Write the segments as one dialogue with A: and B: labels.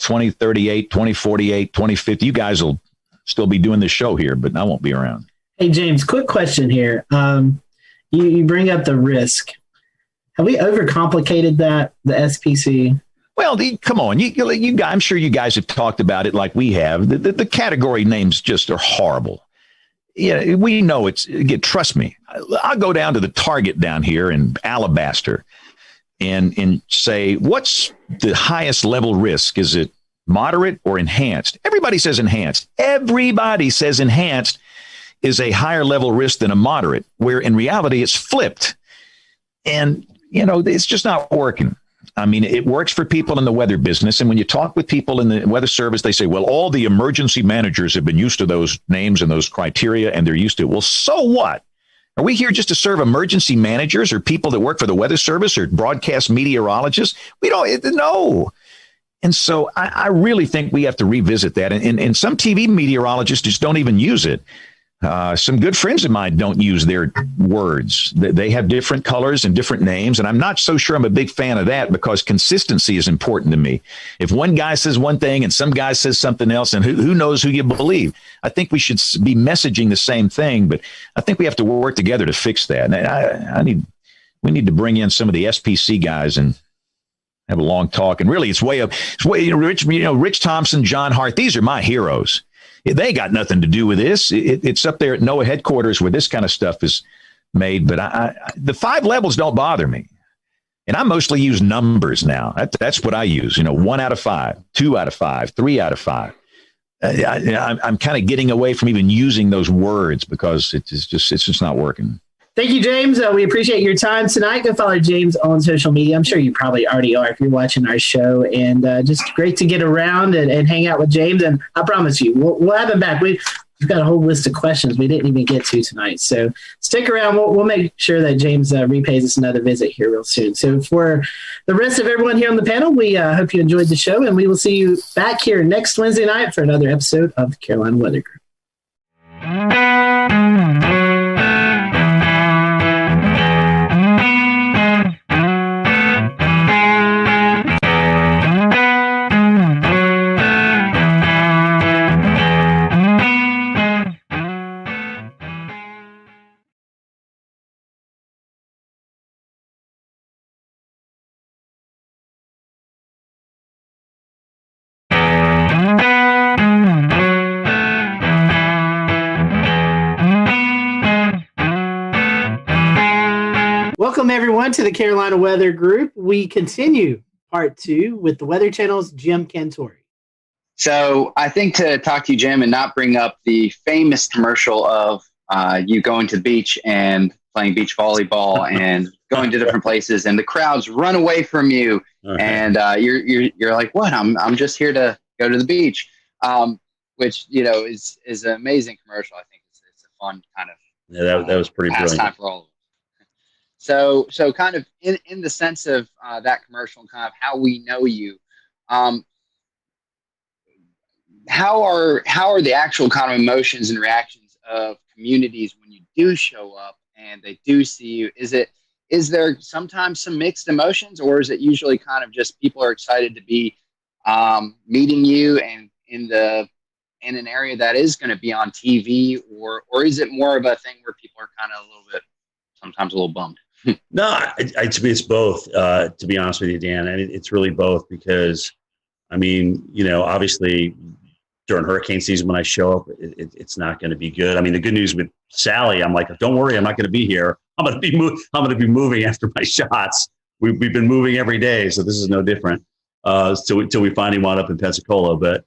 A: 2038, 2048, 2050. You guys will still be doing this show here, but I won't be around.
B: Hey, James, quick question here. You bring up the risk. Have we overcomplicated that, the SPC?
A: Well, come on. You guys, I'm sure you guys have talked about it like we have. The category names just are horrible. Yeah, we know trust me. I'll go down to the Target down here in Alabaster and say, what's the highest level risk? Is it moderate or enhanced? Everybody says enhanced. Everybody says enhanced is a higher level risk than a moderate, where in reality it's flipped. And, it's just not working. I mean, it works for people in the weather business. And when you talk with people in the weather service, they say, well, all the emergency managers have been used to those names and those criteria, and they're used to it. Well, so what? Are we here just to serve emergency managers or people that work for the weather service or broadcast meteorologists? We don't know. And so I really think we have to revisit that. And some TV meteorologists just don't even use it. Some good friends of mine don't use their words. They have different colors and different names. And I'm not so sure I'm a big fan of that, because consistency is important to me. If one guy says one thing and some guy says something else, and who knows who you believe? I think we should be messaging the same thing, but I think we have to work together to fix that. And we need to bring in some of the SPC guys and have a long talk. And really, it's Rich Thompson, John Hart. These are my heroes. They got nothing to do with this. It's up there at NOAA headquarters where this kind of stuff is made. But the 5 levels don't bother me. And I mostly use numbers now. That's what I use. 1 out of 5, 2 out of 5, 3 out of 5. I'm kind of getting away from even using those words because it's just not working.
B: Thank you, James. We appreciate your time tonight. Go follow James on social media. I'm sure you probably already are if you're watching our show. And just great to get around and hang out with James. And I promise you, we'll have him back. We've got a whole list of questions we didn't even get to tonight. So stick around. We'll make sure that James repays us another visit here real soon. So for the rest of everyone here on the panel, we hope you enjoyed the show. And we will see you back here next Wednesday night for another episode of the Carolina Weather Group. Welcome, everyone, to the Carolina Weather Group. We continue part 2 with the Weather Channel's Jim Cantore.
C: So I think to talk to you, Jim, and not bring up the famous commercial of you going to the beach and playing beach volleyball and going to different places, and the crowds run away from you, and you're like, what? I'm just here to go to the beach, which is an amazing commercial. I think it's a fun kind of
D: that was pretty brilliant.
C: Time for all of us. So kind of in the sense of that commercial and kind of how we know you, how are the actual kind of emotions and reactions of communities when you do show up and they do see you? Is there sometimes some mixed emotions, or is it usually kind of just people are excited to be meeting you and in an area that is going to be on TV, or is it more of a thing where people are kind of sometimes a little bummed?
D: No, it's both, to be honest with you, Dan. And it's really both because, I mean, obviously during hurricane season, when I show up, it's not going to be good. I mean, the good news with Sally, I'm like, don't worry, I'm not going to be here. I'm going to be moving after my shots. We've been moving every day, so this is no different. Till we finally wound up in Pensacola. But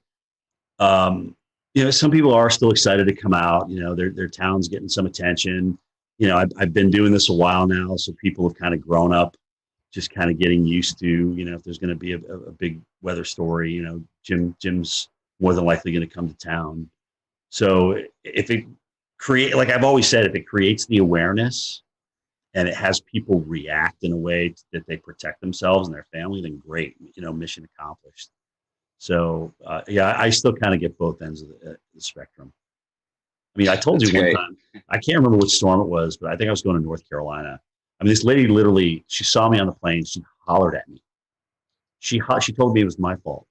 D: some people are still excited to come out. Their town's getting some attention. I've been doing this a while now, so people have kind of grown up, just kind of getting used to, if there's going to be a big weather story, Jim's more than likely going to come to town. So if it like I've always said, if it creates the awareness and it has people react in a way that they protect themselves and their family, then great, mission accomplished. So I still kind of get both ends of the spectrum. I mean, I told you one time, I can't remember which storm it was, but I think I was going to North Carolina. I mean, this lady literally, she saw me on the plane. She hollered at me. She told me it was my fault.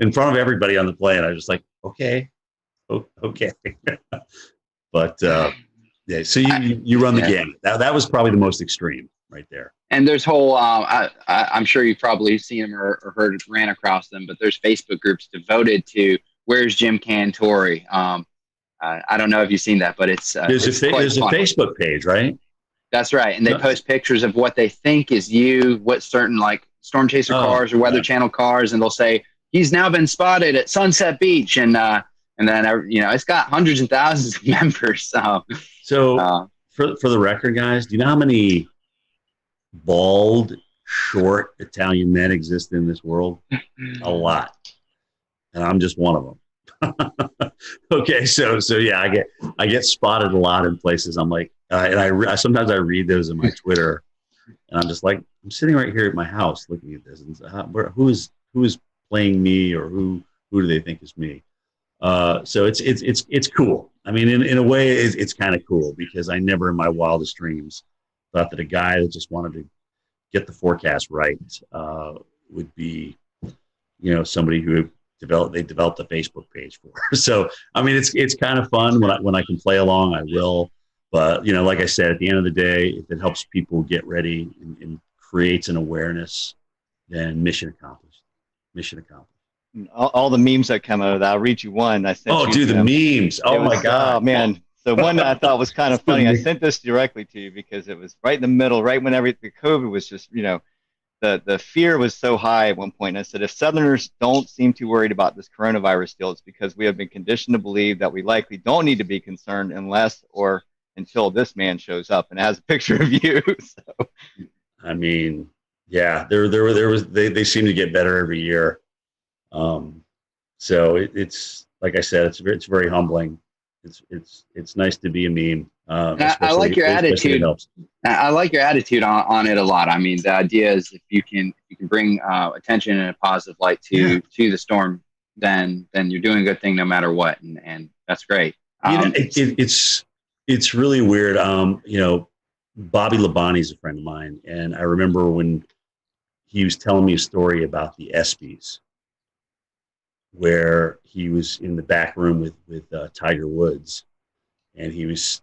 D: in front of everybody on the plane. I was just like, okay. But yeah, so you run the gamut. That was probably the most extreme right there.
C: And there's whole, I'm sure you've probably seen them or ran across them, but there's Facebook groups devoted to where's Jim Cantore. I don't know if you've seen that, but there's a
D: Facebook page, right?
C: That's right. And they post pictures of what they think is you, what certain like Storm Chaser cars or Weather Channel cars. And they'll say, he's now been spotted at Sunset Beach. And then, it's got hundreds and thousands of members.
D: So for the record, guys, do you know how many bald, short Italian men exist in this world? A lot. And I'm just one of them. Okay, so yeah, I get spotted a lot in places. I'm like, and I sometimes I read those in my Twitter, and I'm just like, I'm sitting right here at my house looking at this, and who is playing me, or who do they think is me? So it's cool. I mean, in a way, it's kind of cool, because I never in my wildest dreams thought that a guy that just wanted to get the forecast right would be, somebody who developed a Facebook page for. So, I mean, it's kind of fun when I can play along, I will. But, like I said, at the end of the day, if it helps people get ready and creates an awareness, then mission accomplished. Mission accomplished.
E: All the memes that come out of that, I'll read you one. I sent
D: the memes. Oh, my God.
E: Oh, man. So one that I thought was kind of funny, I sent this directly to you because it was right in the middle, right when the COVID was just, the fear was so high at one point. And I said, if Southerners don't seem too worried about this coronavirus deal, it's because we have been conditioned to believe that we likely don't need to be concerned unless or until this man shows up, and has a picture of you. So,
D: I mean, yeah, they seem to get better every year. So it's like I said, it's very humbling. It's nice to be a meme.
C: I like your attitude. I like your attitude on it a lot. I mean, the idea is if you can bring attention in a positive light to the storm, then you're doing a good thing no matter what, and that's great.
D: It's really weird. Bobby Labonte is a friend of mine, and I remember when he was telling me a story about the ESPYs, where he was in the back room with Tiger Woods, and he was,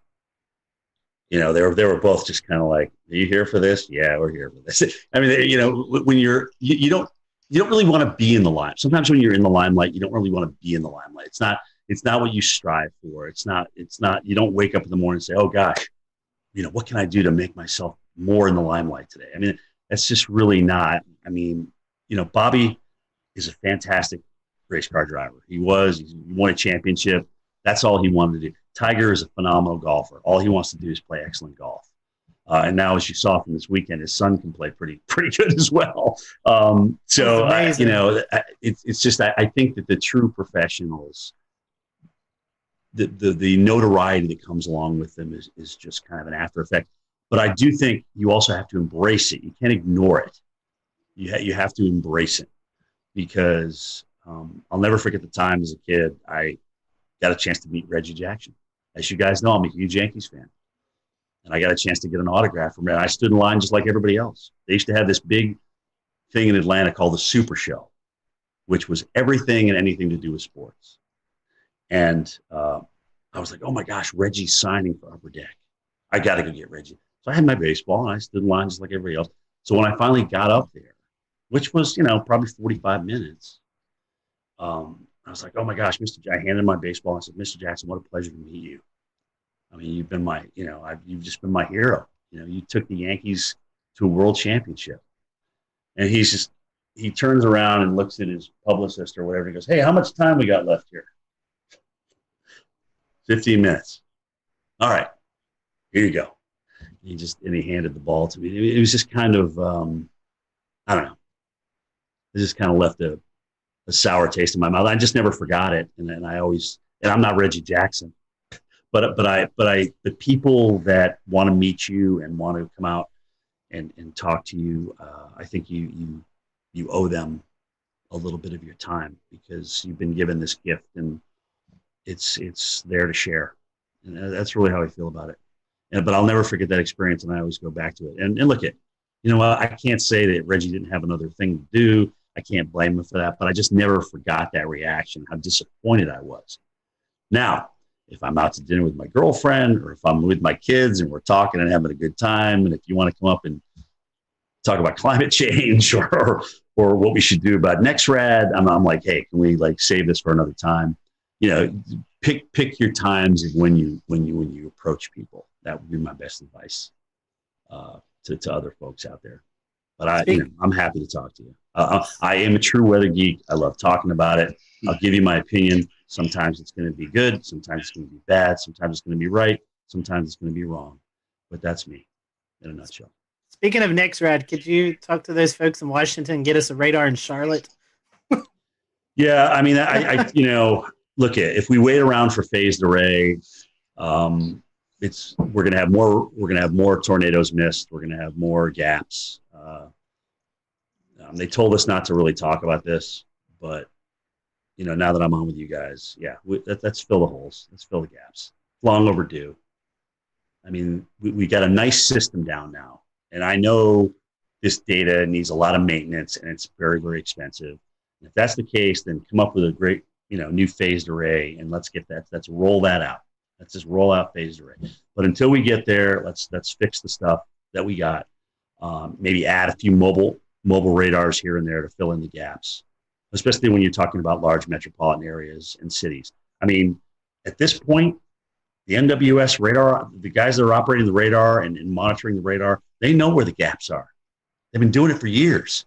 D: they were both just kind of like, "Are you here for this?" "Yeah, we're here for this." I mean, when you don't really want to be in the limelight. Sometimes when you're in the limelight, you don't really want to be in the limelight. It's not what you strive for. It's not. You don't wake up in the morning and say, "Oh gosh, what can I do to make myself more in the limelight today?" I mean, that's just really not. I mean, Bobby is a fantastic race car driver. He won a championship. That's all he wanted to do. Tiger is a phenomenal golfer. All he wants to do is play excellent golf. And now, as you saw from this weekend, his son can play pretty good as well. It's just, I think that the true professionals, the notoriety that comes along with them is just kind of an after effect. But I do think you also have to embrace it. You can't ignore it. You have to embrace it, because I'll never forget the time as a kid I got a chance to meet Reggie Jackson. As you guys know, I'm a huge Yankees fan. And I got a chance to get an autograph from him. I stood in line just like everybody else. They used to have this big thing in Atlanta called the Super Show, which was everything and anything to do with sports. And I was like, oh my gosh, Reggie's signing for Upper Deck. I got to go get Reggie. So I had my baseball, and I stood in line just like everybody else. So when I finally got up there, which was, probably 45 minutes, I was like, oh my gosh, I handed my baseball. I said, Mr. Jackson, what a pleasure to meet you. I mean, you've been you've just been my hero. You took the Yankees to a world championship. And he turns around and looks at his publicist or whatever. He goes, hey, how much time we got left here? 15 minutes. All right, here you go. He handed the ball to me. It was just kind of, I don't know. It just kind of left a sour taste in my mouth. I just never forgot it. And I'm not Reggie Jackson, but the people that want to meet you and want to come out and talk to you, I think you owe them a little bit of your time, because you've been given this gift and it's there to share. And that's really how I feel about it. But I'll never forget that experience, and I always go back to it. And look at, I can't say that Reggie didn't have another thing to do. I can't blame them for that, but I just never forgot that reaction, how disappointed I was. Now, if I'm out to dinner with my girlfriend or if I'm with my kids and we're talking and having a good time, and if you want to come up and talk about climate change or what we should do about NextRad, I'm like, hey, can we like save this for another time? You know, pick your times when you approach people. That would be my best advice to other folks out there. But I'm happy to talk to you. I am a true weather geek. I love talking about it. I'll give you my opinion. Sometimes it's going to be good. Sometimes it's going to be bad. Sometimes it's going to be right. Sometimes it's going to be wrong. But that's me in a nutshell.
B: Speaking of NextRad, could you talk to those folks in Washington and get us a radar in Charlotte?
D: Yeah, I mean, I look at if we wait around for phased array, we're gonna have more tornadoes missed. We're gonna have more gaps. They told us not to really talk about this, but now that I'm on with you guys, yeah, let's fill the holes. Let's fill the gaps. Long overdue. I mean, we got a nice system down now, and I know this data needs a lot of maintenance, and it's very, very expensive. If that's the case, then come up with a great, new phased array, and let's get that. Let's roll that out. Let's just roll out phased array. But until we get there, let's fix the stuff that we got. Maybe add a few mobile radars here and there to fill in the gaps, especially when you're talking about large metropolitan areas and cities. I mean, at this point, the NWS radar, the guys that are operating the radar and monitoring the radar, they know where the gaps are. They've been doing it for years.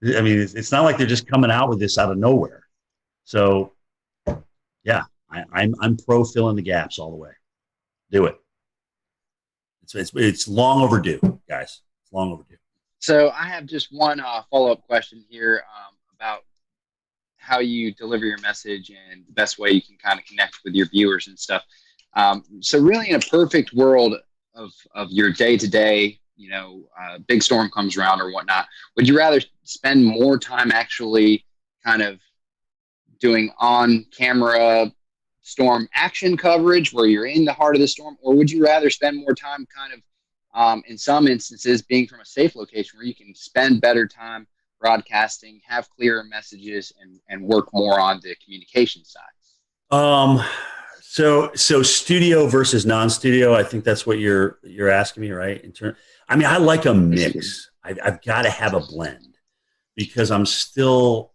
D: I mean, it's not like they're just coming out with this out of nowhere. So, yeah, I'm pro filling the gaps all the way. Do it. It's long overdue, guys. It's long overdue.
C: So I have just one follow-up question here about how you deliver your message and the best way you can kind of connect with your viewers and stuff. So really, in a perfect world of your day-to-day, big storm comes around or whatnot, would you rather spend more time actually kind of doing on-camera storm action coverage where you're in the heart of the storm, or would you rather spend more time kind of, in some instances, being from a safe location where you can spend better time broadcasting, have clearer messages, and work more on the communication side?
D: So studio versus non-studio, I think that's what you're asking me, right? I like a mix. I've got to have a blend because I still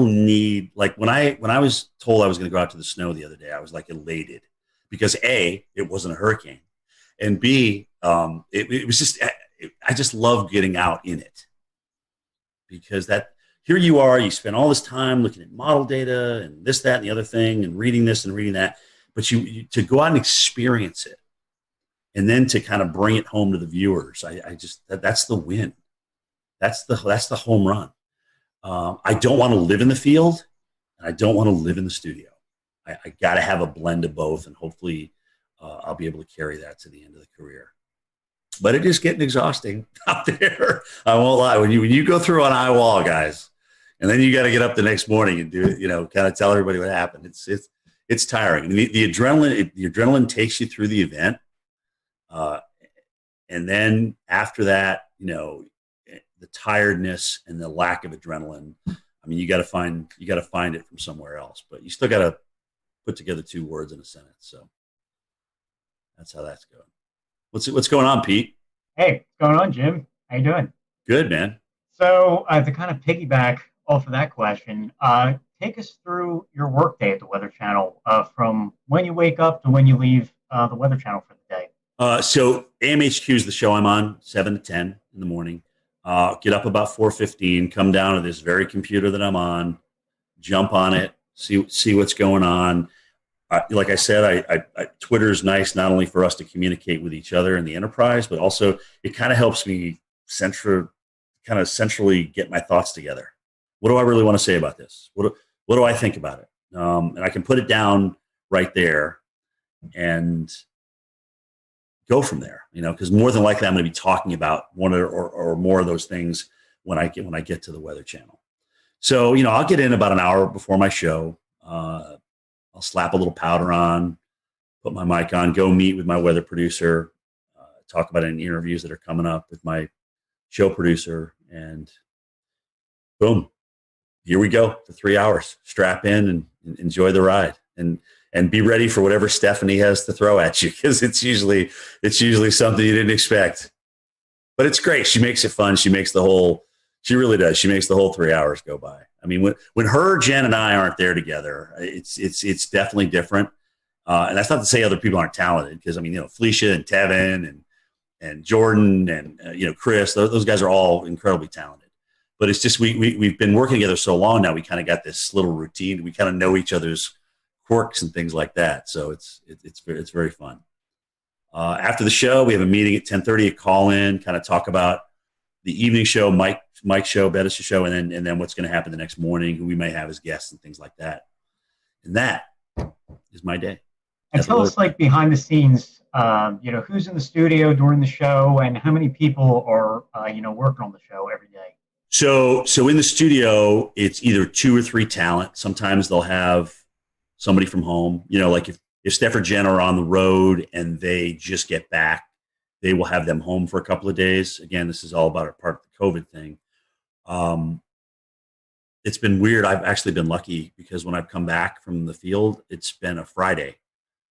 D: need, like when I was told I was going to go out to the snow the other day, I was like elated because A, it wasn't a hurricane, and B, it was just, I just love getting out in it because here you are, you spend all this time looking at model data and this, that, and the other thing and reading this and reading that, but you to go out and experience it and then to kind of bring it home to the viewers, that's the win. That's the home run. I don't want to live in the field and I don't want to live in the studio. I got to have a blend of both, and hopefully I'll be able to carry that to the end of the career. But it is getting exhausting out there. I won't lie. When you go through an eye wall, guys, and then you got to get up the next morning and do it, kind of tell everybody what happened. It's tiring. I mean, the adrenaline takes you through the event, and then after that, the tiredness and the lack of adrenaline. I mean, you got to find it from somewhere else. But you still got to put together two words in a sentence. So that's how that's going. What's going on, Pete?
F: Hey, what's going on, Jim? How you doing?
D: Good, man.
F: So to kind of piggyback off of that question, take us through your workday at the Weather Channel from when you wake up to when you leave the Weather Channel for the day.
D: So AMHQ is the show I'm on, 7 to 10 in the morning. Get up about 4:15, come down to this very computer that I'm on, jump on it, see what's going on. Like I said, Twitter is nice not only for us to communicate with each other in the enterprise, but also it kind of helps me centrally get my thoughts together. What do I really want to say about this? What do I think about it? And I can put it down right there and go from there, because more than likely I'm going to be talking about one or more of those things when I get to the Weather Channel. So, I'll get in about an hour before my show. I'll slap a little powder on, put my mic on, go meet with my weather producer, talk about any interviews that are coming up with my show producer, and boom, here we go for 3 hours. Strap in and enjoy the ride, and be ready for whatever Stephanie has to throw at you, because it's usually something you didn't expect. But it's great. She makes it fun. She really does. She makes the whole 3 hours go by. I mean, when her, Jen, and I aren't there together, it's definitely different. And that's not to say other people aren't talented, because I mean, Felicia and Tevin and Jordan and Chris, those guys are all incredibly talented. But it's just we've been working together so long now. We kind of got this little routine. We kind of know each other's quirks and things like that. So it's very fun. After the show, we have a meeting at 10:30. A call in, kind of talk about the evening show, Mike's show, Bettis' show, and then what's going to happen the next morning, who we may have as guests and things like that. And that is my day.
F: And tell us, like, behind the scenes, who's in the studio during the show, and how many people are, working on the show every day?
D: So in the studio, it's either 2 or 3 talent. Sometimes they'll have somebody from home. Like if Steph or Jen are on the road and they just get back, they will have them home for a couple of days. Again, this is all about a part of the COVID thing. It's been weird. I've actually been lucky, because when I've come back from the field, it's been a Friday.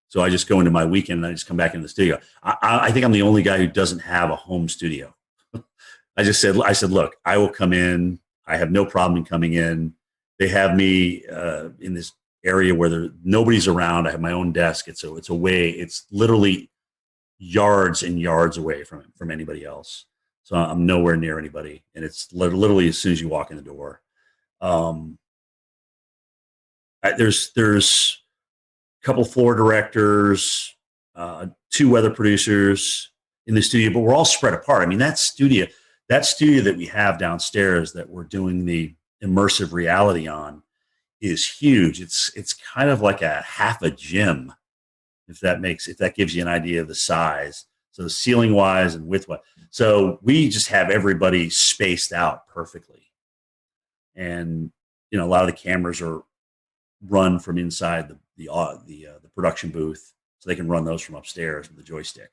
D: So I just go into my weekend and I just come back in the studio. I think I'm the only guy who doesn't have a home studio. I said, look, I will come in. I have no problem in coming in. They have me in this area where nobody's around. I have my own desk. It's literally yards and yards away from anybody else. So I'm nowhere near anybody. And it's literally as soon as you walk in the door. There's a couple floor directors, 2 weather producers in the studio, but we're all spread apart. I mean, that studio that we have downstairs that we're doing the immersive reality on is huge. It's kind of like a half a gym, if that gives you an idea of the size. So the ceiling wise and width wise. So we just have everybody spaced out perfectly. And, a lot of the cameras are run from inside the production booth, so they can run those from upstairs with the joystick.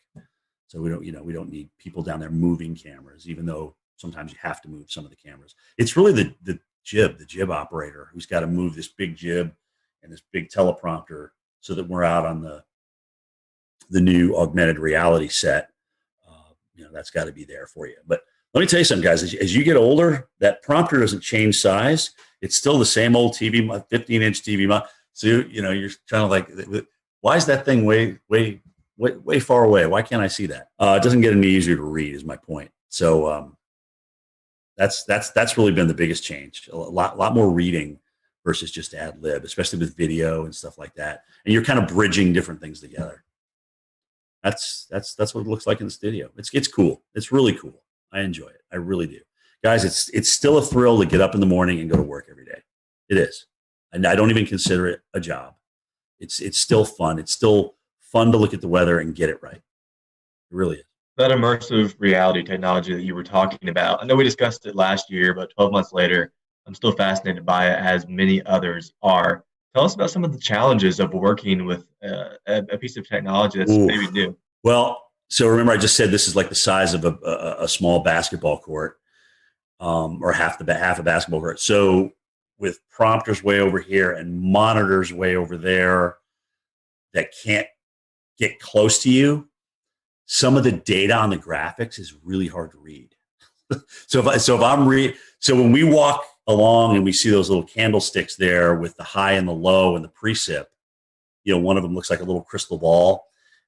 D: So we don't need people down there moving cameras, even though sometimes you have to move some of the cameras. It's really the jib operator who's got to move this big jib and this big teleprompter so that we're out on the new augmented reality set. That's got to be there for you. But let me tell you something, guys. As you get older, that prompter doesn't change size. It's still the same old TV, 15-inch TV. So you're kind of like, why is that thing way far away? Why can't I see that? It doesn't get any easier to read, is my point. So that's really been the biggest change. A lot more reading versus just ad lib, especially with video and stuff like that. And you're kind of bridging different things together. That's what it looks like in the studio. It's cool. It's really cool. I enjoy it. I really do. Guys, it's still a thrill to get up in the morning and go to work every day. It is. And I don't even consider it a job. It's still fun. It's still fun to look at the weather and get it right. It really is.
G: That immersive reality technology that you were talking about, I know we discussed it last year, but 12 months later, I'm still fascinated by it, as many others are. Tell us about some of the challenges of working with a piece of technology that's maybe new.
D: Well, so remember I just said this is like the size of a small basketball court, or half a basketball court. So with prompters way over here and monitors way over there that can't get close to you, some of the data on the graphics is really hard to read. So when we walk along and we see those little candlesticks there with the high and the low and the precip, one of them looks like a little crystal ball.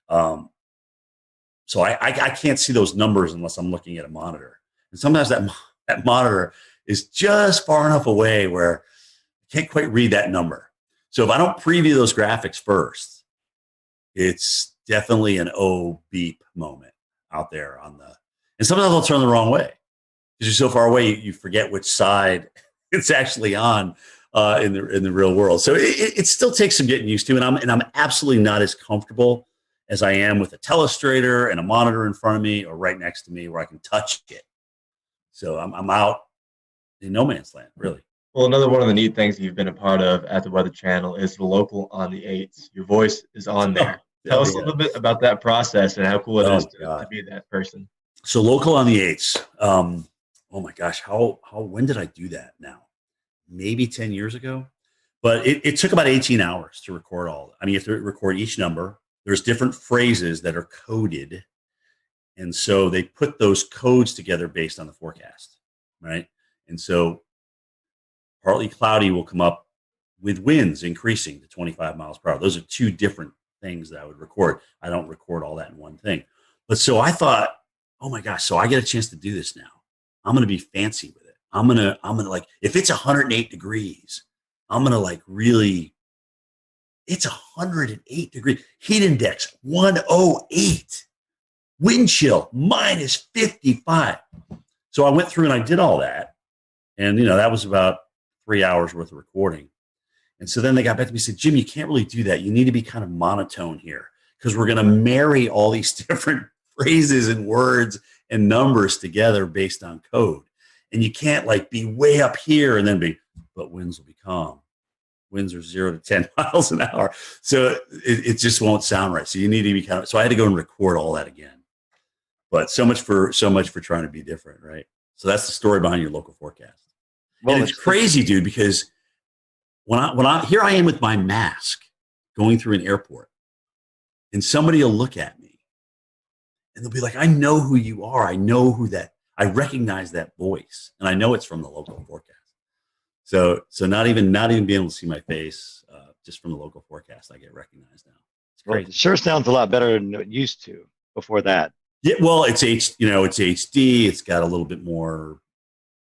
D: So I can't see those numbers unless I'm looking at a monitor. And sometimes that monitor is just far enough away where I can't quite read that number. So if I don't preview those graphics first, it's definitely an beep moment out there and sometimes I'll turn the wrong way because you're so far away, you forget which side it's actually on in the real world. So it still takes some getting used to, and I'm absolutely not as comfortable as I am with a telestrator and a monitor in front of me or right next to me where I can touch it. So I'm out in no man's land, really.
G: Well, another one of the neat things you've been a part of at the Weather Channel is the local on the 8s. Your voice is on there. Tell us a little bit about that process and how cool it is to be that person.
D: So local on the 8s. Oh my gosh, when did I do that now? maybe 10 years ago. But it took about 18 hours to record all. I mean, you have to record each number. There's different phrases that are coded. And so they put those codes together based on the forecast, right? And so partly cloudy will come up with winds increasing to 25 miles per hour. Those are two different things that I would record. I don't record all that in one thing. But so I thought, oh my gosh, so I get a chance to do this now. I'm going to be fancy with it. I'm going to like, if it's 108 degrees, I'm going to like really, it's 108 degrees. Heat index, 108. Wind chill, minus 55. So I went through and I did all that. And, that was about 3 hours worth of recording. And so then they got back to me and said, Jim, you can't really do that. You need to be kind of monotone here because we're going to marry all these different phrases and words and numbers together based on code. And you can't like be way up here and then but winds will be calm. Winds are 0 to 10 miles an hour. So it just won't sound right. So you need to be so I had to go and record all that again. But so much for trying to be different, right? So that's the story behind your local forecast. Well, and it's crazy, dude, because when I here I am with my mask going through an airport, and somebody will look at me and they'll be like, I know who you are. I know I recognize that voice, and I know it's from the local forecast. So not even being able to see my face, just from the local forecast, I get recognized now. It's great.
E: Well, it sure sounds a lot better than it used to before that.
D: Yeah, well, it's HD. It's got a little bit more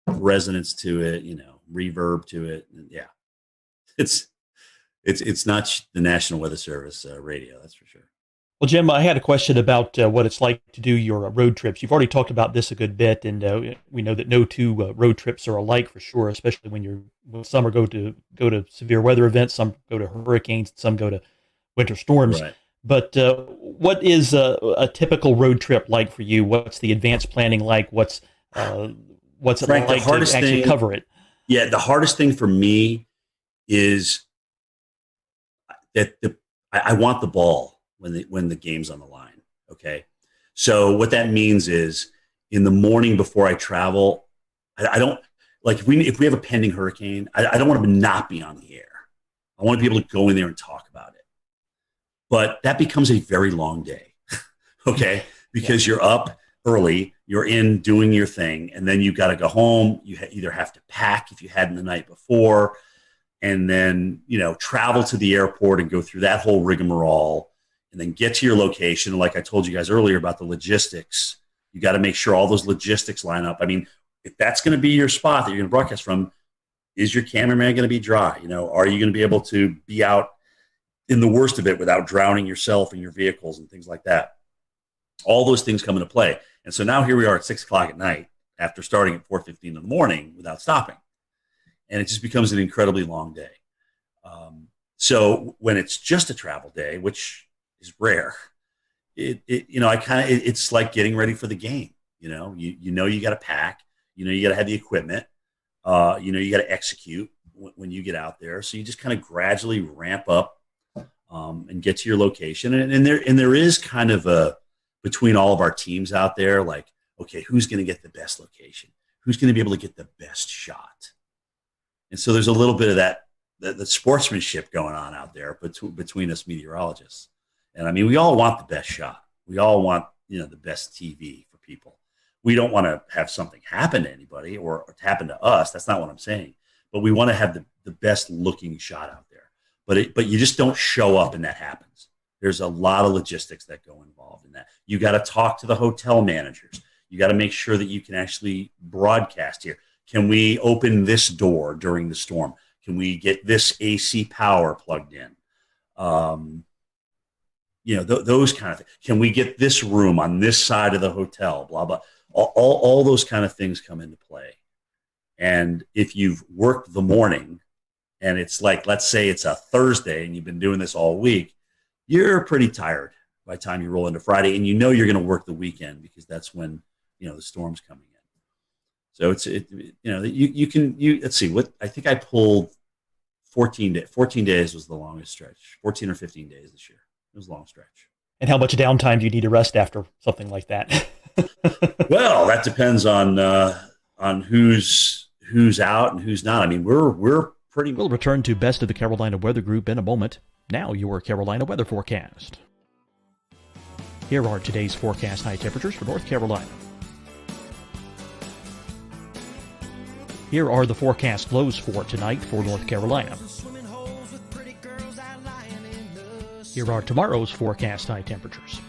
D: resonance to it, reverb to it. And yeah, it's not the National Weather Service radio, that's for sure.
H: Well, Jim, I had a question about what it's like to do your road trips. You've already talked about this a good bit, and we know that no two road trips are alike for sure, especially when some are go to severe weather events, some go to hurricanes, some go to winter storms. Right. But what is a typical road trip like for you? What's the advanced planning like? What's it
D: Frank,
H: like to actually cover it?
D: Yeah, the hardest thing for me is that I want the ball when the game's on the line. Okay, so what that means is in the morning before I travel, I don't like if we have a pending hurricane, I don't want to not be on the air. I want to be able to go in there and talk about it. But that becomes a very long day, okay? Because you're up early, you're in doing your thing, and then you got to go home. You either have to pack if you hadn't the night before, and then travel to the airport and go through that whole rigmarole, and then get to your location. Like I told you guys earlier about the logistics, you got to make sure all those logistics line up. I mean, if that's going to be your spot that you're going to broadcast from, is your cameraman going to be dry? Are you going to be able to be out in the worst of it without drowning yourself and your vehicles and things like that? All those things come into play. And so now here we are at 6 o'clock at night after starting at 4:15 in the morning without stopping. And it just becomes an incredibly long day. So when it's just a travel day, which is rare, it's like getting ready for the game. You got to pack, you got to have the equipment, you got to execute when you get out there. So you just kind of gradually ramp up and get to your location. And there is kind of between all of our teams out there, like, okay, who's going to get the best location? Who's going to be able to get the best shot? And so there's a little bit of that sportsmanship going on out there between us meteorologists. And I mean, we all want the best shot. We all want, the best TV for people. We don't want to have something happen to anybody or happen to us. That's not what I'm saying. But we want to have the best looking shot out there. But you just don't show up and that happens. There's a lot of logistics that go involved in that. You got to talk to the hotel managers. You got to make sure that you can actually broadcast here. Can we open this door during the storm? Can we get this AC power plugged in? Those kind of things. Can we get this room on this side of the hotel? Blah, blah. All those kind of things come into play. And if you've worked the morning and it's like, let's say it's a Thursday and you've been doing this all week, you're pretty tired by the time you roll into Friday, and you're going to work the weekend because that's when, the storm's coming in. So let's see what, I think I pulled 14 days was the longest stretch, 14 or 15 days this year. It was a long stretch.
H: And how much downtime do you need to rest after something like that?
D: Well, that depends on who's who's out and who's not. I mean, we're pretty.
H: We'll return to Best of the Carolina Weather Group in a moment. Now your Carolina weather forecast. Here are today's forecast high temperatures for North Carolina. Here are the forecast lows for tonight for North Carolina. Here are tomorrow's forecast high temperatures.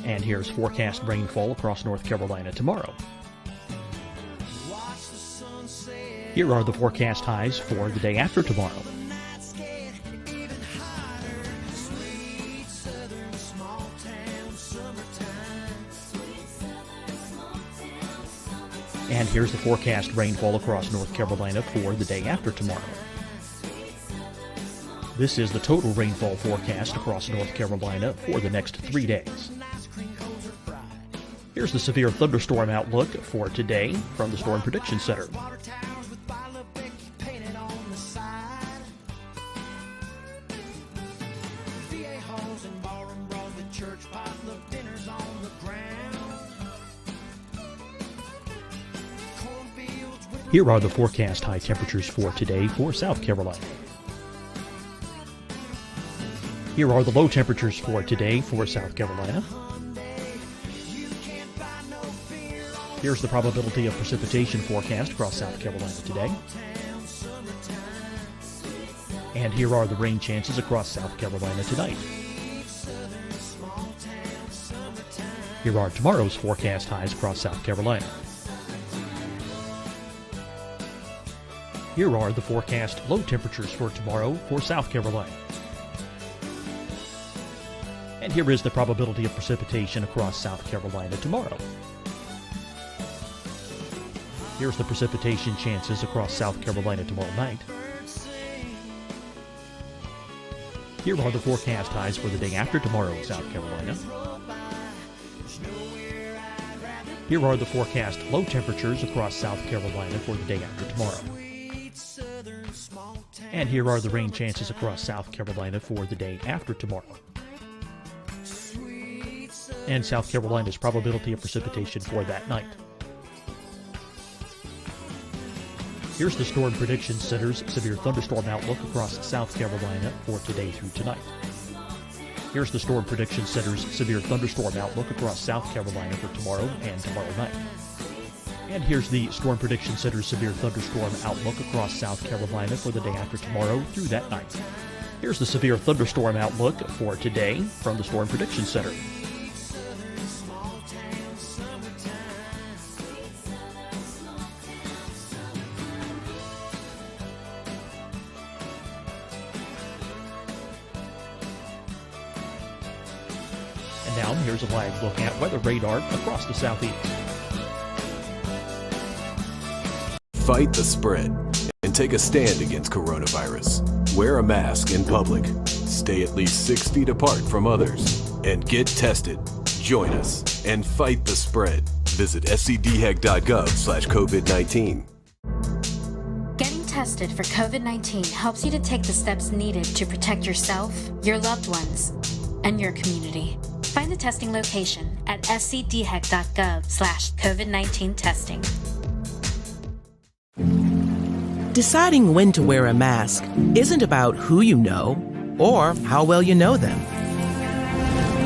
H: And here's forecast rainfall across North Carolina tomorrow. Here are the forecast highs for the day after tomorrow. And here's the forecast rainfall across North Carolina for the day after tomorrow. This is the total rainfall forecast across North Carolina for the next 3 days. Here's the severe thunderstorm outlook for today from the Storm Prediction Center. Here are the forecast high temperatures for today for South Carolina. Here are the low temperatures for today for South Carolina. Here's the probability of precipitation forecast across South Carolina today. And here are the rain chances across South Carolina tonight. Here are tomorrow's forecast highs across South Carolina. Here are the forecast low temperatures for tomorrow for South Carolina. And here is the probability of precipitation across South Carolina tomorrow. Here's the precipitation chances across South Carolina tomorrow night. Here are the forecast highs for the day after tomorrow in South Carolina. Here are the forecast low temperatures across South Carolina for the day after tomorrow. And here are the rain chances across South Carolina for the day after tomorrow. And South Carolina's probability of precipitation for that night. Here's the Storm Prediction Center's severe thunderstorm outlook across South Carolina for today through tonight. Here's the Storm Prediction Center's severe thunderstorm outlook across South Carolina for tomorrow and tomorrow night. And here's the Storm Prediction Center's severe thunderstorm outlook across South Carolina for the day after tomorrow through that night. Here's the severe thunderstorm outlook for today from the Storm Prediction Center. And now here's a live look at weather radar across the southeast.
I: Fight the spread and take a stand against coronavirus. Wear a mask in public. Stay at least 6 feet apart from others. And get tested. Join us and fight the spread. Visit scdhec.gov/COVID-19.
J: Getting tested for COVID-19 helps you to take the steps needed to protect yourself, your loved ones, and your community. Find the testing location at scdhec.gov/COVID-19 testing.
K: Deciding when to wear a mask isn't about who you know or how well you know them.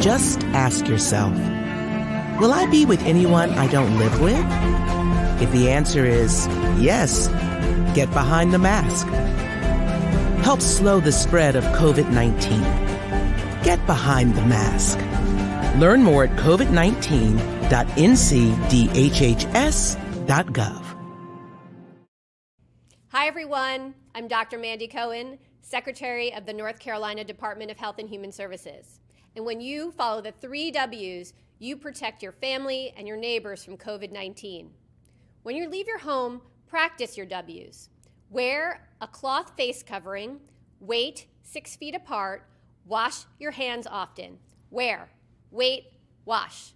K: Just ask yourself, will I be with anyone I don't live with? If the answer is yes, get behind the mask. Help slow the spread of COVID-19. Get behind the mask. Learn more at covid19.ncdhhs.gov.
L: Hi, everyone. I'm Dr. Mandy Cohen, Secretary of the North Carolina Department of Health and Human Services. And when you follow the 3 W's, you protect your family and your neighbors from COVID-19. When you leave your home, practice your W's. Wear a cloth face covering, wait 6 feet apart, wash your hands often. Wear, wait, wash.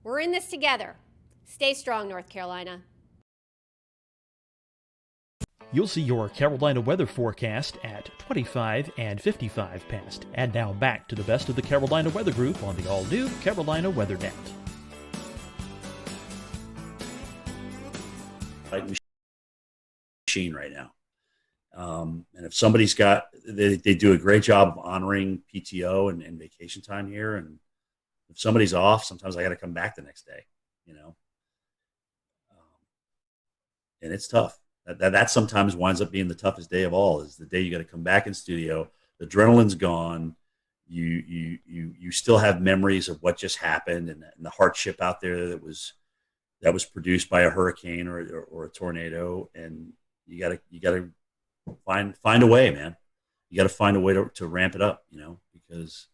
L: We're in this together. Stay strong, North Carolina.
H: You'll see your Carolina weather forecast at 25 and 55 past. And now back to the best of the Carolina Weather Group on the all-new Carolina WeatherNet.
D: machine right now. And if somebody's got, they do a great job of honoring PTO and vacation time here. And if somebody's off, sometimes I got to come back the next day, you know, and it's tough. That sometimes winds up being the toughest day of all, is the day you got to come back in studio. The adrenaline's gone. You still have memories of what just happened and the hardship out there that was produced by a hurricane or a tornado. And you gotta find a way, man. You got to find a way to ramp it up, you know, because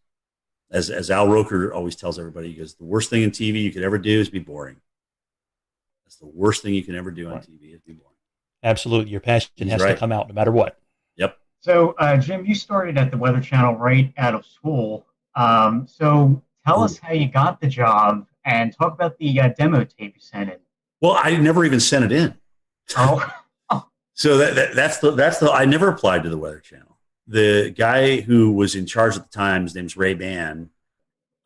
D: as Al Roker always tells everybody, he goes, the worst thing in TV you could ever do is be boring. That's the worst thing you can ever do on TV is be boring.
H: Absolutely. Your passion has to come out no matter what.
D: Yep.
F: So, Jim, you started at the Weather Channel right out of school. So tell us how you got the job and talk about the demo tape you sent in.
D: Well, I never even sent it in.
F: Oh.
D: So that's the I never applied to the Weather Channel. The guy who was in charge at the time, his name's Ray Bann.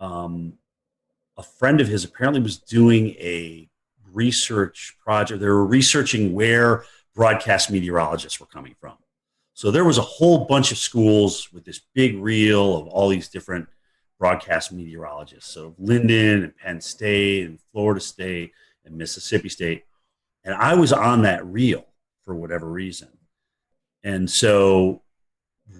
D: A friend of his apparently was doing a research project. They were researching where broadcast meteorologists were coming from. So there was a whole bunch of schools with this big reel of all these different broadcast meteorologists. So Linden and Penn State and Florida State and Mississippi State. And I was on that reel for whatever reason. And so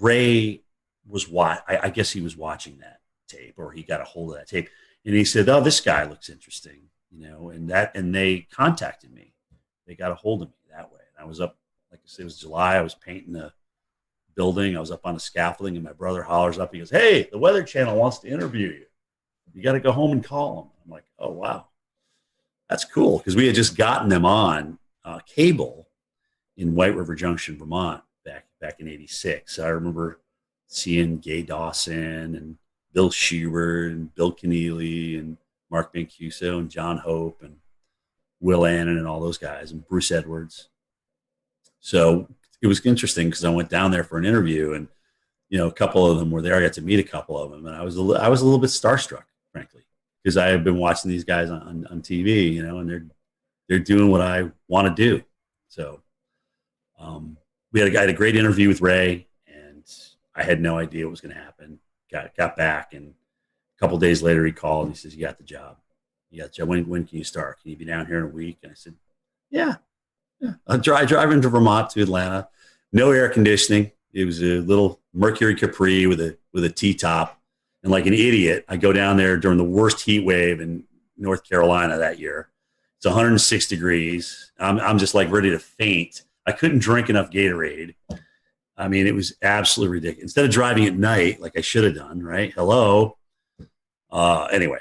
D: Ray was I guess he was watching that tape, or he got a hold of that tape. And he said, oh, this guy looks interesting, you know, and they contacted me. They got a hold of me that way. And I was up, like I said, it was July. I was painting the building. I was up on the scaffolding, and my brother hollers up. He goes, hey, the Weather Channel wants to interview you. You got to go home and call them. I'm like, oh, wow. That's cool. Because we had just gotten them on cable in White River Junction, Vermont, back in '86. So I remember seeing Gay Dawson and Bill Schubert and Bill Keneally and Mark Mancuso and John Hope and Will Annan and all those guys and Bruce Edwards. So it was interesting because I went down there for an interview, and you know, a couple of them were there. I got to meet a couple of them, and I was a little bit starstruck, frankly, because I have been watching these guys on TV, you know, and they're doing what I want to do. So I had a great interview with Ray, and I had no idea what was going to happen. Got back, and a couple of days later he called and he says, you got the job. You got the job. When can you start? Can you be down here in a week? And I said, yeah. I drive into Vermont to Atlanta. No air conditioning. It was a little Mercury Capri with a T-top. And like an idiot, I go down there during the worst heat wave in North Carolina that year. It's 106 degrees. I'm just like ready to faint. I couldn't drink enough Gatorade. I mean, it was absolutely ridiculous. Instead of driving at night, like I should have done, right? Hello. Anyway,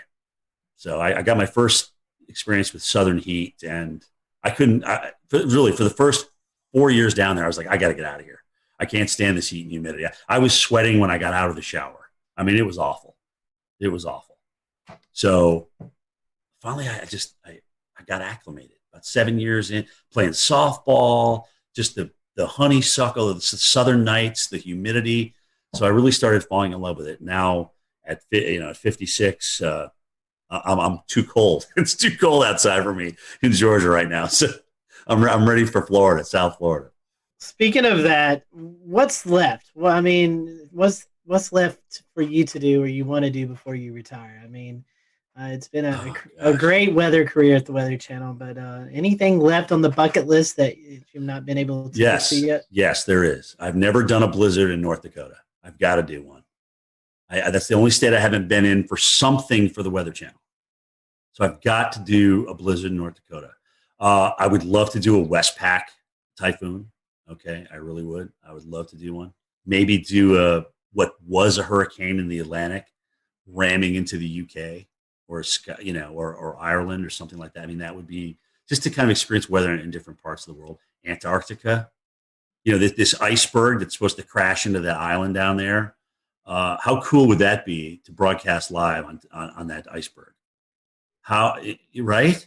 D: so I got my first experience with Southern heat, and I couldn't, really, for the first 4 years down there, I was like, I got to get out of here. I can't stand this heat and humidity. I was sweating when I got out of the shower. I mean, it was awful. It was awful. So finally, I got acclimated. About 7 years in, playing softball, just the honeysuckle, the southern nights, the humidity. So I really started falling in love with it. Now at 56, I'm too cold. It's too cold outside for me in Georgia right now. So I'm ready for Florida, South Florida.
B: Speaking of that, what's left? Well, I mean, what's left for you to do or you want to do before you retire? I mean, it's been a great weather career at the Weather Channel, but anything left on the bucket list that you've not been able to see yet?
D: Yes, there is. I've never done a blizzard in North Dakota. I've got to do one. That's the only state I haven't been in for something for the Weather Channel. So I've got to do a blizzard in North Dakota. I would love to do a Westpac typhoon. Okay, I really would. I would love to do one. Maybe do what was a hurricane in the Atlantic ramming into the UK or Ireland or something like that. I mean, that would be just to kind of experience weather in different parts of the world. Antarctica, you know, this iceberg that's supposed to crash into that island down there. How cool would that be to broadcast live on that iceberg? Right?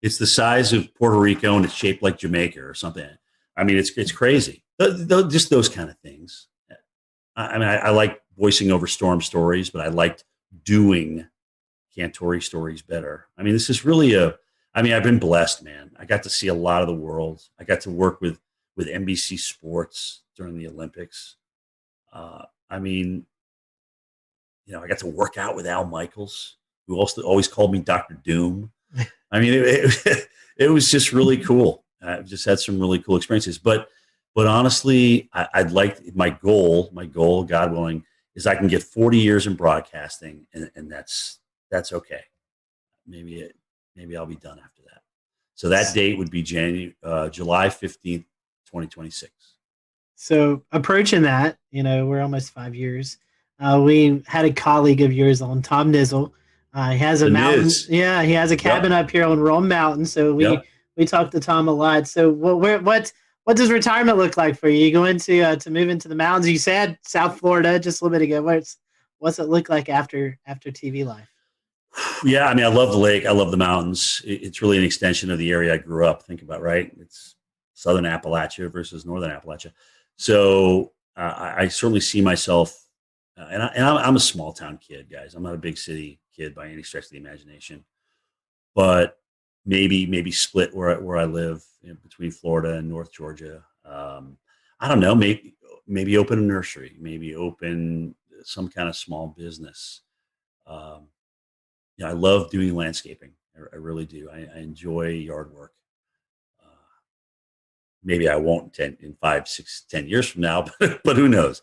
D: It's the size of Puerto Rico and it's shaped like Jamaica or something. I mean, it's crazy. Just those kind of things. I mean, I like voicing over storm stories, but I liked doing Cantore stories better. I mean, this is really I mean, I've been blessed, man. I got to see a lot of the world. I got to work with NBC Sports during the Olympics. I mean, I got to work out with Al Michaels, who also always called me Dr. Doom. I mean, it was just really cool. I've just had some really cool experiences. But honestly, I'd like my goal, God willing, is I can get 40 years in broadcasting, and that's okay. Maybe I'll be done after that. So that date would be July 15th, 2026.
B: So approaching that, we're almost 5 years. We had a colleague of yours on, Tom Nizzle. He has a mountain. Yeah, he has a cabin up here on Rome Mountain. So we talked to Tom a lot. So what does retirement look like for you? You going to move into the mountains? You said South Florida just a little bit ago. What's it look like after TV life?
D: Yeah, I mean, I love the lake. I love the mountains. It's really an extension of the area I grew up. Think about, right? It's Southern Appalachia versus Northern Appalachia. So I certainly see myself, and I'm a small town kid, guys. I'm not a big city kid by any stretch of the imagination, but maybe split where I live between Florida and North Georgia. I don't know. Maybe open a nursery. Maybe open some kind of small business. I love doing landscaping. I really do. I enjoy yard work. Maybe I won't in 5, 6, 10 years from now, but who knows?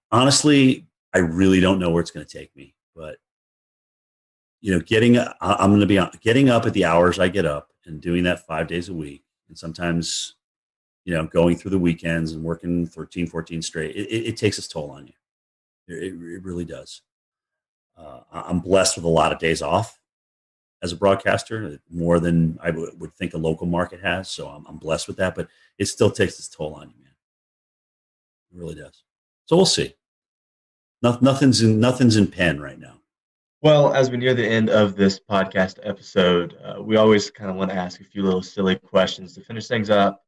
D: Honestly, I really don't know where it's going to take me. But getting up at the hours I get up and doing that 5 days a week, and sometimes going through the weekends and working 13, 14 straight. It takes its toll on you. It really does. I'm blessed with a lot of days off as a broadcaster, more than I would think a local market has. So I'm blessed with that, but it still takes its toll on you, man. It really does. So we'll see. Nothing's in pen right now.
G: Well, as we near the end of this podcast episode, we always kind of want to ask a few little silly questions to finish things up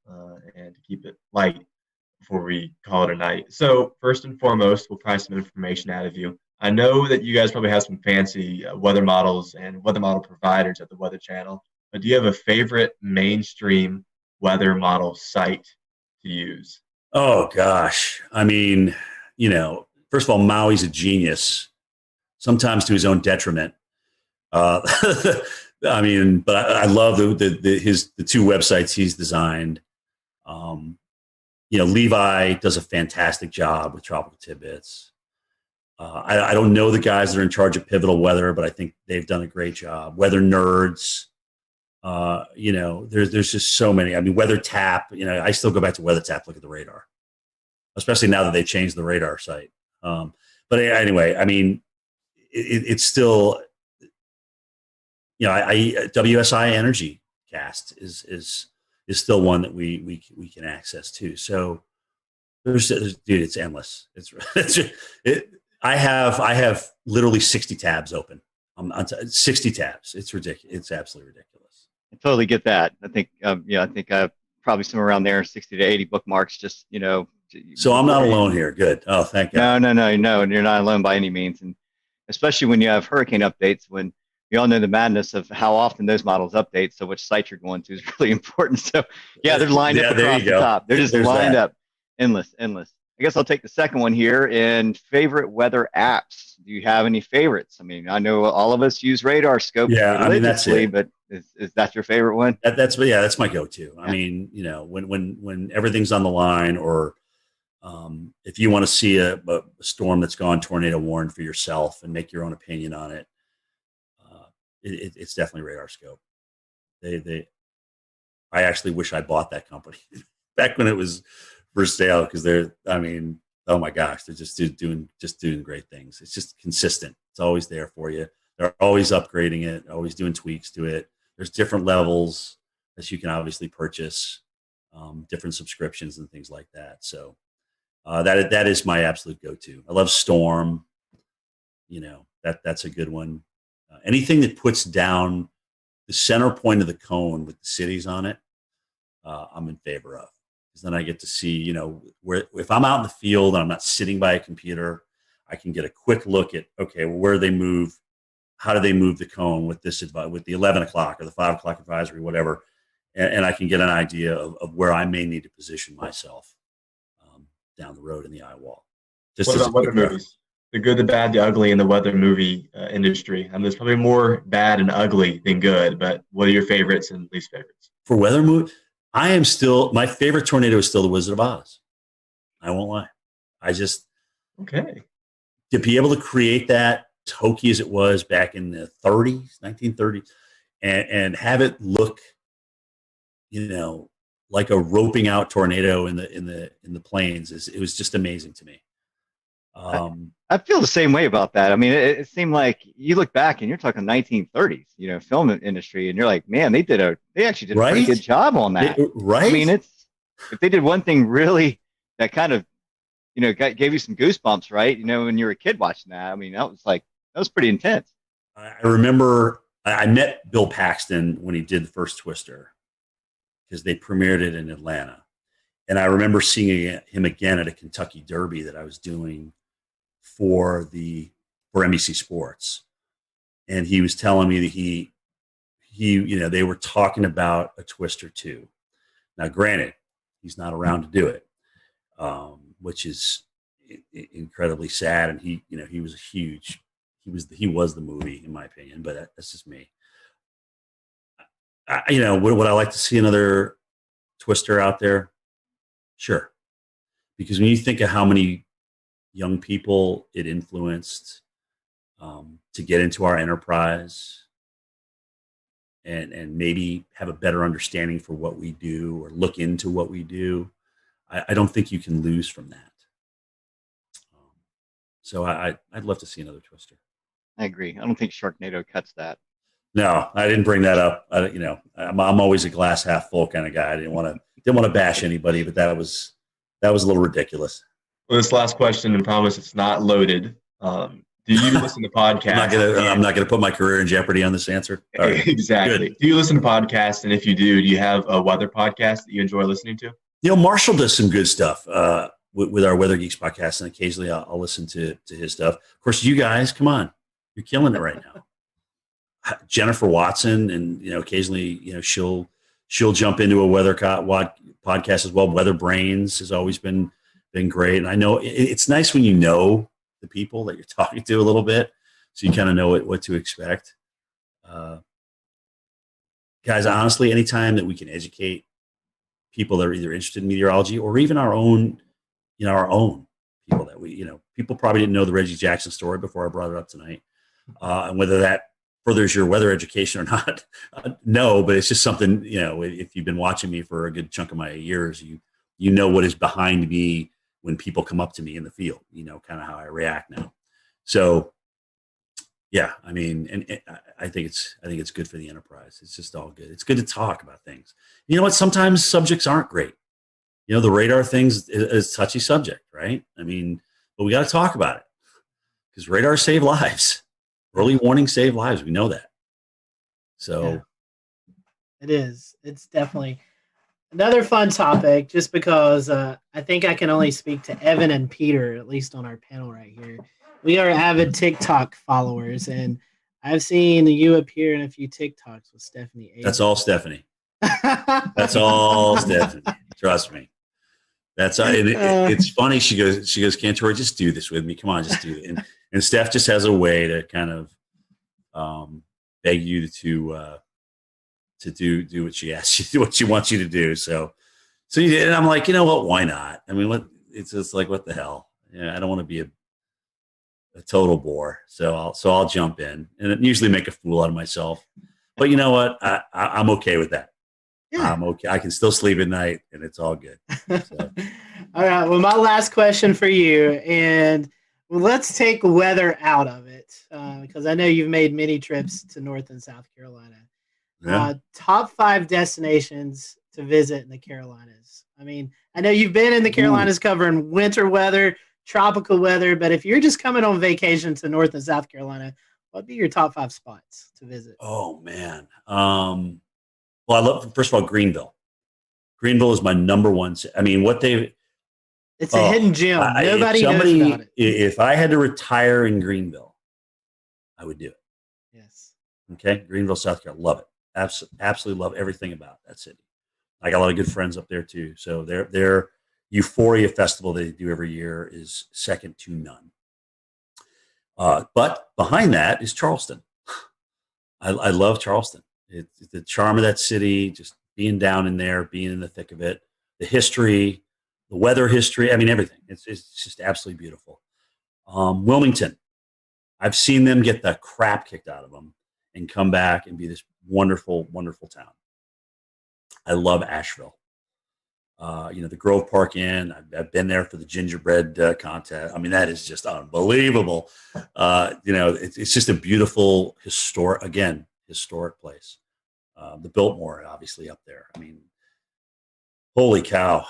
G: and to keep it light before we call it a night. So first and foremost, we'll try some information out of you. I know that you guys probably have some fancy weather models and weather model providers at the Weather Channel, but do you have a favorite mainstream weather model site to use?
D: Oh, gosh. I mean, first of all, Maui's a genius, sometimes to his own detriment. I mean, but I love the two websites he's designed. Levi does a fantastic job with Tropical Tidbits. I don't know the guys that are in charge of Pivotal Weather, but I think they've done a great job. Weather Nerds, there's just so many. I mean, Weather Tap, I still go back to Weather Tap, look at the radar, especially now that they changed the radar site. But anyway, I mean, it's still, WSI Energy Cast is still one that we can access too. So dude, it's endless. I have literally 60 tabs open. 60 tabs. It's ridiculous. It's absolutely ridiculous.
E: I totally get that. I think, I think I have probably somewhere around there, 60 to 80 bookmarks. Just
D: So I'm not alone here. Good. Oh, thank God.
E: No, and you're not alone by any means. And especially when you have hurricane updates, when we all know the madness of how often those models update. So which site you're going to is really important. So yeah, they're lined up across the top. They're just lined up, endless. I guess I'll take the second one here. And favorite weather apps. Do you have any favorites? I mean, I know all of us use Radar Scope.
D: Yeah, I mean, that's it.
E: But is that your favorite one?
D: That's my go-to. Yeah. I mean, when everything's on the line, or if you want to see a storm that's gone tornado warned for yourself and make your own opinion on it, it's definitely Radar Scope. I actually wish I bought that company back when it was for sale, because oh my gosh, they're just doing great things. It's just consistent. It's always there for you. They're always upgrading it, always doing tweaks to it. There's different levels that you can obviously purchase, different subscriptions and things like that. So that is my absolute go-to. I love Storm. That's a good one. Anything that puts down the center point of the cone with the cities on it, I'm in favor of. Because then I get to see, where, if I'm out in the field and I'm not sitting by a computer, I can get a quick look at, okay, well, where they move how do they move the cone with this with the 11 o'clock or the 5 o'clock advisory, whatever, and I can get an idea of where I may need to position myself down the road in the eye wall.
G: What about weather movies? The good, the bad, the ugly in the weather movie industry. I mean, there's probably more bad and ugly than good, but what are your favorites and least favorites?
D: For weather movie, my favorite tornado is still The Wizard of Oz. I won't lie.
G: Okay.
D: To be able to create that, as hokey as it was back in the 1930s, and have it look, like a roping out tornado in the plains, it was just amazing to me.
E: I feel the same way about that. I mean, it seemed like you look back and you're talking 1930s, film industry, and you're like, man, they actually did a pretty good job on that.
D: Right.
E: I mean, if they did one thing really that kind of, gave you some goosebumps, right? When you were a kid watching that. I mean, that was pretty intense.
D: I remember I met Bill Paxton when he did the first Twister, because they premiered it in Atlanta. And I remember seeing him again at a Kentucky Derby that I was doing for NBC Sports. And he was telling me that they were talking about a Twister 2. Now, granted, he's not around to do it, which is incredibly sad. And he was the movie, in my opinion, but that's just me. Would I like to see another Twister out there? Sure. Because when you think of how many young people it influenced to get into our enterprise and maybe have a better understanding for what we do or look into what we do, I don't think you can lose from that. So I'd love to see another Twister.
E: I agree. I don't think Sharknado cuts that.
D: No, I didn't bring that up. I'm always a glass half full kind of guy. I didn't want to bash anybody, but that was a little ridiculous.
G: Well, this last question, and promise it's not loaded. Do you listen to podcasts?
D: I'm not gonna put my career in jeopardy on this answer. Right.
G: Exactly. Good. Do you listen to podcasts? And if you do you have a weather podcast that you enjoy listening to?
D: Marshall does some good stuff with our Weather Geeks podcast, and occasionally I'll listen to his stuff. Of course, you guys, come on, you're killing it right now. Jennifer Watson, and occasionally she'll jump into a weather podcast as well. Weather Brains has always been great, and I know it's nice when you know the people that you're talking to a little bit, so you kind of know what to expect. Guys, honestly, anytime that we can educate people that are either interested in meteorology or even our own people that people probably didn't know the Reggie Jackson story before I brought it up tonight, and whether that furthers your weather education or not, no, but it's just something, if you've been watching me for a good chunk of my years, you know what is behind me when people come up to me in the field, kind of how I react now. So yeah, I mean, and I think it's good for the enterprise. It's just all good. It's good to talk about things. You know what? Sometimes subjects aren't great. The radar things is a touchy subject, right? I mean, but we got to talk about it because radar save lives. Early warning save lives. We know that. So
B: yeah, it is. It's definitely another fun topic just because I think I can only speak to Evan and Peter, at least on our panel right here. We are avid TikTok followers, and I've seen you appear in a few TikToks with Stephanie.
D: That's all Stephanie. That's all Stephanie. Trust me. That's it's funny. She goes, Cantore, just do this with me. Come on, just do it. And Steph just has a way to kind of beg you to do what she asks you to do, what she wants you to do. So you did, and I'm like, you know what? Why not? I mean, it's just like, what the hell? I don't want to be a total bore. So I'll jump in and usually make a fool out of myself. But you know what? I'm okay with that. Yeah. I'm okay. I can still sleep at night, and it's all good. So.
B: All right. Well, my last question for you, and let's take weather out of it because I know you've made many trips to North and South Carolina. Yeah. Top 5 destinations to visit in the Carolinas. I mean, I know you've been in the Carolinas covering winter weather, tropical weather, but if you're just coming on vacation to North and South Carolina, what'd be your top 5 spots to visit?
D: Oh, man. Well, I love, first of all, Greenville. Greenville is my number one. I mean,
B: it's a hidden gem. Nobody knows about it.
D: If I had to retire in Greenville, I would do it. Okay, Greenville, South Carolina, love it. Absolutely love everything about that city. I got a lot of good friends up there too. So their Euphoria Festival they do every year is second to none. But behind that is Charleston. I love Charleston. It's the charm of that city, just being down in there, being in the thick of it, the history, the weather history. I mean, everything. It's just absolutely beautiful. Wilmington, I've seen them get the crap kicked out of them and come back and be this wonderful, wonderful town. I love Asheville. The Grove Park Inn. I've been there for the gingerbread contest. I mean, that is just unbelievable. It's just a beautiful historic place. The Biltmore, obviously, up there. I mean, holy cow.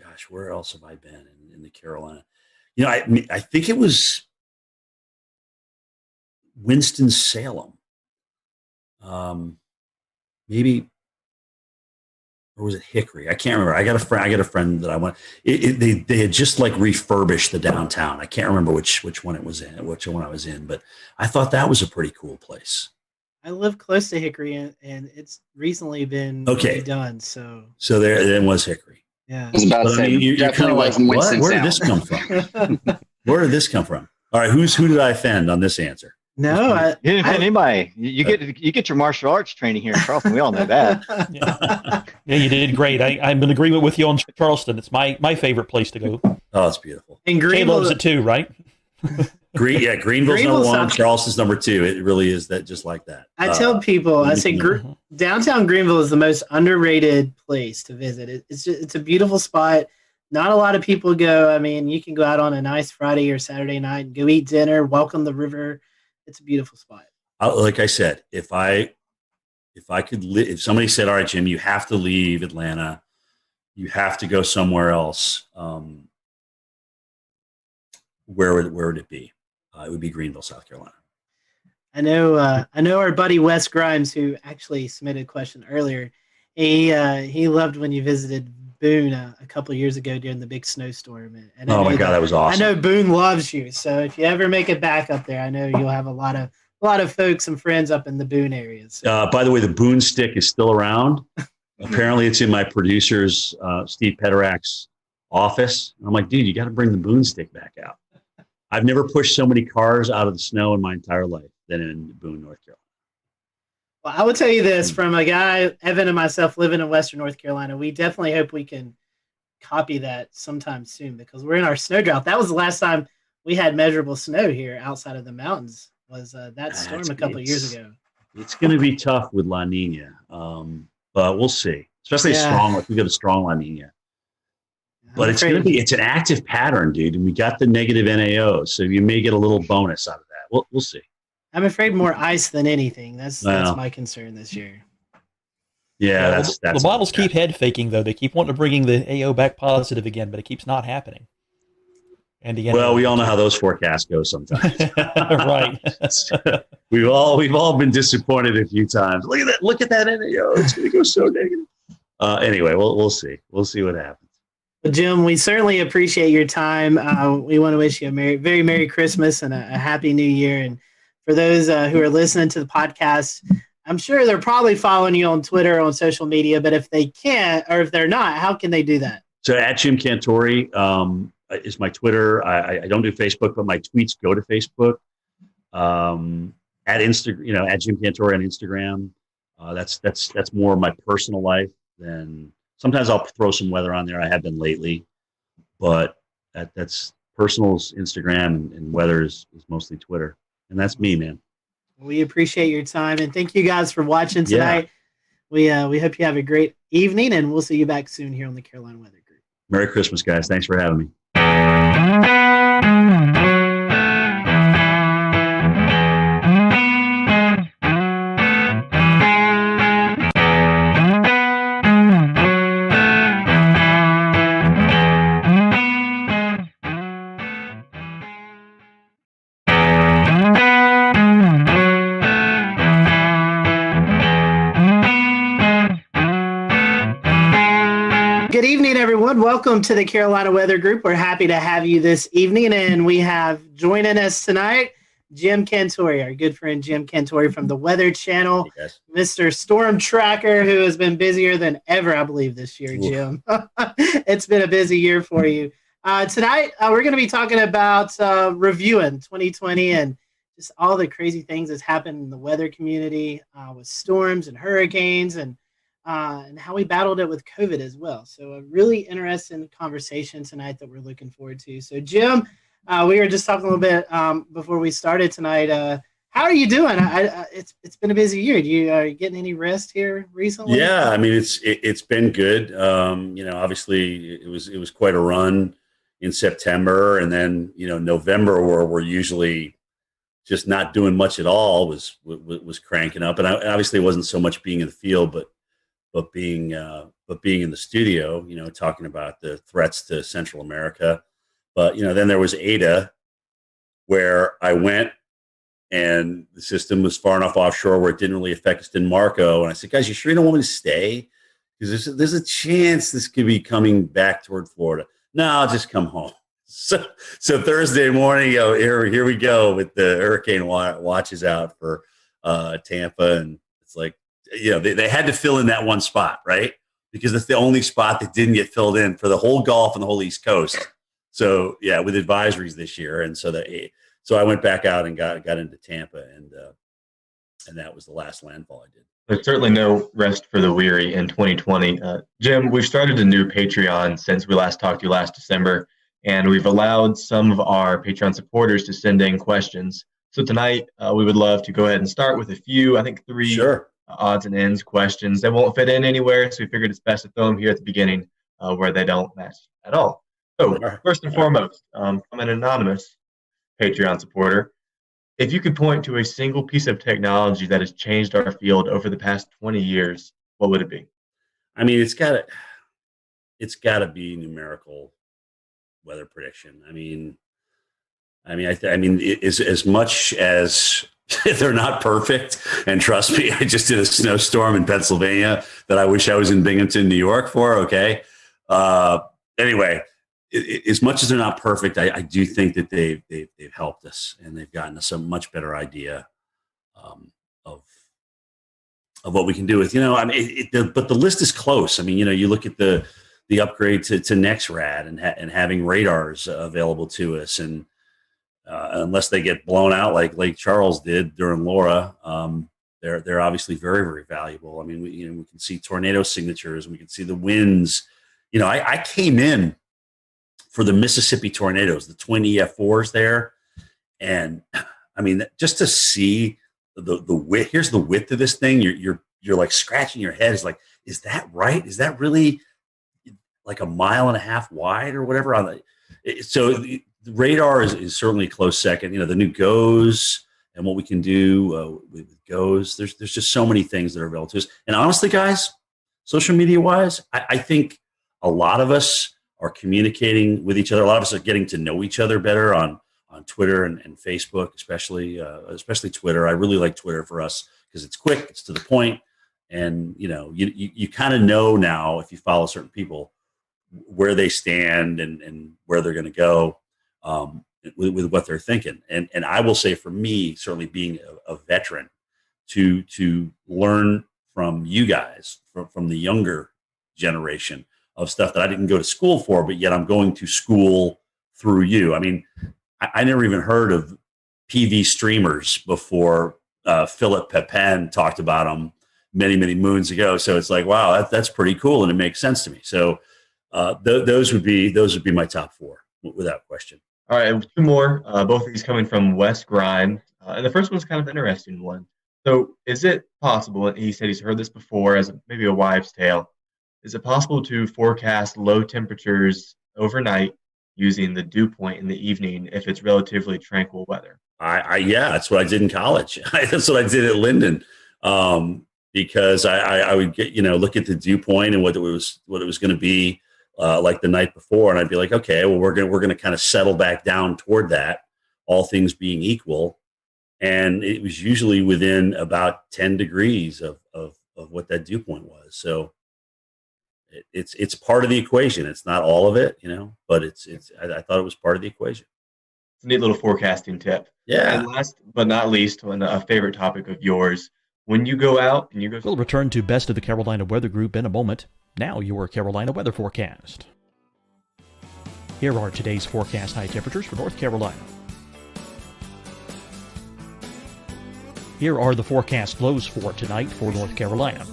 D: Gosh, where else have I been in the Carolina? I think it was Winston-Salem. Maybe, or was it Hickory? I can't remember. I got a friend that I went. They had just like refurbished the downtown. I can't remember which one it was in, which one I was in, but I thought that was a pretty cool place.
B: I live close to Hickory, and it's recently been redone. So
D: there was Hickory.
C: I
B: Yeah,
C: was about to say,
D: you're kind of like, what? Where did this come from? Where did this come from? All right, who did I offend on this answer?
B: No,
E: you didn't offend anybody. You get your martial arts training here in Charleston. We all know that.
H: Yeah, you did great. I'm in agreement with you on Charleston. It's my favorite place to go.
D: Oh, it's beautiful.
B: And
H: Jay loves it too, right?
D: Greenville's number one. Charleston's number two. It really is that, just like that.
B: I tell people, I say downtown Greenville is the most underrated place to visit. It's a beautiful spot. Not a lot of people go. I mean, you can go out on a nice Friday or Saturday night and go eat dinner, welcome the river. It's a beautiful spot.
D: Like I said, if somebody said, all right, Jim, you have to leave Atlanta, you have to go somewhere else, where would it be? It would be Greenville, South Carolina.
B: I know our buddy Wes Grimes, who actually submitted a question earlier. He loved when you visited Boone a couple of years ago during the big snowstorm. And
D: oh my God, that was awesome.
B: I know Boone loves you, so if you ever make it back up there, I know you'll have a lot of folks and friends up in the Boone area. So.
D: By the way, the Boone stick is still around. Apparently, it's in my producer's Steve Pederak's office. I'm like, dude, you got to bring the Boone stick back out. I've never pushed so many cars out of the snow in my entire life than in Boone, North Carolina.
B: Well, I will tell you this, from a guy, Evan and myself, living in Western North Carolina, we definitely hope we can copy that sometime soon, because we're in our snow drought. That was the last time we had measurable snow here outside of the mountains, was that storm a couple of years ago.
D: It's going to be tough with La Nina, but we'll see. Especially strong, if we get a strong La Nina. But it's an active pattern, dude, and we got the negative NAO, so you may get a little bonus out of that. We'll see.
B: I'm afraid more ice than anything. That's my concern this year.
D: Yeah, that's
H: the models keep head faking, though. They keep wanting to bring the AO back positive again, but it keeps not happening. And
D: well, we all know how those forecasts go sometimes.
H: Right.
D: we've all been disappointed a few times. Look at that NAO. It's going to go so negative. Anyway, we'll see. We'll see what happens.
B: Well, Jim, we certainly appreciate your time. We want to wish you a very Merry Christmas and a Happy New Year. And for those who are listening to the podcast, I'm sure they're probably following you on Twitter, on social media, but if they can't, or if they're not, how can they do that?
D: So at Jim Cantore is my Twitter. I don't do Facebook, but my tweets go to Facebook. At Instagram, at Jim Cantore on Instagram. That's more of my personal life than. Sometimes I'll throw some weather on there. I have been lately, but that's personal's Instagram, and weather is mostly Twitter. And that's me, man.
B: We appreciate your time, and thank you guys for watching tonight. Yeah. We hope you have a great evening, and we'll see you back soon here on the Carolina Weather Group.
D: Merry Christmas, guys. Thanks for having me.
B: Good evening, everyone. Welcome to the Carolina Weather Group. We're happy to have you this evening, and we have joining us tonight Jim Cantore, our good friend Jim Cantore from the Weather Channel, Mr. Storm Tracker, who has been busier than ever, I believe, this year, Jim. It's been a busy year for you. Tonight, we're going to be talking about reviewing 2020 and just all the crazy things that's happened in the weather community with storms and hurricanes and how we battled it with COVID as well. So a really interesting conversation tonight that we're looking forward to. So Jim, we were just talking a little bit before we started tonight. How are you doing? It's been a busy year. Are you getting any rest here recently?
D: Yeah, I mean it's been good. Obviously it was quite a run in September, and then November, where we're usually just not doing much at all, was cranking up. And obviously it wasn't so much being in the field, but being in the studio, talking about the threats to Central America. But then there was Ada, where I went, and the system was far enough offshore where it didn't really affect us in Marco. And I said, guys, you sure you don't want me to stay? Because there's a chance this could be coming back toward Florida. No, I'll just come home. So Thursday morning, here we go with the hurricane watches out for Tampa, and it's like, they had to fill in that one spot, right? Because it's the only spot that didn't get filled in for the whole Gulf and the whole East Coast. So yeah, with advisories this year, and so I went back out and got into Tampa, and that was the last landfall I did.
G: There's certainly no rest for the weary in 2020. Jim, we've started a new Patreon since we last talked to you last December, and we've allowed some of our Patreon supporters to send in questions. So tonight, we would love to go ahead and start with a few, I think 3 odds and ends questions. They won't fit in anywhere, so we figured it's best to throw them here at the beginning where they don't match at all. So first and foremost, from an anonymous Patreon supporter, if you could point to a single piece of technology that has changed our field over the past 20 years, what would it be?
D: I mean, it's got to be numerical weather prediction. I mean, as much as they're not perfect, and trust me, I just did a snowstorm in Pennsylvania that I wish I was in Binghamton, New York for. Okay. Anyway, as much as they're not perfect, I do think that they've helped us, and they've gotten us a much better idea of what we can do with. But the list is close. I mean, you look at the upgrade to NexRad and having radars available to us, and unless they get blown out like Lake Charles did during Laura, they're obviously very, very valuable. I mean, we can see tornado signatures, and we can see the winds. I came in for the Mississippi tornadoes, the twin EF4s there. And I mean, just to see the width, here's the width of this thing. You're like scratching your head. It's like, is that right? Is that really like 1.5 miles wide or whatever? So the radar is certainly a close second. The new GOES and what we can do with GOES. There's just so many things that are available to us. And honestly, guys, social media wise, I think a lot of us are communicating with each other. A lot of us are getting to know each other better on Twitter and Facebook, especially Twitter. I really like Twitter for us because it's quick, it's to the point, and you kind of know now, if you follow certain people, where they stand and where they're going to go with what they're thinking. And I will say, for me, certainly being a veteran, to learn from you guys, from the younger generation, of stuff that I didn't go to school for, but yet I'm going to school through you. I mean, I never even heard of PV streamers before Philip Pepin talked about them many, many moons ago. So it's like, wow, that's pretty cool, and it makes sense to me. So those would be my top 4 without question.
G: All right, 2 more. Both of these coming from Wes Grime, and the first one's kind of an interesting one. So, is it possible? And he said he's heard this before as maybe a wives' tale. Is it possible to forecast low temperatures overnight using the dew point in the evening if it's relatively tranquil weather?
D: Yeah, that's what I did in college. That's what I did at Linden, because I would get look at the dew point and what it was going to be like the night before, and I'd be like, okay, well we're going to kind of settle back down toward that, all things being equal, and it was usually within about 10 degrees of what that dew point was. So. it's part of the equation. It's not all of it, but I thought it was part of the equation.
G: It's a neat little forecasting tip.
D: Yeah.
G: And last but not least, a favorite topic of yours, when you go out and you go...
H: We'll return to Best of the Carolina Weather Group in a moment. Now your Carolina weather forecast. Here are today's forecast high temperatures for North Carolina. Here are the forecast lows for tonight for North Carolina.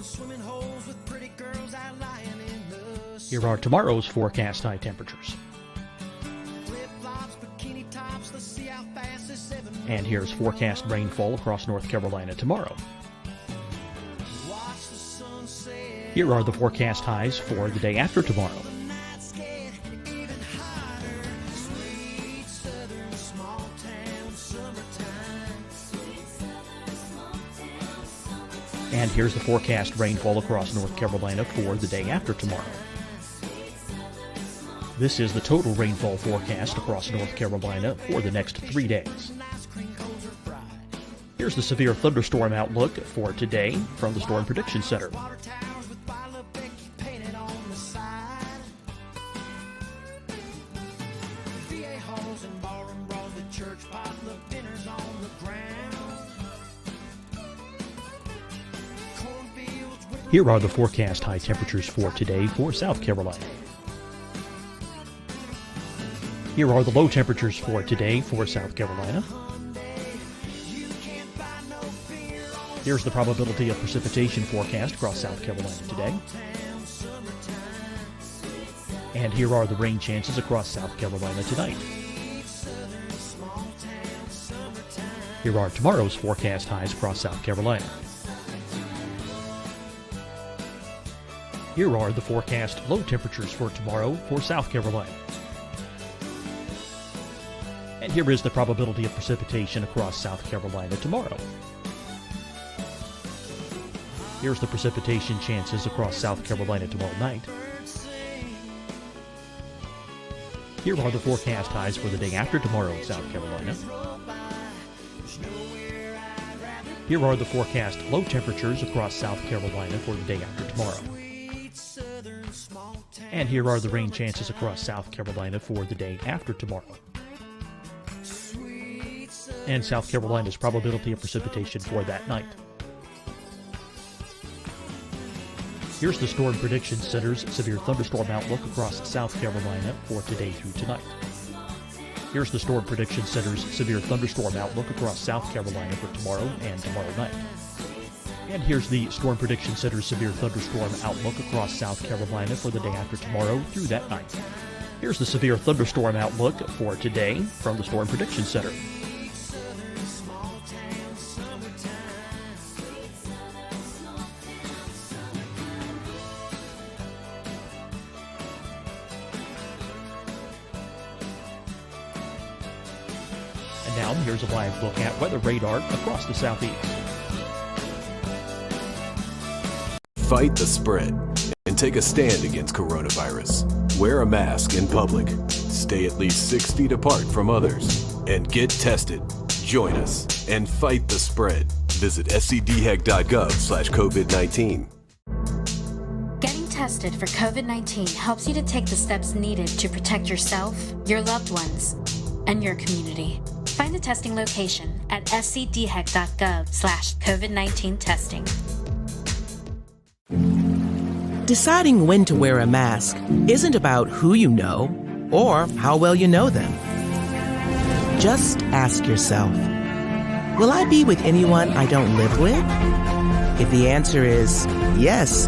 H: Here are tomorrow's forecast high temperatures. And here's forecast rainfall across North Carolina tomorrow. Here are the forecast highs for the day after tomorrow. And here's the forecast rainfall across North Carolina for the day after tomorrow. This is the total rainfall forecast across North Carolina for the next 3 days. Here's the severe thunderstorm outlook for today from the Storm Prediction Center. Here are the forecast high temperatures for today for South Carolina. Here are the low temperatures for today for South Carolina. Here's the probability of precipitation forecast across South Carolina today. And here are the rain chances across South Carolina tonight. Here are tomorrow's forecast highs across South Carolina. Here are the forecast low temperatures for tomorrow for South Carolina. And here is the probability of precipitation across South Carolina tomorrow. Here's the precipitation chances across South Carolina tomorrow night. Here are the forecast highs for the day after tomorrow in South Carolina. Here are the forecast low temperatures across South Carolina for the day after tomorrow. And here are the rain chances across South Carolina for the day after tomorrow. And South Carolina's probability of precipitation for that night. Here's the Storm Prediction Center's severe thunderstorm outlook across South Carolina for today through tonight. Here's the Storm Prediction Center's severe thunderstorm outlook across South Carolina for tomorrow and tomorrow night. And here's the Storm Prediction Center's severe thunderstorm outlook across South Carolina for the day after tomorrow through that night. Here's the severe thunderstorm outlook for today from the Storm Prediction Center. And now here's a live look at weather radar across the southeast.
I: Fight the spread and take a stand against coronavirus. Wear a mask in public. Stay at least 6 feet apart from others. And get tested. Join us and fight the spread. Visit scdhec.gov/COVID-19.
J: Getting tested for COVID-19 helps you to take the steps needed to protect yourself, your loved ones, and your community. Find the testing location at scdhec.gov/COVID-19 testing.
K: Deciding when to wear a mask isn't about who you know or how well you know them. Just ask yourself, will I be with anyone I don't live with? If the answer is yes,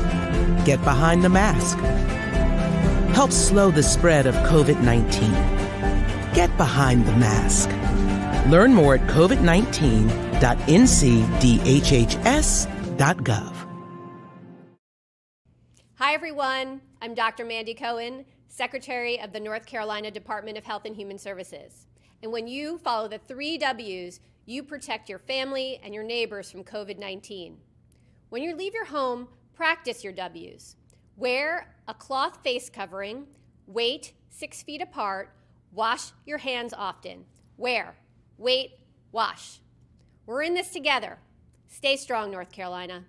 K: get behind the mask. Help slow the spread of COVID-19. Get behind the mask. Learn more at covid19.ncdhhs.gov.
L: Hi, everyone. I'm Dr. Mandy Cohen, Secretary of the North Carolina Department of Health and Human Services. And when you follow the 3 W's, you protect your family and your neighbors from COVID-19. When you leave your home, practice your W's. Wear a cloth face covering, wait 6 feet apart, wash your hands often. Wear, wait, wash. We're in this together. Stay strong, North Carolina.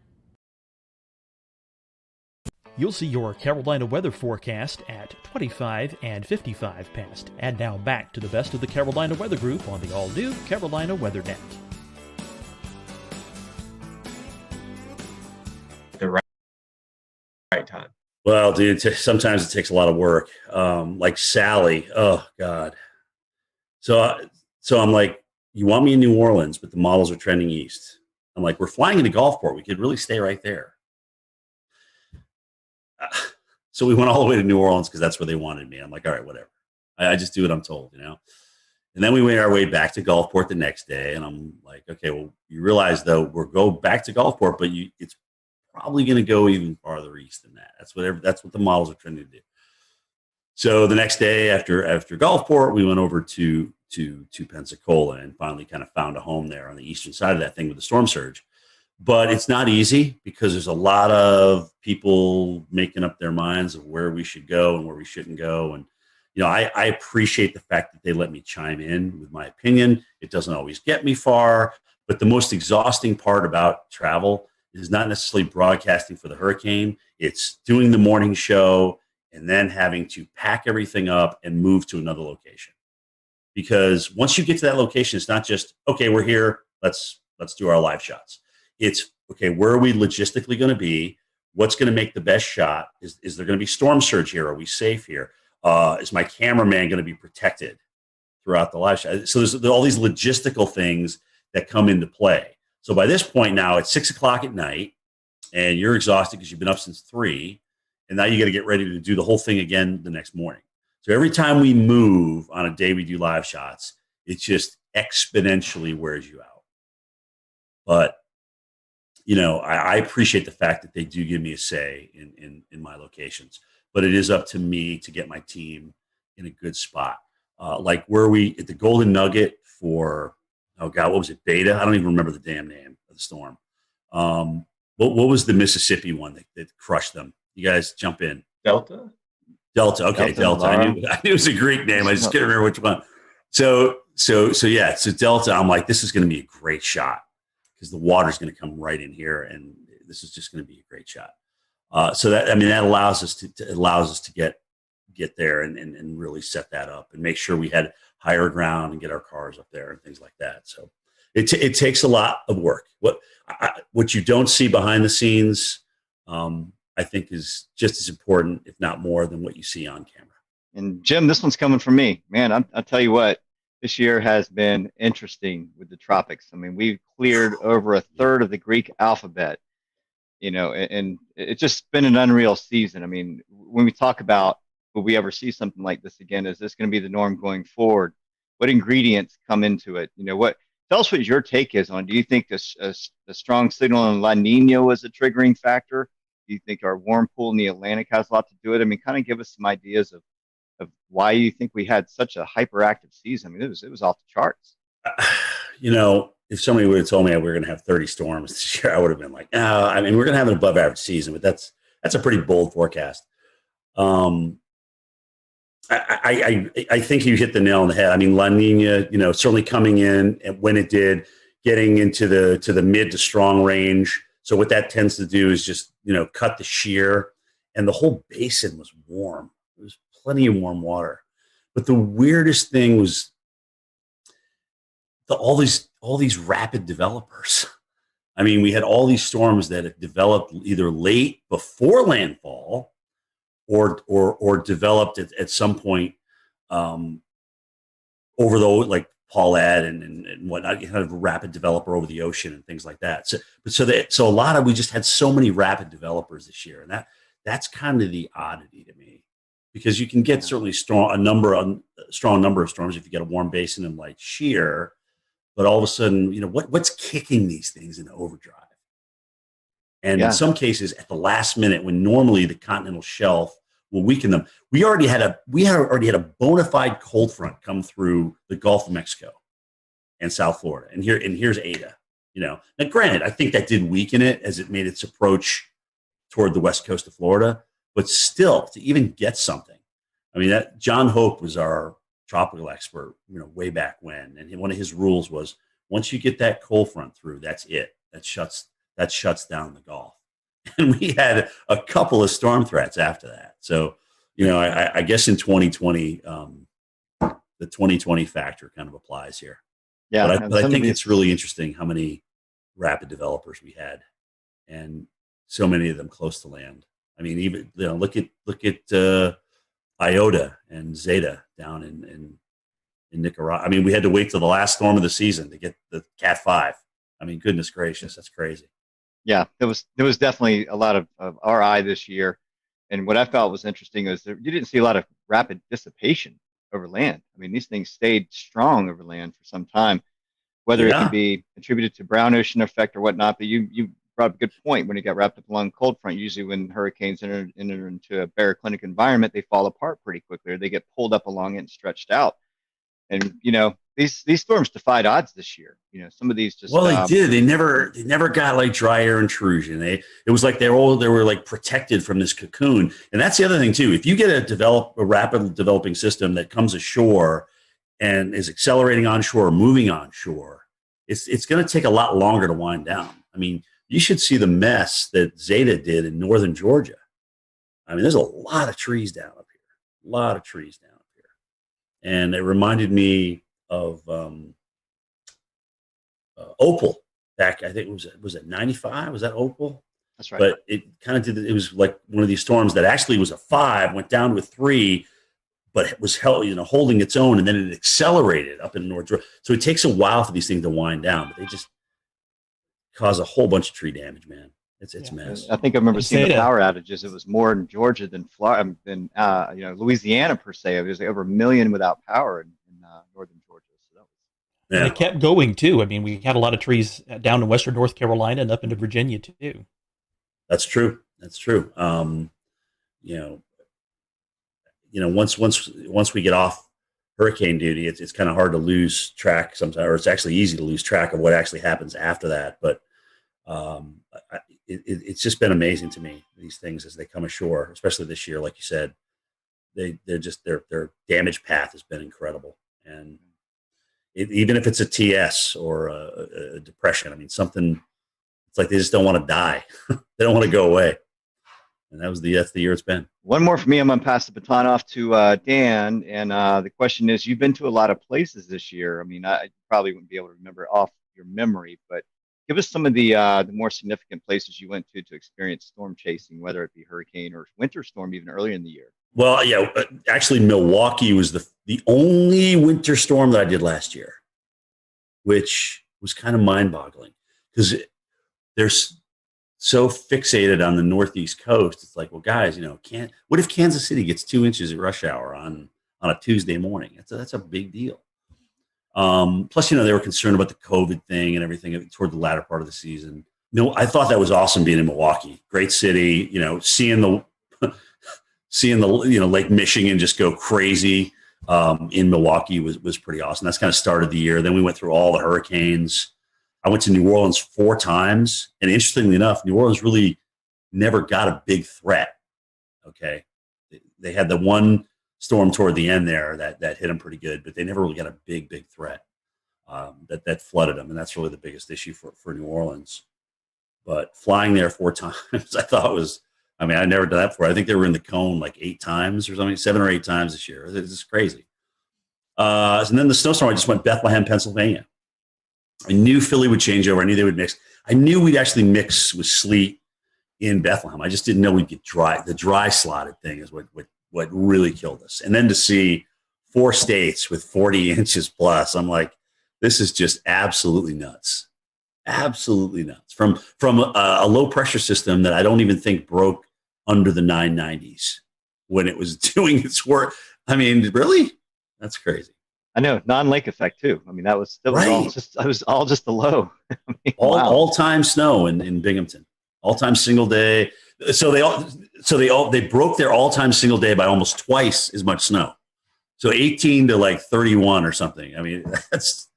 H: You'll see your Carolina weather forecast at 25 and 55 past. And now back to the best of the Carolina Weather Group on the all-new Carolina Weather Net.
G: The right time.
D: Well, dude, sometimes it takes a lot of work. Like Sally, oh God. So I'm like, you want me in New Orleans, but the models are trending east. I'm like, we're flying into Gulfport. We could really stay right there. So we went all the way to New Orleans because that's where they wanted me. I'm like, all right, whatever. I just do what I'm told, you know? And then we made our way back to Gulfport the next day. And I'm like, okay, well, you realize though, we'll go back to Gulfport, but it's probably going to go even farther east than that. That's what the models are trying to do. So the next day after Gulfport, we went over to Pensacola and finally kind of found a home there on the eastern side of that thing with the storm surge. But it's not easy because there's a lot of people making up their minds of where we should go and where we shouldn't go. And, you know, I appreciate the fact that they let me chime in with my opinion. It doesn't always get me far, but the most exhausting part about travel is not necessarily broadcasting for the hurricane. It's doing the morning show and then having to pack everything up and move to another location. Because once you get to that location, it's not just, okay, we're here, let's do our live shots. It's, okay, where are we logistically going to be? What's going to make the best shot? Is there going to be storm surge here? Are we safe here? Is my cameraman going to be protected throughout the live shot? So there's all these logistical things that come into play. So by this point now, it's 6 o'clock at night, and you're exhausted because you've been up since 3, and now you got to get ready to do the whole thing again the next morning. So every time we move on a day we do live shots, it just exponentially wears you out. But you know, I appreciate the fact that they do give me a say in my locations, but it is up to me to get my team in a good spot. Like where we at the Golden Nugget for, oh God, what was it? Beta? I don't even remember the damn name of the storm. What was the Mississippi one that crushed them? You guys jump in.
G: Delta.
D: Okay, Delta. I knew it was a Greek name. I just can't remember which one. So yeah, so Delta. I'm like, this is going to be a great shot because the water's going to come right in here, and this is just going to be a great shot. So that allows us to get there and really set that up and make sure we had higher ground and get our cars up there and things like that. So it takes a lot of work. What you don't see behind the scenes, I think is just as important, if not more, than what you see on camera.
E: And Jim, this one's coming from me, man. I'll tell you what, this year has been interesting with the tropics. I mean, we've cleared over a third of the Greek alphabet, you know, and it's just been an unreal season. I mean, when we talk about, will we ever see something like this again? Is this going to be the norm going forward? What ingredients come into it? You know, tell us what your take is on, do you think the strong signal in La Nina was a triggering factor? Do you think our warm pool in the Atlantic has a lot to do with it? I mean, kind of give us some ideas of why you think we had such a hyperactive season. I mean, it was off the charts.
D: You know, if somebody would have told me we were going to have 30 storms this year, I would have been like, no, I mean, we're going to have an above average season, but that's a pretty bold forecast. I think you hit the nail on the head. I mean, La Nina, you know, certainly coming in and when it did, getting into the mid to strong range. So what that tends to do is just, you know, cut the shear, and the whole basin was warm. There was plenty of warm water. But the weirdest thing was all these rapid developers. I mean, we had all these storms that had developed either late before landfall or developed at some point over the, like Paulette and whatnot, kind of a rapid developer over the ocean and things like that. So a lot of, we just had so many rapid developers this year, and that's kind of the oddity to me, because you can get certainly strong number of storms if you get a warm basin and light shear, but all of a sudden, you know, what's kicking these things into overdrive? And in some cases, at the last minute, when normally the continental shelf will weaken them, we already had a bona fide cold front come through the Gulf of Mexico and South Florida, and here's Ada. You know, now granted, I think that did weaken it as it made its approach toward the west coast of Florida, but still, to even get something, I mean, that John Hope was our tropical expert, you know, way back when, and one of his rules was, once you get that cold front through, that's it. That shuts down the Gulf. And we had a couple of storm threats after that. So, I guess in 2020, the 2020 factor kind of applies here.
E: Yeah,
D: but I think it's really interesting how many rapid developers we had, and so many of them close to land. I mean, even look at Iota and Zeta down in Nicaragua. I mean, we had to wait till the last storm of the season to get the Cat 5. I mean, goodness gracious, that's crazy.
E: Yeah, there was definitely a lot of RI this year, and what I felt was interesting is that you didn't see a lot of rapid dissipation over land. I mean, these things stayed strong over land for some time, whether it could be attributed to brown ocean effect or whatnot. But you brought up a good point. When it got wrapped up along cold front, usually when hurricanes enter into a baroclinic environment, they fall apart pretty quickly, or they get pulled up along it and stretched out. And these storms defied odds this year. Some of these just
D: they did. They never got like dry air intrusion. It was like they were like protected from this cocoon. And that's the other thing too. If you get a rapid developing system that comes ashore and is accelerating onshore or moving onshore, it's going to take a lot longer to wind down. I mean, you should see the mess that Zeta did in northern Georgia. I mean, there's a lot of trees down up here. A lot of trees down. And it reminded me of Opal back, I think was it 95? Was that Opal?
E: That's right.
D: But it kind of did, it was like one of these storms that actually was a 5, went down to a 3, but it was holding its own, and then it accelerated up in North Georgia. So it takes a while for these things to wind down, but they just cause a whole bunch of tree damage, man. It's a mess.
E: I think I remember seeing the power outages. It was more in Georgia than Florida, than Louisiana per se. It was over 1 million without power in northern Georgia. So
H: and it kept going too. I mean, we had a lot of trees down in western North Carolina and up into Virginia too.
D: That's true. Once we get off hurricane duty, it's kind of hard to lose track sometimes, or it's actually easy to lose track of what actually happens after that. But it's just been amazing to me, these things as they come ashore, especially this year. Like you said, their damage path has been incredible. And even if it's a TS or a depression, I mean, something, it's like they just don't want to die. They don't want to go away. And that's the year it's been.
E: One more for me. I'm going to pass the baton off to Dan. And the question is, you've been to a lot of places this year. I mean, I probably wouldn't be able to remember off your memory, but give us some of the more significant places you went to experience storm chasing, whether it be hurricane or winter storm, even earlier in the year.
D: Well, yeah, actually, Milwaukee was the only winter storm that I did last year, which was kind of mind-boggling because they're so fixated on the Northeast coast. It's like, well, guys, what if Kansas City gets 2 inches at rush hour on a Tuesday morning? That's a big deal. Plus, they were concerned about the COVID thing and everything toward the latter part of the season. I thought that was awesome being in Milwaukee. Great city, seeing the Lake Michigan just go crazy in Milwaukee was pretty awesome. That's kind of started the year. Then we went through all the hurricanes. I went to New Orleans 4 times, and interestingly enough, New Orleans really never got a big threat. Okay, they had the one storm toward the end there that hit them pretty good, but they never really got a big threat that flooded them, and that's really the biggest issue for New Orleans. But flying there 4 times, I thought I'd never done that before. I think they were in the cone like 8 times or something, 7 or 8 times this year. It's just crazy. And then the snowstorm, I just went Bethlehem, Pennsylvania. I knew Philly would change over. I knew they would mix. I knew we'd actually mix with sleet in Bethlehem. I just didn't know we'd get dry. The dry slotted thing is what really killed us. And then to see 4 states with 40 inches plus, I'm like, this is just absolutely nuts. Absolutely nuts. From a low pressure system that I don't even think broke under the 990s when it was doing its work. I mean, really? That's crazy.
E: I know, non-lake effect too. I mean, that was all just the low. I mean,
D: all-time snow in Binghamton. All-time single day. So they broke their all-time single day by almost twice as much snow. So 18 to like 31 or something. I mean, that's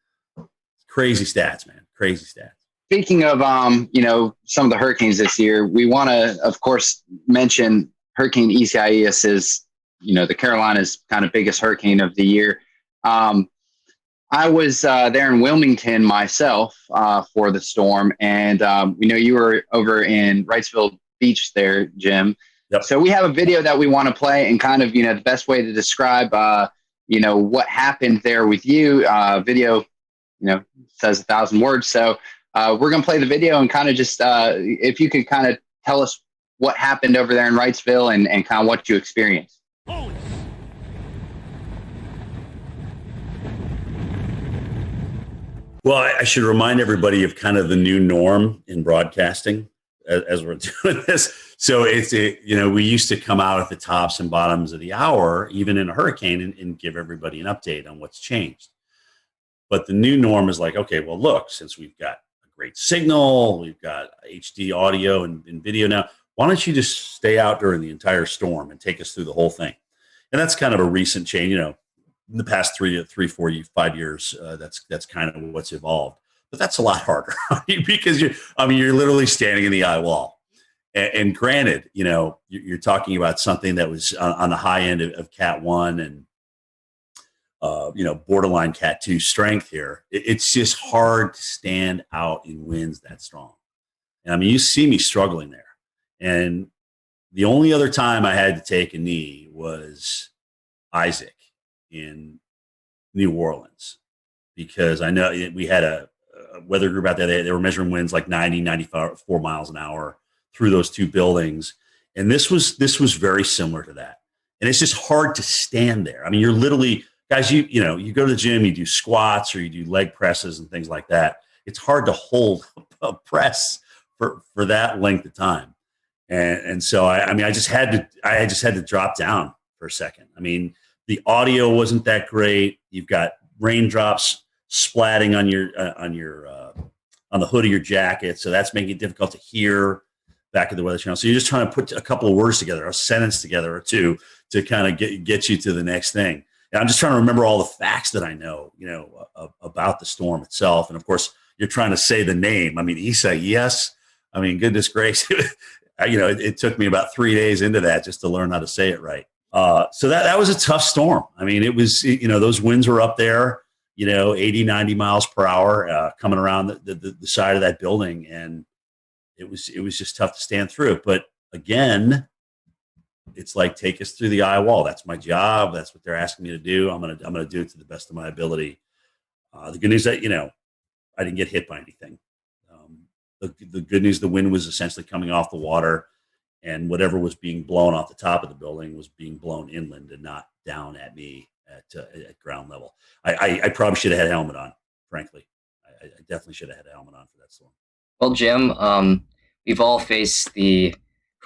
D: crazy stats, man. Crazy stats.
C: Speaking of some of the hurricanes this year, we want to, of course, mention Hurricane Isaias is the Carolinas' kind of biggest hurricane of the year. I was there in Wilmington myself for the storm, and you were over in Wrightsville beach there, Jim.
D: Yep.
C: So we have a video that we want to play, and kind of, the best way to describe, what happened there with you. Video, says 1,000 words. So we're going to play the video and kind of just, if you could kind of tell us what happened over there in Wrightsville and kind of what you experienced.
D: Well, I should remind everybody of kind of the new norm in broadcasting as we're doing this. So we used to come out at the tops and bottoms of the hour, even in a hurricane, and give everybody an update on what's changed. But the new norm is like, okay, well, look, since we've got a great signal, we've got HD audio and video now, why don't you just stay out during the entire storm and take us through the whole thing? And that's kind of a recent change, in the past 3, 4, 5 years, that's kind of what's evolved. But that's a lot harder because you're literally standing in the eye wall. And granted, you're talking about something that was on the high end of Cat 1 and borderline Cat 2 strength here. It's just hard to stand out in winds that strong. And you see me struggling there. And the only other time I had to take a knee was Isaac in New Orleans, because I know we had a weather group out there. They were measuring winds like 90, 94 miles an hour through those two buildings. And this was very similar to that. And it's just hard to stand there. You're literally, guys, you go to the gym, you do squats or you do leg presses and things like that. It's hard to hold a press for that length of time. And so I just had to drop down for a second. The audio wasn't that great. You've got raindrops splatting on the hood of your jacket, so that's making it difficult to hear back at the Weather Channel. So you're just trying to put a couple of words together, a sentence together or two, to kind of get you to the next thing. And I'm just trying to remember all the facts that I know, about the storm itself. And of course, you're trying to say the name. Issa, yes. Goodness gracious. It took me about 3 days into that just to learn how to say it right. So that was a tough storm. It was, those winds were up there, 80, 90 miles per hour, coming around the side of that building. And it was just tough to stand through. But again, it's like, take us through the eye wall. That's my job. That's what they're asking me to do. I'm going to do it to the best of my ability. The good news that, I didn't get hit by anything. The good news, the wind was essentially coming off the water, and whatever was being blown off the top of the building was being blown inland and not down at me at ground level. I probably should have had a helmet on, frankly. I definitely should have had a helmet on for that storm.
M: Well, Jim, we've all faced the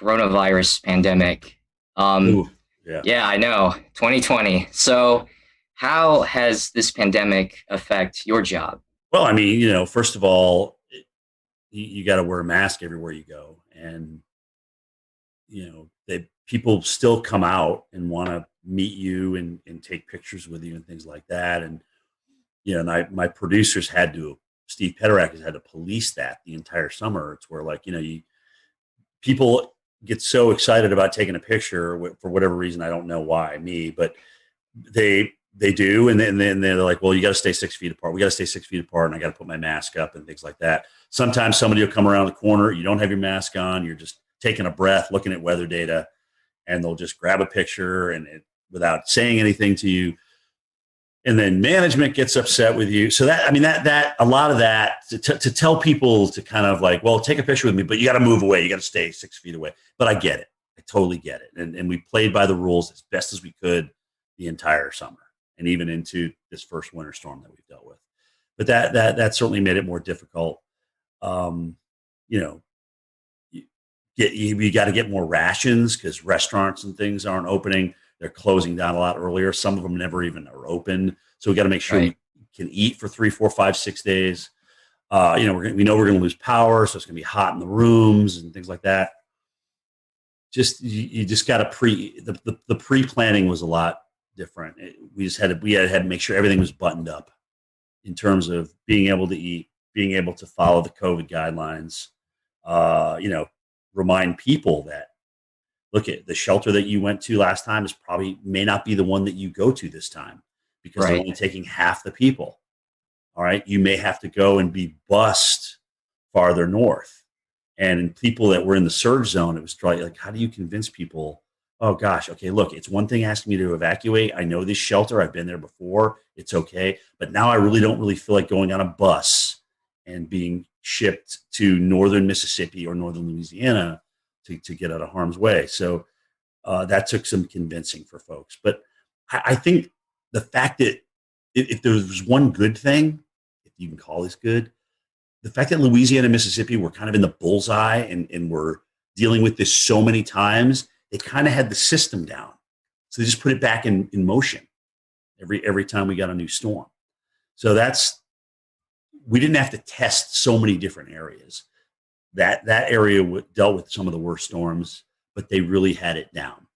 M: coronavirus pandemic. Yeah, I know, 2020. So how has this pandemic affect your job?
D: Well, first of all, you got to wear a mask everywhere you go. And, people still come out and want to meet you and take pictures with you and things like that. And, my producers Steve Peterak has had to police that the entire summer. It's where people get so excited about taking a picture for whatever reason. I don't know why, but they do. And then they're like, well, you got to stay 6 feet apart. We got to stay 6 feet apart. And I got to put my mask up and things like that. Sometimes somebody will come around the corner. You don't have your mask on. You're just taking a breath, looking at weather data, and they'll just grab a picture without saying anything to you. And then management gets upset with you. So that a lot of that to tell people to kind of like, well, take a picture with me, but you got to move away. You got to stay 6 feet away. But I get it. I totally get it. And we played by the rules as best as we could the entire summer and even into this first winter storm that we've dealt with. But that certainly made it more difficult. You got to get more rations because restaurants and things aren't opening. They're closing down a lot earlier. Some of them never even are open. So we got to make sure we can eat for 3, 4, 5, 6 days. We know we're going to lose power, so it's going to be hot in the rooms and things like that. You just got to the pre-planning was a lot different. We had to make sure everything was buttoned up in terms of being able to eat, being able to follow the COVID guidelines. Remind people that, look, at the shelter that you went to last time may not be the one that you go to this time because they're only taking half the people. All right. You may have to go and be bused farther north. And people that were in the surge zone, it was probably like, how do you convince people? Oh gosh, okay, look, it's one thing asking me to evacuate. I know this shelter. I've been there before. It's okay. But now I don't really feel like going on a bus and being shipped to northern Mississippi or northern Louisiana to get out of harm's way. So that took some convincing for folks. But I think the fact that if there was one good thing, if you can call this good, the fact that Louisiana and Mississippi were kind of in the bullseye and were dealing with this so many times, they kind of had the system down. So they just put it back in motion every time we got a new storm. So we didn't have to test so many different areas. That area dealt with some of the worst storms, but they really had it down.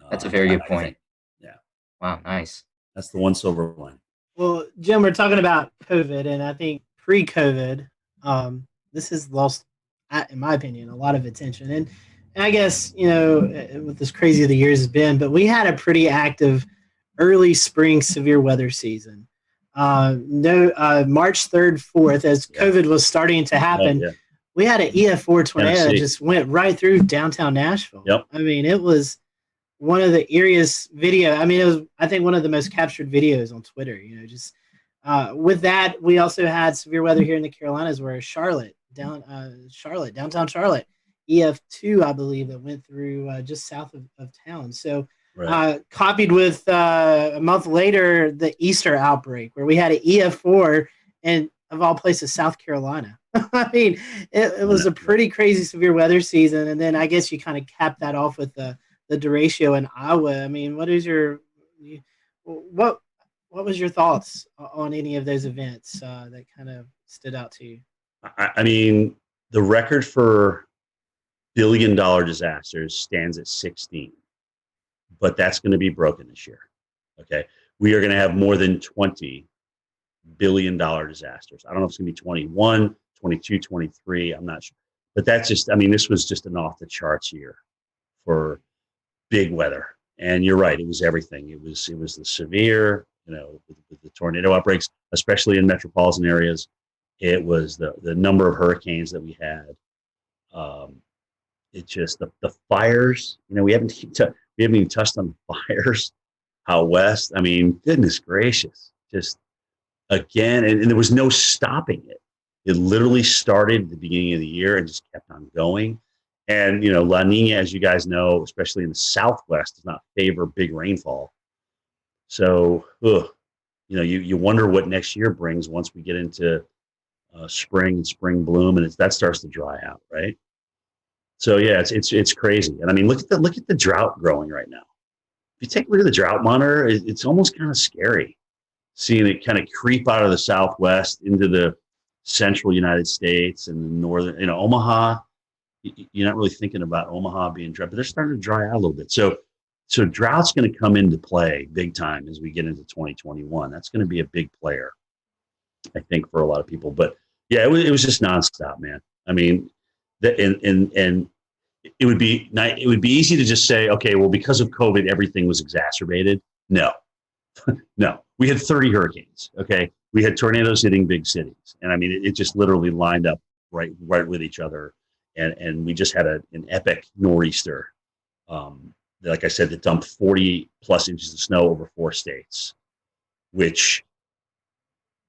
M: That's a very good point.
D: Yeah.
M: Wow, nice.
D: That's the one silver line.
B: Well, Jim, we're talking about COVID, and I think pre-COVID, this has lost, in my opinion, a lot of attention. And I guess, with as crazy as the years has been, but we had a pretty active early spring severe weather season. March 3rd, 4th, as COVID was starting to happen, we had an EF4 tornado that just went right through downtown Nashville.
D: Yep.
B: I mean, it was one of the eeriest video. I mean, it was, I think, one of the most captured videos on Twitter. With that, we also had severe weather here in the Carolinas, where downtown Charlotte, EF2, I believe, that went through just south of town. So, copied with a month later, the Easter outbreak, where we had an EF4 and, of all places, South Carolina. I mean, it was a pretty crazy severe weather season. And then I guess you kind of capped that off with the derecho in Iowa. I mean, what was your thoughts on any of those events that kind of stood out to you?
D: I mean, the record for billion-dollar disasters stands at 16, but that's going to be broken this year. Okay, we are going to have more than 20 billion-dollar disasters. I don't know if it's going to be 21, 22, 23. I'm not sure, but that's just. I mean, this was just an off-the-charts year for big weather. And you're right; it was everything. It was the severe, with the tornado outbreaks, especially in metropolitan areas. It was the number of hurricanes that we had. It just the fires. We haven't even touched on the fires out west. I mean, goodness gracious, just again, and there was no stopping it. It literally started at the beginning of the year and just kept on going. And La Nina, as you guys know, especially in the Southwest, does not favor big rainfall. So, you wonder what next year brings once we get into spring and spring bloom, and that starts to dry out, right? So yeah, it's crazy. And I mean, look at the drought growing right now. If you take a look at the drought monitor, it's almost kind of scary seeing it kind of creep out of the Southwest into the central United States and the northern, Omaha. You're not really thinking about Omaha being dry, but they're starting to dry out a little bit. So drought's going to come into play big time as we get into 2021. That's going to be a big player, I think, for a lot of people. But yeah, it was just nonstop, man. I mean, and it would be easy to just say, okay, well, because of COVID, everything was exacerbated. No, no, we had 30 hurricanes. Okay, we had tornadoes hitting big cities, and I mean, it just literally lined up right with each other, and we just had an epic nor'easter. Like I said, that dumped 40 plus inches of snow over 4 states, which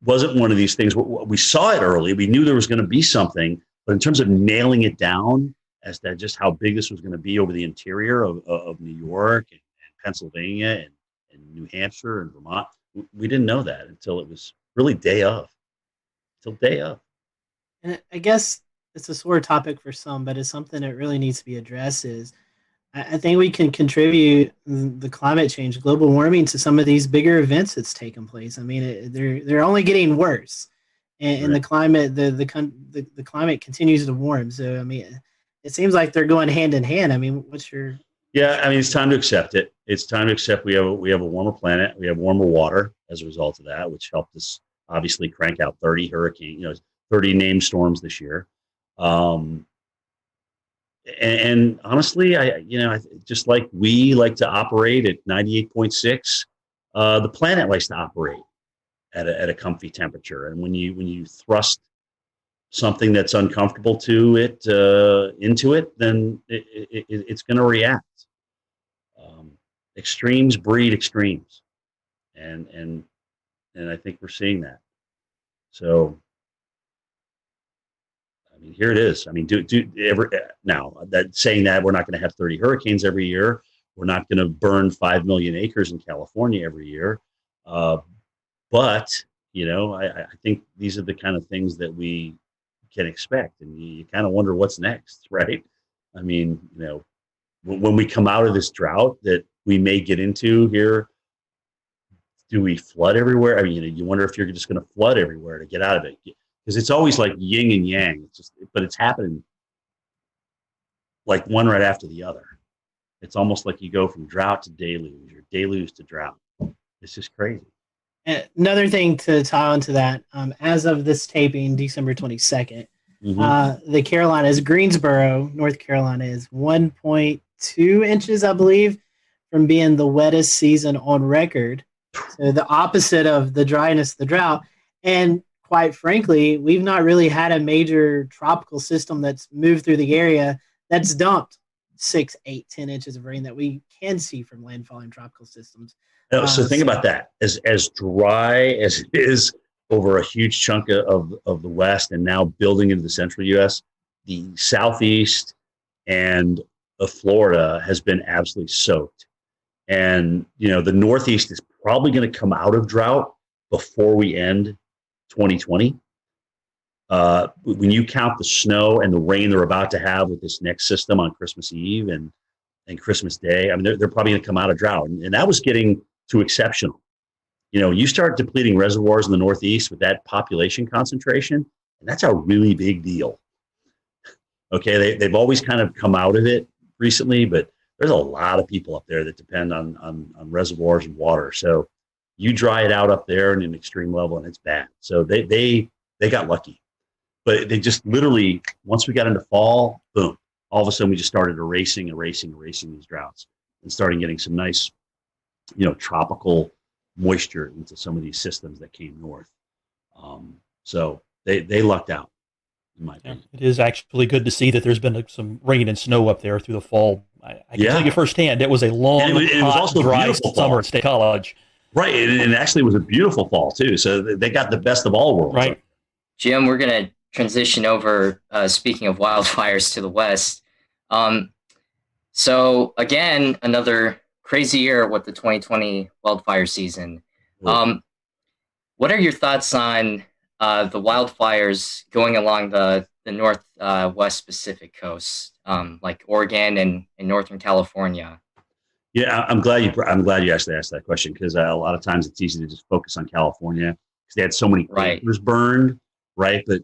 D: wasn't one of these things. We saw it early. We knew there was going to be something, but in terms of nailing it down as to just how big this was going to be over the interior of New York and Pennsylvania and New Hampshire and Vermont, we didn't know that until it was really day of.
B: And I guess it's a sore topic for some, but it's something that really needs to be addressed. Is I think we can contribute the climate change, global warming, to some of these bigger events that's taken place. I mean, they're only getting worse, and the climate the climate continues to warm. So I mean, it seems like they're going hand in hand. I mean, what's your?
D: Yeah, I mean, it's time to accept it. It's time to accept we have a warmer planet. We have warmer water as a result of that, which helped us obviously crank out 30 hurricanes, 30 named storms this year. And honestly, I just like we like to operate at 98.6, the planet likes to operate at a comfy temperature. And when you thrust something that's uncomfortable to it into it, then it's going to react. Extremes breed extremes, and I think we're seeing that. So, I mean, here it is. I mean, now that saying that we're not going to have 30 hurricanes every year, we're not going to burn 5 million acres in California every year, but I think these are the kind of things that we can expect, and you kind of wonder what's next, right? I mean, when we come out of this drought that we may get into here, do we flood everywhere? I mean, you wonder if you're just going to flood everywhere to get out of it, because it's always like yin and yang. But it's happening like one right after the other. It's almost like you go from drought to deluge, or deluge to drought. It's just crazy.
B: Another thing to tie onto that, as of this taping, December 22nd, the Carolinas, Greensboro, North Carolina, is 1.2 inches, I believe, from being the wettest season on record. So the opposite of the dryness, the drought. And quite frankly, we've not really had a major tropical system that's moved through the area that's dumped 6, 8, 10 inches of rain that we can see from landfalling tropical systems.
D: So think about that. As dry as it is over a huge chunk of the West and now building into the central U.S., the Southeast and Florida has been absolutely soaked. And, the Northeast is probably going to come out of drought before we end 2020. When you count the snow and the rain they're about to have with this next system on Christmas Eve and Christmas Day, I mean, they're probably going to come out of drought. And that was getting to exceptional. You start depleting reservoirs in the Northeast with that population concentration, and that's a really big deal. Okay, they've always kind of come out of it recently, but there's a lot of people up there that depend on reservoirs and water. So you dry it out up there in an extreme level, and it's bad. So they got lucky, but they just literally, once we got into fall, boom, all of a sudden we just started erasing these droughts and starting getting some nice, tropical moisture into some of these systems that came north. So they lucked out, in my opinion.
H: It is actually good to see that there's been some rain and snow up there through the fall. I can tell you firsthand, it was a long,
D: it was also
H: dry summer at State College.
D: Right, and it actually was a beautiful fall, too. So they got the best of all worlds.
H: Right.
M: Jim, we're going to transition over, speaking of wildfires, to the West. So, again, another crazy year with the 2020 wildfire season. What are your thoughts on the wildfires going along the northwest Pacific coast, like Oregon and Northern California?
D: Yeah, I'm glad you actually asked that question, because a lot of times it's easy to just focus on California because they had so many acres burned, right? But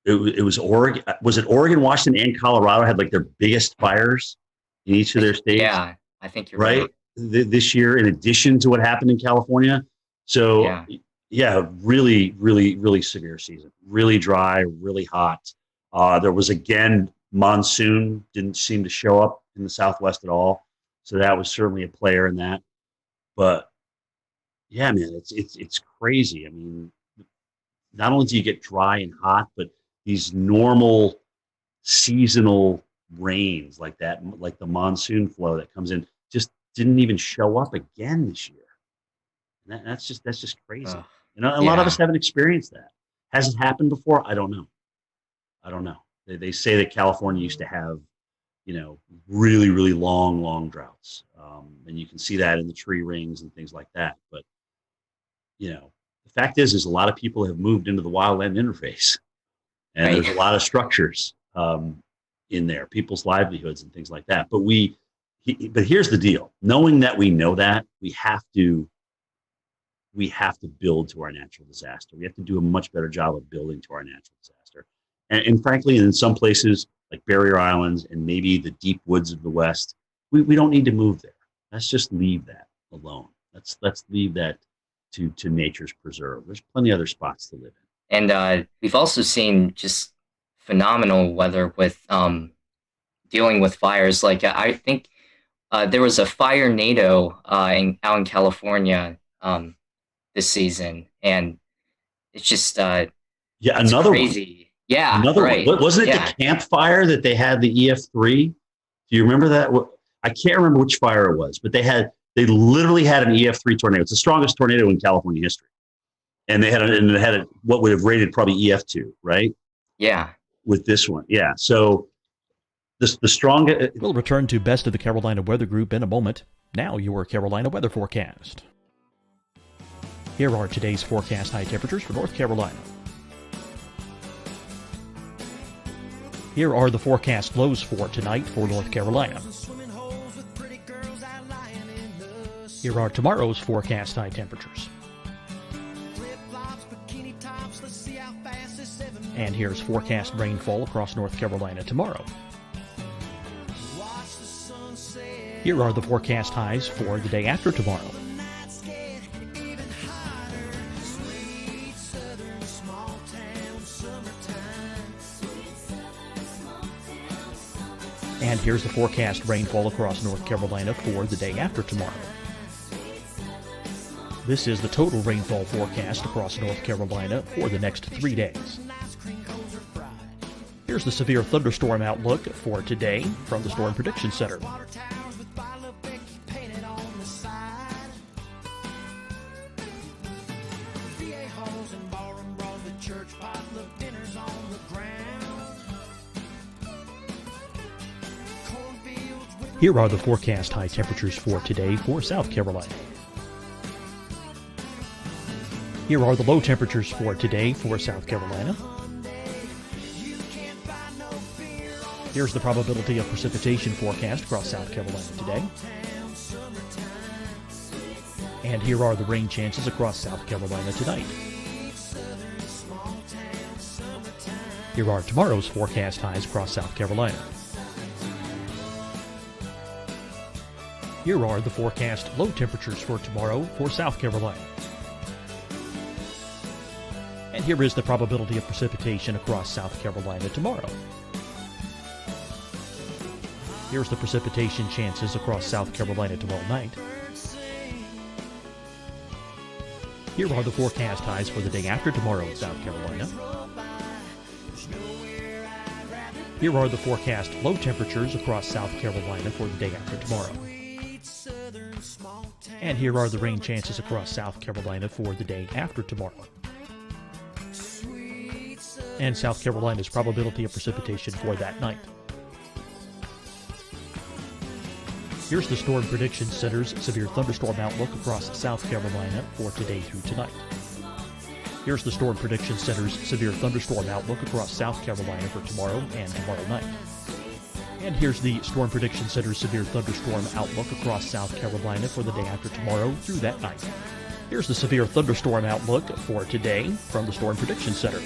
D: it was Oregon. Was it Oregon, Washington, and Colorado had like their biggest fires in each of their states?
M: Yeah, I think you're right.
D: This year, in addition to what happened in California. So yeah, really, really, really severe season. Really dry, really hot. There was, again, monsoon didn't seem to show up in the Southwest at all. So that was certainly a player in that. But yeah, man, it's crazy. I mean, not only do you get dry and hot, but these normal seasonal rains like that, like the monsoon flow that comes in, just didn't even show up again this year. And that's just crazy. A lot of us haven't experienced that. Has it happened before? I don't know. They say that California used to have, really, really long droughts. And you can see that in the tree rings and things like that. But, the fact is a lot of people have moved into the wildland interface. And there's a lot of structures in there, people's livelihoods and things like that. But but here's the deal. Knowing that we know that, we have to build to our natural disaster. We have to do a much better job of building to our natural disaster. And frankly, in some places like Barrier Islands and maybe the deep woods of the West, we don't need to move there. Let's just leave that alone. Let's leave that to nature's preserve. There's plenty of other spots to live in.
M: And we've also seen just phenomenal weather with dealing with fires. Like I think there was a fire NATO out in California this season, and it's just
D: Yeah,
M: It's
D: another
M: crazy. One. Yeah,
D: another
M: right.
D: one. Wasn't it
M: yeah.
D: the campfire that they had the EF3? Do you remember that? I can't remember which fire it was, but they literally had an EF3 tornado. It's the strongest tornado in California history, and it had what would have rated probably EF2, right?
M: Yeah.
D: With this one, yeah. So the strongest.
H: We'll return to Best of the Carolina Weather Group in a moment. Now your Carolina weather forecast. Here are today's forecast high temperatures for North Carolina. Here are the forecast lows for tonight for North Carolina. Here are tomorrow's forecast high temperatures. And here's forecast rainfall across North Carolina tomorrow. Here are the forecast highs for the day after tomorrow. And here's the forecast rainfall across North Carolina for the day after tomorrow. This is the total rainfall forecast across North Carolina for the next 3 days. Here's the severe thunderstorm outlook for today from the Storm Prediction Center. Here are the forecast high temperatures for today for South Carolina. Here are the low temperatures for today for South Carolina. Here's the probability of precipitation forecast across South Carolina today. And here are the rain chances across South Carolina tonight. Here are tomorrow's forecast highs across South Carolina. Here are the forecast low temperatures for tomorrow for South Carolina. And here is the probability of precipitation across South Carolina tomorrow. Here's the precipitation chances across South Carolina tomorrow night. Here are the forecast highs for the day after tomorrow in South Carolina. Here are the forecast low temperatures across South Carolina for the day after tomorrow. And here are the rain chances across South Carolina for the day after tomorrow. And South Carolina's probability of precipitation for that night. Here's the Storm Prediction Center's severe thunderstorm outlook across South Carolina for today through tonight. Here's the Storm Prediction Center's severe thunderstorm outlook across South Carolina for tomorrow and tomorrow night. And here's the Storm Prediction Center's severe thunderstorm outlook across South Carolina for the day after tomorrow through that night. Here's the severe thunderstorm outlook for today from the Storm Prediction Center.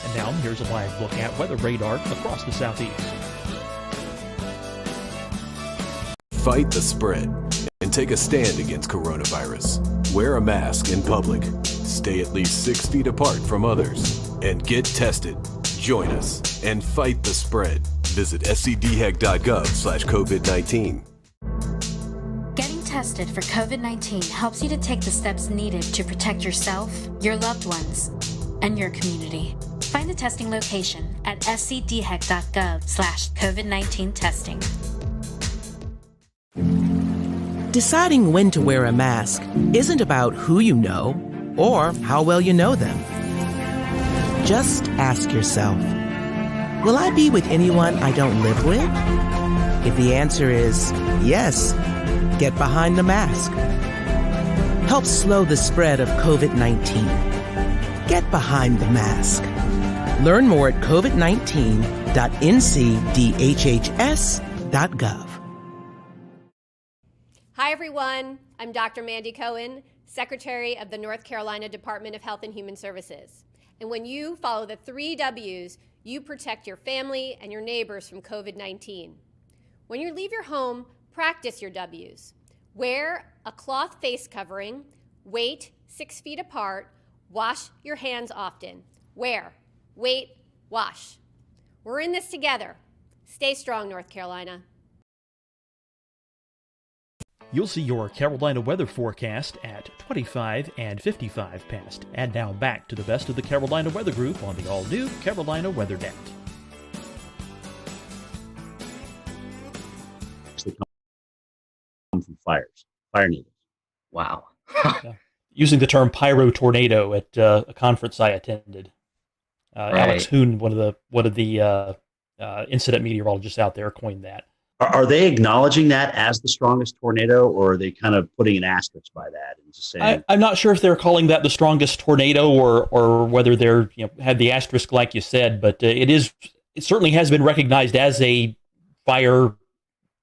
H: And now here's a live look at weather radar across the southeast.
I: Fight the spread and take a stand against coronavirus. Wear a mask in public. Stay at least 6 feet apart from others. And get tested. Join us and fight the spread. Visit scdhec.gov/COVID-19.
J: Getting tested for COVID-19 helps you to take the steps needed to protect yourself, your loved ones, and your community. Find the testing location at scdhec.gov/COVID-19 testing.
K: Deciding when to wear a mask isn't about who you know or how well you know them. Just ask yourself, will I be with anyone I don't live with? If the answer is yes, get behind the mask. Help slow the spread of COVID-19. Get behind the mask. Learn more at covid19.ncdhhs.gov.
L: Hi, everyone. I'm Dr. Mandy Cohen, Secretary of the North Carolina Department of Health and Human Services. And when you follow the 3 W's, you protect your family and your neighbors from COVID-19. When you leave your home, practice your W's. Wear a cloth face covering, wait 6 feet apart, wash your hands often. Wear. wait, wash. We're in this together. Stay strong, North Carolina.
H: You'll see your Carolina weather forecast at 25 and 55 past. And now back to the best of the Carolina Weather Group on the all-new Carolina Weather Net.
D: They come from fire needles.
M: Wow.
H: Yeah. Using the term pyro tornado at a conference I attended.
M: Right.
H: Alex Hoon, one of the incident meteorologists out there, coined that.
D: Are they acknowledging that as the strongest tornado, or are they kind of putting an asterisk by that and just saying?
H: I'm not sure if they're calling that the strongest tornado or whether they're had the asterisk like you said, but it certainly has been recognized as a fire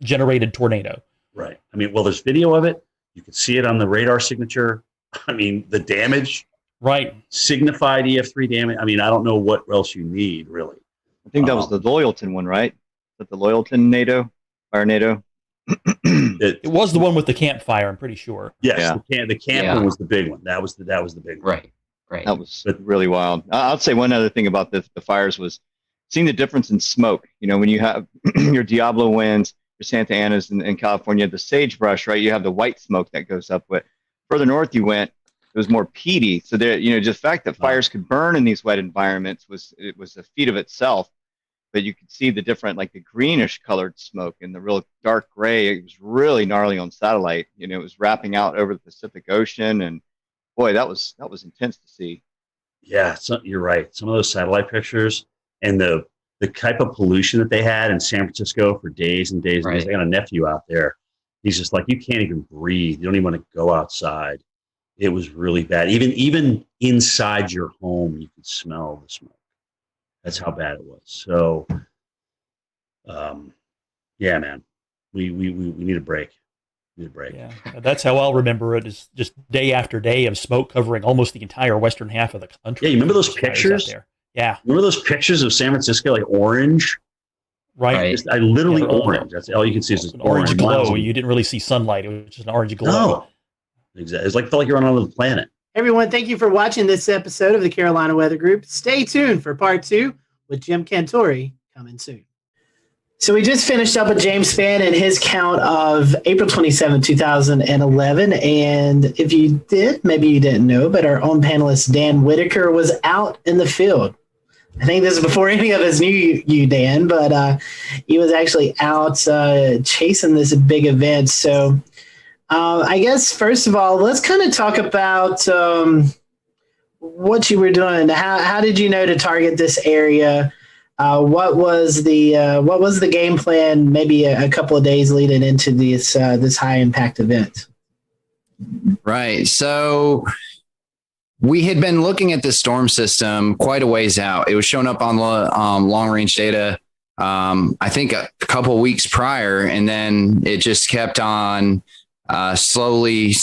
H: generated tornado.
D: Right. I mean, well, there's video of it. You can see it on the radar signature. I mean, the damage.
H: Right.
D: Signified EF3 damage. I mean, I don't know what else you need, really.
E: I think that was the Loyalton one, right? Is that the Loyalton NATO? Fire NATO?
H: It was the one with the campfire, I'm pretty sure.
D: Yes, yeah. The camp one was the big one. That was the big one.
M: Right.
E: That was really wild. I'll say one other thing about the fires was seeing the difference in smoke. When you have your Diablo winds, your Santa Anas in California, the sagebrush, right? You have the white smoke that goes up. But further north you went, it was more peaty. So there, just the fact that fires could burn in these wet environments was a feat of itself. But you could see the different, like the greenish colored smoke and the real dark gray. It was really gnarly on satellite. It was wrapping out over the Pacific Ocean, and boy, that was intense to see.
D: Yeah, you're right. Some of those satellite pictures and the type of pollution that they had in San Francisco for days and days and days. I got a nephew out there. He's just like, you can't even breathe. You don't even want to go outside. It was really bad. Even inside your home, you could smell the smoke. That's how bad it was. So, yeah, man, we need a break.
H: Yeah, that's how I'll remember it. Is just day after day of smoke covering almost the entire western half of the country.
D: Yeah, you remember those pictures?
H: There. Yeah,
D: remember those pictures of San Francisco, like orange?
H: Right.
D: Just, literally orange. That's all you can see is
H: an orange glow. You didn't really see sunlight. It was just an orange glow.
D: No, exactly. It's felt like you're on another planet.
B: Everyone, thank you for watching this episode of the Carolina Weather Group. Stay tuned for part 2 with Jim Cantore coming soon. So we just finished up with James Spann and his count of April 27, 2011. And if you did, maybe you didn't know, but our own panelist, Dan Whitaker, was out in the field. I think this is before any of us knew you, Dan, but he was actually out chasing this big event. So I guess, first of all, let's kind of talk about what you were doing. How did you know to target this area? What was the game plan? Maybe a couple of days leading into this high impact event.
N: Right. So we had been looking at the storm system quite a ways out. It was showing up on long range data. I think a couple of weeks prior, and then it just kept on slowly,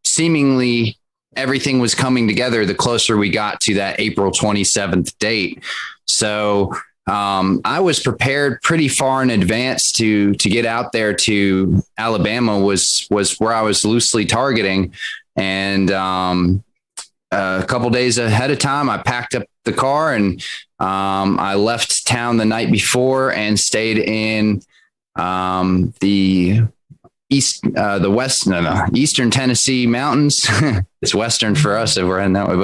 N: seemingly. Everything was coming together the closer we got to that April 27th date. So I was prepared pretty far in advance to get out there to Alabama was where I was loosely targeting. And a couple days ahead of time, I packed up the car and I left town the night before and stayed in the Eastern Tennessee mountains. It's Western for us if we're heading that way,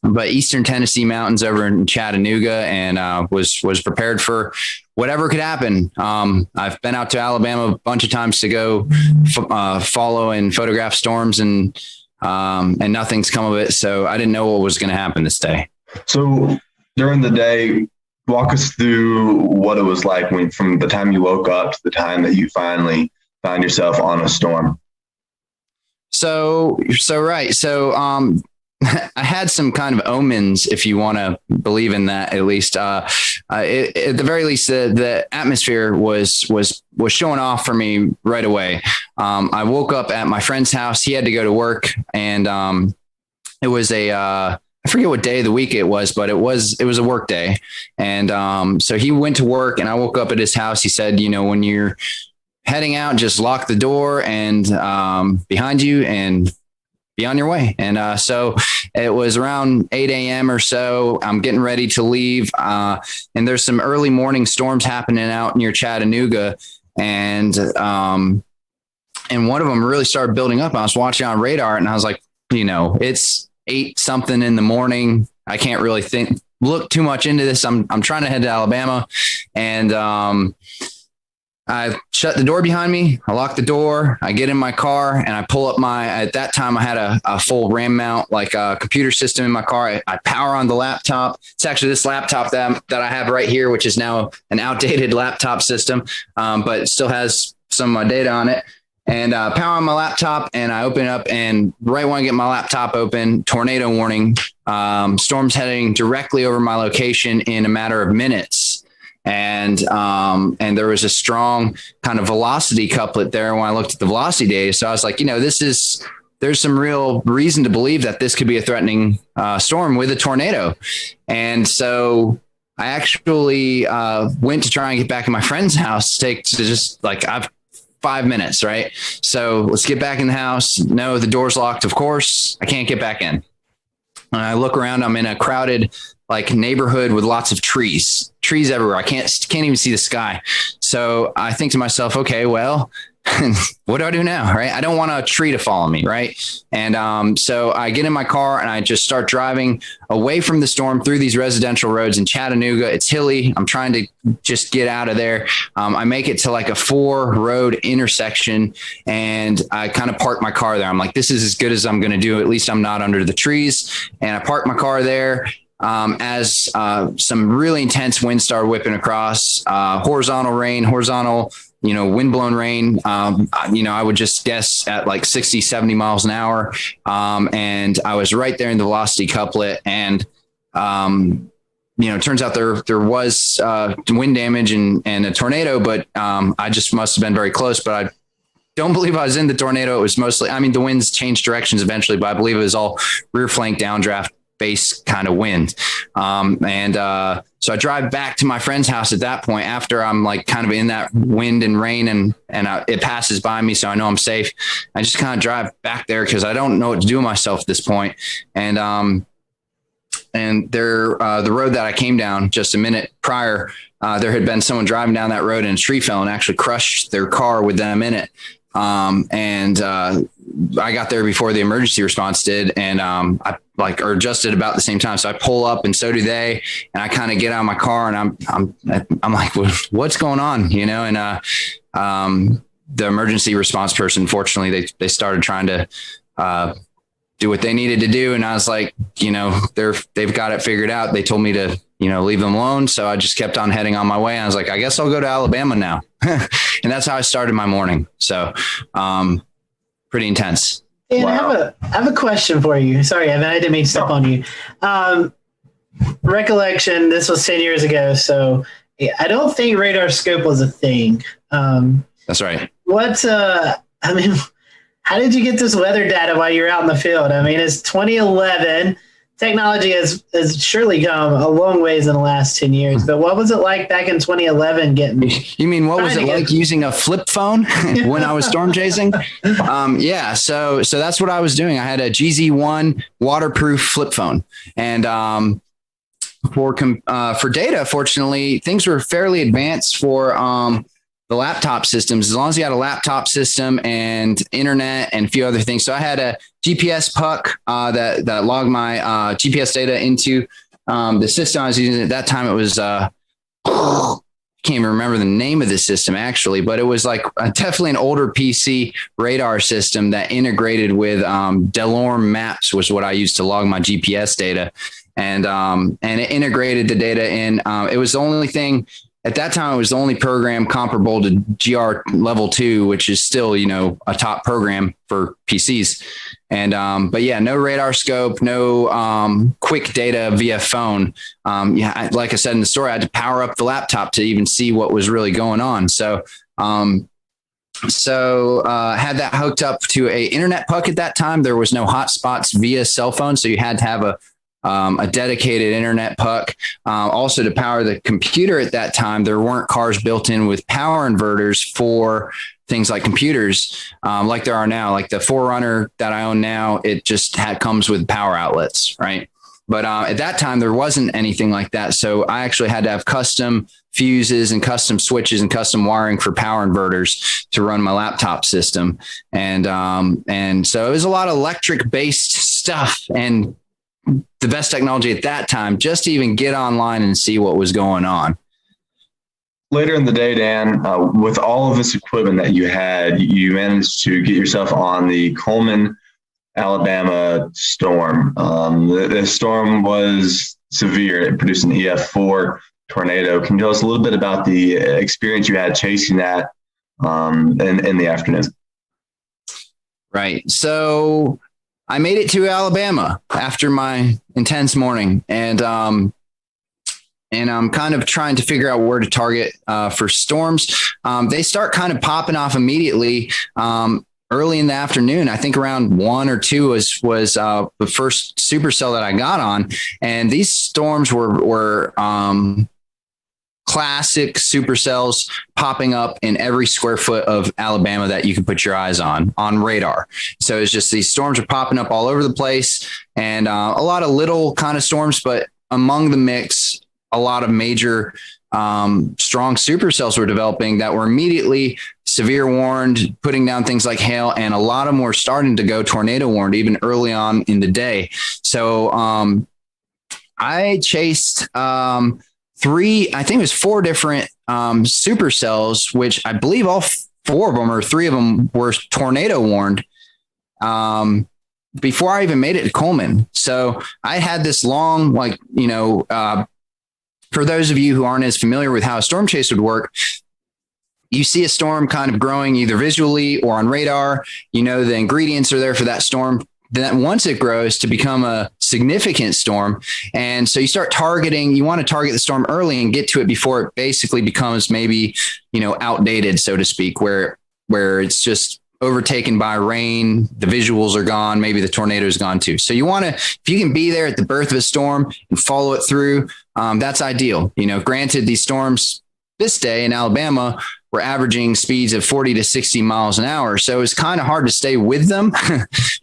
N: but Eastern Tennessee mountains over in Chattanooga, and was prepared for whatever could happen. I've been out to Alabama a bunch of times to go follow and photograph storms, and nothing's come of it. So I didn't know what was going to happen this day.
G: So during the day, walk us through what it was like from the time you woke up to the time that you finally found yourself on a storm.
N: So I had some kind of omens, if you want to believe in that, at least. At the very least, the atmosphere was showing off for me right away. I woke up at my friend's house. He had to go to work, and it was I forget what day of the week it was, but it was a work day. And so he went to work, and I woke up at his house. He said, when you're heading out, just lock the door and behind you and be on your way. And so it was around 8 a.m. or so. I'm getting ready to leave. And there's some early morning storms happening out near Chattanooga. And one of them really started building up. I was watching on radar and I was like, it's 8 something in the morning. I can't really look too much into this. I'm trying to head to Alabama, and I shut the door behind me. I lock the door. I get in my car and I pull up at that time I had a full RAM mount, like a computer system in my car. I power on the laptop. It's actually this laptop that I have right here, which is now an outdated laptop system, but it still has some of my data on it. And power on my laptop, and I open up, and right when I get my laptop open, tornado warning, storms heading directly over my location in a matter of minutes. And there was a strong kind of velocity couplet there when I looked at the velocity data. So I was like, there's some real reason to believe that this could be a threatening storm with a tornado. And so I actually went to try and get back in my friend's house I've 5 minutes, right? So let's get back in the house. No, the door's locked, of course. I can't get back in. And I look around, I'm in a crowded neighborhood with lots of trees everywhere. I can't even see the sky. So I think to myself, okay, well, what do I do now? Right. I don't want a tree to follow me. Right. And so I get in my car and I just start driving away from the storm through these residential roads in Chattanooga. It's hilly. I'm trying to just get out of there. I make it to a 4-road intersection and I kind of park my car there. I'm like, this is as good as I'm going to do. At least I'm not under the trees. And I park my car there. As some really intense wind started whipping across, horizontal windblown rain, I would just guess at 60, 70 miles an hour. And I was right there in the velocity couplet. And, it turns out there was wind damage and a tornado, but I just must have been very close. But I don't believe I was in the tornado. It was mostly, the winds changed directions eventually, but I believe it was all rear flank downdraft base kind of wind. So I drive back to my friend's house at that point after I'm kind of in that wind and rain and it passes by me. So I know I'm safe. I just kind of drive back there because I don't know what to do with myself at this point. And the road that I came down just a minute prior, there had been someone driving down that road and a tree fell and actually crushed their car with them in it. I got there before the emergency response did. And, or just at about the same time. So I pull up and so do they, and I kind of get out of my car and I'm like, what's going on? The emergency response person, fortunately, they started trying to, do what they needed to do. And I was like, they've got it figured out. They told me to, leave them alone. So I just kept on heading on my way. I was like, I guess I'll go to Alabama now. And that's how I started my morning. So, pretty intense.
B: Dan, wow. I have a question for you. Sorry, Evan, I didn't mean to step on you. Recollection, this was 10 years ago, so I don't think radar scope was a thing.
N: That's right.
B: How did you get this weather data while you're out in the field? It's 2011. Technology has surely come a long ways in the last 10 years, but what was it like back in 2011
N: You mean, what was it like using a flip phone when I was storm chasing? Yeah. So that's what I was doing. I had a GZ1 waterproof flip phone, and for data, fortunately, things were fairly advanced for the laptop systems, as long as you had a laptop system and internet and a few other things. So I had a GPS puck that logged my GPS data into the system I was using at that time. It was I can't even remember the name of the system actually, but it was definitely an older PC radar system that integrated with Delorme Maps, was what I used to log my GPS data, and it integrated the data in. It was the only thing. At that time, it was the only program comparable to GR level 2, which is still, a top program for PCs. And, but yeah, no radar scope, no quick data via phone. Like I said in the story, I had to power up the laptop to even see what was really going on. So, had that hooked up to a internet puck at that time. There was no hotspots via cell phone. So you had to have a a dedicated internet puck. Also, to power the computer at that time, there weren't cars built in with power inverters for things like computers, like there are now. Like the 4Runner that I own now, it just comes with power outlets, right? But at that time, there wasn't anything like that. So I actually had to have custom fuses and custom switches and custom wiring for power inverters to run my laptop system. And so it was a lot of electric based stuff and the best technology at that time just to even get online and see what was going on.
G: Later in the day, Dan, with all of this equipment that you had, you managed to get yourself on the Coleman, Alabama storm. The storm was severe. It produced an EF4 tornado. Can you tell us a little bit about the experience you had chasing that in the afternoon?
N: Right. So I made it to Alabama after my intense morning, and I'm kind of trying to figure out where to target for storms. They start kind of popping off immediately early in the afternoon. I think around 1 or 2 was the first supercell that I got on, and these storms were classic supercells popping up in every square foot of Alabama that you could put your eyes on radar. So it's just these storms are popping up all over the place, and a lot of little kind of storms, but among the mix, a lot of major strong supercells were developing that were immediately severe warned, putting down things like hail, and a lot of them were starting to go tornado warned even early on in the day. So I chased 4 different supercells, which I believe all 4 of them or 3 of them were tornado warned before I even made it to Coleman. So I had this long, for those of you who aren't as familiar with how a storm chase would work, you see a storm kind of growing either visually or on radar. You know, the ingredients are there for that storm. Then once it grows to become a significant storm. And so you start targeting, you want to target the storm early and get to it before it basically becomes maybe, outdated, so to speak, where it's just overtaken by rain, the visuals are gone, maybe the tornado is gone too. So you want to, if you can be there at the birth of a storm and follow it through, that's ideal. Granted, these storms this day in Alabama were averaging speeds of 40 to 60 miles an hour. So it's kind of hard to stay with them,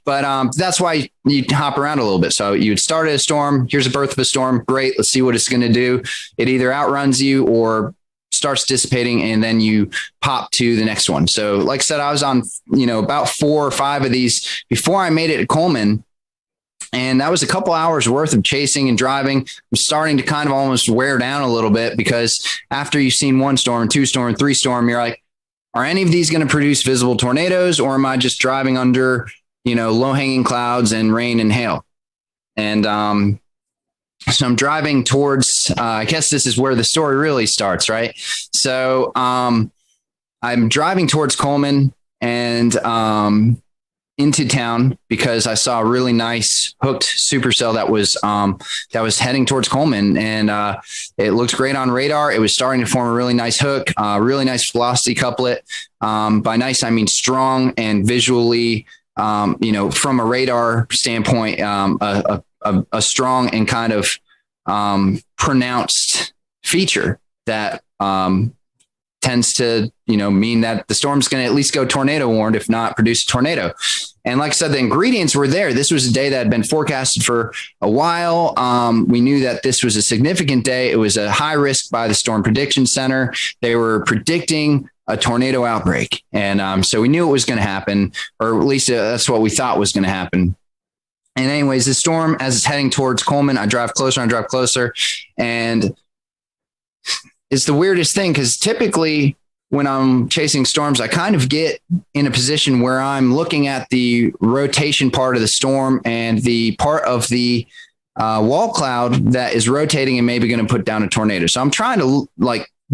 N: but that's why you hop around a little bit. So you would start at a storm. Here's the birth of a storm. Great. Let's see what it's going to do. It either outruns you or starts dissipating, and then you pop to the next one. So like I said, I was on, about 4 or 5 of these before I made it to Coleman. And that was a couple hours worth of chasing and driving. I'm starting to kind of almost wear down a little bit, because after you've seen 1 storm, 2 storm, 3 storm, you're like, are any of these going to produce visible tornadoes, or am I just driving under, low hanging clouds and rain and hail? And so I'm driving towards, I guess this is where the story really starts, right? So I'm driving towards Coleman and into town because I saw a really nice hooked supercell that was heading towards Coleman, and it looked great on radar. It was starting to form a really nice hook, really nice velocity couplet. By nice, I mean strong, and visually, from a radar standpoint, a strong and kind of pronounced feature that tends to, mean that the storm's going to at least go tornado warned, if not produce a tornado. And like I said, the ingredients were there. This was a day that had been forecasted for a while. We knew that this was a significant day. It was a high risk by the Storm Prediction Center. They were predicting a tornado outbreak. And so we knew it was going to happen, or at least that's what we thought was going to happen. And anyways, the storm, as it's heading towards Coleman, I drive closer, and it's the weirdest thing, because typically when I'm chasing storms, I kind of get in a position where I'm looking at the rotation part of the storm and the part of the wall cloud that is rotating and maybe going to put down a tornado. So I'm trying to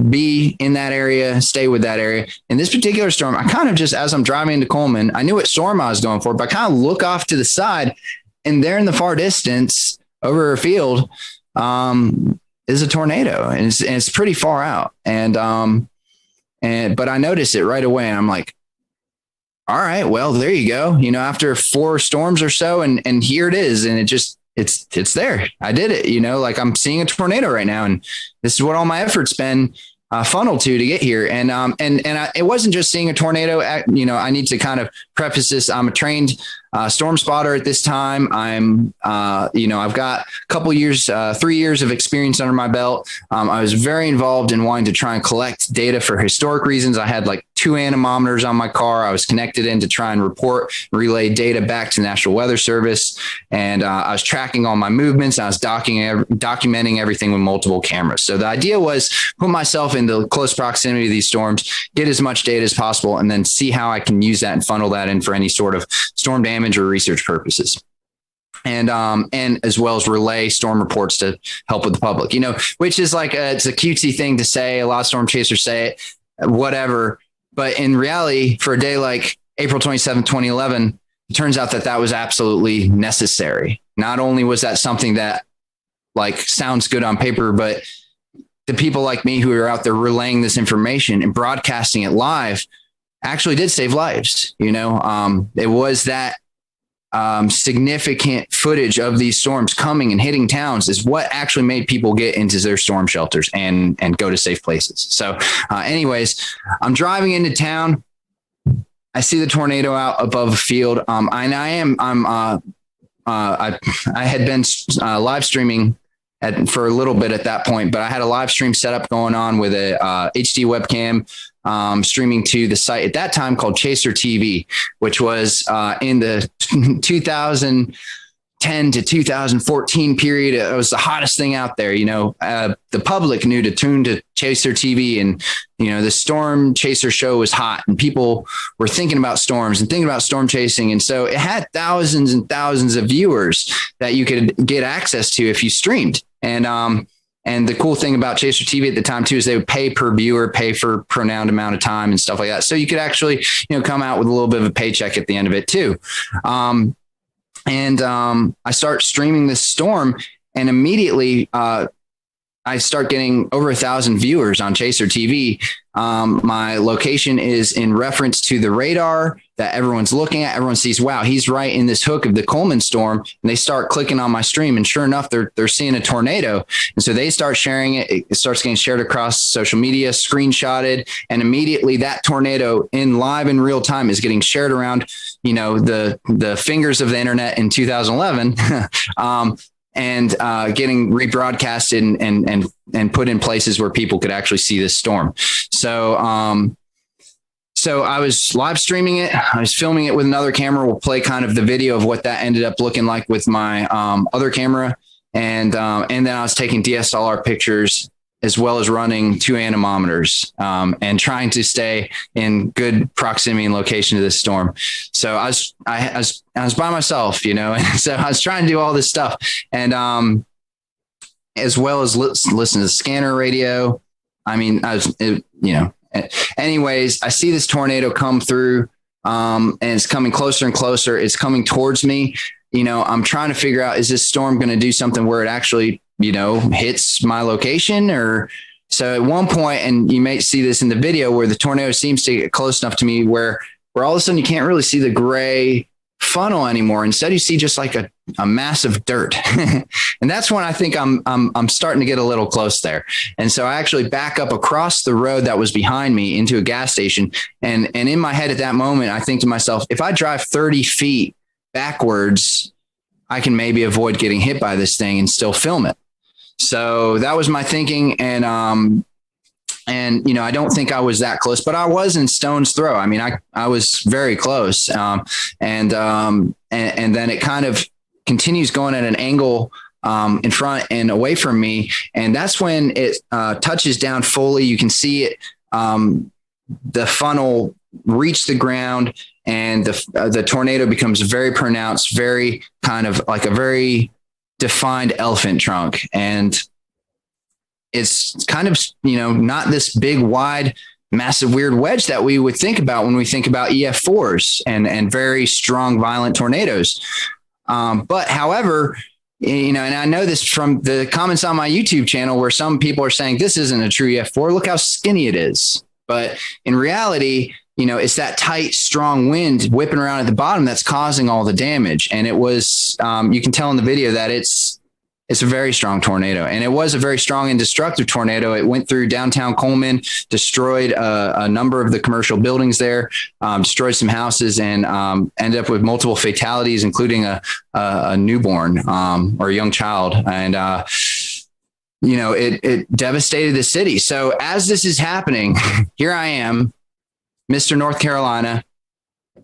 N: be in that area, stay with that area. In this particular storm, I kind of just, as I'm driving into Coleman, I knew what storm I was going for, but I kind of look off to the side, and there in the far distance over a field is a tornado, and it's pretty far out. But I noticed it right away, and I'm like, all right, well, there you go. After 4 storms or so, and here it is. And it just it's there. I did it, like I'm seeing a tornado right now. And this is what all my efforts been funneled to get here. And it wasn't just seeing a tornado. I need to kind of preface this. I'm a trained storm spotter at this time. I've got a couple years, 3 years of experience under my belt. I was very involved in wanting to try and collect data for historic reasons. I had like 2 anemometers on my car. I was connected in to try and relay data back to the National Weather Service. And I was tracking all my movements. I was documenting everything with multiple cameras. So the idea was put myself into close proximity to these storms, get as much data as possible, and then see how I can use that and funnel that in for any sort of storm damage or research purposes. And as well as relay storm reports to help with the public, which is like it's a cutesy thing to say. A lot of storm chasers say it, whatever. But in reality, for a day like April 27, 2011, it turns out that was absolutely necessary. Not only was that something that like sounds good on paper, but the people like me who are out there relaying this information and broadcasting it live actually did save lives. It was that significant footage of these storms coming and hitting towns is what actually made people get into their storm shelters and go to safe places. So anyways, I'm driving into town. I see the tornado out above a field. I had been live streaming for a little bit at that point, but I had a live stream setup going on with a HD webcam streaming to the site at that time called Chaser TV, which was in the 2010 to 2014 period. It was the hottest thing out there. The public knew to tune to Chaser TV, and the Storm Chaser show was hot, and people were thinking about storms and thinking about storm chasing. And so it had thousands and thousands of viewers that you could get access to if you streamed. And the cool thing about Chaser TV at the time too is they would pay per viewer, pay for pronounced amount of time and stuff like that. So you could actually, come out with a little bit of a paycheck at the end of it too. I start streaming this storm, and immediately I start getting over 1,000 viewers on Chaser TV. My location is in reference to the radar that everyone's looking at. Everyone sees, wow, he's right in this hook of the Coleman storm. And they start clicking on my stream, and sure enough, they're seeing a tornado. And so they start sharing it. It starts getting shared across social media, screenshotted, and immediately that tornado in real time is getting shared around, the fingers of the internet in 2011. And getting rebroadcasted and put in places where people could actually see this storm. So I was live streaming it. I was filming it with another camera. We'll play kind of the video of what that ended up looking like with my other camera. And then I was taking DSLR pictures as well as running 2 anemometers and trying to stay in good proximity and location to this storm. So I was by myself, and so I was trying to do all this stuff, and as well as listen to the scanner radio. Anyways, I see this tornado come through, and it's coming closer and closer. It's coming towards me. I'm trying to figure out, is this storm going to do something where it actually hits my location? Or so at one point, and you may see this in the video, where the tornado seems to get close enough to me where all of a sudden you can't really see the gray funnel anymore. Instead, you see just like a massive dirt. And that's when I think I'm starting to get a little close there. And so I actually back up across the road that was behind me into a gas station. And in my head at that moment, I think to myself, if I drive 30 feet backwards, I can maybe avoid getting hit by this thing and still film it. So that was my thinking. And I don't think I was that close, but I was in stone's throw. I mean, I was very close. And then it kind of continues going at an angle in front and away from me. And that's when it touches down fully. You can see it, the funnel reach the ground, and the tornado becomes very pronounced, very kind of like a very defined elephant trunk. And it's kind of, not this big, wide, massive, weird wedge that we would think about when we think about EF4s and very strong, violent tornadoes. But however, and I know this from the comments on my YouTube channel where some people are saying this isn't a true EF4. Look how skinny it is. But in reality, it's that tight, strong wind whipping around at the bottom that's causing all the damage. And it was, you can tell in the video that it's a very strong tornado, and it was a very strong and destructive tornado. It went through downtown Coleman, destroyed a number of the commercial buildings there, destroyed some houses, and ended up with multiple fatalities, including a newborn or a young child. And, it devastated the city. So as this is happening, here I am, Mr. North Carolina,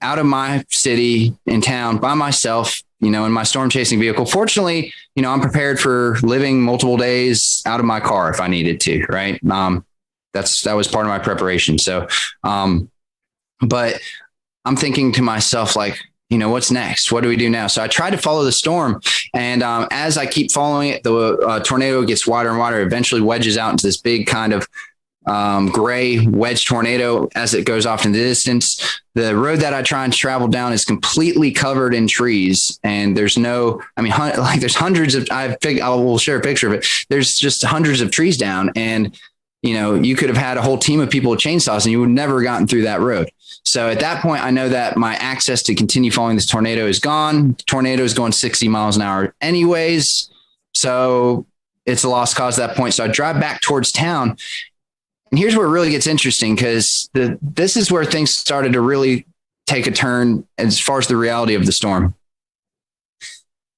N: out of my city in town by myself, in my storm chasing vehicle. Fortunately, I'm prepared for living multiple days out of my car if I needed to, right? That was part of my preparation. So, but I'm thinking to myself, like, what's next? What do we do now? So I tried to follow the storm. And as I keep following it, the tornado gets wider and wider, eventually wedges out into this big kind of gray wedge tornado as it goes off in the distance. The road that I try and travel down is completely covered in trees, and there's there's hundreds of, I will share a picture of it. There's just hundreds of trees down, and you could have had a whole team of people with chainsaws and you would never have gotten through that road. So at that point, I know that my access to continue following this tornado is gone. The tornado is going 60 miles an hour anyways. So it's a lost cause at that point. So I drive back towards town. And here's where it really gets interesting, because this is where things started to really take a turn as far as the reality of the storm.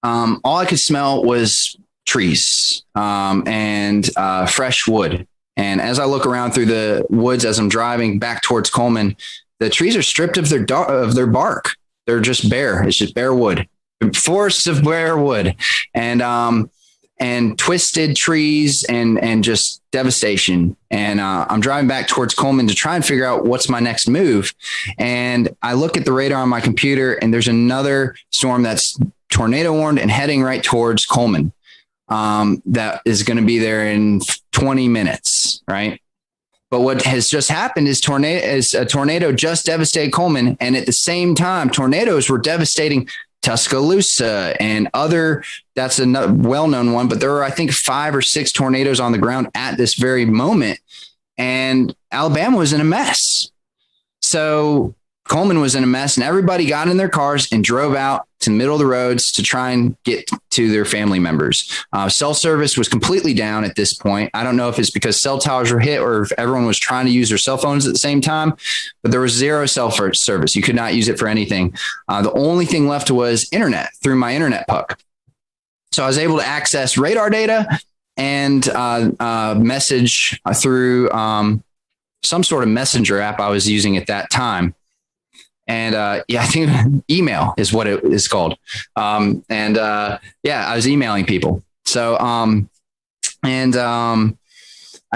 N: All I could smell was trees and fresh wood. And as I look around through the woods as I'm driving back towards Coleman, the trees are stripped of their bark. They're just bare. It's just bare wood, forests of bare wood, and twisted trees and just devastation. And I'm driving back towards Coleman to try and figure out what's my next move. And I look at the radar on my computer, and there's another storm that's tornado warned and heading right towards Coleman. That is going to be there in 20 minutes, right? But what has just happened is a tornado just devastated Coleman, and at the same time, tornadoes were devastating Tuscaloosa and other. That's a well-known one, but there are, I think, 5 or 6 tornadoes on the ground at this very moment, and Alabama was in a mess. So Coleman was in a mess, and everybody got in their cars and drove out to the middle of the roads to try and get to their family members. Cell service was completely down at this point. I don't know if it's because cell towers were hit or if everyone was trying to use their cell phones at the same time, but there was zero cell service. You could not use it for anything. The only thing left was internet through my internet puck. So I was able to access radar data and message through some sort of messenger app I was using at that time. And I think email is what it is called. I was emailing people. So I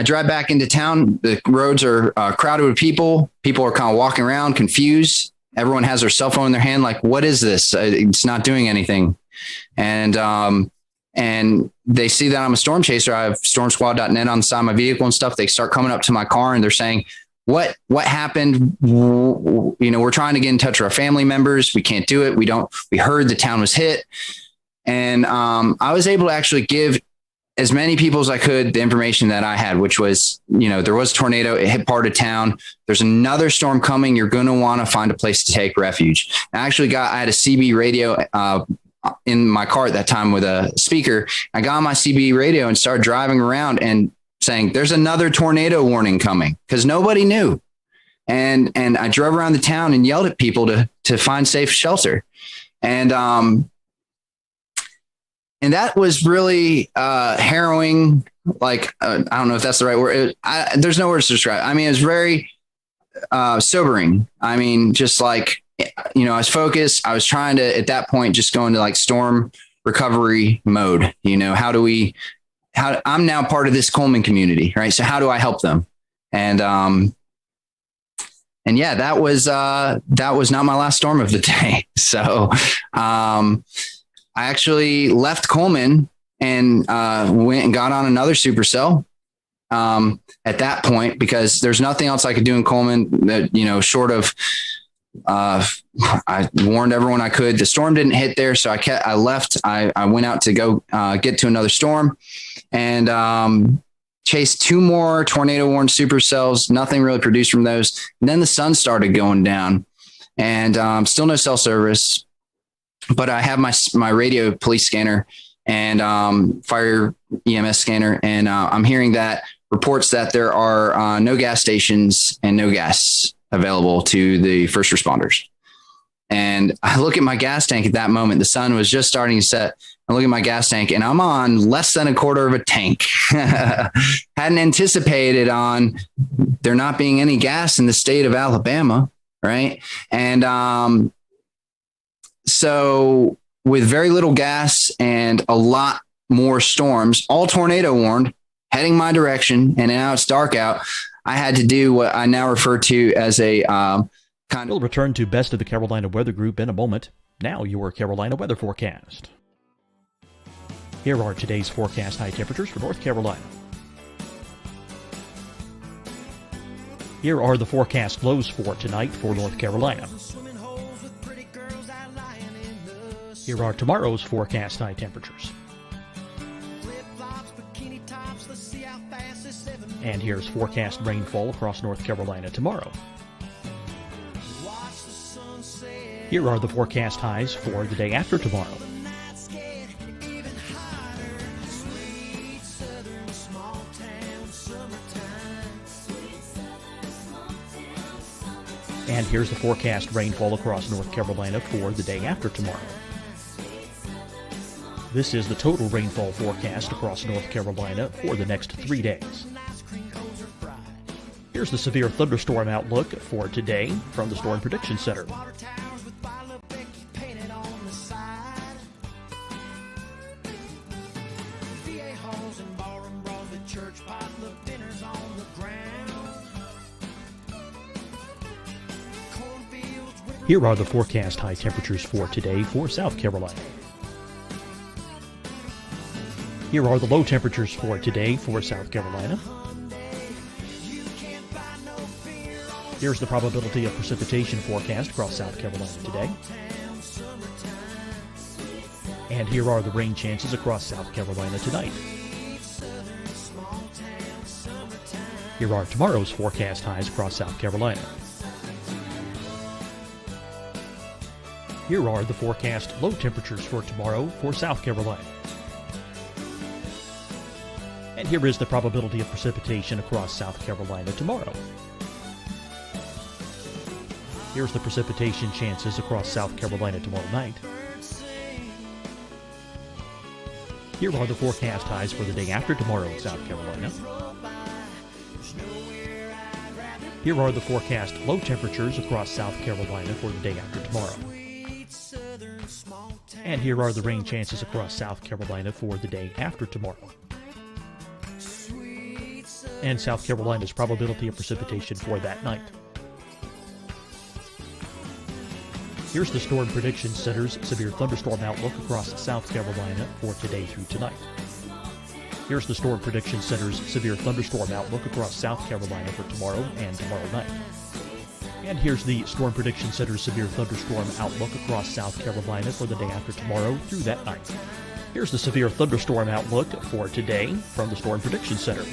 N: drive back into town. The roads are crowded with people. People are kind of walking around confused. Everyone has their cell phone in their hand. Like, what is this? It's not doing anything. And they see that I'm a storm chaser. I have stormsquad.net on the side of my vehicle and stuff. They start coming up to my car and they're saying, what happened? We're trying to get in touch with our family members. We can't do it. We heard the town was hit. And I was able to actually give as many people as I could the information that I had, which was, there was a tornado. It hit part of town. There's another storm coming. You're going to want to find a place to take refuge. I had a CB radio in my car at that time with a speaker. I got on my CB radio and started driving around and saying there's another tornado warning coming, because nobody knew. And I drove around the town and yelled at people to find safe shelter. And that was really harrowing. Like, I don't know if that's the right word. There's no words to describe. I mean, it was very sobering. I mean, just like, I was focused. I was trying to, at that point, just go into like storm recovery mode. I'm now part of this Coleman community, right? So how do I help them? And that was not my last storm of the day. So I actually left Coleman and went and got on another supercell at that point, because there's nothing else I could do in Coleman that, short of, I warned everyone I could. The storm didn't hit there, so I left. I went out to go get to another storm, and chased 2 more tornado warned supercells. Nothing really produced from those. And then the sun started going down, and still no cell service. But I have my radio police scanner and fire EMS scanner, and I'm hearing that reports that there are no gas stations and no gas available to the first responders. And I look at my gas tank at that moment. The sun was just starting to set. I look at my gas tank and I'm on less than a quarter of a tank. Hadn't anticipated on there not being any gas in the state of Alabama, right? And so with very little gas and a lot more storms, all tornado warned, heading my direction, and now it's dark out, I had to do what I now refer to as a
H: We'll return to Best of the Carolina Weather Group in a moment. Now your Carolina weather forecast. Here are today's forecast high temperatures for North Carolina. Here are the forecast lows for tonight for North Carolina. Here are tomorrow's forecast high temperatures. And here's forecast rainfall across North Carolina tomorrow. Here are the forecast highs for the day after tomorrow. And here's the forecast rainfall across North Carolina for the day after tomorrow. This is the total rainfall forecast across North Carolina for the next 3 days. Here's the severe thunderstorm outlook for today from the Storm Prediction Center. Here are the forecast high temperatures for today for South Carolina. Here are the low temperatures for today for South Carolina. Here's the probability of precipitation forecast across South Carolina today. And here are the rain chances across South Carolina tonight. Here are tomorrow's forecast highs across South Carolina. Here are the forecast low temperatures for tomorrow for South Carolina. And here is the probability of precipitation across South Carolina tomorrow. Here's the precipitation chances across South Carolina tomorrow night. Here are the forecast highs for the day after tomorrow in South Carolina. Here are the forecast low temperatures across South Carolina for the day after tomorrow. And here are the rain chances across South Carolina for the day after tomorrow. And South Carolina's probability of precipitation for that night. Here's the Storm Prediction Center's severe thunderstorm outlook across South Carolina for today through tonight. Here's the Storm Prediction Center's severe thunderstorm outlook across South Carolina for tomorrow and tomorrow night. And here's the Storm Prediction Center's severe thunderstorm outlook across South Carolina for the day after tomorrow through that night. Here's the severe thunderstorm outlook for today from the Storm Prediction Center.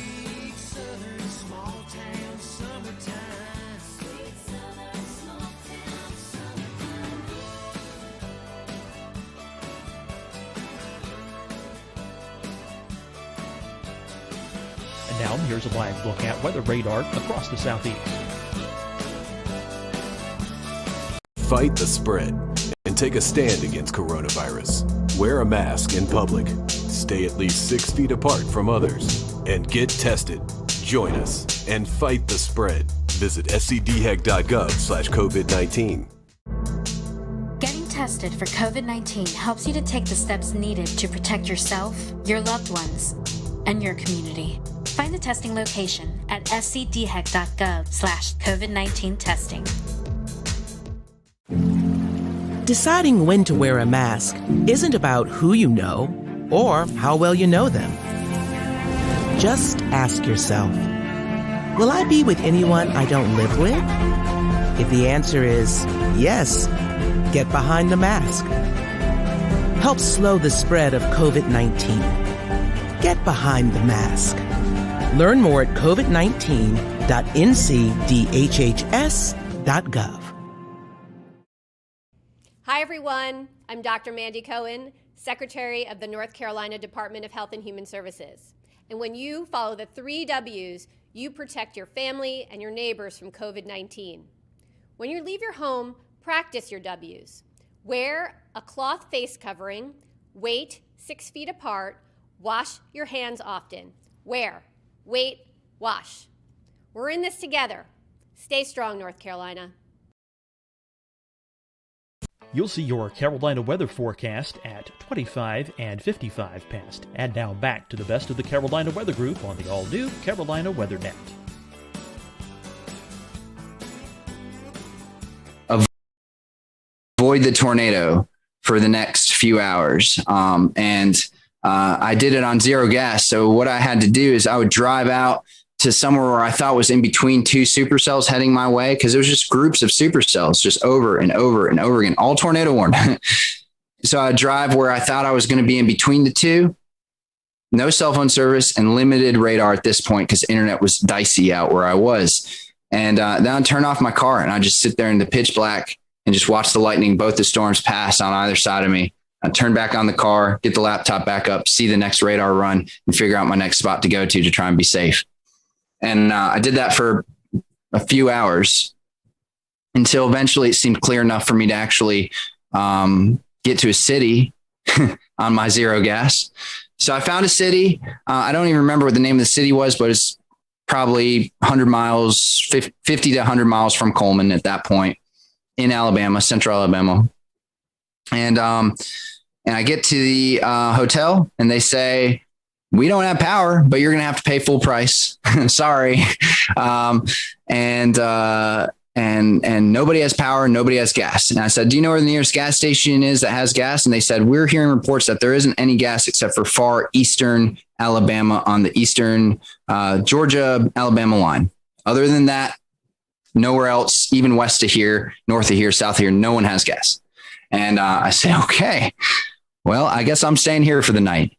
H: And now here's a live look at weather radar across the southeast.
I: Fight the spread and take a stand against coronavirus. Wear a mask in public. Stay at least 6 feet apart from others. And get tested. Join us and fight the spread. Visit scdhec.gov/COVID-19.
J: Getting tested for COVID-19 helps you to take the steps needed to protect yourself, your loved ones, and your community. Find the testing location at scdhec.gov/COVID-19 testing.
K: Deciding when to wear a mask isn't about who you know or how well you know them. Just ask yourself, will I be with anyone I don't live with? If the answer is yes, get behind the mask. Help slow the spread of COVID-19. Get behind the mask. Learn more at covid19.ncdhhs.gov.
L: Hi, everyone. I'm Dr. Mandy Cohen, Secretary of the North Carolina Department of Health and Human Services. And when you follow the 3 W's, you protect your family and your neighbors from COVID-19. When you leave your home, practice your W's. Wear a cloth face covering, wait 6 feet apart, wash your hands often. Wear, wait, wash. We're in this together. Stay strong, North Carolina.
H: You'll see your Carolina weather forecast at 25 and 55 past. And now back to the best of the Carolina Weather Group on the all-new Carolina Weather Net.
N: Avoid the tornado for the next few hours. I did it on zero gas. So what I had to do is I would drive out to somewhere where I thought was in between 2 supercells heading my way, because it was just groups of supercells just over and over and over again, all tornado warned. So I'd drive where I thought I was going to be in between the 2. No cell phone service and limited radar at this point because internet was dicey out where I was. And then I'd turn off my car and I'd just sit there in the pitch black and just watch the lightning, both the storms pass on either side of me. I'd turn back on the car, get the laptop back up, see the next radar run, and figure out my next spot to go to try and be safe. And I did that for a few hours until eventually it seemed clear enough for me to actually get to a city on my zero gas. So I found a city. I don't even remember what the name of the city was, but it's probably 100 miles, 50 to 100 miles from Coleman at that point in Alabama, central Alabama. And I get to the hotel and they say, we don't have power, but you're going to have to pay full price. Sorry. And nobody has power. Nobody has gas. And I said, do you know where the nearest gas station is that has gas? And they said, we're hearing reports that there isn't any gas except for far eastern Alabama on the eastern Georgia, Alabama line. Other than that, nowhere else, even west of here, north of here, south of here, no one has gas. And I said, okay, well, I guess I'm staying here for the night.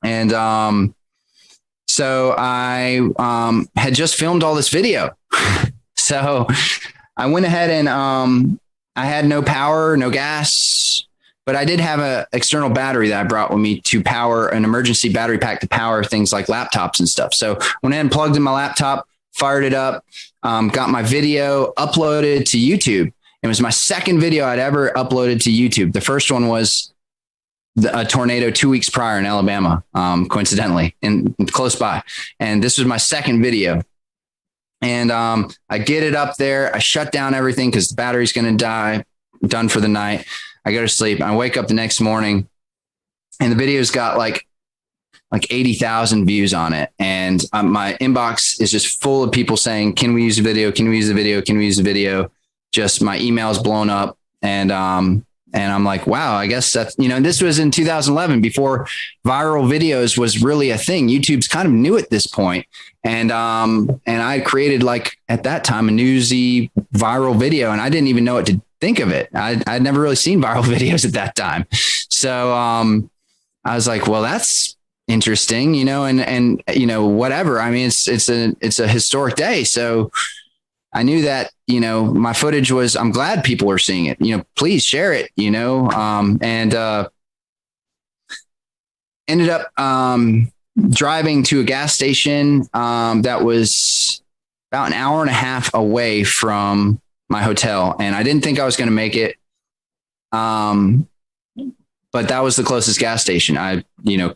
N: And so I had just filmed all this video. So I went ahead and I had no power, no gas, but I did have an external battery that I brought with me to power an emergency battery pack to power things like laptops and stuff. So went ahead and plugged in my laptop, fired it up, got my video uploaded to YouTube. It was my second video I'd ever uploaded to YouTube. The first one was a tornado 2 weeks prior in Alabama, coincidentally, and close by. And this was my second video. And I get it up there. I shut down everything because the battery's going to die. Done for the night. I go to sleep. I wake up the next morning, and the video's got like 80,000 views on it. And my inbox is just full of people saying, can we use the video? Can we use the video? Can we use the video? Just my email's blown up. And I'm like, wow, I guess that's, this was in 2011 before viral videos was really a thing. YouTube's kind of new at this point. And I created at that time, a newsy viral video, and I didn't even know what to think of it. I'd never really seen viral videos at that time. So I was like, well, that's interesting, and whatever. I mean, it's a historic day. So I knew that, my footage was, I'm glad people are seeing it, please share it, and ended up driving to a gas station that was about an hour and a half away from my hotel. And I didn't think I was going to make it. But that was the closest gas station. I,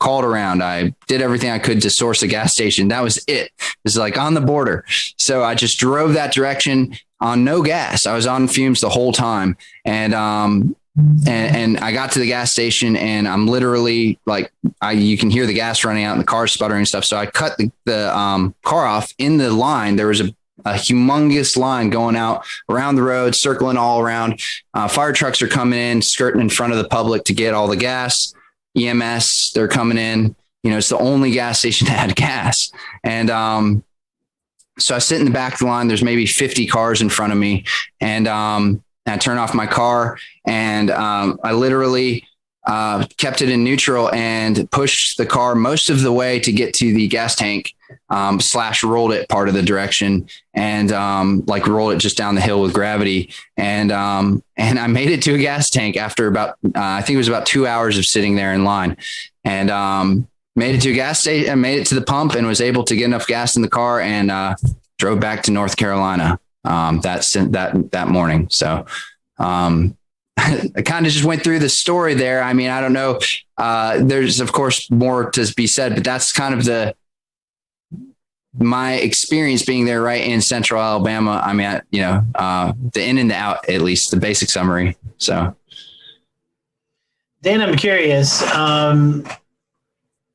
N: called around. I did everything I could to source a gas station. That was it. It was on the border. So I just drove that direction on no gas. I was on fumes the whole time. And I got to the gas station, and I'm literally you can hear the gas running out and the car sputtering and stuff. So I cut the car off in the line. There was a humongous line going out around the road, circling all around. Fire trucks are coming in, skirting in front of the public to get all the gas. EMS, they're coming in. It's the only gas station that had gas. And so I sit in the back of the line. There's maybe 50 cars in front of me. And I turn off my car, and I literally kept it in neutral and pushed the car most of the way to get to the gas tank, / rolled it part of the direction and rolled it just down the hill with gravity. And I made it to a gas tank after about, I think it was about 2 hours of sitting there in line, and made it to a gas station and made it to the pump and was able to get enough gas in the car and drove back to North Carolina that morning. So I kind of just went through the story there. I mean, I don't know. There's of course more to be said, but that's kind of my experience being there right in central Alabama. I mean, the in and the out, at least the basic summary. So
B: Dan, I'm curious.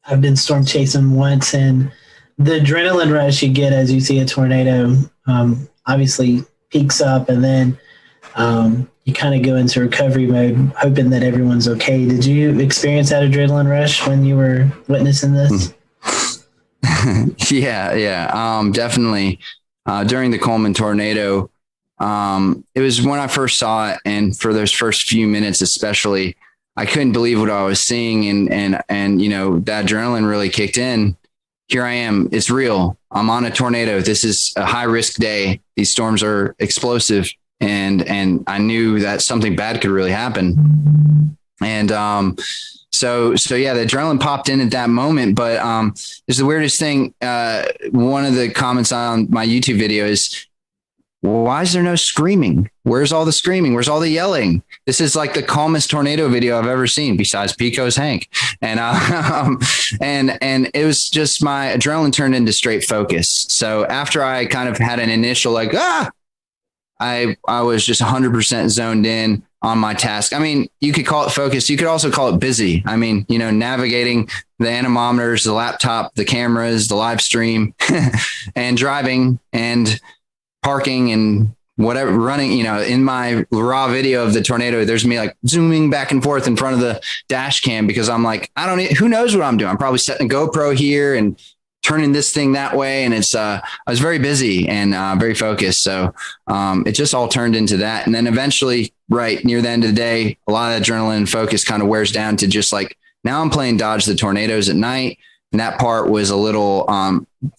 B: I've been storm chasing once, and the adrenaline rush you get as you see a tornado obviously peaks up, and then you kind of go into recovery mode, hoping that everyone's okay. Did you experience that adrenaline rush when you were witnessing this?
N: Yeah. Definitely. During the Coleman tornado, it was when I first saw it. And for those first few minutes, especially, I couldn't believe what I was seeing. And that adrenaline really kicked in. Here I am. It's real. I'm on a tornado. This is a high risk day. These storms are explosive. And I knew that something bad could really happen. And, so yeah, the adrenaline popped in at that moment, but, it's the weirdest thing. One of the comments on my YouTube video is, why is there no screaming? Where's all the screaming? Where's all the yelling? This is like the calmest tornado video I've ever seen besides Pico's Hank. And, and it was just my adrenaline turned into straight focus. So after I kind of had an initial, I was just 100% zoned in on my task. I mean, you could call it focus. You could also call it busy. I mean, navigating the anemometers, the laptop, the cameras, the live stream and driving and parking and whatever, running, in my raw video of the tornado, there's me like zooming back and forth in front of the dash cam because I'm like, who knows what I'm doing? I'm probably setting a GoPro here and turning this thing that way. And I was very busy and very focused. So it just all turned into that. And then eventually, right near the end of the day, a lot of adrenaline and focus kind of wears down to just like, now I'm playing dodge the tornadoes at night. And that part was a little,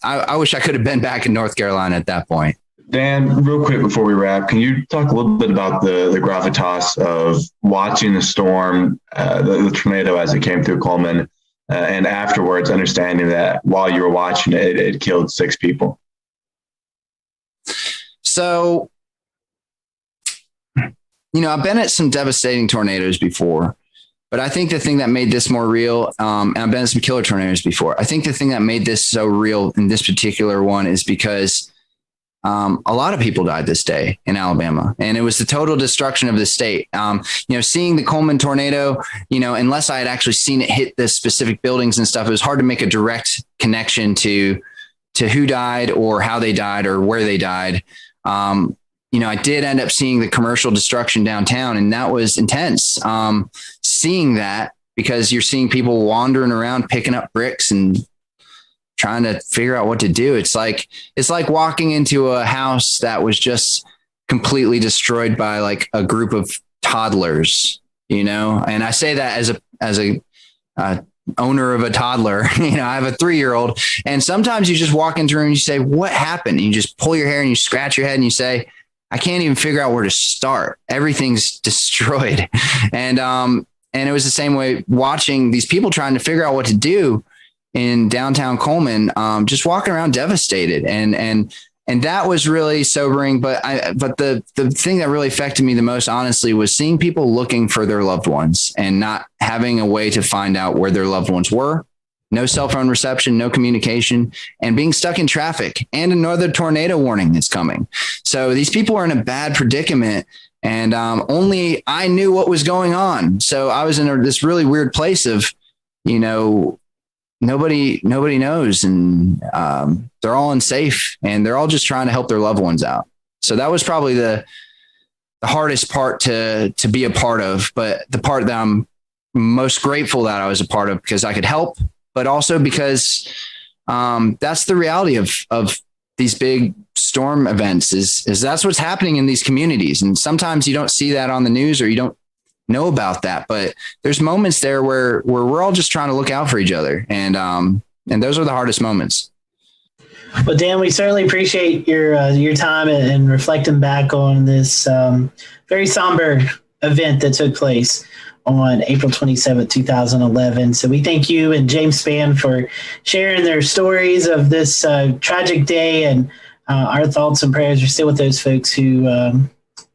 N: I wish I could have been back in North Carolina at that point.
G: Dan, real quick before we wrap, can you talk a little bit about the gravitas of watching the storm, the tornado as it came through Coleman, and afterwards understanding that while you were watching it, it killed 6 people?
N: So, I've been at some devastating tornadoes before, but I think the thing that made this more real, and I've been at some killer tornadoes before. I think the thing that made this so real in this particular one is because a lot of people died this day in Alabama, and it was the total destruction of the state. Seeing the Coleman tornado, unless I had actually seen it hit the specific buildings and stuff, it was hard to make a direct connection to who died or how they died or where they died. I did end up seeing the commercial destruction downtown, and that was intense. Seeing that, because you're seeing people wandering around, picking up bricks and trying to figure out what to do. It's like walking into a house that was just completely destroyed by like a group of toddlers, and I say that as a owner of a toddler. I have a 3-year-old, and sometimes you just walk into a room and you say, what happened? And you just pull your hair and you scratch your head and you say, I can't even figure out where to start. Everything's destroyed. And it was the same way watching these people trying to figure out what to do in downtown Coleman, just walking around devastated. And that was really sobering. But the thing that really affected me the most, honestly, was seeing people looking for their loved ones and not having a way to find out where their loved ones were. No cell phone reception, no communication, and being stuck in traffic, and another tornado warning that's coming. So these people are in a bad predicament, and only I knew what was going on. So I was in this really weird place of, nobody knows, and they're all unsafe, and they're all just trying to help their loved ones out. So that was probably the hardest part to be a part of, but the part that I'm most grateful that I was a part of, because I could help, but also because that's the reality of these big storm events is that's what's happening in these communities. And sometimes you don't see that on the news, or you don't know about that. But there's moments there where we're all just trying to look out for each other. And those are the hardest moments.
B: Well, Dan, we certainly appreciate your time and reflecting back on this very somber event that took place on April 27th, 2011. So we thank you and James Spann for sharing their stories of this tragic day, and our thoughts and prayers are still with those folks who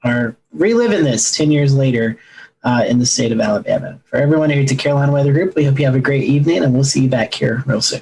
B: are reliving this 10 years later in the state of Alabama. For everyone here at the Carolina Weather Group, we hope you have a great evening, and we'll see you back here real soon.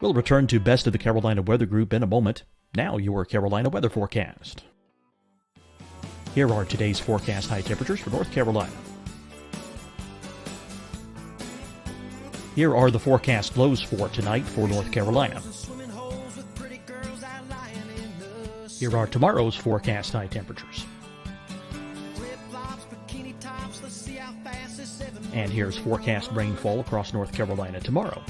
H: We'll return to Best of the Carolina Weather Group in a moment. Now your Carolina weather forecast. Here are today's forecast high temperatures for North Carolina. Here are the forecast lows for tonight for North Carolina. Here are tomorrow's forecast high temperatures. And here's forecast rainfall across North Carolina tomorrow.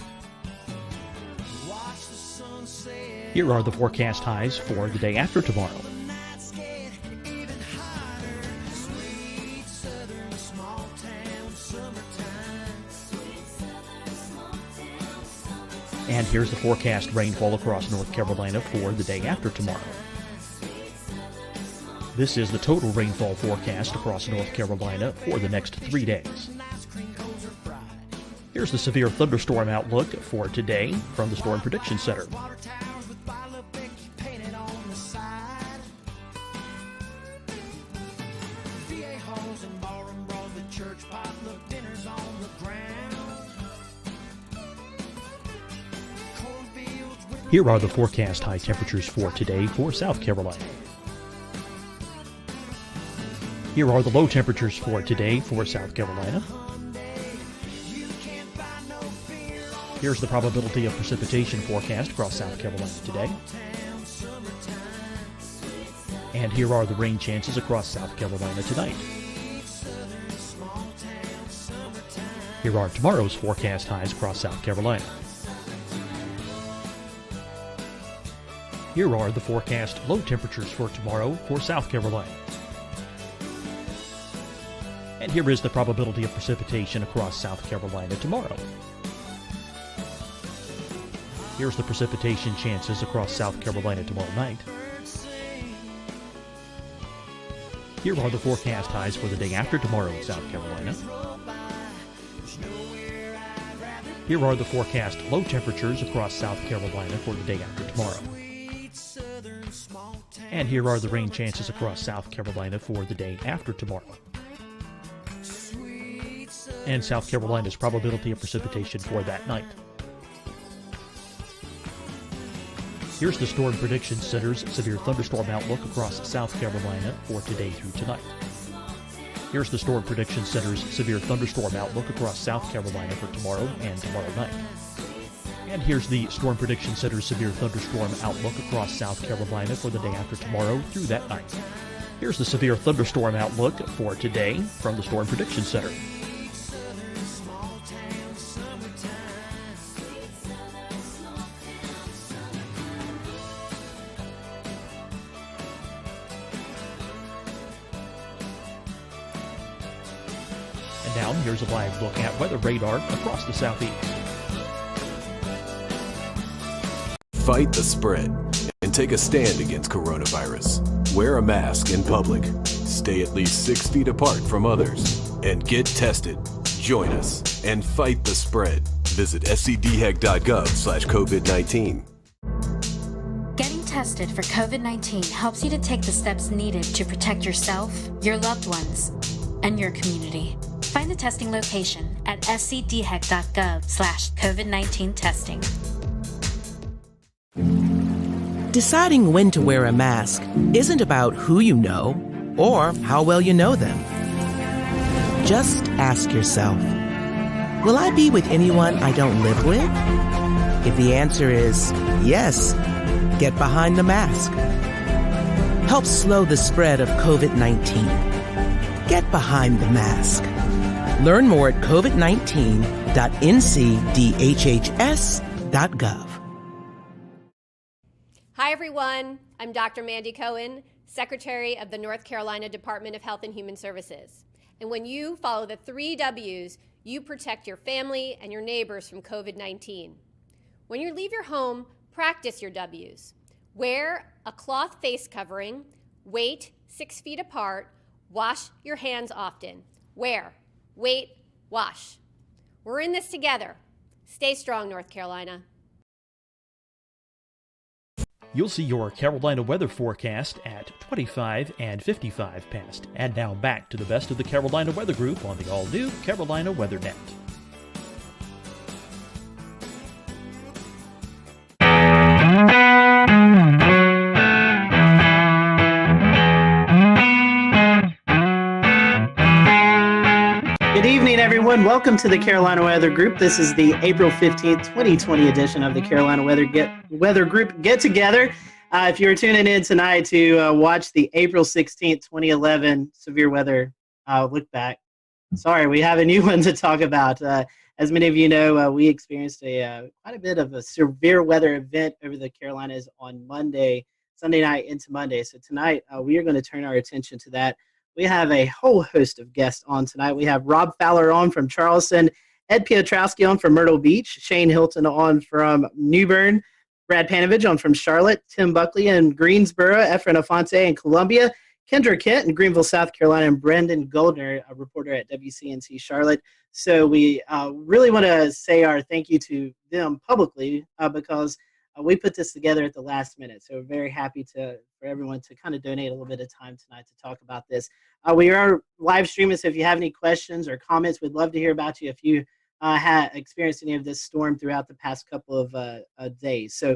H: Here are the forecast highs for the day after tomorrow. And here's the forecast rainfall across North Carolina for the day after tomorrow. This is the total rainfall forecast across North Carolina for the next 3 days. Here's the severe thunderstorm outlook for today from the Storm Prediction Center. Here are the forecast high temperatures for today for South Carolina. Here are the low temperatures for today for South Carolina. Here's the probability of precipitation forecast across South Carolina today. And here are the rain chances across South Carolina tonight. Here are tomorrow's forecast highs across South Carolina. Here are the forecast low temperatures for tomorrow for South Carolina. And here is the probability of precipitation across South Carolina tomorrow. Here's the precipitation chances across South Carolina tomorrow night. Here are the forecast highs for the day after tomorrow in South Carolina. Here are the forecast low temperatures across South Carolina for the day after tomorrow. And here are the rain chances across South Carolina for the day after tomorrow. And South Carolina's probability of precipitation for that night. Here's the Storm Prediction Center's severe thunderstorm outlook across South Carolina for today through tonight. Here's the Storm Prediction Center's severe thunderstorm outlook across South Carolina for tomorrow and tomorrow night. And here's the Storm Prediction Center's severe thunderstorm outlook across South Carolina for the day after tomorrow through that night. Here's the severe thunderstorm outlook for today from the Storm Prediction Center. And now here's a live look at weather radar across the southeast.
I: Fight the spread and take a stand against coronavirus. Wear a mask in public. Stay at least 6 feet apart from others. And get tested. Join us and fight the spread. Visit scdhec.gov/COVID-19.
J: Getting tested for COVID-19 helps you to take the steps needed to protect yourself, your loved ones, and your community. Find the testing location at scdhec.gov/COVID-19 testing.
K: Deciding when to wear a mask isn't about who you know or how well you know them. Just ask yourself, will I be with anyone I don't live with? If the answer is yes, get behind the mask. Help slow the spread of COVID-19. Get behind the mask. Learn more at covid19.ncdhhs.gov.
L: Hi, everyone. I'm Dr. Mandy Cohen, Secretary of the North Carolina Department of Health and Human Services. And when you follow the 3 W's, you protect your family and your neighbors from COVID-19. When you leave your home, practice your W's. Wear a cloth face covering, wait 6 feet apart, wash your hands often. Wear, wait, wash. We're in this together. Stay strong, North Carolina.
H: You'll see your Carolina weather forecast at 25 and 55 past. And now back to the best of the Carolina Weather Group on the all-new Carolina WeatherNet.
B: welcome to the Carolina Weather Group. This is the April 15th, 2020 edition of the Carolina Weather Group Get Together. If you're tuning in tonight to watch the April 16th, 2011 severe weather look back, sorry, we have a new one to talk about. As many of you know, we experienced quite a bit of a severe weather event over the Carolinas on Sunday night into Monday. So tonight, we are going to turn our attention to that. We have a whole host of guests on tonight. We have Rob Fowler on from Charleston, Ed Piotrowski on from Myrtle Beach, Shane Hilton on from New Bern, Brad Panovich on from Charlotte, Tim Buckley in Greensboro, Efren Afonte in Columbia, Kendra Kent in Greenville, South Carolina, and Brendan Goldner, a reporter at WCNC Charlotte. So we really want to say our thank you to them publicly because we put this together at the last minute. So we're very happy for everyone to kind of donate a little bit of time tonight to talk about this. We are live streaming, so if you have any questions or comments, we'd love to hear about you if you had experienced any of this storm throughout the past couple of days. So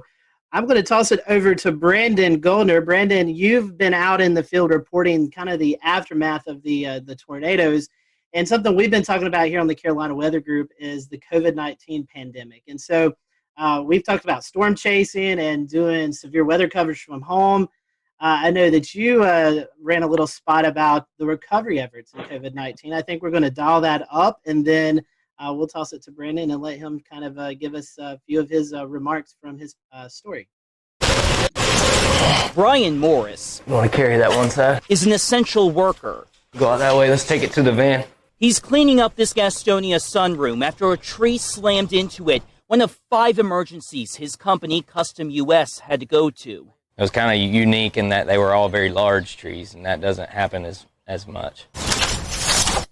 B: I'm going to toss it over to Brandon Goldner. Brandon, you've been out in the field reporting kind of the aftermath of the tornadoes. And something we've been talking about here on the Carolina Weather Group is the COVID-19 pandemic. And so we've talked about storm chasing and doing severe weather coverage from home. I know that you ran a little spot about the recovery efforts in COVID-19. I think we're going to dial that up, and then we'll toss it to Brandon and let him kind of give us a few of his remarks from his story.
O: Brian Morris.
P: You want to carry that one side?
O: Is an essential worker.
P: Go out that way. Let's take it to the van.
O: He's cleaning up this Gastonia sunroom after a tree slammed into it. One of 5 emergencies his company, Custom US, had to go to.
P: It was kind of unique in that they were all very large trees, and that doesn't happen as much.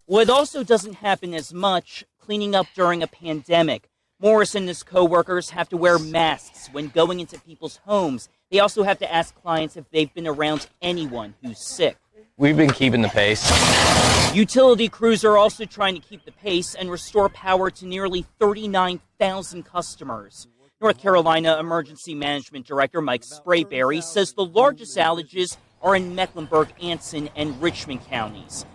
O: Well, it also doesn't happen as much cleaning up during a pandemic. Morris and his co-workers have to wear masks when going into people's homes. They also have to ask clients if they've been around anyone who's sick.
P: We've been keeping the pace.
O: Utility crews are also trying to keep the pace and restore power to nearly 39,000 customers. North Carolina Emergency Management Director Mike Sprayberry says the largest outages are in Mecklenburg, Anson, and Richmond counties.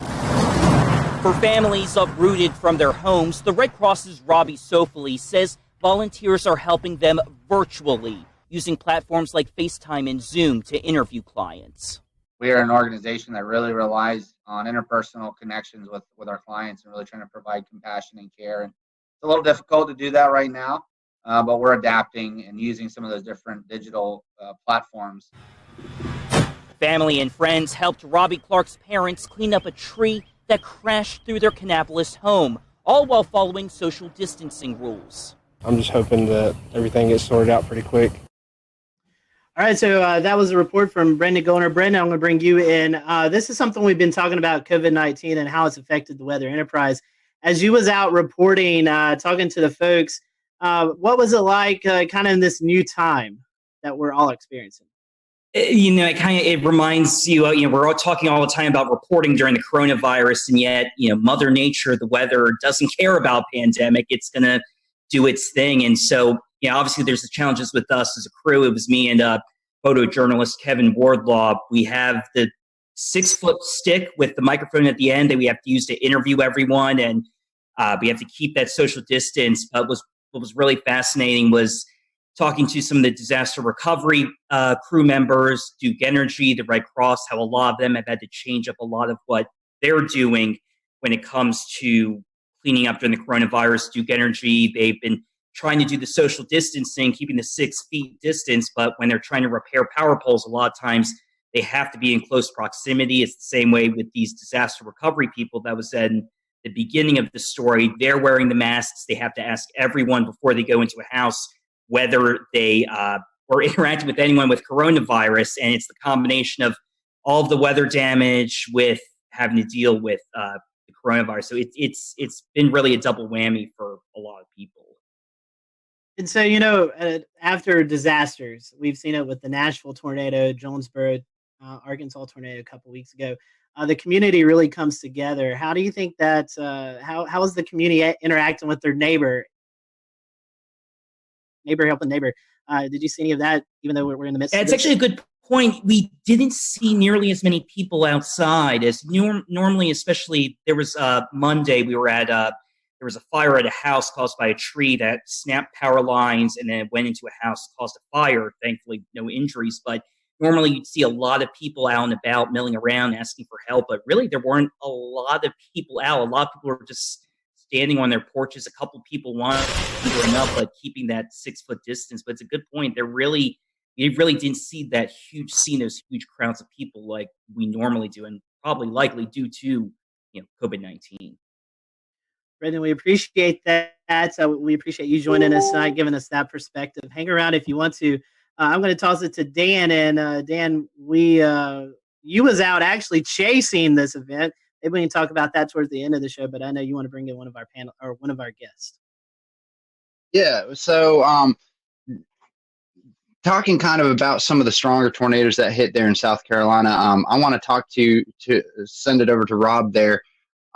O: For families uprooted from their homes, the Red Cross's Robbie Sofoli says volunteers are helping them virtually, using platforms like FaceTime and Zoom to interview clients.
Q: We are an organization that really relies on interpersonal connections with our clients and really trying to provide compassion and care. And it's a little difficult to do that right now, but we're adapting and using some of those different digital platforms.
O: Family and friends helped Robbie Clark's parents clean up a tree that crashed through their Kannapolis home, all while following social distancing rules.
R: I'm just hoping that everything gets sorted out pretty quick.
B: All right, so that was a report from Brendan Goldner. Brendan, I'm going to bring you in. This is something we've been talking about, COVID-19 and how it's affected the weather enterprise. As you was out reporting, talking to the folks, what was it like kind of in this new time that we're all experiencing?
S: It reminds you, we're all talking all the time about reporting during the coronavirus, and yet, Mother Nature, the weather, doesn't care about pandemic. It's going to do its thing. And so, obviously there's the challenges with us as a crew. It was me and photojournalist Kevin Wardlaw. We have the 6-foot stick with the microphone at the end that we have to use to interview everyone, and we have to keep that social distance. But what was really fascinating was talking to some of the disaster recovery crew members, Duke Energy, the Red Cross, how a lot of them have had to change up a lot of what they're doing when it comes to cleaning up during the coronavirus. Duke Energy, they've been trying to do the social distancing, keeping the 6 feet distance, but when they're trying to repair power poles, a lot of times they have to be in close proximity. It's the same way with these disaster recovery people that was said in the beginning of the story. They're wearing the masks. They have to ask everyone before they go into a house whether they were interacting with anyone with coronavirus, and it's the combination of all of the weather damage with having to deal with the coronavirus. So it's been really a double whammy for a lot of people.
B: And so, after disasters, we've seen it with the Nashville tornado, Jonesboro, Arkansas tornado a couple weeks ago. The community really comes together. How do you think that, how is the community interacting with their neighbor helping neighbor? Did you see any of that, even though we're in the midst of
S: It's actually a good point. We didn't see nearly as many people outside as normally, especially there was Monday, we were at there was a fire at a house caused by a tree that snapped power lines and then it went into a house, caused a fire. Thankfully, no injuries. But normally you'd see a lot of people out and about milling around asking for help. But really, there weren't a lot of people out. A lot of people were just standing on their porches. A couple people wandering up, but keeping that 6 foot distance. But it's a good point. You really didn't see those huge crowds of people like we normally do, and probably likely due to COVID-19.
B: Brendan, we appreciate that. We appreciate you joining us tonight, giving us that perspective. Hang around if you want to. I'm going to toss it to Dan. And Dan, you was out actually chasing this event. Maybe we can talk about that towards the end of the show. But I know you want to bring in one of our panel or one of our guests.
N: Yeah. So, talking kind of about some of the stronger tornadoes that hit there in South Carolina, I want to send it over to Rob there.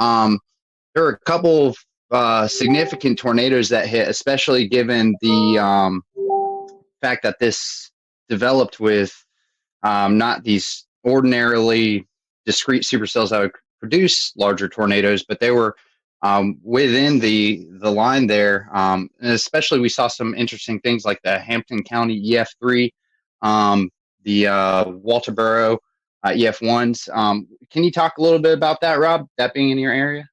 N: There were a couple of significant tornadoes that hit, especially given the fact that this developed with not these ordinarily discrete supercells that would produce larger tornadoes, but they were within the line there. And especially we saw some interesting things like the Hampton County EF3, the Walterboro EF1s. Can you talk a little bit about that, Rob, that being in your area?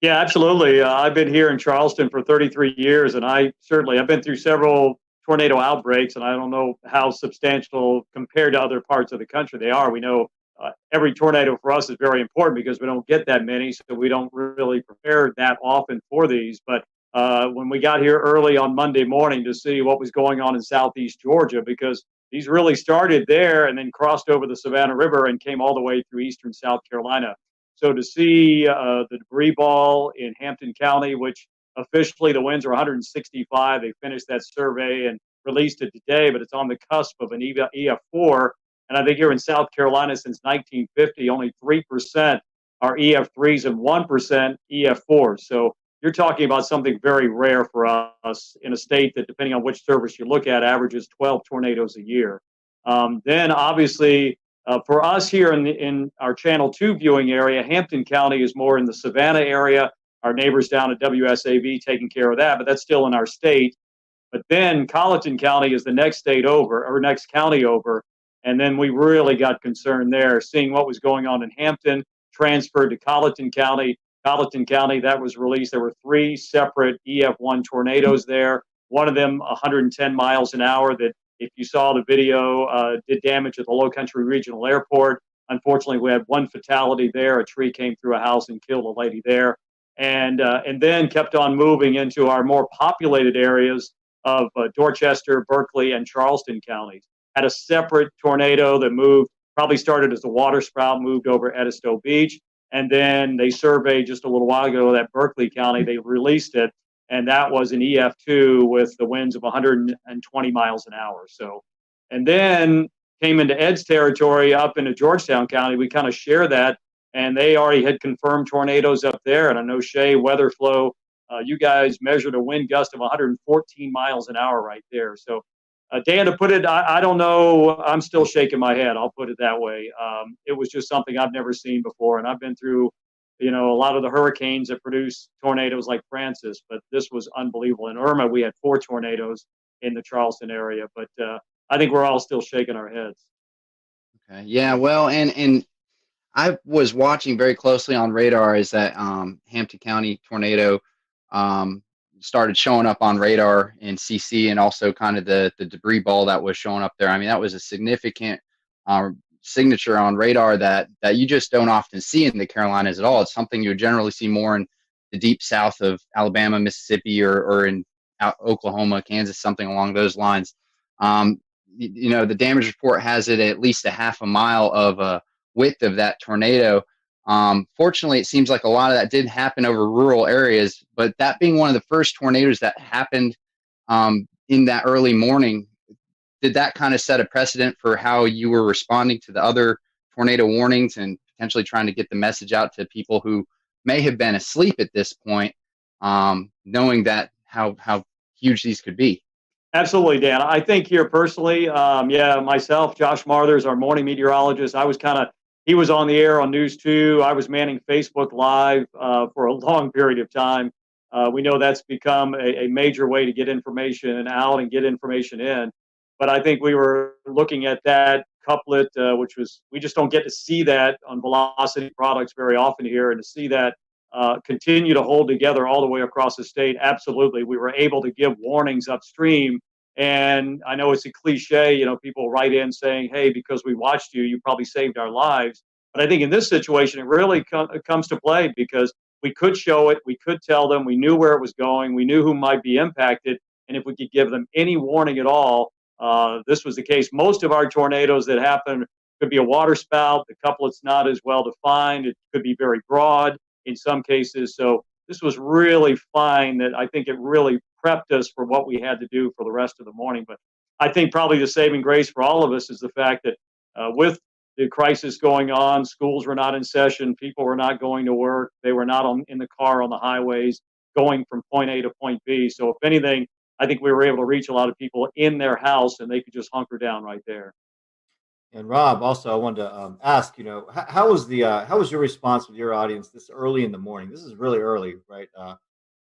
T: Yeah, absolutely. I've been here in Charleston for 33 years, and I've been through several tornado outbreaks, and I don't know how substantial compared to other parts of the country they are. We know every tornado for us is very important because we don't get that many, so we don't really prepare that often for these. But when we got here early on Monday morning to see what was going on in southeast Georgia, because these really started there and then crossed over the Savannah River and came all the way through eastern South Carolina. So to see the debris ball in Hampton County, which officially the winds are 165, they finished that survey and released it today, but it's on the cusp of an EF4. And I think here in South Carolina since 1950, only 3% are EF3s and 1% EF4s. So you're talking about something very rare for us in a state that, depending on which service you look at, averages 12 tornadoes a year. Then obviously, for us here in our Channel 2 viewing area, Hampton County is more in the Savannah area. Our neighbors down at WSAV taking care of that, but that's still in our state. But then Colleton County is the next state over, or next county over. And then we really got concerned there, seeing what was going on in Hampton, transferred to Colleton County. Colleton County, that was released. There were 3 separate EF1 tornadoes there. One of them 110 miles an hour that, if you saw the video, did damage at the Low Country Regional Airport. Unfortunately, we had 1 fatality there. A tree came through a house and killed a lady there. And then kept on moving into our more populated areas of Dorchester, Berkeley, and Charleston counties. Had a separate tornado that moved, probably started as a water spout, moved over Edisto Beach. And then they surveyed just a little while ago that Berkeley County, they released it. And that was an EF2 with the winds of 120 miles an hour. So, and then came into Ed's territory up into Georgetown County. We kind of share that, and they already had confirmed tornadoes up there. And I know Shay Weatherflow, you guys measured a wind gust of 114 miles an hour right there. So, Dan, to put it, I don't know. I'm still shaking my head. I'll put it that way. It was just something I've never seen before, and I've been through, a lot of the hurricanes that produce tornadoes like Francis, but this was unbelievable. In Irma, we had 4 tornadoes in the Charleston area, but I think we're all still shaking our heads.
N: Okay. Yeah. Well, and I was watching very closely on radar as that Hampton County tornado started showing up on radar in CC, and also kind of the debris ball that was showing up there. I mean, that was a significant signature on radar that you just don't often see in the Carolinas at all. It's something you would generally see more in the deep south of Alabama, Mississippi, or in Oklahoma, Kansas, something along those lines. The damage report has it at least a half a mile of a width of that tornado. Fortunately, it seems like a lot of that did happen over rural areas, but that being one of the first tornadoes that happened in that early morning, did that kind of set a precedent for how you were responding to the other tornado warnings and potentially trying to get the message out to people who may have been asleep at this point, knowing that how huge these could be?
T: Absolutely, Dan. I think here personally, myself, Josh Marthers, our morning meteorologist, he was on the air on News 2. I was manning Facebook Live for a long period of time. We know that's become a major way to get information out and get information in. But I think we were looking at that couplet, which was, we just don't get to see that on Velocity products very often here, and to see that continue to hold together all the way across the state. Absolutely. We were able to give warnings upstream. And I know it's a cliche, people write in saying, hey, because we watched you, you probably saved our lives. But I think in this situation, it really comes to play, because we could show it, we could tell them, we knew where it was going, we knew who might be impacted. And if we could give them any warning at all, this was the case. Most of our tornadoes that happen could be a water spout. The couplet's not as well defined. It could be very broad in some cases. So this was really fine, that I think it really prepped us for what we had to do for the rest of the morning. But I think probably the saving grace for all of us is the fact that with the crisis going on, schools were not in session, people were not going to work, they were not in the car on the highways going from point A to point B. So if anything, I think we were able to reach a lot of people in their house, and they could just hunker down right there.
B: And Rob, also, I wanted to ask, how was your response with your audience this early in the morning? This is really early, right? A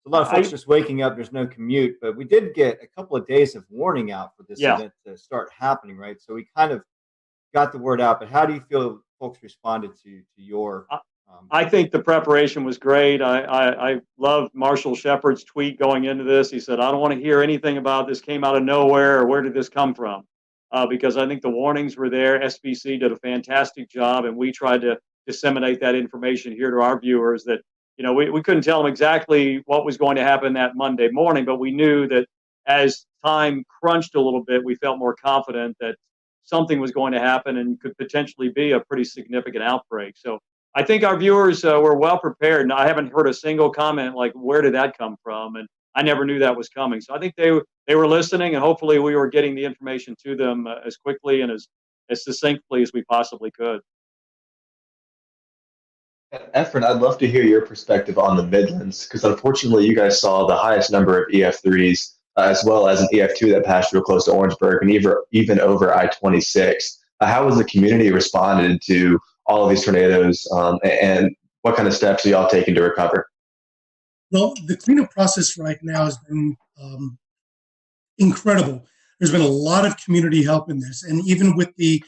B: lot of folks just waking up. There's no commute, but we did get a couple of days of warning out for this event to start happening, right? So we kind of got the word out. But how do you feel folks responded to your?
T: I think the preparation was great. I loved Marshall Shepard's tweet going into this. He said, "I don't want to hear anything about this came out of nowhere, or where did this come from?" Because I think the warnings were there. SBC did a fantastic job, and we tried to disseminate that information here to our viewers, that we couldn't tell them exactly what was going to happen that Monday morning, but we knew that as time crunched a little bit, we felt more confident that something was going to happen and could potentially be a pretty significant outbreak. So I think our viewers were well prepared, and I haven't heard a single comment like, where did that come from? And I never knew that was coming. So I think they were listening, and hopefully we were getting the information to them as quickly and as succinctly as we possibly could.
G: Efren, I'd love to hear your perspective on the Midlands, because unfortunately you guys saw the highest number of EF3s as well as an EF2 that passed real close to Orangeburg and even over I-26. How has the community responded to all of these tornadoes, and what kind of steps are y'all taking to recover?
U: Well, the cleanup process right now has been incredible. There's been a lot of community help in this, and even with the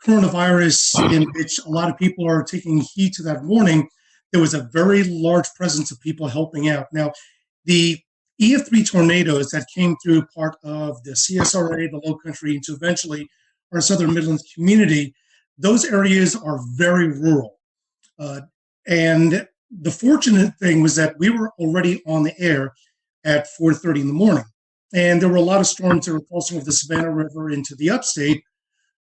U: coronavirus, in which a lot of people are taking heed to that warning, there was a very large presence of people helping out. Now, the EF3 tornadoes that came through part of the CSRA, the Low Country, into eventually our Southern Midlands community, those areas are very rural. And the fortunate thing was that we were already on the air at 4:30 in the morning. And there were a lot of storms that were crossing over the Savannah River into the upstate.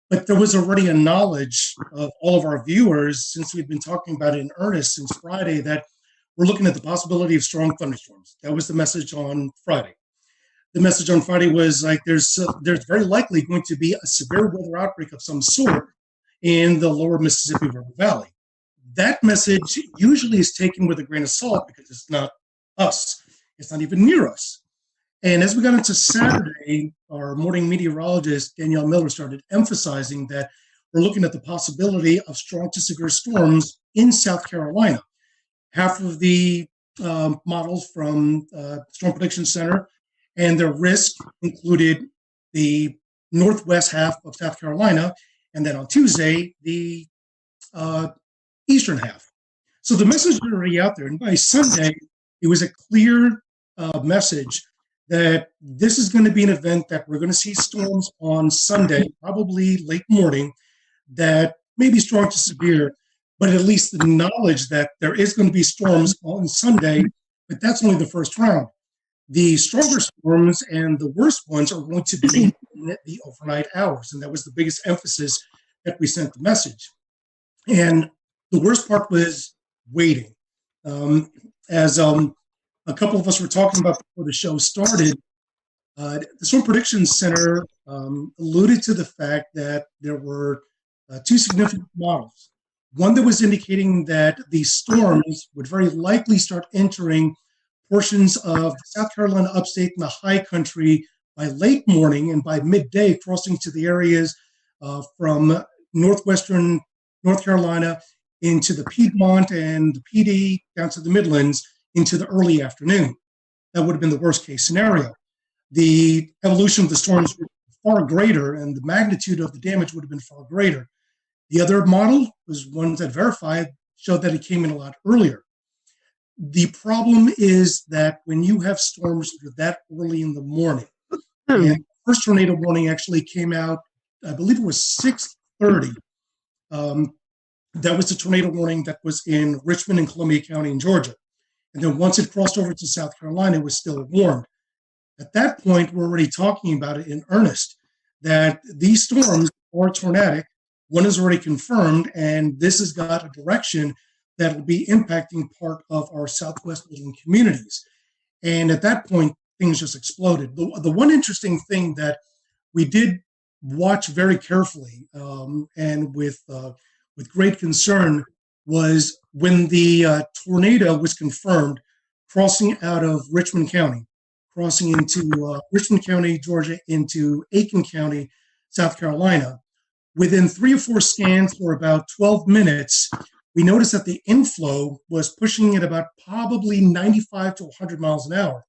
U: But there was already a knowledge of all of our viewers, since we've been talking about it in earnest since Friday, that we're looking at the possibility of strong thunderstorms. That was the message on Friday. The message on Friday was like, there's very likely going to be a severe weather outbreak of some sort in the lower Mississippi River Valley. That message usually is taken with a grain of salt, because it's not us. It's not even near us. And as we got into Saturday, our morning meteorologist, Danielle Miller, started emphasizing that we're looking at the possibility of strong to severe storms in South Carolina. Half of the models from Storm Prediction Center and their risk included the northwest half of South Carolina, and then on Tuesday, the eastern half. So the message was already out there. And by Sunday, it was a clear message that this is going to be an event that we're going to see storms on Sunday, probably late morning, that may be strong to severe, but at least the knowledge that there is going to be storms on Sunday, but that's only the first round. The stronger storms and the worst ones are going to be in the overnight hours, and that was the biggest emphasis that we sent the message. And the worst part was waiting. As a couple of us were talking about before the show started, the Storm Prediction Center alluded to the fact that there were two significant models. One that was indicating that these storms would very likely start entering portions of the South Carolina upstate and the high country by late morning, and by midday crossing to the areas from northwestern North Carolina into the Piedmont and the PD down to the Midlands into the early afternoon. that would have been the worst case scenario. The evolution of the storms were far greater, and the magnitude of the damage would have been far greater. The other model was one that verified, showed that it came in a lot earlier. The problem is that when you have storms that early in the morning, and the first tornado warning actually came out, I believe it was 6:30. That was the tornado warning that was in Richmond and Columbia County in Georgia. And then once it crossed over to South Carolina, it was still warned. At that point, we're already talking about it in earnest, that these storms are tornadic. One is already confirmed, and this has got a direction that will be impacting part of our Southwest Midland communities. And at that point, things just exploded. The one interesting thing that we did watch very carefully and with great concern was when the tornado was confirmed crossing out of Richmond County, crossing into Richmond County, Georgia, into Aiken County, South Carolina. Within 3 or 4 scans for about 12 minutes, we noticed that the inflow was pushing at about probably 95 to 100 miles an hour,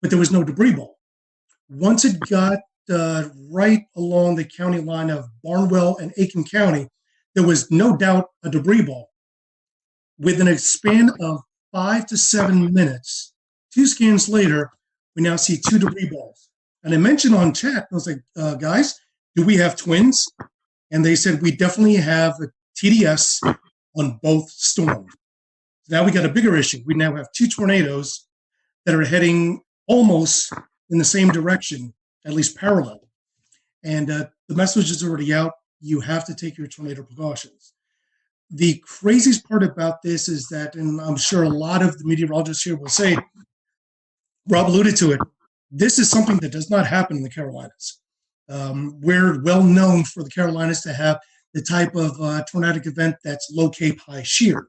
U: but there was no debris ball. Once it got right along the county line of Barnwell and Aiken County, there was no doubt a debris ball. Within a span of 5 to 7 minutes, 2 scans later, we now see 2 debris balls. And I mentioned on chat, I was like, guys, do we have twins? And they said, we definitely have a TDS on both storms. Now we got a bigger issue. We now have 2 tornadoes that are heading almost in the same direction, at least parallel. And the message is already out. You have to take your tornado precautions. The craziest part about this is that, and I'm sure a lot of the meteorologists here will say, Rob alluded to it, this is something that does not happen in the Carolinas. We're well known for the Carolinas to have the type of tornadic event that's low cape, high shear,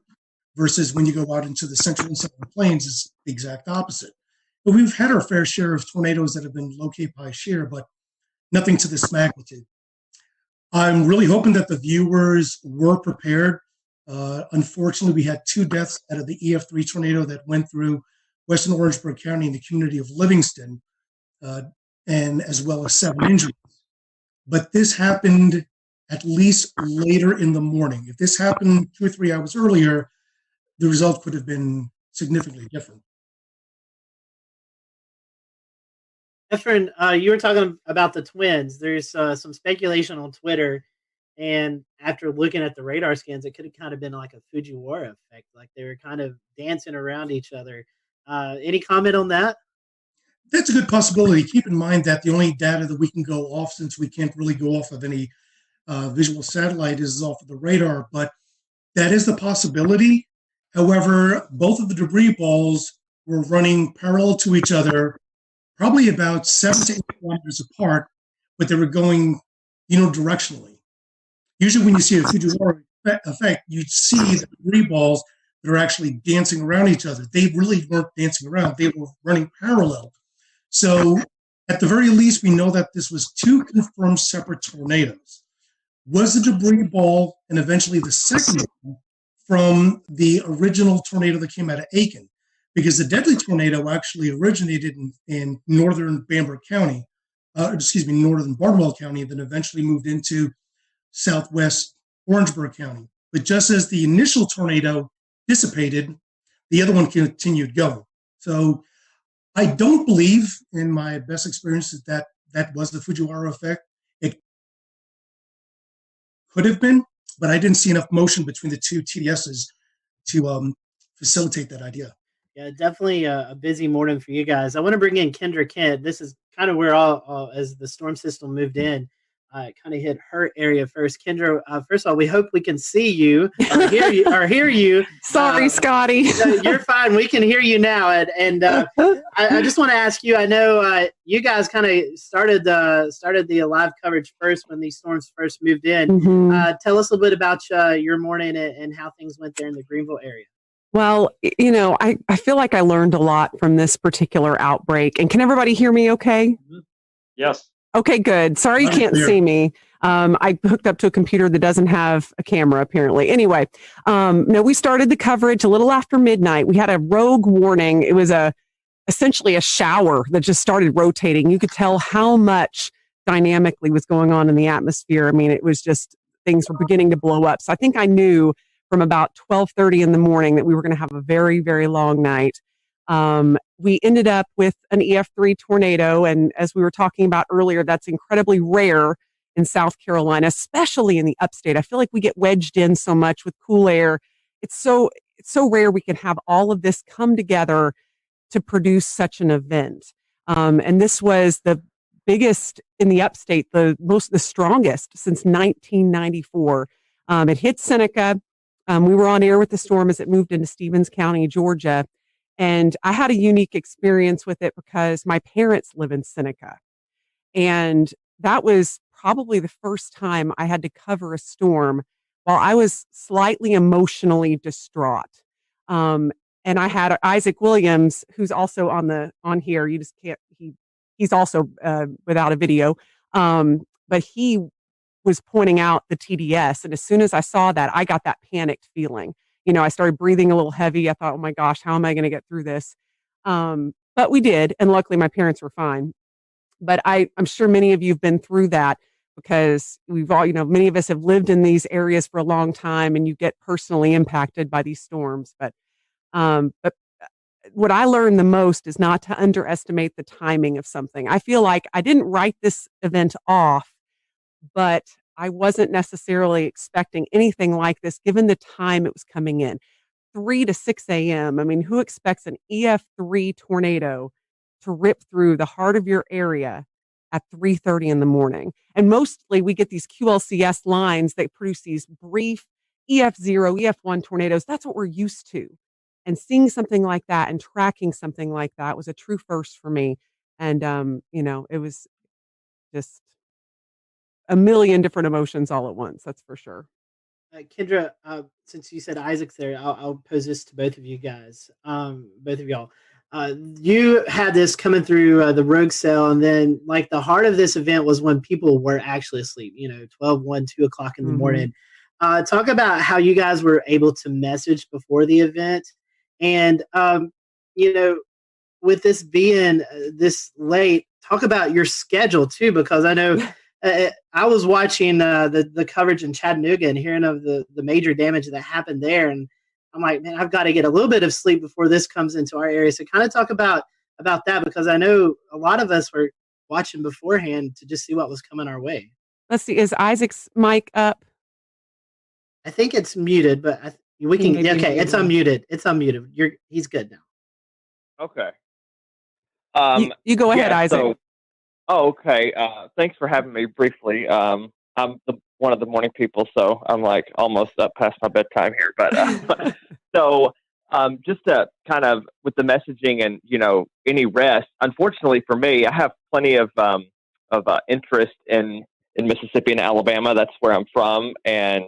U: versus when you go out into the central and southern plains, it's the exact opposite. But we've had our fair share of tornadoes that have been low cape, high shear, but nothing to this magnitude. I'm really hoping that the viewers were prepared. Unfortunately, we had 2 deaths out of the EF3 tornado that went through western Orangeburg County in the community of Livingston, and as well as 7 injuries. But this happened at least later in the morning. If this happened 2 or 3 hours earlier, the result could have been significantly different.
B: Efren, you were talking about the twins. There's some speculation on Twitter, and after looking at the radar scans, it could have kind of been like a Fujiwara effect, like they were kind of dancing around each other. Any comment on that?
U: That's a good possibility. Keep in mind that the only data that we can go off, since we can't really go off of any visual satellite, is off of the radar, but that is the possibility. However, both of the debris balls were running parallel to each other, probably about 7 to 8 kilometers apart, but they were going unidirectionally. Usually when you see a Fujiwara effect, you see the debris balls that are actually dancing around each other. They really weren't dancing around. They were running parallel. So at the very least, we know that this was 2 confirmed separate tornadoes. Was the debris ball, and eventually the second one, from the original tornado that came out of Aiken? Because the deadly tornado actually originated in northern Bamberg County, northern Barnwell County, and then eventually moved into southwest Orangeburg County. But just as the initial tornado dissipated, the other one continued going. So I don't believe, in my best experience, that was the Fujiwara effect. It could have been, but I didn't see enough motion between the 2 TDSs to facilitate that idea.
B: Yeah, definitely a busy morning for you guys. I want to bring in Kendra Kent. This is kind of where as the storm system moved in, it kind of hit her area first. Kendra, first of all, we hope we can see you or hear you.
A: Sorry, Scotty.
B: You're fine. We can hear you now. And I just want to ask you, I know you guys kind of started the live coverage first when these storms first moved in.
A: Mm-hmm.
B: Tell us a little bit about your morning and how things went there in the Greenville area.
A: Well, I feel like I learned a lot from this particular outbreak. And can everybody hear me okay?
T: Yes.
A: Okay, good. Sorry you can't see me. I hooked up to a computer that doesn't have a camera, apparently. Anyway, no, we started the coverage a little after midnight. We had a rogue warning. It was a essentially a shower that just started rotating. You could tell how much dynamically was going on in the atmosphere. I mean, it was just, things were beginning to blow up. So I think I knew from about 12:30 in the morning that we were going to have a very, very long night. We ended up with an EF3 tornado, and as we were talking about earlier, that's incredibly rare in South Carolina, especially in the upstate. I feel like we get wedged in so much with cool air. It's so rare we can have all of this come together to produce such an event. And this was the biggest in the upstate, the strongest since 1994. It hit Seneca. We were on air with the storm as it moved into Stevens County, Georgia. And I had a unique experience with it because my parents live in Seneca. And that was probably the first time I had to cover a storm while I was slightly emotionally distraught. And I had Isaac Williams, who's also on here. You just can't, he's also without a video. But he was pointing out the TDS. And as soon as I saw that, I got that panicked feeling. I started breathing a little heavy. I thought, oh my gosh, how am I going to get through this? But we did. And luckily my parents were fine. But I'm sure many of you have been through that because we've all, many of us have lived in these areas for a long time and you get personally impacted by these storms. But what I learned the most is not to underestimate the timing of something. I feel like I didn't write this event off, but I wasn't necessarily expecting anything like this given the time it was coming in. 3 to 6 a.m. I mean, who expects an EF3 tornado to rip through the heart of your area at 3:30 in the morning? And mostly we get these QLCS lines that produce these brief EF0, EF1 tornadoes. That's what we're used to. And seeing something like that and tracking something like that was a true first for me. And, it was just a million different emotions all at once. That's for sure.
B: Kendra, since you said Isaac's there, I'll pose this to both of you guys, both of y'all. You had this coming through the rogue cell, and then like the heart of this event was when people were actually asleep, 12, 1, 2 o'clock in the morning. Talk about how you guys were able to message before the event. And, with this being this late, talk about your schedule too, because I know I was watching the coverage in Chattanooga and hearing of the major damage that happened there. And I'm like, man, I've got to get a little bit of sleep before this comes into our area. So kind of talk about that, because I know a lot of us were watching beforehand to just see what was coming our way.
A: Let's see. Is Isaac's mic up?
B: I think it's muted, but we can. Okay, it's unmuted. It's unmuted. He's good now.
F: Okay.
A: You go ahead, Isaac.
F: Okay. Thanks for having me briefly. I'm one of the morning people, so I'm like almost up past my bedtime here. But just to kind of with the messaging and any rest. Unfortunately for me, I have plenty of interest in Mississippi and Alabama. That's where I'm from, and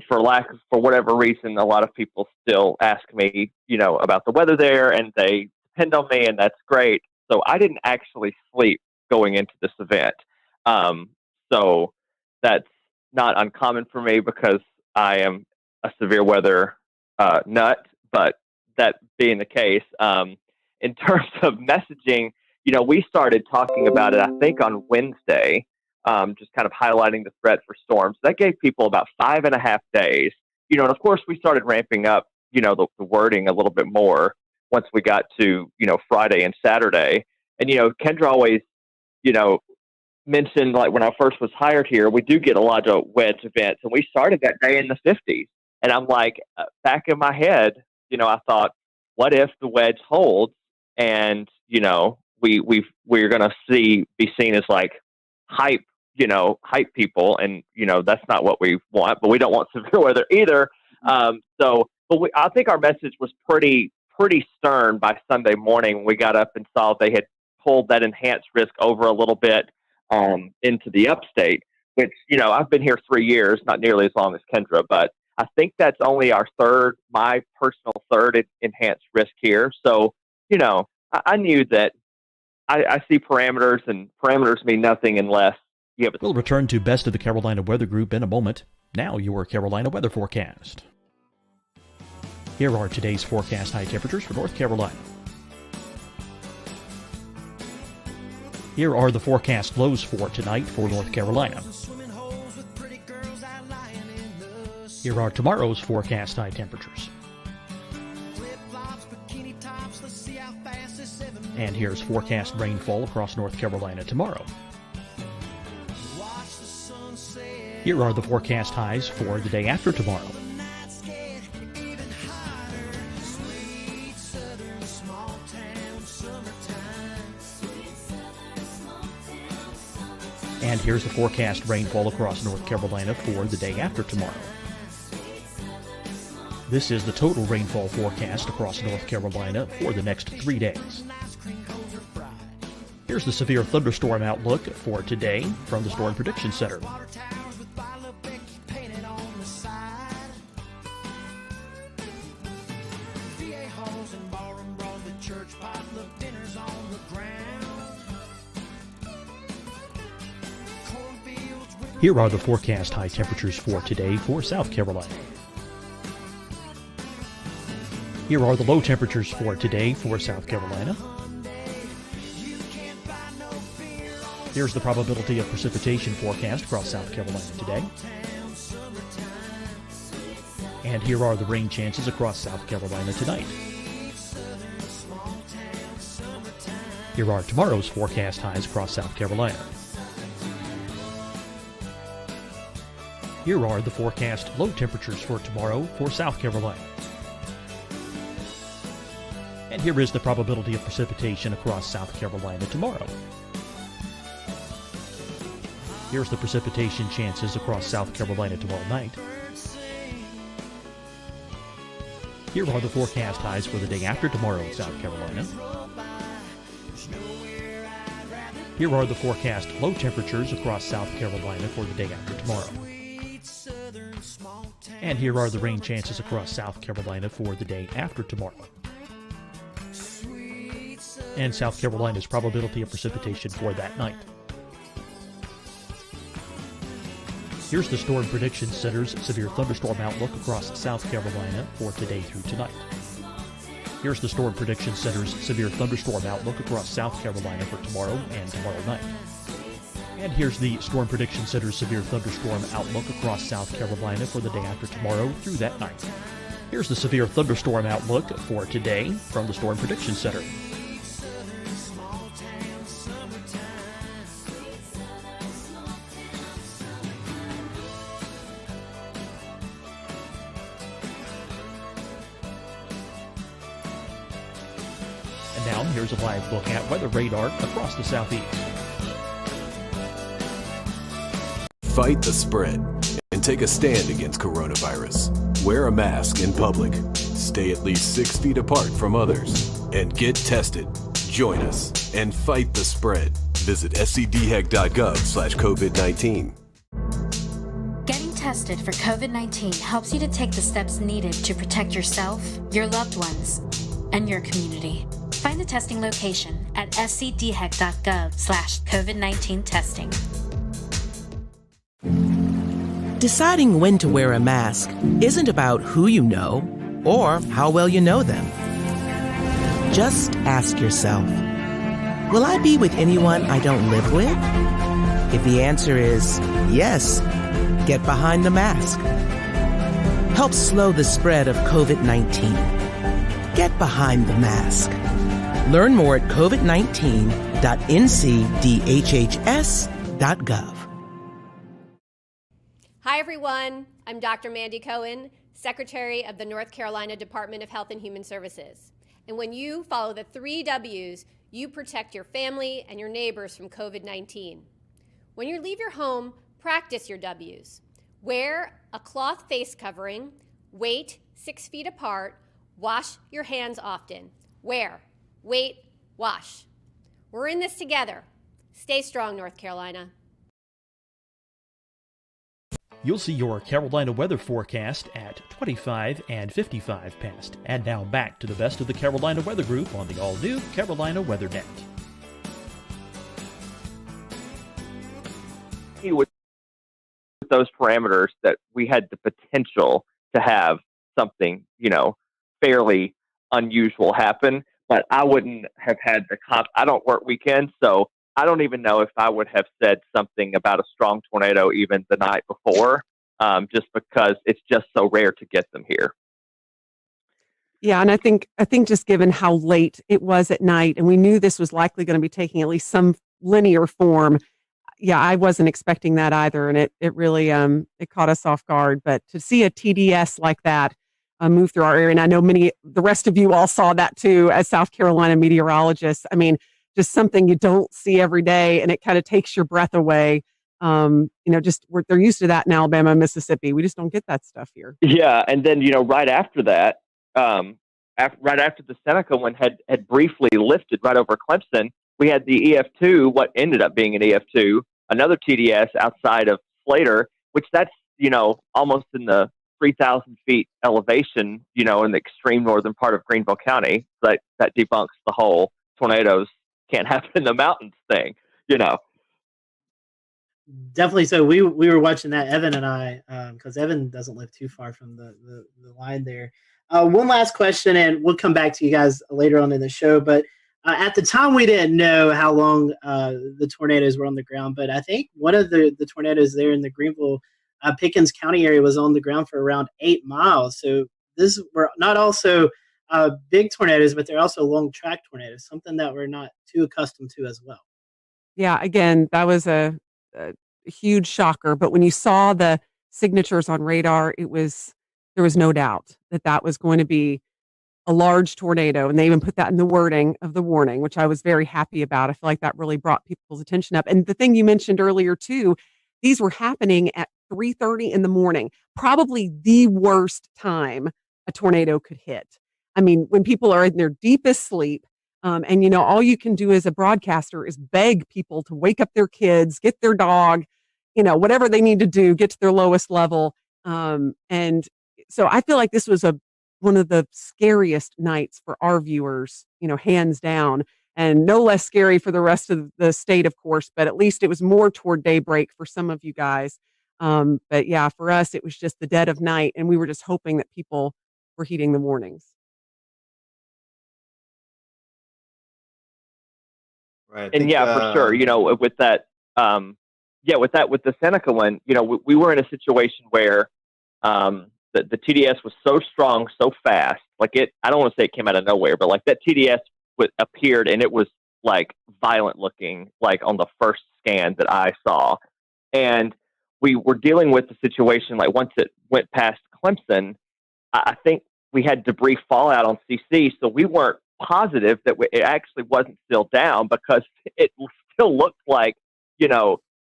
F: for whatever reason, a lot of people still ask me, about the weather there, and they depend on me, and that's great. So I didn't actually sleep going into this event. So that's not uncommon for me because I am a severe weather nut. But that being the case, in terms of messaging, we started talking about it, I think, on Wednesday, just kind of highlighting the threat for storms. That gave people about 5.5 days. And of course, we started ramping up, the wording a little bit more once we got to, Friday and Saturday. And, Kendra always, mentioned, like when I first was hired here, we do get a lot of wedge events, and we started that day in the 50s. And I'm like, back in my head, I thought, what if the wedge holds and, we're going to be seen as like hype people. And, that's not what we want, but we don't want severe weather either. I think our message was pretty stern by Sunday morning when we got up and saw they had pulled that enhanced risk over a little bit into the upstate, which, I've been here 3 years, not nearly as long as Kendra, but I think that's only my personal third enhanced risk here. So, I knew that I see parameters, and parameters mean nothing unless you have
H: We'll return to Best of the Carolina Weather Group in a moment. Now your Carolina weather forecast. Here are today's forecast high temperatures for North Carolina. Here are the forecast lows for tonight for North Carolina. Here are tomorrow's forecast high temperatures. And here's forecast rainfall across North Carolina tomorrow. Here are the forecast highs for the day after tomorrow. And here's the forecast rainfall across North Carolina for the day after tomorrow. This is the total rainfall forecast across North Carolina for the next 3 days. Here's the severe thunderstorm outlook for today from the Storm Prediction Center. Here are the forecast high temperatures for today for South Carolina. Here are the low temperatures for today for South Carolina. Here's the probability of precipitation forecast across South Carolina today. And here are the rain chances across South Carolina tonight. Here are tomorrow's forecast highs across South Carolina. Here are the forecast low temperatures for tomorrow for South Carolina. And here is the probability of precipitation across South Carolina tomorrow. Here's the precipitation chances across South Carolina tomorrow night. Here are the forecast highs for the day after tomorrow in South Carolina. Here are the forecast low temperatures across South Carolina for the day after tomorrow. And here are the rain chances across South Carolina for the day after tomorrow. And South Carolina's probability of precipitation for that night. Here's the Storm Prediction Center's severe thunderstorm outlook across South Carolina for today through tonight. Here's the Storm Prediction Center's severe thunderstorm outlook across South Carolina for tomorrow and tomorrow night. And here's the Storm Prediction Center's severe thunderstorm outlook across South Carolina for the day after tomorrow through that night. Here's the severe thunderstorm outlook for today from the Storm Prediction Center. And now here's a live look at weather radar across the southeast.
I: Fight the spread and take a stand against coronavirus. Wear a mask in public. Stay at least 6 feet apart from others. And get tested. Join us and fight the spread. Visit scdhec.gov/COVID-19.
J: Getting tested for COVID-19 helps you to take the steps needed to protect yourself, your loved ones, and your community. Find the testing location at scdhec.gov/COVID-19 testing.
K: Deciding when to wear a mask isn't about who you know or how well you know them. Just ask yourself, will I be with anyone I don't live with? If the answer is yes, get behind the mask. Help slow the spread of COVID-19. Get behind the mask. Learn more at covid19.ncdhhs.gov.
L: Hi, everyone. I'm Dr. Mandy Cohen, Secretary of the North Carolina Department of Health and Human Services. And when you follow the 3 W's, you protect your family and your neighbors from COVID-19. When you leave your home, practice your W's. Wear a cloth face covering, wait 6 feet apart, wash your hands often. Wear, wait, wash. We're in this together. Stay strong, North Carolina.
H: You'll see your Carolina weather forecast at 25 and 55 past. And now back to the best of the Carolina Weather Group on the all-new Carolina Weather Net.
F: With those parameters that we had the potential to have something, fairly unusual happen, but I wouldn't have had I don't work weekends, so I don't even know if I would have said something about a strong tornado even the night before, just because it's just so rare to get them here.
A: Yeah, and I think just given how late it was at night, and we knew this was likely going to be taking at least some linear form. Yeah, I wasn't expecting that either, and it really it caught us off guard. But to see a TDS like that move through our area, and I know the rest of you all saw that too as South Carolina meteorologists. I mean, just something you don't see every day, and it kind of takes your breath away. They're used to that in Alabama and Mississippi. We just don't get that stuff here.
F: Yeah, and then right after that, right after the Seneca one had briefly lifted right over Clemson, we had the EF2, what ended up being an EF2, another TDS outside of Slater, which that's almost in the 3,000 feet elevation, in the extreme northern part of Greenville County. That debunks the whole tornadoes can't happen in the mountains thing.
B: Definitely. So we were watching that, Evan and I, because Evan doesn't live too far from the line there. One last question, and we'll come back to you guys later on in the show. But at the time, we didn't know how long the tornadoes were on the ground. But I think one of the tornadoes there in the Greenville, Pickens County area was on the ground for around 8 miles. So this were not also big tornadoes, but they're also long track tornadoes, something that we're not too accustomed to as well.
A: Yeah, again, that was a huge shocker. But when you saw the signatures on radar, there was no doubt that was going to be a large tornado. And they even put that in the wording of the warning, which I was very happy about. I feel like that really brought people's attention up. And the thing you mentioned earlier too, these were happening at 3:30 in the morning, probably the worst time a tornado could hit. I mean, when people are in their deepest sleep, and all you can do as a broadcaster is beg people to wake up their kids, get their dog, whatever they need to do, get to their lowest level. And so I feel like this was one of the scariest nights for our viewers, hands down, and no less scary for the rest of the state, of course, but at least it was more toward daybreak for some of you guys. But yeah, for us, it was just the dead of night, and we were just hoping that people were heeding the warnings.
F: Right. And for sure, with that, with the Seneca one, we were in a situation where the TDS was so strong, so fast. Like I don't want to say it came out of nowhere, but like that TDS appeared and it was like violent looking, like on the first scan that I saw. And we were dealing with the situation, like once it went past Clemson, I think we had debris fallout on CC. So we weren't positive that it actually wasn't still down because it still looked like,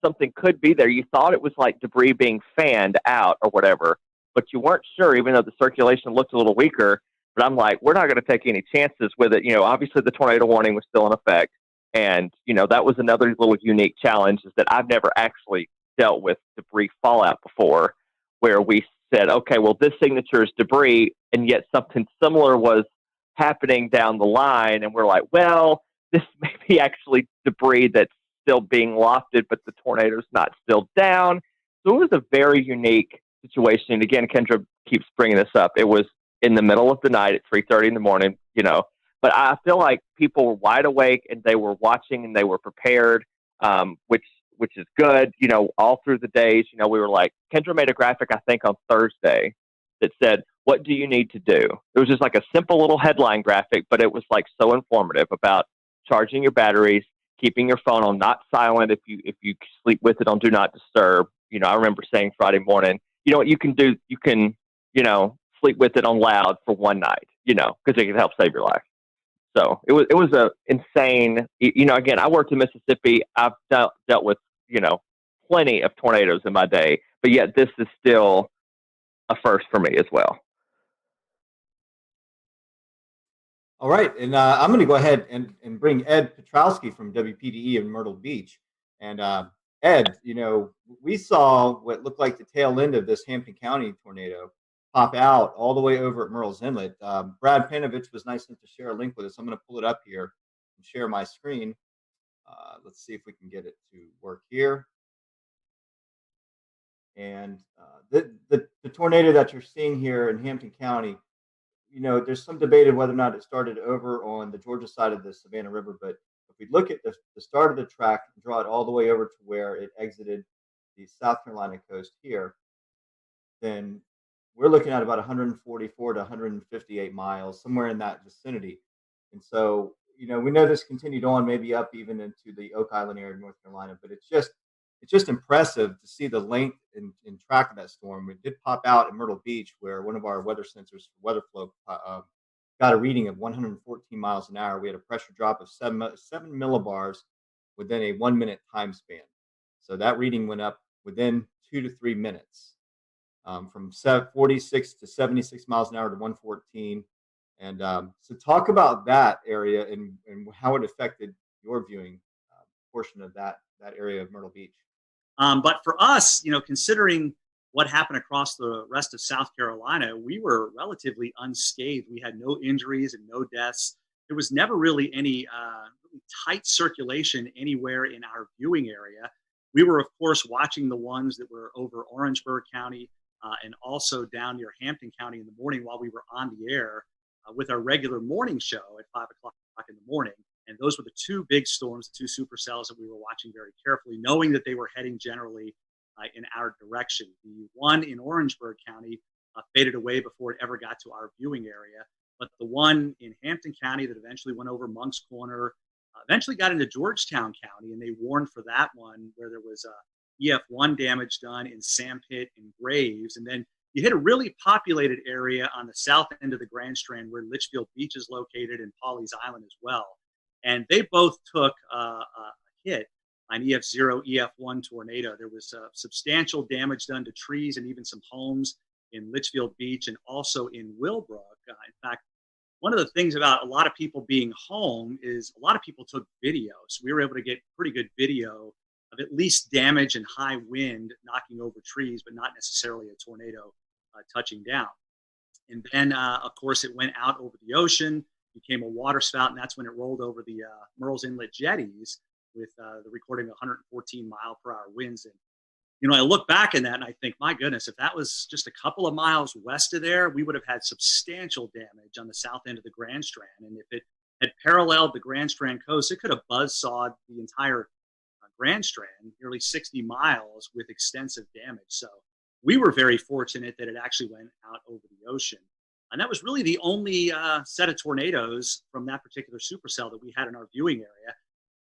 F: something could be there. You thought it was like debris being fanned out or whatever, but you weren't sure, even though the circulation looked a little weaker. But I'm like, we're not going to take any chances with it. Obviously the tornado warning was still in effect. And, that was another little unique challenge, is that I've never actually dealt with debris fallout before, where we said, okay, well, this signature is debris, and yet something similar was happening down the line. And we're like, well, this may be actually debris that's still being lofted, but the tornado's not still down. So it was a very unique situation. And again, Kendra keeps bringing this up. It was in the middle of the night at 3:30 in the morning, but I feel like people were wide awake and they were watching and they were prepared, which is good. All through the days, we were like, Kendra made a graphic, I think on Thursday, that said, what do you need to do? It was just like a simple little headline graphic, but it was like so informative about charging your batteries, keeping your phone on not silent if you sleep with it on do not disturb. I remember saying Friday morning, what you can do, you can, sleep with it on loud for one night, because it can help save your life. So it was a insane, again, I worked in Mississippi. I've dealt with, plenty of tornadoes in my day, but yet this is still a first for me as well.
C: All right, and I'm going to go ahead and bring Ed Petrowski from WPDE in Myrtle Beach. And Ed, we saw what looked like the tail end of this Hampton County tornado pop out all the way over at Murrells Inlet. Brad Panovich was nice enough to share a link with us. I'm going to pull it up here and share my screen. Let's see if we can get it to work here. And the tornado that you're seeing here in Hampton County, there's some debate of whether or not it started over on the Georgia side of the Savannah River, but we look at the start of the track and draw it all the way over to where it exited the South Carolina coast here, then we're looking at about 144 to 158 miles, somewhere in that vicinity. And so, we know this continued on, maybe up even into the Oak Island area of North Carolina, but it's just impressive to see the length and track of that storm. It did pop out at Myrtle Beach, where one of our weather sensors for weather flow got a reading of 114 miles an hour. We had a pressure drop of 7 millibars within a 1 minute time span. So that reading went up within 2 to 3 minutes, from 46 to 76 miles an hour to 114. And so talk about that area and how it affected your viewing portion of that area of Myrtle Beach.
M: But for us, considering what happened across the rest of South Carolina, we were relatively unscathed. We had no injuries and no deaths. There was never really any really tight circulation anywhere in our viewing area. We were, of course, watching the ones that were over Orangeburg County and also down near Hampton County in the morning while we were on the air with our regular morning show at 5 o'clock in the morning. And those were the two big storms, the two supercells that we were watching very carefully, knowing that they were heading generally in our direction. The one in Orangeburg County faded away before it ever got to our viewing area. But the one in Hampton County that eventually went over Monk's Corner, eventually got into Georgetown County, and they warned for that one where there was EF1 damage done in Sandpit and Graves. And then you hit a really populated area on the south end of the Grand Strand where Litchfield Beach is located and Pawleys Island as well. And they both took a hit on EF0, EF1 tornado. There was substantial damage done to trees and even some homes in Litchfield Beach and also in Willbrook. In fact, one of the things about a lot of people being home is a lot of people took videos. We were able to get pretty good video of at least damage and high wind knocking over trees, but not necessarily a tornado touching down. And then, of course, it went out over the ocean, became a water spout, and that's when it rolled over the Murrells Inlet jetties with the recording of 114 mile per hour winds. And, I look back in that and I think, my goodness, if that was just a couple of miles west of there, we would have had substantial damage on the south end of the Grand Strand. And if it had paralleled the Grand Strand coast, it could have buzzsawed the entire Grand Strand, nearly 60 miles with extensive damage. So we were very fortunate that it actually went out over the ocean. And that was really the only set of tornadoes from that particular supercell that we had in our viewing area.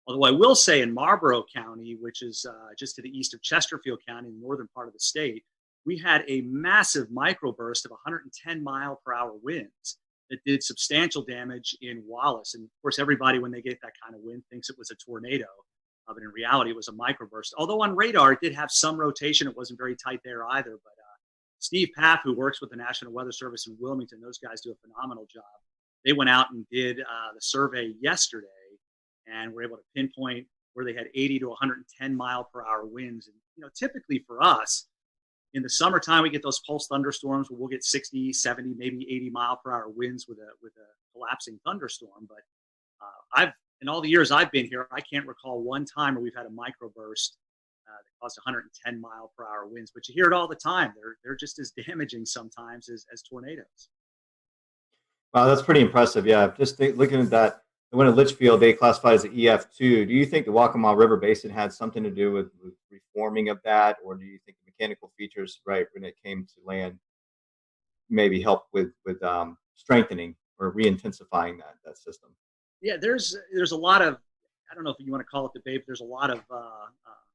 M: Although I will say in Marlborough County, which is just to the east of Chesterfield County, in the northern part of the state, we had a massive microburst of 110 mile per hour winds that did substantial damage in Wallace. And of course, everybody, when they get that kind of wind, thinks it was a tornado. But in reality, it was a microburst. Although on radar, it did have some rotation. It wasn't very tight there either. But Steve Paff, who works with the National Weather Service in Wilmington, those guys do a phenomenal job. They went out and did the survey yesterday and were able to pinpoint where they had 80 to 110 mile per hour winds. And, typically for us, in the summertime, we get those pulse thunderstorms where we'll get 60, 70, maybe 80 mile per hour winds with a collapsing thunderstorm. But in all the years I've been here, I can't recall one time where we've had a microburst that caused 110 mile per hour winds. But you hear it all the time. They're just as damaging sometimes as tornadoes.
C: Wow, that's pretty impressive. Yeah, looking at that, the one at Litchfield, they classified as an EF2. Do you think the Waccamaw River Basin had something to do with reforming of that, or do you think the mechanical features, right, when it came to land, maybe help with strengthening or re-intensifying that system?
M: Yeah, there's a lot of, I don't know if you want to call it debate, but there's a lot of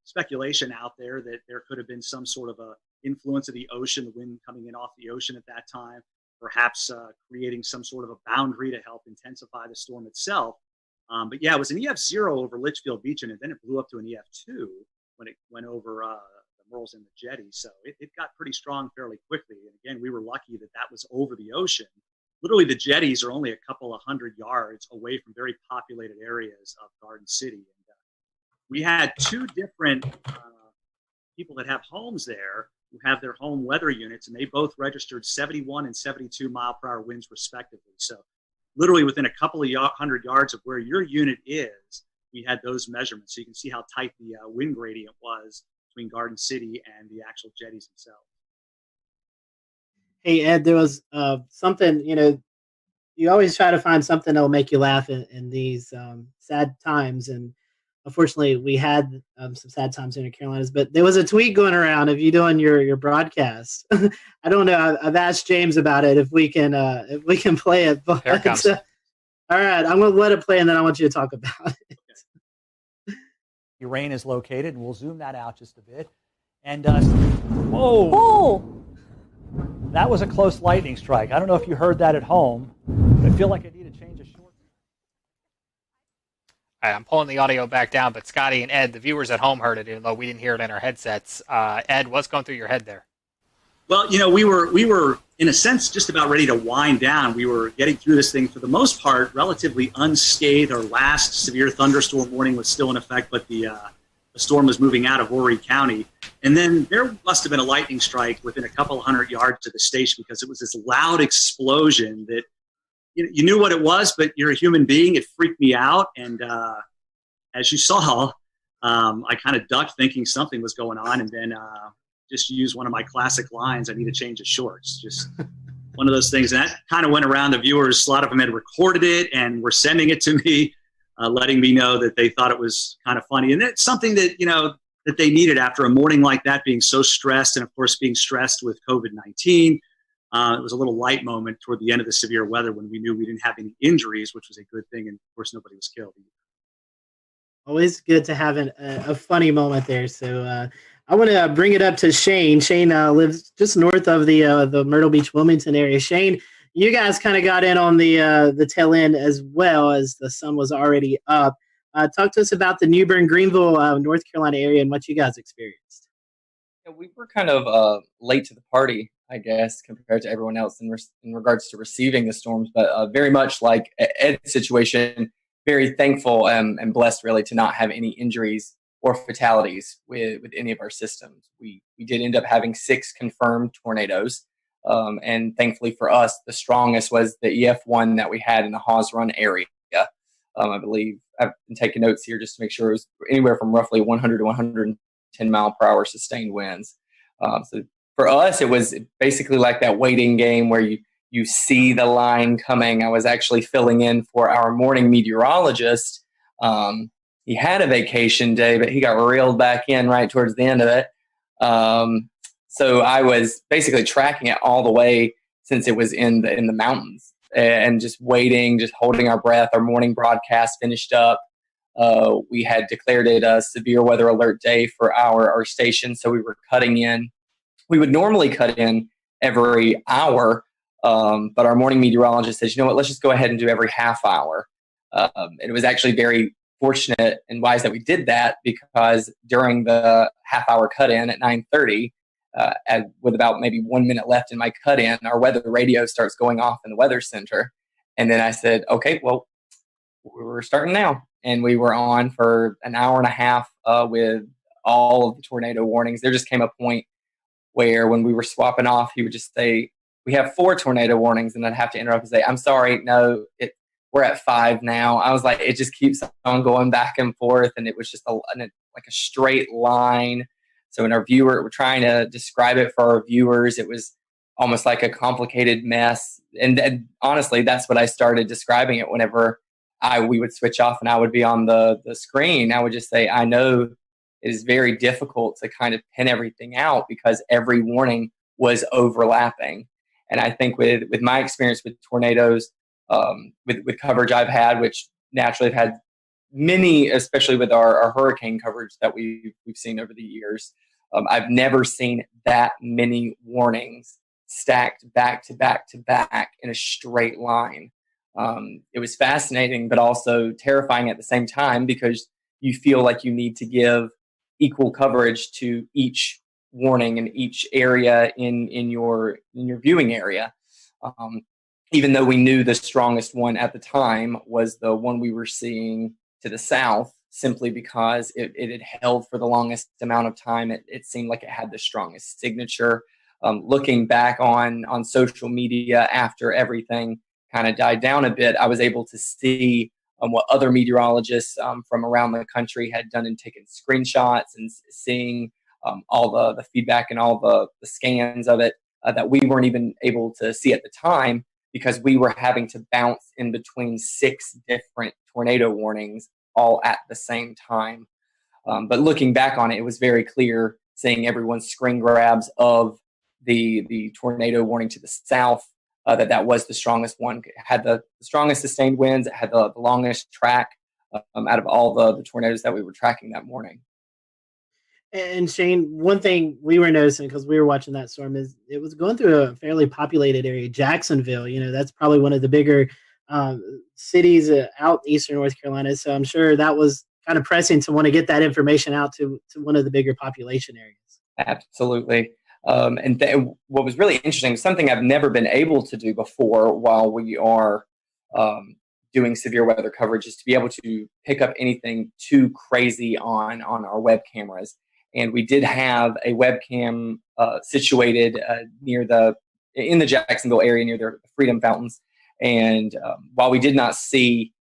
M: speculation out there that there could have been some sort of a influence of the ocean, the wind coming in off the ocean at that time, perhaps creating some sort of a boundary to help intensify the storm itself. But yeah, it was an EF0 over Litchfield Beach, and then it blew up to an EF2 when it went over the Murrells Inlet jetty. So it got pretty strong fairly quickly. And again, we were lucky that was over the ocean. Literally, the jetties are only a couple of 100 yards away from very populated areas of Garden City. And we had two different people that have homes there who have their home weather units, and they both registered 71 and 72 mile per hour winds respectively. So literally within a couple of 100 yards of where your unit is, we had those measurements. So you can see how tight the wind gradient was between Garden City and the actual jetties themselves.
B: Hey, Ed, there was something, you always try to find something that'll make you laugh in these sad times. And unfortunately, we had some sad times in the Carolinas. But there was a tweet going around of you doing your broadcast. I don't know. I've asked James about it if we can play it. But,
E: Here it comes.
B: all right, I'm going to let it play, and then I want you to talk about it.
V: Your rain is located, and we'll zoom that out just a bit. And whoa!
W: Oh!
V: That was a close lightning strike. I don't know if you heard that at home. But I feel like I need to change a short.
E: All right, I'm pulling the audio back down, but Scotty and Ed, the viewers at home heard it, even though we didn't hear it in our headsets. Ed, what's going through your head there?
M: Well, we were in a sense just about ready to wind down. We were getting through this thing for the most part relatively unscathed. Our last severe thunderstorm warning was still in effect, but the storm was moving out of Horry County. And then there must have been a lightning strike within a couple hundred yards of the station, because it was this loud explosion that you knew what it was, but you're a human being. It freaked me out. And as you saw, I kind of ducked thinking something was going on, and then just used one of my classic lines, I need to change the shorts. Just one of those things. And that kind of went around the viewers. A lot of them had recorded it and were sending it to me, letting me know that they thought it was kind of funny. And it's something that, that they needed after a morning like that, being so stressed, and of course being stressed with COVID-19. It was a little light moment toward the end of the severe weather when we knew we didn't have any injuries, which was a good thing. And of course, nobody was killed.
B: Always good to have a funny moment there. So I want to bring it up to Shane. Shane lives just north of the Myrtle Beach, Wilmington area. Shane, you guys kind of got in on the tail end as well, as the sun was already up. Talk to us about the New Bern, Greenville, North Carolina area and what you guys experienced.
X: Yeah, we were kind of late to the party, I guess, compared to everyone else in regards to receiving the storms, but very much like Ed's situation, very thankful and blessed really to not have any injuries or fatalities with any of our systems. We did end up having 6 confirmed tornadoes, and thankfully for us, the strongest was the EF1 that we had in the Hawes Run area. I believe I've been taking notes here just to make sure it was anywhere from roughly 100 to 110 mile per hour sustained winds. So for us, it was basically like that waiting game where you see the line coming. I was actually filling in for our morning meteorologist. He had a vacation day, but he got reeled back in right towards the end of it. So I was basically tracking it all the way since it was in the mountains, and just waiting, just holding our breath. Our morning broadcast finished up. We had declared it a severe weather alert day for our station, so we were cutting in. We would normally cut in every hour, but our morning meteorologist says, you know what, let's just go ahead and do every half hour. And it was actually very fortunate and wise that we did that, because during the half hour cut in at 9:30, with about maybe 1 minute left in my cut in, our weather radio starts going off in the weather center. And then I said, okay, well, we're starting now. And we were on for an hour and a half with all of the tornado warnings. There just came a point where when we were swapping off, he would just say, we have 4 tornado warnings. And I'd have to interrupt and say, I'm sorry, no, we're at 5 now. I was like, it just keeps on going back and forth. And it was just like a straight line. So when we're trying to describe it for our viewers, it was almost like a complicated mess. And honestly, that's what I started describing it whenever we would switch off and I would be on the screen. I would just say, I know it is very difficult to kind of pin everything out because every warning was overlapping. And I think with my experience with tornadoes, with coverage I've had, which naturally I've had many, especially with our hurricane coverage that we've seen over the years, I've never seen that many warnings stacked back to back to back in a straight line. It was fascinating, but also terrifying at the same time, because you feel like you need to give equal coverage to each warning in each area in your viewing area. Even though we knew the strongest one at the time was the one we were seeing to the south, simply because it had held for the longest amount of time. It seemed like it had the strongest signature. Looking back on social media after everything kind of died down a bit, I was able to see what other meteorologists from around the country had done and taken screenshots, and seeing all the feedback and all the scans of it that we weren't even able to see at the time, because we were having to bounce in between 6 different tornado warnings all at the same time. But looking back on it, it was very clear seeing everyone's screen grabs of the tornado warning to the south, that was the strongest one. It had the strongest sustained winds. It had the longest track out of all the tornadoes that we were tracking that morning.
B: And Shane, one thing we were noticing because we were watching that storm is it was going through a fairly populated area. Jacksonville, that's probably one of the bigger cities out eastern North Carolina. So I'm sure that was kind of pressing to want to get that information out to one of the bigger population areas.
X: Absolutely. What was really interesting, something I've never been able to do before while we are doing severe weather coverage, is to be able to pick up anything too crazy on our web cameras. And we did have a webcam situated in the Jacksonville area near the Freedom Fountains. And while we did not see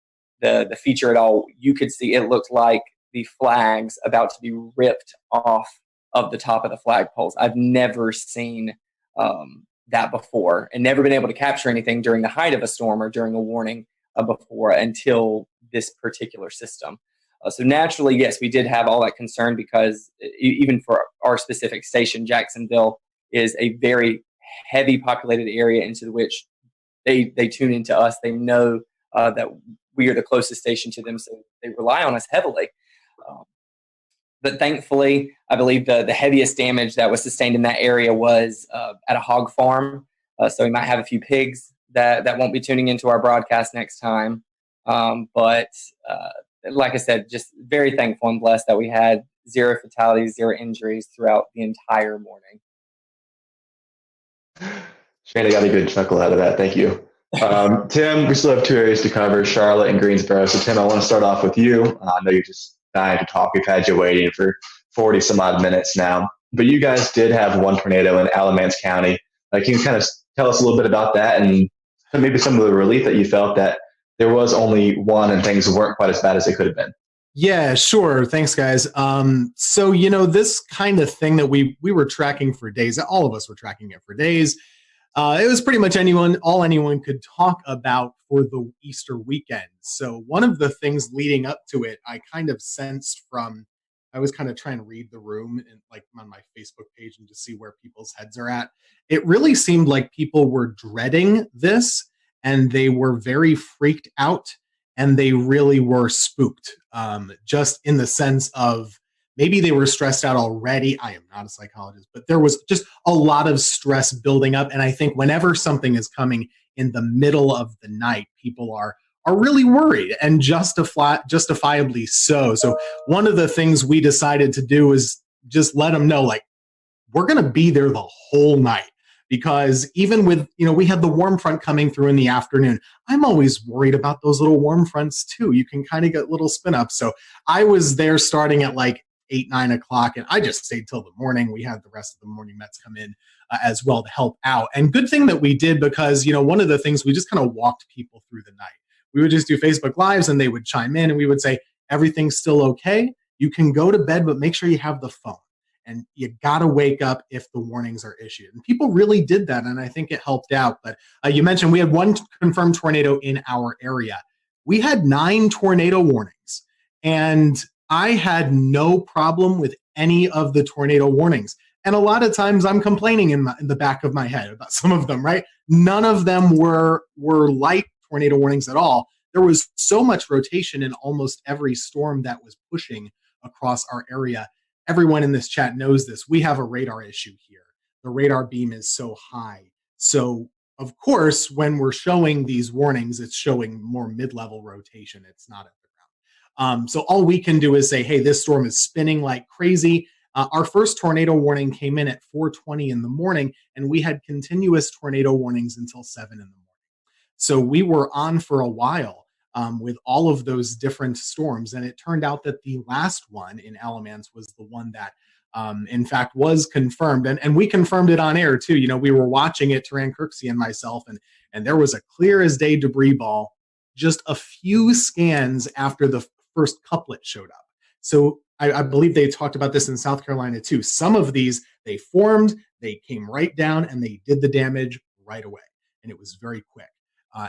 X: the feature at all, you could see it looked like the flags about to be ripped off of the top of the flagpoles. I've never seen that before, and never been able to capture anything during the height of a storm or during a warning before until this particular system. So naturally, yes, we did have all that concern because even for our specific station, Jacksonville is a very heavy populated area into which they tune into us. They know that we are the closest station to them, so they rely on us heavily. But thankfully, I believe the heaviest damage that was sustained in that area was at a hog farm. So we might have a few pigs that won't be tuning into our broadcast next time. But like I said, just very thankful and blessed that we had 0 fatalities, 0 injuries throughout the entire morning.
G: Shane, I got a good chuckle out of that. Thank you. Tim, we still have 2 areas to cover, Charlotte and Greensboro. So Tim, I want to start off with you. I know you're just dying to talk. We've had you waiting for 40 some odd minutes now, but you guys did have 1 tornado in Alamance County. Can you kind of tell us a little bit about that and maybe some of the relief that you felt that there was only 1 and things weren't quite as bad as they could have been?
D: Yeah, sure. Thanks, guys. So, this kind of thing that we were tracking for days, all of us were tracking it for days. It was pretty much all anyone could talk about for the Easter weekend. So one of the things leading up to it, I kind of sensed I was kind of trying to read the room and on my Facebook page and just see where people's heads are at. It really seemed like people were dreading this and they were very freaked out and they really were spooked, just in the sense of maybe they were stressed out already. I am not a psychologist, but there was just a lot of stress building up. And I think whenever something is coming in the middle of the night, people are really worried, and justifiably so. So one of the things we decided to do is just let them know, we're going to be there the whole night. Because even with, we had the warm front coming through in the afternoon. I'm always worried about those little warm fronts too. You can kind of get little spin ups. So I was there starting at 8, 9 o'clock, and I just stayed till the morning. We had the rest of the morning Mets come in as well to help out. And good thing that we did, because, one of the things, we just kind of walked people through the night. We would just do Facebook Lives and they would chime in and we would say, everything's still okay. You can go to bed, but make sure you have the phone. And you got to wake up if the warnings are issued. And people really did that, and I think it helped out. But you mentioned we had 1 confirmed tornado in our area. We had 9 tornado warnings, and I had no problem with any of the tornado warnings. And a lot of times I'm complaining in the back of my head about some of them, right? None of them were light tornado warnings at all. There was so much rotation in almost every storm that was pushing across our area. Everyone in this chat knows this. We have a radar issue here. The radar beam is so high. So, of course, when we're showing these warnings, it's showing more mid-level rotation. It's not at the ground. So all we can do is say, hey, this storm is spinning like crazy. Our first tornado warning came in at 4:20 in the morning, and we had continuous tornado warnings until 7 in the morning. So we were on for a while with all of those different storms. And it turned out that the last one in Alamance was the one that, in fact, was confirmed. And we confirmed it on air, too. We were watching it, Taran Kirksey and myself, and there was a clear as day debris ball just a few scans after the first couplet showed up. So I believe they talked about this in South Carolina, too. Some of these, they formed, they came right down, and they did the damage right away. And it was very quick.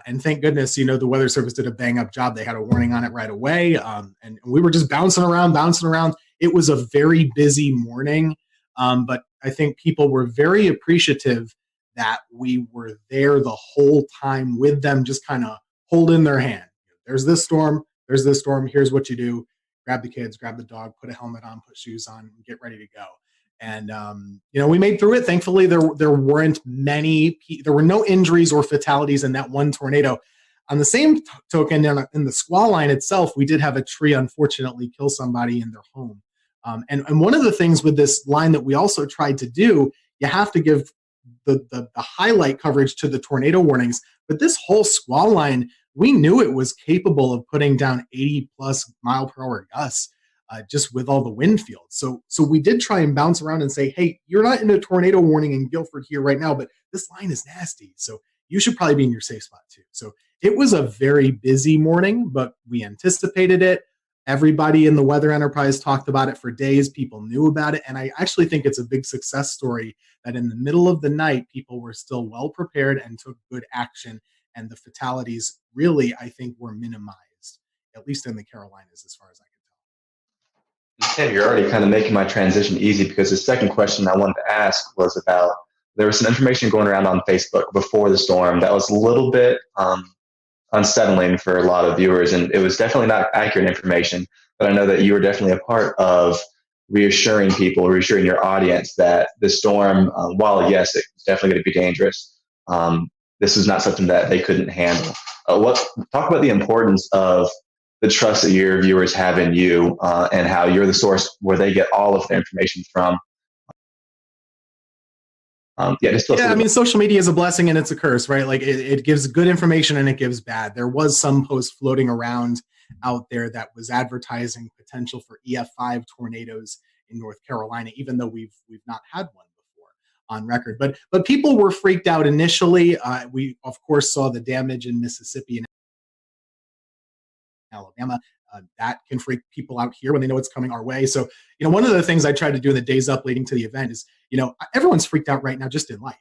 D: And thank goodness, the Weather Service did a bang up job. They had a warning on it right away. And we were just bouncing around. It was a very busy morning. But I think people were very appreciative that we were there the whole time with them, just kind of holding their hand. There's this storm. Here's what you do. Grab the kids, grab the dog, put a helmet on, put shoes on, and get ready to go. And, we made through it. Thankfully, there weren't there were no injuries or fatalities in that one tornado. On the same token, in the squall line itself, we did have a tree, unfortunately, kill somebody in their home. And one of the things with this line that we also tried to do, you have to give the highlight coverage to the tornado warnings. But this whole squall line, we knew it was capable of putting down 80 plus mile per hour gusts. Just with all the wind fields. So we did try and bounce around and say, hey, you're not in a tornado warning in Guilford here right now, but this line is nasty. So you should probably be in your safe spot too. So it was a very busy morning, but we anticipated it. Everybody in the weather enterprise talked about it for days. People knew about it. And I actually think it's a big success story that in the middle of the night, people were still well prepared and took good action. And the fatalities really, I think, were minimized, at least in the Carolinas, as far as I can.
G: Ted, you're already kind of making my transition easy, because the second question I wanted to ask was about, there was some information going around on Facebook before the storm that was a little bit unsettling for a lot of viewers, and it was definitely not accurate information, but I know that you were definitely a part of reassuring your audience that the storm, while yes, it's definitely going to be dangerous, this is not something that they couldn't handle. Talk about the importance of the trust that your viewers have in you, and how you're the source where they get all of the information from.
D: Social media is a blessing and it's a curse, right? Like it gives good information and it gives bad. There was some post floating around out there that was advertising potential for EF5 tornadoes in North Carolina, even though we've not had one before on record. But people were freaked out initially. We of course saw the damage in Mississippi and Alabama. That can freak people out here when they know it's coming our way. So, one of the things I tried to do in the days up leading to the event is, everyone's freaked out right now just in life.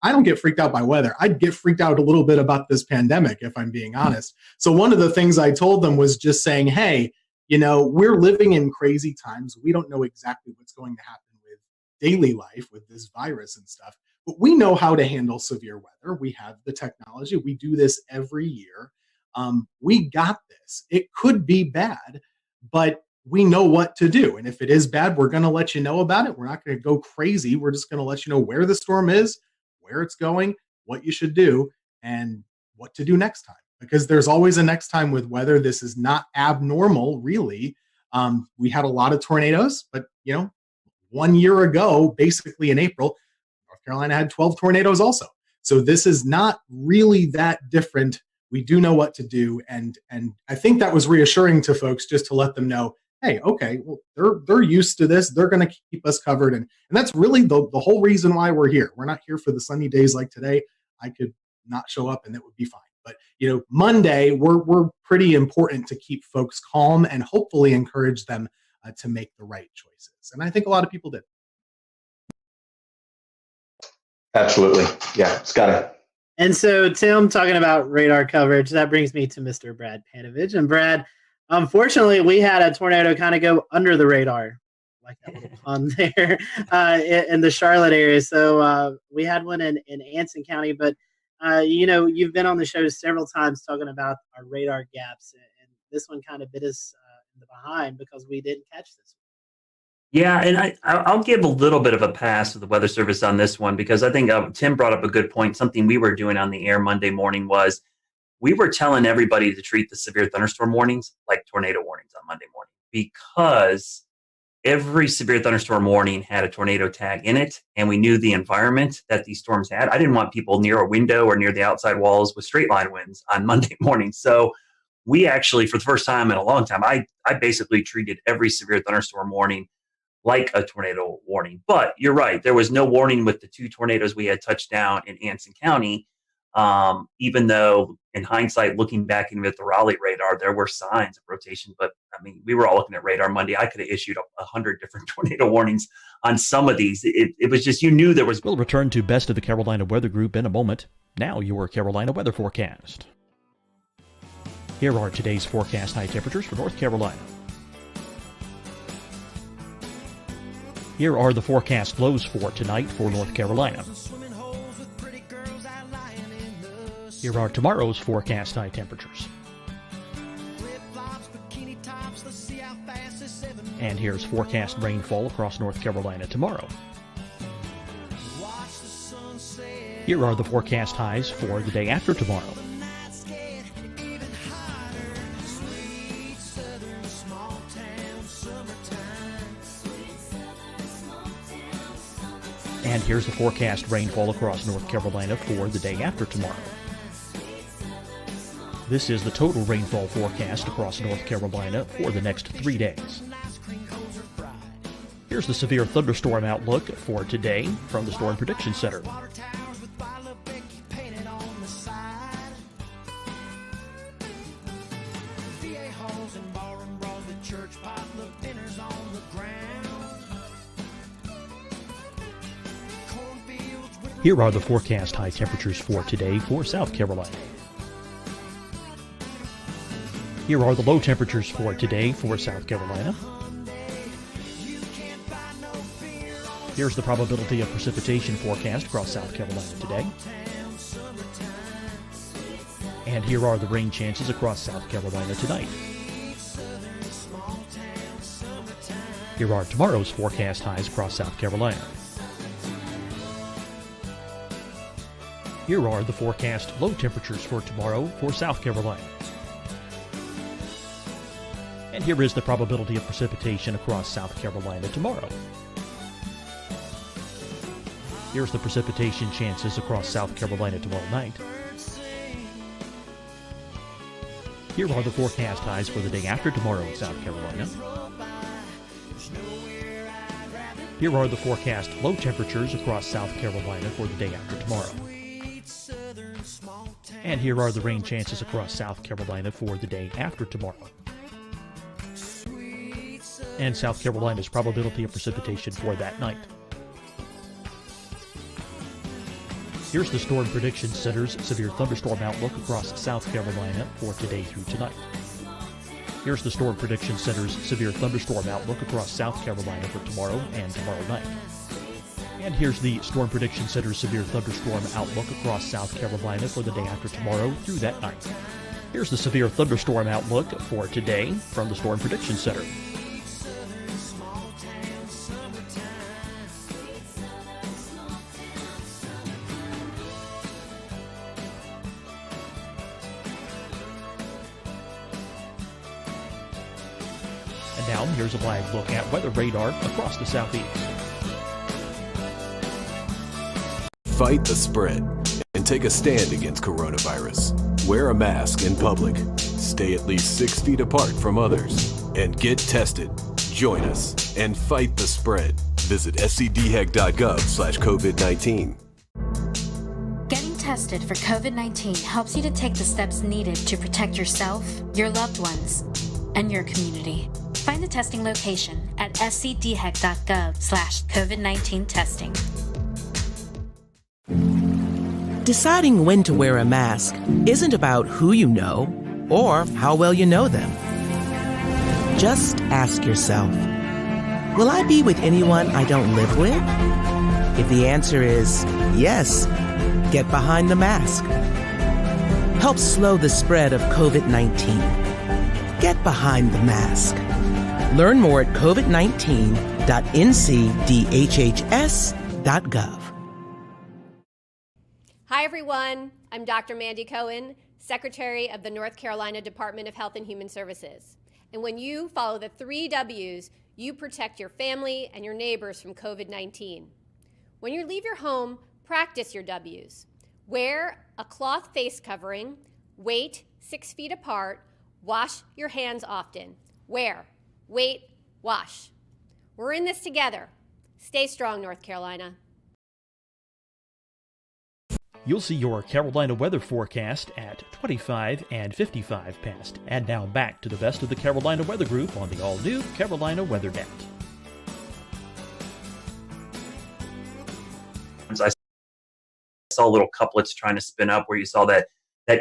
D: I don't get freaked out by weather. I'd get freaked out a little bit about this pandemic, if I'm being honest. So one of the things I told them was just saying, hey, we're living in crazy times. We don't know exactly what's going to happen with daily life with this virus and stuff, but we know how to handle severe weather. We have the technology. We do this every year. We got this. It could be bad, but we know what to do. And if it is bad, we're going to let you know about it. We're not going to go crazy. We're just going to let you know where the storm is, where it's going, what you should do, and what to do next time. Because there's always a next time with weather. This is not abnormal, really. We had a lot of tornadoes, but 1 year ago, basically in April, North Carolina had 12 tornadoes also. So this is not really that different. We do know what to do. And I think that was reassuring to folks, just to let them know, hey, okay, well, they're used to this. They're going to keep us covered. And that's really the whole reason why we're here. We're not here for the sunny days like today. I could not show up and that would be fine. But, Monday, we're pretty important to keep folks calm and hopefully encourage them to make the right choices. And I think a lot of people did.
G: Absolutely. Yeah, Scotty.
B: And so, Tim, talking about radar coverage, that brings me to Mr. Brad Panovich. And Brad, unfortunately, we had a tornado kind of go under the radar, like that little pun there, in the Charlotte area. So we had one in Anson County. But, you've been on the show several times talking about our radar gaps. And this one kind of bit us in the behind because we didn't catch this one.
O: Yeah, and I'll give a little bit of a pass to the Weather Service on this one, because I think Tim brought up a good point. Something we were doing on the air Monday morning was we were telling everybody to treat the severe thunderstorm warnings like tornado warnings on Monday morning, because every severe thunderstorm warning had a tornado tag in it, and we knew the environment that these storms had. I didn't want people near a window or near the outside walls with straight line winds on Monday morning. So we actually, for the first time in a long time, I basically treated every severe thunderstorm warning like a tornado warning. But you're right, there was no warning with the two tornadoes we had touched down in Anson County, even though in hindsight, looking back even at the Raleigh radar, there were signs of rotation. But I mean, we were all looking at radar Monday. I could have issued 100 different tornado warnings on some of these. It was just, you knew there was.
H: We'll return to Best of the Carolina Weather Group in a moment. Now your Carolina weather forecast. Here are today's forecast high temperatures for North Carolina. Here are the forecast lows for tonight for North Carolina. Here are tomorrow's forecast high temperatures. And here's forecast rainfall across North Carolina tomorrow. Here are the forecast highs for the day after tomorrow. And here's the forecast rainfall across North Carolina for the day after tomorrow. This is the total rainfall forecast across North Carolina for the next 3 days. Here's the severe thunderstorm outlook for today from the Storm Prediction Center. Here are the forecast high temperatures for today for South Carolina. Here are the low temperatures for today for South Carolina. Here's the probability of precipitation forecast across South Carolina today. And here are the rain chances across South Carolina tonight. Here are tomorrow's forecast highs across South Carolina. Here are the forecast low temperatures for tomorrow for South Carolina. And here is the probability of precipitation across South Carolina tomorrow. Here's the precipitation chances across South Carolina tomorrow night. Here are the forecast highs for the day after tomorrow in South Carolina. Here are the forecast low temperatures across South Carolina for the day after tomorrow. And here are the rain chances across South Carolina for the day after tomorrow. And South Carolina's probability of precipitation for that night. Here's the Storm Prediction Center's severe thunderstorm outlook across South Carolina for today through tonight. Here's the Storm Prediction Center's severe thunderstorm outlook across South Carolina for tomorrow and tomorrow night. And here's the Storm Prediction Center's severe thunderstorm outlook across South Carolina for the day after tomorrow through that night. Here's the severe thunderstorm outlook for today from the Storm Prediction Center. And now here's a live look at weather radar across the southeast.
I: Fight the spread and take a stand against coronavirus. Wear a mask in public. Stay at least 6 feet apart from others. And get tested. Join us and fight the spread. Visit scdhec.gov/COVID-19.
J: Getting tested for COVID-19 helps you to take the steps needed to protect yourself, your loved ones, and your community. Find the testing location at scdhec.gov/COVID-19 testing.
K: Deciding when to wear a mask isn't about who you know or how well you know them. Just ask yourself, will I be with anyone I don't live with? If the answer is yes, get behind the mask. Help slow the spread of COVID-19. Get behind the mask. Learn more at covid19.ncdhhs.gov.
L: Hi, everyone. I'm Dr. Mandy Cohen, Secretary of the North Carolina Department of Health and Human Services. And when you follow the 3 W's, you protect your family and your neighbors from COVID-19. When you leave your home, practice your W's. Wear a cloth face covering, wait 6 feet apart, wash your hands often. Wear, wait, wash. We're in this together. Stay strong, North Carolina.
H: You'll see your Carolina weather forecast at 25 and 55 past. And now back to the best of the Carolina Weather Group on the all-new Carolina Weather Net.
O: I saw little couplets trying to spin up where you saw that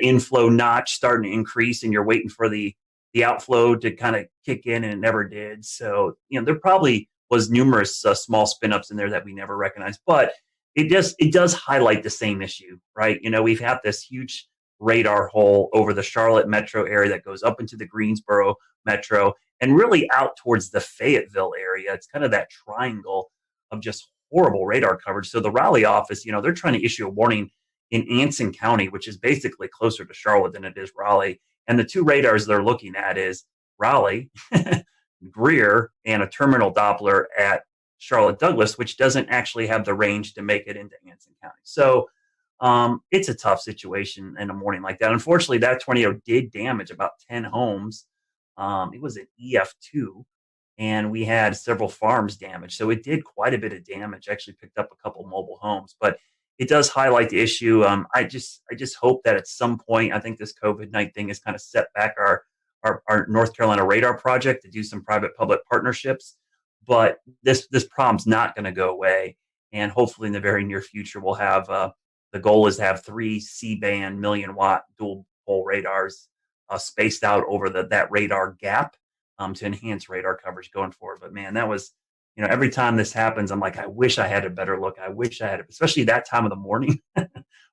O: inflow notch starting to increase, and you're waiting for the outflow to kind of kick in, and it never did. So, there probably was numerous small spin ups in there that we never recognized, but it does highlight the same issue, right? We've had this huge radar hole over the Charlotte metro area that goes up into the Greensboro metro and really out towards the Fayetteville area. It's kind of that triangle of just horrible radar coverage. So the Raleigh office, they're trying to issue a warning in Anson County, which is basically closer to Charlotte than it is Raleigh. And the two radars they're looking at is Raleigh, Greer, and a terminal Doppler at Charlotte Douglas, which doesn't actually have the range to make it into Anson County. So it's a tough situation in a morning like that. Unfortunately, that tornado did damage about 10 homes. It was an EF2, and we had several farms damaged. So it did quite a bit of damage, actually picked up a couple mobile homes. But it does highlight the issue. I just hope that at some point, I think this COVID-19 thing has kind of set back our North Carolina radar project to do some private-public partnerships. But this problem's not going to go away. And hopefully in the very near future, we'll have the goal is to have 3 C-band million-watt dual-pole radars spaced out over that radar gap to enhance radar coverage going forward. But man, that was, every time this happens, I'm like, I wish I had a better look. I wish I had it, especially that time of the morning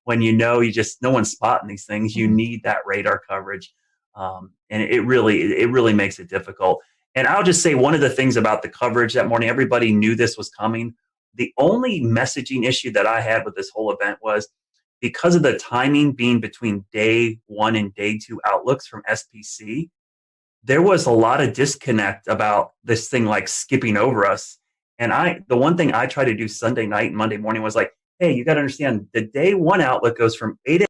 O: when no one's spotting these things. You need that radar coverage. And it really makes it difficult. And I'll just say one of the things about the coverage that morning, everybody knew this was coming. The only messaging issue that I had with this whole event was because of the timing being between day 1 and day 2 outlooks from SPC, there was a lot of disconnect about this thing like skipping over us. And the one thing I tried to do Sunday night and Monday morning was like, hey, you got to understand the day 1 outlook goes from 8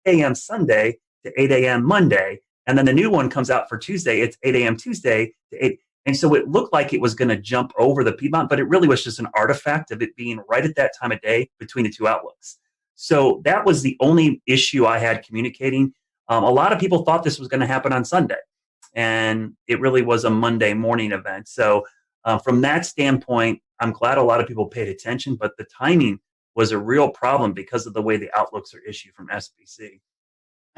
O: a.m. Sunday to 8 a.m. Monday. And then the new one comes out for Tuesday. It's 8 a.m. Tuesday to 8. And so it looked like it was going to jump over the Piedmont, but it really was just an artifact of it being right at that time of day between the two outlooks. So that was the only issue I had communicating. A lot of people thought this was going to happen on Sunday, and it really was a Monday morning event. So from that standpoint, I'm glad a lot of people paid attention, but the timing was a real problem because of the way the outlooks are issued from SPC.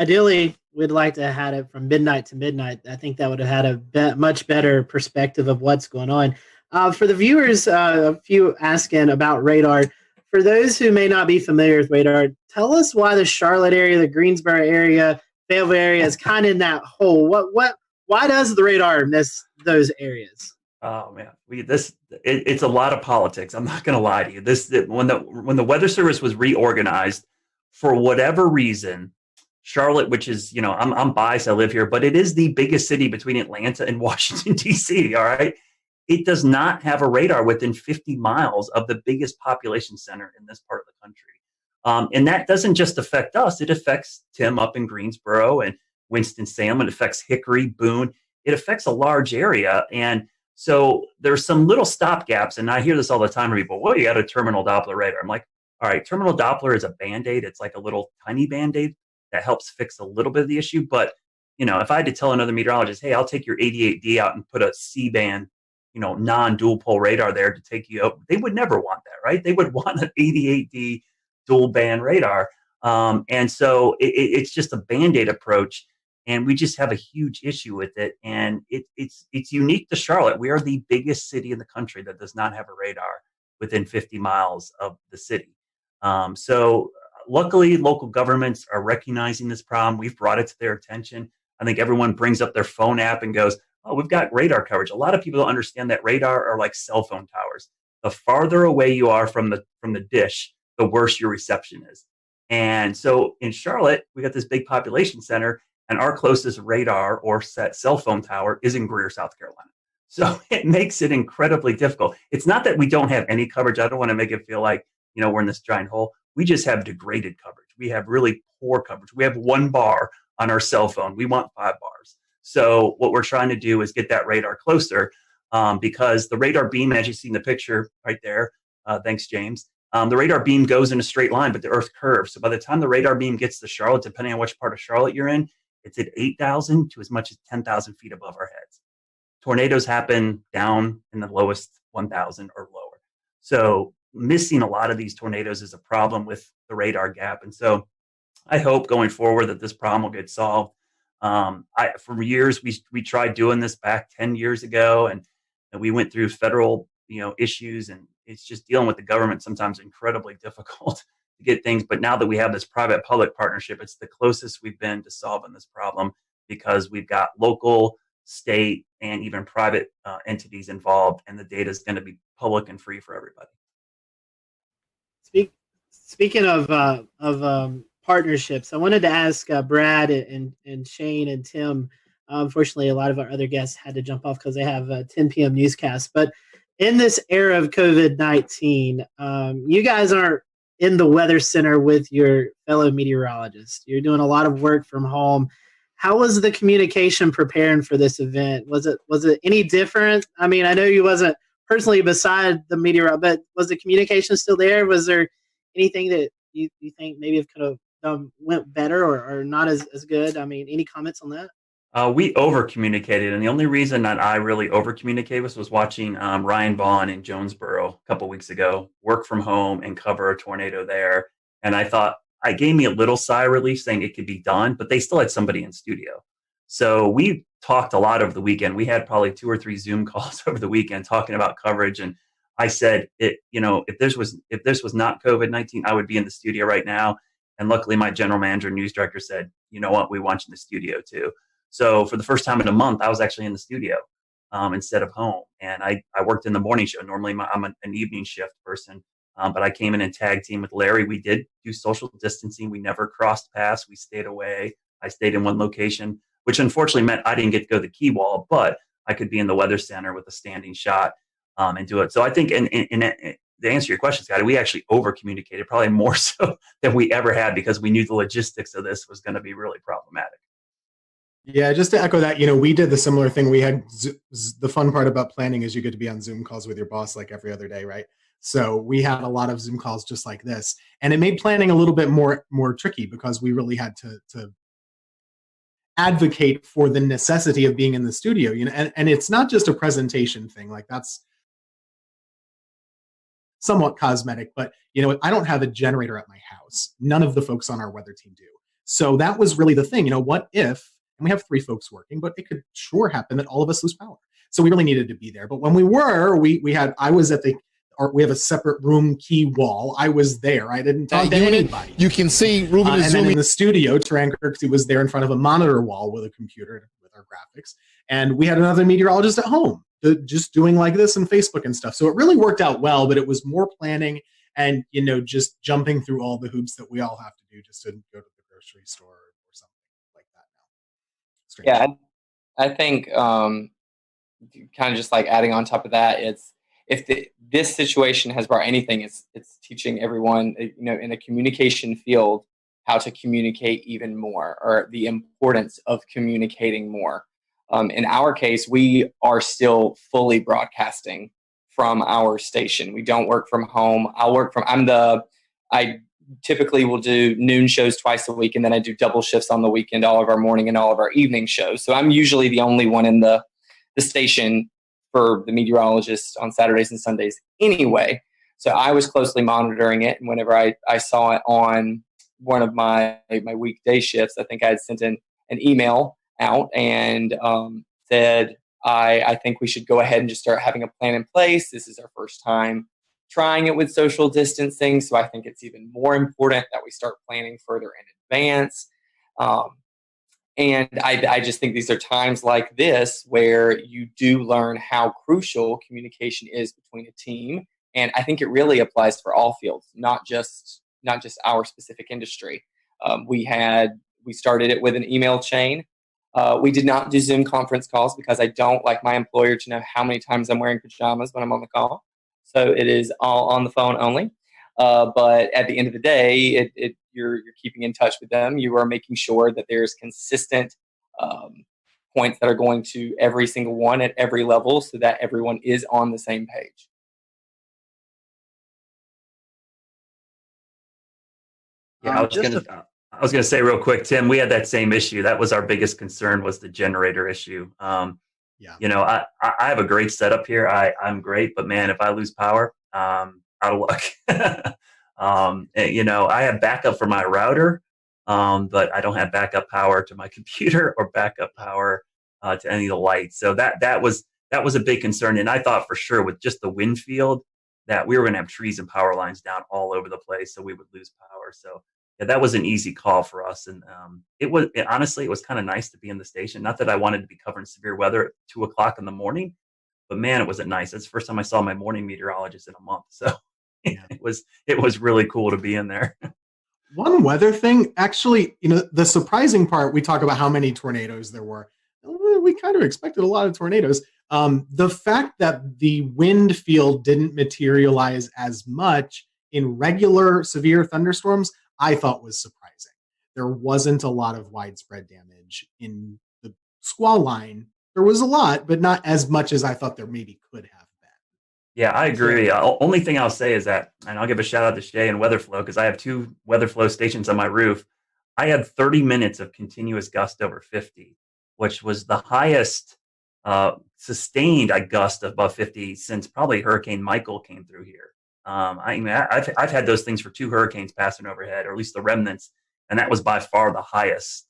B: Ideally, we'd like to have had it from midnight to midnight. I think that would have had a much better perspective of what's going on. For the viewers, a few asking about radar. For those who may not be familiar with radar, tell us why the Charlotte area, the Greensboro area, Fayetteville area is kind of in that hole. Why does the radar miss those areas?
O: Oh man, it's a lot of politics. I'm not going to lie to you. When the Weather Service was reorganized, for whatever reason, Charlotte, which is, I'm biased, I live here, but it is the biggest city between Atlanta and Washington, D.C., all right? It does not have a radar within 50 miles of the biggest population center in this part of the country. And that doesn't just affect us. It affects Tim up in Greensboro and Winston-Salem. It affects Hickory, Boone. It affects a large area. And so there's some little stopgaps. And I hear this all the time from people, well, you got a terminal Doppler radar. I'm like, all right, terminal Doppler is a Band-Aid. It's like a little tiny Band-Aid that helps fix a little bit of the issue. But, if I had to tell another meteorologist, hey, I'll take your 88D out and put a C-band, non-dual pole radar there to take you out, they would never want that, right? They would want an 88D dual band radar. And so it's just a Band-Aid approach. And we just have a huge issue with it. And it's unique to Charlotte. We are the biggest city in the country that does not have a radar within 50 miles of the city. So luckily, local governments are recognizing this problem. We've brought it to their attention. I think everyone brings up their phone app and goes, oh, we've got radar coverage. A lot of people don't understand that radar are like cell phone towers. The farther away you are from the dish, the worse your reception is. And so in Charlotte, we got this big population center, and our closest radar or cell phone tower is in Greer, South Carolina. So it makes it incredibly difficult. It's not that we don't have any coverage. I don't want to make it feel like, we're in this giant hole. We just have degraded coverage. We have really poor coverage. We have 1 bar on our cell phone. We want 5 bars. So what we're trying to do is get that radar closer because the radar beam, as you see in the picture right there, thanks, James, the radar beam goes in a straight line, but the Earth curves. So by the time the radar beam gets to Charlotte, depending on which part of Charlotte you're in, it's at 8,000 to as much as 10,000 feet above our heads. Tornadoes happen down in the lowest 1,000 or lower. So missing a lot of these tornadoes is a problem with the radar gap. And so I hope going forward that this problem will get solved. For years, we tried doing this back 10 years ago, and we went through federal, issues, and it's just dealing with the government sometimes incredibly difficult to get things. But now that we have this private-public partnership, it's the closest we've been to solving this problem, because we've got local, state, and even private entities involved, and the data is going to be public and free for everybody.
B: Speaking of partnerships, I wanted to ask Brad and Shane and Tim. Unfortunately, a lot of our other guests had to jump off because they have a 10 p.m. newscast. But in this era of COVID-19, you guys aren't in the weather center with your fellow meteorologists. You're doing a lot of work from home. How was the communication preparing for this event? Was it any different? I mean, I know you wasn't personally beside the meteorologist, but was the communication still there? Was there anything that you think maybe it could have went better or not as good? I mean, any comments on that?
O: We over communicated, and the only reason that I really over communicated was watching Ryan Vaughn in Jonesboro a couple weeks ago work from home and cover a tornado there. And I thought, it gave me a little sigh of relief saying it could be done, but they still had somebody in studio. So we talked a lot over the weekend. We had probably 2 or 3 Zoom calls over the weekend talking about coverage. And I said, if this was not COVID-19, I would be in the studio right now. And luckily, my general manager and news director said, you know what, we want you in the studio too. So for the first time in a month, I was actually in the studio instead of home. And I worked in the morning show. Normally, I'm an evening shift person. But I came in and tag team with Larry. We did do social distancing. We never crossed paths. We stayed away. I stayed in one location, which unfortunately meant I didn't get to go to the key wall, but I could be in the weather center with a standing shot and do it. So I think, to answer your question, Scotty, we actually over communicated, probably more so than we ever had, because we knew the logistics of this was going to be really problematic.
D: Yeah, just to echo that, we did the similar thing. We had the fun part about planning is you get to be on Zoom calls with your boss like every other day, right? So we had a lot of Zoom calls just like this, and it made planning a little bit more tricky, because we really had to advocate for the necessity of being in the studio. And it's not just a presentation thing, like that's somewhat cosmetic, but I don't have a generator at my house. None of the folks on our weather team do. So that was really the thing. What if, and we have 3 folks working, but it could sure happen that all of us lose power. So we really needed to be there. But when we were, I was at we have a separate room key wall. I was there. I didn't talk to anybody.
P: You can see Ruben is
D: and
P: zooming.
D: Then in the studio, Taran Kirksey was there in front of a monitor wall with a computer with our graphics. And we had another meteorologist at home just doing like this and Facebook and stuff. So it really worked out well, but it was more planning and, just jumping through all the hoops that we all have to do just to go to the grocery store or something like that now. Strange.
X: Yeah, I think kind of just like adding on top of that, this situation has brought anything, it's teaching everyone, in a communication field, how to communicate even more, or the importance of communicating more. In our case, we are still fully broadcasting from our station. We don't work from home. I typically will do noon shows twice a week, and then I do double shifts on the weekend, all of our morning and all of our evening shows. So I'm usually the only one in the station for the meteorologist on Saturdays and Sundays anyway. So I was closely monitoring it. And whenever I saw it on one of my weekday shifts, I think I had sent an email out and said, I think we should go ahead and just start having a plan in place. This is our first time trying it with social distancing. So I think it's even more important that we start planning further in advance. And I just think these are times like this where you do learn how crucial communication is between a team. And I think it really applies for all fields, not just our specific industry. We started it with an email chain. We did not do Zoom conference calls because I don't like my employer to know how many times I'm wearing pajamas when I'm on the call. So it is all on the phone only. But at the end of the day, you're keeping in touch with them. You are making sure that there's consistent points that are going to every single one at every level so that everyone is on the same page.
O: Yeah, I was going to say real quick, Tim, we had that same issue. That was our biggest concern, was the generator issue. I have a great setup here. I'm great, but man, if I lose power, out of luck. I have backup for my router, but I don't have backup power to my computer or backup power to any of the lights. So that was a big concern. And I thought for sure with just the wind field that we were going to have trees and power lines down all over the place, so we would lose power. So yeah, that was an easy call for us. And honestly, it was kind of nice to be in the station. Not that I wanted to be covering severe weather at 2:00 in the morning, but man, it wasn't nice. That's the first time I saw my morning meteorologist in a month. So it was really cool to be in there.
D: One weather thing, actually, the surprising part, we talk about how many tornadoes there were. We kind of expected a lot of tornadoes. The fact that the wind field didn't materialize as much in regular severe thunderstorms, I thought was surprising. There wasn't a lot of widespread damage in the squall line. There was a lot, but not as much as I thought there maybe could have been.
O: Yeah, I agree. Only thing I'll say is that, and I'll give a shout out to Shay and WeatherFlow, because I have 2 WeatherFlow stations on my roof. I had 30 minutes of continuous gust over 50, which was the highest sustained gust above 50 since probably Hurricane Michael came through here. I've had those things for 2 hurricanes passing overhead, or at least the remnants, and that was by far the highest.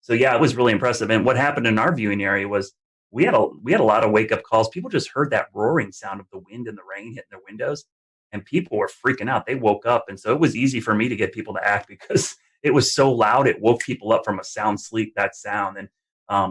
O: So yeah, it was really impressive. And what happened in our viewing area was we had a lot of wake up calls. People just heard that roaring sound of the wind and the rain hitting their windows, and people were freaking out. They woke up, and so it was easy for me to get people to act because it was so loud. It woke people up from a sound sleep. That sound, and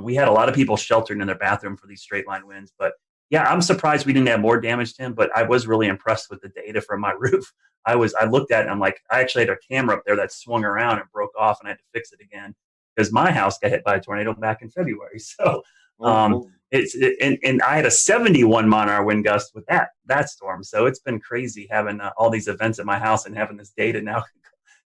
O: we had a lot of people sheltered in their bathroom for these straight line winds. But yeah, I'm surprised we didn't have more damage to him, but I was really impressed with the data from my roof. I looked at it and I'm like, I actually had a camera up there that swung around and broke off, and I had to fix it again because my house got hit by a tornado back in February. So and I had a 71 mile-an-hour wind gust with that storm. So it's been crazy having all these events at my house and having this data now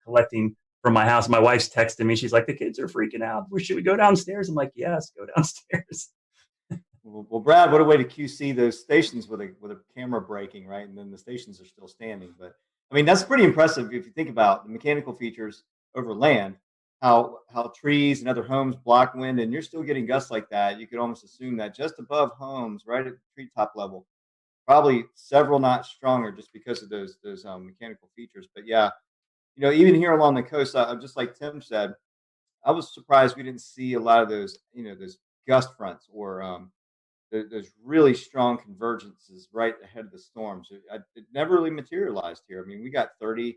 O: collecting from my house. My wife's texting me. She's like, the kids are freaking out. Should we go downstairs? I'm like, yes, go downstairs.
C: Well, Brad, what a way to QC those stations with a camera breaking, right? And then the stations are still standing. But I mean, that's pretty impressive if you think about the mechanical features over land, how trees and other homes block wind, and you're still getting gusts like that. You could almost assume that just above homes, right at the treetop level, probably several notch stronger just because of those mechanical features. But yeah, even here along the coast, just like Tim said, I was surprised we didn't see a lot of those gust fronts or there's really strong convergences right ahead of the storms. It never really materialized here. I mean, we got 30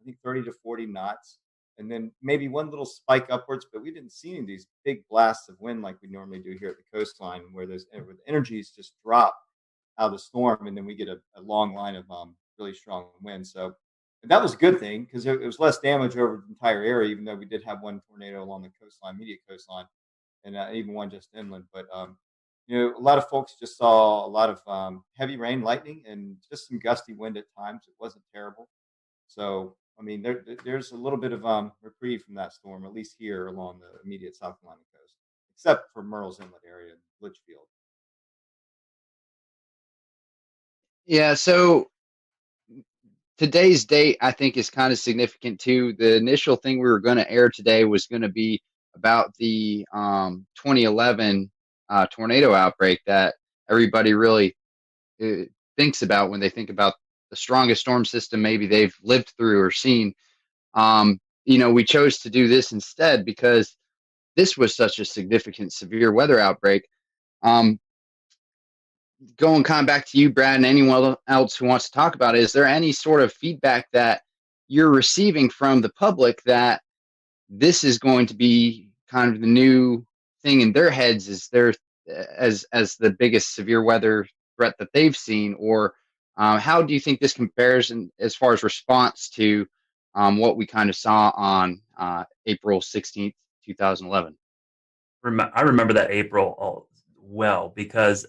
C: to 40 knots, and then maybe one little spike upwards, but we didn't see any of these big blasts of wind like we normally do here at the coastline, where the energies just drop out of the storm, and then we get a long line of really strong wind. So that was a good thing because it was less damage over the entire area, even though we did have one tornado along the coastline, immediate coastline, and even one just inland. But a lot of folks just saw a lot of heavy rain, lightning, and just some gusty wind at times. It wasn't terrible. So, I mean, there's a little bit of reprieve from that storm, at least here along the immediate South Carolina coast, except for Murrells Inlet area and Litchfield.
P: Yeah, so today's date, I think, is kind of significant too. The initial thing we were going to air today was going to be about the 2011 tornado outbreak that everybody really thinks about when they think about the strongest storm system maybe they've lived through or seen. We chose to do this instead because this was such a significant severe weather outbreak. Going kind of back to you, Brad, and anyone else who wants to talk about it, is there any sort of feedback that you're receiving from the public that this is going to be kind of the new thing in their heads as the biggest severe weather threat that they've seen? Or how do you think this compares as far as response to what we kind of saw on April 16th, 2011?
O: I remember that April well because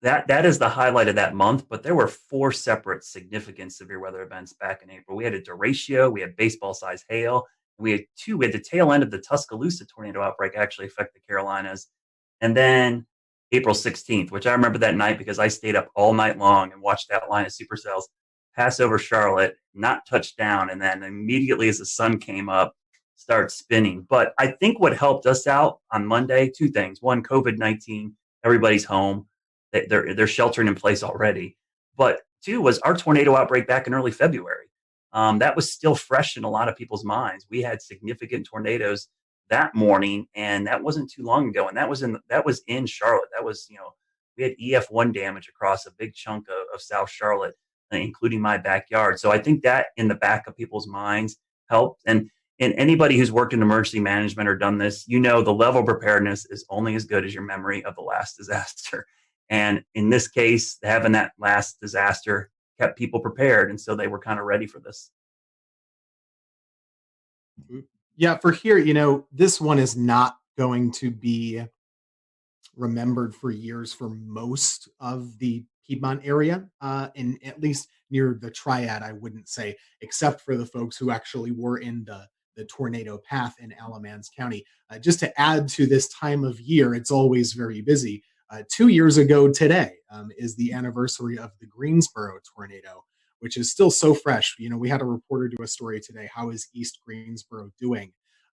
O: that is the highlight of that month, but there were 4 separate significant severe weather events back in April. We had a derecho, we had baseball-sized hail, and we had the tail end of the Tuscaloosa tornado outbreak actually affect the Carolinas. And then April 16th, which I remember that night because I stayed up all night long and watched that line of supercells pass over Charlotte, not touch down, and then immediately as the sun came up, start spinning. But I think what helped us out on Monday, 2 things. One, COVID-19, everybody's home. They're sheltering in place already. But too was our tornado outbreak back in early February. That was still fresh in a lot of people's minds. We had significant tornadoes that morning, and that wasn't too long ago. And that was in Charlotte. That was, we had EF1 damage across a big chunk of South Charlotte, including my backyard. So I think that in the back of people's minds helped. And anybody who's worked in emergency management or done this, the level of preparedness is only as good as your memory of the last disaster. And in this case, having that last disaster kept people prepared. And so they were kind of ready for this.
D: Yeah, for here, this one is not going to be remembered for years for most of the Piedmont area, and at least near the Triad, I wouldn't say, except for the folks who actually were in the tornado path in Alamance County. Just to add to this time of year, it's always very busy. 2 years ago today is the anniversary of the Greensboro tornado, which is still so fresh. We had a reporter do a story today. How is East Greensboro doing?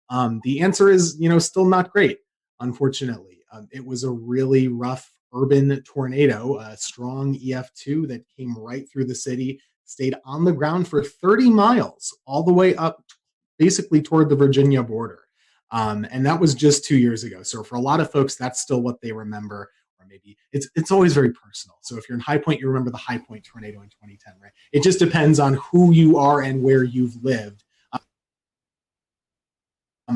D: The answer is, still not great, unfortunately. It was a really rough urban tornado, a strong EF2 that came right through the city, stayed on the ground for 30 miles, all the way up basically toward the Virginia border. And that was just 2 years ago. So for a lot of folks, that's still what they remember. Or maybe it's always very personal. So if you're in High Point, you remember the High Point tornado in 2010, right? It just depends on who you are and where you've lived.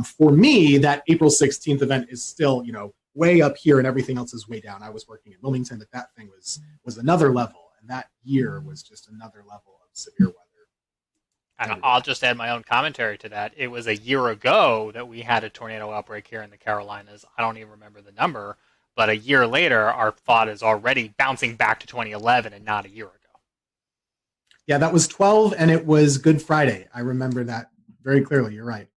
D: For me, that April 16th event is still, way up here and everything else is way down. I was working in Wilmington, but that thing was another level. And that year was just another level of severe weather.
E: And I'll just add my own commentary to that. It was a year ago that we had a tornado outbreak here in the Carolinas. I don't even remember the number, but a year later, our thought is already bouncing back to 2011 and not a year ago.
D: Yeah, that was 12, and it was Good Friday. I remember that very clearly. You're right.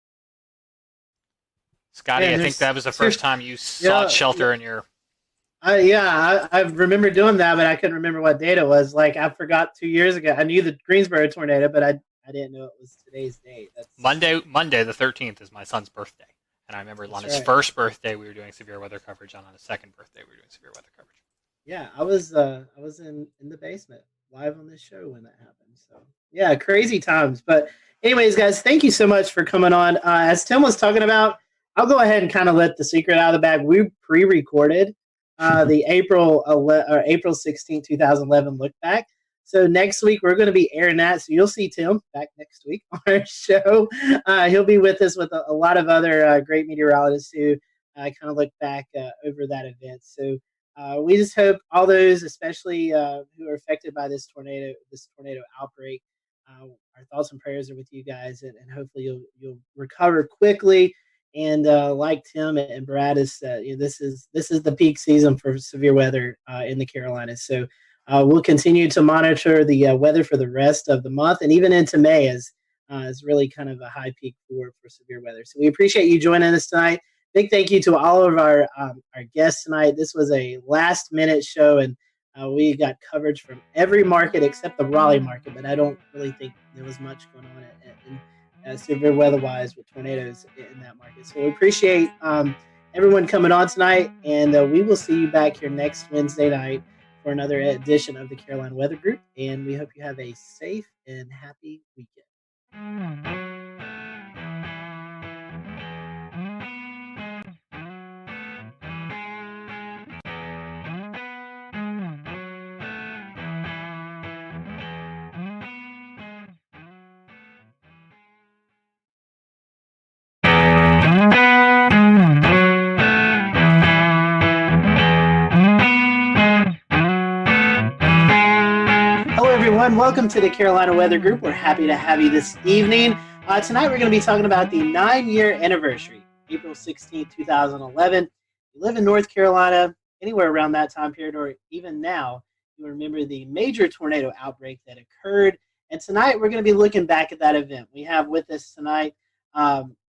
E: Scotty, I think that was the first time you sought shelter in your...
B: I remember doing that, but I couldn't remember what date it was. Like, I forgot 2 years ago. I knew the Greensboro tornado, but I didn't know it was today's date. That's
E: Monday the 13th is my son's birthday. And I remember on his first birthday, we were doing severe weather coverage. And on his second birthday, we were doing severe weather coverage.
B: Yeah, I was in the basement live on this show when that happened. So, yeah, crazy times. But anyways, guys, thank you so much for coming on. As Tim was talking about, I'll go ahead and kind of let the secret out of the bag. We pre-recorded the April 16, 2011 look back. So next week, we're going to be airing that. So you'll see Tim back next week on our show. He'll be with us with a lot of other great meteorologists who kind of look back over that event. So we just hope all those, especially who are affected by this tornado outbreak, our thoughts and prayers are with you guys, and hopefully you'll recover quickly. And like Tim and Brad has said, this is the peak season for severe weather in the Carolinas. So we'll continue to monitor the weather for the rest of the month, and even into May is really kind of a high peak for severe weather. So we appreciate you joining us tonight. Big thank you to all of our guests tonight. This was a last minute show, and we got coverage from every market except the Raleigh market, but I don't really think there was much going on in severe weather-wise with tornadoes in that market. So we appreciate everyone coming on tonight, and we will see you back here next Wednesday night for another edition of the Carolina Weather Group, and we hope you have a safe and happy weekend. Welcome to the Carolina Weather Group. We're happy to have you this evening. Tonight we're going to be talking about the 9-year anniversary, April 16, 2011. If you live in North Carolina, anywhere around that time period, or even now, you remember the major tornado outbreak that occurred. And tonight we're going to be looking back at that event. We have with us tonight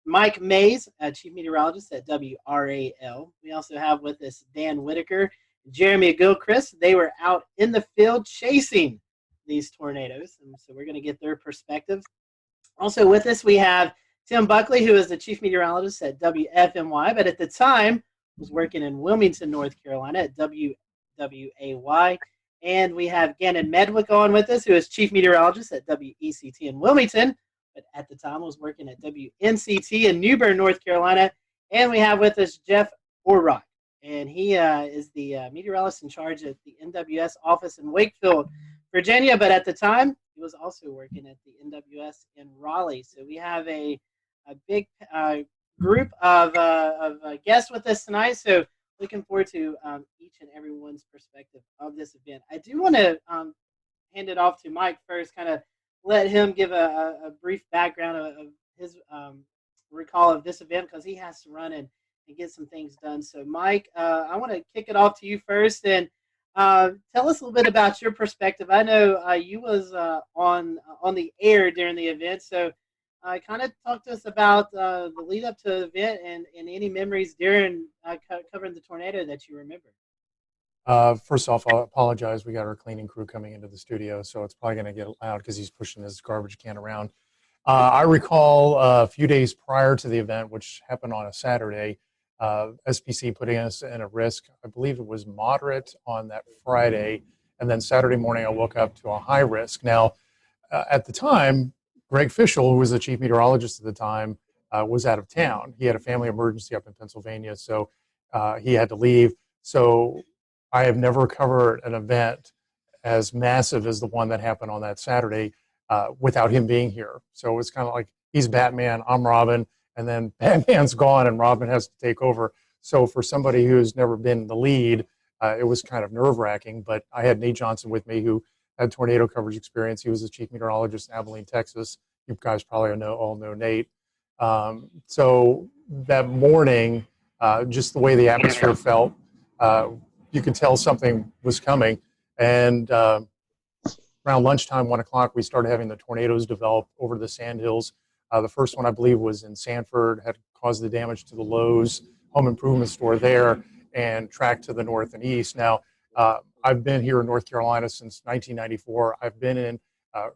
B: Mike Mays, Chief Meteorologist at WRAL. We also have with us Dan Whitaker, Jeremy Gilchrist. They were out in the field chasing these tornadoes, and so we're going to get their perspective. Also with us, we have Tim Buckley, who is the Chief Meteorologist at WFMY, but at the time was working in Wilmington, North Carolina at WWAY. And we have Gannon Medwick on with us, who is chief meteorologist at WECT in Wilmington, but at the time was working at WNCT in New Bern, North Carolina. And we have with us Jeff Orrock, and he is the meteorologist in charge at the NWS office in Wakefield, Virginia. But at the time, he was also working at the NWS in Raleigh. So we have a big group of guests with us tonight. So looking forward to each and everyone's perspective of this event. I do want to hand it off to Mike first, kind of let him give a brief background of his recall of this event, because he has to run and get some things done. So Mike, I want to kick it off to you first, and tell us a little bit about your perspective. I know you was on the air during the event, so kind of talk to us about the lead up to the event and any memories during covering the tornado that you remember.
Q: First off, I'll apologize. We got our cleaning crew coming into the studio, so it's probably going to get loud because he's pushing his garbage can around. I recall a few days prior to the event, which happened on a Saturday, SPC putting us in a risk. I believe it was moderate on that Friday, and then Saturday morning I woke up to a high risk. Now, at the time, Greg Fischel, who was the chief meteorologist at the time, was out of town. He had a family emergency up in Pennsylvania, so he had to leave. So I have never covered an event as massive as the one that happened on that Saturday without him being here. So it's kind of like he's Batman, I'm Robin, and then Batman's gone and Robin has to take over. So for somebody who's never been the lead, it was kind of nerve-wracking. But I had Nate Johnson with me, who had tornado coverage experience. He was the chief meteorologist in Abilene, Texas. You guys probably all know Nate. So that morning, just the way the atmosphere felt, you could tell something was coming. And around lunchtime, 1 o'clock, we started having the tornadoes develop over the Sandhills. The first one, I believe, was in Sanford, had caused the damage to the Lowe's home improvement store there and tracked to the north and east. Now, I've been here in North Carolina since 1994. I've been in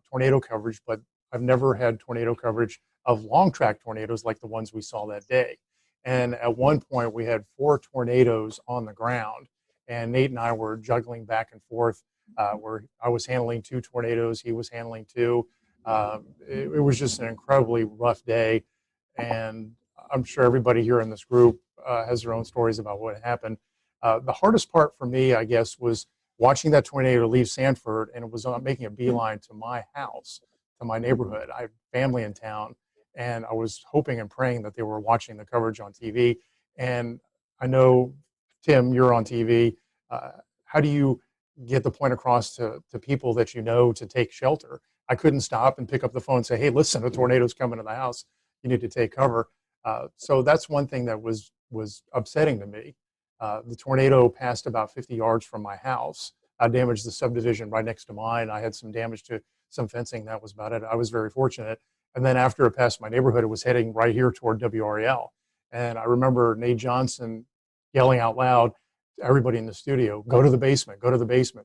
Q: tornado coverage, but I've never had tornado coverage of long track tornadoes like the ones we saw that day. And at one point, we had 4 tornadoes on the ground, and Nate and I were juggling back and forth, where I was handling 2 tornadoes, he was handling 2. It was just an incredibly rough day, and I'm sure everybody here in this group has their own stories about what happened. The hardest part for me, I guess, was watching that tornado leave Sanford, and it was making a beeline to my house, to my neighborhood. I have family in town, and I was hoping and praying that they were watching the coverage on TV. And I know, Tim, you're on TV. How do you get the point across to people that you know to take shelter? I couldn't stop and pick up the phone and say, hey, listen, a tornado's coming to the house. You need to take cover. So that's one thing that was upsetting to me. The tornado passed about 50 yards from my house. I damaged the subdivision right next to mine. I had some damage to some fencing. That was about it. I was very fortunate. And then after it passed my neighborhood, it was heading right here toward WREL. And I remember Nate Johnson yelling out loud to everybody in the studio, go to the basement,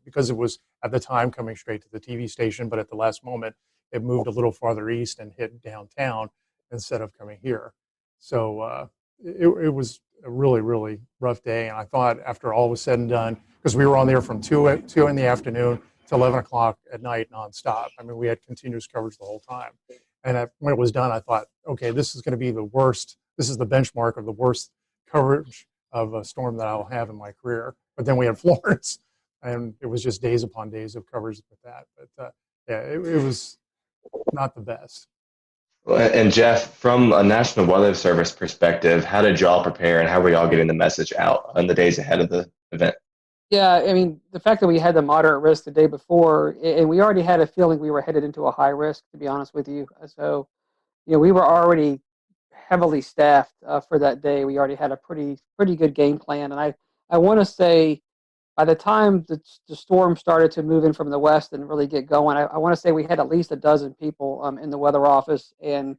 Q: because it was at the time coming straight to the TV station, but at the last moment, it moved a little farther east and hit downtown instead of coming here. So it was a really, really rough day. And I thought after all was said and done, because we were on there from 2 in the afternoon to 11 o'clock at night nonstop. I mean, we had continuous coverage the whole time. And when it was done, I thought, okay, this is going to be the worst. This is the benchmark of the worst coverage of a storm that I'll have in my career. But then we had Florence, and it was just days upon days of coverage with that. But yeah, it was not the best.
G: And Jeff, from a National Weather Service perspective, how did y'all prepare, and how were y'all getting the message out in the days ahead of the event?
R: Yeah, I mean, the fact that we had the moderate risk the day before, and we already had a feeling we were headed into a high risk, to be honest with you. So, we were already heavily staffed for that day. We already had a pretty good game plan. And I want to say by the time the storm started to move in from the west and really get going, I want to say we had at least a dozen people in the weather office, and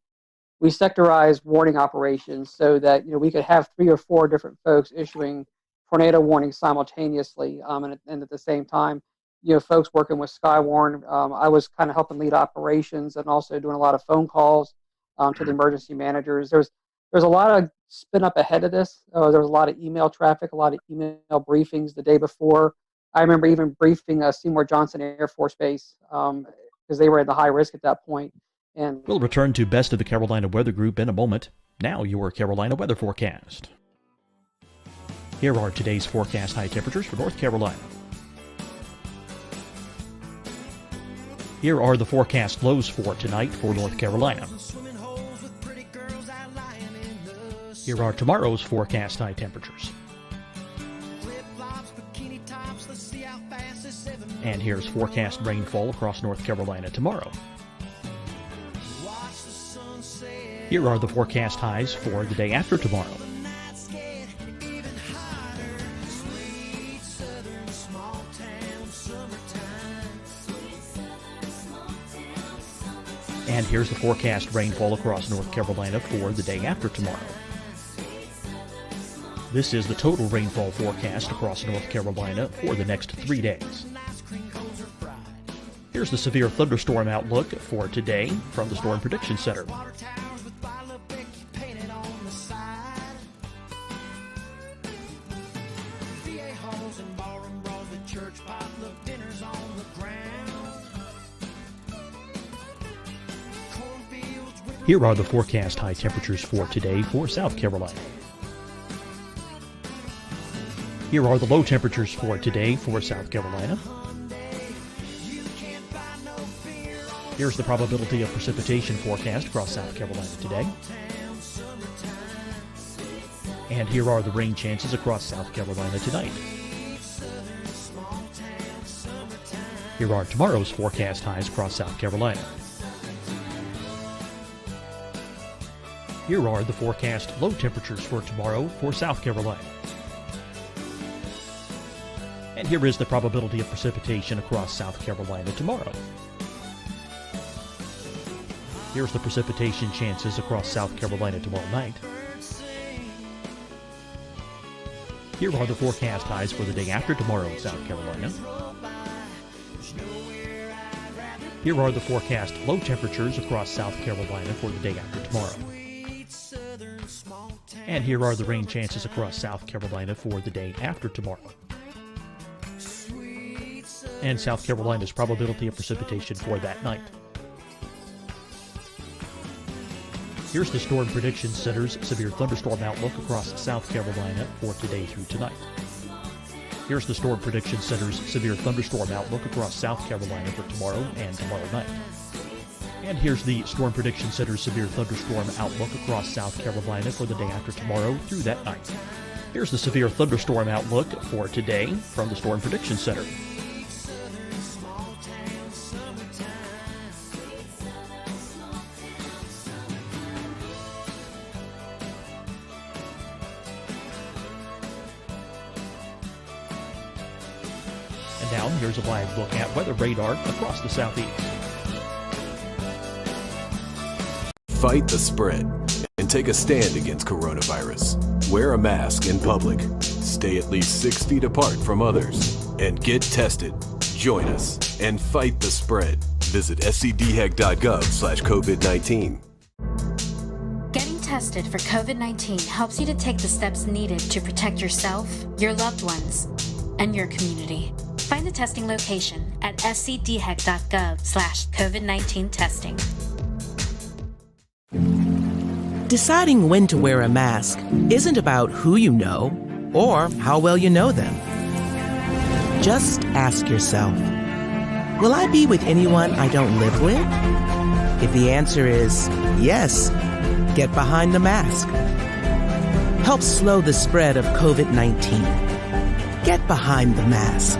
R: we sectorized warning operations so that we could have 3 or 4 different folks issuing tornado warnings simultaneously, and at the same time, folks working with Skywarn. I was kind of helping lead operations and also doing a lot of phone calls to the emergency managers. There's a lot of spin up ahead of this. There was a lot of email traffic, a lot of email briefings the day before. I remember even briefing Seymour Johnson Air Force Base because they were at the high risk at that point. And
N: we'll return to Best of the Carolina Weather Group in a moment. Now your Carolina weather forecast. Here are today's forecast high temperatures for North Carolina. Here are the forecast lows for tonight for North Carolina. Here are tomorrow's forecast high temperatures. And here's forecast rainfall across North Carolina tomorrow. Here are the forecast highs for the day after tomorrow. And here's the forecast rainfall across North Carolina for the day after tomorrow. This is the total rainfall forecast across North Carolina for the next 3 days. Here's the severe thunderstorm outlook for today from the Storm Prediction Center. Here are the forecast high temperatures for today for South Carolina. Here are the low temperatures for today for South Carolina. Here's the probability of precipitation forecast across South Carolina today. And here are the rain chances across South Carolina tonight. Here are tomorrow's forecast highs across South Carolina. Here are the forecast low temperatures for tomorrow for South Carolina. And here is the probability of precipitation across South Carolina tomorrow. Here's the precipitation chances across South Carolina tomorrow night. Here are the forecast highs for the day after tomorrow in South Carolina. Here are the forecast low temperatures across South Carolina for the day after tomorrow. And here are the rain chances across South Carolina for the day after tomorrow. And South Carolina's probability of precipitation for that night. Here's the Storm Prediction Center's severe thunderstorm outlook across South Carolina for today through tonight. Here's the Storm Prediction Center's severe thunderstorm outlook across South Carolina for tomorrow and tomorrow night. And here's the Storm Prediction Center's severe thunderstorm outlook across South Carolina for the day after tomorrow through that night. Here's the severe thunderstorm outlook for today from the Storm Prediction Center. And now here's a live look at weather radar across the southeast.
I: Fight the spread and take a stand against coronavirus. Wear a mask in public. Stay at least 6 feet apart from others. And get tested. Join us and fight the spread. Visit scdhec.gov/COVID-19.
J: Getting tested for COVID-19 helps you to take the steps needed to protect yourself, your loved ones, and your community. Find the testing location at scdhec.gov/COVID-19 testing.
K: Deciding when to wear a mask isn't about who you know or how well you know them. Just ask yourself, will I be with anyone I don't live with? If the answer is yes, get behind the mask. Help slow the spread of COVID-19. Get behind the mask.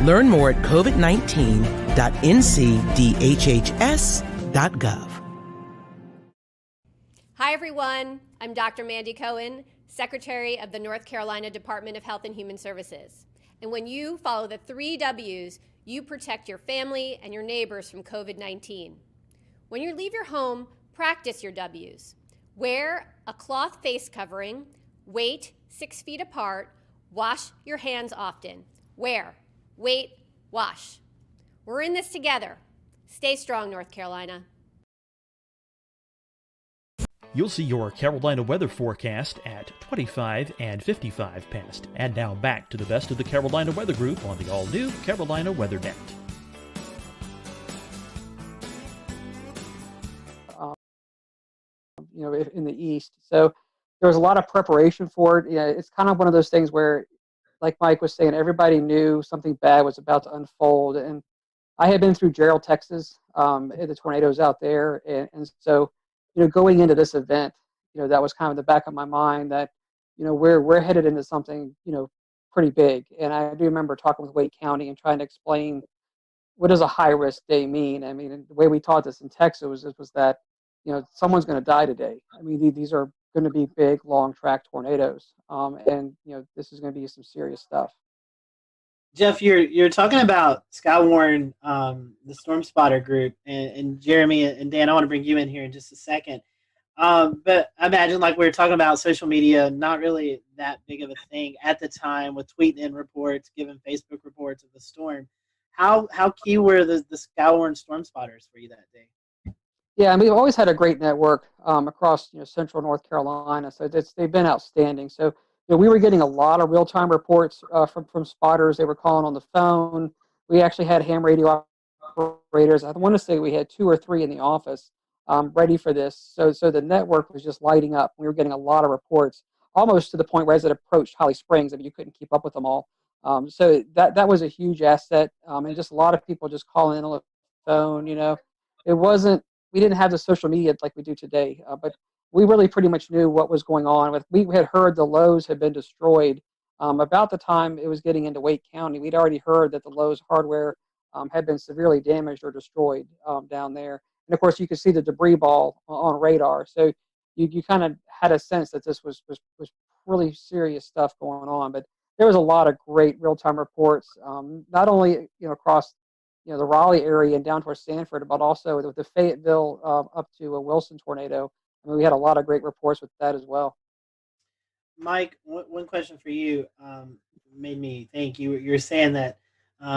K: Learn more at covid19.ncdhhs.gov.
L: Hi, everyone. I'm Dr. Mandy Cohen, Secretary of the North Carolina Department of Health and Human Services. And when you follow the 3 W's, you protect your family and your neighbors from COVID-19. When you leave your home, practice your W's. Wear a cloth face covering, wait 6 feet apart, wash your hands often. Wear, wait, wash. We're in this together. Stay strong, North Carolina.
N: You'll see your Carolina weather forecast at 25 and 55 past. And now back to the best of the Carolina Weather Group on the all-new Carolina Weather Net.
R: In the east. So there was a lot of preparation for it. It's kind of one of those things where, like Mike was saying, everybody knew something bad was about to unfold. And I had been through Gerald, Texas, the tornadoes out there. And so, going into this event, that was kind of the back of my mind that, we're headed into something, pretty big. And I do remember talking with Wake County and trying to explain what does a high risk day mean. I mean, the way we taught this in Texas was that, someone's going to die today. I mean, these are going to be big, long track tornadoes. And, this is going to be some serious stuff.
B: Jeff, you're talking about Skywarn, the Storm Spotter group, and Jeremy and Dan, I want to bring you in here in just a second. But I imagine, like we were talking about, social media, not really that big of a thing at the time with tweeting in reports, giving Facebook reports of the storm. How key were the Skywarn Storm Spotters for you that day?
R: Yeah, I mean, we've always had a great network across central North Carolina, so they've been outstanding. So we were getting a lot of real-time reports from spotters. They were calling on the phone. We actually had ham radio operators. I want to say we had 2 or 3 in the office ready for this. So the network was just lighting up. We were getting a lot of reports, almost to the point where as it approached Holly Springs, I mean, you couldn't keep up with them all. So that was a huge asset, and just a lot of people just calling in on the phone. It wasn't. We didn't have the social media like we do today, but we really pretty much knew what was going on. We had heard the Lowe's had been destroyed about the time it was getting into Wake County. We'd already heard that the Lowe's hardware had been severely damaged or destroyed down there. And of course, you could see the debris ball on radar. So you kind of had a sense that this was really serious stuff going on. But there was a lot of great real-time reports, not only across the Raleigh area and down towards Sanford, but also with the Fayetteville up to a Wilson tornado. I mean, we had a lot of great reports with that as well.
B: Mike, one question for you made me think. You're saying that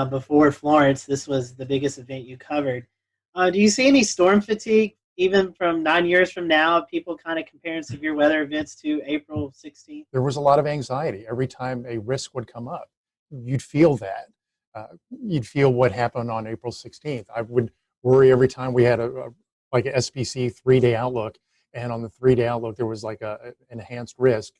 B: before Florence, this was the biggest event you covered. Do you see any storm fatigue, even from 9 years from now, people kind of comparing severe weather events to April 16th?
Q: There was a lot of anxiety every time a risk would come up. You'd feel that. You'd feel what happened on April 16th. I would worry every time we had a SPC 3-day outlook, and on the 3-day outlook there was like an enhanced risk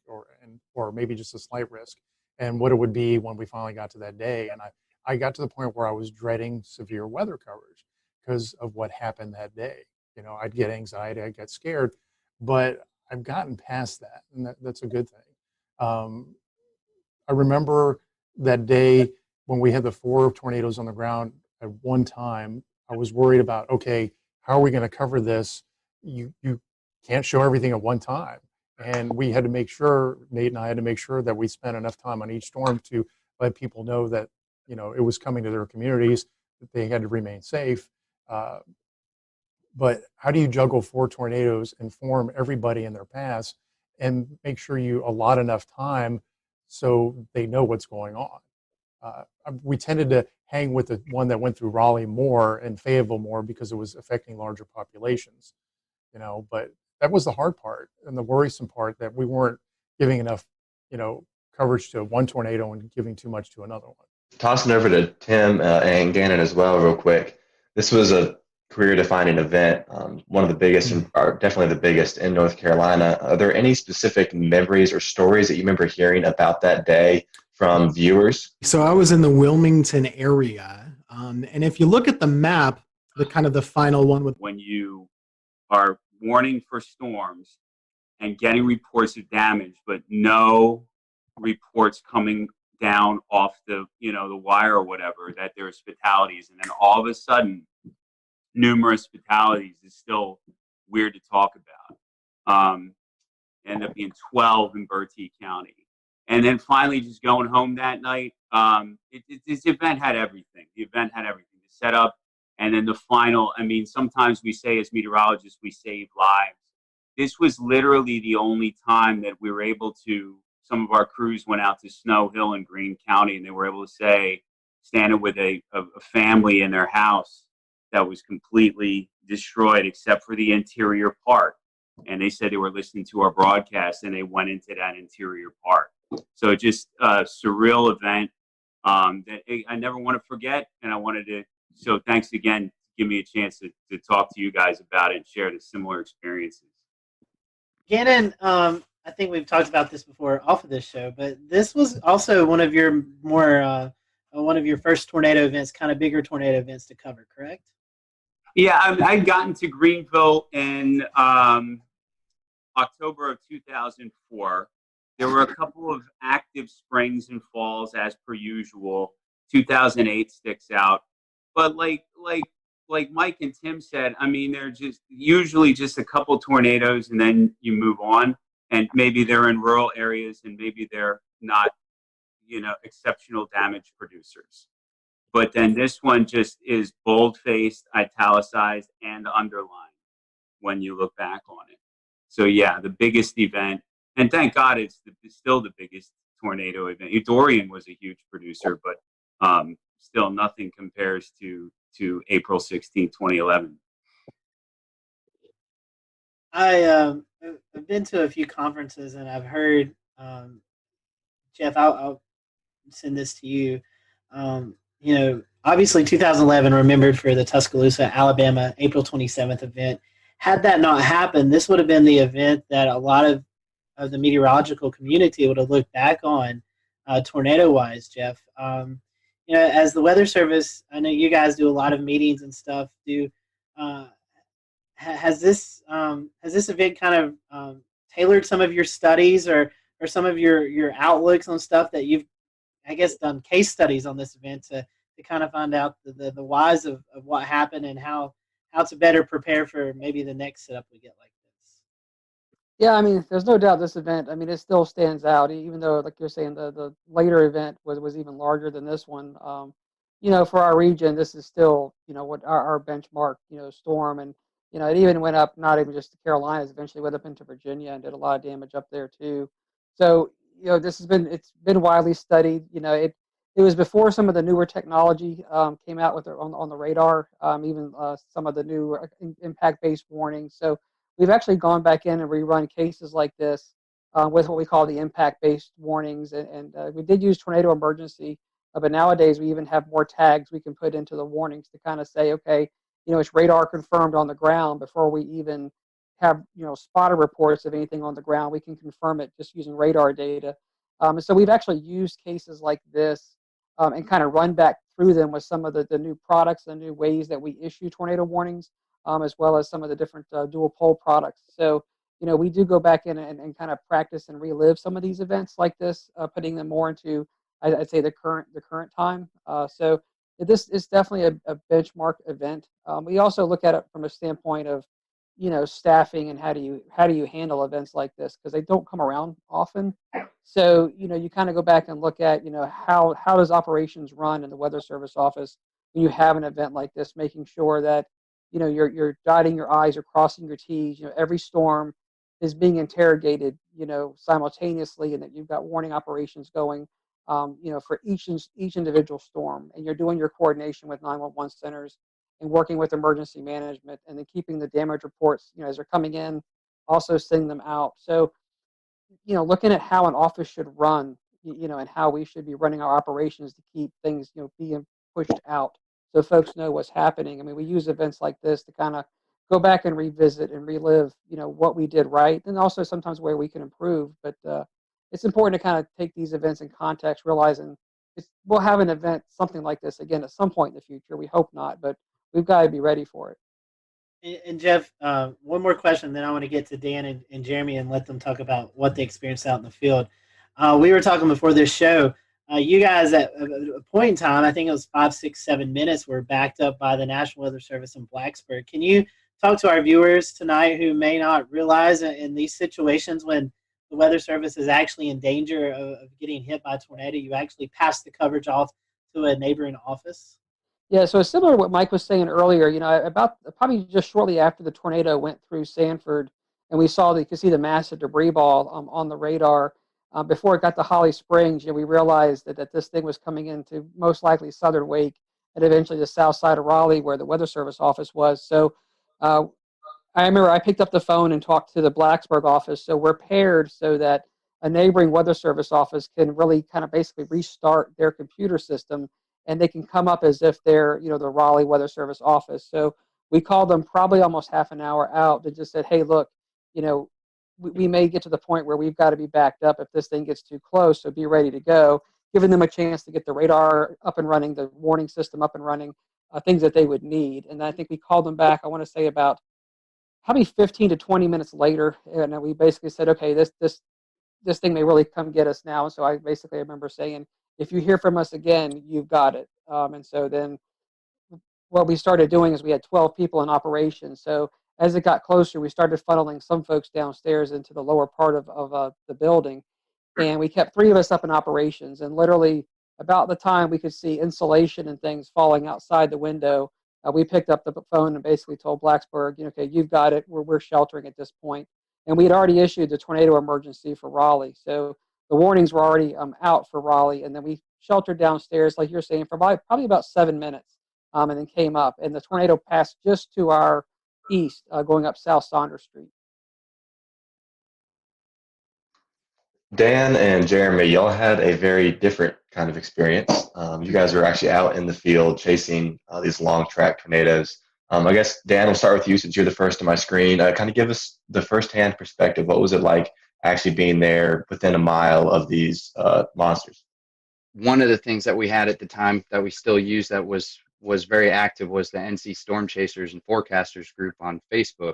Q: or maybe just a slight risk, and what it would be when we finally got to that day. And I got to the point where I was dreading severe weather coverage because of what happened that day. I'd get anxiety, I'd get scared, but I've gotten past that, and that's a good thing. I remember that day when we had the 4 tornadoes on the ground at one time. I was worried about, okay, how are we going to cover this? You can't show everything at one time. And we had to make sure, Nate and I had to make sure that we spent enough time on each storm to let people know that, it was coming to their communities, that they had to remain safe. But how do you juggle 4 tornadoes, inform everybody in their paths, and make sure you allot enough time so they know what's going on? We tended to hang with the one that went through Raleigh more and Fayetteville more because it was affecting larger populations, but that was the hard part and the worrisome part, that we weren't giving enough, coverage to one tornado and giving too much to another one.
G: Tossing over to Tim and Gannon as well real quick. This was a career-defining event, one of the biggest, or definitely the biggest in North Carolina. Are there any specific memories or stories that you remember hearing about that day from viewers?
D: So I was in the Wilmington area, and if you look at the map, the final one with
S: when you are warning for storms and getting reports of damage, but no reports coming down off the the wire or whatever that there's fatalities, and then all of a sudden numerous fatalities is still weird to talk about. End up being 12 in Bertie County. And then finally just going home that night. This event had everything. The event had everything. The setup, and then the final. I mean, sometimes we say as meteorologists, we save lives. This was literally the only time that we were able to, some of our crews went out to Snow Hill in Greene County, and they were able to say, standing with a family in their house that was completely destroyed except for the interior part. and they said they were listening to our broadcast, and they went into that interior part. So just a surreal event that I never want to forget, and I wanted to. So thanks again, give me a chance to talk to you guys about it and share the similar experiences.
B: Gannon, I think we've talked about this before off of this show, but this was also one of your one of your first tornado events, kind of bigger tornado events to cover, correct?
S: Yeah, I'd gotten to Greenville in October of 2004. There were a couple of active springs and falls as per usual. 2008 sticks out, but like Mike and Tim said, I mean, they're just usually just a couple tornadoes, and then you move on. And maybe they're in rural areas, and maybe they're not, exceptional damage producers. But then this one just is bold-faced, italicized, and underlined when you look back on it. So yeah, the biggest event, and thank God it's still the biggest tornado event. Dorian was a huge producer, but still nothing compares to April 16, 2011.
B: I've been to a few conferences, and I've heard, Jeff, I'll send this to you. Obviously 2011 remembered for the Tuscaloosa, Alabama, April 27th event. Had that not happened, this would have been the event that a lot of the meteorological community would have looked back on tornado-wise, Jeff. As the Weather Service, I know you guys do a lot of meetings and stuff. Has this event kind of tailored some of your studies or some of your outlooks on stuff that you've, I guess, done case studies on this event to kind of find out the whys of what happened and how to better prepare for maybe the next setup we get like this?
R: Yeah, I mean, there's no doubt this event, I mean, it still stands out, even though, like you're saying, the later event was even larger than this one. For our region, this is still, what our benchmark, storm. And, it even went up, not even just the Carolinas, eventually went up into Virginia and did a lot of damage up there too. So, it's been widely studied. It was before some of the newer technology came out with on the radar, even some of the new impact-based warnings. So we've actually gone back in and rerun cases like this with what we call the impact-based warnings. And we did use tornado emergency, but nowadays we even have more tags we can put into the warnings to kind of say, okay, it's radar confirmed on the ground before we even have, spotter reports of anything on the ground. We can confirm it just using radar data. And so we've actually used cases like this and kind of run back through them with some of the new products, the new ways that we issue tornado warnings, as well as some of the different dual pole products. So, we do go back in and kind of practice and relive some of these events like this, putting them more into, I'd say, the current time. So this is definitely a benchmark event. We also look at it from a standpoint of, staffing and how do you handle events like this, because they don't come around often. So, you kind of go back and look at, how does operations run in the Weather Service office when you have an event like this, making sure that, you're dotting your I's, you're crossing your T's. Every storm is being interrogated, simultaneously, and that you've got warning operations going, for each individual storm, and you're doing your coordination with 911 centers and working with emergency management, and then keeping the damage reports, as they're coming in, also sending them out. So, looking at how an office should run, and how we should be running our operations to keep things, being pushed out so folks know what's happening. I mean, we use events like this to kind of go back and revisit and relive, what we did right, and also sometimes where we can improve. But it's important to kind of take these events in context, realizing we'll have an event, something like this again at some point in the future. We hope not, but we've got to be ready for it.
B: And Jeff, one more question, then I want to get to Dan and Jeremy and let them talk about what they experienced out in the field. We were talking before this show. You guys, at a point in time, I think it was 5, 6, 7 minutes, were backed up by the National Weather Service in Blacksburg. Can you talk to our viewers tonight who may not realize in these situations when the Weather Service is actually in danger of getting hit by a tornado, you actually pass the coverage off to a neighboring office?
R: Yeah, so it's similar to what Mike was saying earlier. About probably just shortly after the tornado went through Sanford, and you could see the massive debris ball on the radar. Before it got to Holly Springs, we realized that this thing was coming into most likely southern Wake and eventually the south side of Raleigh, where the Weather Service office was. So I remember I picked up the phone and talked to the Blacksburg office. So we're paired so that a neighboring weather service office can really kind of basically restart their computer system, and they can come up as if they're, the Raleigh Weather Service office. So we called them probably almost half an hour out and just said, hey, look, we may get to the point where we've got to be backed up if this thing gets too close, so be ready to go, giving them a chance to get the radar up and running, the warning system up and running, things that they would need. And I think we called them back, I want to say about probably 15 to 20 minutes later, and we basically said, okay, this thing may really come get us now. So I basically remember saying, if you hear from us again, you've got it. And so then what we started doing is we had 12 people in operation. So as it got closer, we started funneling some folks downstairs into the lower part of the building. And we kept 3 of us up in operations. And literally about the time we could see insulation and things falling outside the window, we picked up the phone and basically told Blacksburg, okay, you've got it. We're sheltering at this point. And we had already issued the tornado emergency for Raleigh. So the warnings were already out for Raleigh. And then we sheltered downstairs, like you're saying, for probably about 7 minutes, and then came up. And the tornado passed just to our east, going up South Saunders Street.
G: Dan and Jeremy, y'all had a very different kind of experience. You guys were actually out in the field chasing these long track tornadoes. I guess, Dan, we'll start with you since you're the first on my screen. Kind of give us the firsthand perspective. What was it like actually being there within a mile of these monsters?
P: One of the things that we had at the time that we still use that was very active was the NC Storm Chasers and Forecasters group on Facebook.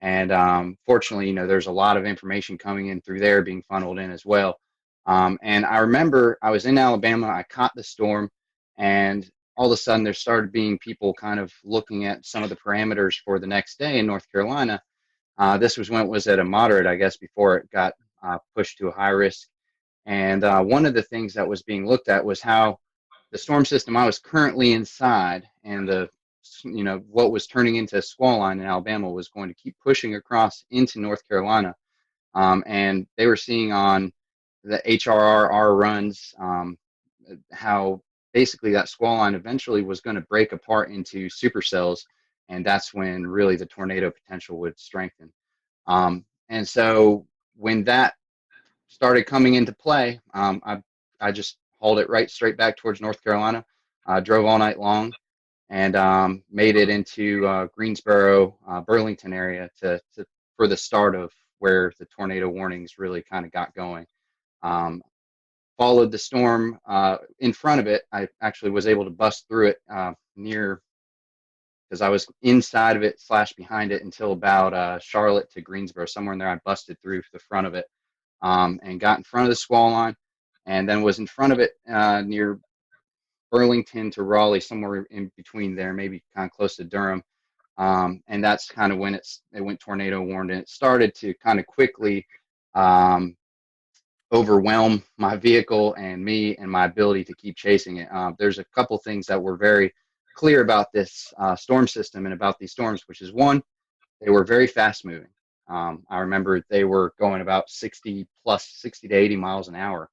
P: And fortunately, there's a lot of information coming in through there being funneled in as well. And I remember I was in Alabama, I caught the storm, and all of a sudden there started being people kind of looking at some of the parameters for the next day in North Carolina. This was when it was at a moderate, I guess, before it got pushed to a high risk. And one of the things that was being looked at was how the storm system I was currently inside and what was turning into a squall line in Alabama was going to keep pushing across into North Carolina. And they were seeing on the HRR runs how basically that squall line eventually was going to break apart into supercells, and that's when really the tornado potential would strengthen. And so when that started coming into play, I just hauled it right straight back towards North Carolina, drove all night long, and made it into Greensboro, Burlington area for the start of where the tornado warnings really kind of got going. Followed the storm in front of it. I actually was able to bust through it because I was inside of it / behind it until about Charlotte to Greensboro, somewhere in there. I busted through the front of it and got in front of the squall line, and then was in front of it near Burlington to Raleigh, somewhere in between there, maybe kind of close to Durham. And that's kind of when it went tornado warned, and it started to kind of quickly overwhelm my vehicle and me and my ability to keep chasing it. There's a couple things that were very clear about this storm system and about these storms, which is one, they were very fast moving. I remember they were going about 60 to 80 miles an hour.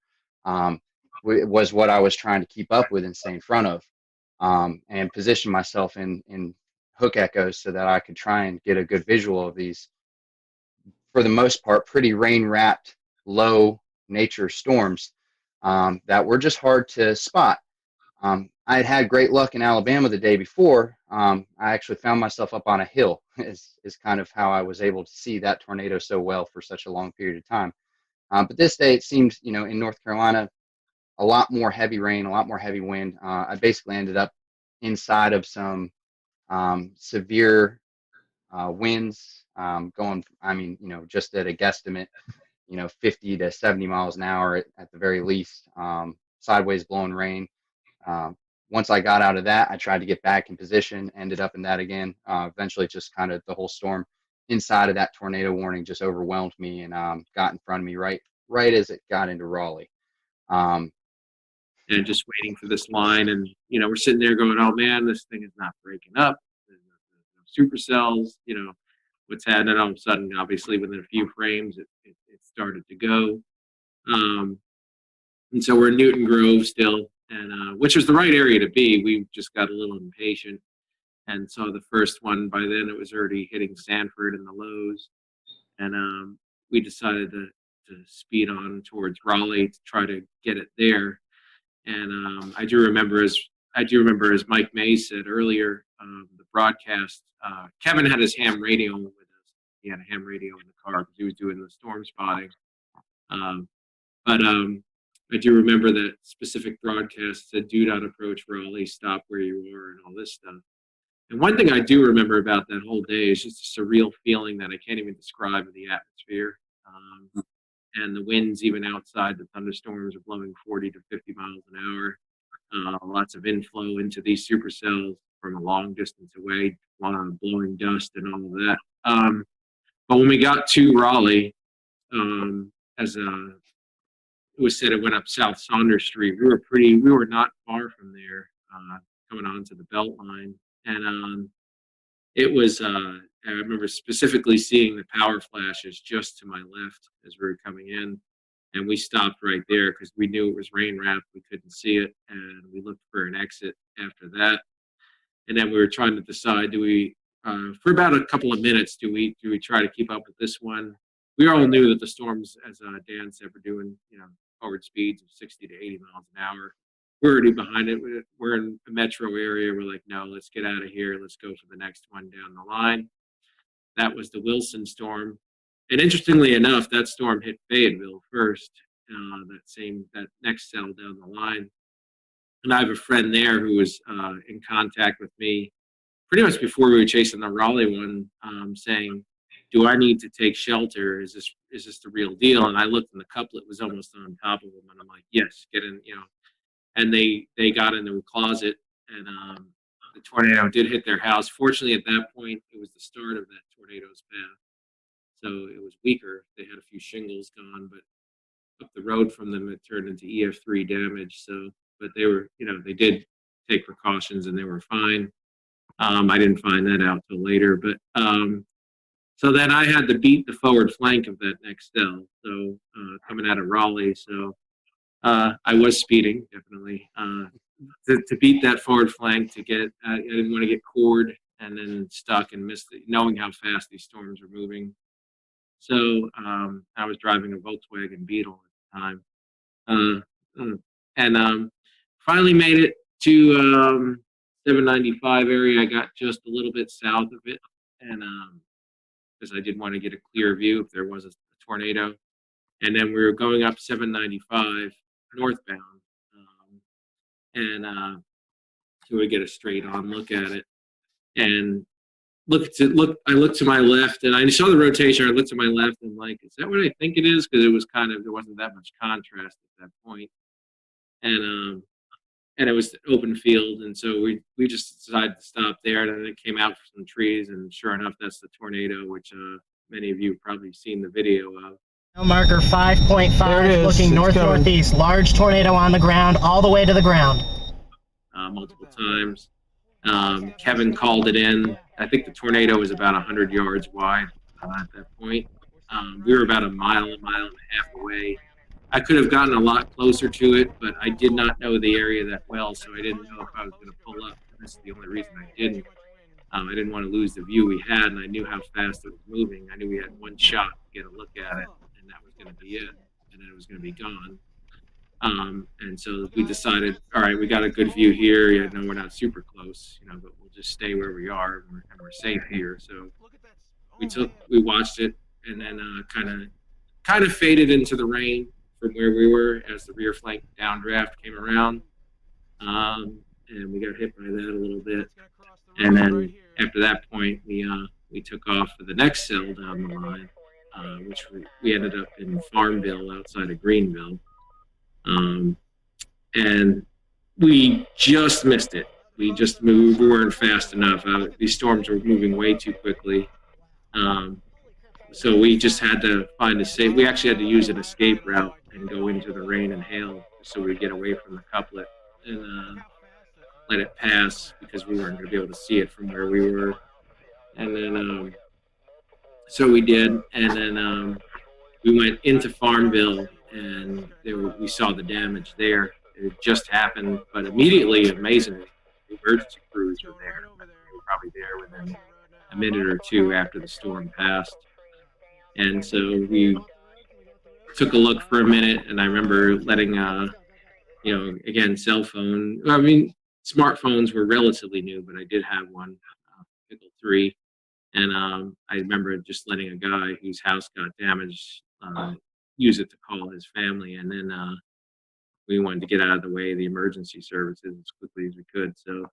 P: Was what I was trying to keep up with and stay in front of, and position myself in hook echoes so that I could try and get a good visual of these, for the most part, pretty rain-wrapped, low nature storms that were just hard to spot. I had great luck in Alabama the day before. I actually found myself up on a hill is kind of how I was able to see that tornado so well for such a long period of time. But this day it seemed, in North Carolina, a lot more heavy rain, a lot more heavy wind. I basically ended up inside of some severe winds going, just at a guesstimate, 50 to 70 miles an hour at the very least, sideways blowing rain. Once I got out of that, I tried to get back in position, ended up in that again. Eventually just kind of the whole storm inside of that tornado warning just overwhelmed me and got in front of me right as it got into Raleigh.
A: And just waiting for this line, and we're sitting there going, "Oh man, this thing is not breaking up. There's no supercells. What's happening?" All of a sudden, obviously, within a few frames, it started to go. And so we're in Newton Grove still, and which is the right area to be. We just got a little impatient, and saw the first one. By then, it was already hitting Sanford and the lows, and we decided to speed on towards Raleigh to try to get it there. And I do remember, as Mike Mays said earlier, the broadcast. Kevin had his ham radio with us. He had a ham radio in the car because he was doing the storm spotting. But I do remember that specific broadcast said, "Do not approach Raleigh. Stop where you are," and all this stuff. And one thing I do remember about that whole day is just a surreal feeling that I can't even describe in the atmosphere. And the winds, even outside, the thunderstorms are blowing 40 to 50 miles an hour. Lots of inflow into these supercells from a long distance away, blowing dust and all of that. But when we got to Raleigh, as it was said, it went up South Saunders Street. We were not far from there, coming onto the Beltline. And it was, I remember specifically seeing the power flashes just to my left as we were coming in. And we stopped right there because we knew it was rain wrapped. We couldn't see it. And we looked for an exit after that. And then we were trying to decide, do we, for about a couple of minutes, do we try to keep up with this one? We all knew that the storms, as Dan said, were doing, forward speeds of 60 to 80 miles an hour. We're already behind it. We're in a metro area. We're like, no, let's get out of here. Let's go for the next one down the line. That was the Wilson storm. And interestingly enough, that storm hit Fayetteville first, that next cell down the line. And I have a friend there who was in contact with me pretty much before we were chasing the Raleigh one, saying, do I need to take shelter? Is this the real deal? And I looked, and the couplet was almost on top of them. And I'm like, yes, get in, And they got into a closet, and the tornado did hit their house. Fortunately, at that point, it was the start of that tornado's path. So it was weaker. They had a few shingles gone, but up the road from them, it turned into EF3 damage. So, but they were, they did take precautions, and they were fine. I didn't find that out till later, but so then I had to beat the forward flank of that next cell. So coming out of Raleigh, so I was speeding definitely to beat that forward flank to get. I didn't want to get cored and then stuck and miss knowing how fast these storms were moving. So I was driving a Volkswagen Beetle at the time, and finally made it to 795 area. I got just a little bit south of it, and because I did want to get a clear view if there was a tornado. And then we were going up 795 northbound, and so we get a straight on look at it, and I looked to my left, and I saw the rotation. I looked to my left, and I'm like, is that what I think it is? Because it was there wasn't that much contrast at that point, and it was open field, and so we just decided to stop there, and then it came out for some trees, and sure enough, that's the tornado, which many of you have probably seen the video of.
B: Marker 5.5, looking north-northeast. Large tornado on the ground, all the way to the ground.
A: Multiple times. Kevin called it in. I think the tornado was about 100 yards wide at that point. We were about a mile and a half away. I could have gotten a lot closer to it, but I did not know the area that well, so I didn't know if I was going to pull up. And that's the only reason I didn't. I didn't want to lose the view we had, and I knew how fast it was moving. I knew we had one shot to get a look at it, and that was going to be it, and then it was going to be gone. And so we decided, all right, we got a good view here. Yeah, no, we're not super close, but we'll just stay where we are, and we're safe here. So we watched it, and then kind of faded into the rain from where we were as the rear flank downdraft came around, and we got hit by that a little bit. And then after that point, we took off for the next cell down the line, which we ended up in Farmville outside of Greenville. And we just missed it. We just moved. We weren't fast enough. These storms were moving way too quickly. So we just had to find a safe. We actually had to use an escape route and go into the rain and hail so we get away from the couplet and let it pass because we weren't going to be able to see it from where we were. And then, so we did. And then we went into Farmville, and we saw the damage there. It just happened, but immediately, amazingly, the emergency crews were there. probably there within a minute or two after the storm passed. And so we took a look for a minute, and I remember letting, again, cell phone. I mean, smartphones were relatively new, but I did have one, Pickle 3. And I remember just letting a guy whose house got damaged use it to call his family. And then we wanted to get out of the way of the emergency services as quickly as we could. So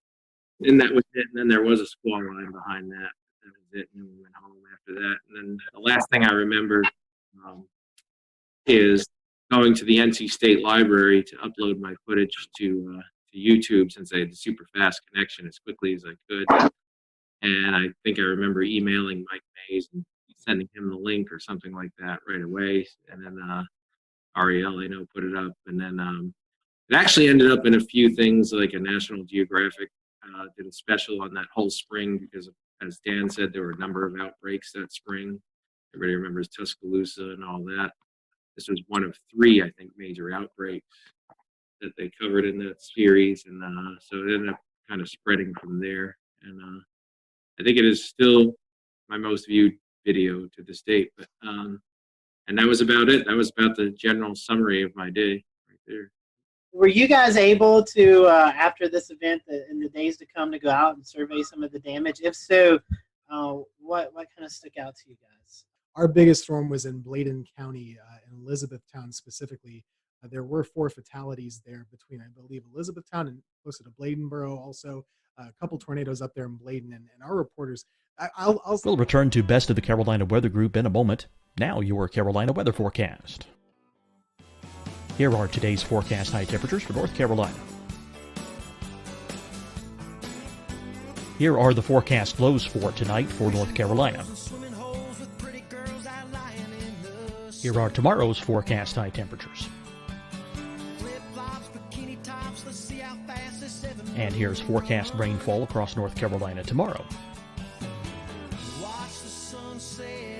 A: then that was it. And then there was a squall line behind that. That was it. And then we went home after that. And then the last thing I remember is going to the NC State Library to upload my footage to YouTube, since I had the super fast connection, as quickly as I could. And I think I remember emailing Mike Mays and sending him the link or something like that right away. And then Ariel, I know, put it up. And then it actually ended up in a few things, like a National Geographic did a special on that whole spring, because, as Dan said, there were a number of outbreaks that spring. Everybody remembers Tuscaloosa and all that. This was one of 3, I think, major outbreaks that they covered in that series. And so it ended up kind of spreading from there. And I think it is still my most viewed video to this date. But and that was about it. That was about the general summary of my day right there.
B: Were you guys able to, after this event, in the days to come, to go out and survey some of the damage? If so, what kind of stuck out to you guys?
D: Our biggest storm was in Bladen County, in Elizabethtown specifically. There were 4 fatalities there between, I believe, Elizabethtown and closer to Bladenboro. Also, a couple tornadoes up there in Bladen. And our reporters,
N: We'll return to Best of the Carolina Weather Group in a moment. Now, your Carolina weather forecast. Here are today's forecast high temperatures for North Carolina. Here are the forecast lows for tonight for North Carolina. Here are tomorrow's forecast high temperatures. And here's forecast rainfall across North Carolina tomorrow.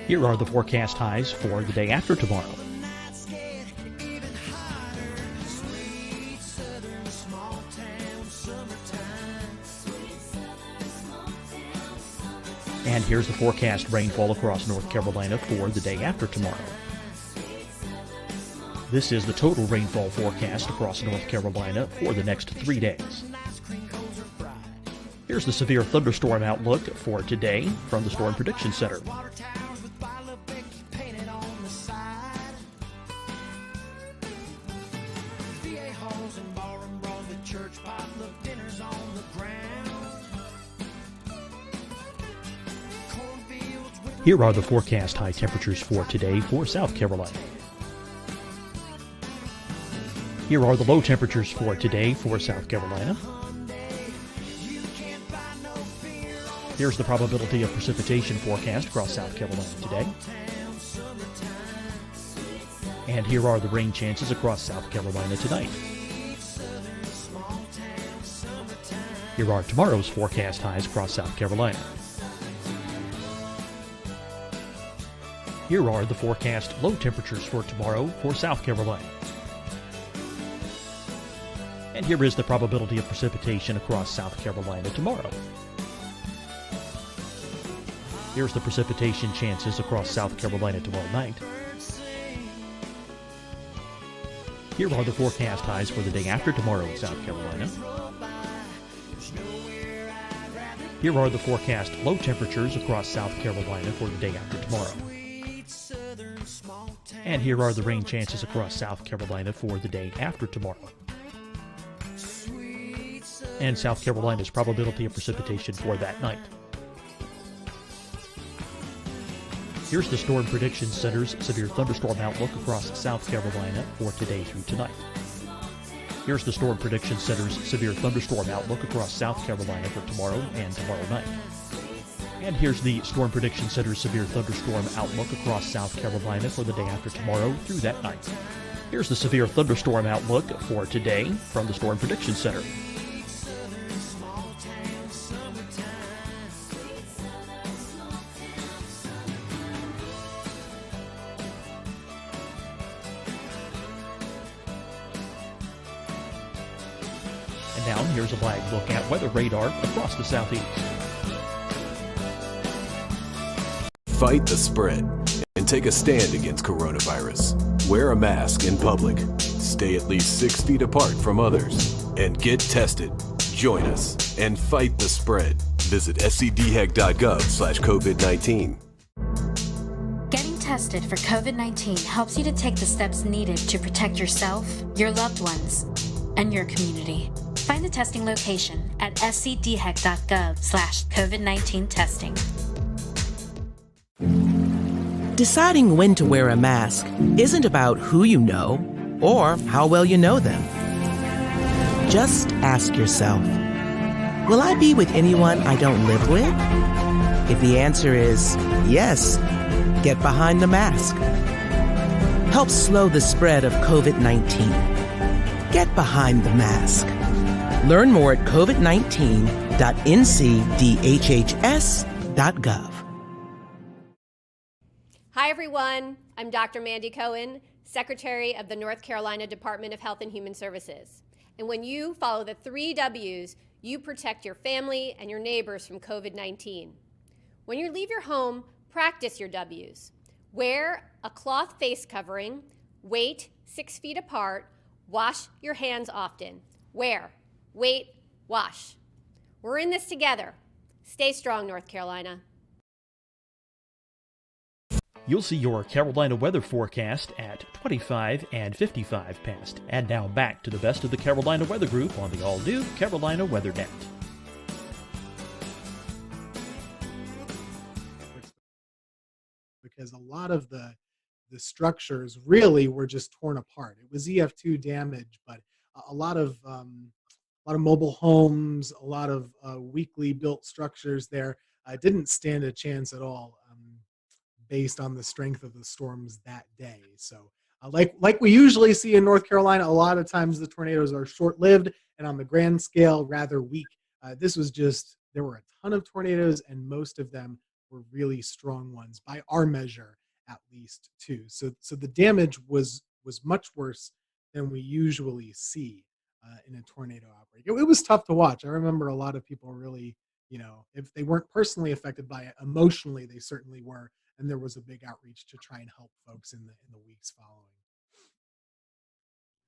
N: Here are the forecast highs for the day after tomorrow. And here's the forecast rainfall across North Carolina for the day after tomorrow. This is the total rainfall forecast across North Carolina for the next 3 days. Here's the severe thunderstorm outlook for today from the Storm Prediction Center. Here are the forecast high temperatures for today for South Carolina. Here are the low temperatures for today for South Carolina. Here's the probability of precipitation forecast across South Carolina today. And here are the rain chances across South Carolina tonight. Here are tomorrow's forecast highs across South Carolina. Here are the forecast low temperatures for tomorrow for South Carolina. And here is the probability of precipitation across South Carolina tomorrow. Here's the precipitation chances across South Carolina tomorrow night. Here are the forecast highs for the day after tomorrow in South Carolina. Here are the forecast low temperatures across South Carolina for the day after tomorrow. And here are the rain chances across South Carolina for the day after tomorrow. And South Carolina's probability of precipitation for that night. Here's the Storm Prediction Center's severe thunderstorm outlook across South Carolina for today through tonight. Here's the Storm Prediction Center's severe thunderstorm outlook across South Carolina for tomorrow and tomorrow night. And here's the Storm Prediction Center's severe thunderstorm outlook across South Carolina for the day after tomorrow through that night. Here's the severe thunderstorm outlook for today from the Storm Prediction Center. And now here's a live look at weather radar across the southeast.
I: Fight the spread and take a stand against coronavirus. Wear a mask in public. Stay at least 6 feet apart from others. And get tested. Join us and fight the spread. Visit scdhec.gov/COVID-19.
J: Getting tested for COVID-19 helps you to take the steps needed to protect yourself, your loved ones, and your community. Find the testing location at scdhec.gov/COVID-19 testing.
K: Deciding when to wear a mask isn't about who you know or how well you know them. Just ask yourself, will I be with anyone I don't live with? If the answer is yes, get behind the mask. Help slow the spread of COVID-19. Get behind the mask. Learn more at covid19.ncdhhs.gov.
L: Hi, everyone. I'm Dr. Mandy Cohen, Secretary of the North Carolina Department of Health and Human Services. And when you follow the 3 W's, you protect your family and your neighbors from COVID-19. When you leave your home, practice your W's. Wear a cloth face covering, wait 6 feet apart, wash your hands often. Wear, wait, wash. We're in this together. Stay strong, North Carolina.
N: You'll see your Carolina weather forecast at 25 and 55 past. And now back to the best of the Carolina Weather Group on the all-new Carolina Weather Net.
D: Because a lot of the structures really were just torn apart. It was EF2 damage, but a lot of mobile homes, a lot of weakly built structures there didn't stand a chance at all. Based on the strength of the storms that day. So like we usually see in North Carolina, a lot of times the tornadoes are short-lived and on the grand scale rather weak. This was just, there were a ton of tornadoes and most of them were really strong ones by our measure at least too. So the damage was much worse than we usually see in a tornado outbreak. It was tough to watch. I remember a lot of people really, if they weren't personally affected by it, emotionally they certainly were. And there was a big outreach to try and help folks in the weeks following.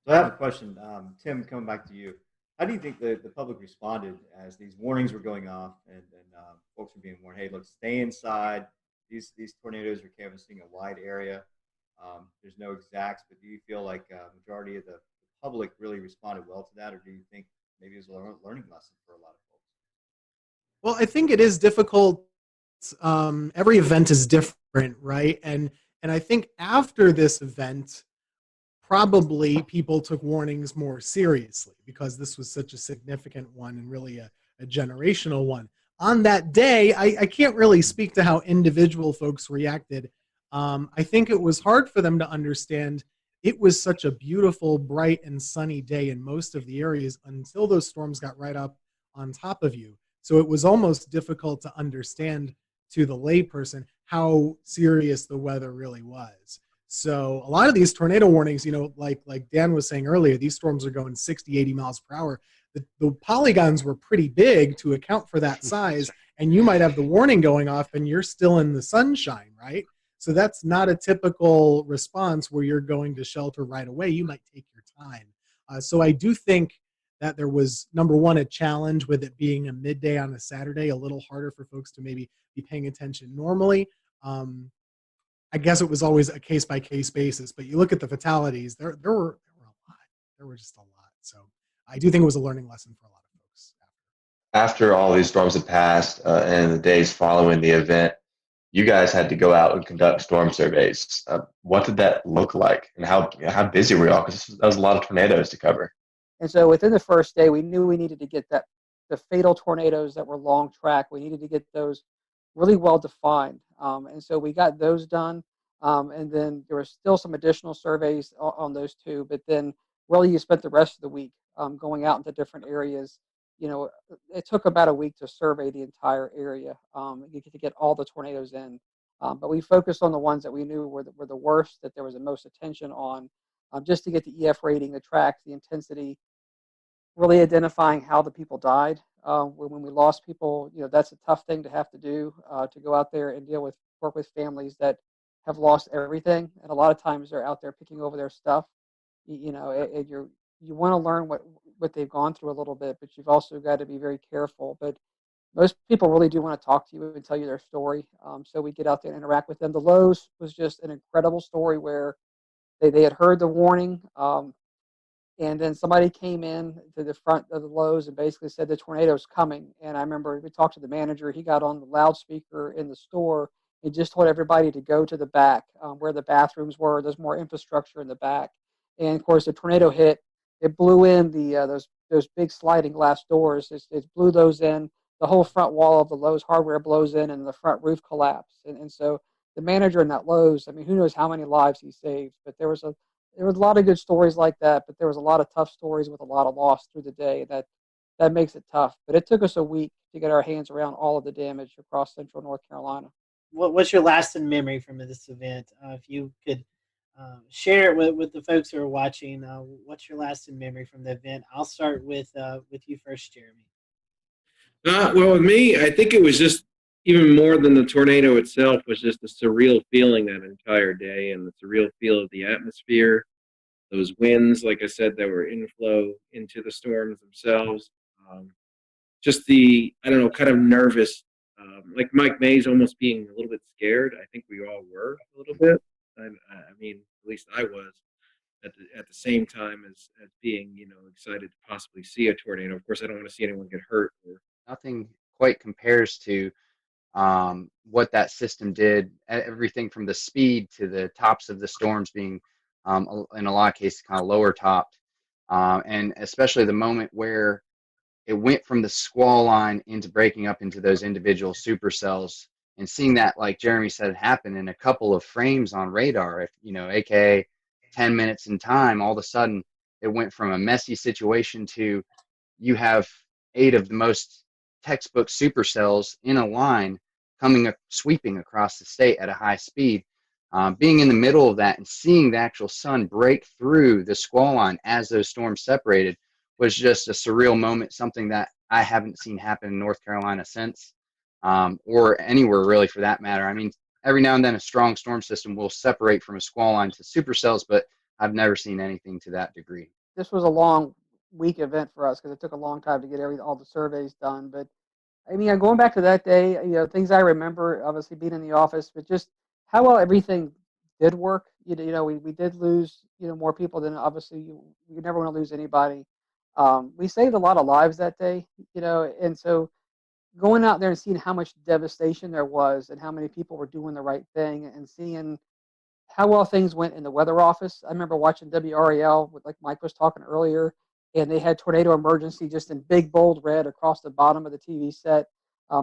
C: So I have a question, Tim. Coming back to you, how do you think the public responded as these warnings were going off and folks were being warned, hey, look, stay inside. These tornadoes are canvassing a wide area. There's no exacts, but do you feel like a majority of the public really responded well to that, or do you think maybe it was a learning lesson for a lot of folks?
D: Well, I think it is difficult. Every event is different, right? And I think after this event, probably people took warnings more seriously because this was such a significant one and really a generational one. On that day, I can't really speak to how individual folks reacted. I think it was hard for them to understand. It was such a beautiful, bright, and sunny day in most of the areas until those storms got right up on top of you. So it was almost difficult to understand to the layperson how serious the weather really was. So a lot of these tornado warnings, like Dan was saying earlier, these storms are going 60, 80 miles per hour. The polygons were pretty big to account for that size, and you might have the warning going off and you're still in the sunshine, right? So that's not a typical response where you're going to shelter right away. You might take your time. So I do think that there was, number one, a challenge with it being a midday on a Saturday, a little harder for folks to maybe be paying attention normally. I guess it was always a case-by-case basis, but you look at the fatalities, there were a lot. There were just a lot. So I do think it was a learning lesson for a lot of folks.
G: After all these storms had passed and the days following the event, you guys had to go out and conduct storm surveys. What did that look like, and how busy were y'all? Because that was a lot of tornadoes to cover.
R: And so within the first day, we knew we needed to get the fatal tornadoes that were long track. We needed to get those really well defined. And so we got those done. And then there were still some additional surveys on those two. But then really you spent the rest of the week going out into different areas. It took about a week to survey the entire area to get all the tornadoes in. But we focused on the ones that we knew were the worst, that there was the most attention on, just to get the EF rating, the tracks, the intensity, really identifying how the people died. When we lost people, that's a tough thing to have to do, to go out there and deal with work with families that have lost everything, and a lot of times they're out there picking over their stuff. And you want to learn what they've gone through a little bit, but you've also got to be very careful. But most people really do want to talk to you and tell you their story. So we get out there and interact with them. The Lowe's was just an incredible story where they had heard the warning. And then somebody came in to the front of the Lowe's and basically said the tornado's coming. And I remember we talked to the manager. He got on the loudspeaker in the store and just told everybody to go to the back where the bathrooms were. There's more infrastructure in the back. And of course, the tornado hit. It blew in those big sliding glass doors. It blew those in. The whole front wall of the Lowe's hardware blows in, and the front roof collapsed. And so the manager in that Lowe's, I mean, who knows how many lives he saved? But there was a lot of good stories like that, but there was a lot of tough stories with a lot of loss through the day. That makes it tough. But it took us a week to get our hands around all of the damage across central North Carolina.
B: What's your lasting memory from this event? If you could share it with the folks who are watching, what's your lasting memory from the event? I'll start with you first, Jeremy.
A: Well, with me, I think it was just even more than the tornado itself was just a surreal feeling that entire day, and the surreal feel of the atmosphere, those winds, like I said, that were inflow into the storms themselves. Just the, I don't know, kind of nervous, like Mike Mays almost being a little bit scared. I think we all were a little bit. I mean, at least I was at the same time as being, excited to possibly see a tornado. Of course, I don't want to see anyone get hurt.
P: Nothing quite compares to what that system did. Everything from the speed to the tops of the storms being, in a lot of cases, kind of lower topped, and especially the moment where it went from the squall line into breaking up into those individual supercells, and seeing that, like Jeremy said, happen in a couple of frames on radar. If aka 10 minutes in time, all of a sudden it went from a messy situation to you have 8 of the most textbook supercells in a line sweeping across the state at a high speed. Being in the middle of that and seeing the actual sun break through the squall line as those storms separated was just a surreal moment, something that I haven't seen happen in North Carolina since, or anywhere really for that matter. I mean, every now and then a strong storm system will separate from a squall line to supercells, but I've never seen anything to that degree.
R: This was a long week event for us because it took a long time to get all the surveys done. But I mean, going back to that day, things I remember, obviously being in the office, but just how well everything did work. We did lose, more people than obviously you never want to lose anybody. We saved a lot of lives that day, and so going out there and seeing how much devastation there was and how many people were doing the right thing and seeing how well things went in the weather office. I remember watching WRAL, like Mike was talking earlier, and they had tornado emergency just in big bold red across the bottom of the TV set.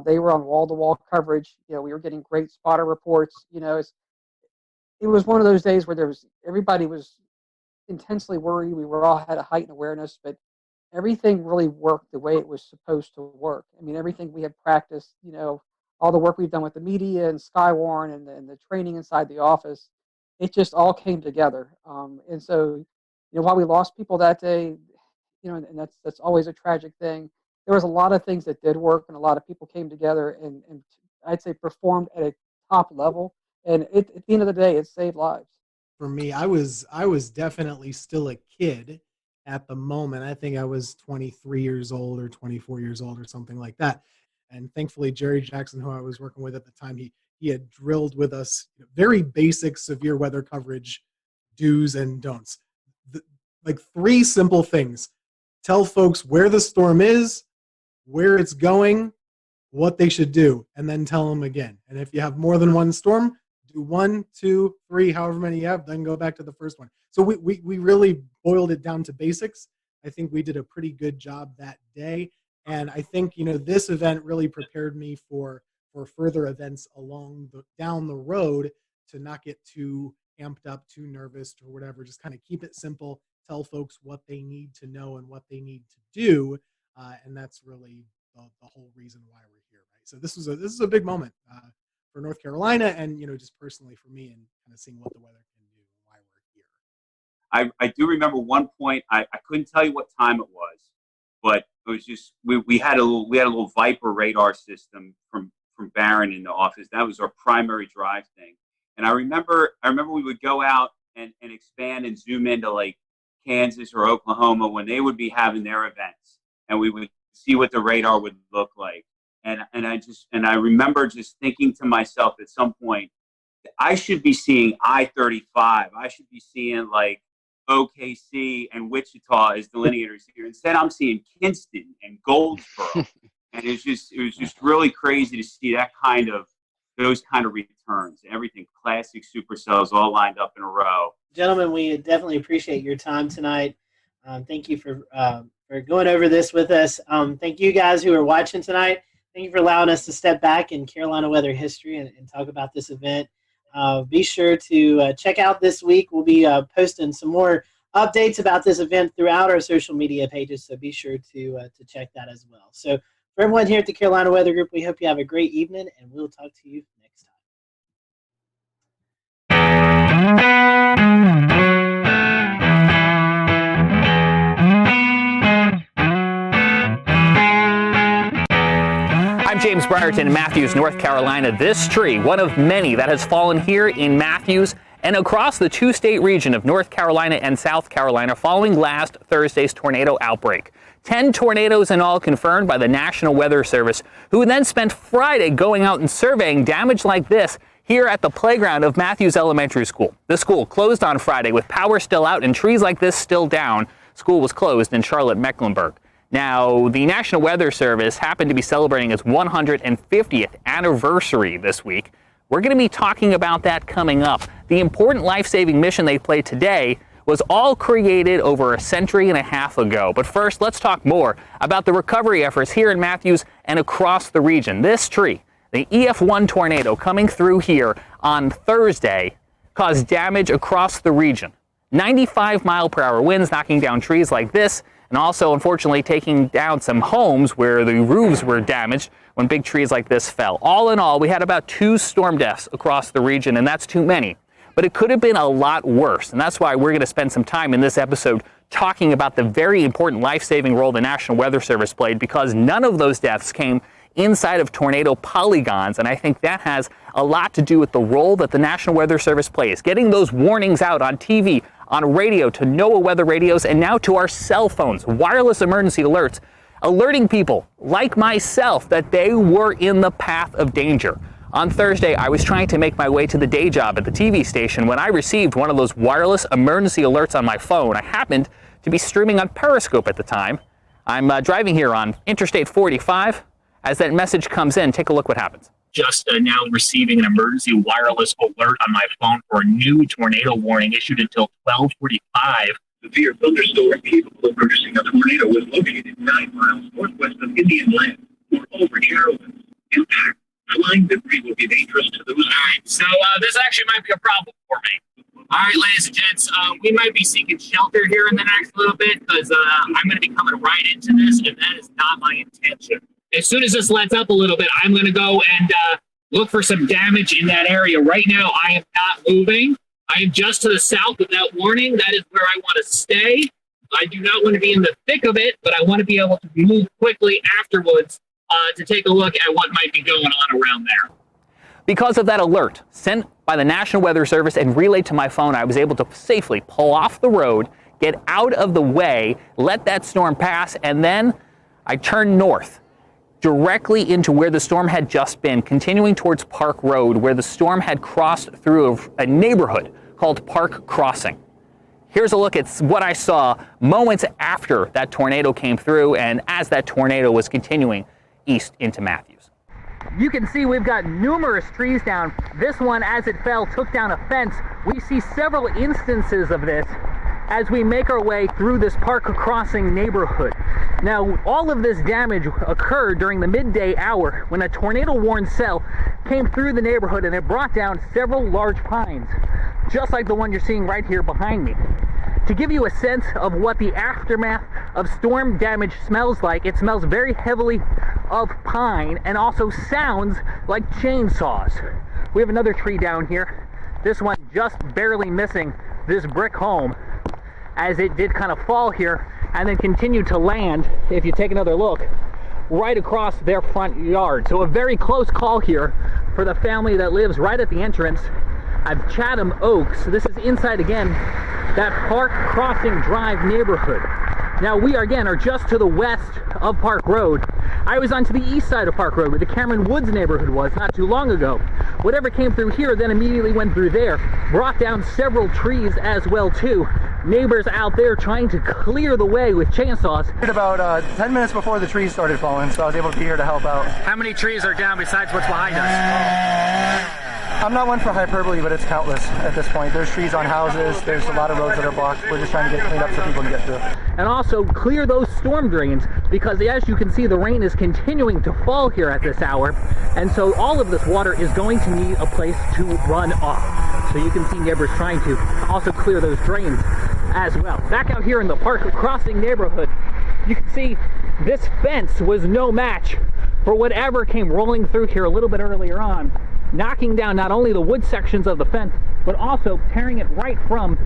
R: They were on wall-to-wall coverage. We were getting great spotter reports. It was one of those days where everybody was intensely worried. We were all had a heightened awareness, but everything really worked the way it was supposed to work. I mean, everything we had practiced, all the work we've done with the media and Skywarn and the training inside the office, it just all came together. And so, while we lost people that day, and that's always a tragic thing, there was a lot of things that did work, and a lot of people came together and I'd say performed at a top level. And at the end of the day, it saved lives.
D: For me, I was definitely still a kid at the moment. I think I was 23 years old or 24 years old or something like that. And thankfully, Jerry Jackson, who I was working with at the time, he had drilled with us very basic severe weather coverage do's and don'ts. Like 3 simple things. Tell folks where the storm is, where it's going, what they should do, and then tell them again. And if you have more than one storm, do 1, 2, 3, however many you have, then go back to the first one. So we really boiled it down to basics. I think we did a pretty good job that day. And I think, this event really prepared me for further events down the road, to not get too amped up, too nervous or whatever. Just kind of keep it simple, tell folks what they need to know and what they need to do. And that's really the whole reason why we're here, right? So this is a big moment for North Carolina, and just personally for me, and kind of seeing what the weather can do and why we're here.
S: I do remember one point. I couldn't tell you what time it was, but it was just we had a little Viper radar system from from Barron in the office. That was our primary drive thing. And I remember we would go out and expand and zoom into like Kansas or Oklahoma when they would be having their events, and we would see what the radar would look like. And I remember just thinking to myself at some point, I should be seeing I-35. I should be seeing like OKC and Wichita as delineators here. Instead, I'm seeing Kinston and Goldsboro, and it was just really crazy to see those kind of returns. Everything classic supercells all lined up in a row.
B: Gentlemen, we definitely appreciate your time tonight. Thank you for going over this with us. Thank you guys who are watching tonight. Thank you for allowing us to step back in Carolina weather history and talk about this event. Be sure to check out this week. We'll be posting some more updates about this event throughout our social media pages, so be sure to check that as well. So for everyone here at the Carolina Weather Group, we hope you have a great evening, and we'll talk to you next time.
F: I'm James Brierton in Matthews, North Carolina. This tree, one of many that has fallen here in Matthews and across the two-state region of North Carolina and South Carolina following last Thursday's tornado outbreak. 10 tornadoes in all confirmed by the National Weather Service, who then spent Friday going out and surveying damage like this here at the playground of Matthews Elementary School. The school closed on Friday with power still out and trees like this still down. School was closed in Charlotte, Mecklenburg. Now, the National Weather Service happened to be celebrating its 150th anniversary this week. We're going to be talking about that coming up. The important life-saving mission they played today was all created over a century and a half ago. But first, let's talk more about the recovery efforts here in Matthews and across the region. This tree, the EF1 tornado coming through here on Thursday, caused damage across the region. 95-mile-per-hour winds knocking down trees like this, and also, unfortunately, taking down some homes where the roofs were damaged when big trees like this fell. All in all, we had about 2 storm deaths across the region, and that's too many. But it could have been a lot worse, and that's why we're going to spend some time in this episode talking about the very important life-saving role the National Weather Service played, because none of those deaths came inside of tornado polygons, and I think that has a lot to do with the role that the National Weather Service plays, getting those warnings out on TV, on radio, to NOAA weather radios, and now to our cell phones, wireless emergency alerts, alerting people like myself that they were in the path of danger. On Thursday, I was trying to make my way to the day job at the TV station when I received one of those wireless emergency alerts on my phone. I happened to be streaming on Periscope at the time. I'm driving here on Interstate 45. As that message comes in, take a look what happens.
T: Just now receiving an emergency wireless alert on my phone for a new tornado warning issued until 12:45. Severe thunderstorm capable of producing a tornado was located 9 miles northwest of Indian Land or over Carolyn. Impact. Flying debris will be dangerous to those. All right, so this actually might be a problem for me. All right, ladies and gents, we might be seeking shelter here in the next little bit because I'm going to be coming right into this, and that is not my intention. As soon as this lets up a little bit, I'm going to go and look for some damage in that area. Right now, I am not moving. I am just to the south of that warning. That is where I want to stay. I do not want to be in the thick of it, but I want to be able to move quickly afterwards to take a look at what might be going on around there.
F: Because of that alert sent by the National Weather Service and relayed to my phone, I was able to safely pull off the road, get out of the way, let that storm pass, and then I turned north, directly into where the storm had just been, continuing towards Park Road, where the storm had crossed through a neighborhood called Park Crossing. Here's a look at what I saw moments after that tornado came through and as that tornado was continuing east into Matthews. You can see we've got numerous trees down. This one, as it fell, took down a fence. We see several instances of this as we make our way through this Park Crossing neighborhood. Now, all of this damage occurred during the midday hour when a tornado-warned cell came through the neighborhood and it brought down several large pines, just like the one you're seeing right here behind me. To give you a sense of what the aftermath of storm damage smells like, it smells very heavily of pine and also sounds like chainsaws. We have another tree down here. This one just barely missing this brick home as it did kind of fall here and then continue to land, if you take another look, right across their front yard. So a very close call here for the family that lives right at the entrance of Chatham Oaks. This is inside, again, that Park Crossing Drive neighborhood. Now we are just to the west of Park Road. I was onto the east side of Park Road where the Cameron Woods neighborhood was not too long ago. Whatever came through here then immediately went through there, brought down several trees as well too. Neighbors out there trying to clear the way with chainsaws.
M: About 10 minutes before the trees started falling, so I was able to be here to help out.
F: How many trees are down besides what's behind us?
M: I'm not one for hyperbole, but it's countless at this point. There's trees on houses, there's a lot of roads that are blocked. We're just trying to get cleaned up so people can get through.
F: And also clear those storm drains, because as you can see, the rain is continuing to fall here at this hour, and so all of this water is going to need a place to run off. So you can see neighbors trying to also clear those drains as well. Back out here in the Park Crossing neighborhood, you can see this fence was no match for whatever came rolling through here a little bit earlier on, knocking down not only the wood sections of the fence, but also tearing it right from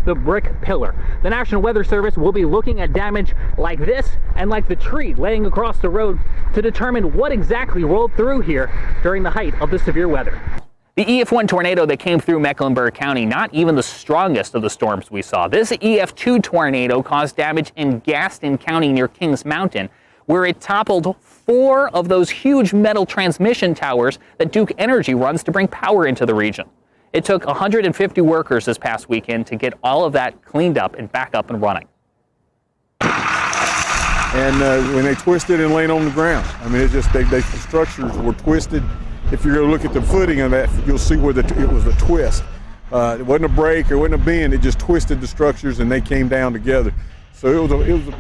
F: the brick pillar. The National Weather Service will be looking at damage like this and like the tree laying across the road to determine what exactly rolled through here during the height of the severe weather. The EF1 tornado that came through Mecklenburg County, not even the strongest of the storms we saw. This EF2 tornado caused damage in Gaston County near Kings Mountain, where it toppled 4 of those huge metal transmission towers that Duke Energy runs to bring power into the region. It took 150 workers this past weekend to get all of that cleaned up and back up and running.
U: And when they twisted and laid on the ground, I mean, it just, the structures were twisted. If you're going to look at the footing of that, you'll see where it was a twist. It wasn't a break, it wasn't a bend, it just twisted the structures and they came down together. So it was a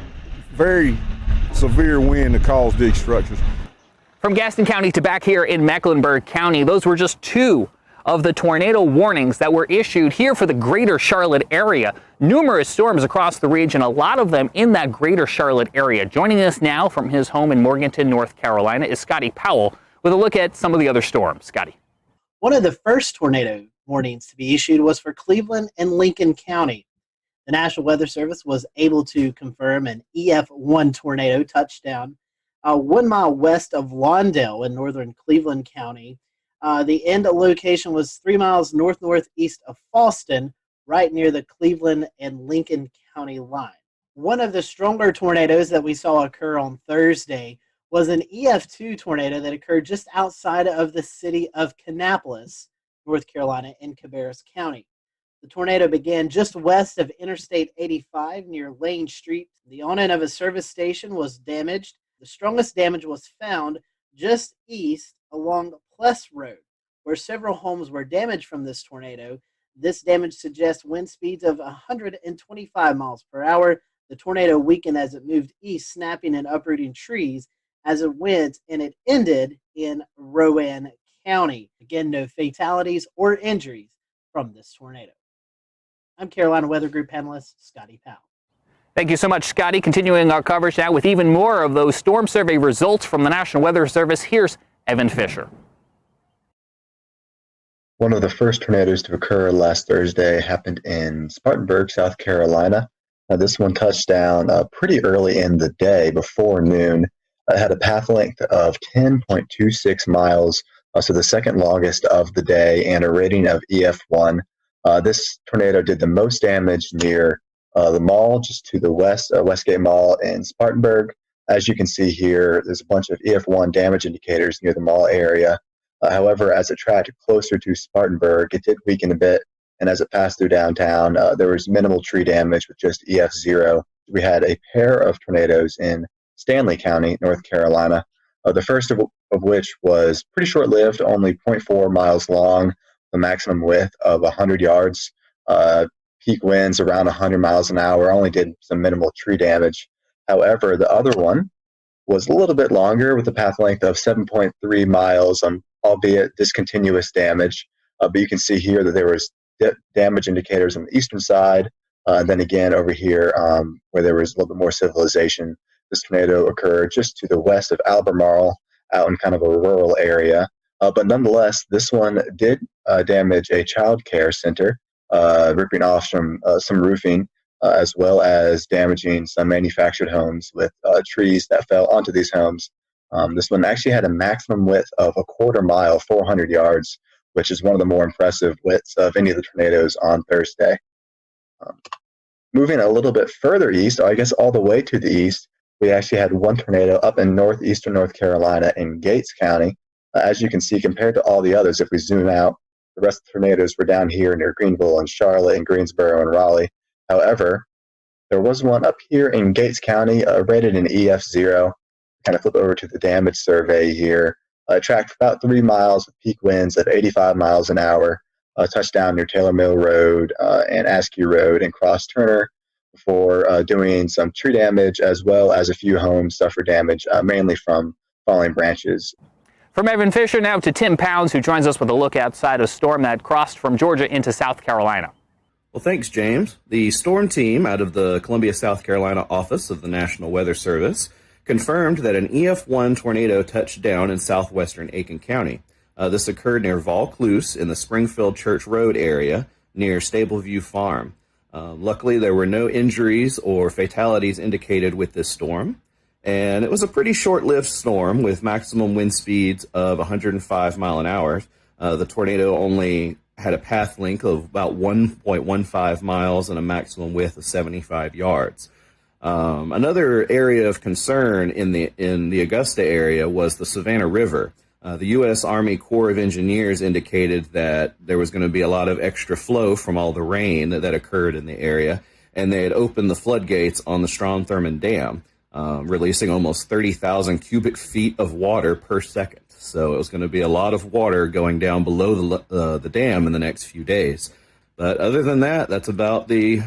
U: very severe wind that caused these structures.
F: From Gaston County to back here in Mecklenburg County, those were just 2 of the tornado warnings that were issued here for the greater Charlotte area. Numerous storms across the region, a lot of them in that greater Charlotte area. Joining us now from his home in Morganton, North Carolina, is Scotty Powell with a look at some of the other storms. Scotty.
B: One of the first tornado warnings to be issued was for Cleveland and Lincoln County. The National Weather Service was able to confirm an EF1 tornado touchdown 1 mile west of Lawndale in northern Cleveland County. The end location was 3 miles northeast of Fallston, right near the Cleveland and Lincoln County line. One of the stronger tornadoes that we saw occur on Thursday was an EF2 tornado that occurred just outside of the city of Kannapolis, North Carolina, in Cabarrus County. The tornado began just west of Interstate 85 near Lane Street. The awning of a service station was damaged. The strongest damage was found just east along Pless Road, where several homes were damaged from this tornado. This damage suggests wind speeds of 125 miles per hour. The tornado weakened as it moved east, snapping and uprooting trees as it went, and it ended in Rowan County. Again, no fatalities or injuries from this tornado. I'm Carolina Weather Group panelist Scotty Powell.
F: Thank you so much, Scotty. Continuing our coverage now with even more of those storm survey results from the National Weather Service. Here's Evan Fisher.
V: One of the first tornadoes to occur last Thursday happened in Spartanburg, South Carolina. This one touched down pretty early in the day, before noon. It had a path length of 10.26 miles, so the second longest of the day, and a rating of EF1. This tornado did the most damage near the mall, just to the west, Westgate Mall in Spartanburg. As you can see here, there's a bunch of EF1 damage indicators near the mall area. However, as it tracked closer to Spartanburg, it did weaken a bit, and as it passed through downtown, there was minimal tree damage with just EF0. We had a pair of tornadoes in Stanley County, North Carolina, the first of which was pretty short-lived, only 0.4 miles long, the maximum width of 100 yards. Peak winds around 100 miles an hour, only did some minimal tree damage. However, the other one was a little bit longer with a path length of 7.3 miles, albeit discontinuous damage. But you can see here that there was damage indicators on the eastern side. Then again over here where there was a little bit more civilization, this tornado occurred just to the west of Albemarle, out in kind of a rural area. But nonetheless, this one did damage a child care center, ripping off some roofing, as well as damaging some manufactured homes with trees that fell onto these homes. This one actually had a maximum width of a quarter mile, 400 yards, which is one of the more impressive widths of any of the tornadoes on Thursday. Moving a little bit further east, or I guess all the way to the east, we actually had one tornado up in northeastern North Carolina in Gates County. As you can see, compared to all the others, if we zoom out, the rest of the tornadoes were down here near Greenville and Charlotte and Greensboro and Raleigh. However, there was one up here in Gates County, rated an EF0. Kind of flip over to the damage survey here. Tracked about 3 miles with peak winds at 85 miles an hour. Touched down near Taylor Mill Road and Askew Road and crossed Turner before doing some tree damage, as well as a few homes suffered damage, mainly from falling branches.
F: From Evan Fisher now to Tim Pounds, who joins us with a look outside a storm that crossed from Georgia into South Carolina.
H: Well, thanks, James. The storm team out of the Columbia, South Carolina office of the National Weather Service confirmed that an EF1 tornado touched down in southwestern Aiken County. This occurred near Vaucluse in the Springfield Church Road area near Stableview Farm. Luckily, there were no injuries or fatalities indicated with this storm. And it was a pretty short-lived storm with maximum wind speeds of 105 mile an hour. The tornado only had a path length of about 1.15 miles and a maximum width of 75 yards. Another area of concern in the Augusta area was the Savannah River. The U.S. Army Corps of Engineers indicated that there was going to be a lot of extra flow from all the rain that occurred in the area, and they had opened the floodgates on the Strom-Thurmond Dam, releasing almost 30,000 cubic feet of water per second. So it was going to be a lot of water going down below the dam in the next few days. But other than that, that's about the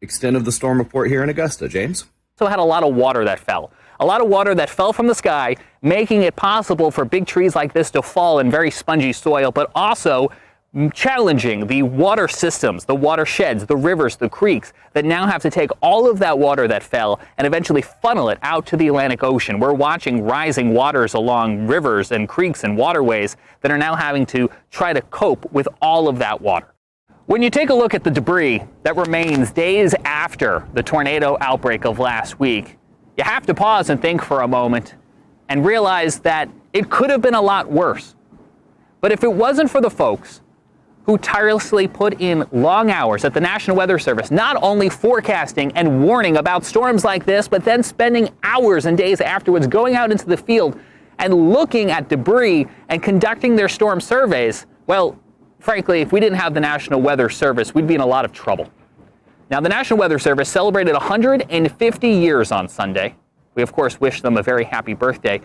H: extent of the storm report here in Augusta. James?
F: So had a lot of water that fell. A lot of water that fell from the sky, making it possible for big trees like this to fall in very spongy soil, but also challenging the water systems, the watersheds, the rivers, the creeks that now have to take all of that water that fell and eventually funnel it out to the Atlantic Ocean. We're watching rising waters along rivers and creeks and waterways that are now having to try to cope with all of that water. When you take a look at the debris that remains days after the tornado outbreak of last week, you have to pause and think for a moment and realize that it could have been a lot worse. But if it wasn't for the folks who tirelessly put in long hours at the National Weather Service, not only forecasting and warning about storms like this, but then spending hours and days afterwards going out into the field and looking at debris and conducting their storm surveys, well, frankly, if we didn't have the National Weather Service, we'd be in a lot of trouble. Now, the National Weather Service celebrated 150 years on Sunday. We, of course, wish them a very happy birthday.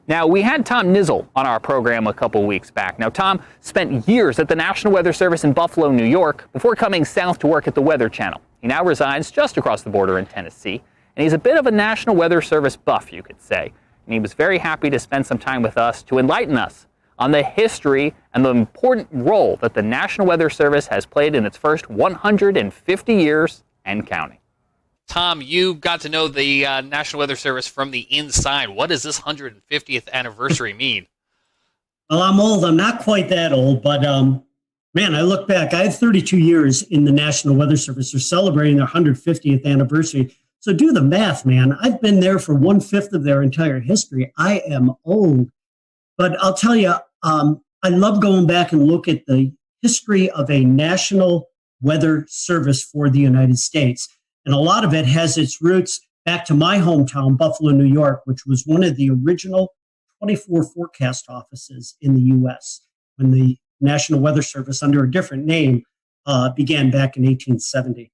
F: Now, we had Tom Nizzle on our program a couple weeks back. Now, Tom spent years at the National Weather Service in Buffalo, New York, before coming south to work at the Weather Channel. He now resides just across the border in Tennessee, and he's a bit of a National Weather Service buff, you could say. And he was very happy to spend some time with us to enlighten us on the history and the important role that the National Weather Service has played in its first 150 years and counting.
E: Tom, you got to know the National Weather Service from the inside. What does this 150th anniversary mean?
O: Well, I'm old. I'm not quite that old, but man, I look back. I have 32 years in the National Weather Service. They're celebrating their 150th anniversary. So do the math, man. I've been there for 1/5 of their entire history. I am old. But I'll tell you, I love going back and look at the history of a National Weather Service for the United States. And a lot of it has its roots back to my hometown, Buffalo, New York, which was one of the original 24 forecast offices in the U.S. when the National Weather Service, under a different name, began back in 1870.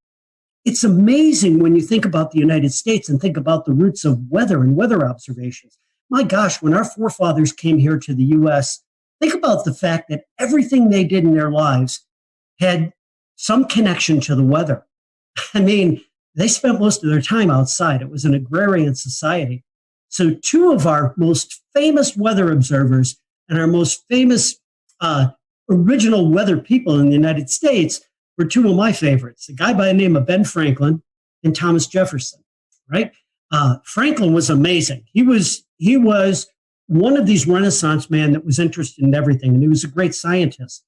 O: It's amazing when you think about the United States and think about the roots of weather and weather observations. My gosh, when our forefathers came here to the U.S., think about the fact that everything they did in their lives had some connection to the weather. I mean, they spent most of their time outside. It was an agrarian society. So two of our most famous weather observers and our most famous original weather people in the United States were two of my favorites, a guy by the name of Ben Franklin and Thomas Jefferson, right? Franklin was amazing. He was one of these Renaissance men that was interested in everything, and he was a great scientist.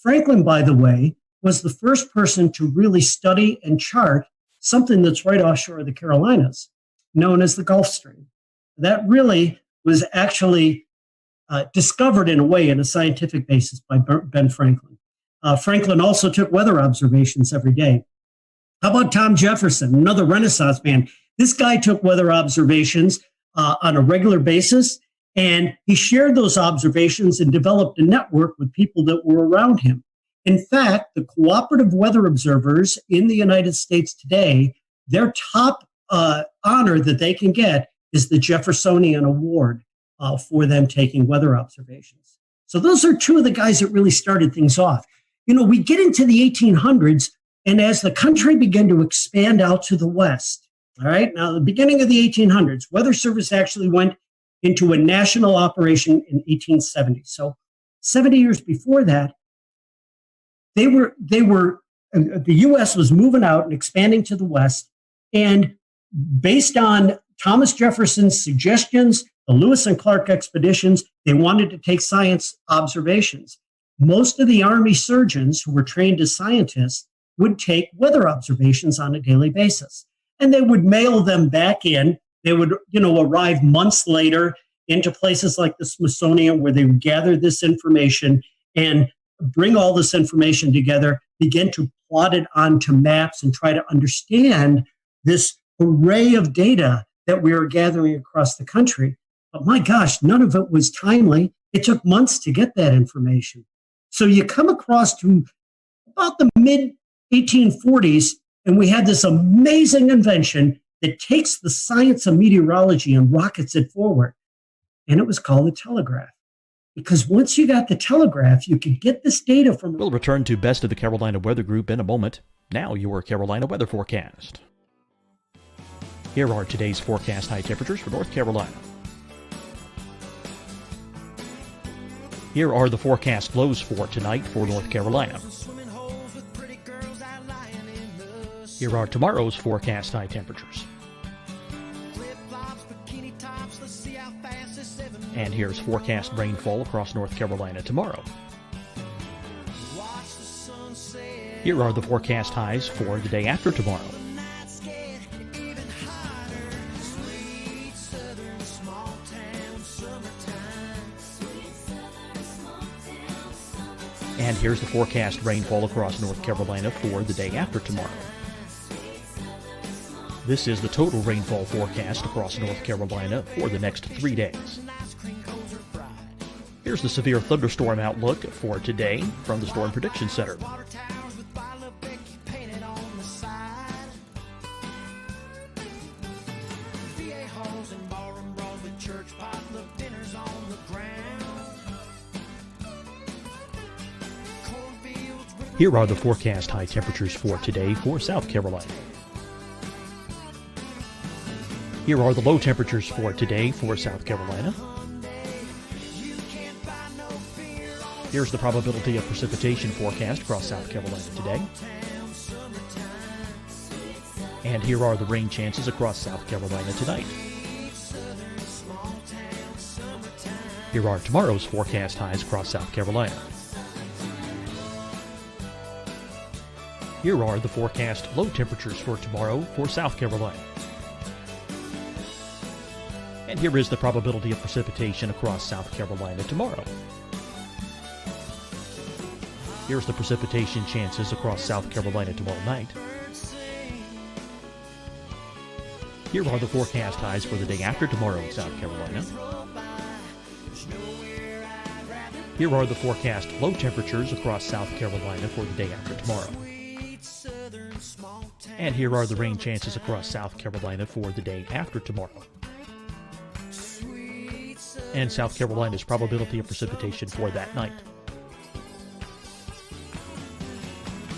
O: Franklin, by the way, was the first person to really study and chart something that's right offshore of the Carolinas, known as the Gulf Stream. That really was actually discovered in a way in a scientific basis by Ben Franklin. Franklin also took weather observations every day. How about Tom Jefferson, another Renaissance man? This guy took weather observations on a regular basis, and he shared those observations and developed a network with people that were around him. In fact, the cooperative weather observers in the United States today, their top honor that they can get is the Jeffersonian Award for them taking weather observations. So those are two of the guys that really started things off. You know, we get into the 1800s, and as the country began to expand out to the west, all right, now the beginning of the 1800s, Weather Service actually went into a national operation in 1870. So 70 years before that, the U.S. was moving out and expanding to the west, and based on Thomas Jefferson's suggestions, the Lewis and Clark expeditions, they wanted to take science observations. Most of the Army surgeons who were trained as scientists would take weather observations on a daily basis, and they would mail them back in. They would, arrive months later into places like the Smithsonian, where they would gather this information and bring all this information together, begin to plot it onto maps and try to understand this array of data that we were gathering across the country. But my gosh, none of it was timely. It took months to get that information. So you come across to about the mid-1840s, and we had this amazing invention that takes the science of meteorology and rockets it forward. And it was called the telegraph. Because once you got the telegraph, you could get this data from...
N: We'll return to Best of the Carolina Weather Group in a moment. Now your Carolina weather forecast. Here are today's forecast high temperatures for North Carolina. Here are the forecast lows for tonight for North Carolina. Here are tomorrow's forecast high temperatures. And here's forecast rainfall across North Carolina tomorrow. Here are the forecast highs for the day after tomorrow. And here's the forecast rainfall across North Carolina for the day after tomorrow. This is the total rainfall forecast across North Carolina for the next 3 days. Here's the severe thunderstorm outlook for today from the Storm Prediction Center. Here are the forecast high temperatures for today for South Carolina. Here are the low temperatures for today for South Carolina. Here's the probability of precipitation forecast across South Carolina today. And here are the rain chances across South Carolina tonight. Here are tomorrow's forecast highs across South Carolina. Here are the forecast low temperatures for tomorrow for South Carolina. And here is the probability of precipitation across South Carolina tomorrow. Here's the precipitation chances across South Carolina tomorrow night. Here are the forecast highs for the day after tomorrow in South Carolina. Here are the forecast low temperatures across South Carolina for the day after tomorrow. And here are the rain chances across South Carolina for the day after tomorrow. And South Carolina's probability of precipitation for that night.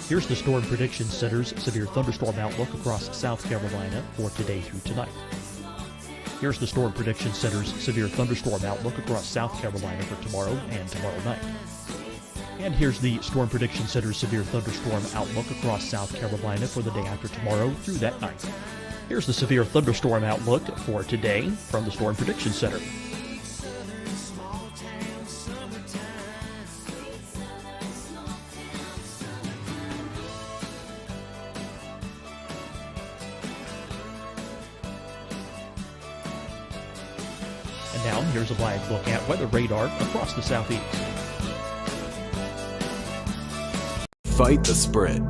N: Here's the Storm Prediction Center's severe thunderstorm outlook across South Carolina for today through tonight. Here's the Storm Prediction Center's severe thunderstorm outlook across South Carolina for tomorrow and tomorrow night. And here's the Storm Prediction Center's severe thunderstorm outlook across South Carolina for the day after tomorrow through that night. Here's the severe thunderstorm outlook for today from the Storm Prediction Center. Now, here's a live look at weather radar across the southeast.
I: Fight the spread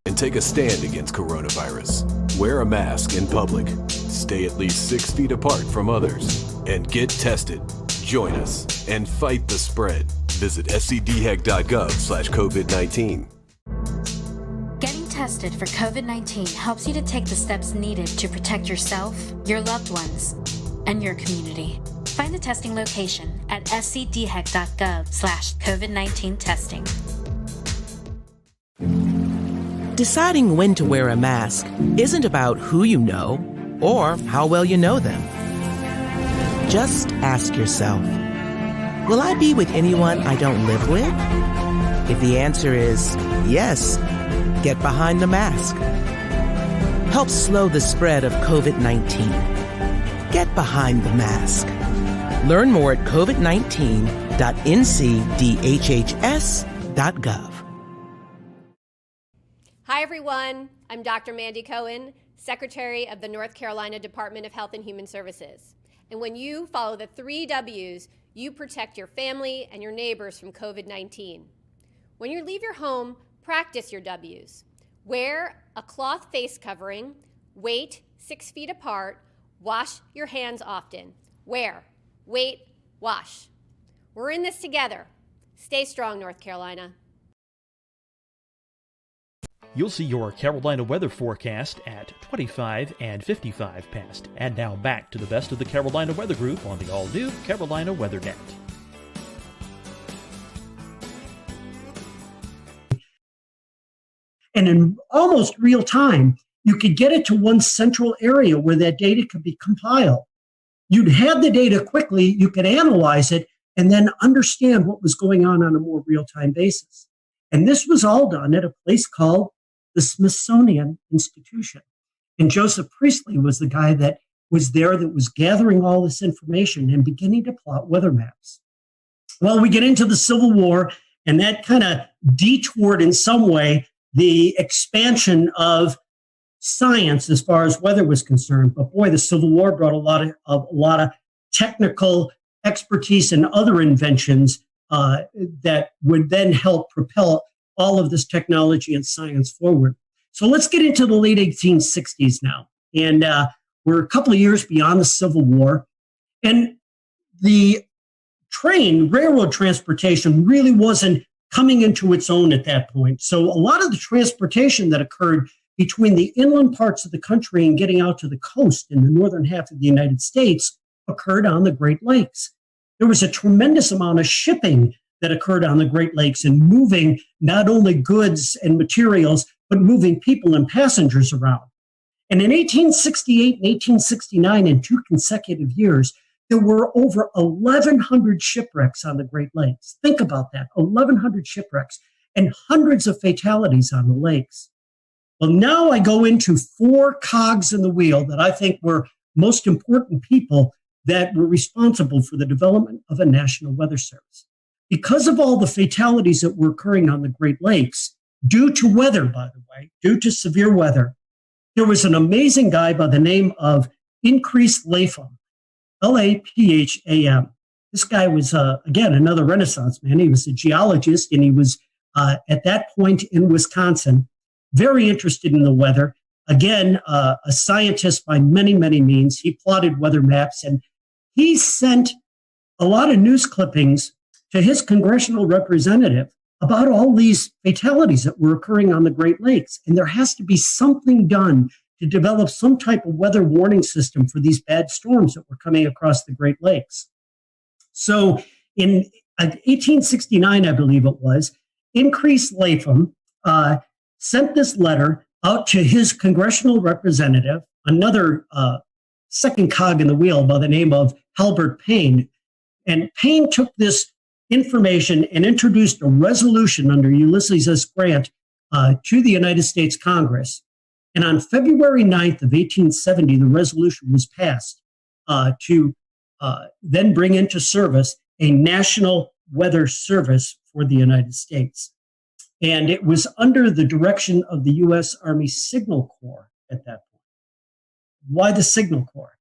I: and take a stand against coronavirus. Wear a mask in public. Stay at least 6 feet apart from others. And get tested. Join us and fight the spread. Visit scdhec.gov/COVID-19.
J: Getting tested for COVID-19 helps you to take the steps needed to protect yourself, your loved ones, and your community. Find the testing location at scdhec.gov/COVID-19 testing.
K: Deciding when to wear a mask isn't about who you know or how well you know them. Just ask yourself, will I be with anyone I don't live with? If the answer is yes, get behind the mask. Help slow the spread of COVID-19. Get behind the mask. Learn more at covid19.ncdhhs.gov.
L: Hi, everyone. I'm Dr. Mandy Cohen, Secretary of the North Carolina Department of Health and Human Services. And when you follow the 3 W's, you protect your family and your neighbors from COVID-19. When you leave your home, practice your W's. Wear a cloth face covering, wait 6 feet apart, wash your hands often. Wear, wait, wash. We're in this together. Stay strong, North Carolina.
N: You'll see your Carolina weather forecast at 25 and 55 past. And now back to the best of the Carolina Weather Group on the all-new Carolina Weather Net.
O: And in almost real time, you could get it to one central area where that data could be compiled. You'd have the data quickly, you could analyze it, and then understand what was going on a more real-time basis. And this was all done at a place called the Smithsonian Institution. And Joseph Priestley was the guy that was there that was gathering all this information and beginning to plot weather maps. Well, we get into the Civil War, and that kind of detoured in some way the expansion of science as far as weather was concerned. But boy, the Civil War brought a lot of technical expertise and other inventions that would then help propel all of this technology and science forward. So let's get into the late 1860s now. And we're a couple of years beyond the Civil War. And the railroad transportation really wasn't coming into its own at that point. So a lot of the transportation that occurred between the inland parts of the country and getting out to the coast in the northern half of the United States occurred on the Great Lakes. There was a tremendous amount of shipping that occurred on the Great Lakes and moving not only goods and materials, but moving people and passengers around. And in 1868 and 1869, in 2 consecutive years, there were over 1,100 shipwrecks on the Great Lakes. Think about that, 1,100 shipwrecks and hundreds of fatalities on the lakes. Well, now I go into 4 cogs in the wheel that I think were most important people that were responsible for the development of a national weather service. Because of all the fatalities that were occurring on the Great Lakes, due to weather, by the way, due to severe weather, there was an amazing guy by the name of Increase Lapham, Lapham. This guy was, again, another Renaissance man. He was a geologist, and he was, at that point in Wisconsin, very interested in the weather. Again, a scientist by many, many means. He plotted weather maps, and he sent a lot of news clippings to his congressional representative about all these fatalities that were occurring on the Great Lakes. And there has to be something done to develop some type of weather warning system for these bad storms that were coming across the Great Lakes. So in 1869, I believe it was, Increase Lapham sent this letter out to his congressional representative, another second cog in the wheel by the name of Halbert Payne. And Payne took this information and introduced a resolution under Ulysses S. Grant to the United States Congress. And on February 9th of 1870, the resolution was passed to then bring into service a national weather service for the United States. And it was under the direction of the U.S. Army Signal Corps at that point. Why the Signal Corps?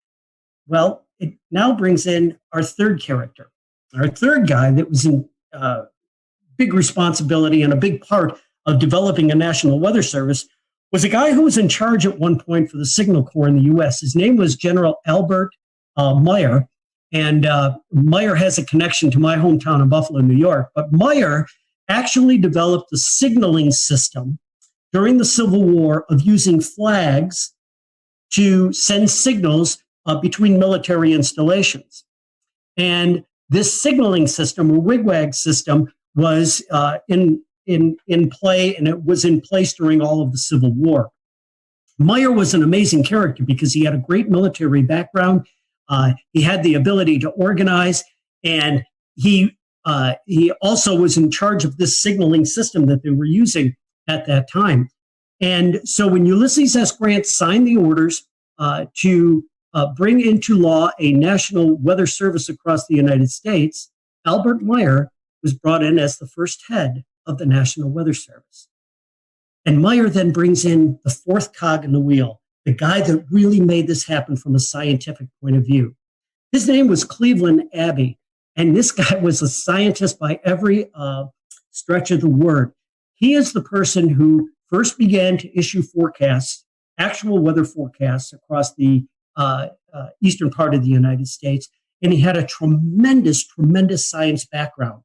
O: Well, it now brings in our third character. Our third guy that was in big responsibility and a big part of developing a National Weather Service was a guy who was in charge at one point for the Signal Corps in the U.S. His name was General Albert Meyer, and Meyer has a connection to my hometown of Buffalo, New York. But Meyer actually developed a signaling system during the Civil War of using flags to send signals between military installations. And this signaling system, or wigwag system, was in play, and it was in place during all of the Civil War. Meyer was an amazing character because he had a great military background. He had the ability to organize, and he also was in charge of this signaling system that they were using at that time. And so when Ulysses S. Grant signed the orders to bring into law a national weather service across the United States, Albert Meyer was brought in as the first head of the National Weather Service. And Meyer then brings in the fourth cog in the wheel, the guy that really made this happen from a scientific point of view. His name was Cleveland Abbey, and this guy was a scientist by every stretch of the word. He is the person who first began to issue forecasts, actual weather forecasts across the eastern part of the United States, and he had a tremendous science background.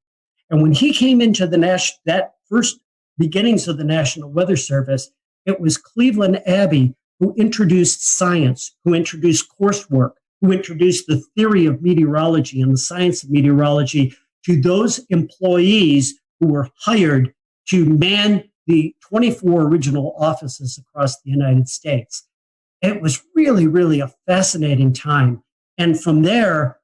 O: And when he came into that first beginnings of the National Weather Service, it was Cleveland Abbey who introduced science, who introduced coursework, who introduced the theory of meteorology and the science of meteorology to those employees who were hired to man the 24 original offices across the United States. It was really, really a fascinating time. And from there,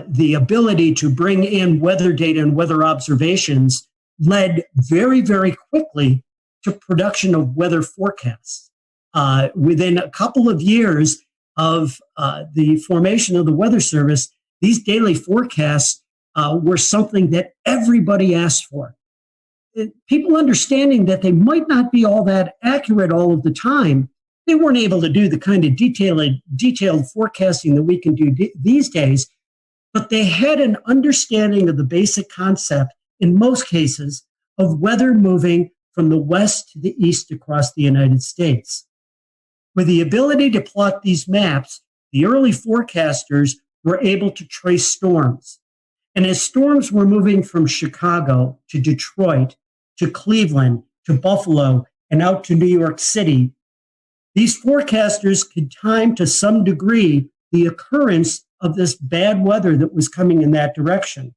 O: the ability to bring in weather data and weather observations led very, very quickly to production of weather forecasts. Within a couple of years of the formation of the Weather Service, these daily forecasts were something that everybody asked for. People understanding that they might not be all that accurate all of the time, they weren't able to do the kind of detailed forecasting that we can do these days, but they had an understanding of the basic concept, in most cases, of weather moving from the west to the east across the United States. With the ability to plot these maps, the early forecasters were able to trace storms. And as storms were moving from Chicago to Detroit to Cleveland to Buffalo and out to New York City, these forecasters could time to some degree the occurrence of this bad weather that was coming in that direction.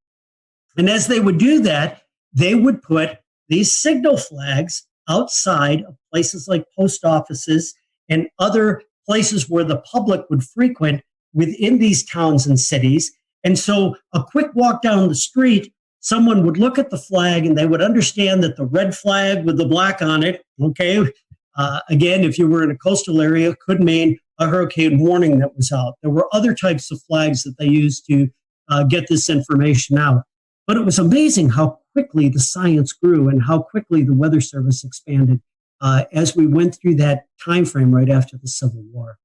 O: And as they would do that, they would put these signal flags outside of places like post offices and other places where the public would frequent within these towns and cities. And so a quick walk down the street, someone would look at the flag and they would understand that the red flag with the black on it, okay, again, if you were in a coastal area, could mean a hurricane warning that was out. There were other types of flags that they used to get this information out. But it was amazing how quickly the science grew and how quickly the Weather Service expanded as we went through that time frame right after the Civil War.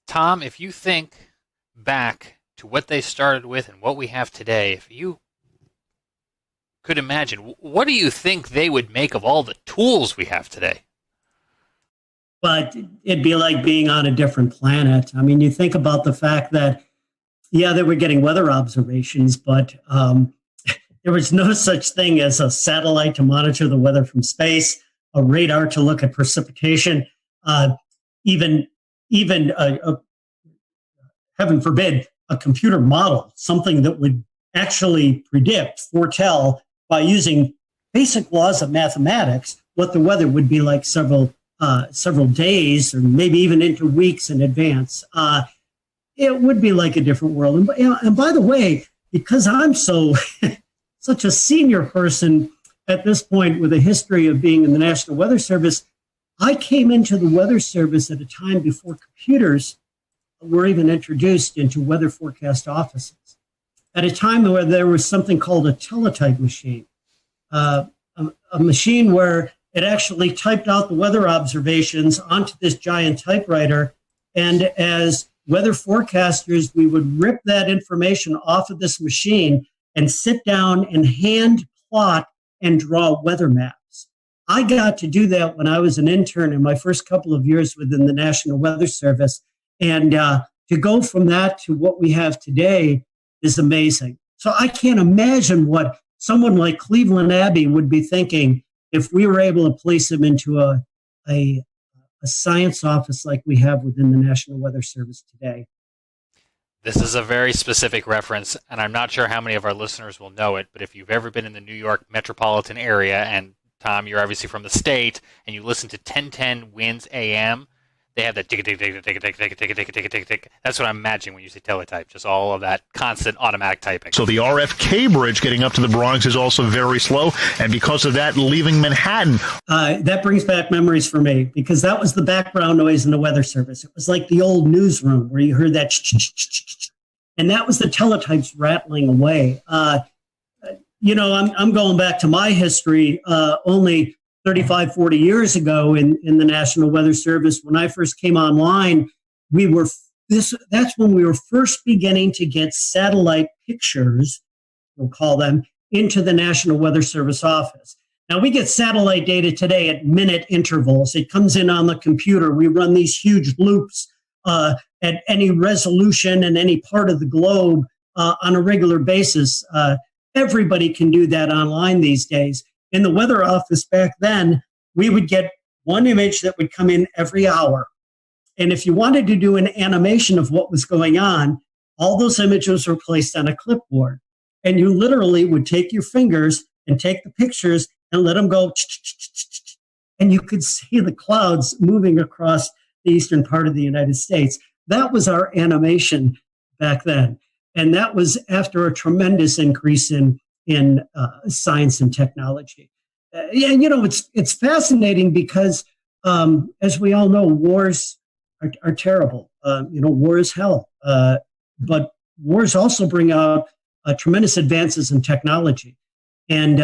E: Tom, if you think back to what they started with and what we have today, if you could imagine, what do you think they would make of all the tools we have today?
O: But it'd be like being on a different planet. I mean, you think about the fact that, yeah, they were getting weather observations, but there was no such thing as a satellite to monitor the weather from space, a radar to look at precipitation, even heaven forbid, a computer model, something that would actually foretell by using basic laws of mathematics what the weather would be like several days or maybe even into weeks in advance. It would be like a different world. And by the way, because I'm such a senior person at this point with a history of being in the National Weather Service, I came into the Weather Service at a time before computers were even introduced into weather forecast offices. At a time where there was something called a teletype machine, a machine where it actually typed out the weather observations onto this giant typewriter, And as weather forecasters, we would rip that information off of this machine and sit down and hand plot and draw weather maps. I got to do that when I was an intern in my first couple of years within the National Weather Service. And to go from that to what we have today is amazing. So I can't imagine what someone like Cleveland Abbey would be thinking if we were able to place him into a science office like we have within the National Weather Service today.
E: This is a very specific reference, and I'm not sure how many of our listeners will know it, but if you've ever been in the New York metropolitan area, and Tom, you're obviously from the state, and you listen to 1010 Winds AM, they have that tick, tick, tick, tick, tick, tick, tick, tick, tick, tick, tick. That's what I'm imagining when you say teletype, just all of that constant automatic typing.
C: So the RFK bridge getting up to the Bronx is also very slow, and because of that, leaving Manhattan.
O: That brings back memories for me, because that was the background noise in the Weather Service. It was like the old newsroom where you heard that and that was the teletypes rattling away. I'm going back to my history only 35, 40 years ago in the National Weather Service. When I first came online, that's when we were first beginning to get satellite pictures, we'll call them, into the National Weather Service office. Now, we get satellite data today at minute intervals. It comes in on the computer. We run these huge loops at any resolution in any part of the globe on a regular basis. Everybody can do that online these days. In the weather office back then, we would get one image that would come in every hour. And if you wanted to do an animation of what was going on, all those images were placed on a clipboard. And you literally would take your fingers and take the pictures and let them go. And you could see the clouds moving across the eastern part of the United States. That was our animation back then. And that was after a tremendous increase in science and technology. It's fascinating because, as we all know, wars are terrible. War is hell. But wars also bring out tremendous advances in technology. And,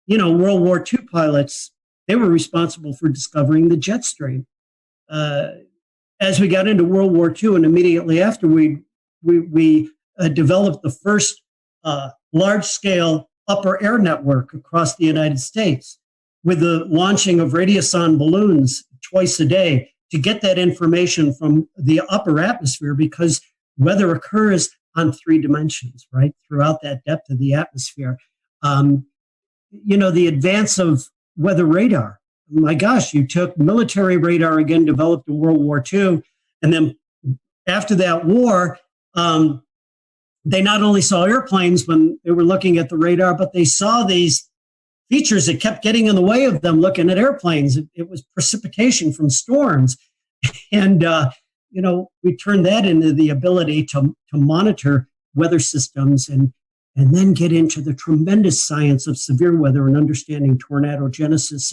O: World War II pilots, they were responsible for discovering the jet stream. As we got into World War II and immediately after, we developed the first large-scale upper air network across the United States with the launching of radiosonde balloons twice a day to get that information from the upper atmosphere, because weather occurs on 3 dimensions, right, throughout that depth of the atmosphere. The advance of weather radar. My gosh, you took military radar, again, developed in World War II, and then after that war, they not only saw airplanes when they were looking at the radar, but they saw these features that kept getting in the way of them looking at airplanes. It was precipitation from storms. And, we turned that into the ability to monitor weather systems and then get into the tremendous science of severe weather and understanding tornado genesis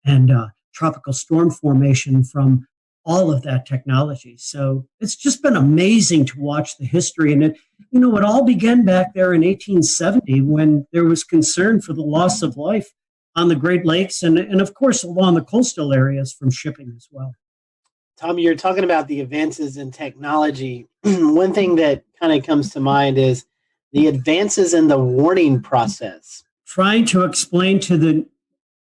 O: and tropical storm formation from all of that technology. So it's just been amazing to watch the history. And it all began back there in 1870 when there was concern for the loss of life on the Great Lakes and of course, along the coastal areas from shipping as well.
B: Tom, you're talking about the advances in technology. One thing that kind of comes to mind is the advances in the warning process.
O: Trying to explain to the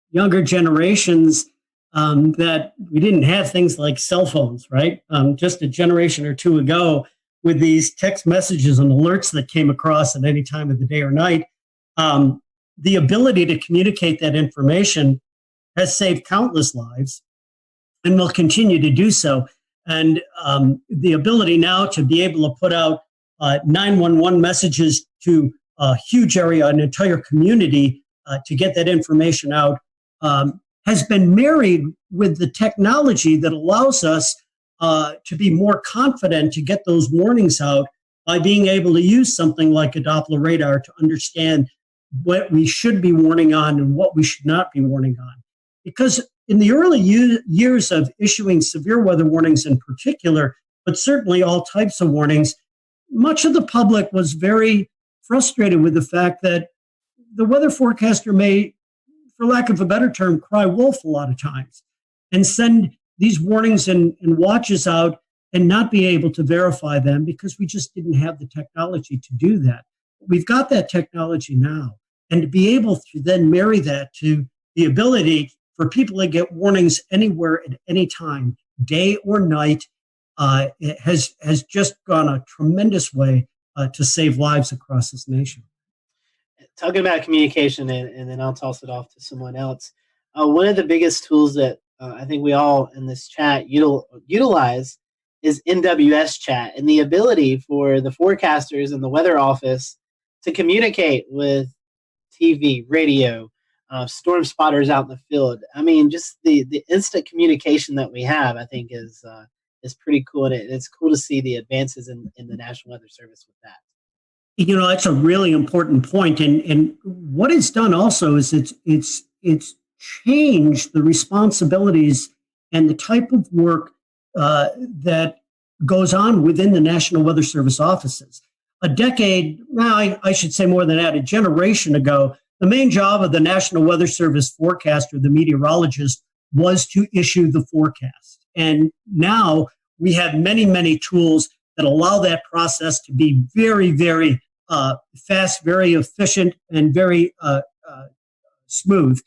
O: younger generations that we didn't have things like cell phones, right? Just a generation or two ago, with these text messages and alerts that came across at any time of the day or night, the ability to communicate that information has saved countless lives and will continue to do so. And the ability now to be able to put out 911 messages to a huge area, an entire community, to get that information out has been married with the technology that allows us to be more confident to get those warnings out by being able to use something like a Doppler radar to understand what we should be warning on and what we should not be warning on. Because in the early years of issuing severe weather warnings in particular, but certainly all types of warnings, much of the public was very frustrated with the fact that the weather forecaster may, for lack of a better term, cry wolf a lot of times and send these warnings and watches out and not be able to verify them because we just didn't have the technology to do that. We've got that technology now, and to be able to then marry that to the ability for people to get warnings anywhere at any time, day or night, it has just gone a tremendous way to save lives across this nation.
B: Talking about communication, and then I'll toss it off to someone else. One of the biggest tools that I think we all in this chat utilize is NWS chat, and the ability for the forecasters and the weather office to communicate with TV, radio, storm spotters out in the field. I mean, just the instant communication that we have, I think, is pretty cool, and it's cool to see the advances in the National Weather Service with that.
O: You know, that's a really important point, and what it's done also is it's changed the responsibilities and the type of work that goes on within the National Weather Service offices. A decade, now I should say more than that, a generation ago, the main job of the National Weather Service forecaster, the meteorologist, was to issue the forecast. And now we have many, many tools that allow that process to be very, very fast, very efficient, and very smooth.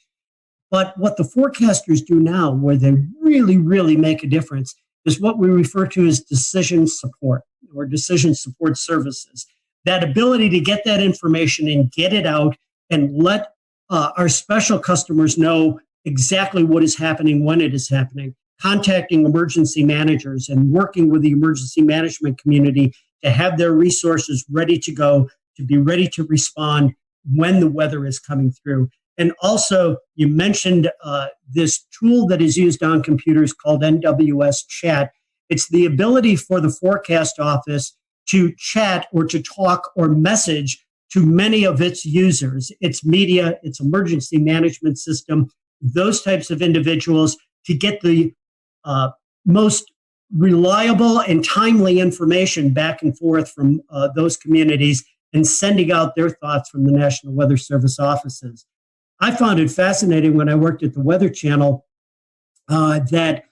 O: But what the forecasters do now, where they really, really make a difference, is what we refer to as decision support or decision support services. That ability to get that information and get it out and let our special customers know exactly what is happening, when it is happening, contacting emergency managers and working with the emergency management community to have their resources ready to go, to be ready to respond when the weather is coming through. And also, you mentioned this tool that is used on computers called NWS Chat. It's the ability for the forecast office to chat or to talk or message to many of its users, its media, its emergency management system, those types of individuals, to get the most reliable and timely information back and forth from those communities and sending out their thoughts from the National Weather Service offices. I found it fascinating when I worked at the Weather Channel that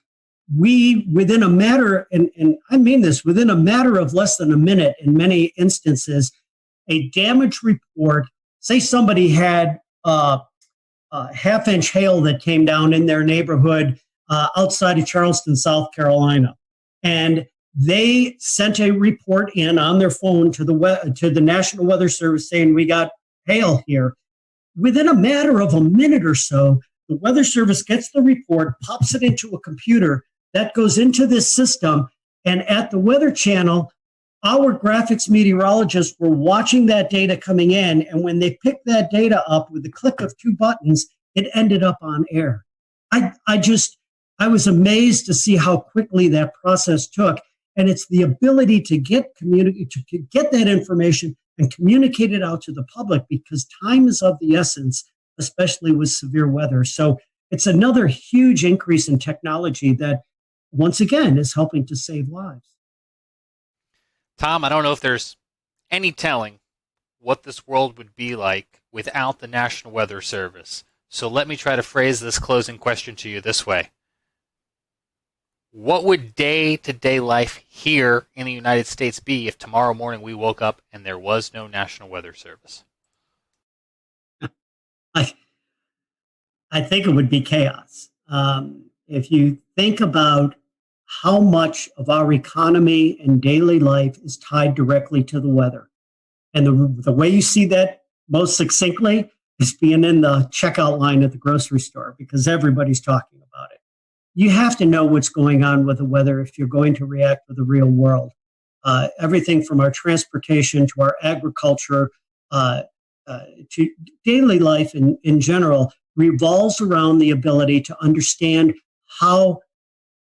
O: we, within a matter, and I mean this, within a matter of less than a minute in many instances, a damage report, say somebody had half-inch hail that came down in their neighborhood outside of Charleston, South Carolina, and they sent a report in on their phone to the National Weather Service saying, we got hail here. Within a matter of a minute or so, the Weather Service gets the report, pops it into a computer that goes into this system, and at the Weather Channel, our graphics meteorologists were watching that data coming in, and when they picked that data up with the click of two buttons, it ended up on air. I was amazed to see how quickly that process took, and it's the ability to get that information and communicate it out to the public, because time is of the essence, especially with severe weather. So it's another huge increase in technology that, once again, is helping to save lives.
E: Tom, I don't know if there's any telling what this world would be like without the National Weather Service. So let me try to phrase this closing question to you this way. What would day-to-day life here in the United States be if tomorrow morning we woke up and there was no National Weather Service?
O: I think it would be chaos. If you think about how much of our economy and daily life is tied directly to the weather, and the way you see that most succinctly is being in the checkout line at the grocery store, because everybody's talking about it. You have to know what's going on with the weather if you're going to react to the real world. Everything from our transportation to our agriculture to daily life in general revolves around the ability to understand how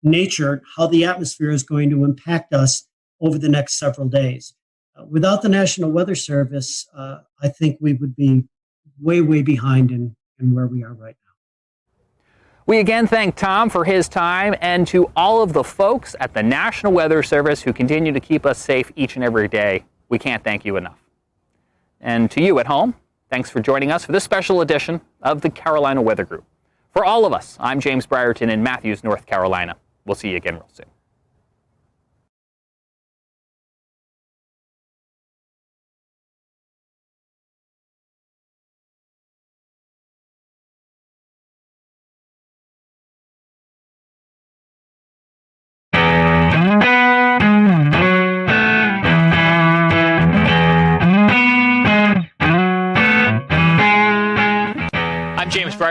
O: nature, how the atmosphere is going to impact us over the next several days. Without the National Weather Service, I think we would be way, way behind in where we are right now.
F: We again thank Tom for his time, and to all of the folks at the National Weather Service who continue to keep us safe each and every day. We can't thank you enough. And to you at home, thanks for joining us for this special edition of the Carolina Weather Group. For all of us, I'm James Brierton in Matthews, North Carolina. We'll see you again real soon.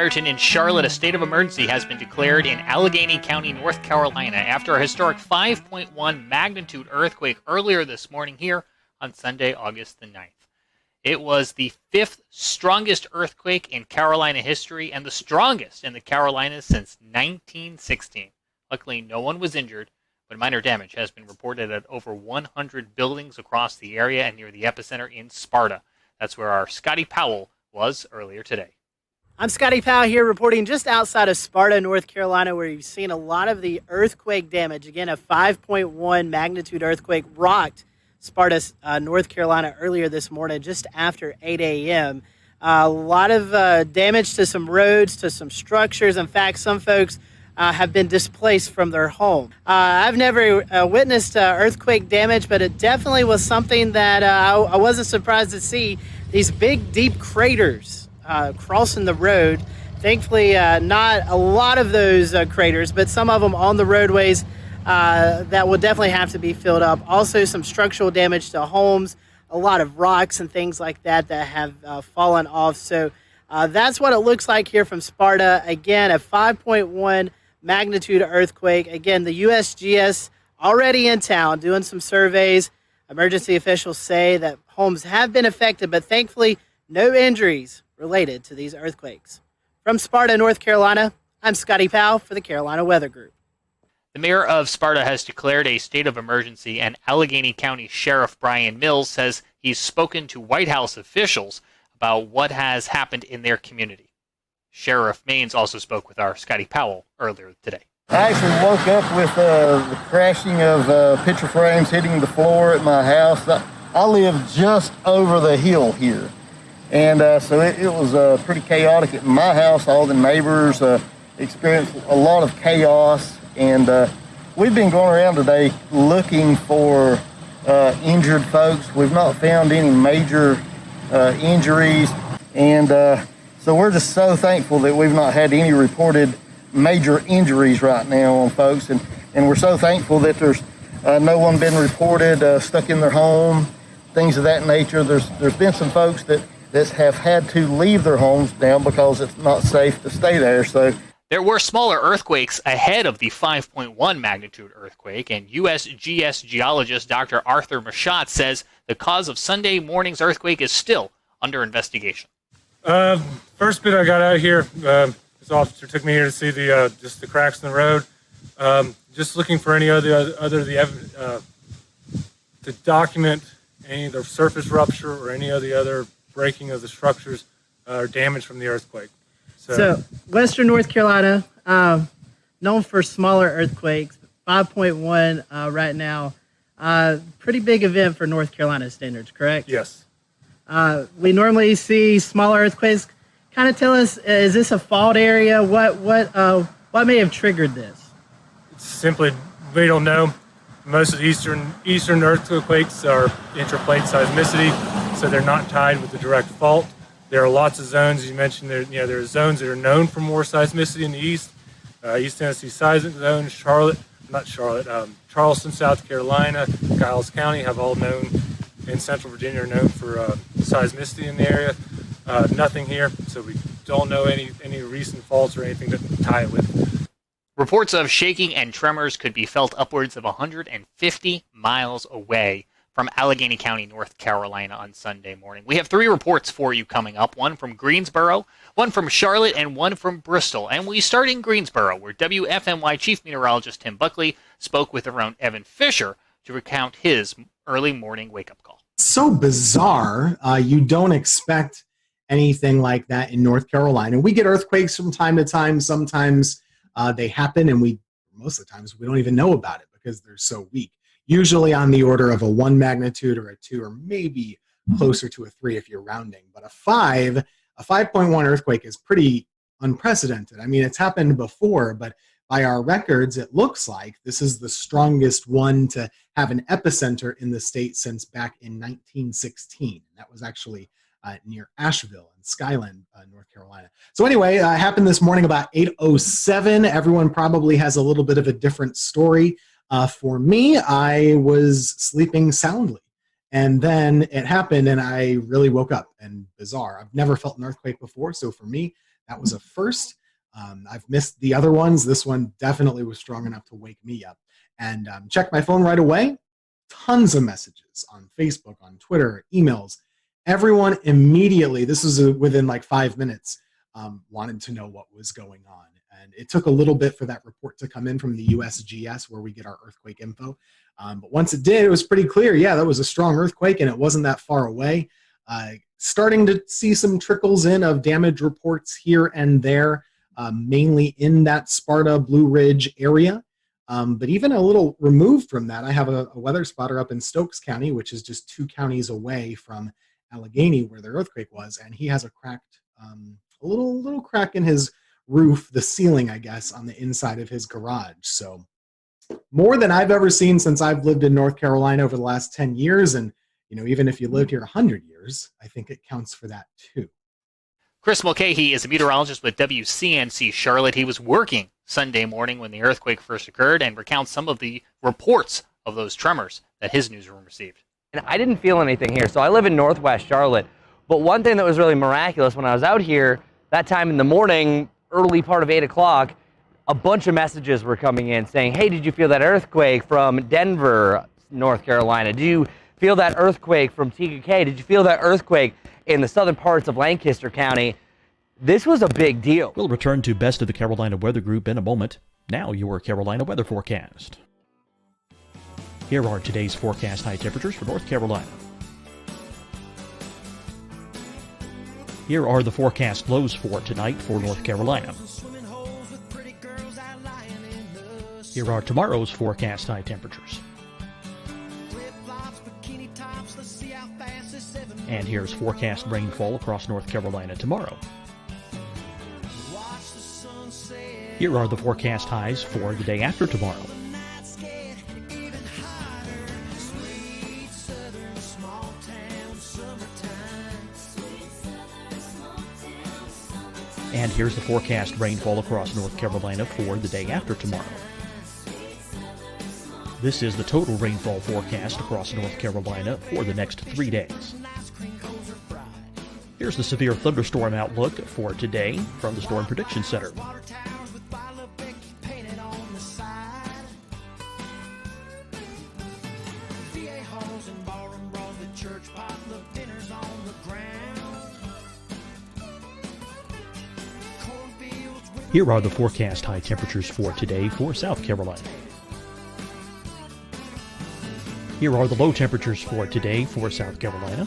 E: Ireton in Charlotte, a state of emergency has been declared in Allegheny County, North Carolina, after a historic 5.1 magnitude earthquake earlier this morning here on Sunday, August the 9th. It was the 5th strongest earthquake in Carolina history and the strongest in the Carolinas since 1916. Luckily, no one was injured, but minor damage has been reported at over 100 buildings across the area and near the epicenter in Sparta. That's where our Scotty Powell was earlier today.
B: I'm Scotty Powell here reporting just outside of Sparta, North Carolina, where you've seen a lot of the earthquake damage. Again, a 5.1 magnitude earthquake rocked Sparta, North Carolina earlier this morning, just after 8 a.m. A lot of damage to some roads, to some structures. In fact, some folks have been displaced from their home. I've never witnessed earthquake damage, but it definitely was something that I wasn't surprised to see. These big, deep craters crossing the road. Thankfully, not a lot of those craters, but some of them on the roadways that will definitely have to be filled up. Also, some structural damage to homes, a lot of rocks and things like that that have fallen off. So that's what it looks like here from Sparta. Again, a 5.1 magnitude earthquake. Again, the USGS already in town doing some surveys. Emergency officials say that homes have been affected, but thankfully no injuries related to these earthquakes. From Sparta, North Carolina, I'm Scotty Powell for the Carolina Weather Group.
E: The mayor of Sparta has declared a state of emergency, and Allegheny County Sheriff Brian Mills says he's spoken to White House officials about what has happened in their community. Sheriff Maines also spoke with our Scotty Powell earlier today.
G: I actually woke up with the crashing of picture frames hitting the floor at my house. I live just over the hill here. And so it was pretty chaotic at my house. All the neighbors experienced a lot of chaos. And we've been going around today looking for injured folks. We've not found any major injuries. And so we're just so thankful that we've not had any reported major injuries right now on folks. And we're so thankful that there's no one been reported stuck in their home, things of that nature. There's been some folks that have had to leave their homes now because it's not safe to stay there. So
E: there were smaller earthquakes ahead of the 5.1 magnitude earthquake, and USGS geologist Dr. Arthur Machat says the cause of Sunday morning's earthquake is still under investigation.
Q: First bit I got out here, this officer took me here to see just the cracks in the road. Just looking for any to document any of the surface rupture or any of the other breaking of the structures or damage from the earthquake.
B: So Western North Carolina, known for smaller earthquakes, 5.1 right now. Pretty big event for North Carolina standards, correct?
Q: Yes.
B: We normally see smaller earthquakes. Kind of tell us, is this a fault area? What may have triggered this?
Q: It's simply, we don't know. Most of the eastern earthquakes are intraplate seismicity, so they're not tied with the direct fault. There are lots of zones. You mentioned there are zones that are known for more seismicity in the east. East Tennessee seismic zone, Charleston, South Carolina, Giles County have all known, and Central Virginia are known for seismicity in the area. Nothing here, so we don't know any recent faults or anything to tie it with.
E: Reports of shaking and tremors could be felt upwards of 150 miles away from Allegheny County, North Carolina on Sunday morning. We have 3 reports for you coming up, one from Greensboro, one from Charlotte, and one from Bristol. And we start in Greensboro, where WFMY Chief Meteorologist Tim Buckley spoke with our own Evan Fisher to recount his early morning wake-up call.
D: So bizarre. You don't expect anything like that in North Carolina. We get earthquakes from time to time. Sometimes they happen, and most of the times we don't even know about it because they're so weak. Usually on the order of a 1 magnitude or a 2 or maybe closer to a 3 if you're rounding. But a 5.1 earthquake is pretty unprecedented. I mean, it's happened before, but by our records, it looks like this is the strongest one to have an epicenter in the state since back in 1916. That was actually near Asheville in Skyland, North Carolina. So anyway, it happened this morning about 8:07. Everyone probably has a little bit of a different story. For me, I was sleeping soundly, and then it happened, and I really woke up. And bizarre, I've never felt an earthquake before, so for me, that was a first. I've missed the other ones. This one definitely was strong enough to wake me up. And checked my phone right away. Tons of messages on Facebook, on Twitter, emails. Everyone immediately, this was within like 5 minutes, wanted to know what was going on. And it took a little bit for that report to come in from the USGS, where we get our earthquake info. But once it did, it was pretty clear. Yeah, that was a strong earthquake, and it wasn't that far away. Starting to see some trickles in of damage reports here and there, mainly in that Sparta Blue Ridge area. But even a little removed from that, I have a weather spotter up in Stokes County, which is just 2 counties away from Allegheny, where the earthquake was, and he has a cracked, a little crack in his roof, the ceiling, I guess, on the inside of his garage. So more than I've ever seen since I've lived in North Carolina over the last 10 years. And, even if you lived here 100 years, I think it counts for that too.
E: Chris Mulcahy is a meteorologist with WCNC Charlotte. He was working Sunday morning when the earthquake first occurred and recounts some of the reports of those tremors that his newsroom received.
A: And I didn't feel anything here. So I live in Northwest Charlotte. But one thing that was really miraculous when I was out here, that time in the morning, early part of 8 o'clock, a bunch of messages were coming in saying, hey, did you feel that earthquake from Denver, North Carolina? Did you feel that earthquake from TKK? Did you feel that earthquake in the southern parts of Lancaster County? This was a big deal.
N: We'll return to Best of the Carolina Weather Group in a moment. Now your Carolina weather forecast. Here are today's forecast high temperatures for North Carolina. Here are the forecast lows for tonight for North Carolina. Here are tomorrow's forecast high temperatures. And here's forecast rainfall across North Carolina tomorrow. Here are the forecast highs for the day after tomorrow. And here's the forecast rainfall across North Carolina for the day after tomorrow. This is the total rainfall forecast across North Carolina for the next 3 days. Here's the severe thunderstorm outlook for today from the Storm Prediction Center. Here are the forecast high temperatures for today for South Carolina. Here are the low temperatures for today for South Carolina.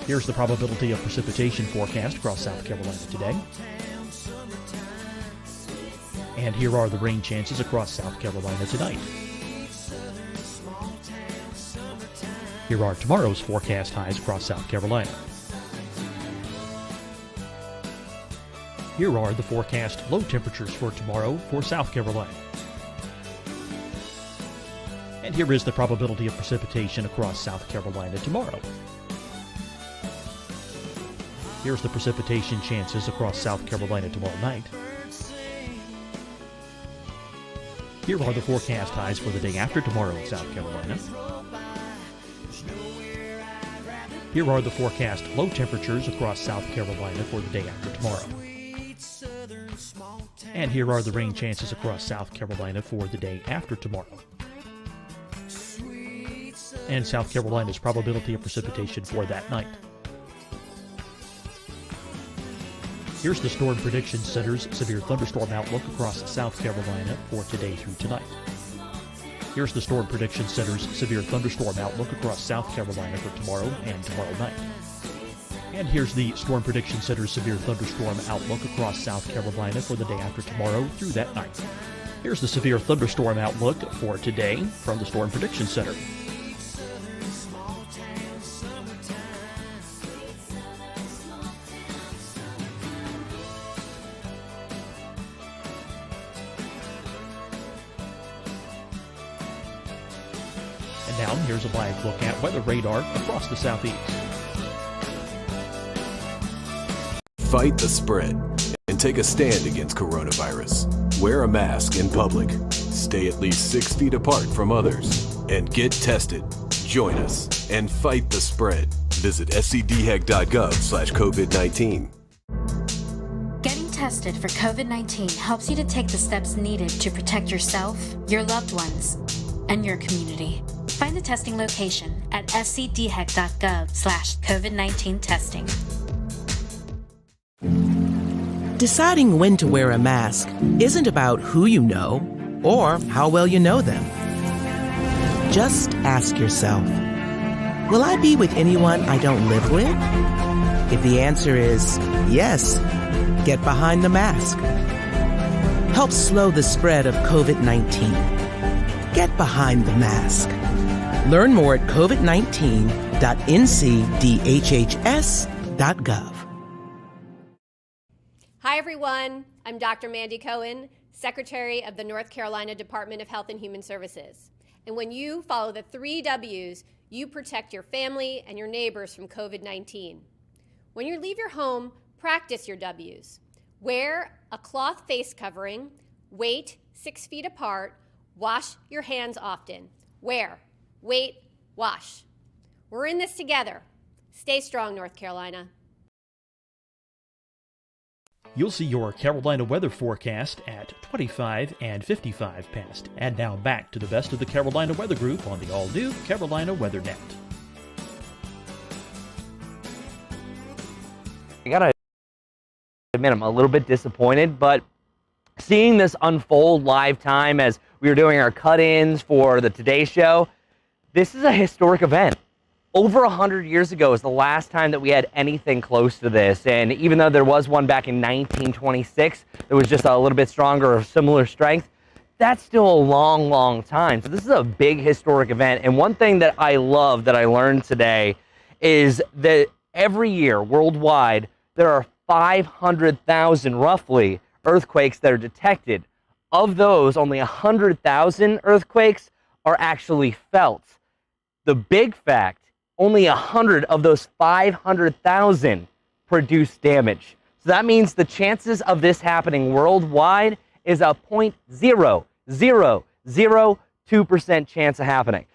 N: Here's the probability of precipitation forecast across South Carolina today. And here are the rain chances across South Carolina tonight. Here are tomorrow's forecast highs across South Carolina. Here are the forecast low temperatures for tomorrow for South Carolina. And here is the probability of precipitation across South Carolina tomorrow. Here's the precipitation chances across South Carolina tomorrow night. Here are the forecast highs for the day after tomorrow in South Carolina. Here are the forecast low temperatures across South Carolina for the day after tomorrow. And here are the rain chances across South Carolina for the day after tomorrow. And South Carolina's probability of precipitation for that night. Here's the Storm Prediction Center's severe thunderstorm outlook across South Carolina for today through tonight. Here's the Storm Prediction Center's severe thunderstorm outlook across South Carolina for tomorrow and tomorrow night. And here's the Storm Prediction Center's severe thunderstorm outlook across South Carolina for the day after tomorrow through that night. Here's the severe thunderstorm outlook for today from the Storm Prediction Center. And now here's a live look at weather radar across the southeast.
I: Fight the spread and take a stand against coronavirus. Wear a mask in public. Stay at least 6 feet apart from others. And get tested. Join us and fight the spread. Visit scdhec.gov/COVID-19.
J: Getting tested for COVID-19 helps you to take the steps needed to protect yourself, your loved ones, and your community. Find the testing location at scdhec.gov/COVID-19 testing.
K: Deciding when to wear a mask isn't about who you know or how well you know them. Just ask yourself, will I be with anyone I don't live with? If the answer is yes, get behind the mask. Help slow the spread of COVID-19. Get behind the mask. Learn more at covid19.ncdhhs.gov.
L: Hi, everyone. I'm Dr. Mandy Cohen, Secretary of the North Carolina Department of Health and Human Services. And when you follow the 3 W's, you protect your family and your neighbors from COVID-19. When you leave your home, practice your W's. Wear a cloth face covering, wait 6 feet apart, wash your hands often. Wear, wait, wash. We're in this together. Stay strong, North Carolina.
N: You'll see your Carolina weather forecast at 25 and 55 past. And now back to the best of the Carolina Weather Group on the all-new Carolina Weather Net.
A: I gotta admit, I'm a little bit disappointed, but seeing this unfold live time as we were doing our cut-ins for the Today Show, this is a historic event. Over 100 years ago is the last time that we had anything close to this, and even though there was one back in 1926 that was just a little bit stronger or similar strength, that's still a long, long time. So this is a big historic event, and one thing that I love that I learned today is that every year worldwide there are 500,000 roughly earthquakes that are detected. Of those, only 100,000 earthquakes are actually felt. The big fact, only 100 of those 500,000 produce damage. So that means the chances of this happening worldwide is a 0.0002% chance of happening.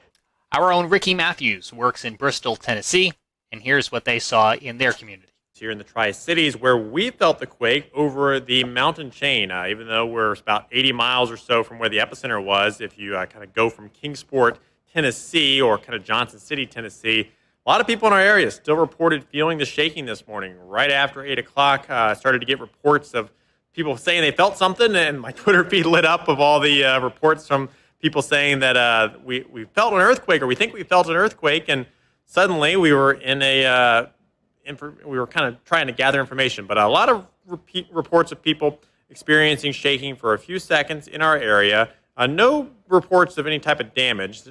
E: Our own Ricky Matthews works in Bristol, Tennessee, and here's what they saw in their community.
P: Here in the Tri-Cities, where we felt the quake over the mountain chain, even though we're about 80 miles or so from where the epicenter was. If you kind of go from Kingsport, Tennessee, or kind of Johnson City, Tennessee, a lot of people in our area still reported feeling the shaking this morning. Right after 8 o'clock, I started to get reports of people saying they felt something, and my Twitter feed lit up of all the reports from people saying that we felt an earthquake, or we think we felt an earthquake, and suddenly we were in a we were kind of trying to gather information, but a lot of reports of people experiencing shaking for a few seconds in our area. No reports of any type of damage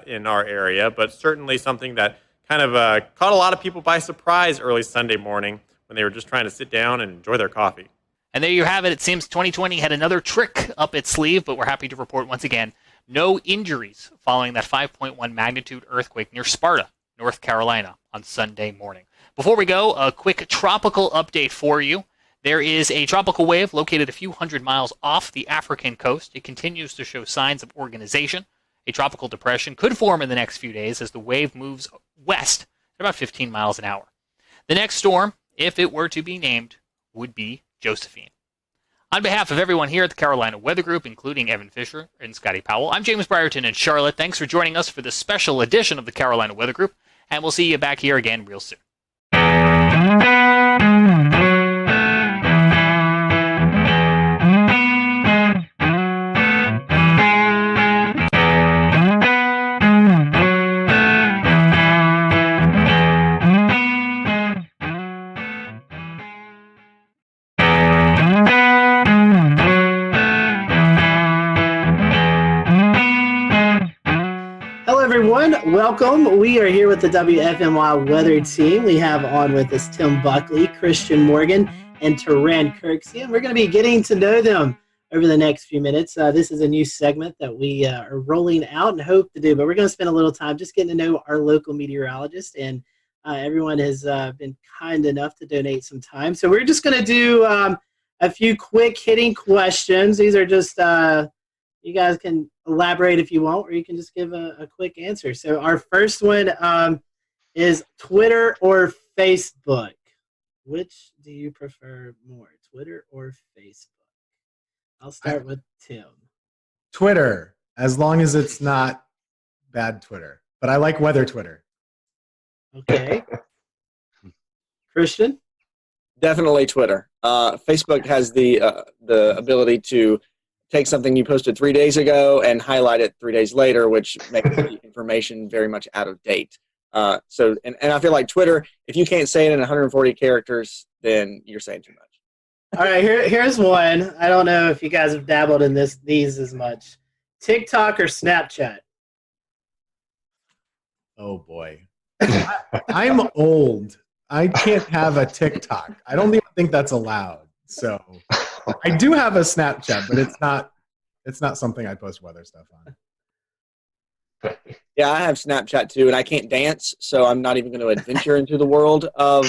P: in our area, but certainly something that kind of caught a lot of people by surprise early Sunday morning when they were just trying to sit down and enjoy their coffee.
E: And there you have it. It seems 2020 had another trick up its sleeve, but we're happy to report once again no injuries following that 5.1 magnitude earthquake near Sparta, North Carolina on Sunday morning. Before we go, a quick tropical update for you. There is a tropical wave located a few hundred miles off the African coast. It continues to show signs of organization. A tropical depression could form in the next few days as the wave moves west at about 15 miles an hour. The next storm, if it were to be named, would be Josephine. On behalf of everyone here at the Carolina Weather Group, including Evan Fisher and Scotty Powell, I'm James Brierton in Charlotte. Thanks for joining us for this special edition of the Carolina Weather Group, and we'll see you back here again real soon.
B: Welcome. We are here with the WFMY weather team. We have on with us Tim Buckley, Christian Morgan, and Teran Kirksey, and we're going to be getting to know them over the next few minutes. This is a new segment that we are rolling out and hope to do, but we're going to spend a little time just getting to know our local meteorologist, and everyone has been kind enough to donate some time. So we're just going to do a few quick hitting questions. These are just you guys can elaborate if you want, or you can just give a quick answer. So our first one is Twitter or Facebook? Which do you prefer more, Twitter or Facebook? I'll start with Tim.
D: Twitter, as long as it's not bad Twitter. But I like weather Twitter.
B: Okay. Christian?
R: Definitely Twitter. Facebook has the ability to take something you posted 3 days ago and highlight it 3 days later, which makes the information very much out of date. And I feel like Twitter, if you can't say it in 140 characters, then you're saying too much.
B: All right, here's one. I don't know if you guys have dabbled in these as much. TikTok or Snapchat?
D: Oh boy. I'm old. I can't have a TikTok. I don't even think that's allowed. So I do have a Snapchat, but it's not something I post weather stuff on.
R: Yeah, I have Snapchat too, and I can't dance, so I'm not even going to adventure into the world of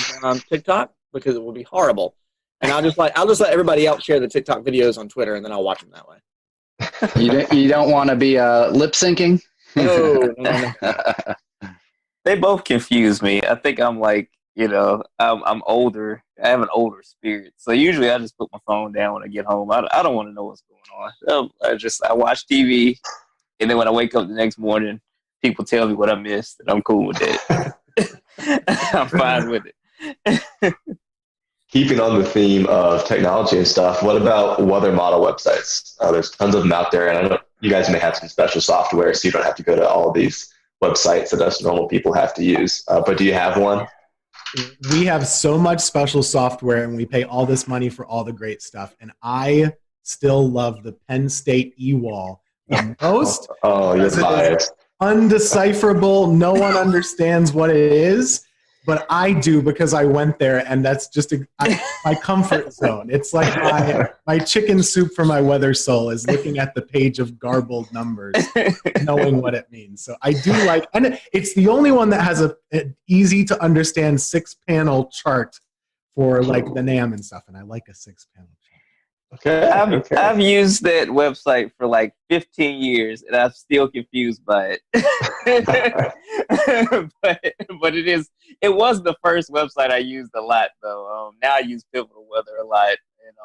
R: TikTok because it will be horrible. And I'll just let everybody else share the TikTok videos on Twitter, and then I'll watch them that way.
S: You don't want to be lip syncing?
R: No.
W: They both confuse me. I think I'm like, I'm older. I have an older spirit. So usually I just put my phone down when I get home. I don't want to know what's going on. I watch TV, and then when I wake up the next morning, people tell me what I missed, and I'm cool with it. I'm fine with it.
X: Keeping on the theme of technology and stuff, what about weather model websites? There's tons of them out there, and I know you guys may have some special software, so you don't have to go to all of these websites that us normal people have to use. But do you have one?
D: We have so much special software, and we pay all this money for all the great stuff. And I still love the Penn State e-wall the most.
X: Oh, you're biased.
D: Undecipherable. No one understands what it is, but I do because I went there, and that's just my comfort zone. It's like my chicken soup for my weather soul is looking at the page of garbled numbers, knowing what it means. So I do like, and it's the only one that has an easy to understand 6-panel chart for like the NAM and stuff, and I like a 6-panel chart.
X: Okay.
W: I've used that website for like 15 years, and I'm still confused by it. but it was the first website I used a lot, though. Now I use Pivotal Weather a lot, and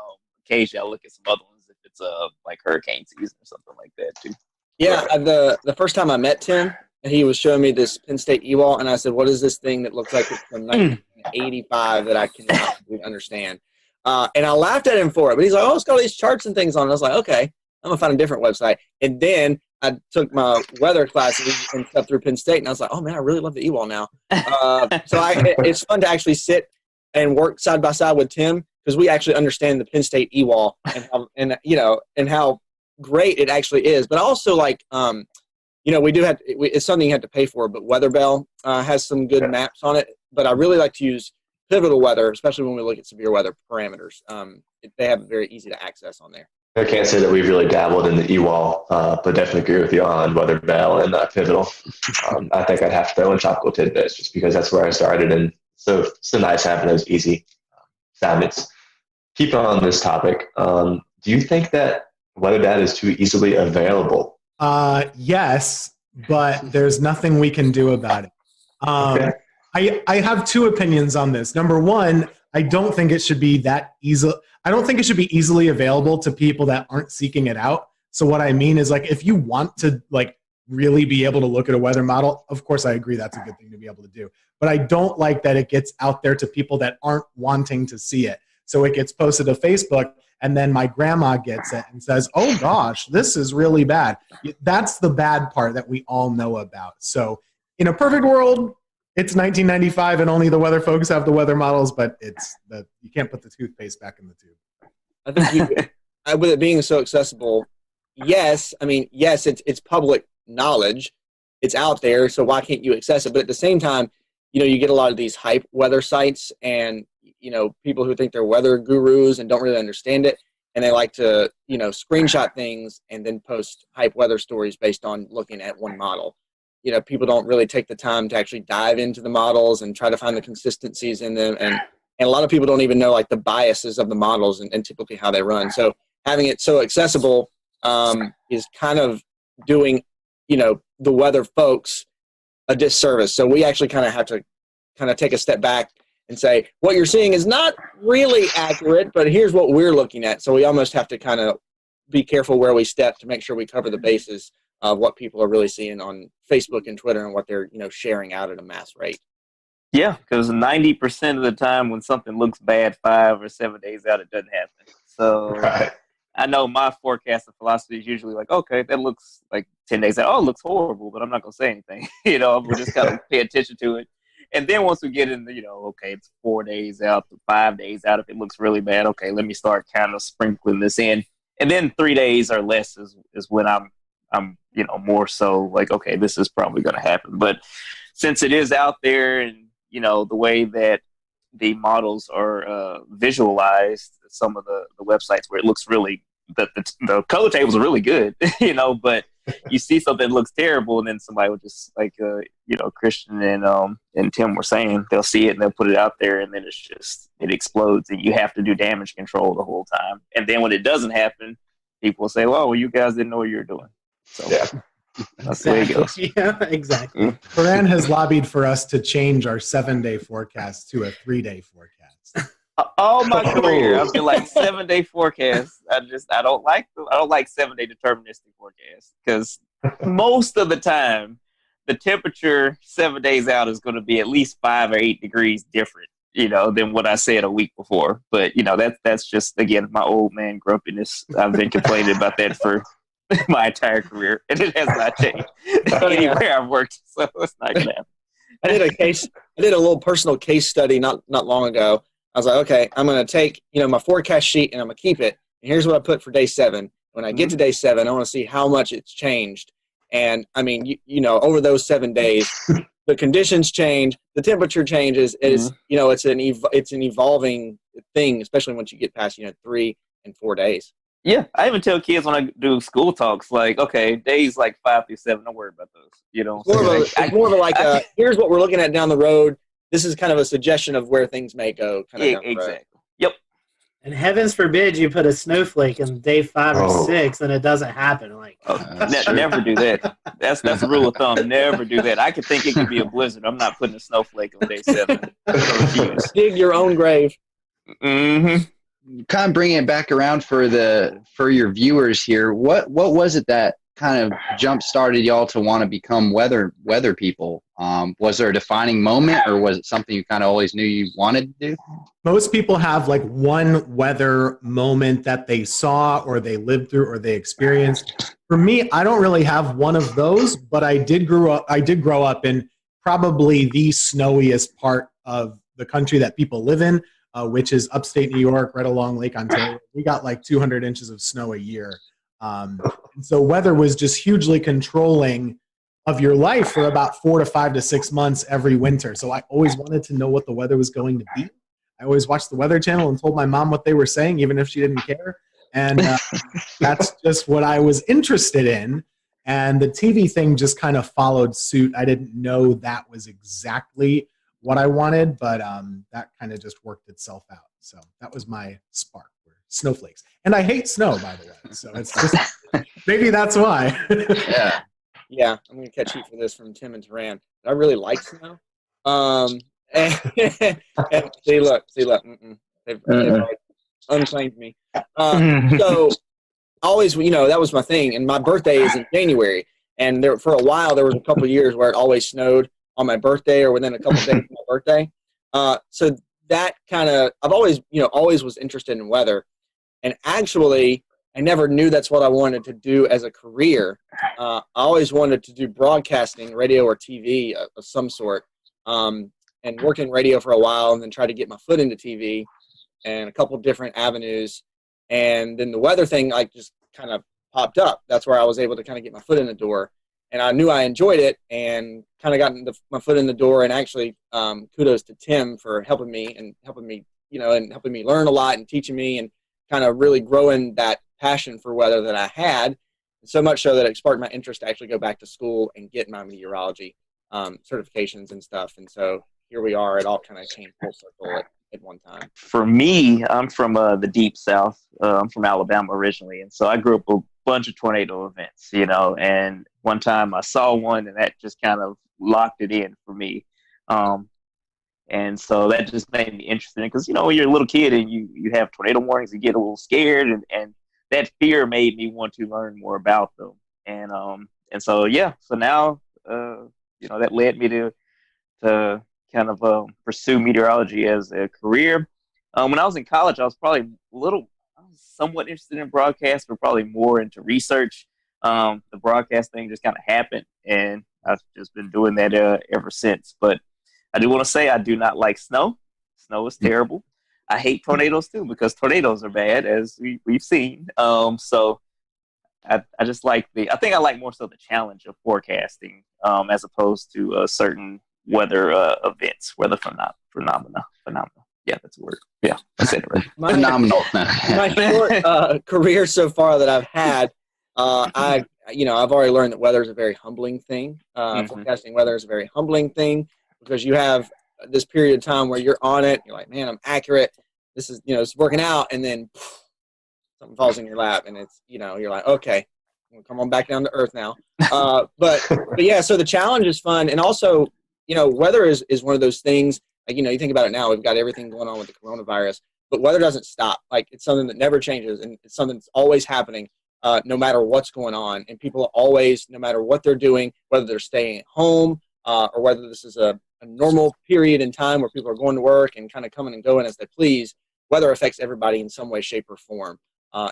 W: occasionally I look at some other ones if it's like hurricane season or something like that too.
R: Yeah, the first time I met Tim, he was showing me this Penn State e-wall, and I said, "What is this thing that looks like it's from 1985 that I cannot understand?" And I laughed at him for it, but he's like, "Oh, it's got all these charts and things on it." I was like, "Okay, I'm gonna find a different website." And then I took my weather classes and stuff through Penn State, and I was like, "Oh man, I really love the e-wall now." It's fun to actually sit and work side by side with Tim because we actually understand the Penn State e-wall and how great it actually is. But also we do have it's something you have to pay for. But WeatherBell has some good maps on it. But I really like to use Pivotal Weather, especially when we look at severe weather parameters. They have it very easy to access on there.
X: I can't say that we've really dabbled in the e-wall, but definitely agree with you on WeatherBell and Pivotal. I think I'd have to throw in Tropical Tidbits just because that's where I started, and so nice having those easy soundings. Keep on this topic. Do you think that weather data is too easily available?
D: Yes, but there's nothing we can do about it. Okay. I have two opinions on this. Number one, I don't think it should be that easy. I don't think it should be easily available to people that aren't seeking it out. So what I mean is, like, if you want to really be able to look at a weather model, of course I agree that's a good thing to be able to do. But I don't like that it gets out there to people that aren't wanting to see it. So it gets posted to Facebook, and then my grandma gets it and says, "Oh gosh, this is really bad." That's the bad part that we all know about. So in a perfect world, it's 1995 and only the weather folks have the weather models, but you can't put the toothpaste back in the tube.
R: I think with it being so accessible, yes, it's public knowledge. It's out there, so why can't you access it? But at the same time, you get a lot of these hype weather sites and, people who think they're weather gurus and don't really understand it. And they like to, screenshot things and then post hype weather stories based on looking at one model. People don't really take the time to actually dive into the models and try to find the consistencies in them. And a lot of people don't even know the biases of the models and typically how they run. So having it so accessible is kind of doing, the weather folks a disservice. So we actually kind of have to kind of take a step back and say, what you're seeing is not really accurate, but here's what we're looking at. So we almost have to kind of be careful where we step to make sure we cover the bases of what people are really seeing on Facebook and Twitter and what they're, sharing out at a mass rate.
W: Yeah, because 90% of the time when something looks bad 5 or 7 days out, it doesn't happen. So I know my forecasting philosophy is usually like, okay, that looks like 10 days out. Oh, it looks horrible, but I'm not going to say anything. We'll just kind of pay attention to it. And then once we get in the, okay, it's 4 days out to 5 days out. If it looks really bad, okay, let me start kind of sprinkling this in. And then 3 days or less is when I'm more so like, okay, this is probably going to happen. But since it is out there and, the way that the models are visualized, some of the websites where it looks really, the color tables are really good, but you see something that looks terrible, and then somebody will just like, Christian and Tim were saying, they'll see it and they'll put it out there, and then it explodes, and you have to do damage control the whole time. And then when it doesn't happen, people will say, well, you guys didn't know what you were doing. So that's the way it goes.
B: Yeah, exactly.
D: Quran has lobbied for us to change our 7-day forecast to a 3-day forecast.
W: All my career, I've been like 7-day forecast. I don't like 7-day deterministic forecasts, because most of the time the temperature 7 days out is going to be at least 5 or 8 degrees different, than what I said a week before. But that's just, again, my old man grumpiness. I've been complaining about that for my entire career, and it has not changed anywhere I've worked. So it's not gonna happen.
R: I did a little personal case study not long ago. I was like, okay, I'm going to take, my forecast sheet and I'm going to keep it. And here's what I put for day 7. When I get to day 7, I want to see how much it's changed. And I mean, over those 7 days, the conditions change, the temperature changes. It's an evolving thing, especially once you get past, 3 and 4 days.
W: Yeah, I even tell kids when I do school talks, like, okay, days like 5 through 7, don't worry about those.
R: It's more of a like, here's what we're looking at down the road. This is kind of a suggestion of where things may go.
W: Exactly. Yep.
B: And heavens forbid you put a snowflake in day 5 or 6 and it doesn't happen. Like,
W: never do that. That's a rule of thumb. Never do that. I could think it could be a blizzard. I'm not putting a snowflake on day 7.
R: Dig your own grave.
W: Mm-hmm.
S: Kind of bringing it back around for your viewers here. What was it that kind of jump started y'all to want to become weather people? Was there a defining moment, or was it something you kind of always knew you wanted to do?
D: Most people have like one weather moment that they saw or they lived through or they experienced. For me, I don't really have one of those, but I did grow up in probably the snowiest part of the country that people live in, which is upstate New York, right along Lake Ontario. We got like 200 inches of snow a year. And so weather was just hugely controlling of your life for about 4 to 5 to 6 months every winter. So I always wanted to know what the weather was going to be. I always watched the Weather Channel and told my mom what they were saying, even if she didn't care. And that's just what I was interested in. And the TV thing just kind of followed suit. I didn't know that was exactly what I wanted, but that kind of just worked itself out. So that was my spark, were snowflakes. And I hate snow, by the way. So it's just, maybe that's why.
R: Yeah, I'm going to catch heat for this from Tim and Taran. I really like snow. And see, look. They've unclaimed me. So always, that was my thing. And my birthday is in January. And there, for a while, there was a couple of years where it always snowed on my birthday or within a couple of days of my birthday. So that kind of, I've always was interested in weather. And actually, I never knew that's what I wanted to do as a career. I always wanted to do broadcasting, radio or TV of some sort, and work in radio for a while and then try to get my foot into TV and a couple different avenues. And then the weather thing just kind of popped up. That's where I was able to kind of get my foot in the door. And I knew I enjoyed it and kind of got my foot in the door. And actually, kudos to Tim for helping me and helping me learn a lot and teaching me and kind of really growing that passion for weather that I had, so much so that it sparked my interest to actually go back to school and get my meteorology certifications and stuff. And so here we are. It all kind of came full circle at one time.
W: For me, I'm from the deep south. I'm from Alabama originally, and so I grew up with a bunch of tornado events, and one time I saw one, and that just kind of locked it in for me. And so that just made me interested in, because, when you're a little kid and you have tornado warnings, you get a little scared, and that fear made me want to learn more about them. And so, so now, that led me to kind of pursue meteorology as a career. When I was in college, I was somewhat interested in broadcast, but probably more into research. The broadcast thing just kind of happened, and I've just been doing that ever since. But I do want to say I do not like snow. Snow is terrible. I hate tornadoes too, because tornadoes are bad, as we've seen. So I just like I think I like more so the challenge of forecasting, as opposed to certain weather events, weather phenomena. Yeah, that's a word. Yeah, I said it right.
S: Phenomenal.
R: My short career so far that I've had, I've already learned that weather is a very humbling thing. Forecasting weather is a very humbling thing, because you have this period of time where you're on it. You're like, man, I'm accurate. This is, it's working out. And then something falls in your lap, and it's, you're like, okay, come on back down to earth now. But yeah, so the challenge is fun. And also, weather is one of those things, like, you think about it now, we've got everything going on with the coronavirus, but weather doesn't stop. Like, it's something that never changes, and it's something that's always happening, no matter what's going on. And people are always, no matter what they're doing, whether they're staying at home, or whether this is a normal period in time where people are going to work and kind of coming and going as they please, weather affects everybody in some way, shape, or form.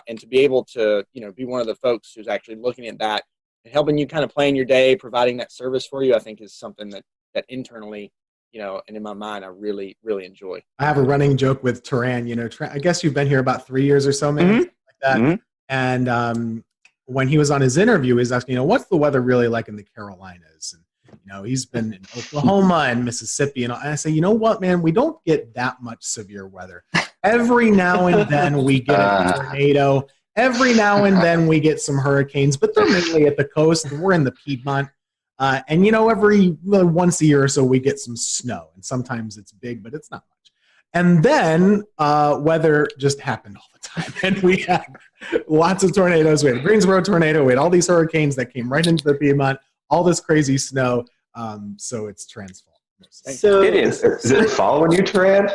R: And to be able to, be one of the folks who's actually looking at that and helping you kind of plan your day, providing that service for you, I think is something that internally, and in my mind, I really, really enjoy.
D: I have a running joke with Turan. I guess you've been here about 3 years or so, man, like that.
W: Mm-hmm.
D: And when he was on his interview, he's asking, what's the weather really like in the Carolinas? And he's been in Oklahoma and Mississippi, and I say, you know what, man, we don't get that much severe weather. Every now and then we get a tornado. Every now and then we get some hurricanes, but they're mainly at the coast, and we're in the Piedmont. And every once a year or so we get some snow, and sometimes it's big, but it's not much. And then weather just happened all the time, and we had lots of tornadoes. We had a Greensboro tornado. We had all these hurricanes that came right into the Piedmont, all this crazy snow. So it's transformed.
W: So it is.
X: Is it following you, Turan?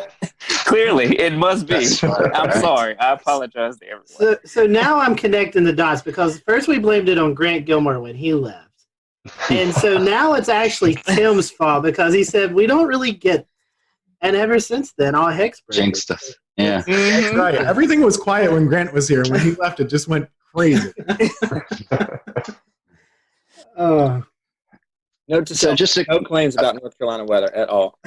W: Clearly, it must be. I'm sorry. I apologize to everyone.
B: So now I'm connecting the dots, because first we blamed it on Grant Gilmore when he left. And so now it's actually Tim's fault, because he said we don't really get, and ever since then, all heck's broken.
S: Jinxed us. Yeah.
D: That's right. Everything was quiet when Grant was here. When he left, it just went crazy.
R: No claims about North Carolina weather at all.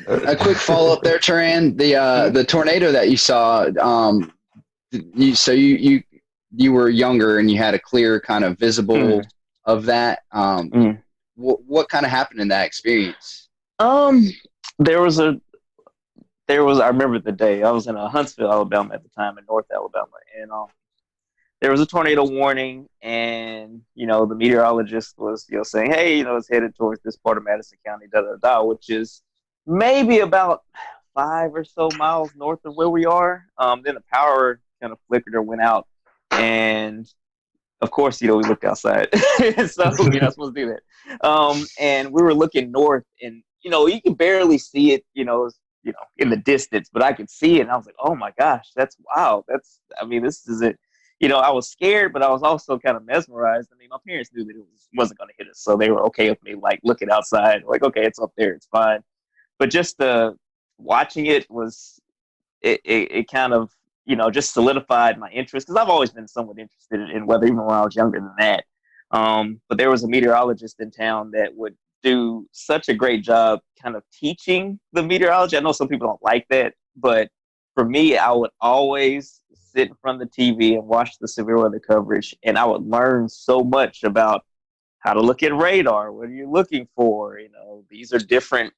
S: A quick follow up there, Turan. The tornado that you saw, you were younger and you had a clear kind of visible of that. What kind of happened in that experience?
W: There was I remember the day. I was in Huntsville, Alabama at the time, in North Alabama, and there was a tornado warning, and the meteorologist was saying, hey, it's headed towards this part of Madison County, which is maybe about 5 or so miles north of where we are. Then the power kind of flickered or went out, and of course, we looked outside, so you're not supposed to do that. And we were looking north, and you can barely see it, in the distance, but I could see it, and I was like, oh my gosh, that's wow. This is it. I was scared, but I was also kind of mesmerized. My parents knew that it wasn't going to hit us, so they were okay with me, like, looking outside, like, okay, it's up there, it's fine. But just watching it was, it kind of, just solidified my interest, because I've always been somewhat interested in weather, even when I was younger than that. But there was a meteorologist in town that would do such a great job kind of teaching the meteorology. I know some people don't like that, but for me, I would always sit in front of the TV and watch the severe weather coverage, and I would learn so much about how to look at radar. What are you looking for? These are different,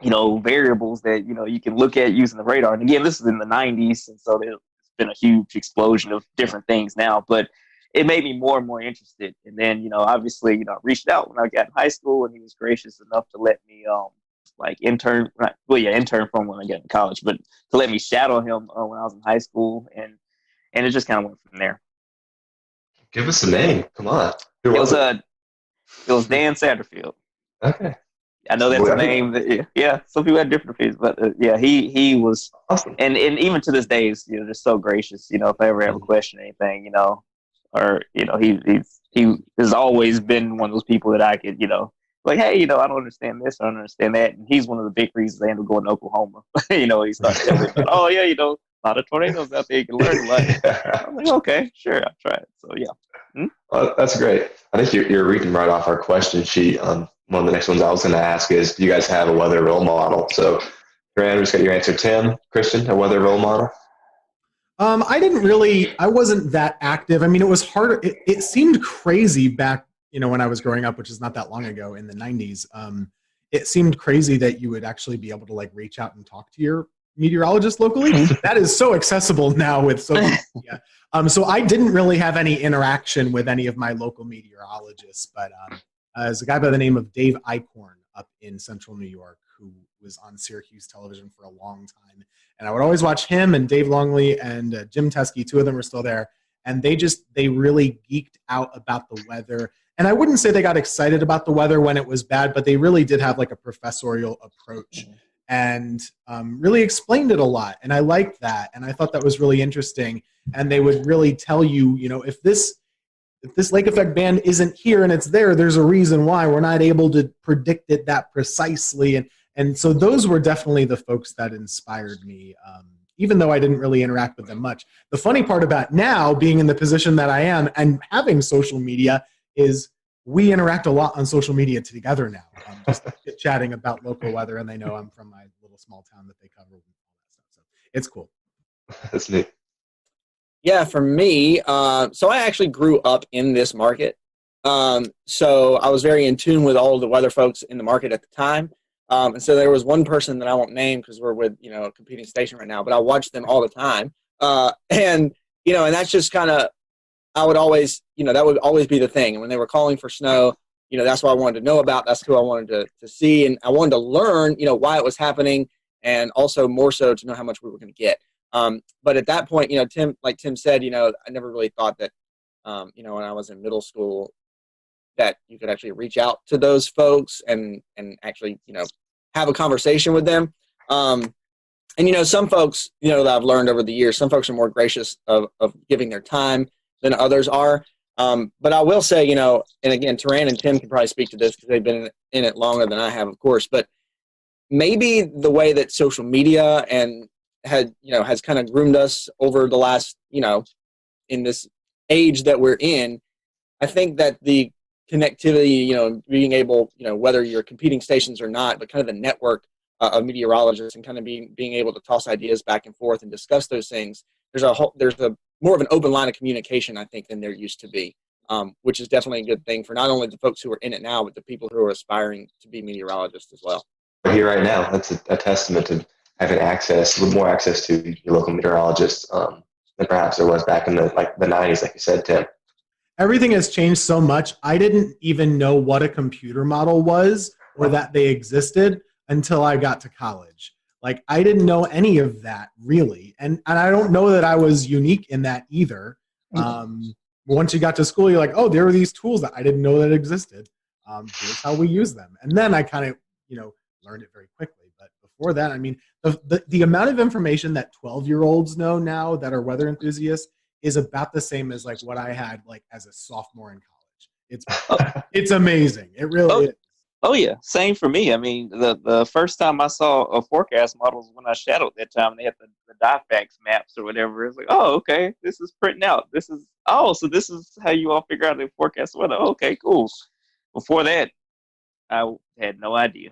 W: variables that, you can look at using the radar. And again, this is in the 90s, and so there's been a huge explosion of different things now, but it made me more and more interested. And then, obviously, I reached out when I got in high school, and he was gracious enough to let me, intern from when I got in college, but to let me shadow him when I was in high school, and it just kind of went from there.
X: Give us a name. Come on.
W: It was It was Dan Satterfield.
X: Okay.
W: I know that's a name that, yeah, some people had different opinions, but yeah, he was
X: awesome.
W: And even to this day, he's, just so gracious, if I ever have a question or anything, or, he has always been one of those people that I could, like, hey, I don't understand this, I don't understand that. And he's one of the big reasons I ended up going to Oklahoma. He started telling me about, oh, yeah, a lot of tornadoes out there, you can learn a lot. I'm like, okay, sure, I'll try it. So, yeah.
X: Well, that's great. I think you're reading right off our question sheet. One of the next ones I was going to ask is, do you guys have a weather role model? So, Rand, we just got your answer. Tim, Christian, a weather role model?
D: I wasn't that active. I mean, it was hard. It seemed crazy back, when I was growing up, which is not that long ago in the 90s. It seemed crazy that you would actually be able to like reach out and talk to your meteorologist locally. That is so accessible now with social media. So I didn't really have any interaction with any of my local meteorologists, but there's a guy by the name of Dave Eichhorn up in central New York who was on Syracuse television for a long time. And I would always watch him and Dave Longley and Jim Teskey. Two of them are still there. And they really geeked out about the weather. And I wouldn't say they got excited about the weather when it was bad, but they really did have like a professorial approach and really explained it a lot. And I liked that. And I thought that was really interesting. And they would really tell you, if this lake effect band isn't here and it's there, there's a reason why. We're not able to predict it that precisely. And so those were definitely the folks that inspired me, even though I didn't really interact with them much. The funny part about now being in the position that I am and having social media is we interact a lot on social media together now, just chatting about local weather, and they know I'm from my little small town that they cover and all that stuff. So it's cool.
X: That's neat.
R: Yeah, for me, so I actually grew up in this market. So I was very in tune with all of the weather folks in the market at the time. And so there was one person that I won't name because we're with, a competing station right now, but I watched them all the time. And that's just kind of, I would always, that would always be the thing. And when they were calling for snow, that's what I wanted to know about. That's who I wanted to see. And I wanted to learn, why it was happening, and also more so to know how much we were going to get. But at that point, Tim, like Tim said, I never really thought that, when I was in middle school, that you could actually reach out to those folks and actually, have a conversation with them. And, some folks, that I've learned over the years, some folks are more gracious of giving their time than others are. But I will say, and again, Taran and Tim can probably speak to this because they've been in it longer than I have, of course, but maybe the way that social media and has kind of groomed us over the last, in this age that we're in, I think that the connectivity, being able, whether you're competing stations or not, but kind of the network of meteorologists and kind of being able to toss ideas back and forth and discuss those things, there's a more of an open line of communication, I think, than there used to be, which is definitely a good thing for not only the folks who are in it now, but the people who are aspiring to be meteorologists as well.
X: Here right now, that's a testament to having access, with more access to your local meteorologist than perhaps there was back in the 90s, like you said, Tim.
D: Everything has changed so much. I didn't even know what a computer model was or that they existed until I got to college. Like, I didn't know any of that really. And I don't know that I was unique in that either. Once you got to school, you're like, oh, there are these tools that I didn't know that existed. Here's how we use them. And then I kind of, learned it very quickly. But before that, I mean, the amount of information that 12-year-olds know now that are weather enthusiasts is about the same as like what I had like as a sophomore in college. It's amazing. It really is.
W: Oh yeah, same for me. I mean, the first time I saw a forecast model was when I shadowed that time, and they had the DIFAX maps or whatever. It's like, oh, okay, this is printing out. So this is how you all figure out the forecast weather. Okay, cool. Before that, I had no idea.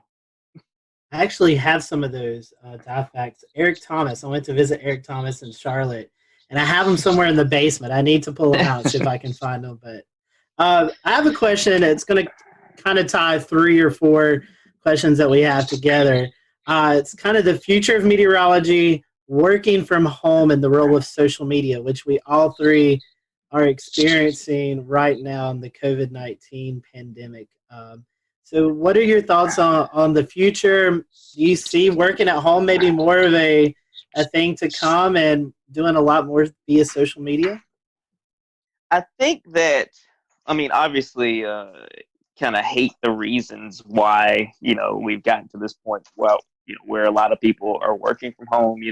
M: I actually have some of those DIFAX. Eric Thomas. I went to visit Eric Thomas in Charlotte, and I have them somewhere in the basement. I need to pull them out and see if I can find them. But I have a question. It's going to kind of tie 3 or 4 questions that we have together. It's kind of the future of meteorology, working from home, and the role of social media, which we all three are experiencing right now in the COVID-19 pandemic. So what are your thoughts on the future? Do you see working at home maybe more of a thing to come and doing a lot more via social media?
W: I think that, I mean, obviously, kind of hate the reasons why, we've gotten to this point, where a lot of people are working from home,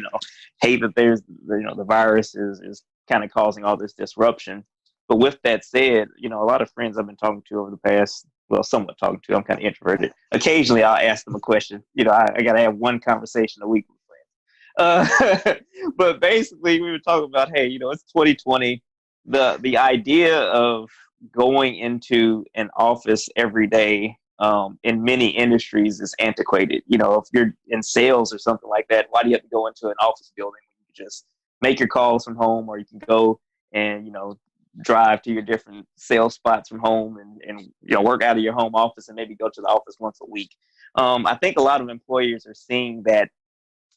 W: hate that there's, the virus is kind of causing all this disruption. But with that said, a lot of friends I've been talking to over the past, somewhat talking to, I'm kind of introverted. Occasionally I'll ask them a question. I got to have one conversation a week with friends. But basically we were talking about, hey, it's 2020. The idea of going into an office every day in many industries is antiquated. If you're in sales or something like that, why do you have to go into an office building when you can just make your calls from home, or you can go and, drive to your different sales spots from home and work out of your home office and maybe go to the office once a week. I think a lot of employers are seeing that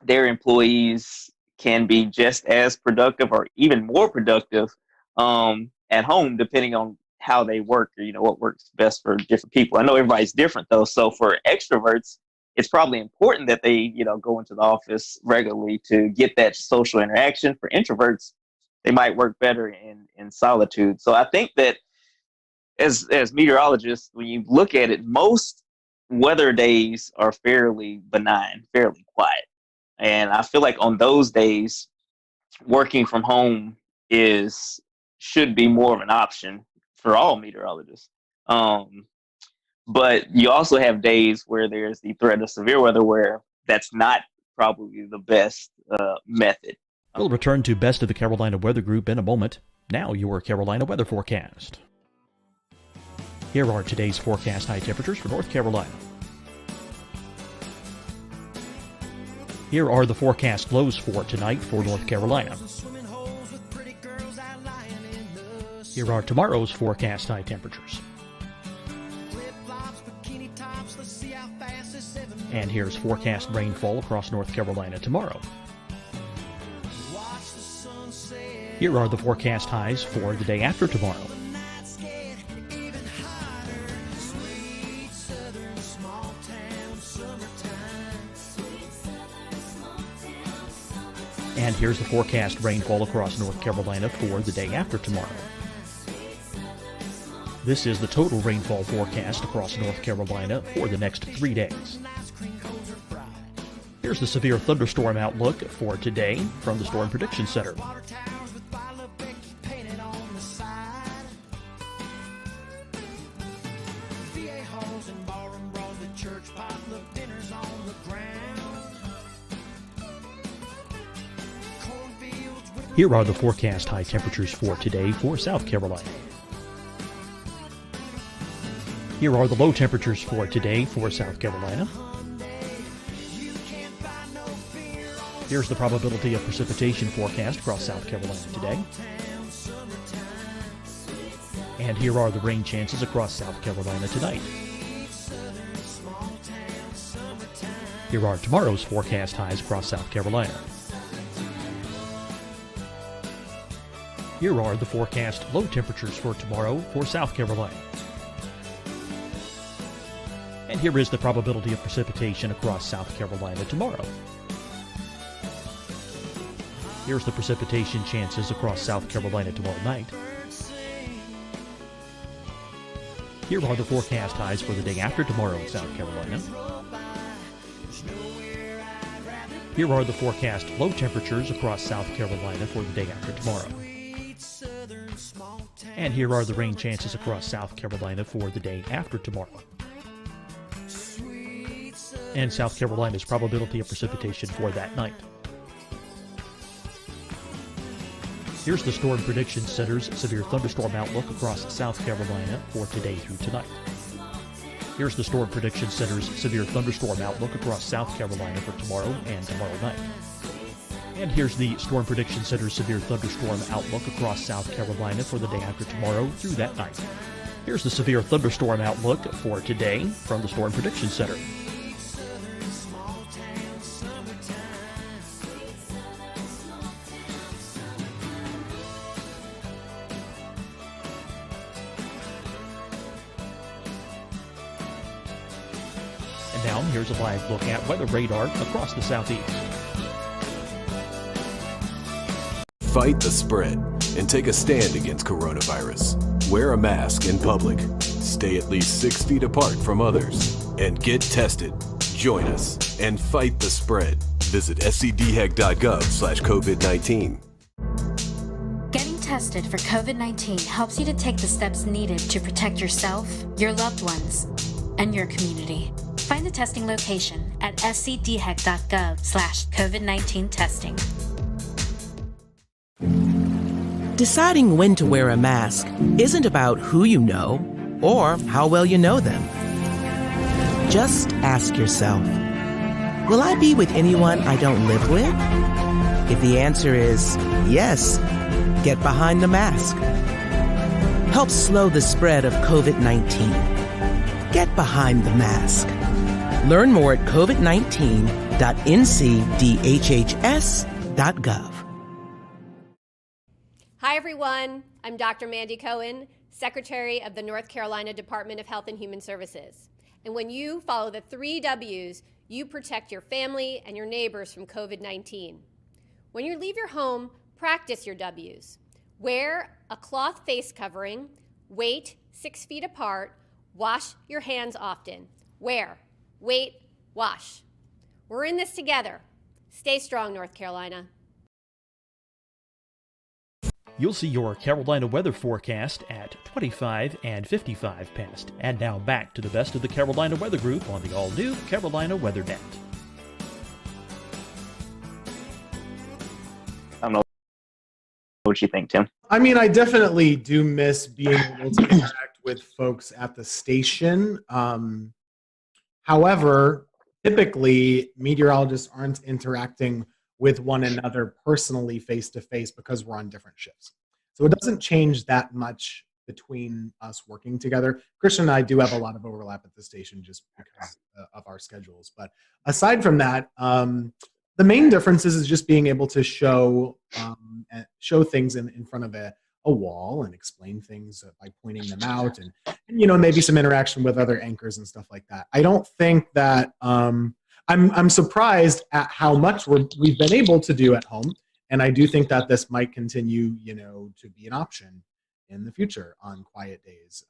W: their employees can be just as productive or even more productive at home, depending on how they work, or what works best for different people. I know everybody's different though. So for extroverts, it's probably important that they, go into the office regularly to get that social interaction. For introverts, they might work better in solitude. So I think that as meteorologists, when you look at it, most weather days are fairly benign, fairly quiet. And I feel like on those days, working from home should be more of an option for all meteorologists. But you also have days where there's the threat of severe weather where that's not probably the best method.
N: We'll return to Best of the Carolina Weather Group in a moment. Now your Carolina weather forecast. Here are today's forecast high temperatures for North Carolina. Here are the forecast lows for tonight for North Carolina. Here are tomorrow's forecast high temperatures. And here's forecast rainfall across North Carolina tomorrow. Here are the forecast highs for the day after tomorrow. And here's the forecast rainfall across North Carolina for the day after tomorrow. This is the total rainfall forecast across North Carolina for the next 3 days. Here's the severe thunderstorm outlook for today from the Storm Prediction Center. Here are the forecast high temperatures for today for South Carolina. Here are the low temperatures for today for South Carolina. Here's the probability of precipitation forecast across South Carolina today. And here are the rain chances across South Carolina tonight. Here are tomorrow's forecast highs across South Carolina. Here are the forecast low temperatures for tomorrow for South Carolina. And here is the probability of precipitation across South Carolina tomorrow. Here's the precipitation chances across South Carolina tomorrow night. Here are the forecast highs for the day after tomorrow in South Carolina. Here are the forecast low temperatures across South Carolina for the day after tomorrow. And here are the rain chances across South Carolina for the day after tomorrow. And South Carolina's probability of precipitation for that night. Here's the Storm Prediction Center's severe thunderstorm outlook across South Carolina for today through tonight. Here's the Storm Prediction Center's severe thunderstorm outlook across South Carolina for tomorrow and tomorrow night. And here's the Storm Prediction Center's severe thunderstorm outlook across South Carolina for the day after tomorrow through that night. Here's the severe thunderstorm outlook for today from the Storm Prediction Center. And now here's a live look at weather radar across the southeast.
I: Fight the spread and take a stand against coronavirus. Wear a mask in public. Stay at least 6 feet apart from others. And get tested. Join us and fight the spread. Visit scdhec.gov/COVID-19.
J: Getting tested for COVID-19 helps you to take the steps needed to protect yourself, your loved ones, and your community. Find the testing location at scdhec.gov/COVID-19 testing.
K: Deciding when to wear a mask isn't about who you know or how well you know them. Just ask yourself, will I be with anyone I don't live with? If the answer is yes, get behind the mask. Help slow the spread of COVID-19. Get behind the mask. Learn more at covid19.ncdhhs.gov.
L: Hi, everyone. I'm Dr. Mandy Cohen, Secretary of the North Carolina Department of Health and Human Services. And when you follow the 3 W's, you protect your family and your neighbors from COVID-19. When you leave your home, practice your W's. Wear a cloth face covering, wait 6 feet apart, wash your hands often. Wear, wait, wash. We're in this together. Stay strong, North Carolina.
N: You'll see your Carolina weather forecast at 25 and 55 past. And now back to the best of the Carolina Weather Group on the all-new Carolina Weather Net.
W: I don't know what you think, Tim.
D: I mean, I definitely do miss being able to interact with folks at the station. However, typically meteorologists aren't interacting with one another personally face-to-face because we're on different shifts. So it doesn't change that much between us working together. Christian and I do have a lot of overlap at the station just because of our schedules. But aside from that, the main difference is just being able to show things in front of a wall and explain things by pointing them out and maybe some interaction with other anchors and stuff like that. I don't think that I'm surprised at how much we've been able to do at home, and I do think that this might continue, to be an option in the future on quiet days.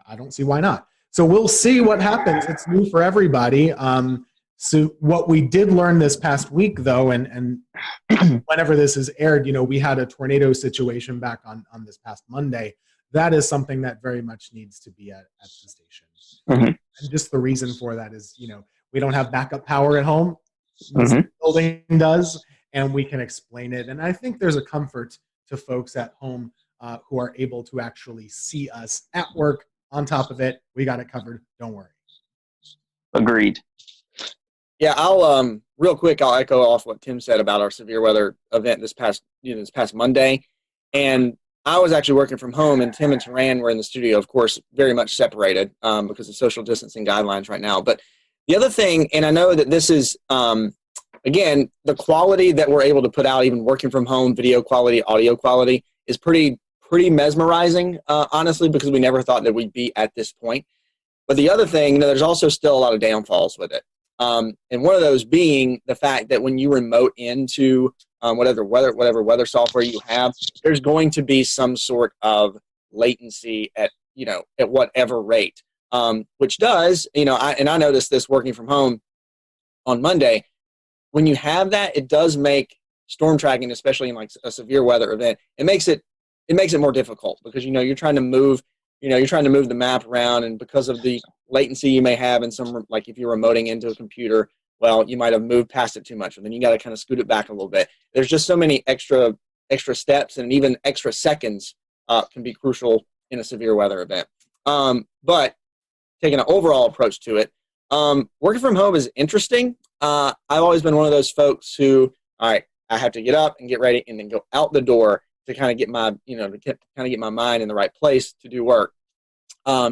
D: I don't see why not. So we'll see what happens. It's new for everybody. So what we did learn this past week, though, and whenever this is aired, we had a tornado situation back on this past Monday. That is something that very much needs to be at the station.
W: Mm-hmm.
D: And just the reason for that is, we don't have backup power at home. The building does, and we can explain it. And I think there's a comfort to folks at home who are able to actually see us at work. On top of it, we got it covered. Don't worry.
W: Agreed.
R: Yeah, I'll real quick. I'll echo off what Tim said about our severe weather event this past Monday, and I was actually working from home, and Tim and Taran were in the studio, of course, very much separated because of social distancing guidelines right now. But the other thing, and I know that this is, again, the quality that we're able to put out, even working from home, video quality, audio quality, is pretty mesmerizing, honestly, because we never thought that we'd be at this point. But the other thing, there's also still a lot of downfalls with it. And one of those being the fact that when you remote into whatever weather software you have, there's going to be some sort of latency at whatever rate. Which does, I noticed this working from home on Monday. When you have that, it does make storm tracking, especially in like a severe weather event, it makes it more difficult because you're trying to move the map around, and because of the latency you may have in some, like if you're remoting into a computer, well, you might have moved past it too much, and then you got to kind of scoot it back a little bit. There's just so many extra steps, and even extra seconds can be crucial in a severe weather event. But taking an overall approach to it, working from home is interesting. I've always been one of those folks who, all right, I have to get up and get ready and then go out the door to kind of get my, get my mind in the right place to do work.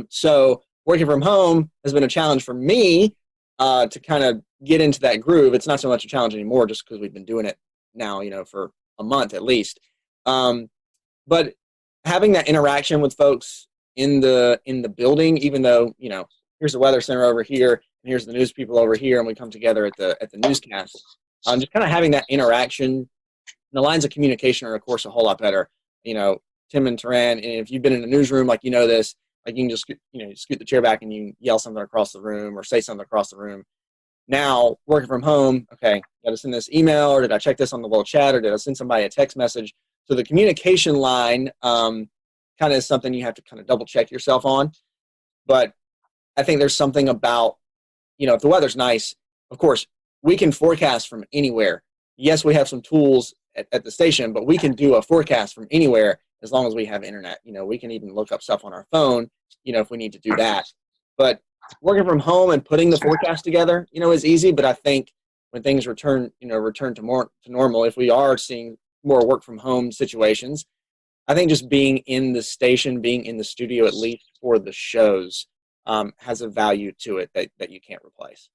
R: So working from home has been a challenge for me to kind of get into that groove. It's not so much a challenge anymore just because we've been doing it now, for a month at least. But having that interaction with folks in the building, even though, here's the weather center over here, and here's the news people over here, and we come together at the newscast. Just kind of having that interaction. The lines of communication are, of course, a whole lot better, Tim and Taran, and if you've been in a newsroom, like you know this, like you can just scoot the chair back and you yell something across the room or say something across the room. Now, working from home, okay, got to send this email, or did I check this on the wall chat, or did I send somebody a text message? So the communication line kind of is something you have to kind of double check yourself on. But I think there's something about, if the weather's nice, of course, we can forecast from anywhere. Yes, we have some tools at the station, but we can do a forecast from anywhere as long as we have internet. We can even look up stuff on our phone, if we need to do that. But working from home and putting the forecast together, is easy. But I think when things return to normal, if we are seeing more work from home situations, I think just being in the station, being in the studio, at least for the shows, has a value to it that you can't replace.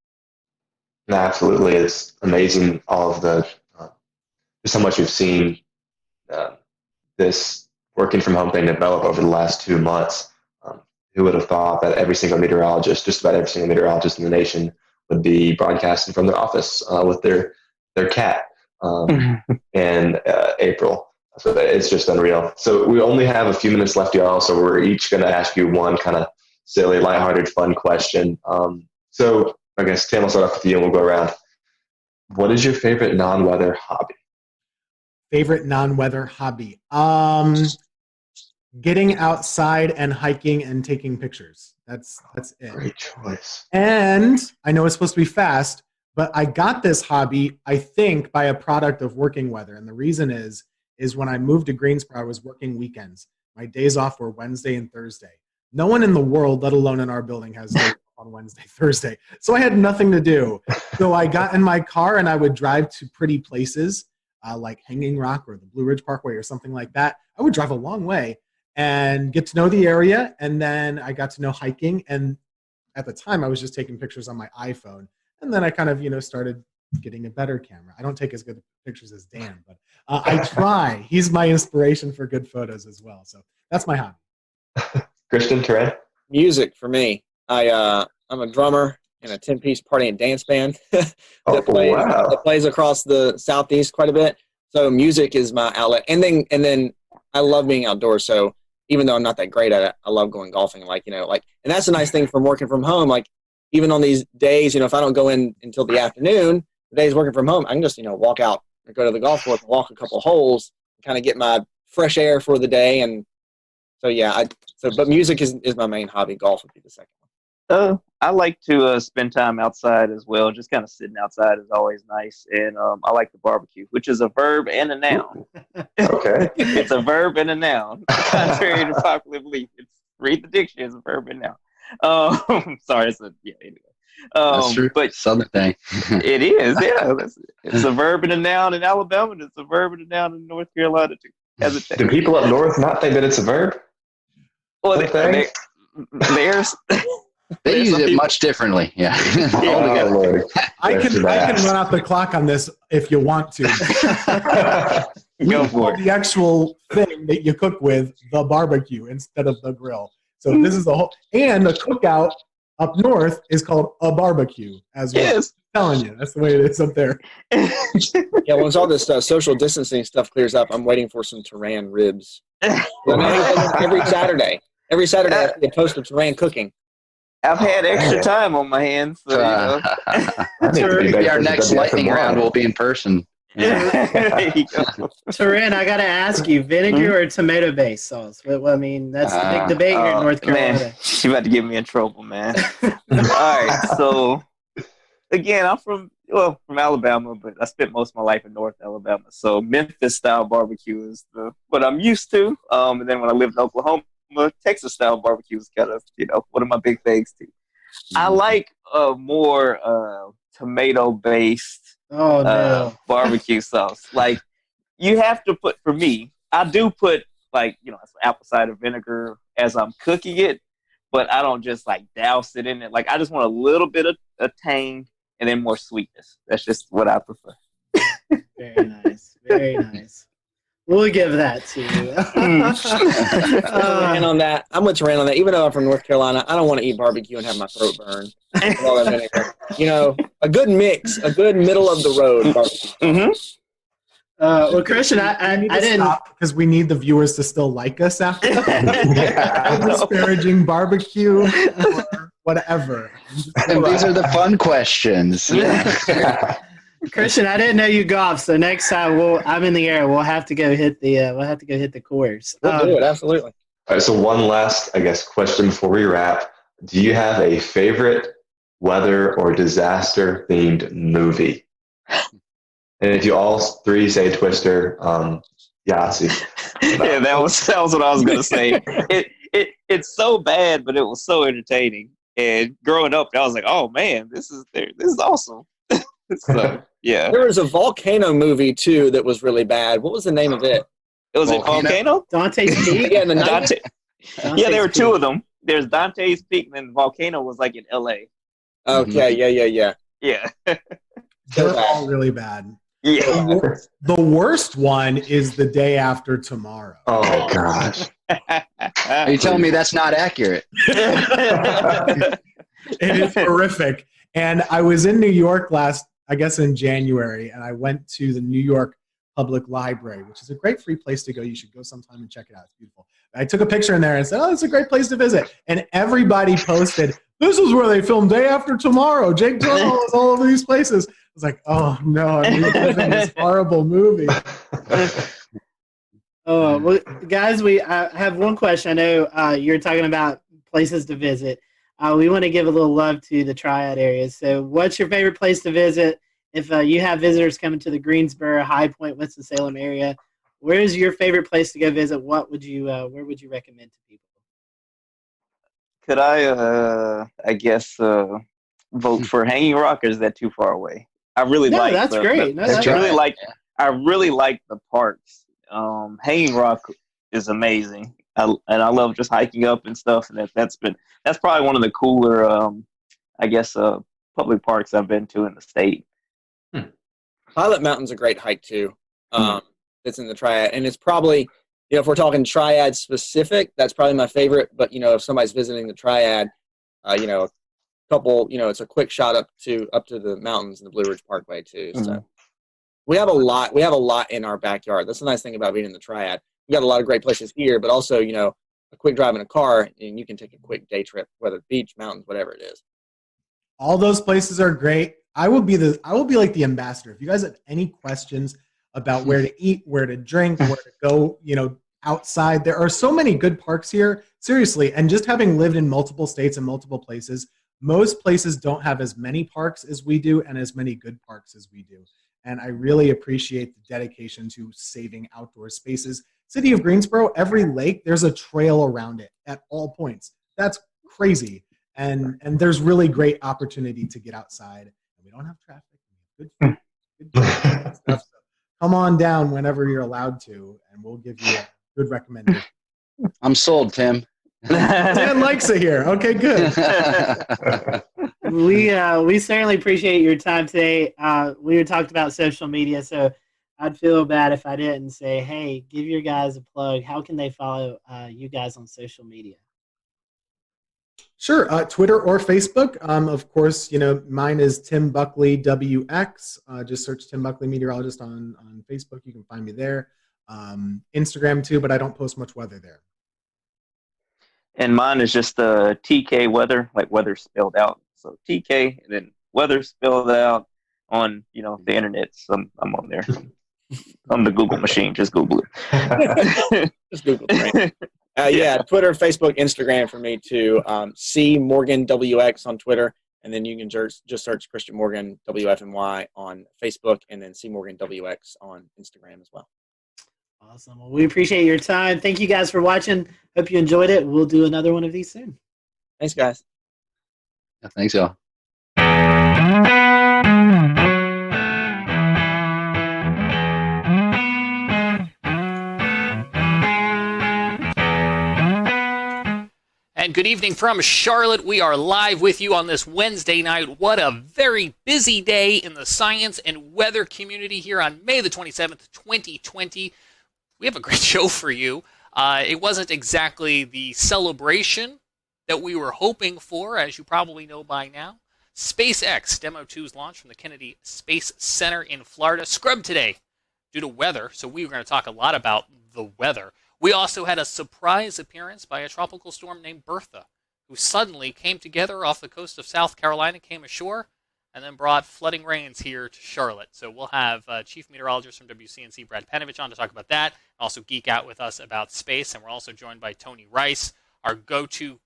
X: No, absolutely. It's amazing all of the, just how much you've seen this working from home thing develop over the last 2 months. Who would have thought that just about every single meteorologist in the nation would be broadcasting from their office with their cat in April. So it's just unreal. So we only have a few minutes left, y'all. So we're each going to ask you one kind of silly, lighthearted, fun question. So I guess, Tim, I'll start off with you and we'll go around. What is your favorite non-weather hobby?
D: Favorite non-weather hobby? Getting outside and hiking and taking pictures. That's it.
X: Great choice.
D: And I know it's supposed to be fast, but I got this hobby, I think, by a product of working weather. And the reason is when I moved to Greensboro, I was working weekends. My days off were Wednesday and Thursday. No one in the world, let alone in our building, has days off on Wednesday, Thursday. So I had nothing to do. So I got in my car and I would drive to pretty places like Hanging Rock or the Blue Ridge Parkway or something like that. I would drive a long way and get to know the area. And then I got to know hiking. And at the time, I was just taking pictures on my iPhone. And then I kind of, started getting a better camera. I don't take as good pictures as Dan, but I try. He's my inspiration for good photos as well. So that's my hobby.
X: Christian, Taran?
R: Music for me. I'm a drummer in a 10-piece party and dance band that plays across the Southeast quite a bit. So music is my outlet. And then I love being outdoors. So even though I'm not that great at it, I love going golfing. And that's a nice thing from working from home. Like, even on these days, if I don't go in until the afternoon, the days working from home, I can just, walk out or go to the golf course and walk a couple holes, kind of get my fresh air for the day. And so, yeah, but music is my main hobby. Golf would be the second one.
W: I like to spend time outside as well. Just kind of sitting outside is always nice. And I like to barbecue, which is a verb and a noun.
X: Okay.
W: It's a verb and a noun. Contrary to popular belief. Read the dictionary, it's a verb and noun. Sorry, anyway.
S: That's true.
W: But
S: Southern thing.
W: It is, yeah. It's a verb and a noun in Alabama, and it's a verb and a noun in North Carolina too.
X: Do people up north not think that it's a verb?
W: Well, there's
S: they use it much differently. Yeah.
D: I can run out the clock on this if you want to.
W: Go for it.
D: The actual thing that you cook with, the barbecue instead of the grill. So this is the whole, and the cookout up north is called a barbecue as well.
W: Yes.
D: I'm telling you, that's the way it is up there.
R: Yeah, once all this social distancing stuff clears up, I'm waiting for some Taran ribs. Every Saturday I see a post of Taran cooking.
W: I've had extra time on my hands. So,
S: maybe our next lightning round will be in person.
M: Taran, I got to ask you, vinegar or tomato-based sauce? Well, I mean, that's the big debate here in North Carolina.
W: Man, she about to get me in trouble, man. All right, so again, I'm from Alabama, but I spent most of my life in North Alabama. So Memphis-style barbecue is what I'm used to. And then when I lived in Oklahoma, Texas-style barbecue is kind of, one of my big things too. I like more tomato-based barbecue sauce. Like, you have to put, for me, I do put some apple cider vinegar as I'm cooking it, but I don't just douse it in it. Like, I just want a little bit of tang and then more sweetness. That's just what I prefer.
M: Very nice. Very nice. We'll give that to you.
R: And on that, I'm with Taran on that. Even though I'm from North Carolina, I don't want to eat barbecue and have my throat burn. A good mix, a good middle of the road barbecue.
W: Mm-hmm.
M: Well, Christian, I didn't
D: because we need the viewers to still like us after disparaging barbecue or whatever.
S: And these are the fun questions.
M: Christian, I didn't know you golf, so next time I'm in the air. We'll have to go hit the course.
R: We'll do it, absolutely.
X: All right, so one last, I guess, question before we wrap. Do you have a favorite weather or disaster themed movie? And if you all three say Twister, Yahtzee.
W: Yeah, that was what I was gonna say. It's so bad, but it was so entertaining. And growing up, I was like, oh man, this is awesome. So yeah.
R: There was a volcano movie too that was really bad. What was the name of it?
W: It was Volcano?
M: Dante's Peak?
R: Yeah, in the 90s.
W: Yeah, there were two of them. There's Dante's Peak, and then Volcano was like in L.A.
R: Okay, yeah.
W: Yeah.
D: They're all really bad.
W: Yeah.
D: The worst one is The Day After Tomorrow.
X: Oh, gosh.
S: Are you telling me that's not accurate?
D: It is horrific. And I was in New York in January, and I went to the New York Public Library, which is a great free place to go. You should go sometime and check it out. It's beautiful. I took a picture in there and said, oh, it's a great place to visit. And everybody posted, this is where they filmed Day After Tomorrow. Jake Gyllenhaal is all over these places. I was like, oh, no, I'm reliving this horrible movie.
M: Oh, well, guys, I have one question. I know you're talking about places to visit. We want to give a little love to the Triad areas. So what's your favorite place to visit? If you have visitors coming to the Greensboro, High Point, Winston-Salem area, where is your favorite place to go visit? Where would you recommend to people?
W: Could I guess, vote for Hanging Rock, or is that too far away? I really like.
M: That's great.
W: I really like the parks. Hanging Rock is amazing, and I love just hiking up and stuff. And that's probably one of the cooler, public parks I've been to in the state.
R: Pilot Mountain's a great hike too. It's in the Triad, and it's probably, if we're talking Triad specific, that's probably my favorite. But if somebody's visiting the Triad, a couple, it's a quick shot up to the mountains and the Blue Ridge Parkway too. So we have a lot in our backyard. That's the nice thing about being in the Triad. We got a lot of great places here, but also a quick drive in a car, and you can take a quick day trip, whether beach, mountains, whatever it is.
D: All those places are great. I will be like the ambassador. If you guys have any questions about where to eat, where to drink, where to go, outside, there are so many good parks here. Seriously, and just having lived in multiple states and multiple places, most places don't have as many parks as we do and as many good parks as we do. And I really appreciate the dedication to saving outdoor spaces. City of Greensboro, every lake, there's a trail around it at all points. That's crazy. And there's really great opportunity to get outside. We don't have traffic. We have good food, stuff. So come on down whenever you're allowed to, and we'll give you a good recommendation.
S: I'm sold, Tim.
M: Dan
D: likes it here. Okay, good.
M: We certainly appreciate your time today. We talked about social media, so I'd feel bad if I didn't say, hey, give your guys a plug. How can they follow you guys on social media?
D: Sure, Twitter or Facebook. Of course, mine is Tim Buckley WX. Just search Tim Buckley Meteorologist on Facebook. You can find me there. Instagram too, but I don't post much weather there.
W: And mine is just TK Weather, like weather spelled out. So TK and then weather spelled out on the internet. So I'm on there. On the Google machine, just Google it.
R: Just Google it. Right? Twitter, Facebook, Instagram for me too. C Morgan WX on Twitter, and then you can just search Christian Morgan WFNY on Facebook, and then C Morgan WX on Instagram as well.
M: Awesome. Well, we appreciate your time. Thank you guys for watching. Hope you enjoyed it. We'll do another one of these soon.
R: Thanks, guys.
S: Yeah, thanks, y'all.
F: And good evening from Charlotte. We are live with you on this Wednesday night. What a very busy day in the science and weather community here on May the 27th, 2020. We have a great show for you. It wasn't exactly the celebration that we were hoping for, as you probably know by now. SpaceX Demo 2's launch from the Kennedy Space Center in Florida scrubbed today
E: due to weather. So we were going to talk a lot about the weather. We also had a surprise appearance by a tropical storm named Bertha, who suddenly came together off the coast of South Carolina, came ashore, and then brought flooding rains here to Charlotte. So we'll have Chief Meteorologist from WCNC, Brad Panovich, on to talk about that, and also geek out with us about space. And we're also joined by Tony Rice, our go-to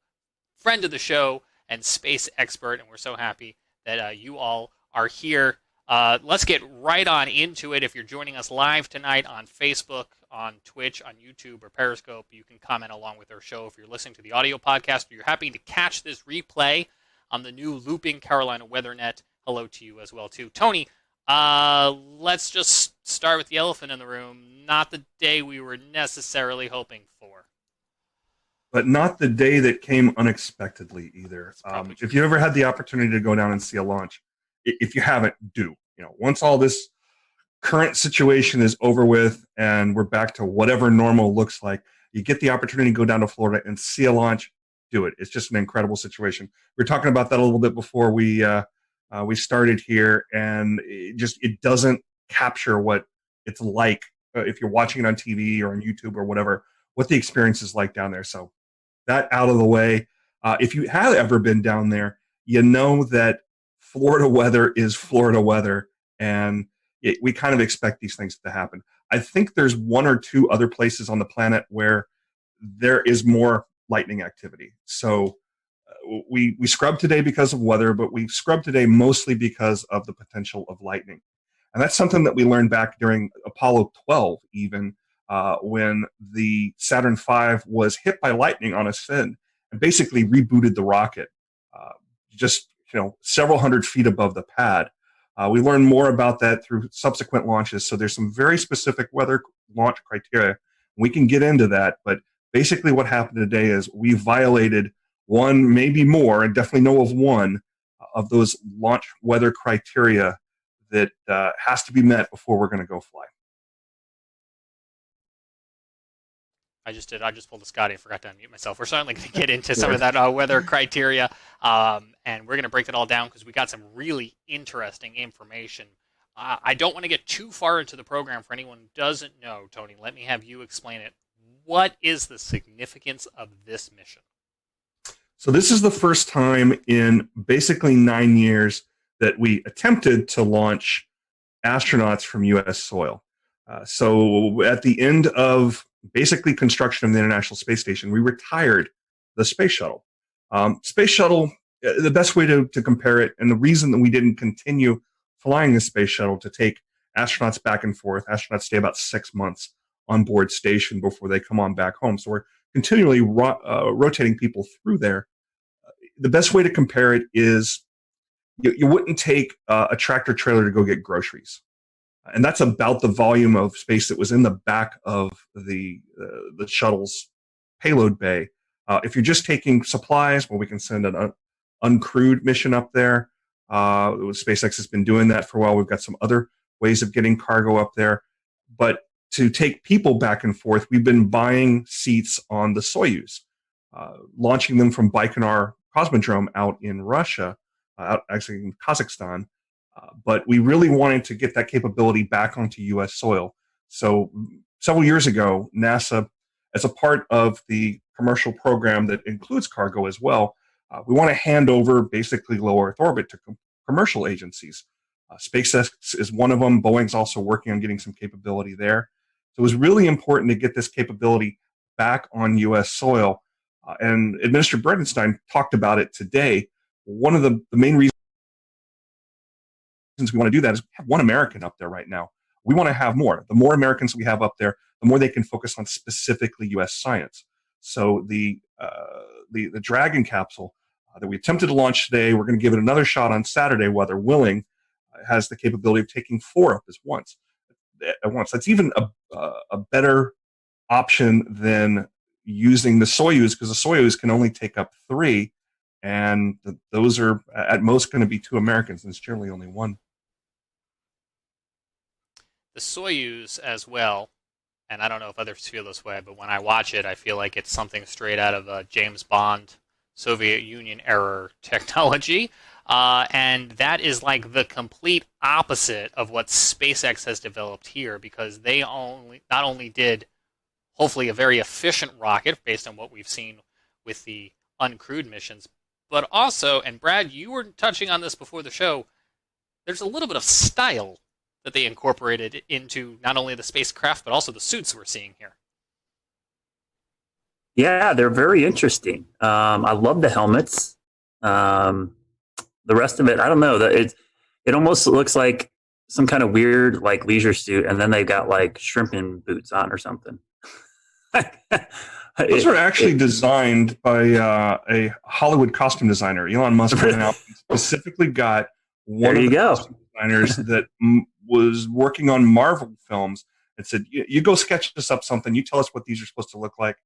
E: friend of the show and space expert, and we're so happy that you all are here. Let's get right on into it. If you're joining us live tonight on Facebook, on Twitch, on YouTube, or Periscope, you can comment along with our show. If you're listening to the audio podcast or you're happy to catch this replay on the new Looping Carolina WeatherNet, hello to you as well, too. Tony, let's just start with the elephant in the room. Not the day we were necessarily hoping for.
H: But not the day that came unexpectedly either. If you ever had the opportunity to go down and see a launch, if you haven't, do. Once all this current situation is over with and we're back to whatever normal looks like, you get the opportunity to go down to Florida and see a launch, do it. It's just an incredible situation. We were talking about that a little bit before we started here, and it doesn't capture what it's like if you're watching it on TV or on YouTube or whatever, what the experience is like down there. So that out of the way. If you have ever been down there, you know that Florida weather is Florida weather, and we kind of expect these things to happen. I think there's one or two other places on the planet where there is more lightning activity. So we scrubbed today because of weather, but we scrubbed today mostly because of the potential of lightning. And that's something that we learned back during Apollo 12, even when the Saturn V was hit by lightning on its fin and basically rebooted the rocket several hundred feet above the pad. We learned more about that through subsequent launches. So there's some very specific weather launch criteria. We can get into that, but basically what happened today is we violated one, maybe more, and definitely know of one of those launch weather criteria that has to be met before we're going to go fly.
E: I just pulled a Scotty and forgot to unmute myself. We're certainly going to get into some of that weather criteria, and we're going to break it all down because we got some really interesting information. I don't want to get too far into the program for anyone who doesn't know, Tony. Let me have you explain it. What is the significance of this mission?
H: So this is the first time in basically 9 years that we attempted to launch astronauts from U.S. soil. So at the end of basically construction of the International Space Station, we retired the space shuttle. Space shuttle, the best way to compare it, and the reason that we didn't continue flying the space shuttle to take astronauts back and forth, astronauts stay about 6 months on board station before they come on back home. So we're continually rotating people through there. The best way to compare it is you wouldn't take a tractor trailer to go get groceries. And that's about the volume of space that was in the back of the shuttle's payload bay. If you're just taking supplies, well, we can send an uncrewed mission up there. SpaceX has been doing that for a while. We've got some other ways of getting cargo up there. But to take people back and forth, we've been buying seats on the Soyuz, launching them from Baikonur Cosmodrome out in Russia, actually in Kazakhstan. But we really wanted to get that capability back onto U.S. soil. So several years ago, NASA, as a part of the commercial program that includes cargo as well, we want to hand over basically low Earth orbit to commercial agencies. SpaceX is one of them. Boeing's also working on getting some capability there. So it was really important to get this capability back on U.S. soil. And Administrator Bredenstein talked about it today. One of the main reasons we want to do that is have one American up there right now. We want to have more. The more Americans we have up there, the more they can focus on specifically U.S. science. So the Dragon capsule that we attempted to launch today, we're going to give it another shot on Saturday, weather willing, has the capability of taking 4 up at once. That's even a better option than using the Soyuz, because the Soyuz can only take up 3, and those are at most going to be 2 Americans, and it's generally only 1.
E: The Soyuz as well, and I don't know if others feel this way, but when I watch it, I feel like it's something straight out of James Bond, Soviet Union era technology. And that is like the complete opposite of what SpaceX has developed here, because they not only did hopefully a very efficient rocket based on what we've seen with the uncrewed missions, but also, and Brad, you were touching on this before the show, there's a little bit of style that they incorporated into not only the spacecraft, but also the suits we're seeing here.
F: Yeah, they're very interesting. I love the helmets. The rest of it, I don't know. It almost looks like some kind of weird like leisure suit, and then they've got like shrimping boots on or something.
H: Those were actually designed by a Hollywood costume designer. Elon Musk went out and specifically got one of the costume designers that was working on Marvel films and said, you go sketch us up something. You tell us what these are supposed to look like.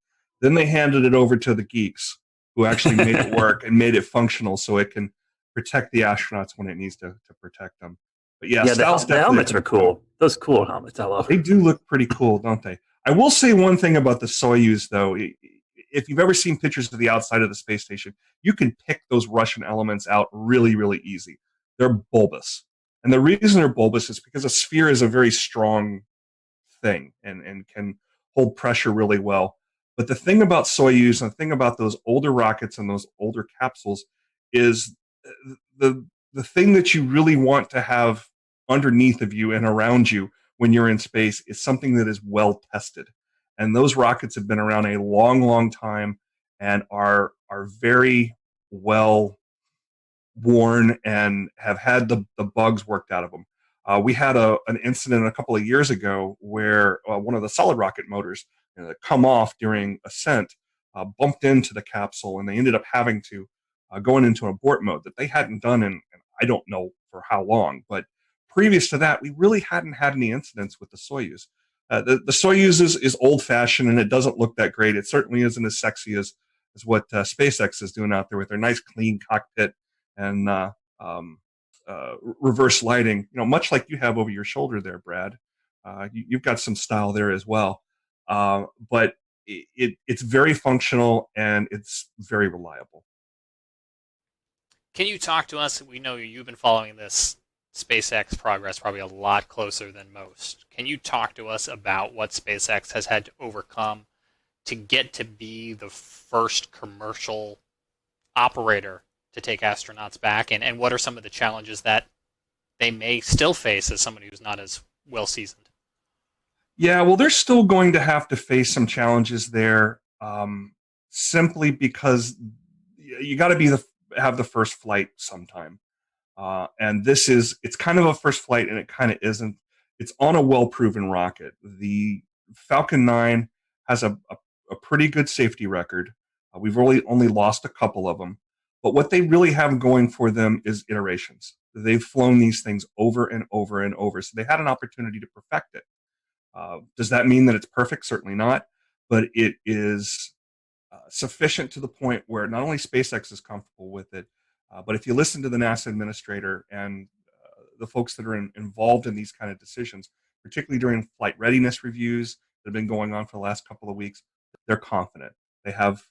H: Then they handed it over to the geeks who actually made it work and made it functional so it can protect the astronauts when it needs to protect them. But yeah,
F: the helmets are cool. Those cool helmets, I love.
H: They do look pretty cool, don't they? I will say one thing about the Soyuz, though. If you've ever seen pictures of the outside of the space station, you can pick those Russian elements out really, really easy. They're bulbous. And the reason they're bulbous is because a sphere is a very strong thing and can hold pressure really well. But the thing about Soyuz and the thing about those older rockets and those older capsules is the thing that you really want to have underneath of you and around you when you're in space is something that is well tested. And those rockets have been around a long, long time and are very well worn and have had the bugs worked out of them. We had an incident a couple of years ago where one of the solid rocket motors that come off during ascent bumped into the capsule, and they ended up having to go into abort mode that they hadn't done in I don't know for how long. But previous to that, we really hadn't had any incidents with the Soyuz. The Soyuz is old-fashioned, and it doesn't look that great. It certainly isn't as sexy as what SpaceX is doing out there with their nice, clean cockpit and reverse lighting. Much like you have over your shoulder there, Brad. You've got some style there as well. But it's very functional, and it's very reliable.
E: Can you talk to us? We know you've been following this SpaceX progress probably a lot closer than most. Can you talk to us about what SpaceX has had to overcome to get to be the first commercial operator to take astronauts back, and what are some of the challenges that they may still face as somebody who's not as well seasoned?
H: Yeah, well, they're still going to have to face some challenges there, simply because you got to have the first flight sometime. And it's kind of a first flight, and it kind of isn't. It's on a well-proven rocket. The Falcon 9 has a pretty good safety record. We've only lost a couple of them. But what they really have going for them is iterations. They've flown these things over and over and over, so they had an opportunity to perfect it. Does that mean that it's perfect? Certainly not. But it is sufficient to the point where not only SpaceX is comfortable with it, but if you listen to the NASA administrator and the folks that are involved in these kind of decisions, particularly during flight readiness reviews that have been going on for the last couple of weeks, they're confident. They have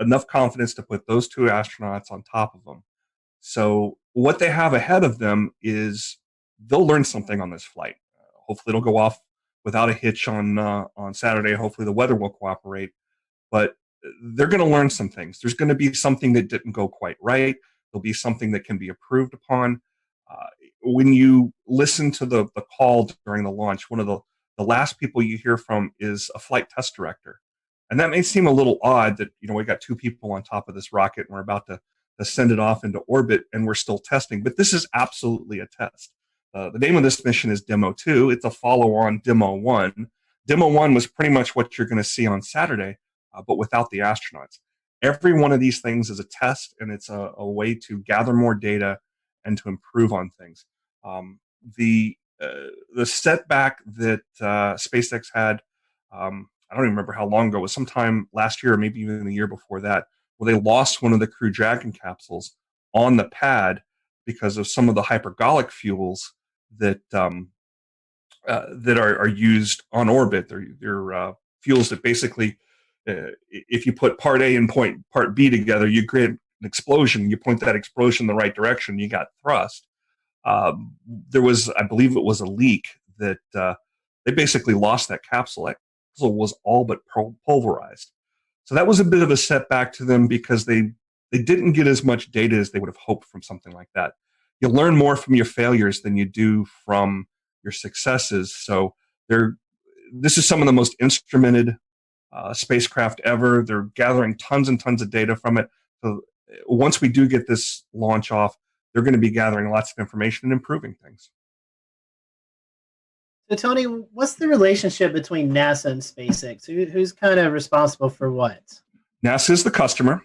H: enough confidence to put those two astronauts on top of them. So what they have ahead of them is they'll learn something on this flight. Hopefully it'll go off without a hitch on Saturday. Hopefully the weather will cooperate. But they're going to learn some things. There's going to be something that didn't go quite right. There'll be something that can be improved upon. When you listen to the call during the launch, one of the last people you hear from is a flight test director. And that may seem a little odd that, we got two people on top of this rocket and we're about to send it off into orbit and we're still testing. But this is absolutely a test. The name of this mission is Demo 2. It's a follow-on Demo 1. Demo 1 was pretty much what you're going to see on Saturday, but without the astronauts. Every one of these things is a test, and it's a way to gather more data and to improve on things. The setback that SpaceX had, I don't even remember how long ago, it was sometime last year or maybe even the year before that, where they lost one of the Crew Dragon capsules on the pad because of some of the hypergolic fuels that are used on orbit. They're fuels that basically, if you put part A and part B together, you explosion, you point that explosion in the right direction, you got thrust. There was, I believe it was a leak that they basically lost that capsule. That capsule was all but pulverized. So that was a bit of a setback to them because they didn't get as much data as they would have hoped from something like that. You learn more from your failures than you do from your successes. So this is some of the most instrumented spacecraft ever. They're gathering tons and tons of data from it. So once we do get this launch off, they're going to be gathering lots of information and improving things.
M: So, Tony, what's the relationship between NASA and SpaceX? Who's kind of responsible for what?
H: NASA is the customer.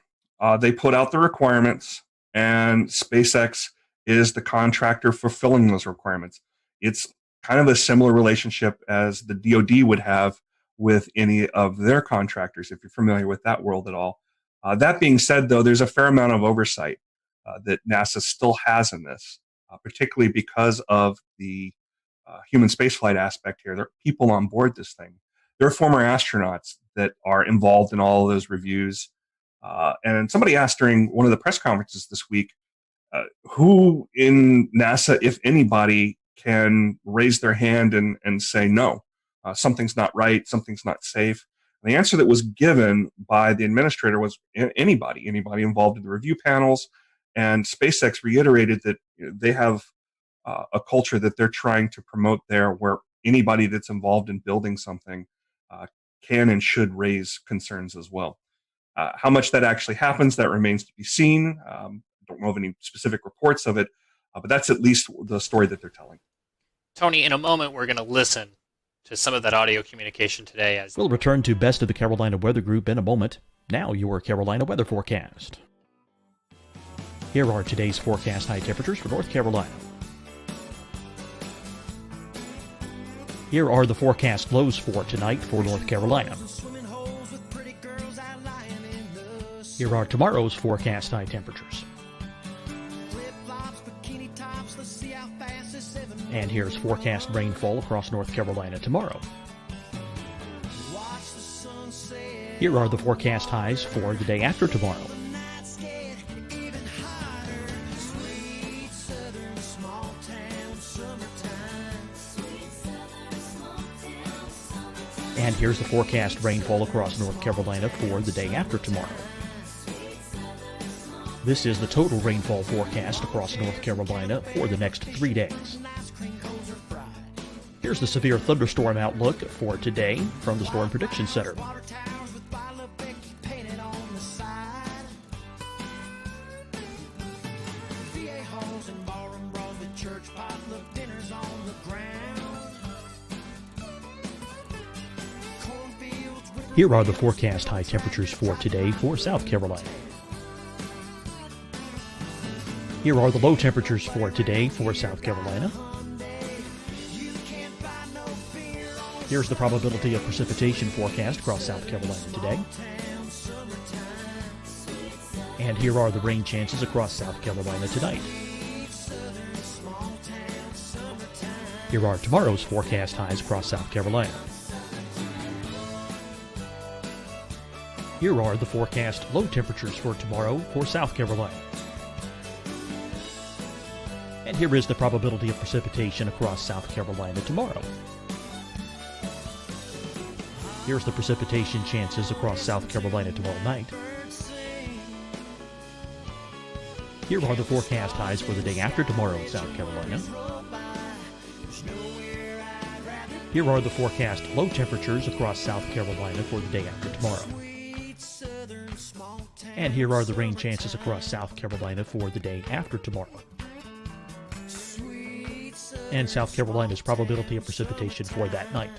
H: They put out the requirements, and SpaceX is the contractor fulfilling those requirements. It's kind of a similar relationship as the DoD would have with any of their contractors, if you're familiar with that world at all. That being said, though, there's a fair amount of oversight that NASA still has in this, particularly because of the human spaceflight aspect here. There are people on board this thing. There are former astronauts that are involved in all of those reviews. And somebody asked during one of the press conferences this week, who in NASA, if anybody, can raise their hand and say, no, something's not right, something's not safe. And the answer that was given by the administrator was anybody involved in the review panels. And SpaceX reiterated that they have a culture that they're trying to promote there, where anybody that's involved in building something can and should raise concerns as well. How much that actually happens, that remains to be seen. Don't know of any specific reports of it, but that's at least the story that they're telling.
E: Tony, in a moment, we're going to listen to some of that audio communication today.
N: We'll return to Best of the Carolina Weather Group in a moment. Now, your Carolina weather forecast. Here are today's forecast high temperatures for North Carolina. Here are the forecast lows for tonight for North Carolina. Here are tomorrow's forecast high temperatures. And here's forecast rainfall across North Carolina tomorrow. Here are the forecast highs for the day after tomorrow. And here's the forecast rainfall across North Carolina for the day after tomorrow. This is the total rainfall forecast across North Carolina for the next 3 days. Here's the severe thunderstorm outlook for today from the Storm Prediction Center. Here are the forecast high temperatures for today for South Carolina. Here are the low temperatures for today for South Carolina. Here's the probability of precipitation forecast across South Carolina today. And here are the rain chances across South Carolina tonight. Here are tomorrow's forecast highs across South Carolina. Here are the forecast low temperatures for tomorrow for South Carolina. And here is the probability of precipitation across South Carolina tomorrow. Here's the precipitation chances across South Carolina tomorrow night. Here are the forecast highs for the day after tomorrow in South Carolina. Here are the forecast low temperatures across South Carolina for the day after tomorrow. And here are the rain chances across South Carolina for the day after tomorrow. And South Carolina's probability of precipitation for that night.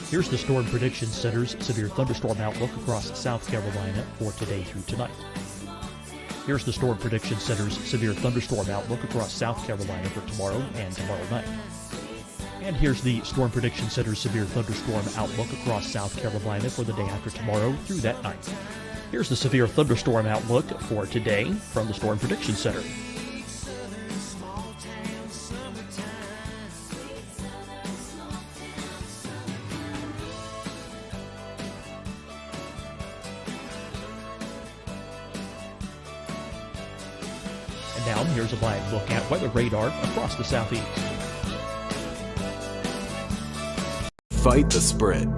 N: Here's the Storm Prediction Center's severe thunderstorm outlook across South Carolina for today through tonight. Here's the Storm Prediction Center's severe thunderstorm outlook across South Carolina for tomorrow and tomorrow night. And here's the Storm Prediction Center's severe thunderstorm outlook across South Carolina for the day after tomorrow through that night. Here's the severe thunderstorm outlook for today from the Storm Prediction Center. And now here's a live look at weather radar across the southeast.
I: Fight the spread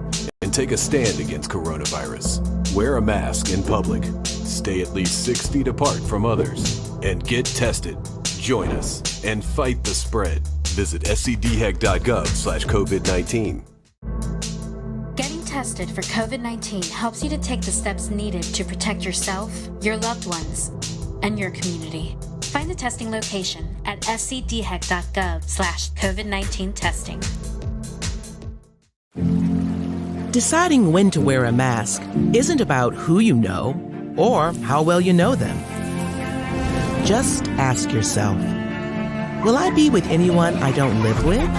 I: and take a stand against coronavirus. Wear a mask in public. Stay at least 6 feet apart from others. And get tested. Join us and fight the spread. Visit scdhec.gov/COVID-19.
J: Getting tested for COVID-19 helps you to take the steps needed to protect yourself, your loved ones, and your community. Find the testing location at scdhec.gov/COVID-19 testing.
K: Deciding when to wear a mask isn't about who you know or how well you know them. Just ask yourself, will I be with anyone I don't live with?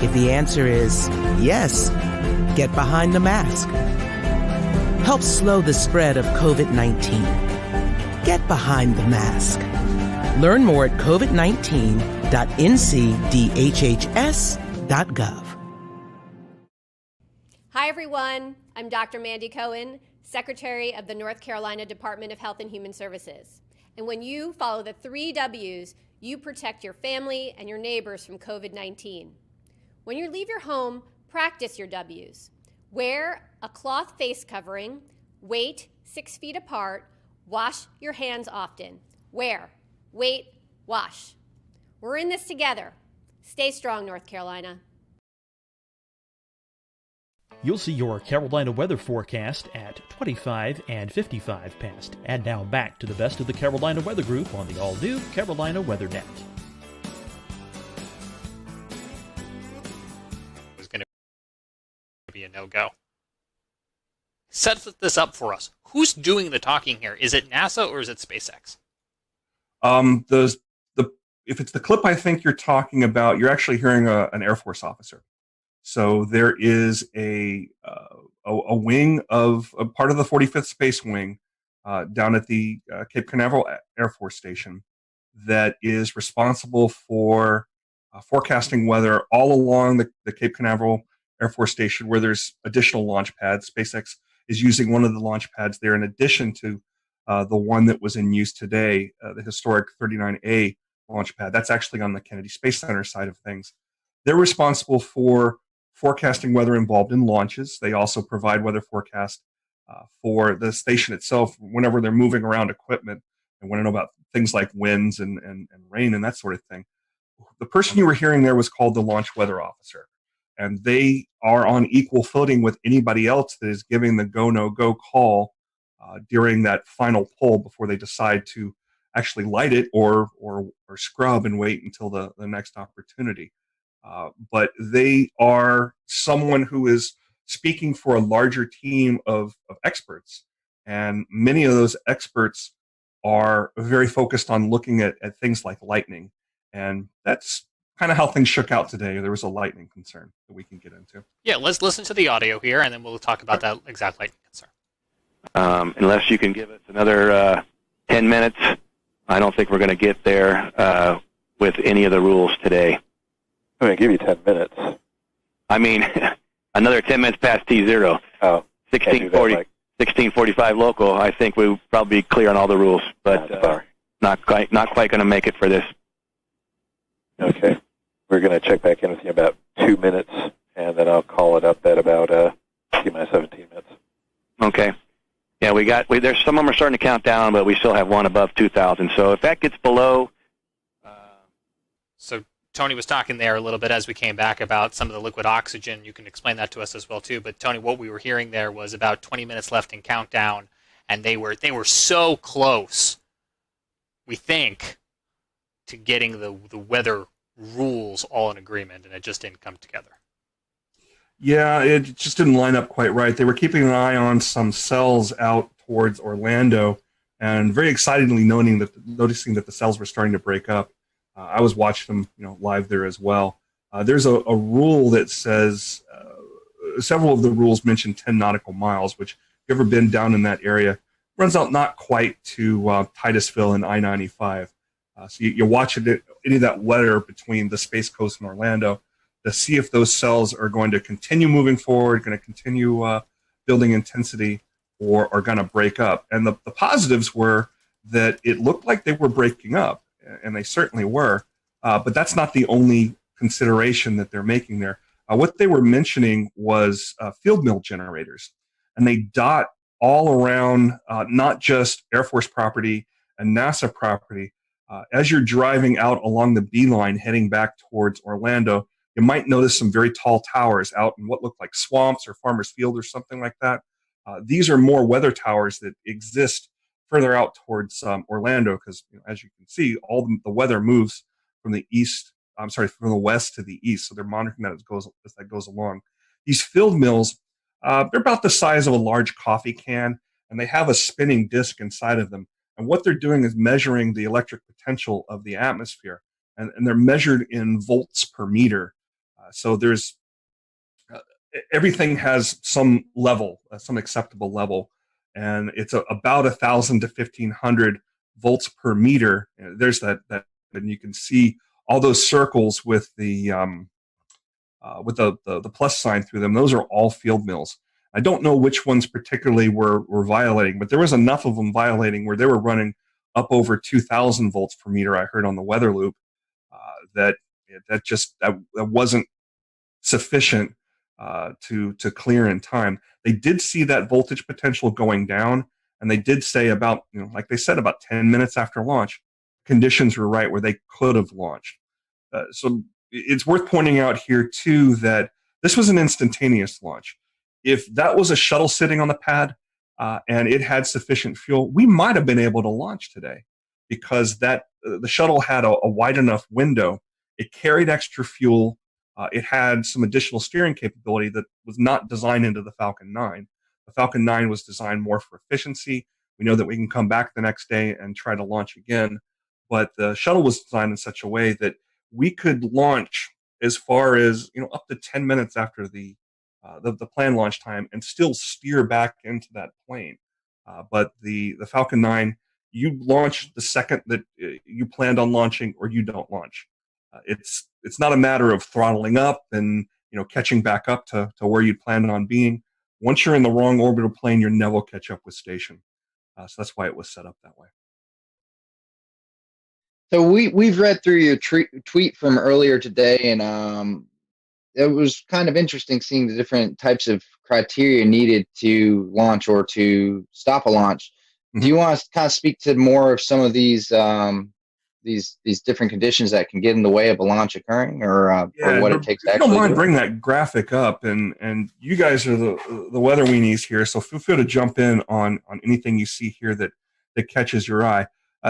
K: If the answer is yes, get behind the mask. Help slow the spread of COVID-19. Get behind the mask. Learn more at covid19.ncdhhs.gov.
L: Hi, everyone. I'm Dr. Mandy Cohen, Secretary of the North Carolina Department of Health and Human Services. And when you follow the 3 W's, you protect your family and your neighbors from COVID-19. When you leave your home, practice your W's. Wear a cloth face covering, wait 6 feet apart, wash your hands often. Wear, wait, wash. We're in this together. Stay strong, North Carolina.
N: You'll see your Carolina weather forecast at 25 and 55 past. And now back to the best of the Carolina Weather Group on the all-new Carolina Weather Net.
E: It's going to be a no-go. Set this up for us. Who's doing the talking here? Is it NASA or is it SpaceX?
H: If it's the clip I think you're talking about, you're actually hearing an Air Force officer. So there is a wing of a part of the 45th Space Wing down at the Cape Canaveral Air Force Station that is responsible for forecasting weather all along the Cape Canaveral Air Force Station, where there's additional launch pads. SpaceX is using one of the launch pads there in addition to the one that was in use today, the historic 39A launch pad. That's actually on the Kennedy Space Center side of things. They're responsible for forecasting weather involved in launches. They also provide weather forecast for the station itself whenever they're moving around equipment and want to know about things like winds and rain and that sort of thing. The person you were hearing there was called the launch weather officer, and they are on equal footing with anybody else that is giving the go, no go call during that final pull before they decide to actually light it or scrub and wait until the next opportunity. But they are someone who is speaking for a larger team of experts. And many of those experts are very focused on looking at things like lightning. And that's kind of how things shook out today. There was a lightning concern that we can get into.
E: Yeah, let's listen to the audio here, and then we'll talk about that exact lightning concern.
C: Unless you can give us another 10 minutes, I don't think we're going to get there with any of the rules today.
T: I'm going to give you 10 minutes.
C: I mean, another 10 minutes past T0.
T: Oh,
C: 16:45 local. I think we'll probably be clear on all the rules, but not quite going to make it for this.
T: Okay. We're going to check back in with you in about 2 minutes, and then I'll call it up at about 17 minutes.
C: Okay. Yeah, there's some of them are starting to count down, but we still have one above 2,000. So if that gets below.
E: So Tony was talking there a little bit as we came back about some of the liquid oxygen. You can explain that to us as well too. But Tony, what we were hearing there was about 20 minutes left in countdown, and they were so close, we think, to getting the weather rules all in agreement, and it just didn't come together.
H: Yeah, it just didn't line up quite right. They were keeping an eye on some cells out towards Orlando, and very excitedly noticing that the cells were starting to break up. I was watching them, live there as well. There's a rule that says several of the rules mention 10 nautical miles, which, if you've ever been down in that area, runs out not quite to Titusville and I-95. So you watch any of that weather between the Space Coast and Orlando to see if those cells are going to continue moving forward, going to continue building intensity, or are going to break up. And the positives were that it looked like they were breaking up. and they certainly were. But that's not the only consideration that they're making there. What they were mentioning was field mill generators, and they dot all around not just Air Force property and NASA property. As you're driving out along the beeline heading back towards Orlando, you might notice some very tall towers out in what look like swamps or farmers field or something like that. These are more weather towers that exist further out towards Orlando, because as you can see, all the weather moves from the from the west to the east. So they're monitoring that as that goes along. These field mills, they're about the size of a large coffee can, and they have a spinning disc inside of them. And what they're doing is measuring the electric potential of the atmosphere, and they're measured in volts per meter. So there's everything has some level, some acceptable level, and it's about 1,000 to 1,500 volts per meter. There's that, and you can see all those circles with the plus sign through them. Those are all field mills. I don't know which ones particularly were violating, but there was enough of them violating where they were running up over 2,000 volts per meter. I heard on the weather loop that wasn't sufficient to clear in time. They did see that voltage potential going down, and they did say about, like they said, about 10 minutes after launch, conditions were right where they could have launched. So it's worth pointing out here too that this was an instantaneous launch. If that was a shuttle sitting on the pad and it had sufficient fuel, we might have been able to launch today, because the shuttle had a wide enough window. It carried extra fuel. It had some additional steering capability that was not designed into the Falcon 9. The Falcon 9 was designed more for efficiency. We know that we can come back the next day and try to launch again. But the shuttle was designed in such a way that we could launch as far as up to 10 minutes after the planned launch time and still steer back into that plane. But the Falcon 9, you launch the second that you planned on launching, or you don't launch. It's not a matter of throttling up and catching back up to where you planned on being. Once you're in the wrong orbital plane, you'll never catch up with station. So that's why it was set up that way.
S: So we've read through your tweet from earlier today, and it was kind of interesting seeing the different types of criteria needed to launch or to stop a launch. Do you want to kind of speak to more of some of these different conditions that can get in the way of a launch occurring, or what it takes to actually?
H: If you don't mind, bring that graphic up, and you guys are the weather weenies here, so feel free to jump in on anything you see here that catches your eye.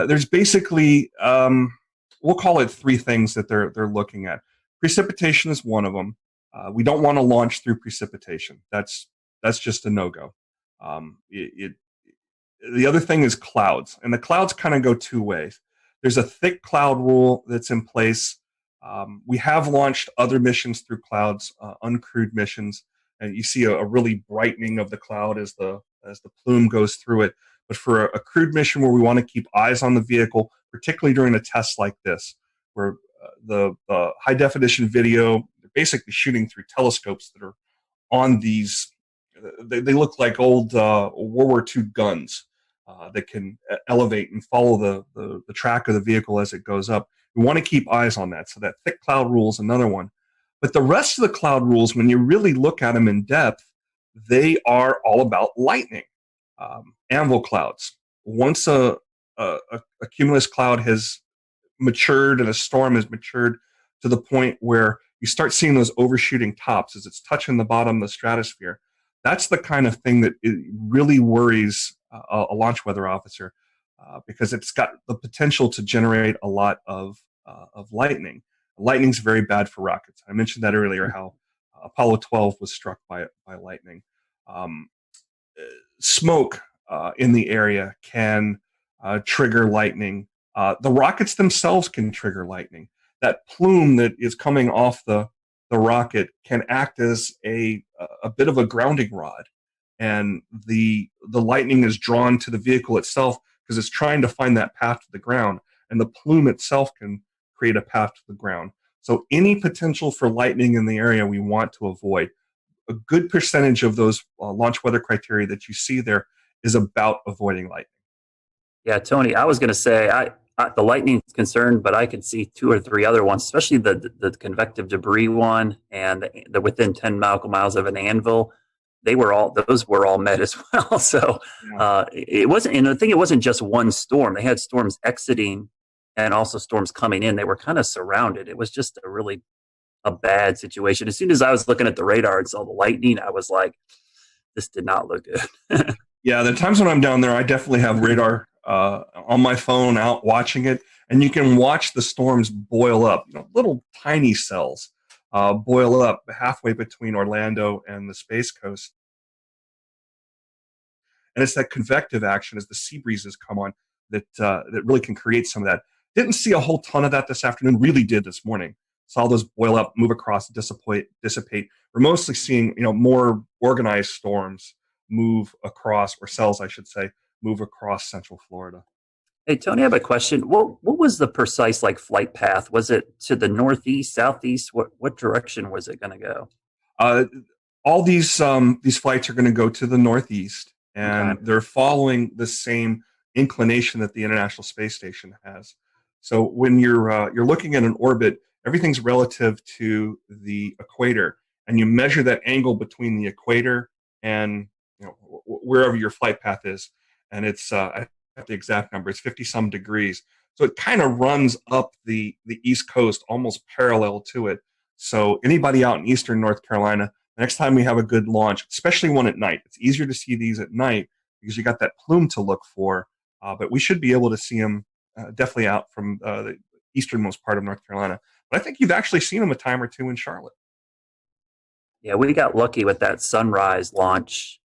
H: There's basically, we'll call it three things that they're looking at. Precipitation is one of them. We don't want to launch through precipitation. That's just a no-go. The other thing is clouds, and the clouds kind of go two ways. There's a thick cloud rule that's in place. We have launched other missions through clouds, uncrewed missions, and you see a really brightening of the cloud as the plume goes through it. But for a crewed mission where we want to keep eyes on the vehicle, particularly during a test like this, where the high definition video, they're basically shooting through telescopes that are on these, they look like old World War II guns that can elevate and follow the track of the vehicle as it goes up. We want to keep eyes on that. So that thick cloud rule is another one. But the rest of the cloud rules, when you really look at them in depth, they are all about lightning. Anvil clouds. Once a cumulus cloud has matured and a storm has matured to the point where you start seeing those overshooting tops as it's touching the bottom of the stratosphere, that's the kind of thing that it really worries a launch weather officer because it's got the potential to generate a lot of lightning. Lightning's very bad for rockets. I mentioned that earlier, how Apollo 12 was struck by lightning. Smoke in the area can trigger lightning. The rockets themselves can trigger lightning. That plume that is coming off the rocket can act as a bit of a grounding rod, and the lightning is drawn to the vehicle itself because it's trying to find that path to the ground, and the plume itself can create a path to the ground. So any potential for lightning in the area we want to avoid. A good percentage of those launch weather criteria that you see there is about avoiding lightning.
G: Yeah, Tony, I was going to say, I the lightning's concerned, but I could see 2 or 3 other ones, especially the convective debris one and the within 10 nautical miles of an anvil. Those were all met as well. So it wasn't, and I think it wasn't just one storm. They had storms exiting and also storms coming in. They were kind of surrounded. It was just a bad situation. As soon as I was looking at the radar and saw the lightning, I was like, this did not look good.
H: Yeah, the times when I'm down there, I definitely have radar on my phone out watching it, and you can watch the storms boil up. Little tiny cells boil up halfway between Orlando and the Space Coast. And it's that convective action as the sea breezes come on that really can create some of that. Didn't see a whole ton of that this afternoon. Really did this morning. Saw those boil up, move across, dissipate. We're mostly seeing more organized storms move across, or cells, I should say, move across Central Florida.
G: Hey, Tony, I have a question. What was the precise flight path? Was it to the northeast, southeast? What direction was it going to go?
H: All these flights are going to go to the northeast, and they're following the same inclination that the International Space Station has. So when you're looking at an orbit, everything's relative to the equator, and you measure that angle between the equator and wherever your flight path is, and it's I have the exact number. It's 50-some degrees. So it kind of runs up the East Coast, almost parallel to it. So anybody out in eastern North Carolina, next time we have a good launch, especially one at night, it's easier to see these at night because you got that plume to look for. But we should be able to see them definitely out from the easternmost part of North Carolina. But I think you've actually seen them a time or two in Charlotte.
G: Yeah, we got lucky with that sunrise launch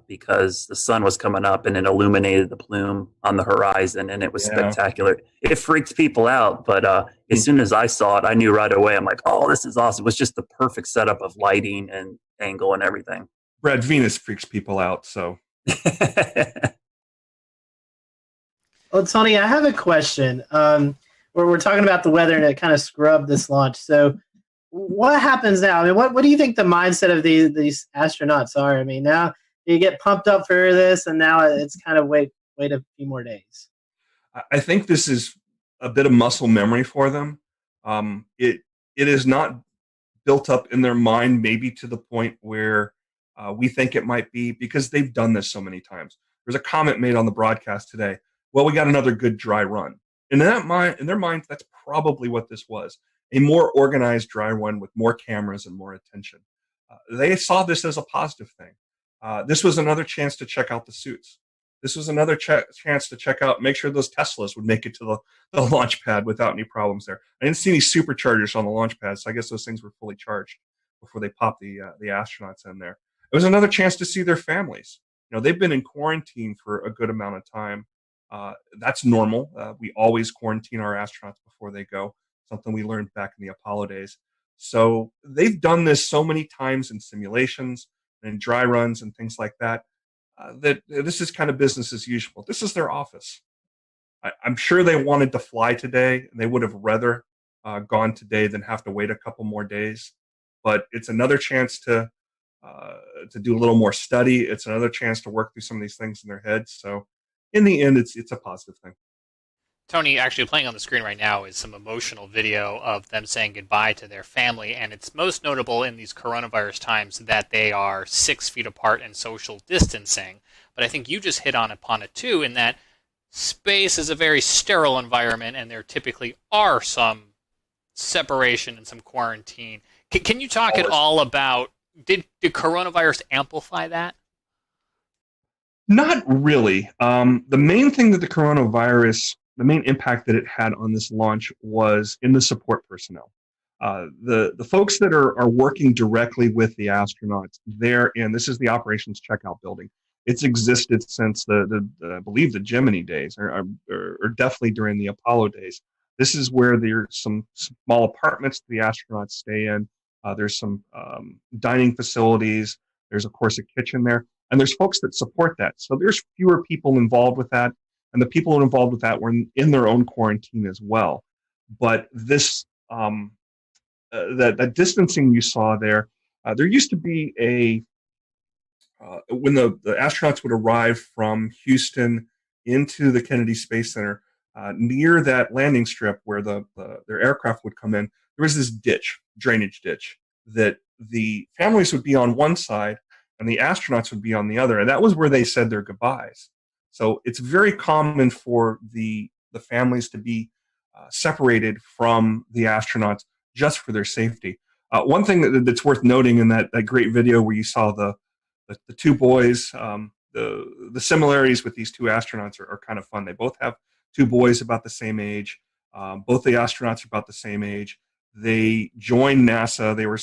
G: because the sun was coming up and it illuminated the plume on the horizon, and it was spectacular. It freaked people out, but as soon as I saw it, I knew right away. I'm like, oh, this is awesome. It was just the perfect setup of lighting and angle and everything.
H: Brad, Venus freaks people out, so.
M: Well, Tony, I have a question. Where we're talking about the weather and it kind of scrubbed this launch. So what happens now? I mean, what do you think the mindset of these astronauts are? I mean, now you get pumped up for this, and now it's kind of wait a few more days.
H: I think this is a bit of muscle memory for them. It is not built up in their mind, maybe to the point where we think it might be, because they've done this so many times. There's a comment made on the broadcast today. Well, we got another good dry run. In their minds, that's probably what this was. A more organized dry run with more cameras and more attention. They saw this as a positive thing. This was another chance to check out the suits. This was another chance to check out, make sure those Teslas would make it to the launch pad without any problems there. I didn't see any superchargers on the launch pad, so I guess those things were fully charged before they popped the astronauts in there. It was another chance to see their families. They've been in quarantine for a good amount of time. That's normal. We always quarantine our astronauts before they go. Something we learned back in the Apollo days. So they've done this so many times in simulations and dry runs and things like that, that this is kind of business as usual. This is their office. I'm sure they wanted to fly today, and they would have rather gone today than have to wait a couple more days. But it's another chance to do a little more study. It's another chance to work through some of these things in their heads. So in the end, it's a positive thing.
E: Tony, actually playing on the screen right now is some emotional video of them saying goodbye to their family, and it's most notable in these coronavirus times that they are 6 feet apart and social distancing. But I think you just hit upon it too, in that space is a very sterile environment, and there typically are some separation and some quarantine. Can you talk at all about, did coronavirus amplify that?
H: Not really. The main thing that the main impact that it had on this launch was in the support personnel. The folks that are working directly with the astronauts, this is the operations checkout building. It's existed since I believe the Gemini days, or definitely during the Apollo days. This is where there's some small apartments the astronauts stay in. There's some dining facilities. There's, of course, a kitchen there. And there's folks that support that. So there's fewer people involved with that. And the people involved with that were in their own quarantine as well. But this, that distancing you saw there used to be when the astronauts would arrive from Houston into the Kennedy Space Center, near that landing strip where their aircraft would come in, there was this drainage ditch, that the families would be on one side and the astronauts would be on the other. And that was where they said their goodbyes. So it's very common for the families to be separated from the astronauts just for their safety. One thing that's worth noting in that great video where you saw the two boys, the similarities with these two astronauts are kind of fun. They both have two boys about the same age. Both the astronauts are about the same age. They joined NASA. They were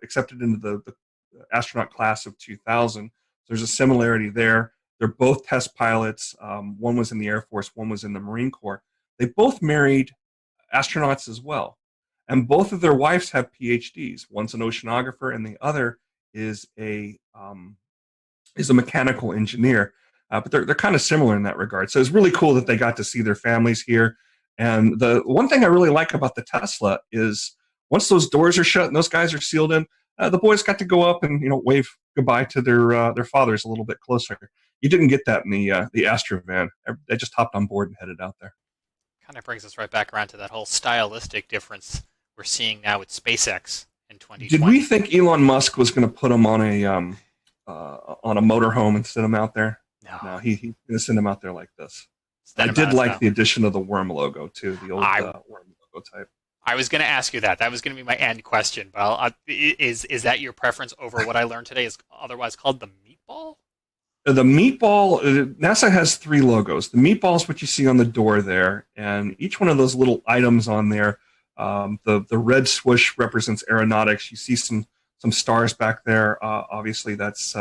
H: accepted into the astronaut class of 2000. There's a similarity there. They're both test pilots. One was in the Air Force, one was in the Marine Corps. They both married astronauts as well. And both of their wives have PhDs. One's an oceanographer, and the other is a mechanical engineer. But they're kind of similar in that regard. So it's really cool that they got to see their families here. And the one thing I really like about the Tesla is once those doors are shut and those guys are sealed in, the boys got to go up and wave goodbye to their fathers a little bit closer. You didn't get that in the Astra van. They just hopped on board and headed out there.
E: Kind of brings us right back around to that whole stylistic difference we're seeing now with SpaceX in 2020.
H: Did we think Elon Musk was going to put them on a motorhome and send them out there? No, he's going to send them out there like this. I did like the addition of the worm logo too, the old worm logo type.
E: I was going to ask you that. That was going to be my end question. But is that your preference over what I learned today is otherwise called the meatball?
H: The meatball, NASA has 3 logos. The meatball is what you see on the door there, and each one of those little items on there, the red swoosh represents aeronautics. You see some stars back there. Obviously, that's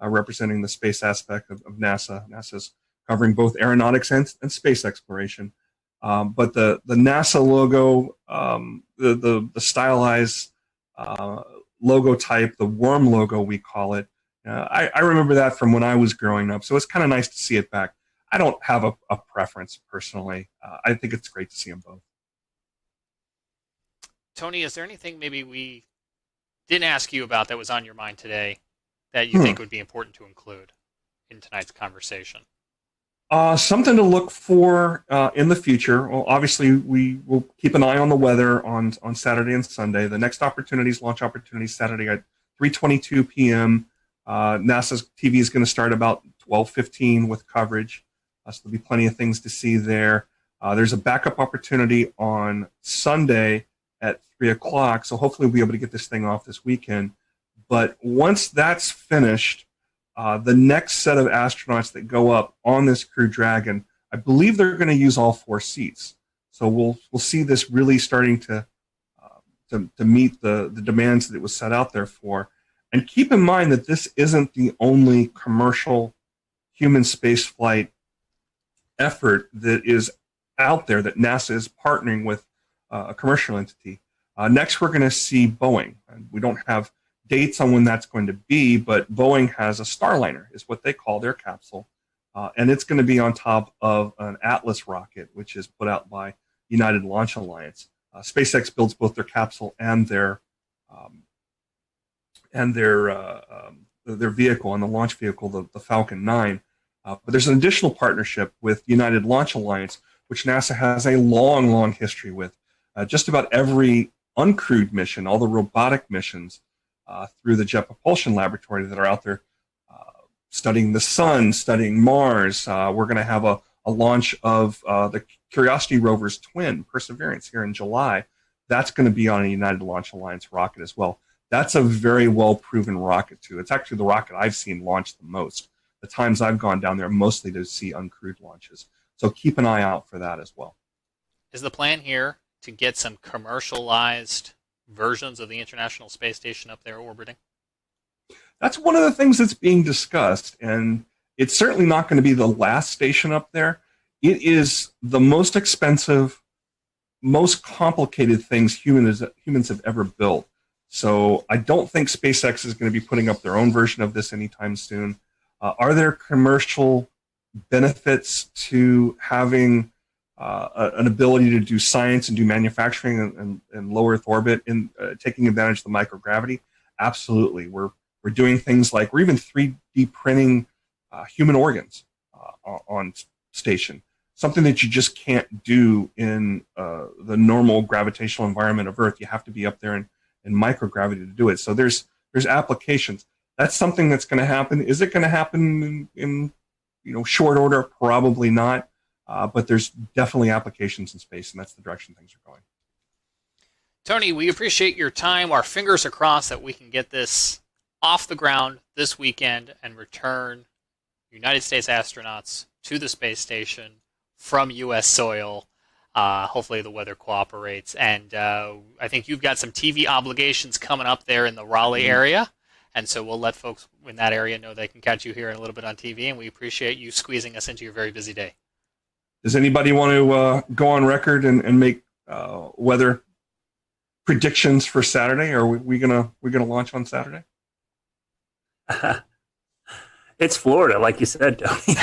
H: representing the space aspect of NASA. NASA's covering both aeronautics and space exploration. But the NASA logo, the stylized logo type, the worm logo we call it, I remember that from when I was growing up, so it's kind of nice to see it back. I don't have a preference personally. I think it's great to see them both.
E: Tony, is there anything maybe we didn't ask you about that was on your mind today that you think would be important to include in tonight's conversation?
H: Something to look for in the future. Well, obviously, we will keep an eye on the weather on Saturday and Sunday. The next launch opportunities, Saturday at 3:22 p.m. NASA's TV is going to start about 12:15 with coverage. So there'll be plenty of things to see there. There's a backup opportunity on Sunday at 3 o'clock. So hopefully we'll be able to get this thing off this weekend. But once that's finished, the next set of astronauts that go up on this Crew Dragon, I believe they're going to use all 4 seats. So we'll see this really starting to meet the demands that it was set out there for. And keep in mind that this isn't the only commercial human spaceflight effort that is out there, that NASA is partnering with a commercial entity. Next, we're going to see Boeing. And we don't have dates on when that's going to be, but Boeing has a Starliner, is what they call their capsule. And it's going to be on top of an Atlas rocket, which is put out by United Launch Alliance. SpaceX builds both their capsule and their vehicle, and the launch vehicle, the Falcon 9. But there's an additional partnership with United Launch Alliance, which NASA has a long, long history with. Just about every uncrewed mission, all the robotic missions through the Jet Propulsion Laboratory that are out there studying the sun, studying Mars. We're going to have a launch of the Curiosity rover's twin, Perseverance, here in July. That's going to be on a United Launch Alliance rocket as well. That's a very well-proven rocket, too. It's actually the rocket I've seen launch the most. The times I've gone down there, mostly to see uncrewed launches. So keep an eye out for that as well.
E: Is the plan here to get some commercialized versions of the International Space Station up there orbiting?
H: That's one of the things that's being discussed, and it's certainly not going to be the last station up there. It is the most expensive, most complicated things humans have ever built. So I don't think SpaceX is going to be putting up their own version of this anytime soon. Are there commercial benefits to having an ability to do science and do manufacturing in low Earth orbit, in taking advantage of the microgravity? Absolutely. We're doing things like we're even 3D printing human organs on station. something that you just can't do in the normal gravitational environment of Earth. You have to be up there in microgravity to do it. So there's applications. That's something that's going to happen. Is it going to happen in short order? Probably not. But there's definitely applications in space, and that's the direction things are going.
E: Tony, we appreciate your time. Our fingers are crossed that we can get this off the ground this weekend and return United States astronauts to the space station from U.S. soil. Hopefully the weather cooperates. And I think you've got some TV obligations coming up there in the Raleigh area. And so we'll let folks in that area know they can catch you here in a little bit on TV. And we appreciate you squeezing us into your very busy day.
H: Does anybody want to go on record and make weather predictions for Saturday? Or are we gonna launch on Saturday?
G: It's Florida, like you said, Tony.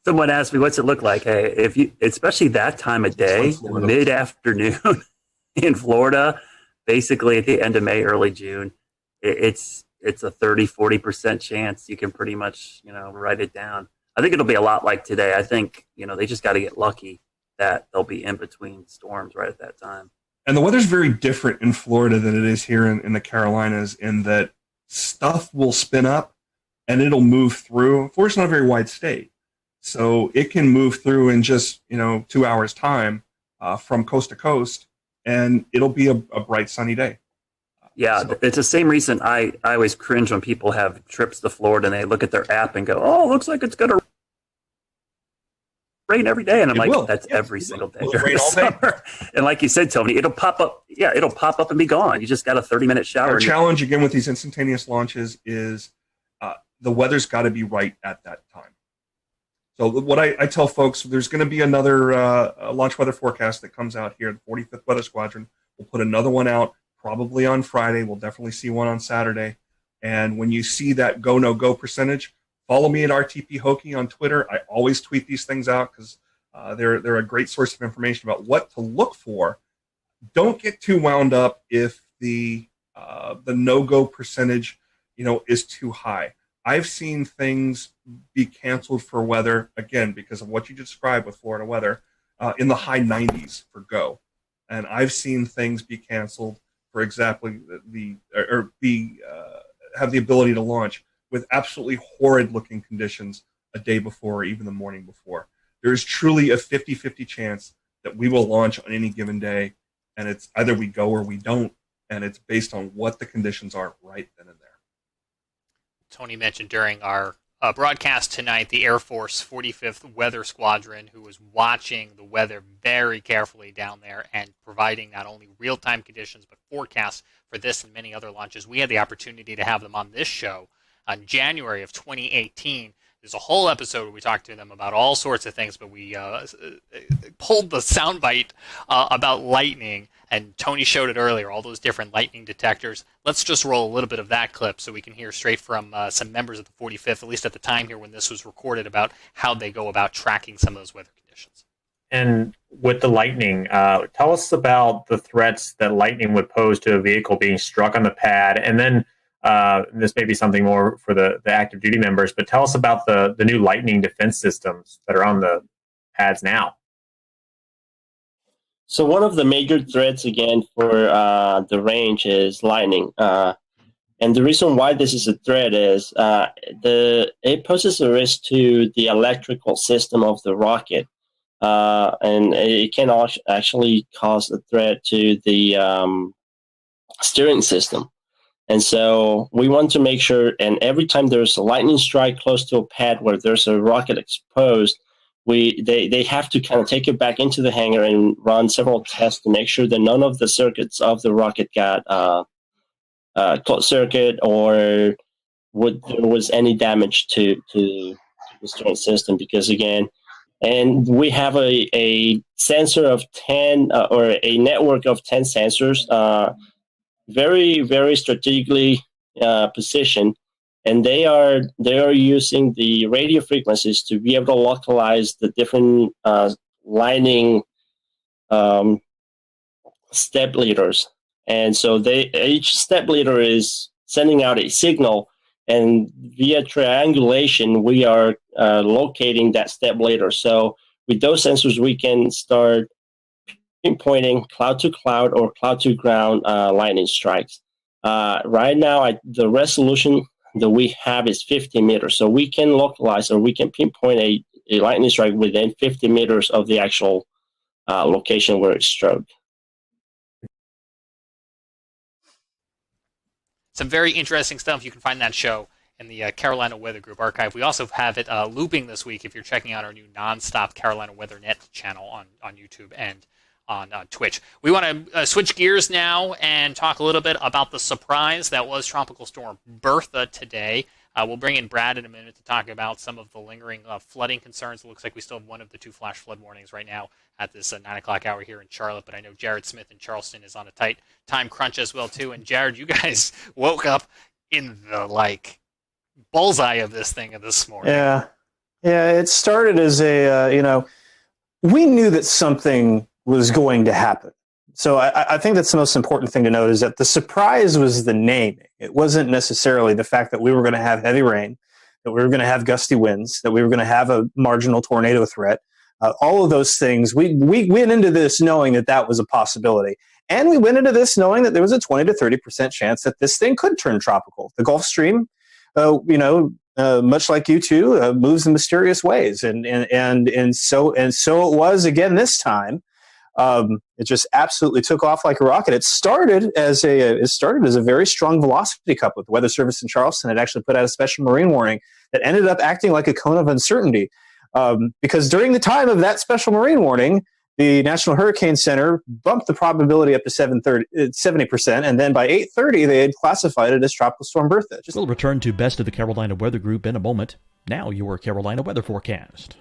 G: Someone asked me, what's it look like? Hey, especially that time of day, mid-afternoon in Florida, basically at the end of May, early June, it's a 30-40% chance you can pretty much write it down. I think it'll be a lot like today. I think they just got to get lucky that they'll be in between storms right at that time.
H: And the weather's very different in Florida than it is here in the Carolinas, in that stuff will spin up and it'll move through. Florida's not a very wide state, so it can move through in just 2 hours time from coast to coast, and it'll be a bright sunny day.
G: Yeah, it's the same reason I always cringe when people have trips to Florida and they look at their app and go, "Oh, looks like it's going to rain every day," and I'm that's every single day during the summer. And like you said, Tony, it'll pop up. Yeah, it'll pop up and be gone. You just got a 30-minute shower.
H: Our challenge again with these instantaneous launches is the weather's got to be right at that time. So what I tell folks, there's going to be another launch weather forecast that comes out here. The 45th Weather Squadron will put another one out probably on Friday. We'll definitely see one on Saturday. And when you see that go, no go percentage, follow me at RTP Hokie on Twitter. I always tweet these things out because they're a great source of information about what to look for. Don't get too wound up if the no-go percentage, is too high. I've seen things be canceled for weather, again, because of what you described with Florida weather, in the high 90s for go. And I've seen things be canceled for exactly have the ability to launch with absolutely horrid-looking conditions a day before or even the morning before. There is truly a 50-50 chance that we will launch on any given day, and it's either we go or we don't, and it's based on what the conditions are right then and there.
E: Tony mentioned during our broadcast tonight the Air Force 45th Weather Squadron, who was watching the weather very carefully down there and providing not only real-time conditions but forecasts for this and many other launches. We had the opportunity to have them on this show in January of 2018. There's a whole episode where we talked to them about all sorts of things, but we pulled the soundbite about lightning, and Tony showed it earlier, all those different lightning detectors. Let's just roll a little bit of that clip so we can hear straight from some members of the 45th, at least at the time here when this was recorded, about how they go about tracking some of those weather conditions.
O: And with the lightning, tell us about the threats that lightning would pose to a vehicle being struck on the pad, and then this may be something more for the active duty members, but tell us about the new lightning defense systems that are on the pads now.
Q: So one of the major threats, again, for the range is lightning. And the reason why this is a threat is it poses a risk to the electrical system of the rocket. And it can actually cause a threat to the steering system. And so we want to make sure, and every time there's a lightning strike close to a pad where there's a rocket exposed, they have to kind of take it back into the hangar and run several tests to make sure that none of the circuits of the rocket got closed circuit or there was any damage to the steering system. Because again, and we have a sensor of 10 or a network of 10 sensors, very, very strategically positioned, and they are using the radio frequencies to be able to localize the different lightning step leaders. And so each step leader is sending out a signal, and via triangulation, we are locating that step leader. So with those sensors, we can start pinpointing cloud to cloud or cloud to ground lightning strikes. Right now, the resolution that we have is 50 meters. So we can localize or we can pinpoint a lightning strike within 50 meters of the actual location where it struck.
E: Some very interesting stuff. You can find that show in the Carolina Weather Group archive. We also have it looping this week if you're checking out our new nonstop Carolina Weather Net channel on YouTube and on Twitch. We want to switch gears now and talk a little bit about the surprise that was Tropical Storm Bertha today. We'll bring in Brad in a minute to talk about some of the lingering flooding concerns. It looks like we still have one of the 2 flash flood warnings right now at this 9 o'clock hour here in Charlotte, but I know Jared Smith in Charleston is on a tight time crunch as well, too. And Jared, you guys woke up in the, bullseye of this thing this morning.
A: Yeah, it started as we knew that something was going to happen. So I think that's the most important thing to note is that the surprise was the naming. It wasn't necessarily the fact that we were going to have heavy rain, that we were going to have gusty winds, that we were going to have a marginal tornado threat. All of those things, we went into this knowing that was a possibility. And we went into this knowing that there was a 20 to 30% chance that this thing could turn tropical. The Gulf Stream, much like you two, moves in mysterious ways. And so it was again this time. It just absolutely took off like a rocket. It started as a very strong velocity cup with the Weather Service in Charleston. It actually put out a special marine warning that ended up acting like a cone of uncertainty. Because during the time of that special marine warning, the National Hurricane Center bumped the probability up to 70%, and then by 8:30, they had classified it as Tropical Storm Bertha.
N: We'll return to Best of the Carolina Weather Group in a moment. Now your Carolina weather forecast.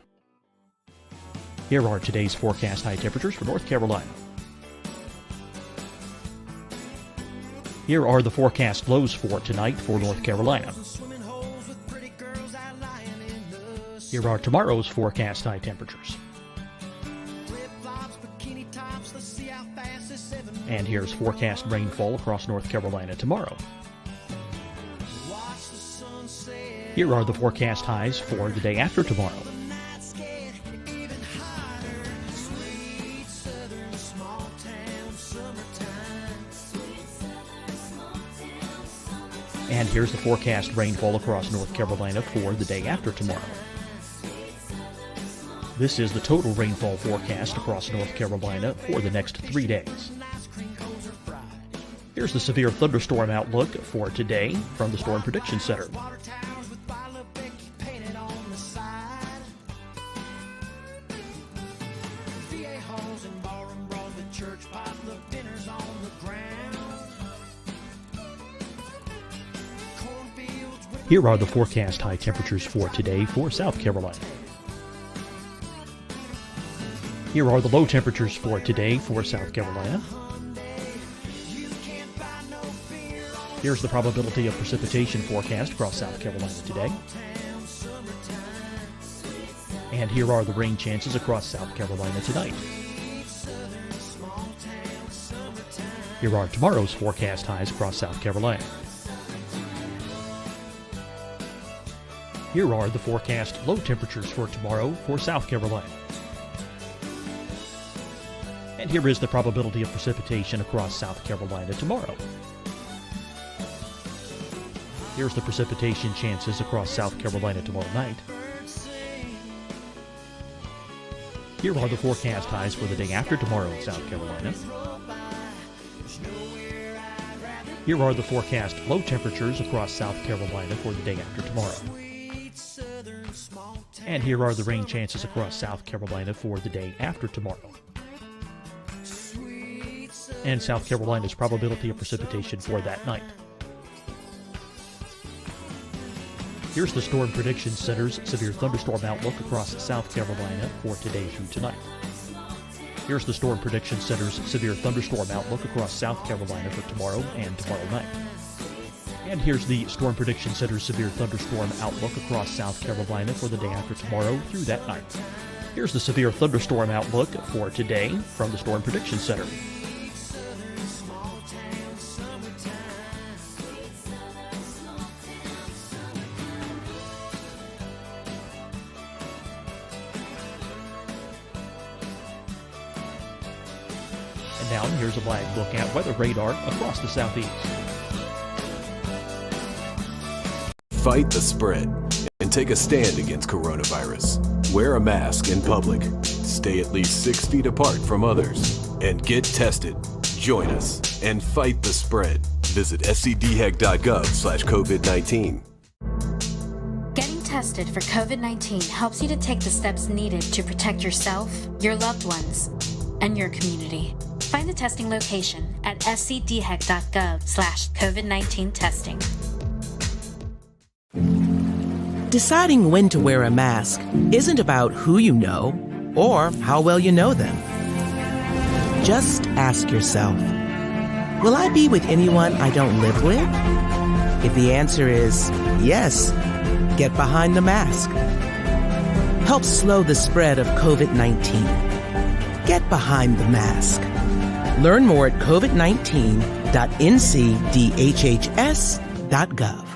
N: Here are today's forecast high temperatures for North Carolina. Here are the forecast lows for tonight for North Carolina. Here are tomorrow's forecast high temperatures. And here's forecast rainfall across North Carolina tomorrow. Here are the forecast highs for the day after tomorrow. And here's the forecast rainfall across North Carolina for the day after tomorrow. This is the total rainfall forecast across North Carolina for the next 3 days. Here's the severe thunderstorm outlook for today from the Storm Prediction Center. Here are the forecast high temperatures for today for South Carolina. Here are the low temperatures for today for South Carolina. Here's the probability of precipitation forecast across South Carolina today. And here are the rain chances across South Carolina tonight. Here are tomorrow's forecast highs across South Carolina. Here are the forecast low temperatures for tomorrow for South Carolina. And here is the probability of precipitation across South Carolina tomorrow. Here's the precipitation chances across South Carolina tomorrow night. Here are the forecast highs for the day after tomorrow in South Carolina. Here are the forecast low temperatures across South Carolina for the day after tomorrow. And here are the rain chances across South Carolina for the day after tomorrow. And South Carolina's probability of precipitation for that night. Here's the Storm Prediction Center's severe thunderstorm outlook across South Carolina for today through tonight. Here's the Storm Prediction Center's severe thunderstorm outlook across South Carolina for tomorrow and tomorrow night. And here's the Storm Prediction Center's severe thunderstorm outlook across South Carolina for the day after tomorrow through that night. Here's the severe thunderstorm outlook for today from the Storm Prediction Center. Now here's a live look at weather radar across the southeast.
I: Fight the spread and take a stand against coronavirus. Wear a mask in public. Stay at least 6 feet apart from others. And get tested. Join us and fight the spread. Visit scdhec.gov/COVID-19.
J: Getting tested for COVID-19 helps you to take the steps needed to protect yourself, your loved ones, and your community. Find the testing location at scdhec.gov/COVID-19 testing.
K: Deciding when to wear a mask isn't about who you know or how well you know them. Just ask yourself, will I be with anyone I don't live with? If the answer is yes, get behind the mask. Help slow the spread of COVID-19. Get behind the mask. Learn more at covid19.ncdhhs.gov.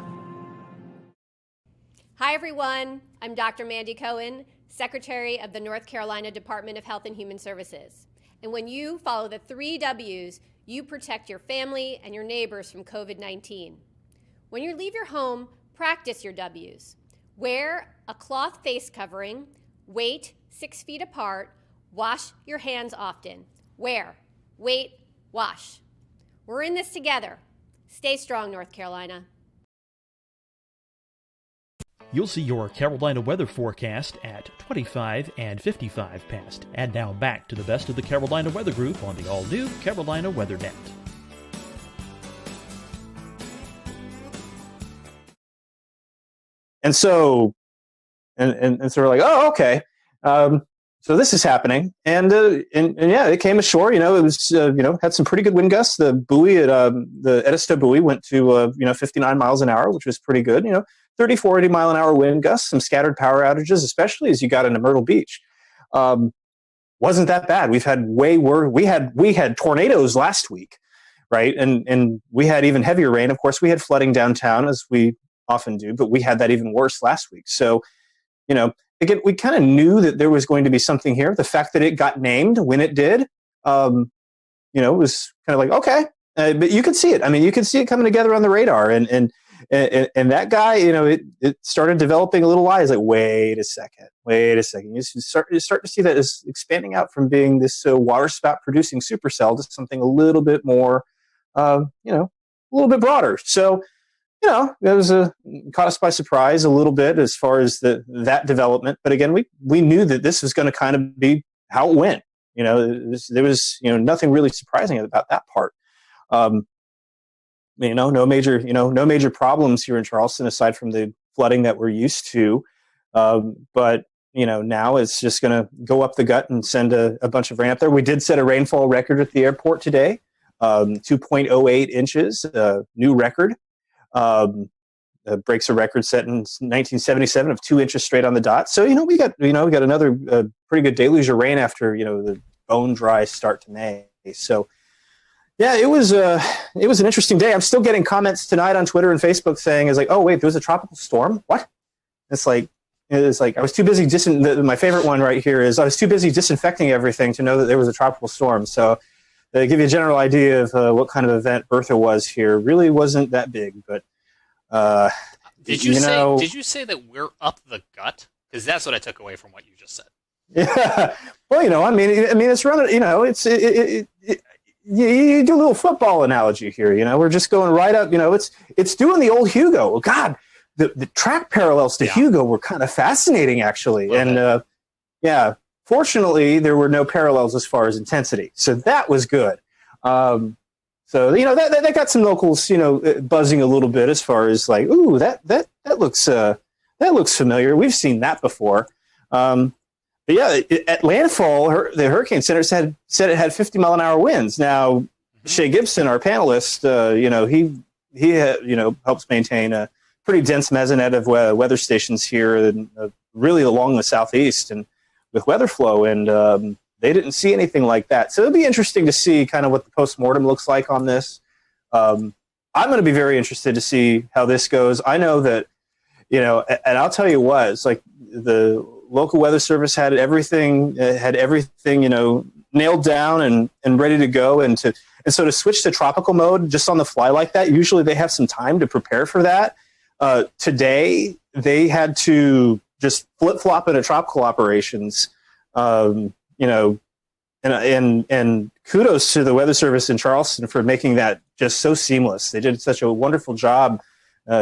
L: Hi, everyone. I'm Dr. Mandy Cohen, Secretary of the North Carolina Department of Health and Human Services. And when you follow the 3 W's, you protect your family and your neighbors from COVID-19. When you leave your home, practice your W's. Wear a cloth face covering, wait 6 feet apart, wash your hands often. Wear, wait, wash. We're in this together. Stay strong, North Carolina.
N: You'll see your Carolina weather forecast at 25 and 55 past. And now back to the best of the Carolina Weather Group on the all-new Carolina Weather Net.
A: And so we're like, oh, okay. So this is happening, and yeah, it came ashore. It was had some pretty good wind gusts. The buoy at the Edisto buoy went to 59 miles an hour, which was pretty good. 30, 40 mile an hour wind gusts, some scattered power outages, especially as you got into Myrtle Beach. Wasn't that bad. We've had way worse. We had tornadoes last week, right? And we had even heavier rain. Of course, we had flooding downtown, as we often do, but we had that even worse last week. So, again, we kind of knew that there was going to be something here. The fact that it got named when it did, was kind of like, okay. But you could see it. I mean, you could see it coming together on the radar. And that guy, it started developing a little eyes. Like, wait a second. You start to see that it's expanding out from being this water spout producing supercell to something a little bit more, a little bit broader. So, it was caught us by surprise a little bit as far as that development. But again, we knew that this was going to kind of be how it went. There was nothing really surprising about that part. No major problems here in Charleston aside from the flooding that we're used to. But now it's just going to go up the gut and send a bunch of rain up there. We did set a rainfall record at the airport today, 2.08 inches, new record. Breaks a record set in 1977 of 2 inches straight on the dot. So we got another pretty good deluge of rain after the bone dry start to May. So yeah, it was an interesting day. I'm still getting comments tonight on Twitter and Facebook saying, "Is like, oh wait, there was a tropical storm? What?" It's like I was too busy. My favorite one right here is I was too busy disinfecting everything to know that there was a tropical storm. So to give you a general idea of what kind of event Bertha was here, really wasn't that big. But
E: did you say that we're up the gut? Because that's what I took away from what you just said.
A: Yeah. Well, I mean, it's running. You do a little football analogy here. We're just going right up. It's doing the old Hugo. God, the track parallels to Hugo were kind of fascinating, actually. And yeah. Fortunately, there were no parallels as far as intensity, so that was good. So that got some locals, buzzing a little bit as far as like, ooh, that looks familiar. We've seen that before. But yeah, at landfall, the Hurricane Center said it had 50 mile an hour winds. Now, Shay Gibson, our panelist, he helps maintain a pretty dense mesonet of weather stations here, and really along the southeast and with weather flow, and they didn't see anything like that. So it'll be interesting to see kind of what the postmortem looks like on this. I'm going to be very interested to see how this goes. I know that, and I'll tell you what, it's like the local weather service had everything, nailed down and ready to go. And so to switch to tropical mode just on the fly like that, usually they have some time to prepare for that. Today, they had to just flip-flop into tropical operations, and kudos to the Weather Service in Charleston for making that just so seamless. They did such a wonderful job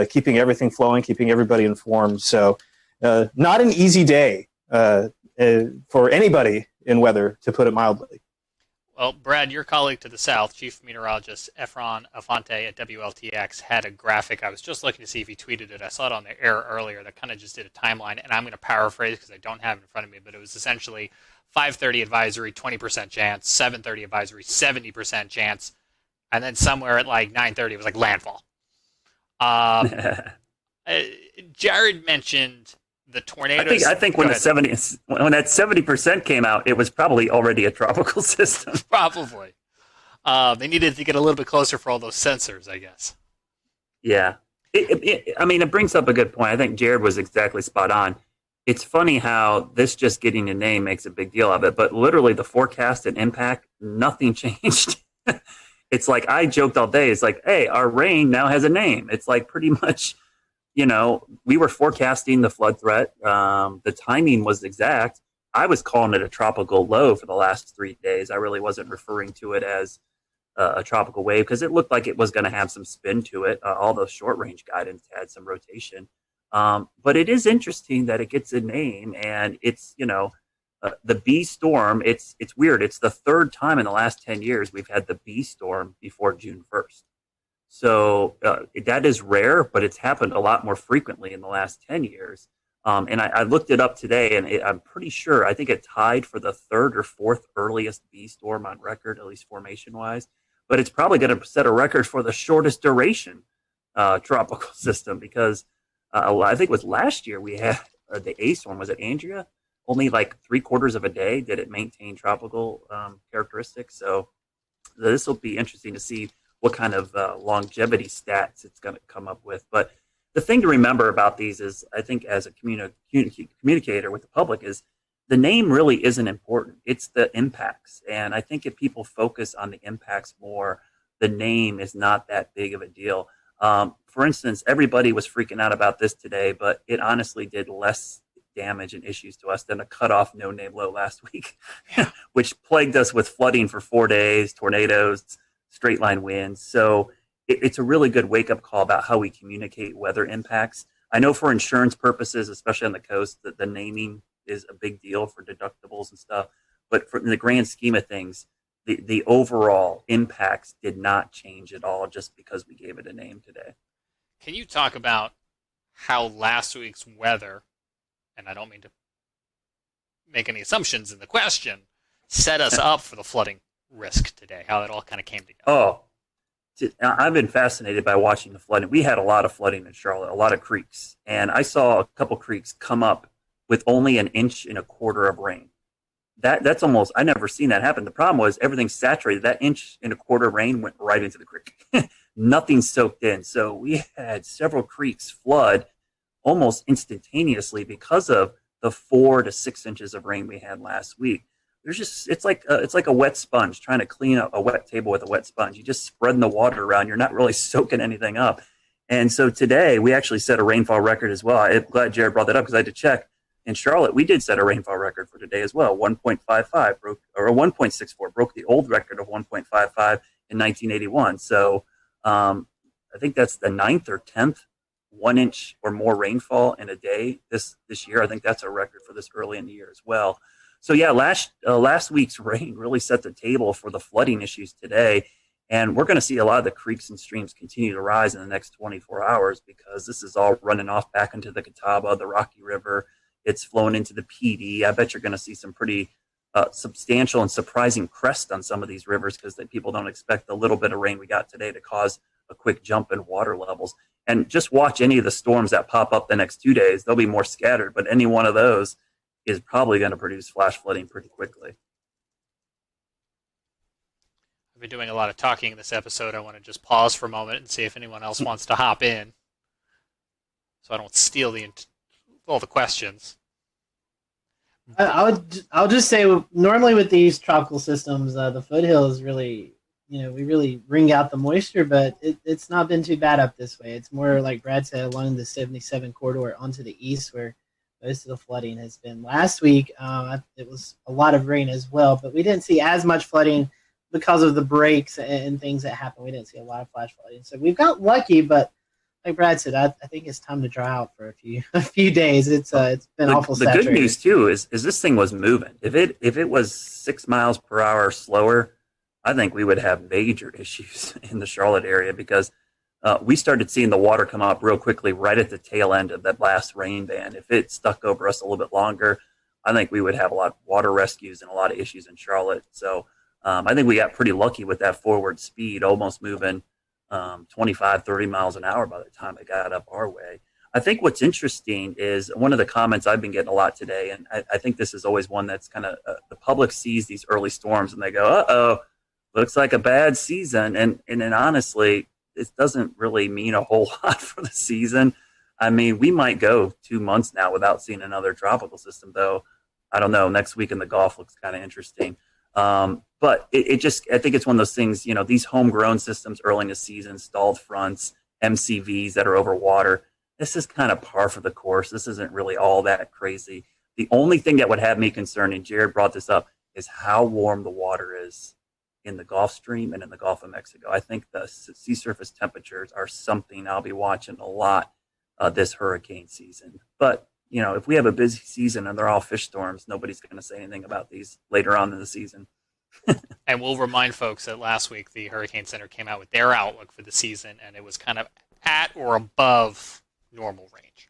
A: keeping everything flowing, keeping everybody informed. So not an easy day for anybody in weather, to put it mildly.
E: Well, Brad, your colleague to the south, Chief Meteorologist Efron Afante at WLTX, had a graphic. I was just looking to see if he tweeted it. I saw it on the air earlier that kind of just did a timeline, and I'm going to paraphrase because I don't have it in front of me, but it was essentially 5:30 advisory, 20% chance, 7:30 advisory, 70% chance, and then somewhere at like 9:30 it was like landfall. Jared mentioned the tornadoes.
G: I think when that 70% came out, it was probably already a tropical system.
E: Probably. They needed to get a little bit closer for all those sensors, I guess.
G: Yeah. It brings up a good point. I think Jared was exactly spot on. It's funny how this just getting a name makes a big deal of it, but literally the forecast and impact, nothing changed. It's like I joked all day. It's like, hey, our rain now has a name. It's like pretty much, we were forecasting the flood threat. The timing was exact. I was calling it a tropical low for the last 3 days. I really wasn't referring to it as a tropical wave because it looked like it was going to have some spin to it. All the short range guidance had some rotation. But it is interesting that it gets a name, and it's, the B storm. It's weird. It's the third time in the last 10 years we've had the B storm before June 1st. So that is rare, but it's happened a lot more frequently in the last 10 years. And I looked it up today, and I'm pretty sure, I think it tied for the third or fourth earliest B storm on record, at least formation-wise. But it's probably going to set a record for the shortest duration tropical system because I think it was last year we had the A storm. Was it Andrea? Only like 3/4 of a day did it maintain tropical characteristics. So this will be interesting to see what kind of longevity stats it's going to come up with. But the thing to remember about these is, I think as a communicator with the public, is the name really isn't important. It's the impacts. And I think if people focus on the impacts more, the name is not that big of a deal. For instance, everybody was freaking out about this today, but it honestly did less damage and issues to us than a cutoff no-name low last week, which plagued us with flooding for 4 days, tornadoes, straight line winds. So it's a really good wake-up call about how we communicate weather impacts. I know for insurance purposes, especially on the coast, that the naming is a big deal for deductibles and stuff. But in the grand scheme of things, the overall impacts did not change at all just because we gave it a name today.
E: Can you talk about how last week's weather, and I don't mean to make any assumptions in the question, set us up for the flooding risk today, how it all kind of came together?
G: Oh, I've been fascinated by watching the flooding. We had a lot of flooding in Charlotte, a lot of creeks, and I saw a couple creeks come up with only 1.25 inches of rain. That's almost, I never seen that happen. The problem was everything's saturated. That 1.25 inches of rain went right into the creek. Nothing soaked in. So we had several creeks flood almost instantaneously because of the 4 to 6 inches of rain we had last week. It's like a wet sponge, trying to clean up a wet table with a wet sponge. You just spreading the water around. You're not really soaking anything up. And so today we actually set a rainfall record as well. I'm glad Jared brought that up because I had to check. In Charlotte, we did set a rainfall record for today as well. 1.55 broke, or 1.64 broke the old record of 1.55 in 1981. So I think that's the 9th or 10th 1 inch or more rainfall in a day this year. I think that's a record for this early in the year as well. So yeah, last week's rain really set the table for the flooding issues today. And we're going to see a lot of the creeks and streams continue to rise in the next 24 hours because this is all running off back into the Catawba, the Rocky River. It's flowing into the PD. I bet you're going to see some pretty substantial and surprising crest on some of these rivers because people don't expect the little bit of rain we got today to cause a quick jump in water levels. And just watch any of the storms that pop up the next 2 days. They'll be more scattered, but any one of those is probably going to produce flash flooding pretty quickly.
E: I've been doing a lot of talking in this episode. I want to just pause for a moment and see if anyone else wants to hop in so I don't steal all the questions.
M: I'll just say normally with these tropical systems, the foothills really, we really wring out the moisture, but it's not been too bad up this way. It's more like Brad said, along the 77 corridor onto the east where most of the flooding has been. Last week, it was a lot of rain as well, but we didn't see as much flooding because of the breaks and things that happened. We didn't see a lot of flash flooding, so we've got lucky. But like Brad said, I think it's time to dry out for a few days. It's been awful saturated.
G: The good news too is this thing was moving. If it was 6 miles per hour slower, I think we would have major issues in the Charlotte area because we started seeing the water come up real quickly right at the tail end of that last rain band. If it stuck over us a little bit longer, I think we would have a lot of water rescues and a lot of issues in Charlotte. So I think we got pretty lucky with that forward speed, almost moving 25, 30 miles an hour by the time it got up our way. I think what's interesting is one of the comments I've been getting a lot today, and I think this is always one that's kind of the public sees these early storms and they go, uh-oh, looks like a bad season. And then honestly, it doesn't really mean a whole lot for the season. I mean, we might go 2 months now without seeing another tropical system, though. I don't know. Next week in the Gulf looks kind of interesting. But I think it's one of those things, these homegrown systems early in the season, stalled fronts, MCVs that are over water. This is kind of par for the course. This isn't really all that crazy. The only thing that would have me concerned, and Jared brought this up, is how warm the water is in the Gulf Stream and in the Gulf of Mexico. I think the sea surface temperatures are something I'll be watching a lot this hurricane season. But, if we have a busy season and they're all fish storms, nobody's going to say anything about these later on in the season.
E: And we'll remind folks that last week the Hurricane Center came out with their outlook for the season, and it was kind of at or above normal range.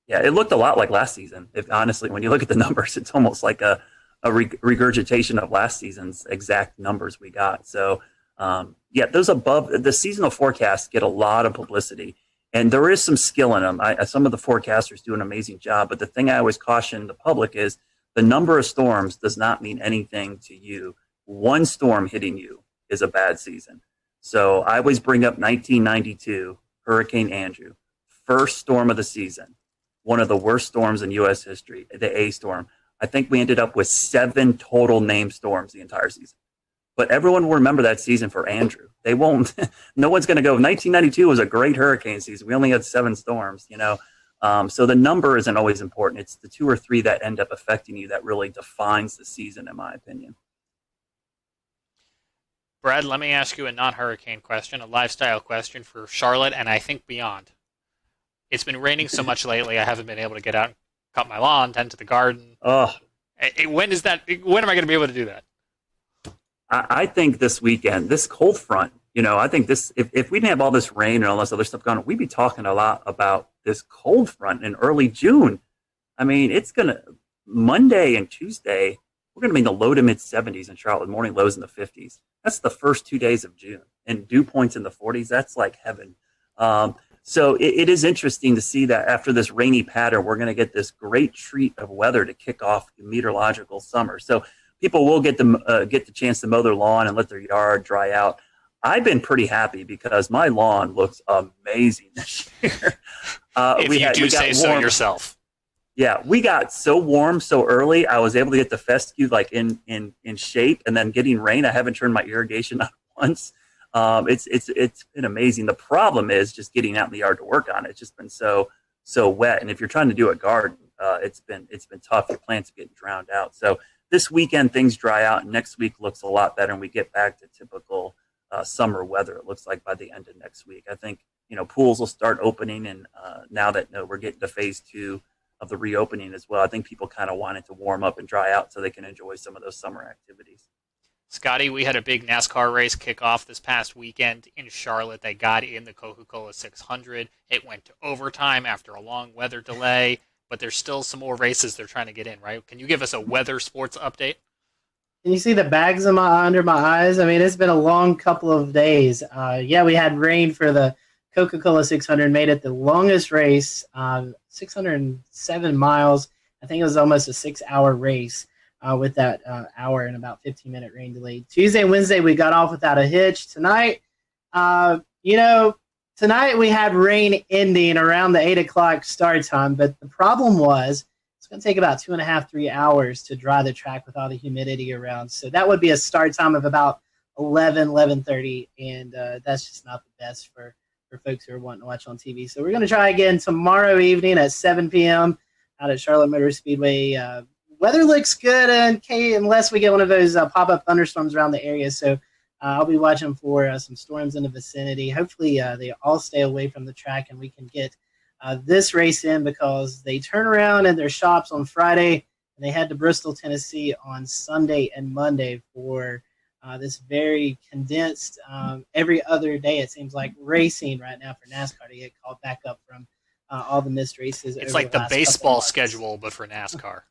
G: Yeah, it looked a lot like last season. Honestly, when you look at the numbers, it's almost like a regurgitation of last season's exact numbers we got. So, those above the seasonal forecasts get a lot of publicity, and there is some skill in them. Some of the forecasters do an amazing job, but the thing I always caution the public is the number of storms does not mean anything to you. One storm hitting you is a bad season. So I always bring up 1992, Hurricane Andrew, first storm of the season, one of the worst storms in U.S. history, the A storm. I think we ended up with 7 total named storms the entire season. But everyone will remember that season for Andrew. They won't. No one's going to go, 1992 was a great hurricane season. We only had 7 storms, So the number isn't always important. It's the 2 or 3 that end up affecting you that really defines the season, in my opinion.
E: Brad, let me ask you a non-hurricane question, a lifestyle question for Charlotte and I think beyond. It's been raining so much lately, I haven't been able to get out and cut my lawn, tend to the garden.
G: Oh.
E: When am I going to be able to do that?
G: I think this weekend, this cold front, I think this, if we didn't have all this rain and all this other stuff going on, we'd be talking a lot about this cold front in early June. I mean, it's going to, Monday and Tuesday, we're going to be in the low to mid 70s in Charlotte, morning lows in the 50s. That's the first 2 days of June. And dew points in the 40s, that's like heaven. So it is interesting to see that after this rainy pattern, we're going to get this great treat of weather to kick off the meteorological summer. So people will get the chance to mow their lawn and let their yard dry out. I've been pretty happy because my lawn looks amazing this year.
E: If you do say so yourself.
G: Yeah, we got so warm so early. I was able to get the fescue like in shape, and then getting rain. I haven't turned my irrigation on once. It's been amazing. The problem is just getting out in the yard to work on it. It's just been so wet. And if you're trying to do a garden, it's been tough. Your plants are getting drowned out. So this weekend things dry out, and next week looks a lot better, and we get back to typical summer weather. It looks like by the end of next week. I think pools will start opening, and now that we're getting to phase 2 of the reopening as well, I think people kind of want it to warm up and dry out so they can enjoy some of those summer activities.
E: Scotty, we had a big NASCAR race kick off this past weekend in Charlotte. They got in the Coca-Cola 600. It went to overtime after a long weather delay, but there's still some more races they're trying to get in, right? Can you give us a weather sports update?
M: Can you see the bags under my eyes? I mean, it's been a long couple of days. We had rain for the Coca-Cola 600, made it the longest race, 607 miles. I think it was almost a 6-hour race with that hour and about 15-minute rain delay. Tuesday and Wednesday, we got off without a hitch. Tonight, tonight we had rain ending around the 8 o'clock start time, but the problem was going to take about 2.5, 3 hours to dry the track with all the humidity around. So that would be a start time of about 11:30, and that's just not the best for folks who are wanting to watch on TV. So we're going to try again tomorrow evening at 7 p.m. out at Charlotte Motor Speedway. Weather looks good, unless we get one of those pop-up thunderstorms around the area. So I'll be watching for some storms in the vicinity. Hopefully they all stay away from the track and we can get this race in, because they turn around in their shops on Friday and they head to Bristol, Tennessee on Sunday and Monday for this very condensed every other day, it seems like, racing right now for NASCAR to get called back up from all the missed races.
E: It's like the baseball schedule, but for NASCAR.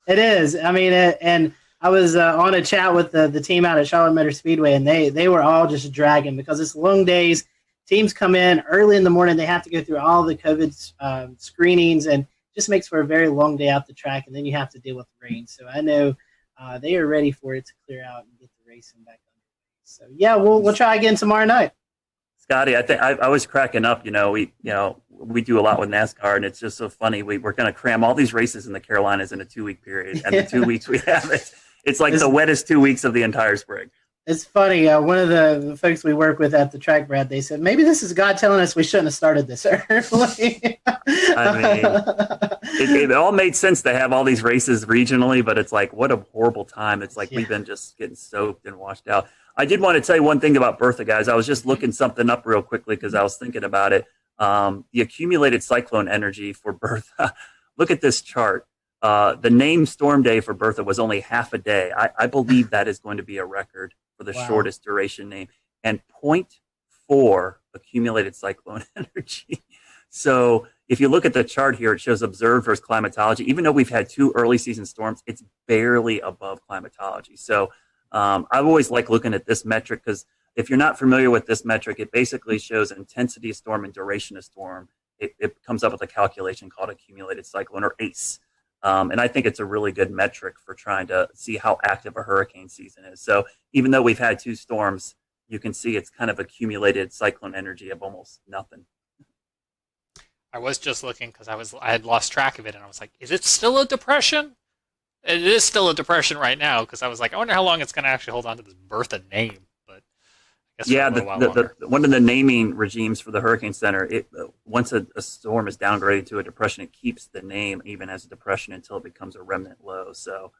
M: It is. I mean, and I was on a chat with the team out at Charlotte Motor Speedway, and they were all just dragging because it's long days. Teams come in early in the morning. They have to go through all the COVID screenings, and just makes for a very long day out the track, and then you have to deal with the rain. So I know they are ready for it to clear out and get the racing back underway. So, yeah, we'll try again tomorrow night.
G: Scotty, I think I was cracking up. We do a lot with NASCAR, and it's just so funny. We're going to cram all these races in the Carolinas in a 2-week period, and the 2 weeks we have it's like the wettest 2 weeks of the entire spring.
M: It's funny. One of the folks we work with at the track, Brad, they said maybe this is God telling us we shouldn't have started this early.
G: I mean, it all made sense to have all these races regionally, but it's like, what a horrible time. It's like we've been just getting soaked and washed out. I did want to tell you one thing about Bertha, guys. I was just looking something up real quickly because I was thinking about it. The accumulated cyclone energy for Bertha. Look at this chart. The name storm day for Bertha was only half a day. I believe that is going to be a record for the shortest duration name. And 0.4 accumulated cyclone energy. So if you look at the chart here, it shows observed versus climatology. Even though we've had 2 early season storms, it's barely above climatology. So I've always liked looking at this metric, because if you're not familiar with this metric, it basically shows intensity of storm and duration of storm. It comes up with a calculation called accumulated cyclone, or ACE. And I think it's a really good metric for trying to see how active a hurricane season is. So even though we've had 2 storms, you can see it's kind of accumulated cyclone energy of almost nothing.
E: I was just looking because I had lost track of it, and I was like, is it still a depression? It is still a depression right now, because I was like, I wonder how long it's going to actually hold on to this Bertha name. But I guess
G: one of the naming regimes for the Hurricane Center, once a storm is downgraded to a depression, it keeps the name even as a depression until it becomes a remnant low. So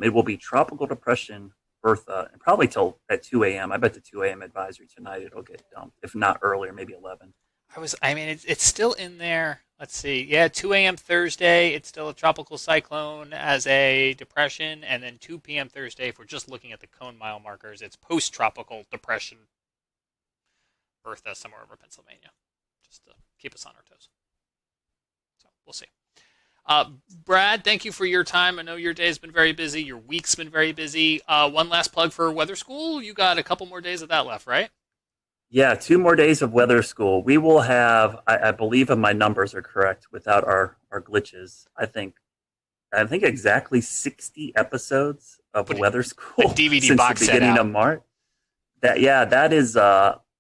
G: it will be Tropical Depression Bertha, and probably till at 2 a.m. I bet the 2 a.m. advisory tonight it'll get dumped, if not earlier, maybe 11.
E: It's still in there. Let's see. Yeah, 2 a.m. Thursday, it's still a tropical cyclone as a depression. And then 2 p.m. Thursday, if we're just looking at the cone mile markers, it's post-tropical depression Bertha somewhere over Pennsylvania, just to keep us on our toes. So we'll see. Brad, thank you for your time. I know your day's been very busy. Your week's been very busy. One last plug for Weather School. You got a couple more days of that left, right?
G: Yeah, 2 more days of Weather School. We will have, I believe if my numbers are correct, without our glitches, I think exactly 60 episodes of Weather School
E: a DVD
G: since
E: box
G: the
E: set
G: beginning
E: out.
G: of March.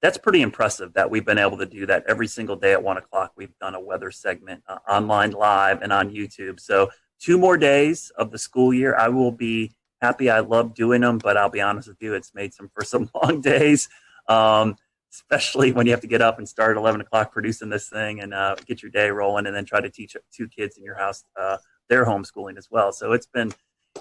G: That's pretty impressive that we've been able to do that every single day at 1 o'clock. We've done a weather segment online live and on YouTube. So 2 more days of the school year. I will be happy. I love doing them, but I'll be honest with you, it's made for some long days. Especially when you have to get up and start at 11 o'clock producing this thing and get your day rolling, and then try to teach 2 kids in your house their homeschooling as well. So it's been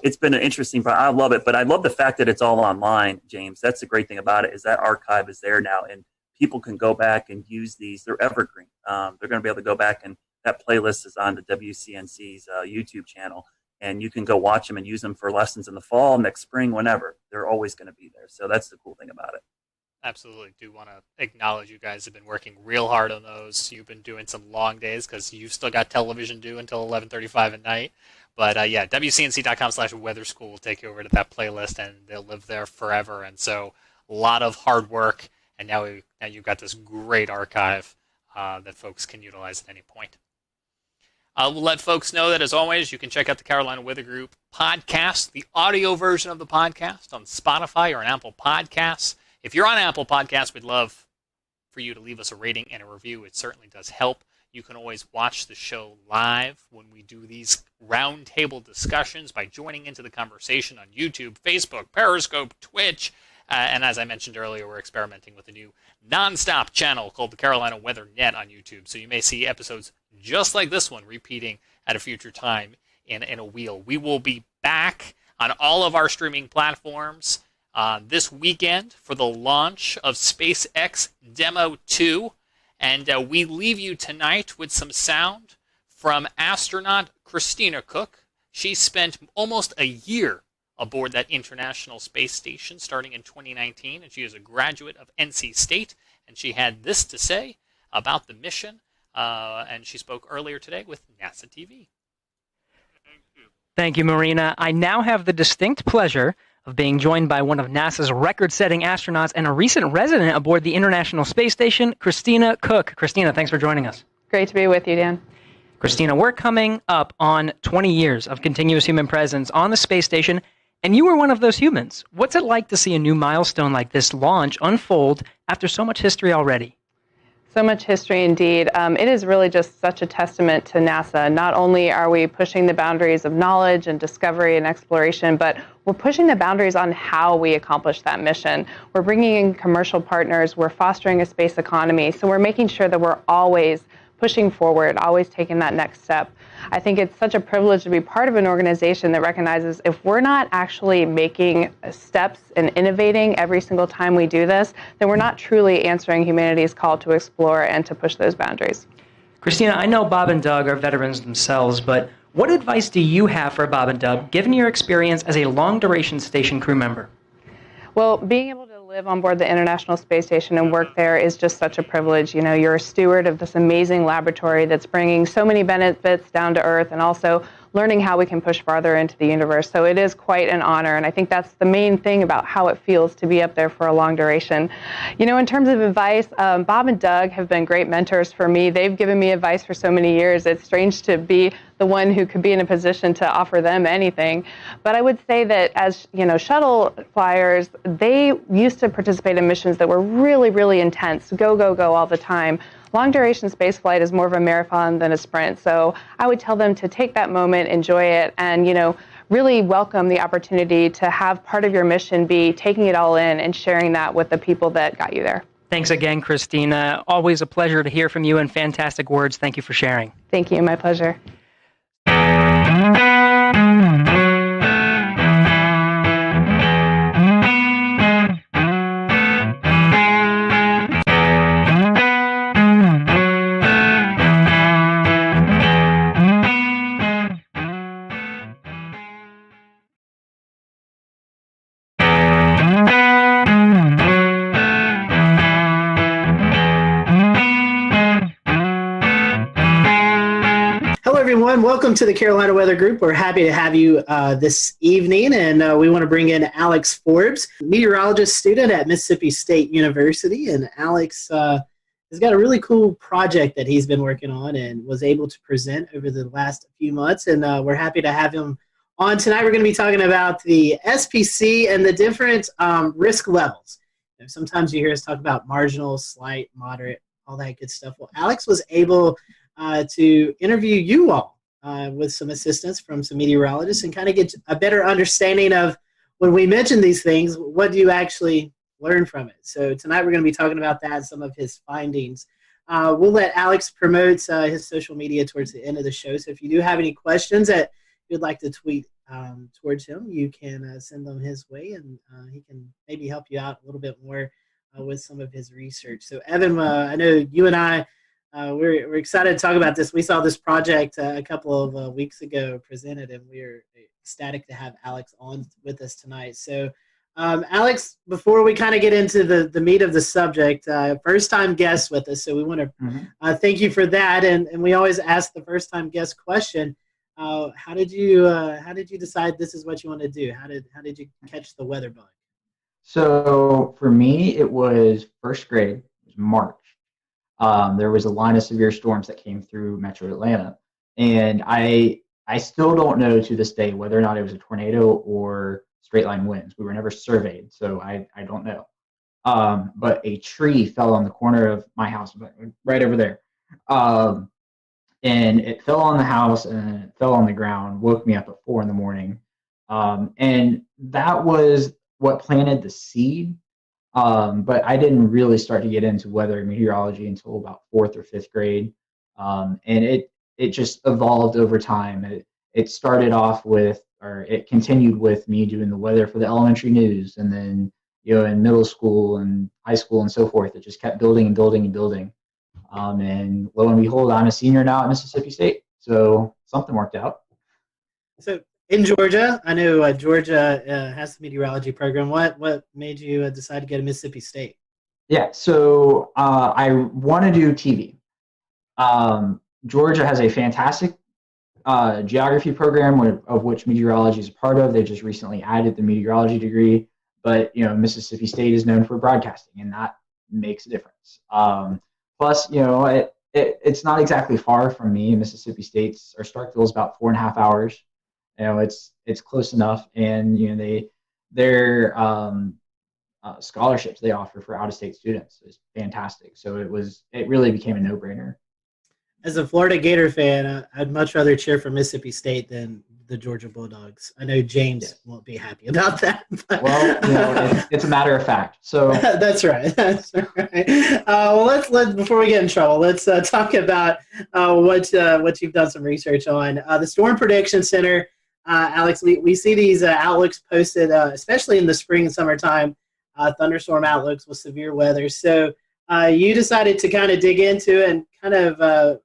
G: an interesting. I love it, but I love the fact that it's all online, James. That's the great thing about it, is that archive is there now, and people can go back and use these. They're evergreen. They're going to be able to go back, and that playlist is on the WCNC's YouTube channel, and you can go watch them and use them for lessons in the fall, next spring, whenever. They're always going to be there. So that's the cool thing about it.
E: Absolutely. Do want to acknowledge you guys have been working real hard on those. You've been doing some long days because you've still got television due until 11:35 at night. But yeah, WCNC.com/weather school will take you over to that playlist, and they'll live there forever. And so a lot of hard work, and now you've got this great archive that folks can utilize at any point. We'll let folks know that, as always, you can check out the Carolina Weather Group podcast, the audio version of the podcast on Spotify or on Apple Podcasts. If you're on Apple Podcasts, we'd love for you to leave us a rating and a review. It certainly does help.
F: You can always watch the show live when we do these roundtable discussions by joining into the conversation on YouTube, Facebook, Periscope, Twitch, and as I mentioned earlier, we're experimenting with a new nonstop channel called the Carolina Weather Net on YouTube. So you may see episodes just like this one repeating at a future time in a wheel. We will be back on all of our streaming platforms this weekend for the launch of SpaceX Demo 2. And we leave you tonight with some sound from astronaut Christina Cook. She spent almost a year aboard that International Space Station starting in 2019, and she is a graduate of NC State, and she had this to say about the mission, and she spoke earlier today with NASA TV.
B: Thank you, Marina. I now have the distinct pleasure of being joined by one of NASA's record-setting astronauts and a recent resident aboard the International Space Station, Christina Cook. Christina, thanks for joining us.
P: Great to be with you, Dan.
B: Christina, we're coming up on 20 years of continuous human presence on the space station, and you were one of those humans. What's it like to see a new milestone like this launch unfold after so much history already?
P: So much history indeed. It is really just such a testament to NASA. Not only are we pushing the boundaries of knowledge and discovery and exploration, but we're pushing the boundaries on how we accomplish that mission. We're bringing in commercial partners. We're fostering a space economy. So we're making sure that we're always pushing forward, always taking that next step. I think it's such a privilege to be part of an organization that recognizes if we're not actually making steps and innovating every single time we do this, then we're not truly answering humanity's call to explore and to push those boundaries.
B: Christina, I know Bob and Doug are veterans themselves, but what advice do you have for Bob and Doug, given your experience as a long-duration station crew member?
P: Well, being able to live on board the International Space Station and work there is just such a privilege. You know, you're a steward of this amazing laboratory that's bringing so many benefits down to Earth and also learning how we can push farther into the universe. So it is quite an honor, and I think that's the main thing about how it feels to be up there for a long duration. You know, in terms of advice, Bob and Doug have been great mentors for me. They've given me advice for so many years. It's strange to be the one who could be in a position to offer them anything. But I would say that as, you know, shuttle flyers, they used to participate in missions that were really, really intense, go, go, go all the time. Long-duration spaceflight is more of a marathon than a sprint. So I would tell them to take that moment, enjoy it, and, you know, really welcome the opportunity to have part of your mission be taking it all in and sharing that with the people that got you there.
B: Thanks again, Christina. Always a pleasure to hear from you and fantastic words. Thank you for sharing.
P: Thank you. My pleasure.
M: Welcome to the Carolina Weather Group. We're happy to have you this evening, and we want to bring in Alex Forbes, meteorologist student at Mississippi State University. And Alex has got a really cool project that he's been working on and was able to present over the last few months, and we're happy to have him on tonight. We're going to be talking about the SPC and the different risk levels. You know, sometimes you hear us talk about marginal, slight, moderate, all that good stuff. Well, Alex was able to interview you all with some assistance from some meteorologists and kind of get a better understanding of when we mention these things, what do you actually learn from it? So tonight we're going to be talking about that and some of his findings. We'll let Alex promote his social media towards the end of the show. So if you do have any questions that you'd like to tweet towards him, you can send them his way, and he can maybe help you out a little bit more with some of his research. So Evan, I know you and I, we're excited to talk about this. We saw this project a couple of weeks ago presented, and we're ecstatic to have Alex on with us tonight. So, Alex, before we kind of get into the meat of the subject, first-time guest with us, so we want to thank you for that. And we always ask the first-time guest question: how did you decide this is what you want to do? How did you catch the weather bug?
U: So for me, it was first grade. It was March. There was a line of severe storms that came through Metro Atlanta, and I still don't know to this day whether or not it was a tornado or straight line winds. We were never surveyed, so I don't know. But a tree fell on the corner of my house, right over there. and it fell on the house and it fell on the ground, woke me up at 4 a.m. And that was what planted the seed. But I didn't really start to get into weather meteorology until about 4th or 5th grade. And it just evolved over time. It started off with, or it continued with me doing the weather for the elementary news. And then, in middle school and high school and so forth, it just kept building and building and building. And lo and behold, I'm a senior now at Mississippi State. So something worked out.
M: So in Georgia, I know Georgia has the meteorology program. What made you decide to go to Mississippi State?
U: Yeah, so I want to do TV. Georgia has a fantastic geography program of which meteorology is a part of. They just recently added the meteorology degree, but Mississippi State is known for broadcasting, and that makes a difference. Plus, it's not exactly far from me. Mississippi State's or Starkville is about 4.5 hours. It's close enough, and their scholarships they offer for out-of-state students is fantastic. So it really became a no-brainer.
M: As a Florida Gator fan, I'd much rather cheer for Mississippi State than the Georgia Bulldogs. I know James won't be happy about that. But.
U: Well, it's a matter of fact. So
M: that's right. That's right. Well, let's before we get in trouble, let's talk about what you've done some research on. The Storm Prediction Center, Alex. We see these outlooks posted, especially in the spring and summertime, thunderstorm outlooks with severe weather. So you decided to kind of dig into it and kind of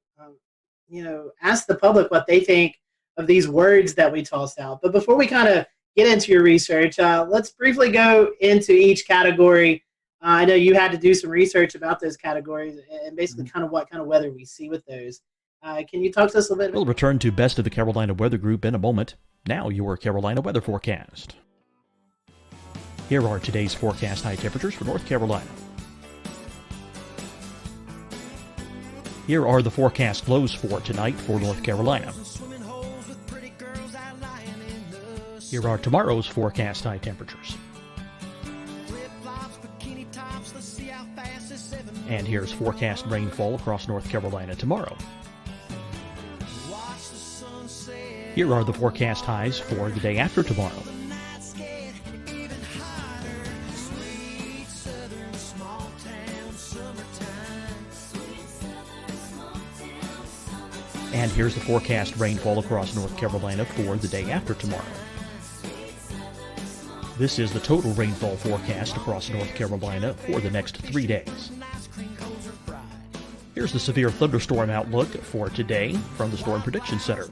M: ask the public what they think of these words that we tossed out. But before we kind of get into your research, let's briefly go into each category. I know you had to do some research about those categories and basically kind of what kind of weather we see with those. Can you talk to us a little bit?
N: We'll return to Best of the Carolina Weather Group in a moment. Now your Carolina weather forecast. Here are today's forecast high temperatures for North Carolina. Here are the forecast lows for tonight for North Carolina. Here are tomorrow's forecast high temperatures. And here's forecast rainfall across North Carolina tomorrow. Here are the forecast highs for the day after tomorrow. And here's the forecast rainfall across North Carolina for the day after tomorrow. This is the total rainfall forecast across North Carolina for the next 3 days. Here's the severe thunderstorm outlook for today from the Storm Prediction Center.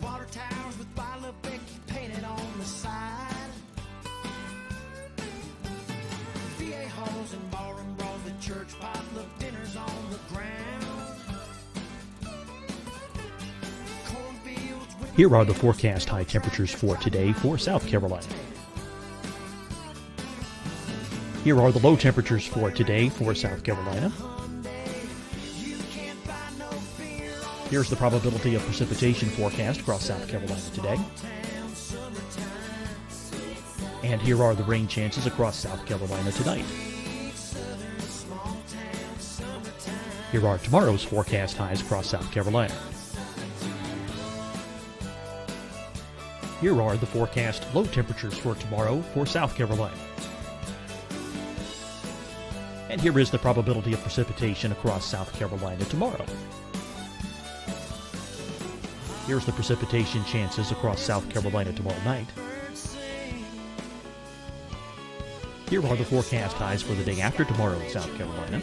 N: Here are the forecast high temperatures for today for South Carolina. Here are the low temperatures for today for South Carolina. Here's the probability of precipitation forecast across South Carolina today. And here are the rain chances across South Carolina tonight. Here are tomorrow's forecast highs across South Carolina. Here are the forecast low temperatures for tomorrow for South Carolina. And here is the probability of precipitation across South Carolina tomorrow. Here's the precipitation chances across South Carolina tomorrow night. Here are the forecast highs for the day after tomorrow in South Carolina.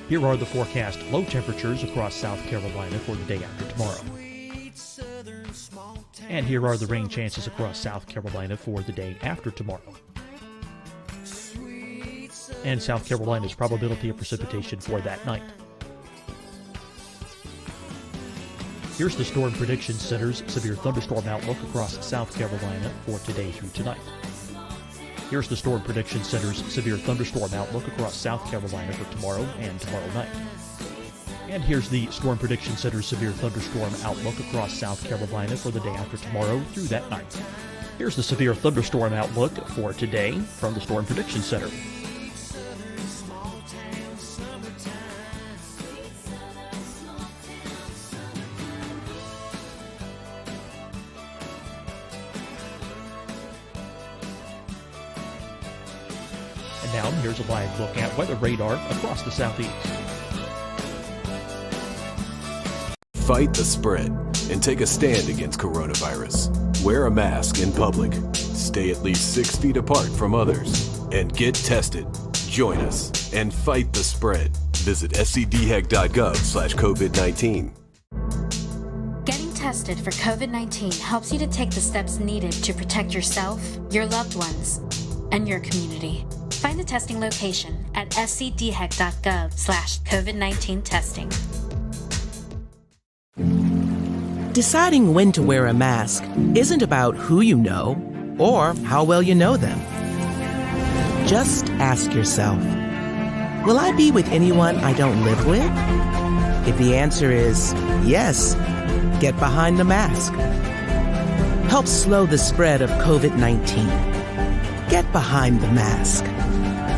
N: Here are the forecast low temperatures across South Carolina for the day after tomorrow. And here are the rain chances across South Carolina for the day after tomorrow. And South Carolina's probability of precipitation for that night. Here's the Storm Prediction Center's severe thunderstorm outlook across South Carolina for today through tonight. Here's the Storm Prediction Center's severe thunderstorm outlook across South Carolina for tomorrow and tomorrow night. And here's the Storm Prediction Center's severe thunderstorm outlook across South Carolina for the day after tomorrow through that night. Here's the severe thunderstorm outlook for today from the Storm Prediction Center. And now here's a live look at weather radar across the southeast.
I: Fight the spread and take a stand against coronavirus. Wear a mask in public. Stay at least 6 feet apart from others. And get tested. Join us and fight the spread. Visit scdhec.gov/COVID-19.
J: Getting tested for COVID-19 helps you to take the steps needed to protect yourself, your loved ones, and your community. Find the testing location at scdhec.gov/COVID-19 testing.
K: Deciding when to wear a mask isn't about who you know or how well you know them. Just ask yourself, will I be with anyone I don't live with? If the answer is yes, get behind the mask. Help slow the spread of COVID-19. Get behind the mask.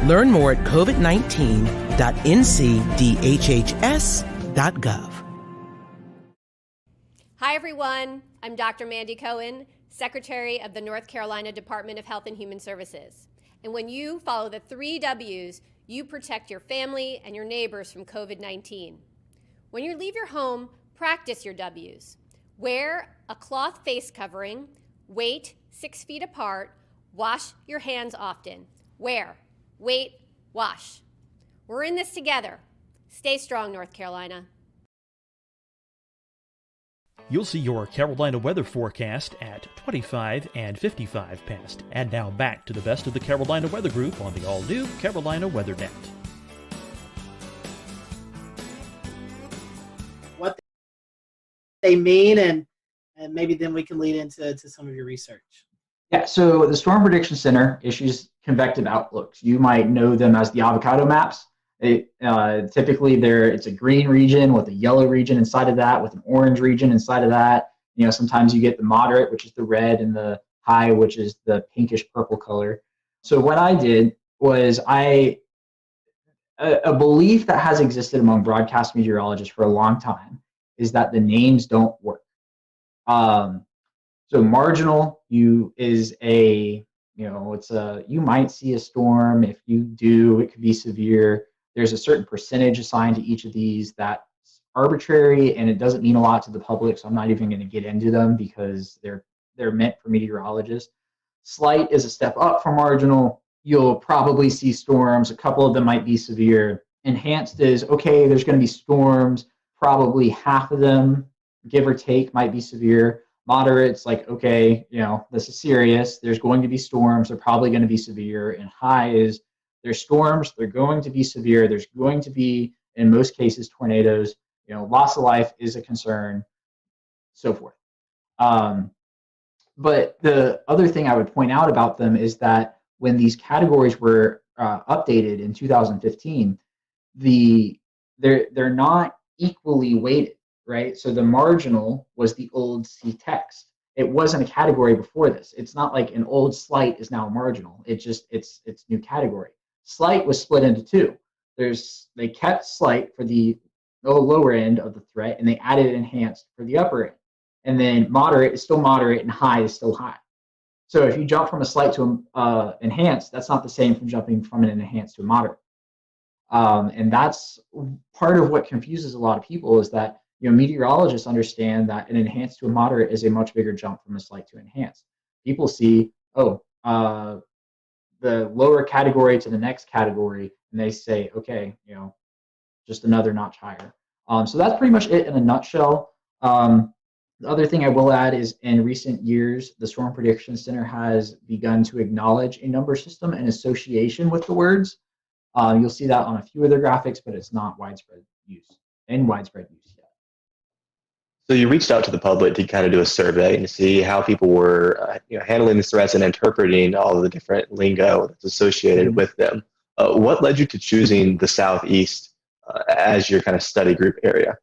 K: Learn more at covid19.ncdhhs.gov.
L: Hi, everyone. I'm Dr. Mandy Cohen, Secretary of the North Carolina Department of Health and Human Services. And when you follow the 3 W's, you protect your family and your neighbors from COVID-19. When you leave your home, practice your W's. Wear a cloth face covering, wait 6 feet apart, wash your hands often. Wear, wait, wash. We're in this together. Stay strong, North Carolina.
N: You'll see your Carolina weather forecast at 25 and 55 past. And now back to the best of the Carolina Weather Group on the all-new Carolina Weather Net.
M: What they mean, and maybe then we can lead into some of your research.
U: Yeah, so the Storm Prediction Center issues convective outlooks. You might know them as the avocado maps. Typically, it's a green region with a yellow region inside of that, with an orange region inside of that. Sometimes you get the moderate, which is the red, and the high, which is the pinkish purple color. So what I did was a belief that has existed among broadcast meteorologists for a long time is that the names don't work. So marginal you might see a storm. If you do, it could be severe. There's a certain percentage assigned to each of these that's arbitrary, and it doesn't mean a lot to the public, so I'm not even going to get into them because they're meant for meteorologists. Slight is a step up from marginal. You'll probably see storms. A couple of them might be severe. Enhanced is, okay, there's going to be storms. Probably half of them, give or take, might be severe. Moderate's like, okay, this is serious. There's going to be storms. They're probably going to be severe. And high is, there's storms, they're going to be severe, there's going to be, in most cases, tornadoes, loss of life is a concern, so forth. But the other thing I would point out about them is that when these categories were updated in 2015, they're not equally weighted, right? So the marginal was the old C text. It wasn't a category before this. It's not like an old slight is now marginal. It's new category. Slight was split into two. They kept slight for the lower end of the threat, and they added enhanced for the upper end. And then moderate is still moderate, and high is still high. So if you jump from a slight to enhanced, that's not the same from jumping from an enhanced to a moderate. And that's part of what confuses a lot of people is that meteorologists understand that an enhanced to a moderate is a much bigger jump from a slight to enhanced. People see, the lower category to the next category, and they say, okay, just another notch higher. So that's pretty much it in a nutshell. The other thing I will add is in recent years, the Storm Prediction Center has begun to acknowledge a number system in association with the words. You'll see that on a few of their graphics, but it's not widespread use yet.
D: So you reached out to the public to kind of do a survey and see how people were handling the threats and interpreting all of the different lingo that's associated with them. What led you to choosing the Southeast as your kind of study group area?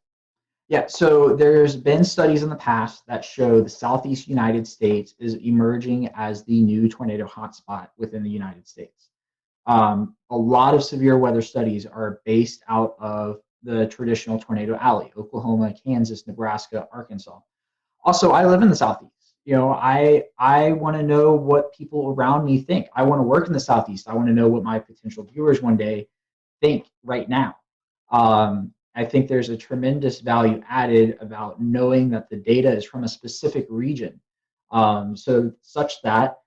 U: Yeah, so there's been studies in the past that show the Southeast United States is emerging as the new tornado hotspot within the United States. A lot of severe weather studies are based out of the traditional tornado alley, Oklahoma, Kansas, Nebraska, Arkansas. Also, I live in the Southeast, I want to know what people around me think. I want to work in the Southeast. I want to know what my potential viewers one day think right now. I think there's a tremendous value added about knowing that the data is from a specific region. So such that,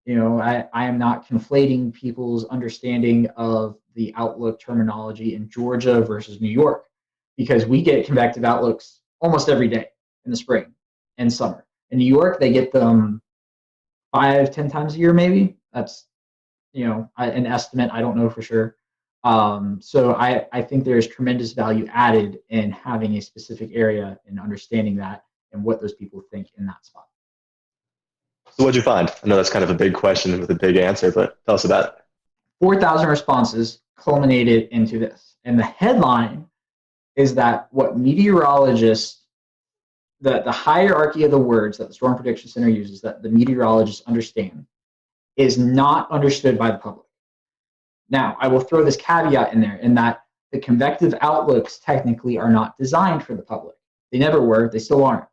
U: I am not conflating people's understanding of the outlook terminology in Georgia versus New York, because we get convective outlooks almost every day in the spring and summer. In New York, they get them 5-10 times a year, maybe. That's, an estimate. I don't know for sure. So I think there's tremendous value added in having a specific area and understanding that and what those people think in that spot.
D: So what'd you find? I know that's kind of a big question with a big answer, but tell us about it.
U: 4,000 responses culminated into this. And the headline is that what meteorologists, the hierarchy of the words that the Storm Prediction Center uses, that the meteorologists understand, is not understood by the public. Now, I will throw this caveat in there in that the convective outlooks technically are not designed for the public. They never were. They still aren't.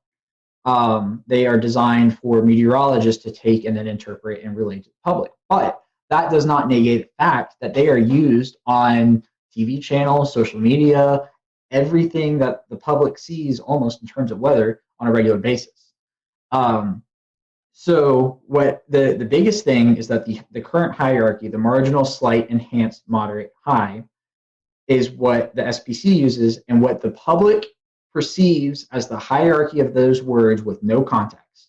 U: They are designed for meteorologists to take and then interpret and relate to the public. But that does not negate the fact that they are used on TV channels, social media, everything that the public sees almost in terms of weather on a regular basis. So what the biggest thing is that the current hierarchy, the marginal, slight, enhanced, moderate, high, is what the SPC uses, and what the public perceives as the hierarchy of those words with no context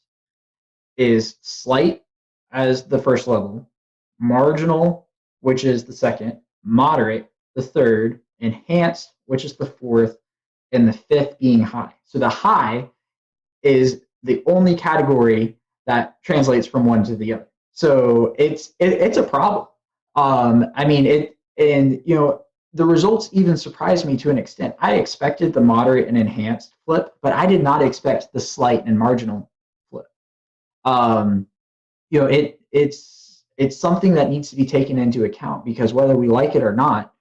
U: is slight as the first level, marginal, which is the second, moderate, the third, enhanced, which is the fourth, and the fifth being high. So the high is the only category that translates from one to the other. So it's a problem. The results even surprised me to an extent. I expected the moderate and enhanced flip, but I did not expect the slight and marginal flip. It's something that needs to be taken into account, because whether we like it or not,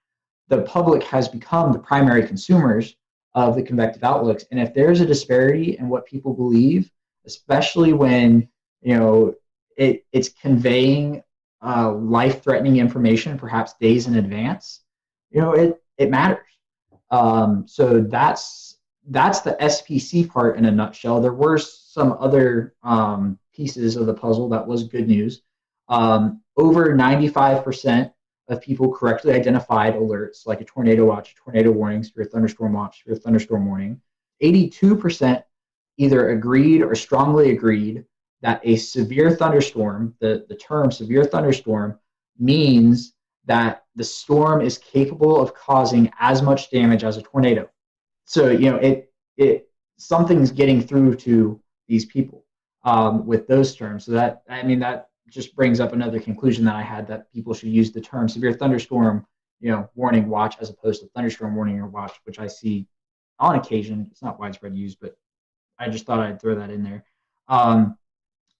U: the public has become the primary consumers of the convective outlooks. And if there's a disparity in what people believe, especially when it's conveying life-threatening information, perhaps days in advance, it matters. So that's the SPC part in a nutshell. There were some other pieces of the puzzle that was good news. Over 95% of people correctly identified alerts like a tornado watch, tornado warning, severe thunderstorm watch, severe thunderstorm warning. 82% either agreed or strongly agreed that a severe thunderstorm, the term severe thunderstorm, means that the storm is capable of causing as much damage as a tornado. So, something's getting through to these people with those terms. So that just brings up another conclusion that I had, that people should use the term severe thunderstorm, warning watch, as opposed to thunderstorm warning or watch, which I see on occasion. It's not widespread use, but I just thought I'd throw that in there.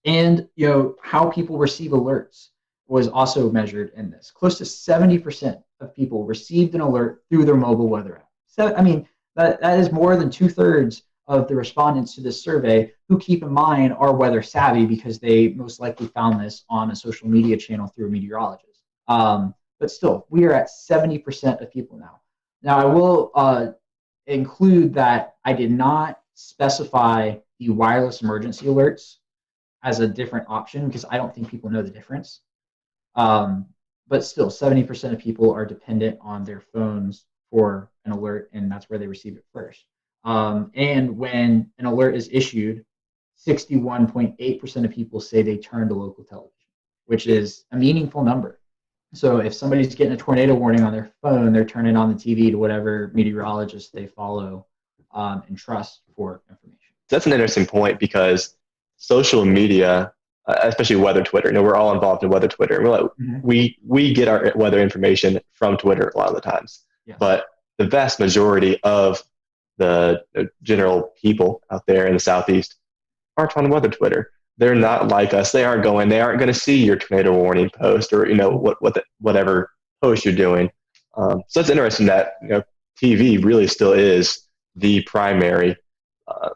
U: And how people receive alerts was also measured in this. Close to 70% of people received an alert through their mobile weather app. So, that is more than 2/3 of the respondents to this survey, who, keep in mind, are weather savvy because they most likely found this on a social media channel through a meteorologist. But still, we are at 70% of people now. Now, I will include that I did not specify the wireless emergency alerts as a different option, because I don't think people know the difference. But still, 70% of people are dependent on their phones for an alert, and that's where they receive it first. And when an alert is issued, 61.8% of people say they turn to local television, which is a meaningful number. So if somebody's getting a tornado warning on their phone, they're turning on the TV to whatever meteorologist they follow and trust for information.
D: That's an interesting point, because social media, especially weather Twitter, we're all involved in weather Twitter. We get our weather information from Twitter a lot of the times. Yeah. But the vast majority of the general people out there in the Southeast aren't on weather Twitter. They're not like us. They aren't going to see your tornado warning post or whatever post you're doing. So it's interesting that TV really still is the primary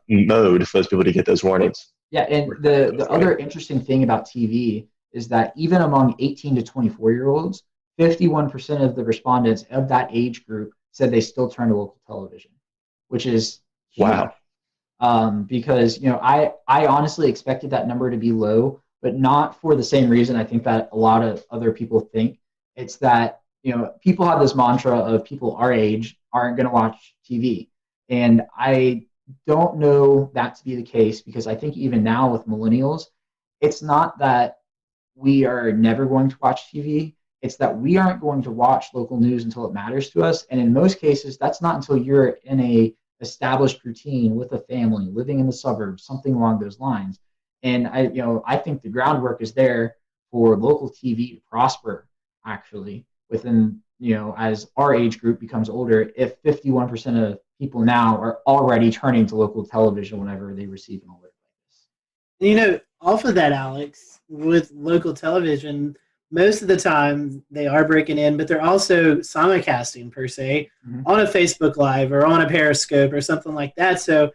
D: mode for those people to get those warnings.
U: Yeah, and the other interesting thing about TV is that even among 18 to 24-year-olds, 51% of the respondents of that age group said they still turn to local television, which is huge.
D: Wow.
U: Because I honestly expected that number to be low, but not for the same reason I think that a lot of other people think. It's that people have this mantra of people our age aren't going to watch TV, and I don't know that to be the case, because I think even now with millennials, it's not that we are never going to watch TV. It's that we aren't going to watch local news until it matters to us. And in most cases, that's not until you're in a established routine with a family, living in the suburbs, something along those lines. And I think the groundwork is there for local TV to prosper, actually, within, as our age group becomes older, if 51% of people now are already turning to local television whenever they receive an alert like this.
M: Off of that, Alex, with local television, most of the time they are breaking in, but they're also simulcasting per se on a Facebook Live or on a Periscope or something like that. So,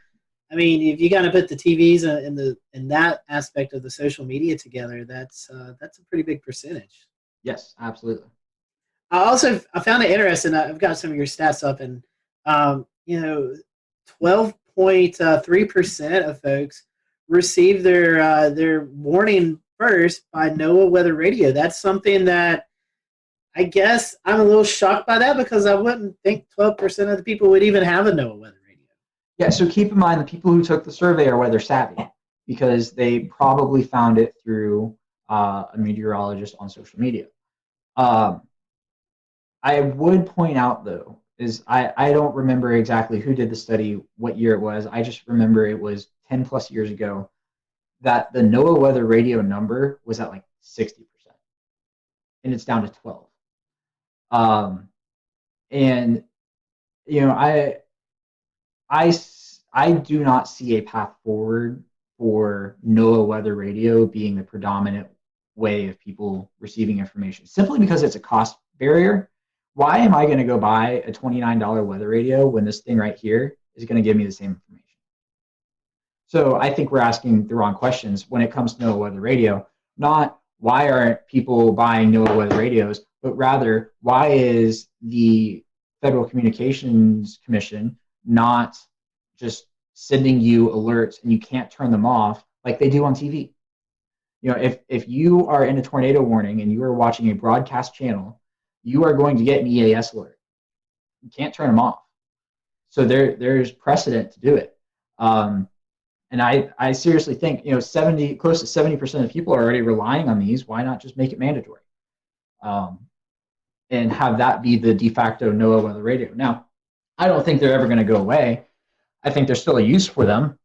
M: I mean, if you got to put the TVs in that aspect of the social media together, that's a pretty big percentage.
U: Yes, absolutely.
M: I found it interesting. I've got some of your stats up, and 12.3% of folks receive their warning first by NOAA Weather Radio. That's something that I guess I'm a little shocked by that, because I wouldn't think 12% of the people would even have a NOAA Weather Radio.
U: Yeah, so keep in mind the people who took the survey are weather savvy, because they probably found it through a meteorologist on social media. I would point out, though, is I don't remember exactly who did the study, what year it was. I just remember it was 10 plus years ago that the NOAA Weather Radio number was at like 60%, and it's down to 12. And I do not see a path forward for NOAA Weather Radio being the predominant way of people receiving information, simply because it's a cost barrier. Why am I going to go buy a $29 weather radio when this thing right here is going to give me the same information? So I think we're asking the wrong questions when it comes to NOAA Weather Radio. Not why aren't people buying NOAA Weather radios, but rather why is the Federal Communications Commission not just sending you alerts and you can't turn them off like they do on TV? If you are in a tornado warning and you are watching a broadcast channel, you are going to get an EAS alert. You can't turn them off. So there's precedent to do it. And I seriously think, close to 70% of people are already relying on these. Why not just make it mandatory? And have that be the de facto NOAA Weather Radio. Now, I don't think they're ever going to go away. I think there's still a use for them.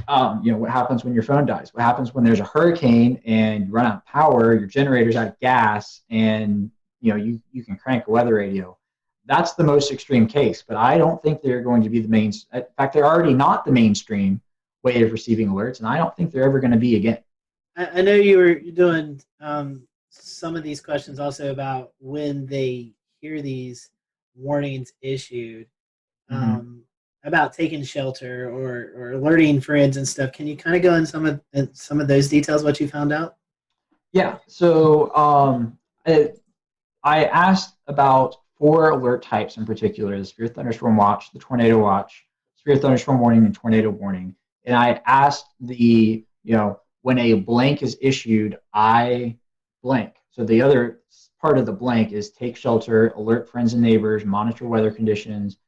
U: What happens when your phone dies? What happens when there's a hurricane and you run out of power, your generator's out of gas, and you can crank a weather radio? That's the most extreme case, but I don't think they're going to be the main. In fact, they're already not the mainstream way of receiving alerts, and I don't think they're ever going to be again.
M: I know you're doing some of these questions also about when they hear these warnings issued, about taking shelter or alerting friends and stuff. Can you kind of go in some of those details, what you found out?
U: Yeah, so I asked about 4 alert types in particular: the severe thunderstorm watch, the tornado watch, severe thunderstorm warning, and tornado warning. And I asked when a blank is issued, I blank. So the other part of the blank is take shelter, alert friends and neighbors, monitor weather conditions,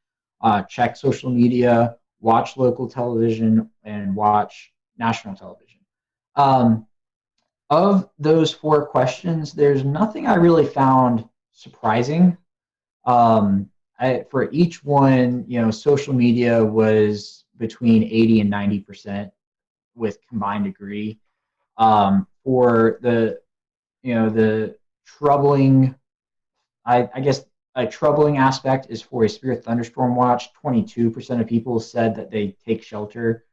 U: check social media, watch local television, and watch national television. Of those 4 questions, there's nothing I really found surprising. For each one, social media was between 80 and 90% with combined degree. For the troubling, I guess a troubling aspect is for a severe thunderstorm watch. 22% of people said that they take shelter.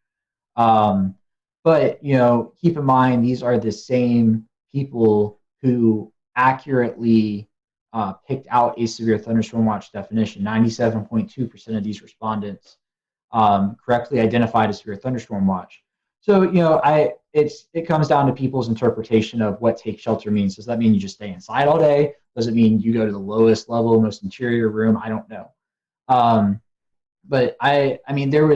U: But keep in mind, these are the same people who accurately picked out a severe thunderstorm watch definition. 97.2% of these respondents correctly identified a severe thunderstorm watch. So, it comes down to people's interpretation of what take shelter means. Does that mean you just stay inside all day? Does it mean you go to the lowest level, most interior room? I don't know. But I mean, there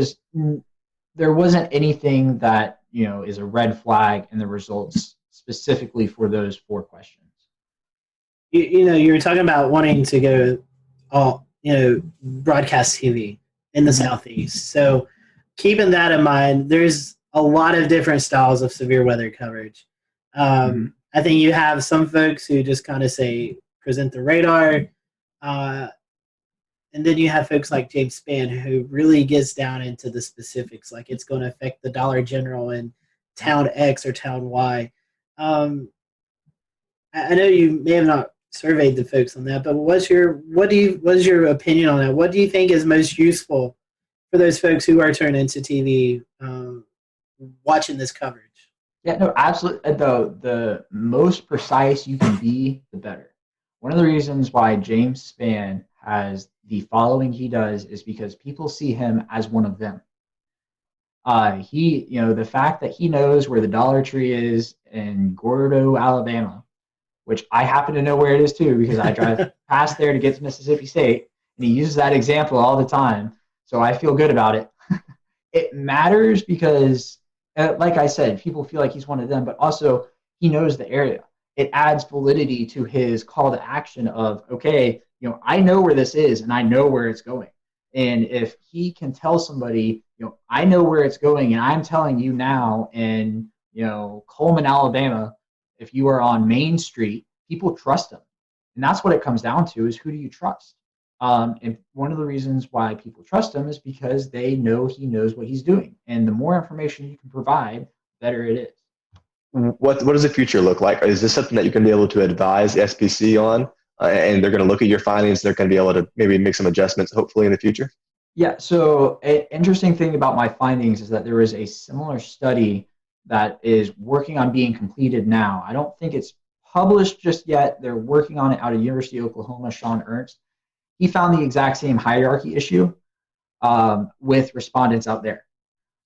U: wasn't anything that, is a red flag in the results specifically for those 4 questions.
M: You were talking about wanting to go broadcast TV in the Southeast. So keeping that in mind, there's a lot of different styles of severe weather coverage. I think you have some folks who just kind of say, present the radar. And then you have folks like James Spann who really gets down into the specifics, like it's going to affect the Dollar General in town X or town Y. I know you may have not surveyed the folks on that, but what's your opinion on that? What do you think is most useful for those folks who are turning into TV watching this coverage?
U: Yeah, no, absolutely. The most precise you can be, the better. One of the reasons why James Spann has the following he does is because people see him as one of them. The fact that he knows where the Dollar Tree is in Gordo, Alabama, which I happen to know where it is too because I drive past there to get to Mississippi State, and he uses that example all the time, so I feel good about it. It matters because, like I said, people feel like he's one of them, but also he knows the area. It adds validity to his call to action of, okay, I know where this is and I know where it's going. And if he can tell somebody, I know where it's going and I'm telling you now in, Coleman, Alabama, if you are on Main Street, people trust him. And that's what it comes down to is who do you trust? And one of the reasons why people trust him is because they know he knows what he's doing. And the more information you can provide, the better it is.
D: What does the future look like? Is this something that you can be able to advise the SPC on? And they're going to look at your findings. They're going to be able to maybe make some adjustments, hopefully, in the future?
U: Yeah, so an interesting thing about my findings is that there is a similar study that is working on being completed now. I don't think it's published just yet. They're working on it out of University of Oklahoma, Sean Ernst. He found the exact same hierarchy issue with respondents out there.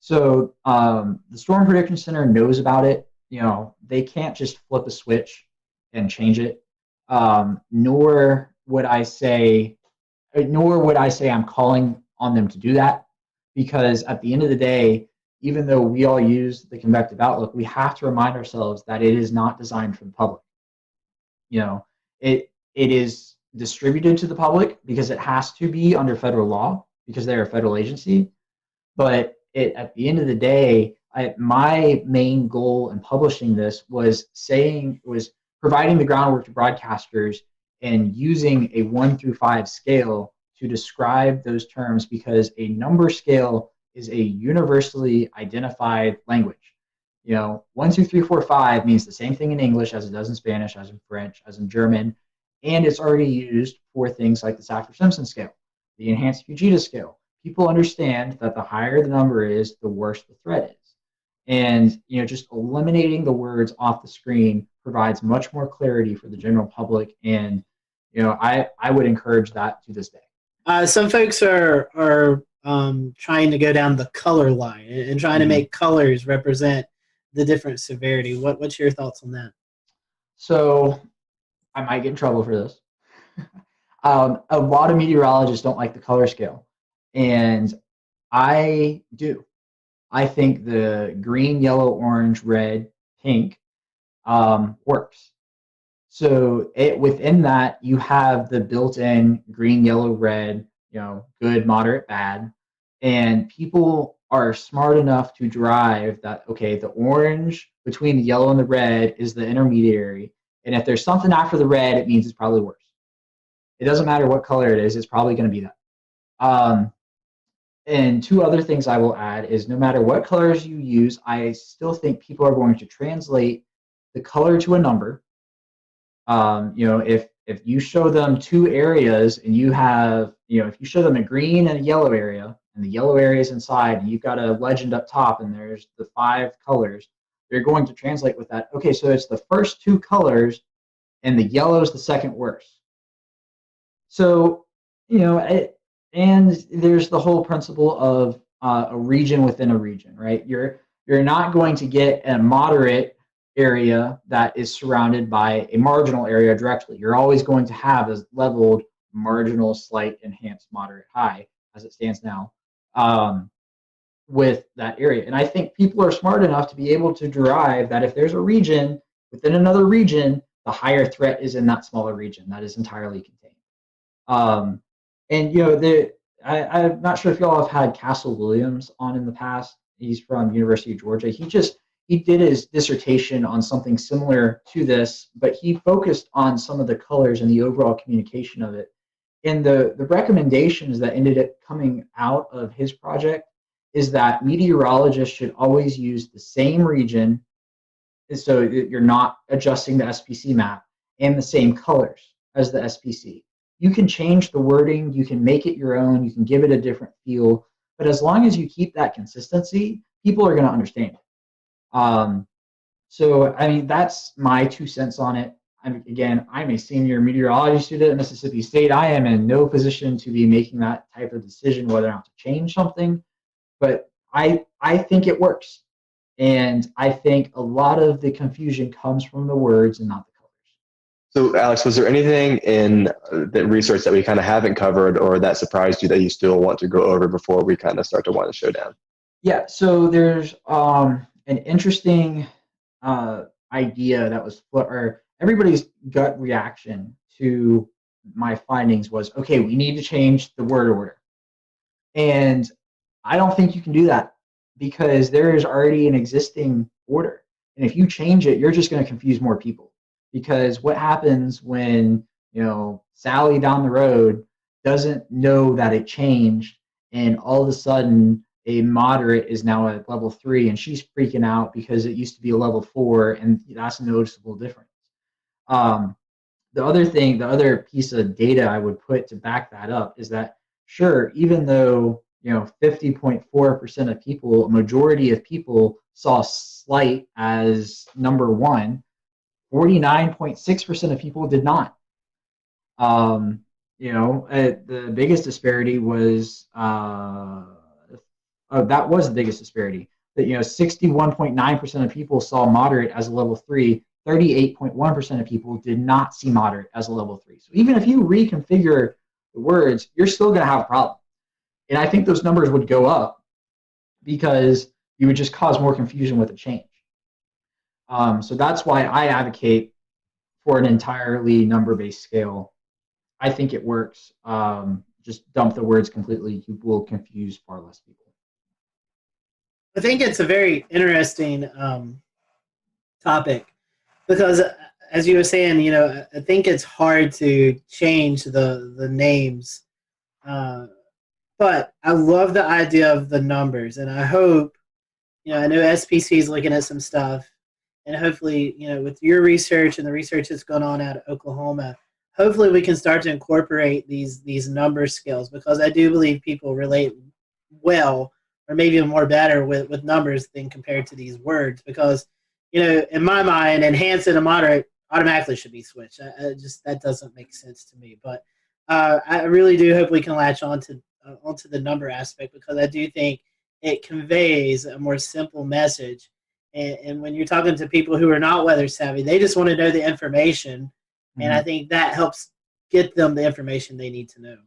U: So the Storm Prediction Center knows about it. They can't just flip a switch and change it. Nor would I say I'm calling on them to do that, because at the end of the day, even though we all use the convective outlook, we have to remind ourselves that it is not designed for the public. It is distributed to the public because it has to be under federal law because they're a federal agency. But at the end of the day, my main goal in publishing this was providing the groundwork to broadcasters and using a 1 through 5 scale to describe those terms, because a number scale is a universally identified language. 1, 2, 3, 4, 5 means the same thing in English as it does in Spanish, as in French, as in German, and it's already used for things like the Saffir-Simpson scale, the enhanced Fujita scale. People understand that the higher the number is, the worse the threat is. And just eliminating the words off the screen provides much more clarity for the general public, and I would encourage that to this day.
M: Some folks are trying to go down the color line and trying to make colors represent the different severity. What's your thoughts on that?
U: So I might get in trouble for this. A lot of meteorologists don't like the color scale, and I do. I think the green, yellow, orange, red, pink works. So within that, you have the built-in green, yellow, red, good, moderate, bad. And people are smart enough to drive that, okay, the orange between the yellow and the red is the intermediary. And if there's something after the red, it means it's probably worse. It doesn't matter what color it is, it's probably going to be that. And 2 other things I will add is no matter what colors you use, I still think people are going to translate the color to a number. If you show them 2 areas and you have, if you show them a green and a yellow area, and the yellow area is inside, and you've got a legend up top, and there's the 5 colors, they're going to translate with that. Okay, so it's the first 2 colors, and the yellow is the second worst. So, and there's the whole principle of a region within a region, right? You're not going to get a moderate area that is surrounded by a marginal area directly. You're always going to have a leveled marginal, slight, enhanced, moderate, high, as it stands now, with that area. And I think people are smart enough to be able to derive that if there's a region within another region, the higher threat is in that smaller region that is entirely contained. And I'm not sure if y'all have had Castle Williams on in the past. He's from University of Georgia. He did his dissertation on something similar to this, but he focused on some of the colors and the overall communication of it. And the recommendations that ended up coming out of his project is that meteorologists should always use the same region, so you're not adjusting the SPC map, and the same colors as the SPC. You can change the wording, you can make it your own, you can give it a different feel, but as long as you keep that consistency, people are going to understand it. So, I mean, that's my 2 cents on it. I'm a senior meteorology student at Mississippi State. I am in no position to be making that type of decision whether or not to change something, but I think it works. And I think a lot of the confusion comes from the words and not the colors.
D: So, Alex, was there anything in the research that we kind of haven't covered or that surprised you that you still want to go over before we kind of start to wind the show down?
U: Yeah, so there's an interesting idea that was, or everybody's gut reaction to my findings was, okay, we need to change the word order. And I don't think you can do that because there is already an existing order. And if you change it, you're just going to confuse more people. Because what happens when, Sally down the road doesn't know that it changed, and all of a sudden a moderate is now at level 3 and she's freaking out because it used to be a level 4, and that's a noticeable difference. The other piece of data I would put to back that up is that, sure, even though 50.4% of people, a majority of people saw slight as number 1, 49.6% of people did not. The biggest disparity was that was the biggest disparity. That 61.9% of people saw moderate as a level 3. 38.1% of people did not see moderate as a level 3. So even if you reconfigure the words, you're still going to have a problem. And I think those numbers would go up because you would just cause more confusion with the change. So that's why I advocate for an entirely number-based scale. I think it works. Just dump the words completely. You will confuse far less people.
M: I think it's a very interesting topic because, as you were saying, I think it's hard to change the names. But I love the idea of the numbers, and I hope, I know SPC is looking at some stuff, and hopefully, with your research and the research that's going on out of Oklahoma, hopefully we can start to incorporate these number scales, because I do believe people relate well, or maybe even more better with numbers than compared to these words, because, in my mind, enhanced and a moderate automatically should be switched. That doesn't make sense to me. But I really do hope we can latch onto the number aspect, because I do think it conveys a more simple message. And when you're talking to people who are not weather savvy, they just want to know the information. Mm-hmm. And I think that helps get them the information they need to know.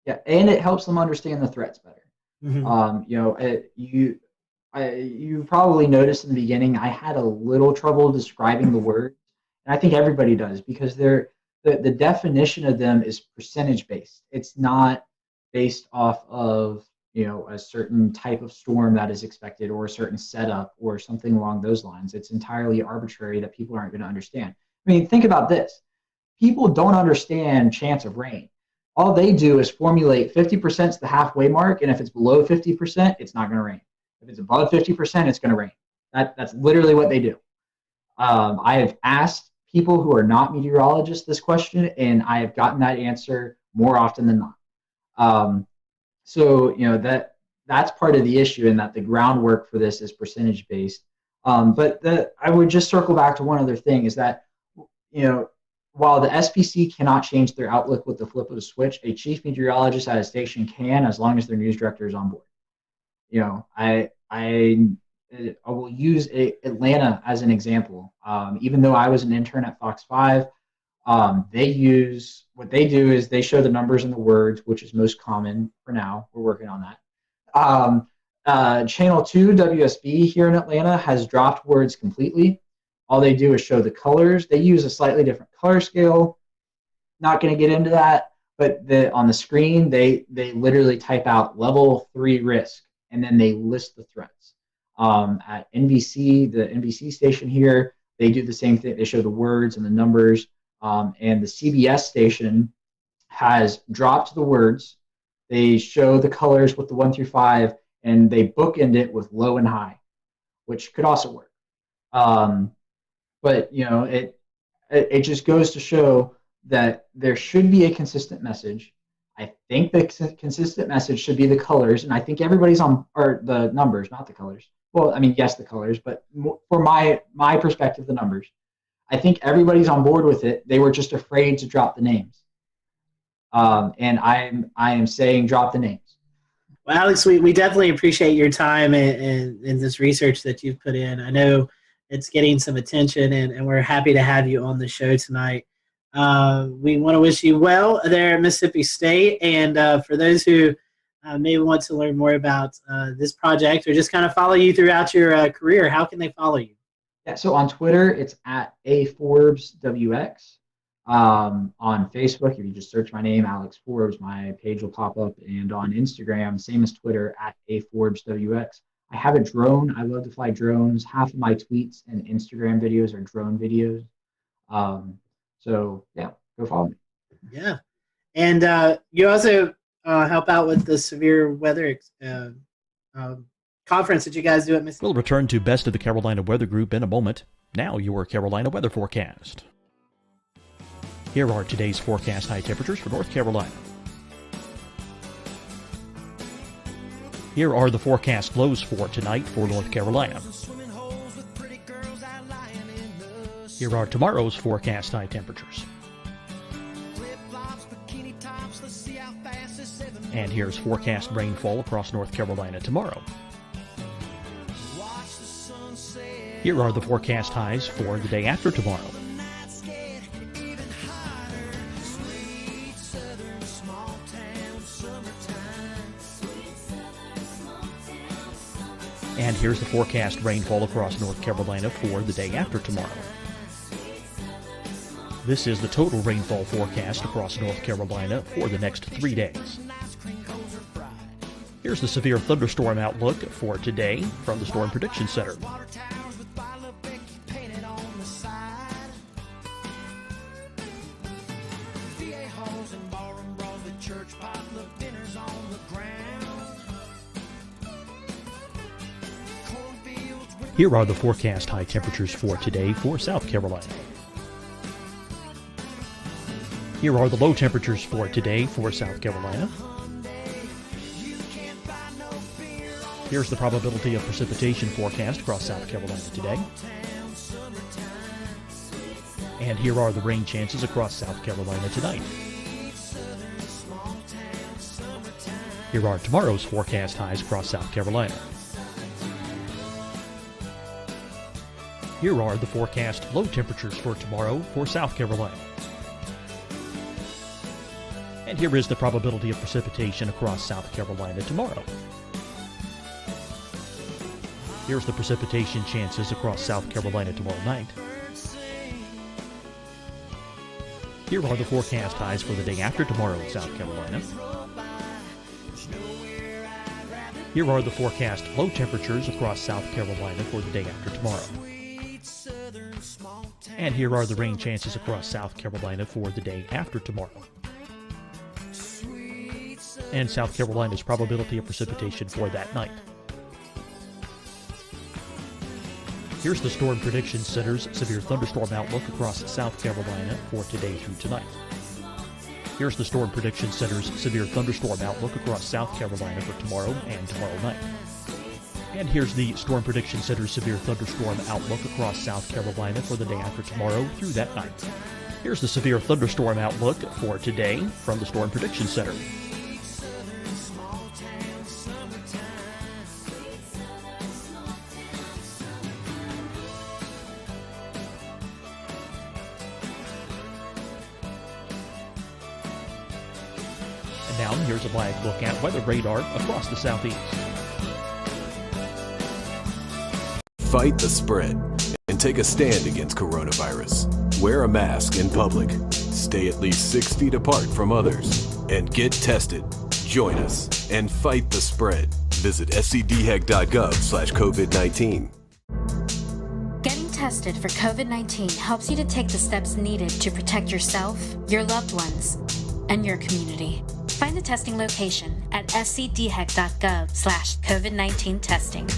U: Yeah, and it helps them understand the threats better.
M: Mm-hmm.
U: You probably noticed in the beginning, I had a little trouble describing the words, and I think everybody does, because the definition of them is percentage based. It's not based off of a certain type of storm that is expected, or a certain setup, or something along those lines. It's entirely arbitrary that people aren't going to understand. I mean, think about this. People don't understand chance of rain. All they do is formulate 50% is the halfway mark, and if it's below 50%, it's not going to rain. If it's above 50%, it's going to rain. That's literally what they do. I have asked people who are not meteorologists this question, and I have gotten that answer more often than not. So that's part of the issue, in that the groundwork for this is percentage based. But I would just circle back to one other thing, is that while the SPC cannot change their outlook with the flip of a switch, a chief meteorologist at a station can, as long as their news director is on board. I will use Atlanta as an example. Even though I was an intern at Fox 5, what they do is they show the numbers and the words, which is most common for now. We're working on that. Channel 2, WSB here in Atlanta, has dropped words completely. All they do is show the colors. They use a slightly different color scale. Not going to get into that, but on the screen, they literally type out level 3 risk, and then they list the threats. At NBC, the NBC station here, they do the same thing. They show the words and the numbers. And the CBS station has dropped the words. They show the colors with the 1 through 5, and they bookend it with low and high, which could also work. But it just goes to show that there should be a consistent message. I think the consistent message should be the colors, and I think everybody's on, or the numbers, not the colors. Well, I mean, yes, the colors, but for my perspective, the numbers. I think everybody's on board with it. They were just afraid to drop the names. And I am saying drop the names.
M: Well, Alex, we definitely appreciate your time and this research that you've put in. I know it's getting some attention, and we're happy to have you on the show tonight. We want to wish you well there at Mississippi State. And for those who may want to learn more about this project or just kind of follow you throughout your career, how can they follow you?
U: Yeah, so on Twitter, it's at @AForbesWX. On Facebook, if you just search my name, Alex Forbes, my page will pop up. And on Instagram, same as Twitter, at @AForbesWX. I have a drone. I love to fly drones. Half of my tweets and Instagram videos are drone videos. So, yeah, go follow me.
M: Yeah. And you also help out with the severe weather conference that you guys do at Mississippi.
N: We'll return to Best of the Carolina Weather Group in a moment. Now your Carolina weather forecast. Here are today's forecast high temperatures for North Carolina. Here are the forecast lows for tonight for North Carolina. Here are tomorrow's forecast high temperatures. And here's forecast rainfall across North Carolina tomorrow. Here are the forecast highs for the day after tomorrow. And here's the forecast rainfall across North Carolina for the day after tomorrow. This is the total rainfall forecast across North Carolina for the next 3 days. Here's the severe thunderstorm outlook for today from the Storm Prediction Center. Here are the forecast high temperatures for today for South Carolina. Here are the low temperatures for today for South Carolina. Here's the probability of precipitation forecast across South Carolina today. And here are the rain chances across South Carolina tonight. Here are tomorrow's forecast highs across South Carolina. Here are the forecast low temperatures for tomorrow for South Carolina. And here is the probability of precipitation across South Carolina tomorrow. Here's the precipitation chances across South Carolina tomorrow night. Here are the forecast highs for the day after tomorrow in South Carolina. Here are the forecast low temperatures across South Carolina for the day after tomorrow. And here are the rain chances across South Carolina for the day after tomorrow. And South Carolina's probability of precipitation for that night. Here's the Storm Prediction Center's severe thunderstorm outlook across South Carolina for today through tonight. Here's the Storm Prediction Center's severe thunderstorm outlook across South Carolina for tomorrow and tomorrow night. And here's the Storm Prediction Center's severe thunderstorm outlook across South Carolina for the day after tomorrow through that night. Here's the severe thunderstorm outlook for today from the Storm Prediction Center. Now here's a live look at weather radar across the southeast.
I: Fight the spread and take a stand against coronavirus. Wear a mask in public. Stay at least 6 feet apart from others. And get tested. Join us and fight the spread. Visit scdhec.gov/COVID-19.
J: Getting tested for COVID-19 helps you to take the steps needed to protect yourself, your loved ones, and your community. Find the testing location at scdhec.gov/COVID-19 testing.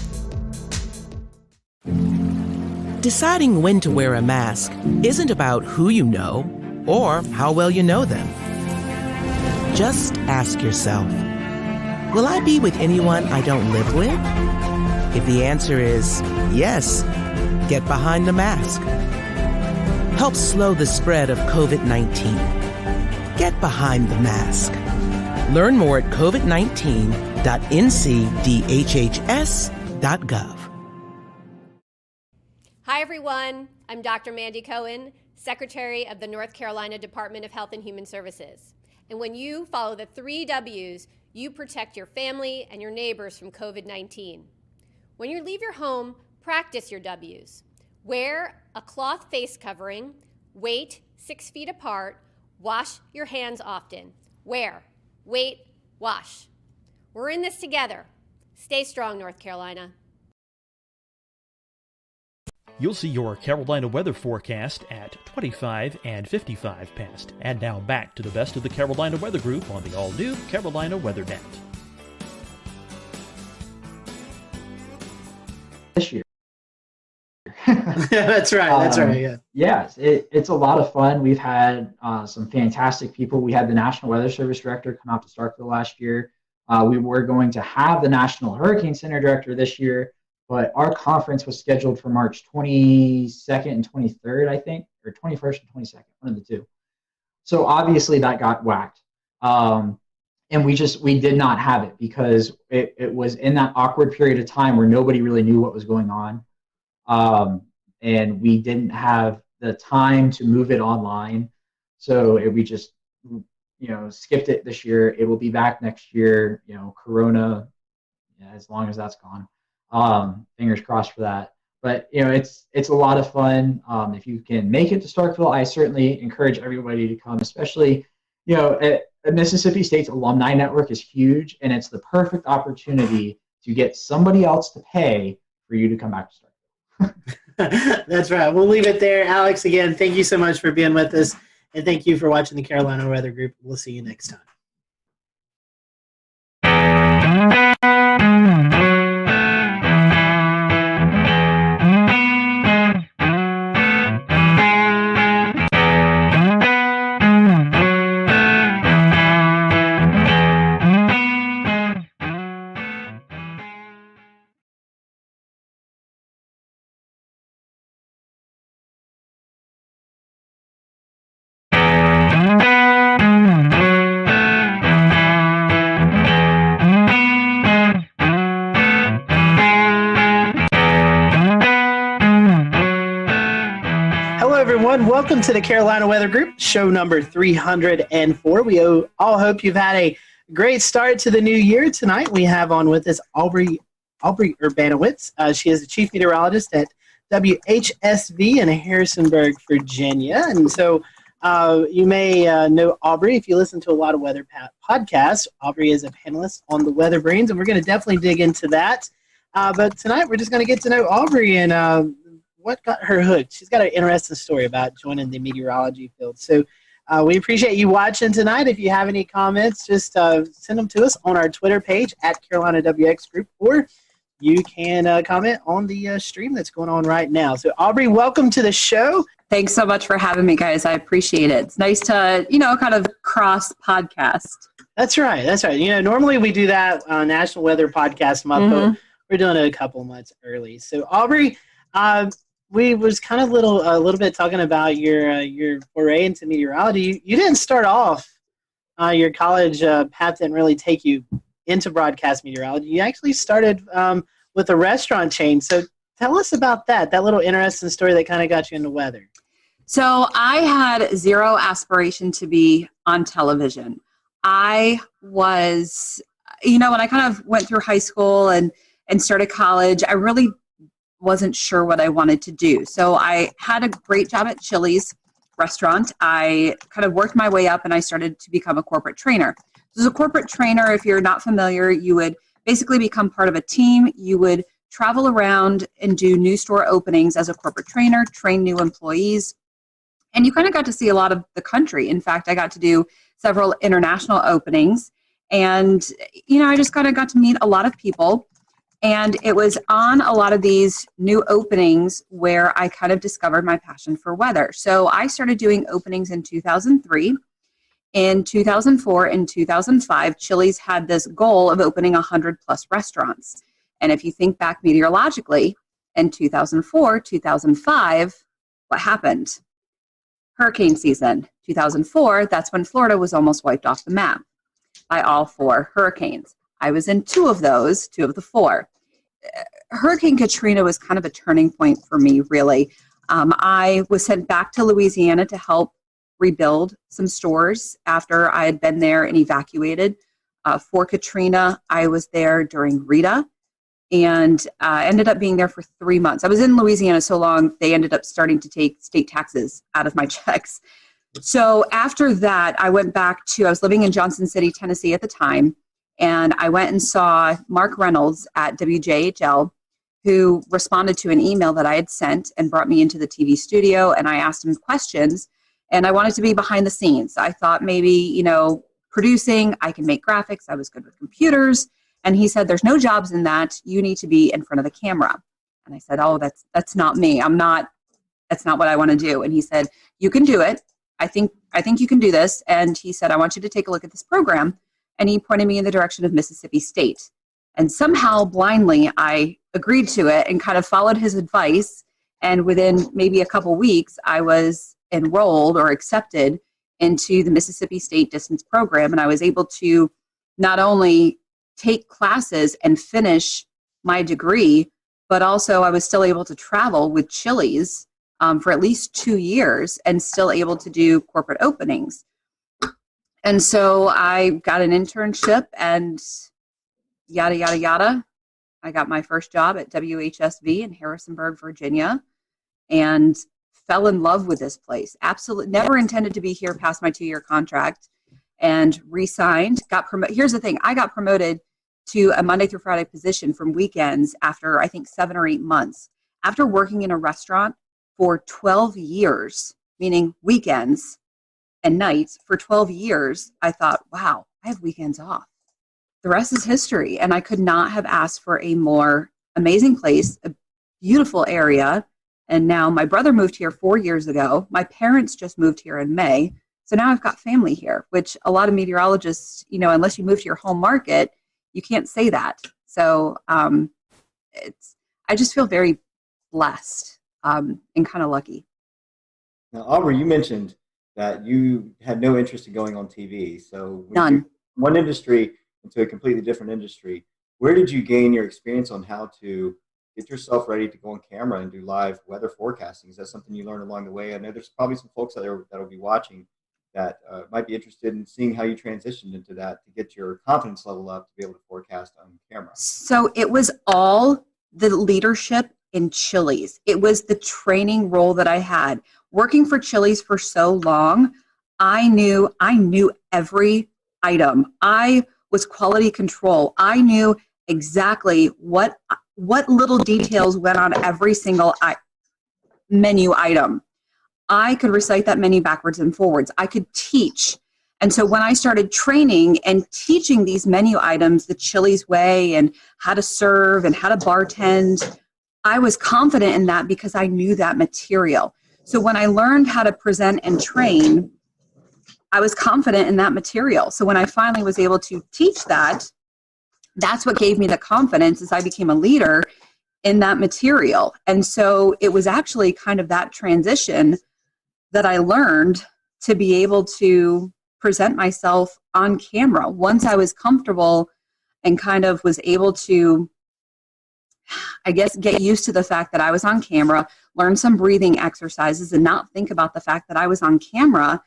K: Deciding when to wear a mask isn't about who you know or how well you know them. Just ask yourself, will I be with anyone I don't live with? If the answer is yes, get behind the mask. Help slow the spread of COVID-19. Get behind the mask. Learn more at covid19.ncdhhs.gov.
L: Hi, everyone. I'm Dr. Mandy Cohen, Secretary of the North Carolina Department of Health and Human Services. And when you follow the 3 W's, you protect your family and your neighbors from COVID-19. When you leave your home, practice your W's. Wear a cloth face covering, wait 6 feet apart, wash your hands often. Wear, wait, wash. We're in this together. Stay strong, North Carolina.
N: You'll see your Carolina weather forecast at 25 and 55 past. And now back to the best of the Carolina Weather Group on the all-new Carolina Weather Net.
U: This year.
M: That's right. Yeah.
U: Yes, it's a lot of fun. We've had some fantastic people. We had the National Weather Service director come out to Starkville last year. We were going to have the National Hurricane Center director this year, but our conference was scheduled for March 22nd and 23rd, I think, or 21st and 22nd, one of the two. So obviously that got whacked. And we did not have it because it was in that awkward period of time where nobody really knew what was going on. And we didn't have the time to move it online. So we just, skipped it this year. It will be back next year, Corona, as long as that's gone. Fingers crossed for that. But it's a lot of fun. If you can make it to Starkville, I certainly encourage everybody to come, especially Mississippi State's alumni network is huge, and it's the perfect opportunity to get somebody else to pay for you to come back to Starkville.
M: That's right. We'll leave it there. Alex, again, thank you so much for being with us, and thank you for watching the Carolina Weather Group. We'll see you next time. Welcome to the Carolina Weather Group, show number 304. We all hope you've had a great start to the new year. Tonight we have on with us Aubrey Urbanowitz. She is the chief meteorologist at WHSV in Harrisonburg, Virginia. And so you may know Aubrey if you listen to a lot of weather podcasts. Aubrey is a panelist on the Weather Brains, and we're going to definitely dig into that. But tonight we're just going to get to know Aubrey and what got her hooked. She's got an interesting story about joining the meteorology field. So we appreciate you watching tonight. If you have any comments, just send them to us on our Twitter page at Carolina WX Group, or you can comment on the stream that's going on right now. So Aubrey, welcome to the show.
R: Thanks so much for having me, guys. I appreciate it. It's nice to, kind of cross podcast.
M: That's right. Normally we do that National Weather Podcast month, but we're doing it a couple months early. So Aubrey, we was kind of a little bit talking about your foray into meteorology. You didn't start off your college path didn't really take you into broadcast meteorology. You actually started with a restaurant chain. So tell us about that little interesting story that kind of got you into weather.
R: So I had zero aspiration to be on television. I was, when I kind of went through high school and started college, I really wasn't sure what I wanted to do. So I had a great job at Chili's restaurant. I kind of worked my way up and I started to become a corporate trainer. So as a corporate trainer, if you're not familiar, you would basically become part of a team. You would travel around and do new store openings as a corporate trainer, train new employees. And you kind of got to see a lot of the country. In fact, I got to do several international openings. And, I just kind of got to meet a lot of people. And it was on a lot of these new openings where I kind of discovered my passion for weather. So I started doing openings in 2003. In 2004 and 2005, Chili's had this goal of opening 100 plus restaurants. And if you think back meteorologically, in 2004, 2005, what happened? Hurricane season. 2004, that's when Florida was almost wiped off the map by all 4 hurricanes. I was in 2 of those, 2 of the 4. Hurricane Katrina was kind of a turning point for me, really. I was sent back to Louisiana to help rebuild some stores after I had been there and evacuated. For Katrina, I was there during Rita and ended up being there for 3 months. I was in Louisiana so long, they ended up starting to take state taxes out of my checks. So after that, I went back I was living in Johnson City, Tennessee at the time, and I went and saw Mark Reynolds at WJHL, who responded to an email that I had sent and brought me into the TV studio, and I asked him questions, and I wanted to be behind the scenes. I thought maybe, producing, I can make graphics, I was good with computers, and he said, there's no jobs in that, you need to be in front of the camera. And I said, oh, that's not me, that's not what I want to do. And he said, you can do it, I think you can do this. And he said, I want you to take a look at this program. And he pointed me in the direction of Mississippi State. And somehow, blindly, I agreed to it and kind of followed his advice. And within maybe a couple weeks, I was enrolled or accepted into the Mississippi State distance program. And I was able to not only take classes and finish my degree, but also I was still able to travel with Chili's for at least 2 years and still able to do corporate openings. And so I got an internship and yada, yada, yada. I got my first job at WHSV in Harrisonburg, Virginia, and fell in love with this place. Absolutely never intended to be here past my 2-year contract, and re-signed, got promoted. Here's the thing. I got promoted to a Monday through Friday position from weekends after, I think, 7 or 8 months. After working in a restaurant for 12 years, meaning weekends and nights for 12 years, I thought, wow, I have weekends off. The rest is history. And I could not have asked for a more amazing place, a beautiful area. And now my brother moved here 4 years ago. My parents just moved here in May. So now I've got family here, which a lot of meteorologists, unless you move to your home market, you can't say that. So I just feel very blessed and kind of lucky.
T: Now, Aubrey, you mentioned that you had no interest in going on TV. So
R: none.
T: One industry into a completely different industry. Where did you gain your experience on how to get yourself ready to go on camera and do live weather forecasting? Is that something you learned along the way? I know there's probably some folks out there that will be watching that might be interested in seeing how you transitioned into that to get your confidence level up to be able to forecast on camera.
R: So it was all the leadership in Chili's. It was the training role that I had. Working for Chili's for so long, I knew every item. I was quality control. I knew exactly what little details went on every single menu item. I could recite that menu backwards and forwards. I could teach. And so when I started training and teaching these menu items the Chili's way and how to serve and how to bartend, I was confident in that because I knew that material. So when I learned how to present and train, I was confident in that material. So when I finally was able to teach that, that's what gave me the confidence as I became a leader in that material. And so it was actually kind of that transition that I learned to be able to present myself on camera. Once I was comfortable and kind of was able to, I guess, get used to the fact that I was on camera, learn some breathing exercises and not think about the fact that I was on camera,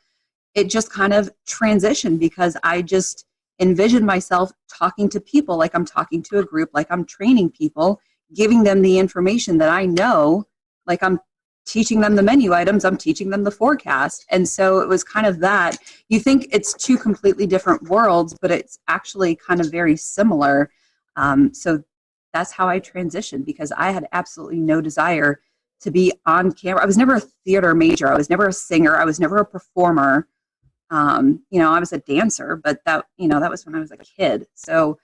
R: it just kind of transitioned because I just envisioned myself talking to people like I'm talking to a group, like I'm training people, giving them the information that I know, like I'm teaching them the menu items, I'm teaching them the forecast. And so it was kind of that. You think it's two completely different worlds, but it's actually kind of very similar. So that's how I transitioned, because I had absolutely no desire to be on camera. I was never a theater major. I was never a singer. I was never a performer. I was a dancer, but that was when I was a kid. So,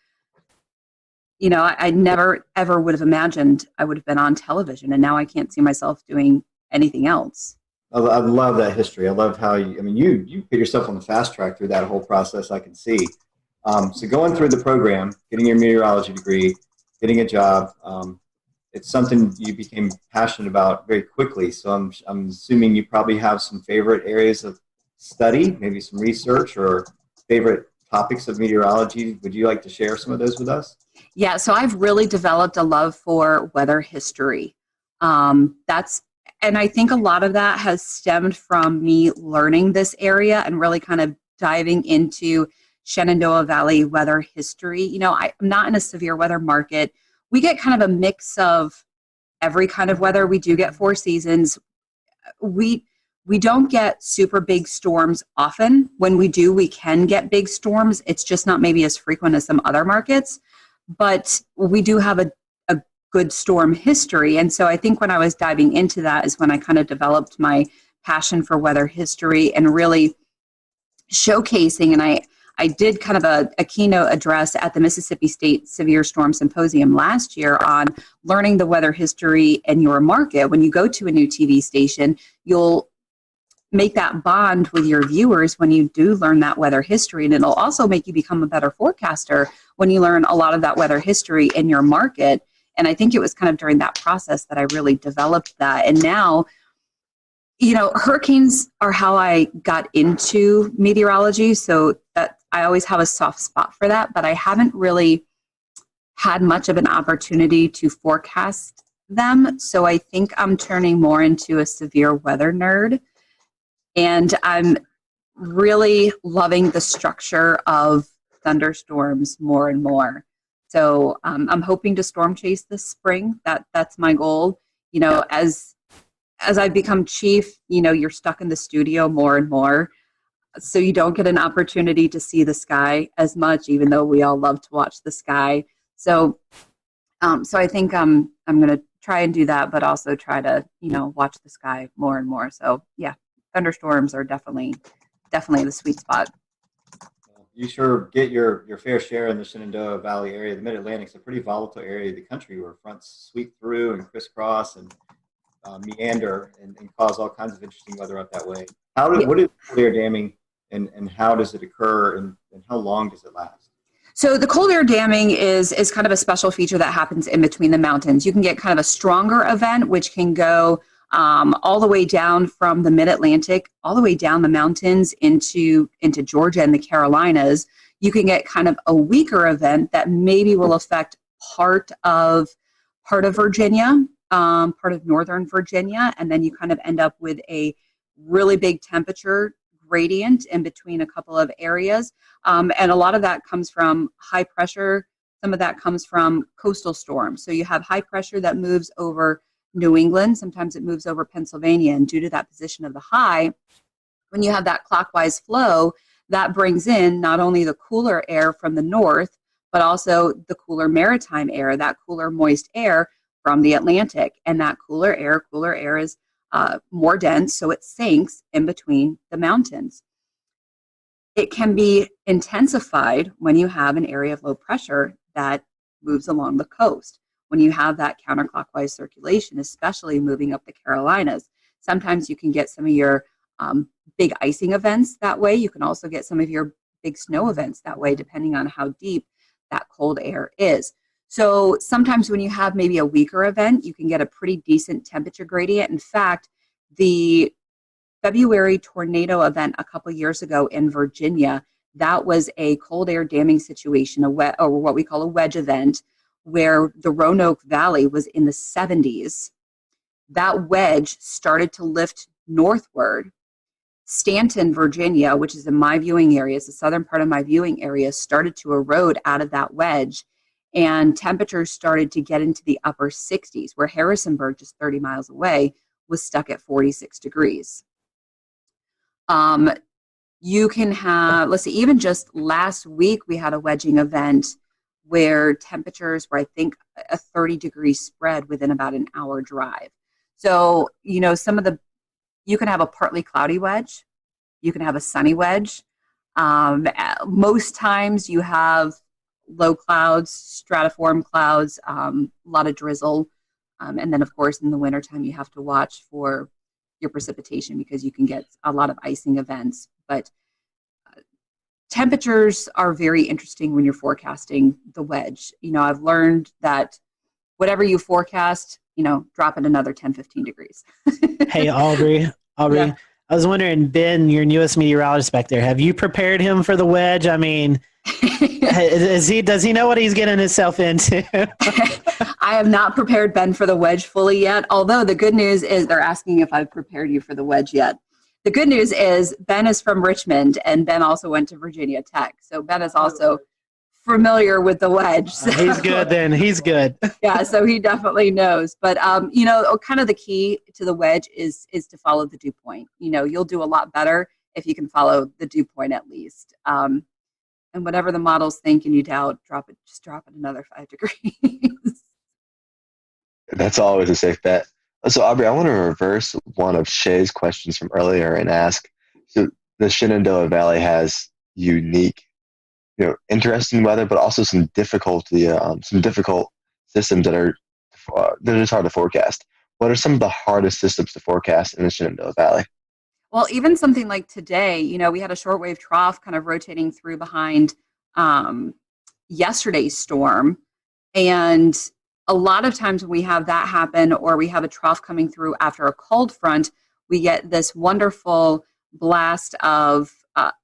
R: I never ever would have imagined I would have been on television, and now I can't see myself doing anything else.
T: I love that history. I love how you put yourself on the fast track through that whole process. I can see. So going through the program, getting your meteorology degree, getting a job, it's something you became passionate about very quickly. So I'm assuming you probably have some favorite areas of study, maybe some research or favorite topics of meteorology. Would you like to share some of those with us?
R: Yeah, so I've really developed a love for weather history. And I think a lot of that has stemmed from me learning this area and really kind of diving into Shenandoah Valley weather history. I'm not in a severe weather market. We get kind of a mix of every kind of weather. We do get 4 seasons. We don't get super big storms often. When we do, we can get big storms. It's just not maybe as frequent as some other markets. But we do have a good storm history. And so I think when I was diving into that is when I kind of developed my passion for weather history and really showcasing. And I did kind of a keynote address at the Mississippi State Severe Storm Symposium last year on learning the weather history in your market. When you go to a new TV station, you'll make that bond with your viewers when you do learn that weather history. And it'll also make you become a better forecaster when you learn a lot of that weather history in your market. And I think it was kind of during that process that I really developed that. And now, hurricanes are how I got into meteorology. So that I always have a soft spot for that, but I haven't really had much of an opportunity to forecast them. So I think I'm turning more into a severe weather nerd. And I'm really loving the structure of thunderstorms more and more. So I'm hoping to storm chase this spring. That's my goal. As I've become chief, you're stuck in the studio more and more. So you don't get an opportunity to see the sky as much, even though we all love to watch the sky. So I think I'm going to try and do that, but also try to, watch the sky more and more. So yeah, thunderstorms are definitely the sweet spot.
T: You sure get your fair share in the Shenandoah Valley area. The Mid-Atlantic's a pretty volatile area of the country where fronts sweep through and crisscross and meander and cause all kinds of interesting weather up that way. What is cold air damming and how does it occur and how long does it last?
R: So the cold air damming is kind of a special feature that happens in between the mountains. You can get kind of a stronger event, which can go all the way down from the Mid-Atlantic, all the way down the mountains into Georgia and the Carolinas. You can get kind of a weaker event that maybe will affect part of Virginia, part of northern Virginia, and then you kind of end up with a really big temperature gradient in between a couple of areas. And a lot of that comes from high pressure. Some of that comes from coastal storms. So you have high pressure that moves over New England. Sometimes it moves over Pennsylvania. And due to that position of the high, when you have that clockwise flow, that brings in not only the cooler air from the north, but also the cooler maritime air, that cooler moist air from the Atlantic. And that cooler air is more dense, so it sinks in between the mountains. It can be intensified when you have an area of low pressure that moves along the coast. When you have that counterclockwise circulation, especially moving up the Carolinas, sometimes you can get some of your big icing events that way. You can also get some of your big snow events that way, depending on how deep that cold air is. So sometimes when you have maybe a weaker event, you can get a pretty decent temperature gradient. In fact, the February tornado event a couple years ago in Virginia, that was a cold air damming situation, or what we call a wedge event, where the Roanoke Valley was in the 70s. That wedge started to lift northward, Stanton, Virginia, which is in my viewing area, the southern part of my viewing area, started to erode out of that wedge, and temperatures started to get into the upper 60s, where Harrisonburg, just 30 miles away, was stuck at 46 degrees. You can have, let's see, even just last week, we had a wedging event where temperatures were, I think, a 30-degree spread within about an hour drive. So, you know, you can have a partly cloudy wedge. You can have a sunny wedge. Most times you have low clouds, stratiform clouds, a lot of drizzle. And then, of course, in the wintertime, you have to watch for your precipitation because you can get a lot of icing events. But temperatures are very interesting when you're forecasting the wedge. You know, I've learned that whatever you forecast, you know, drop it another 10, 15 degrees.
C: Hey, Aubrey,
R: Yeah.
C: I was wondering, Ben, your newest meteorologist back there, have you prepared him for the wedge? I mean, does he know what he's getting himself into?
R: I have not prepared Ben for the wedge fully yet, although the good news is they're asking if I've prepared you for the wedge yet. The good news is Ben is from Richmond, and Ben also went to Virginia Tech. So Ben is also familiar with the wedge. So.
C: He's good then. He's good.
R: Yeah, so he definitely knows. But, you know, kind of the key to the wedge is to follow the dew point. You know, you'll do a lot better if you can follow the dew point at least. And whatever the models think and you doubt, just drop it another 5 degrees.
D: That's always a safe bet. So, Aubrey, I want to reverse one of Shay's questions from earlier and ask, so the Shenandoah Valley has unique, you know, interesting weather, but also some difficult systems that are just hard to forecast. What are some of the hardest systems to forecast in the Shenandoah Valley?
R: Well, even something like today, you know, we had a shortwave trough kind of rotating through behind yesterday's storm. And a lot of times when we have that happen, or we have a trough coming through after a cold front, we get this wonderful blast of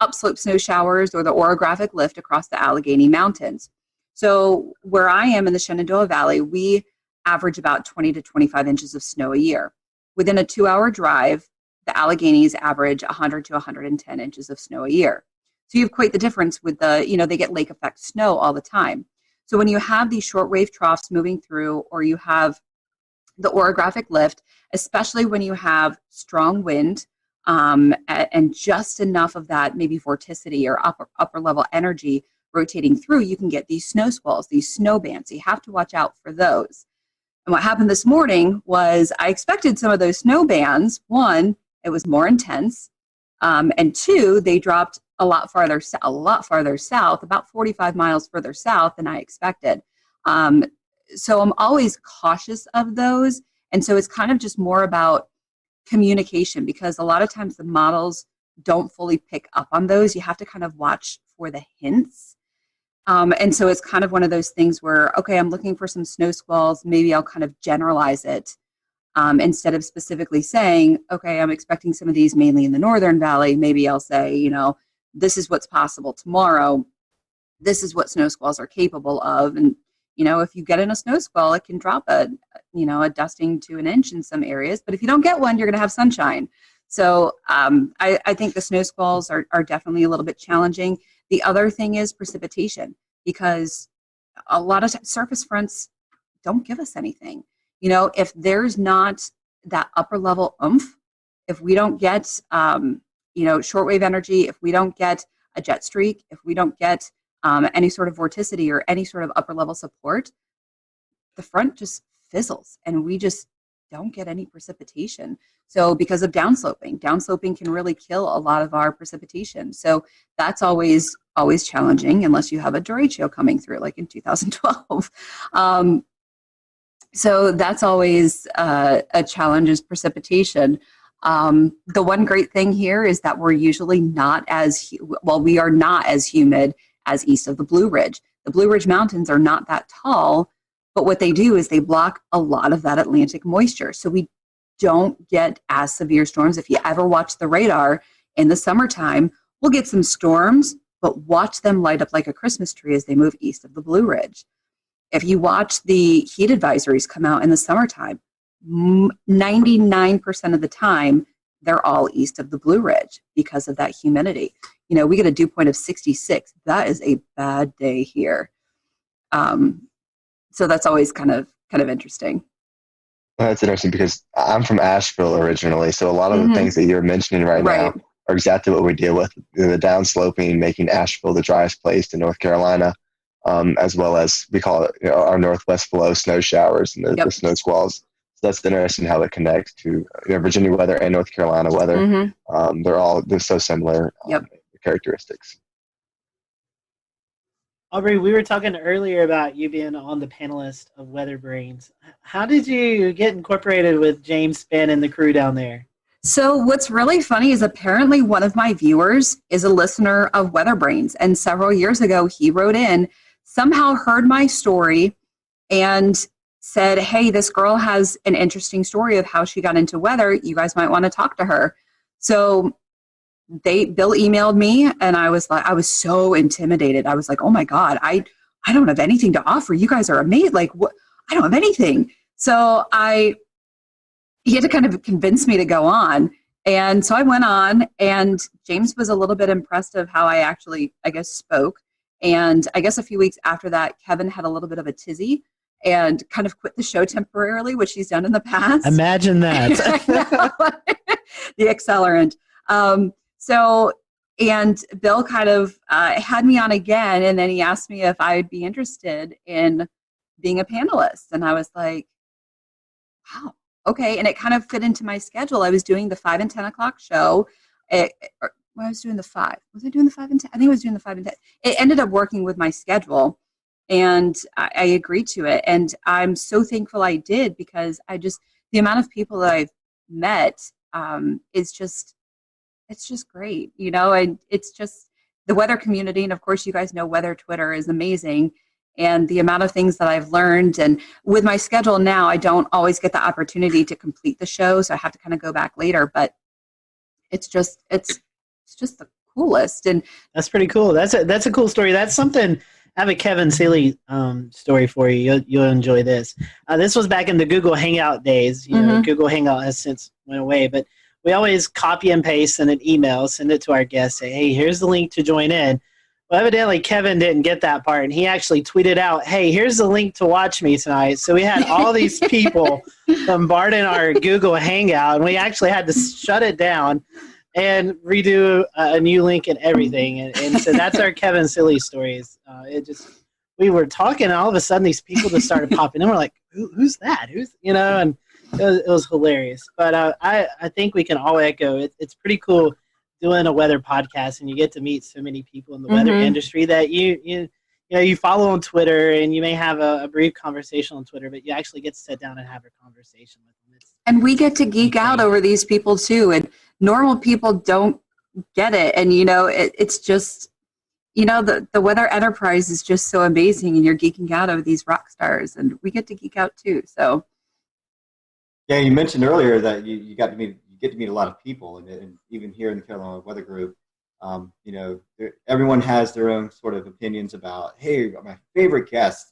R: upslope snow showers or the orographic lift across the Allegheny Mountains. So where I am in the Shenandoah Valley, we average about 20 to 25 inches of snow a year. Within a 2-hour drive, the Alleghenies average 100 to 110 inches of snow a year. So you have quite the difference with they get lake effect snow all the time. So when you have these shortwave troughs moving through, or you have the orographic lift, especially when you have strong wind and just enough of that maybe vorticity or upper level energy rotating through, you can get these snow squalls, these snow bands. So you have to watch out for those. And what happened this morning was I expected some of those snow bands. One, it was more intense, and two, they dropped a lot farther south, about 45 miles further south than I expected. So I'm always cautious of those. And so it's kind of just more about communication, because a lot of times the models don't fully pick up on those. You have to kind of watch for the hints. And so it's kind of one of those things where, okay, I'm looking for some snow squalls. Maybe I'll kind of generalize it instead of specifically saying, okay, I'm expecting some of these mainly in the Northern Valley. Maybe I'll say, you know, this is what's possible tomorrow. This is what snow squalls are capable of. And, you know, if you get in a snow squall, it can drop a dusting to an inch in some areas. But if you don't get one, you're going to have sunshine. So I think the snow squalls are definitely a little bit challenging. The other thing is precipitation, because a lot of surface fronts don't give us anything. You know, if there's not that upper level oomph, if we don't get, shortwave energy, if we don't get a jet streak, if we don't get any sort of vorticity or any sort of upper level support, the front just fizzles and we just don't get any precipitation. So because of downsloping can really kill a lot of our precipitation. So that's always challenging unless you have a derecho coming through like in 2012. So that's always a challenge, is precipitation. The one great thing here is that we're usually we are not as humid as east of the Blue Ridge. The Blue Ridge Mountains are not that tall, but what they do is they block a lot of that Atlantic moisture. So we don't get as severe storms. If you ever watch the radar in the summertime, we'll get some storms, but watch them light up like a Christmas tree as they move east of the Blue Ridge. If you watch the heat advisories come out in the summertime, 99% of the time, they're all east of the Blue Ridge because of that humidity. You know, we get a dew point of 66. That is a bad day here. So that's always kind of interesting.
D: Well, that's interesting because I'm from Asheville originally, so a lot of the things that you're mentioning right now are exactly what we deal with. The downsloping, making Asheville the driest place in North Carolina, as well as we call it our northwest flow snow showers and the snow squalls. So that's interesting how it connects to Virginia weather and North Carolina weather. They're so similar characteristics.
M: Aubrey, we were talking earlier about you being on the panelist of Weather Brains. How did you get incorporated with James Spann and the crew down there?
R: So what's really funny is apparently one of my viewers is a listener of Weather Brains, and several years ago he wrote in, somehow heard my story and said, hey, this girl has an interesting story of how she got into weather. You guys might want to talk to her. So Bill emailed me, and I was so intimidated. I was like, oh my God, I don't have anything to offer. You guys are amazing. Like, what? I don't have anything. So he had to kind of convince me to go on. And so I went on, and James was a little bit impressed of how I actually, I guess, spoke. And I guess a few weeks after that, Kevin had a little bit of a tizzy and kind of quit the show temporarily, which he's done in the past.
M: Imagine that.
R: The accelerant. And Bill kind of had me on again, and then he asked me if I'd be interested in being a panelist. And I was like, wow, okay. And it kind of fit into my schedule. I was doing the 5 and 10 o'clock show. I was doing the 5. Was I doing the 5 and 10? I think I was doing the 5 and 10. It ended up working with my schedule, and I agreed to it. And I'm so thankful I did, because the amount of people that I've met is just, it's just great, and it's just the weather community. And of course, you guys know Weather Twitter is amazing. And the amount of things that I've learned, and with my schedule now, I don't always get the opportunity to complete the show. So I have to kind of go back later, but it's just the coolest. And
M: that's pretty cool. That's a cool story. That's something. I have a Kevin Seeley story for you. You'll enjoy this. This was back in the Google Hangout days. Google Hangout has since went away, but we always copy and paste in an email, send it to our guests, say, hey, here's the link to join in. Well, evidently Kevin didn't get that part, and he actually tweeted out, hey, here's the link to watch me tonight. So we had all these people bombarding our Google Hangout, and we actually had to shut it down and redo a new link and everything. And so that's our Kevin Seeley stories. We were talking, and all of a sudden these people just started popping in. We're like, who's that? And it was hilarious. But I think we can all echo it's pretty cool doing a weather podcast, and you get to meet so many people in the weather industry that you follow on Twitter, and you may have a brief conversation on Twitter, but you actually get to sit down and have a conversation with them.
R: And we get to geek out over these people too, and normal people don't get it. And it's just the weather enterprise is just so amazing, and you're geeking out over these rock stars, and we get to geek out too. So
T: yeah, you mentioned earlier that you get to meet a lot of people, and even here in the Carolina Weather Group, everyone has their own sort of opinions about, hey, my favorite guests.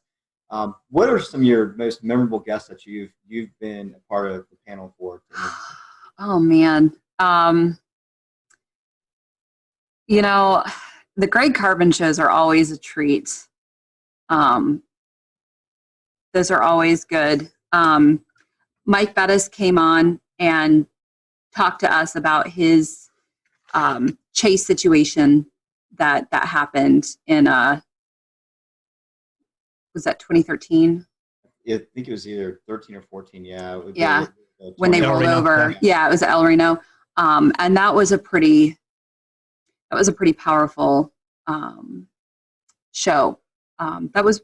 T: What are some of your most memorable guests that you've been a part of the panel for?
R: Oh man, the Greg Carbon shows are always a treat. Those are always good. Mike Bettis came on and talked to us about his chase situation that happened in was that 2013?
T: Yeah, I think it was either 13 or 14. Yeah.
R: Yeah. When they rolled over. Yeah, it was El Reno. And that was a pretty powerful show. That was,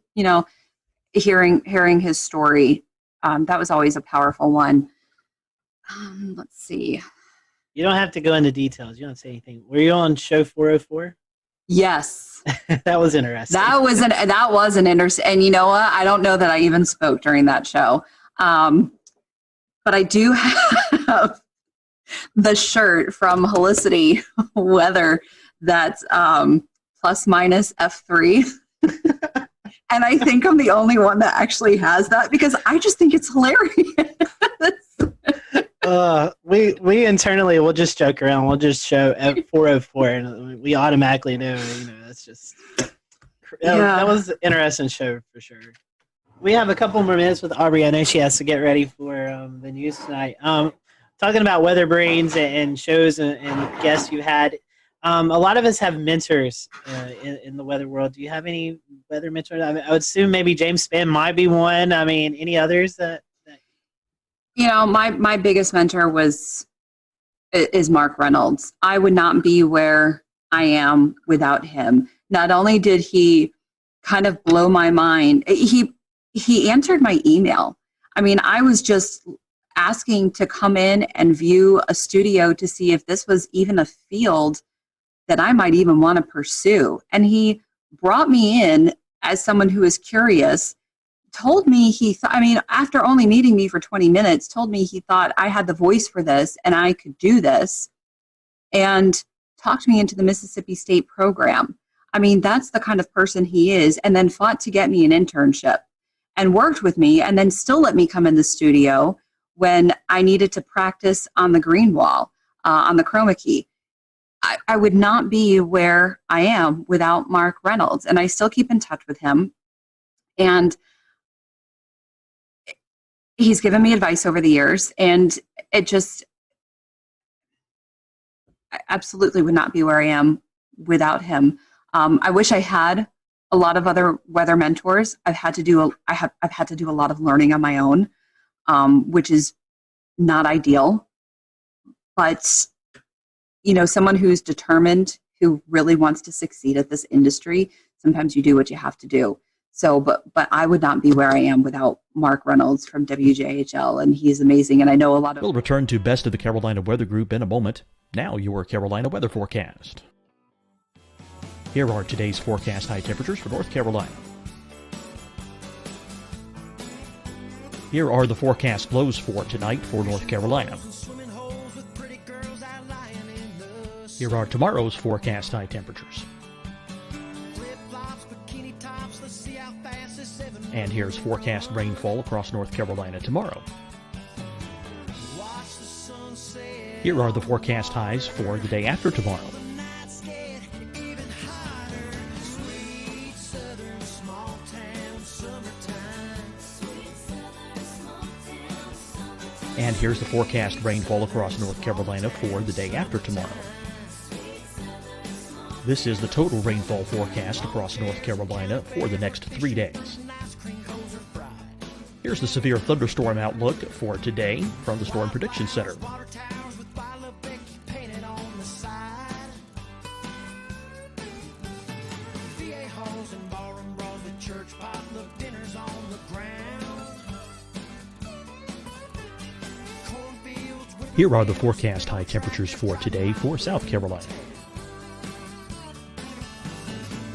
R: hearing his story. That was always a powerful one. Let's see.
M: You don't have to go into details. You don't say anything. Were you on show 404?
R: Yes.
M: That was interesting.
R: That was an interesting. And you know what? I don't know that I even spoke during that show. But I do have the shirt from Helicity Weather that's plus minus F3. And I think I'm the only one that actually has that, because I just think it's hilarious.
M: We internally we'll just joke around. We'll just show at 404, and we automatically know. That's just that was an interesting show for sure. We have a couple more minutes with Aubrey. I know she has to get ready for the news tonight. Talking about weather brains and shows and guests you had. A lot of us have mentors in the weather world. Do you have any weather mentors? I would assume maybe James Spann might be one. I mean, any others that
R: my biggest mentor is Mark Reynolds. I would not be where I am without him. Not only did he kind of blow my mind, he answered my email. I mean, I was just asking to come in and view a studio to see if this was even a field that I might even want to pursue. And he brought me in as someone who is curious, told me after only meeting me for 20 minutes, told me he thought I had the voice for this and I could do this, and talked me into the Mississippi State program. I mean, that's the kind of person he is, and then fought to get me an internship and worked with me, and then still let me come in the studio when I needed to practice on the green wall, on the chroma key. I would not be where I am without Mark Reynolds, and I still keep in touch with him. And he's given me advice over the years, and I absolutely would not be where I am without him. I wish I had a lot of other weather mentors. I've had to do a lot of learning on my own, which is not ideal. But someone who's determined, who really wants to succeed at this industry, sometimes you do what you have to do. So, but I would not be where I am without Mark Reynolds from WJHL, and he's amazing. And I know a lot of.
N: We'll return to Best of the Carolina Weather Group in a moment. Now your Carolina weather forecast. Here are today's forecast high temperatures for North Carolina. Here are the forecast lows for tonight for North Carolina. Here are tomorrow's forecast high temperatures. And here's forecast rainfall across North Carolina tomorrow. Here are the forecast highs for the day after tomorrow. And here's the forecast rainfall across North Carolina for the day after tomorrow. This is the total rainfall forecast across North Carolina for the next 3 days. Here's the severe thunderstorm outlook for today from the Storm Prediction Center. Here are the forecast high temperatures for today for South Carolina.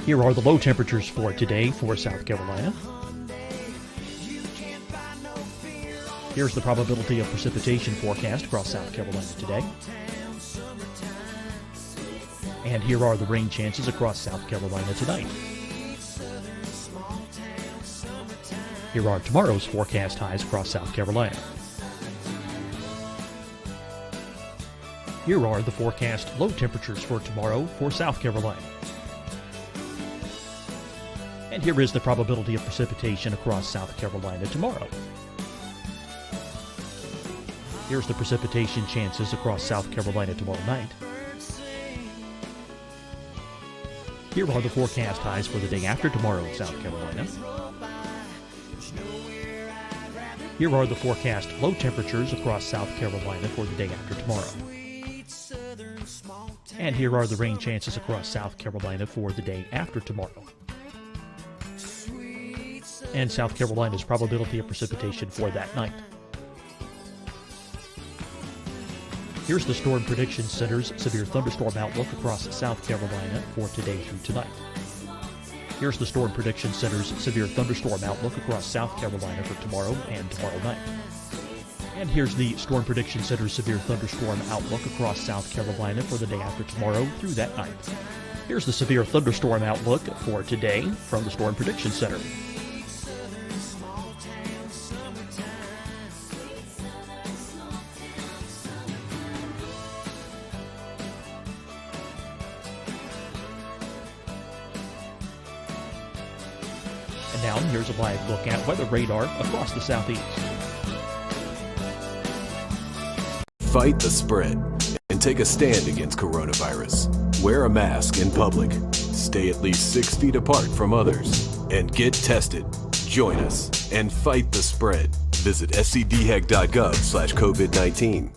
N: Here are the low temperatures for today for South Carolina. Here's the probability of precipitation forecast across South Carolina today. And here are the rain chances across South Carolina tonight. Here are tomorrow's forecast highs across South Carolina. Here are the forecast low temperatures for tomorrow for South Carolina. And here is the probability of precipitation across South Carolina tomorrow. Here's the precipitation chances across South Carolina tomorrow night. Here are the forecast highs for the day after tomorrow in South Carolina. Here are the forecast low temperatures across South Carolina for the day after tomorrow. And here are the rain chances across South Carolina for the day after tomorrow. And South Carolina's probability of precipitation for that night. Here's the Storm Prediction Center's severe thunderstorm outlook across South Carolina for today through tonight. Here's the Storm Prediction Center's severe thunderstorm outlook across South Carolina for tomorrow and tomorrow night. And here's the Storm Prediction Center's severe thunderstorm outlook across South Carolina for the day after tomorrow through that night. Here's the severe thunderstorm outlook for today from the Storm Prediction Center. Now, here's a live look at weather radar across the southeast.
I: Fight the spread and take a stand against coronavirus. Wear a mask in public. Stay at least 6 feet apart from others. And get tested. Join us and fight the spread. Visit scdhec.gov/COVID-19.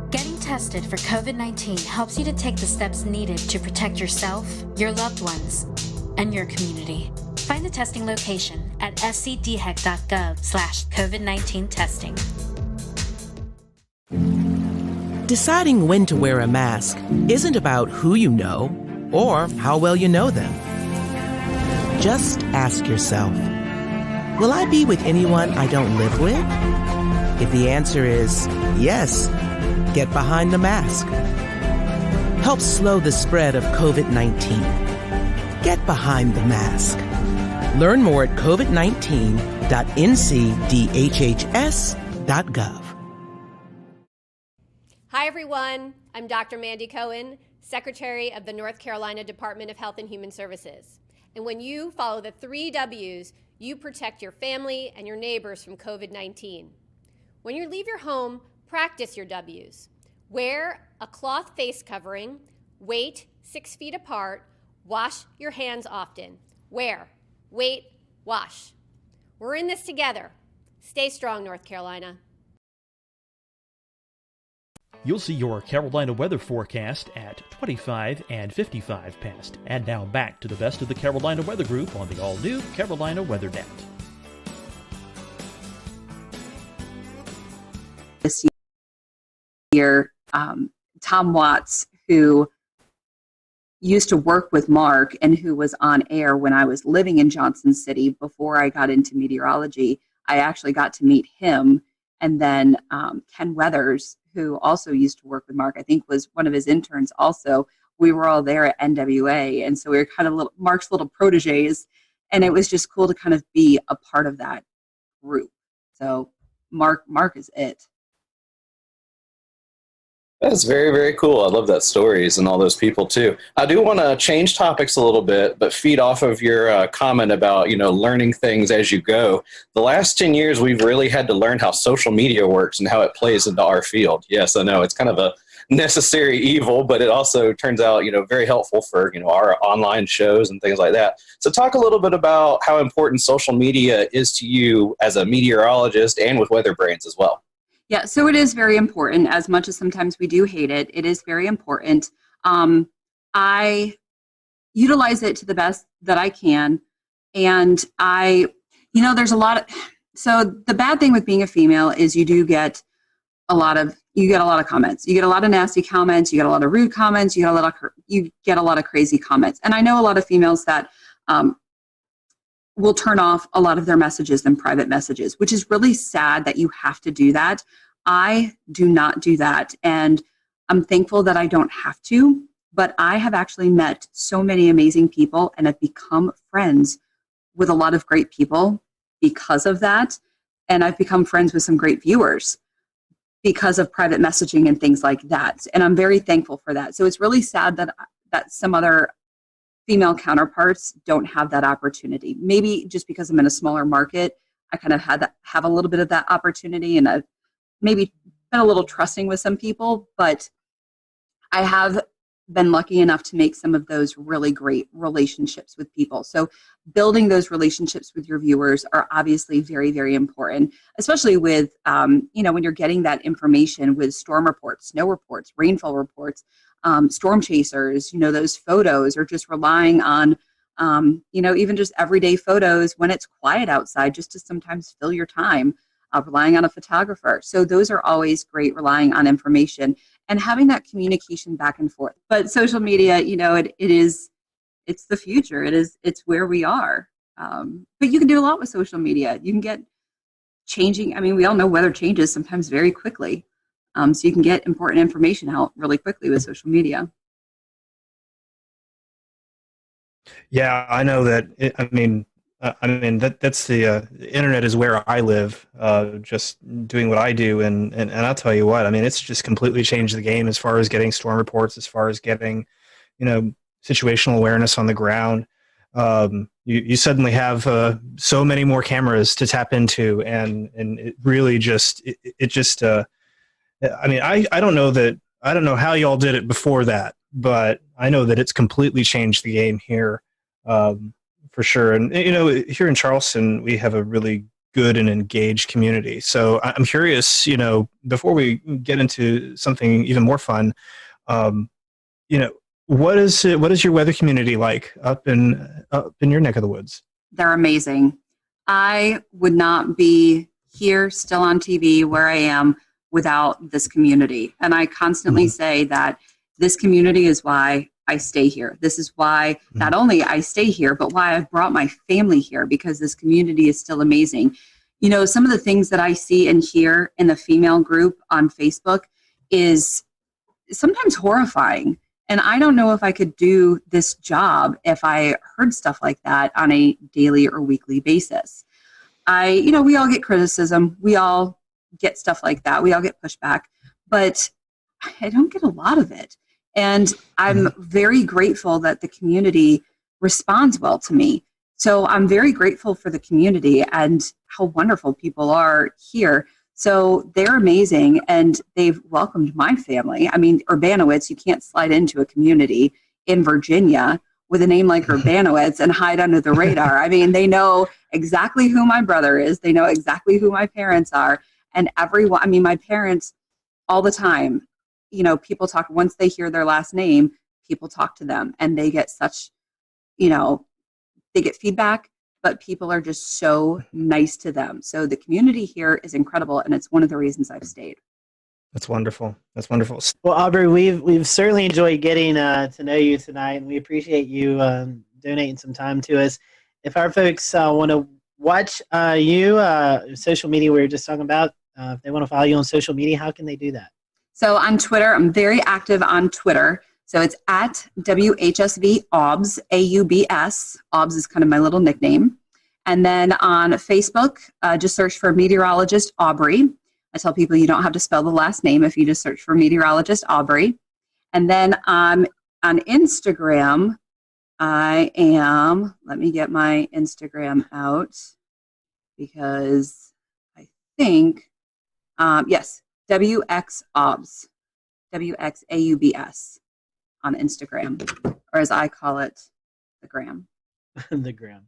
J: Getting tested for COVID-19 helps you to take the steps needed to protect yourself, your loved ones, and your community. Find the testing location at scdhec.gov/COVID-19 testing.
K: Deciding when to wear a mask isn't about who you know or how well you know them. Just ask yourself, will I be with anyone I don't live with? If the answer is yes, get behind the mask. Help slow the spread of COVID-19. Get behind the mask. Learn more at covid19.ncdhhs.gov.
L: Hi, everyone. I'm Dr. Mandy Cohen, Secretary of the North Carolina Department of Health and Human Services. And when you follow the 3 W's, you protect your family and your neighbors from COVID-19. When you leave your home, practice your W's. Wear a cloth face covering, wait 6 feet apart, wash your hands often. Wear, wait, wash. We're in this together. Stay strong, North Carolina.
N: You'll see your Carolina weather forecast at 25 and 55 past. And now back to the best of the Carolina Weather Group on the all-new Carolina Weather Net.
R: This year, Tom Watts, who used to work with Mark and who was on air when I was living in Johnson City before I got into meteorology, I actually got to meet him. And then Ken Weathers, who also used to work with Mark, I think was one of his interns also. We were all there at NWA. And so we were kind of Mark's little proteges. And it was just cool to kind of be a part of that group. So Mark is it.
S: That's very, very cool. I love that stories and all those people too. I do want to change topics a little bit, but feed off of your comment about, learning things as you go. The last 10 years, we've really had to learn how social media works and how it plays into our field. Yes, I know it's kind of a necessary evil, but it also turns out, very helpful for, our online shows and things like that. So talk a little bit about how important social media is to you as a meteorologist and with Weather Brains as well.
R: Yeah, so it is very important. As much as sometimes we do hate it, it is very important. I utilize it to the best that I can. And there's a lot of, so the bad thing with being a female is you get a lot of comments. You get a lot of nasty comments. You get a lot of rude comments. You get a lot of crazy comments. And I know a lot of females that will turn off a lot of their messages and private messages, which is really sad that you have to do that. I do not do that. And I'm thankful that I don't have to, but I have actually met so many amazing people and have become friends with a lot of great people because of that. And I've become friends with some great viewers because of private messaging and things like that. And I'm very thankful for that. So it's really sad that some other female counterparts don't have that opportunity. Maybe just because I'm in a smaller market, I kind of have a little bit of that opportunity, and I've maybe been a little trusting with some people, but I have been lucky enough to make some of those really great relationships with people. So building those relationships with your viewers are obviously very, very important, especially with, when you're getting that information with storm reports, snow reports, rainfall reports, storm chasers, those photos, or just relying on, even just everyday photos when it's quiet outside, just to sometimes fill your time, relying on a photographer. So those are always great, relying on information and having that communication back and forth. But social media, it's the future. It's where we are. But you can do a lot with social media. You can get changing. We all know weather changes sometimes very quickly. So you can get important information out really quickly with social media.
A: Yeah, I know that. That's the internet is where I live. Just doing what I do, and I'll tell you what. It's just completely changed the game as far as getting storm reports, as far as getting, situational awareness on the ground. you suddenly have so many more cameras to tap into, and it really just I mean, I don't know how y'all did it before that, but I know that it's completely changed the game here, for sure. And here in Charleston, we have a really good and engaged community. So I'm curious, before we get into something even more fun, what is your weather community like up in your neck of the woods?
R: They're amazing. I would not be here still on TV where I am without this community. And I constantly say that this community is why I stay here. This is why not only I stay here, but why I've brought my family here, because this community is still amazing. Some of the things that I see and hear in the female group on Facebook is sometimes horrifying. And I don't know if I could do this job if I heard stuff like that on a daily or weekly basis. We all get criticism. We all get stuff like that. We all get pushback, but I don't get a lot of it. And I'm very grateful that the community responds well to me. So I'm very grateful for the community and how wonderful people are here. So they're amazing, and they've welcomed my family. I mean, Urbanowitz, you can't slide into a community in Virginia with a name like Urbanowitz and hide under the radar. I mean, they know exactly who my brother is. They know exactly who my parents are. And everyone, I mean, my parents, all the time, people talk, once they hear their last name, people talk to them, and they get such, they get feedback, but people are just so nice to them. So the community here is incredible, and it's one of the reasons I've stayed.
A: That's wonderful. That's wonderful.
C: Well, Aubrey, we've certainly enjoyed getting to know you tonight, and we appreciate you donating some time to us. If our folks want to watch social media we were just talking about, if they want to follow you on social media, how can they do that?
R: So on Twitter, I'm very active on Twitter. So it's at WHSV OBS, AUBS. OBS is kind of my little nickname. And then on Facebook, just search for meteorologist Aubrey. I tell people you don't have to spell the last name if you just search for meteorologist Aubrey. And then on Instagram, let me get my Instagram out because I think, yes, WXAUBS, WXAUBS on Instagram, or as I call it, the gram.
C: The gram.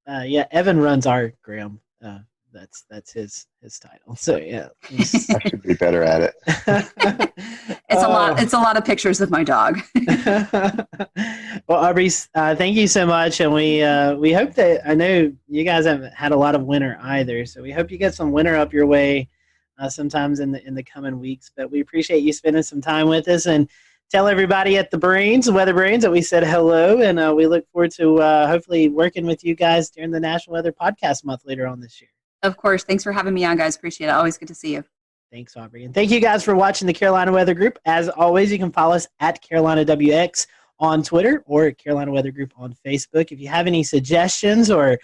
C: Yeah, Evan runs our gram. That's his title. So yeah,
H: I should be better at it.
R: It's a lot of pictures of my dog.
C: Well, Aubrey, thank you so much, and we hope that, I know you guys haven't had a lot of winter either, so we hope you get some winter up your way sometimes in the coming weeks. But we appreciate you spending some time with us, and tell everybody at the Weather Brains, that we said hello, and we look forward to hopefully working with you guys during the National Weather Podcast Month later on this year.
R: Of course. Thanks for having me on, guys. Appreciate it. Always good to see you.
C: Thanks, Aubrey. And thank you guys for watching the Carolina Weather Group. As always, you can follow us at Carolina WX on Twitter or Carolina Weather Group on Facebook. If you have any suggestions or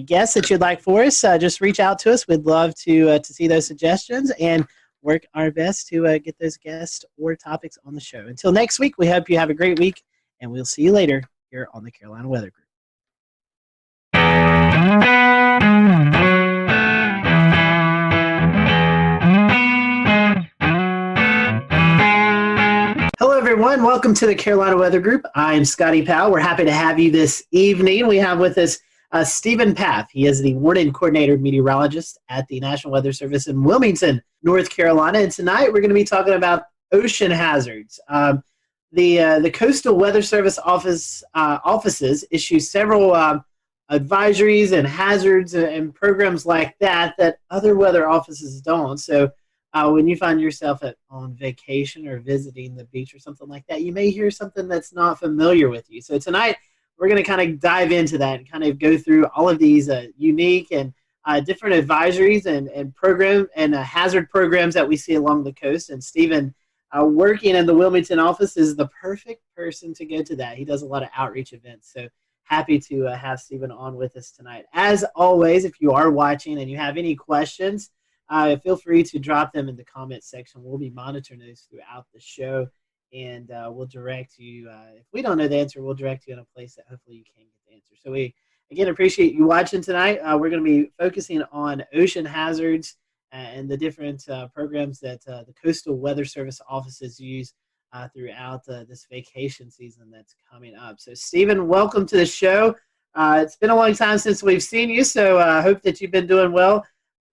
C: guests that you'd like for us, just reach out to us. We'd love to see those suggestions and work our best to get those guests or topics on the show. Until next week, we hope you have a great week, and we'll see you later here on the Carolina Weather Group. Hello, everyone. Welcome to the Carolina Weather Group. I'm Scotty Powell. We're happy to have you this evening. We have with us Stephen Paff. He is the Warning Coordinator Meteorologist at the National Weather Service in Wilmington, North Carolina. And tonight we're going to be talking about ocean hazards. The Coastal Weather Service offices issue several advisories and hazards and programs like that other weather offices don't. So when you find yourself on vacation or visiting the beach or something like that, you may hear something that's not familiar with you. So tonight, we're going to kind of dive into that and kind of go through all of these unique and different advisories and program and hazard programs that we see along the coast. And Stephen, working in the Wilmington office, is the perfect person to go to that. He does a lot of outreach events. So happy to have Stephen on with us tonight. As always, if you are watching and you have any questions, feel free to drop them in the comment section. We'll be monitoring those throughout the show.
M: and we'll direct you. If we don't know the answer, we'll direct you in a place that hopefully you can get the answer. So we, again, appreciate you watching tonight. We're going to be focusing on ocean hazards and the different programs that the Coastal Weather Service offices use throughout this vacation season that's coming up. So, Stephen, welcome to the show. It's been a long time since we've seen you, so I hope that you've been doing well.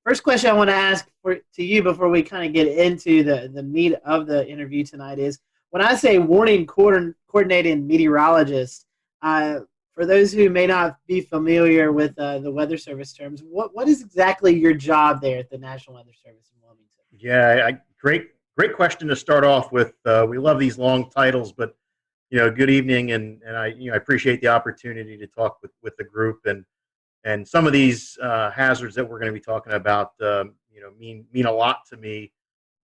M: First question I want to ask to you before we kind of get into the meat of the interview tonight is, when I say warning coordinating meteorologist, for those who may not be familiar with the Weather Service terms, what is exactly your job there at the National Weather Service in Wilmington?
O: Yeah, great question to start off with. We love these long titles, but good evening, and I appreciate the opportunity to talk with the group, and some of these hazards that we're going to be talking about, mean a lot to me,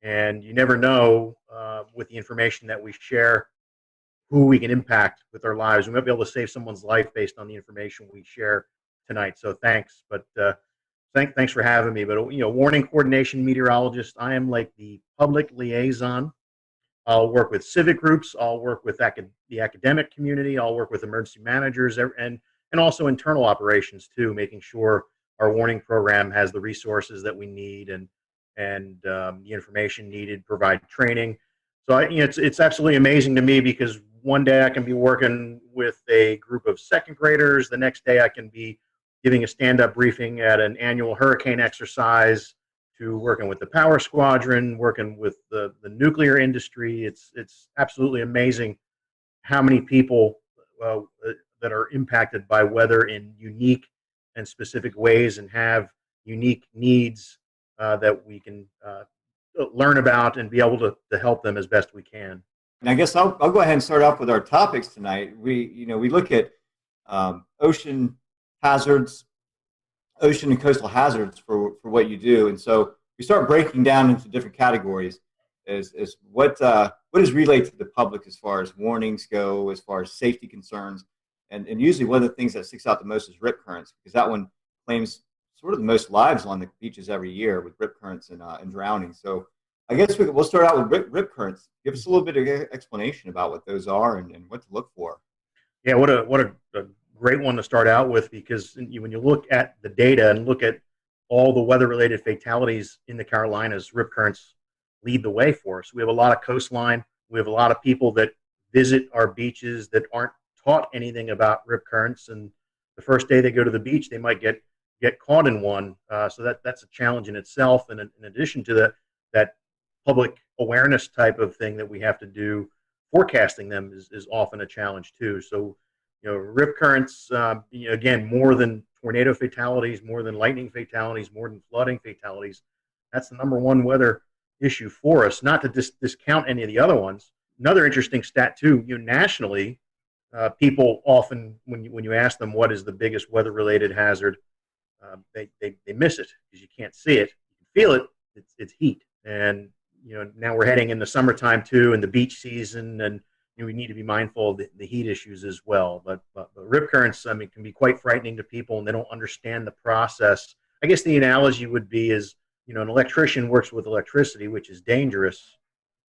O: and you never know with the information that we share who we can impact with our lives. We might be able to save someone's life based on the information we share tonight. So thanks, but thanks for having me. But warning coordination meteorologist, I am like the public liaison. I'll work with civic groups. I'll work with the academic community. I'll work with emergency managers and also internal operations too, making sure our warning program has the resources that we need and the information needed, provide training. So it's absolutely amazing to me, because one day I can be working with a group of second graders. The next day I can be giving a stand-up briefing at an annual hurricane exercise, to working with the power squadron, working with the nuclear industry. It's absolutely amazing how many people that are impacted by weather in unique and specific ways and have unique needs that we can learn about and be able to help them as best we can.
T: And I guess I'll go ahead and start off with our topics tonight. We look at ocean hazards, ocean and coastal hazards for what you do, and so we start breaking down into different categories. As what is relayed to the public as far as warnings go, as far as safety concerns, and usually one of the things that sticks out the most is rip currents, because that one claims sort of the most lives along the beaches every year with rip currents and drowning. So I guess we'll start out with rip currents. Give us a little bit of explanation about what those are and what to look for.
O: Yeah, what a great one to start out with, because when you look at the data and look at all the weather-related fatalities in the Carolinas, rip currents lead the way for us. We have a lot of coastline. We have a lot of people that visit our beaches that aren't taught anything about rip currents, and the first day they go to the beach, they might get caught in one. So that's a challenge in itself. And in addition to that public awareness type of thing that we have to do, forecasting them is often a challenge too. So rip currents, again, more than tornado fatalities, more than lightning fatalities, more than flooding fatalities. That's the number one weather issue for us, not to discount any of the other ones. Another interesting stat too, nationally, people often, when you ask them what is the biggest weather-related hazard, they miss it because you can't see it. You can feel it. It's heat. And now we're heading into summertime too, and the beach season, and we need to be mindful of the heat issues as well. But rip currents, can be quite frightening to people, and they don't understand the process. I guess the analogy would be is, an electrician works with electricity, which is dangerous,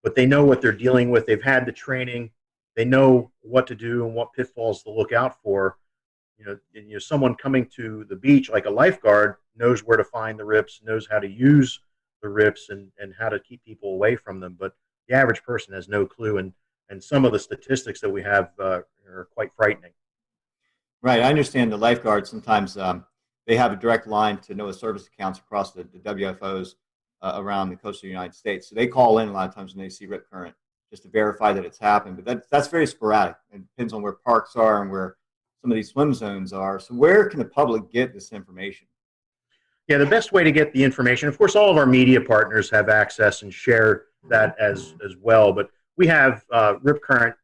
O: but they know what they're dealing with. They've had the training. They know what to do and what pitfalls to look out for. Someone coming to the beach, like a lifeguard, knows where to find the rips, knows how to use the rips and how to keep people away from them. But the average person has no clue. And some of the statistics that we have are quite frightening.
T: Right. I understand the lifeguards sometimes they have a direct line to NOAA service accounts across the WFOs around the coast of the United States. So they call in a lot of times when they see rip current just to verify that it's happened. But that's very sporadic. It depends on where parks are and where some of these swim zones are. So where can the public get this information?
O: Yeah, the best way to get the information, of course, all of our media partners have access and share that as well. But we have rip current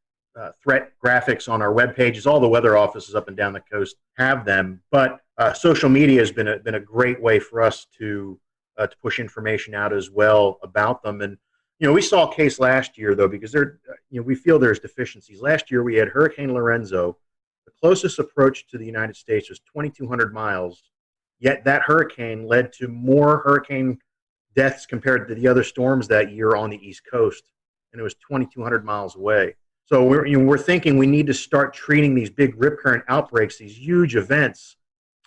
O: threat graphics on our web pages. All the weather offices up and down the coast have them. But social media has been a great way for us to push information out as well about them. And we saw a case last year though, because we feel there's deficiencies. Last year we had Hurricane Lorenzo. The closest approach to the United States was 2,200 miles. Yet that hurricane led to more hurricane deaths compared to the other storms that year on the East Coast. and it was 2,200 miles away. So we're thinking we need to start treating these big rip current outbreaks, these huge events,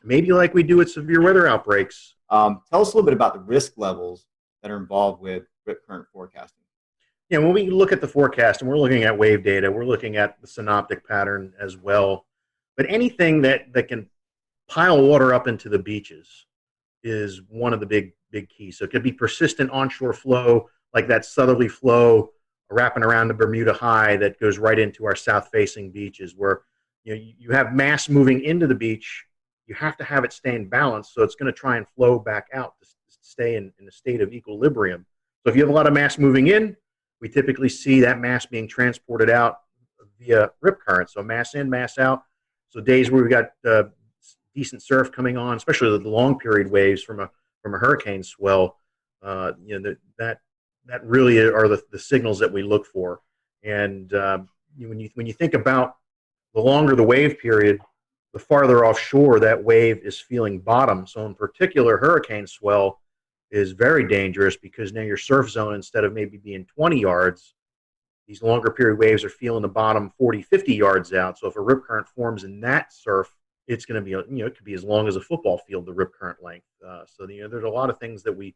O: maybe like we do with severe weather outbreaks.
T: Tell us a little bit about the risk levels that are involved with rip current forecasting.
O: Yeah, when we look at the forecast and we're looking at wave data, we're looking at the synoptic pattern as well. But anything that can pile water up into the beaches is one of the big keys. So it could be persistent onshore flow, like that southerly flow wrapping around the Bermuda High that goes right into our south-facing beaches, where you have mass moving into the beach. You have to have it stay in balance, so it's going to try and flow back out to stay in a state of equilibrium. So if you have a lot of mass moving in, we typically see that mass being transported out via rip current. So mass in, mass out. So days where we've got decent surf coming on, especially the long period waves from a hurricane swell, that really are the signals that we look for. And when you think about the longer the wave period, the farther offshore that wave is feeling bottom. So in particular, hurricane swell is very dangerous because now your surf zone, instead of maybe being 20 yards, these longer period waves are feeling the bottom 40, 50 yards out. So if a rip current forms in that surf, it's going to be, it could be as long as a football field, the rip current length. So there's a lot of things that we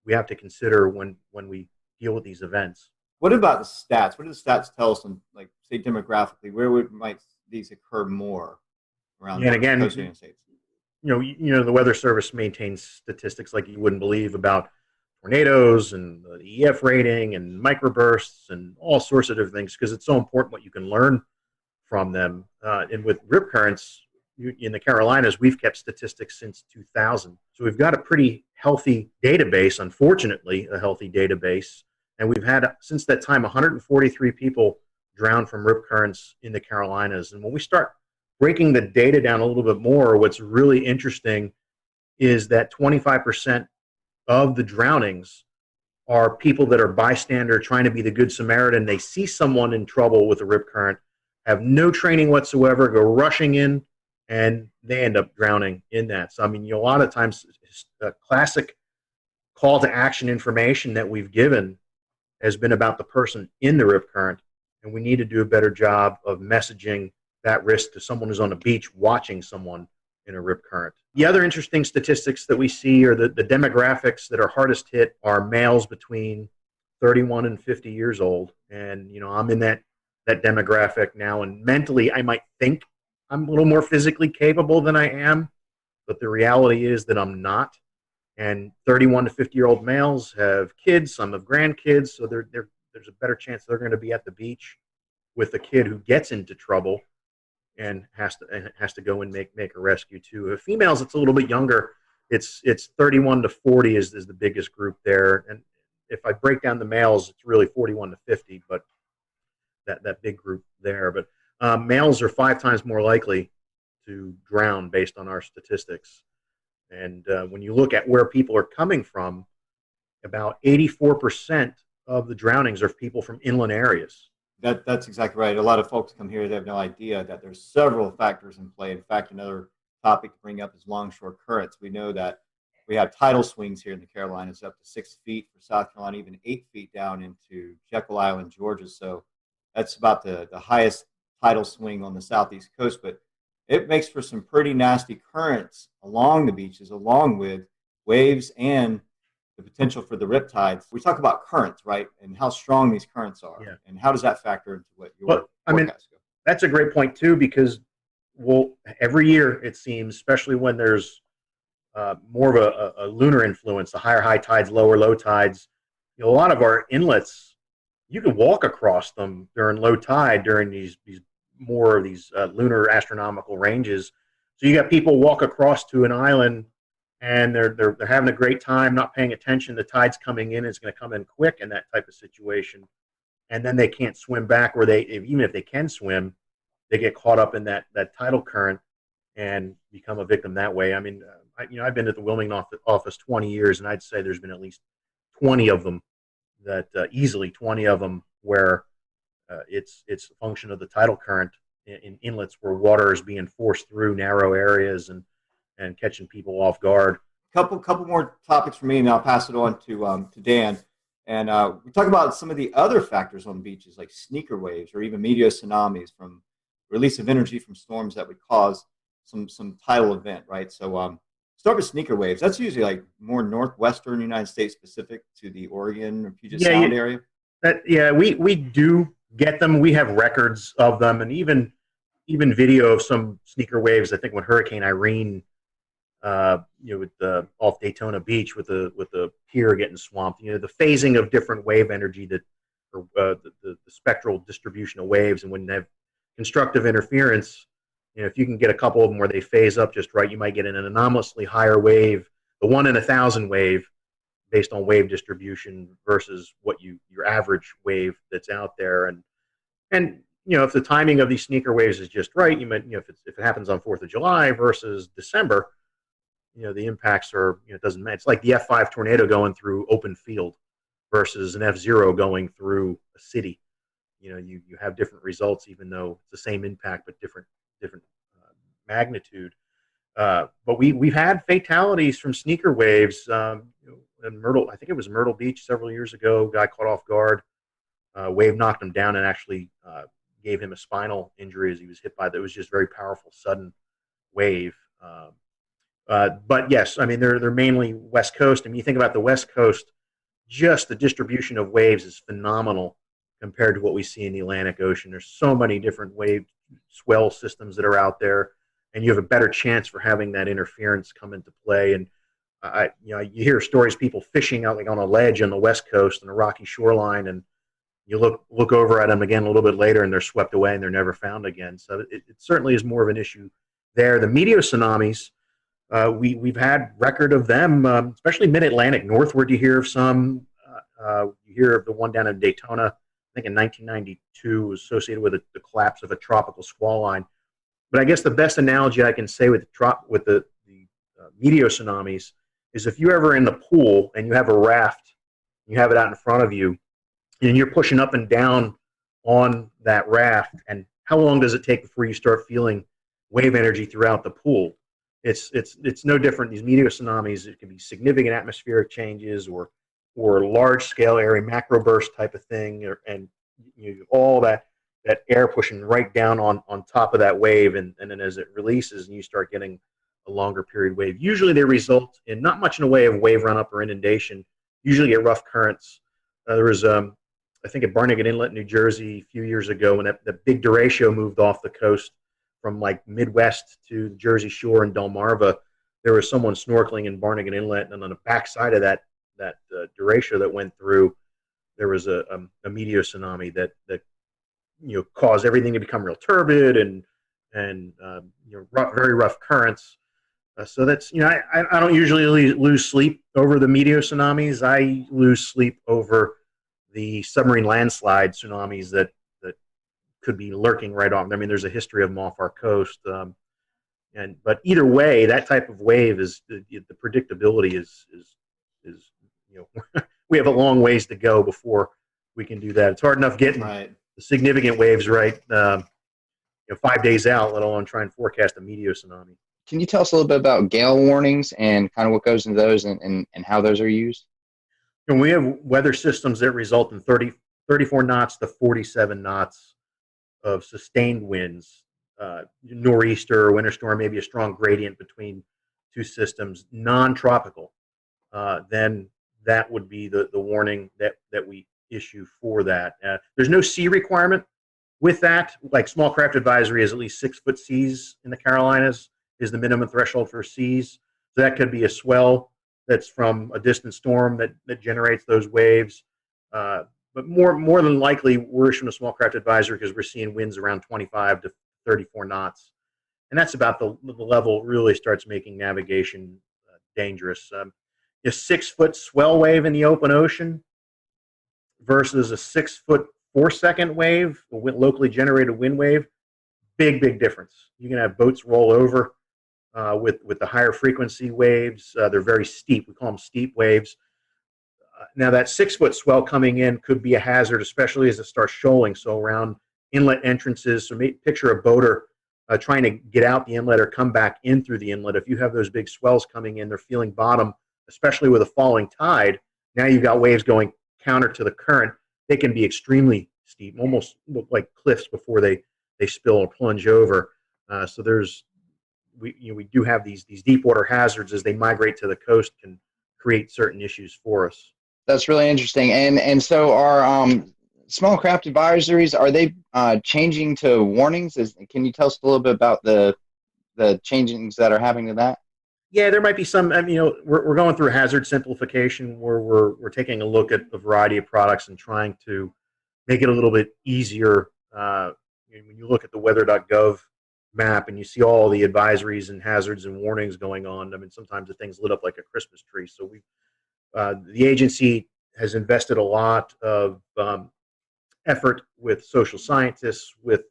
O: have to consider when we deal with these events.
T: What about the stats? What do the stats tell us on, like, say, demographically? Where might these occur more around
O: and again,
T: the United States?
O: The Weather Service maintains statistics like you wouldn't believe about tornadoes and the EF rating and microbursts and all sorts of different things, because it's so important what you can learn from them. And with rip currents in the Carolinas, we've kept statistics since 2000. So we've got a pretty healthy database, unfortunately, a healthy database. And we've had, since that time, 143 people drowned from rip currents in the Carolinas. And when we start breaking the data down a little bit more, what's really interesting is that 25% of the drownings are people that are bystander trying to be the good Samaritan. They see someone in trouble with a rip current, have no training whatsoever, go rushing in, and they end up drowning in that. So, a lot of times, a classic call to action information that we've given has been about the person in the rip current, and we need to do a better job of messaging that risk to someone who's on the beach watching someone in a rip current. The other interesting statistics that we see are the demographics that are hardest hit are males between 31 and 50 years old. And, I'm in that demographic now, and mentally I might think I'm a little more physically capable than I am, but the reality is that I'm not. And 31 to 50-year-old males have kids, some have grandkids, so there's a better chance they're going to be at the beach with a kid who gets into trouble and has to go and make a rescue too. If females, it's a little bit younger. It's 31 to 40 is the biggest group there. And if I break down the males, it's really 41 to 50, but that big group there. But males are 5 times more likely to drown based on our statistics. And when you look at where people are coming from, about 84% of the drownings are people from inland areas.
T: That's exactly right. A lot of folks come here, they have no idea that there's several factors in play. In fact, another topic to bring up is longshore currents. We know that we have tidal swings here in the Carolinas up to 6 feet for South Carolina, even 8 feet down into Jekyll Island, Georgia. So that's about the highest tidal swing on the southeast coast. But it makes for some pretty nasty currents along the beaches, along with waves and the potential for the riptides. We talk about currents, right, and how strong these currents are.
O: Yeah.
T: And how does that factor into what your forecast goes?
O: That's a great point too, because every year it seems, especially when there's more of a lunar influence, the higher high tides, lower low tides, a lot of our inlets, you can walk across them during low tide during these more of these lunar astronomical ranges. So you got people walk across to an island and they're having a great time, not paying attention. The tide's coming in, it's going to come in quick in that type of situation, and then they can't swim back, or even if they can swim, they get caught up in that tidal current and become a victim that way. I've been at the Wilmington office 20 years, and I'd say there's been at least 20 of them easily 20 of them where it's a function of the tidal current in inlets where water is being forced through narrow areas and catching people off guard.
T: Couple more topics for me, and I'll pass it on to Dan. And we talk about some of the other factors on beaches, like sneaker waves or even meteor tsunamis from release of energy from storms that would cause some tidal event, right? So start with sneaker waves. That's usually like more northwestern United States specific to the Oregon or Puget Sound area.
O: We do get them. We have records of them, and even video of some sneaker waves. I think when Hurricane Irene, with the off Daytona Beach with the pier getting swamped. The phasing of different wave energy or the spectral distribution of waves, and when they have constructive interference, if you can get a couple of them where they phase up just right, you might get an anomalously higher wave, the 1 in 1,000 wave, based on wave distribution versus what your average wave that's out there. And if the timing of these sneaker waves is just right, you might, if it happens on 4th of July versus December, the impacts are, it doesn't matter. It's like the F5 tornado going through open field versus an F0 going through a city. You have different results, even though it's the same impact but different magnitude. But we've had fatalities from sneaker waves. In Myrtle, I think it was Myrtle Beach several years ago. Guy caught off guard. Wave knocked him down and actually gave him a spinal injury as he was hit by that. It was just very powerful, sudden wave. But yes, I mean they're mainly West Coast. I mean, you think about the West Coast, just the distribution of waves is phenomenal compared to what we see in the Atlantic Ocean. There's so many different wave swell systems that are out there, and you have a better chance for having that interference come into play. And you hear stories people fishing out like on a ledge on the West Coast on a rocky shoreline, and you look over at them again a little bit later, and they're swept away and they're never found again. So it certainly is more of an issue there. The meteor tsunamis, we've had record of them, especially mid-Atlantic. Northward, you hear of some. You hear of the one down in Daytona, I think in 1992, was associated with the collapse of a tropical squall line. But I guess the best analogy I can say with the meteor tsunamis is if you're ever in the pool and you have a raft, you have it out in front of you, and you're pushing up and down on that raft, and how long does it take before you start feeling wave energy throughout the pool? It's no different. These meteor tsunamis, it can be significant atmospheric changes or large scale area macro burst type of thing, and all that air pushing right down on top of that wave, and then as it releases and you start getting a longer period wave. Usually they result in not much in the way of wave run up or inundation. Usually get rough currents. There was I think at Barnegat Inlet, New Jersey, a few years ago, when the big derecho moved off the coast from like Midwest to the Jersey Shore in Delmarva, there was someone snorkeling in Barnegat Inlet, and on the backside of that derecho that went through, there was a meteor tsunami that caused everything to become real turbid and very rough currents. So that's I don't usually lose sleep over the meteor tsunamis. I lose sleep over the submarine landslide tsunamis that could be lurking right on. I mean, there's a history of them off our coast. But either way, that type of wave is the predictability is we have a long ways to go before we can do that. It's hard enough getting the significant waves right 5 days out, let alone try and forecast a meteor tsunami.
Q: Can you tell us a little bit about gale warnings and kind of what goes into those and how those are used?
O: And we have weather systems that result in 34 knots to 47 knots of sustained winds, nor'easter or winter storm, maybe a strong gradient between two systems, non-tropical. Then that would be the warning that we issue for that. There's no sea requirement with that. Like small craft advisory is at least 6 foot seas in the Carolinas is the minimum threshold for seas. So that could be a swell that's from a distant storm that generates those waves. But more than likely, we're issuing a small craft advisory because we're seeing winds around 25 to 34 knots. And that's about the level it really starts making navigation dangerous. A 6 foot swell wave in the open ocean versus a 6 foot 4 second wave, a locally generated wind wave, big difference. You can have boats roll over with the higher frequency waves. They're very steep. We call them steep waves. Now that 6 foot swell coming in could be a hazard, especially as it starts shoaling. So around inlet entrances, so picture a boater trying to get out the inlet or come back in through the inlet. If you have those big swells coming in, they're feeling bottom, especially with a falling tide. Now you've got waves going counter to the current, they can be extremely steep, almost look like cliffs before they spill or plunge over. So we do have these deep water hazards as they migrate to the coast, can create certain issues for us.
Q: That's really interesting. And so our small craft advisories, are they changing to warnings? Can you tell us a little bit about the changings that are happening to that?
O: Yeah, there might be some. We're going through hazard simplification where we're taking a look at a variety of products and trying to make it a little bit easier. When you look at the weather.gov map and you see all the advisories and hazards and warnings going on, sometimes the thing's lit up like a Christmas tree. So the agency has invested a lot of effort with social scientists, with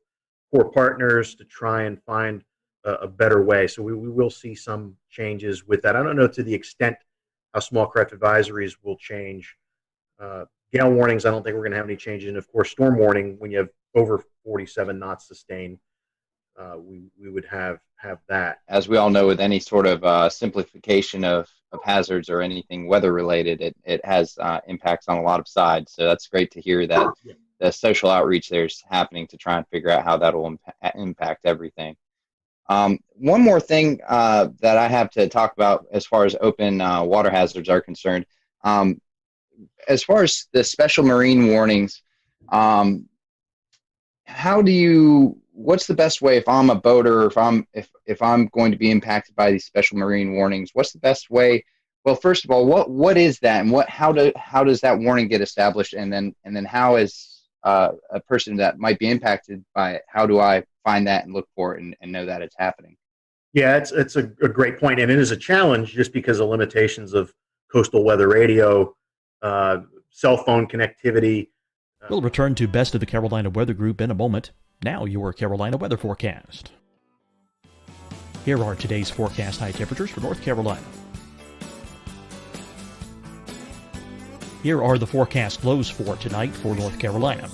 O: core partners to try and find a better way. So we will see some changes with that. I don't know to the extent how small craft advisories will change. Gale warnings, I don't think we're going to have any changes. And of course, storm warning, when you have over 47 knots sustained, we would have that.
Q: As we all know, with any sort of simplification of hazards or anything weather related, it has impacts on a lot of sides. So that's great to hear that the social outreach there's happening to try and figure out how that will impact everything. One more thing that I have to talk about as far as open water hazards are concerned. As far as the special marine warnings, what's the best way if I'm a boater, if I'm going to be impacted by these special marine warnings, what's the best way? Well, first of all, what is that, and how does that warning get established, and then how is a person that might be impacted by it, how do I find that and look for it and know that it's happening?
O: Yeah, it's a great point, and it is a challenge just because of limitations of coastal weather radio, cell phone connectivity.
N: We'll return to Best of the Carolina Weather Group in a moment. Now your Carolina weather forecast. Here are today's forecast high temperatures for North Carolina. Here are the forecast lows for tonight for North Carolina.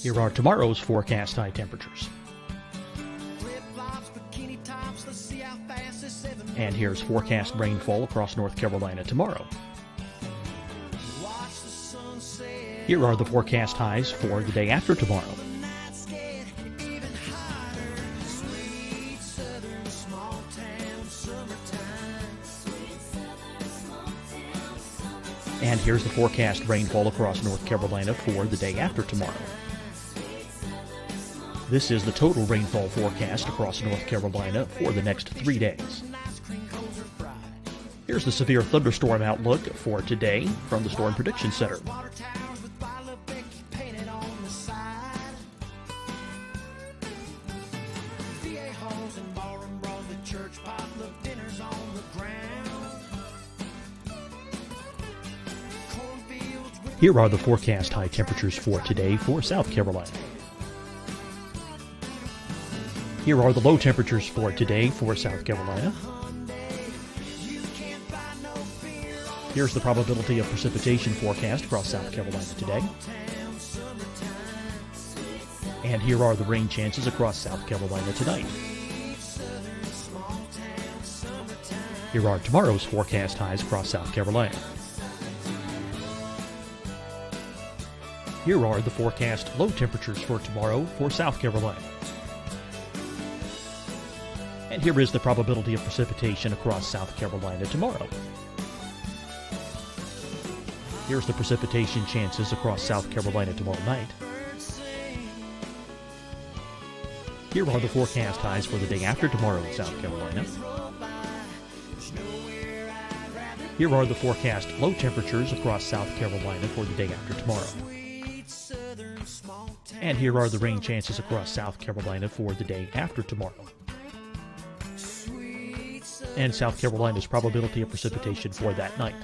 N: Here are tomorrow's forecast high temperatures. And here's forecast rainfall across North Carolina tomorrow. Here are the forecast highs for the day after tomorrow. And here's the forecast rainfall across North Carolina for the day after tomorrow. This is the total rainfall forecast across North Carolina for the next 3 days. Here's the severe thunderstorm outlook for today from the Storm Prediction Center. Here are the forecast high temperatures for today for South Carolina. Here are the low temperatures for today for South Carolina. Here's the probability of precipitation forecast across South Carolina today. And here are the rain chances across South Carolina tonight. Here are tomorrow's forecast highs across South Carolina. Here are the forecast low temperatures for tomorrow for South Carolina. And here is the probability of precipitation across South Carolina tomorrow. Here's the precipitation chances across South Carolina tomorrow night. Here are the forecast highs for the day after tomorrow in South Carolina. Here are the forecast low temperatures across South Carolina for the day after tomorrow. And here are the rain chances across South Carolina for the day after tomorrow. And South Carolina's probability of precipitation for that night.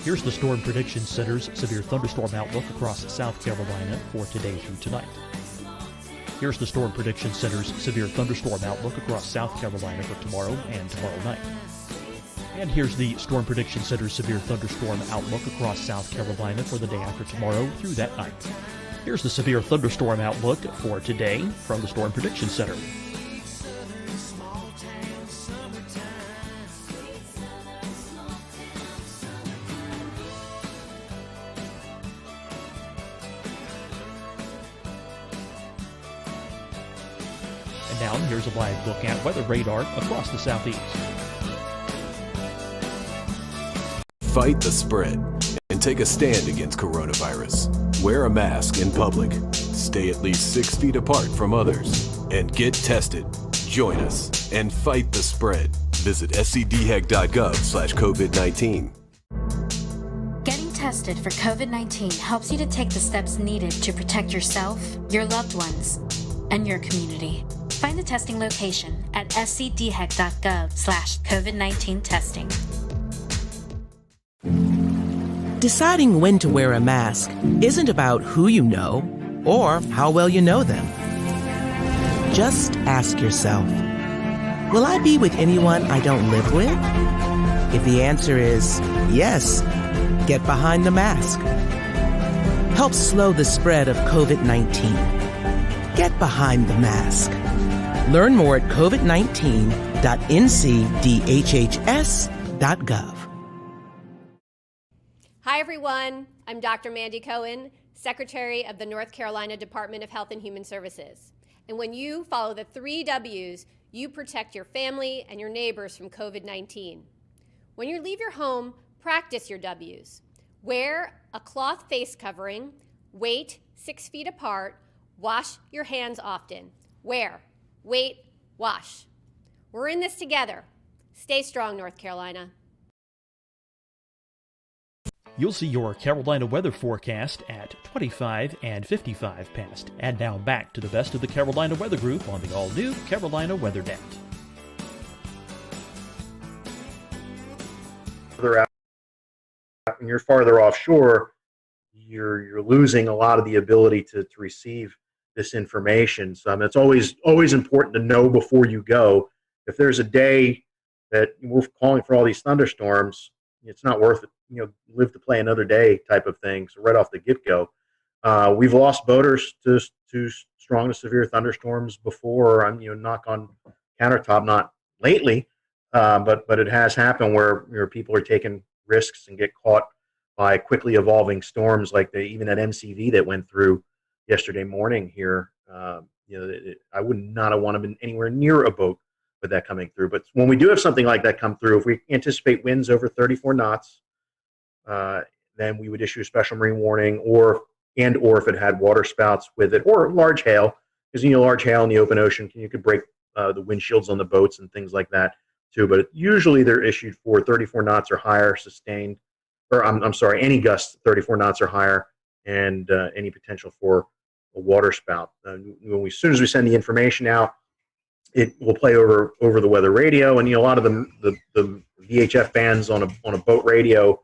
N: Here's the Storm Prediction Center's severe thunderstorm outlook across South Carolina for today through tonight. Here's the Storm Prediction Center's severe thunderstorm outlook across South Carolina for tomorrow and tomorrow night. And here's the Storm Prediction Center's severe thunderstorm outlook across South Carolina for the day after tomorrow through that night. Here's the severe thunderstorm outlook for today from the Storm Prediction Center. Now, here's a live look at weather radar across the southeast.
I: Fight the spread and take a stand against coronavirus. Wear a mask in public. Stay at least 6 feet apart from others. And get tested. Join us and fight the spread. Visit scdhec.gov/COVID-19.
J: Getting tested for COVID-19 helps you to take the steps needed to protect yourself, your loved ones, and your community. Find the testing location at scdhec.gov/COVID-19 testing.
K: Deciding when to wear a mask isn't about who you know or how well you know them. Just ask yourself, will I be with anyone I don't live with? If the answer is yes, get behind the mask. Help slow the spread of COVID-19. Get behind the mask. Learn more at covid19.ncdhhs.gov.
L: Hi, everyone. I'm Dr. Mandy Cohen, Secretary of the North Carolina Department of Health and Human Services. And when you follow the 3 W's, you protect your family and your neighbors from COVID-19. When you leave your home, practice your W's. Wear a cloth face covering, wait 6 feet apart, wash your hands often. Wear, wait, wash. We're in this together. Stay strong, North Carolina.
N: You'll see your Carolina weather forecast at 25 and 55 past. And now back to the best of the Carolina Weather Group on the all-new Carolina Weather Net.
O: Further out, when you're farther offshore, you're losing a lot of the ability to receive this information. So it's always important to know before you go. If there's a day that we're calling for all these thunderstorms, it's not worth it. Live to play another day type of thing. So right off the get-go, we've lost boaters to strong to severe thunderstorms before. I'm knock on countertop, not lately, but it has happened where people are taking risks and get caught by quickly evolving storms, like even that MCV that went through yesterday morning here. I would not have wanted to be anywhere near a boat with that coming through. But when we do have something like that come through, if we anticipate winds over 34 knots, then we would issue a special marine warning, or if it had water spouts with it, or large hail, because large hail in the open ocean, you could break the windshields on the boats and things like that too. But usually they're issued for 34 knots or higher sustained, or I'm sorry, any gusts 34 knots or higher, and any potential for a water spout. As soon as we send the information out, it will play over the weather radio, and a lot of the VHF bands on a boat radio,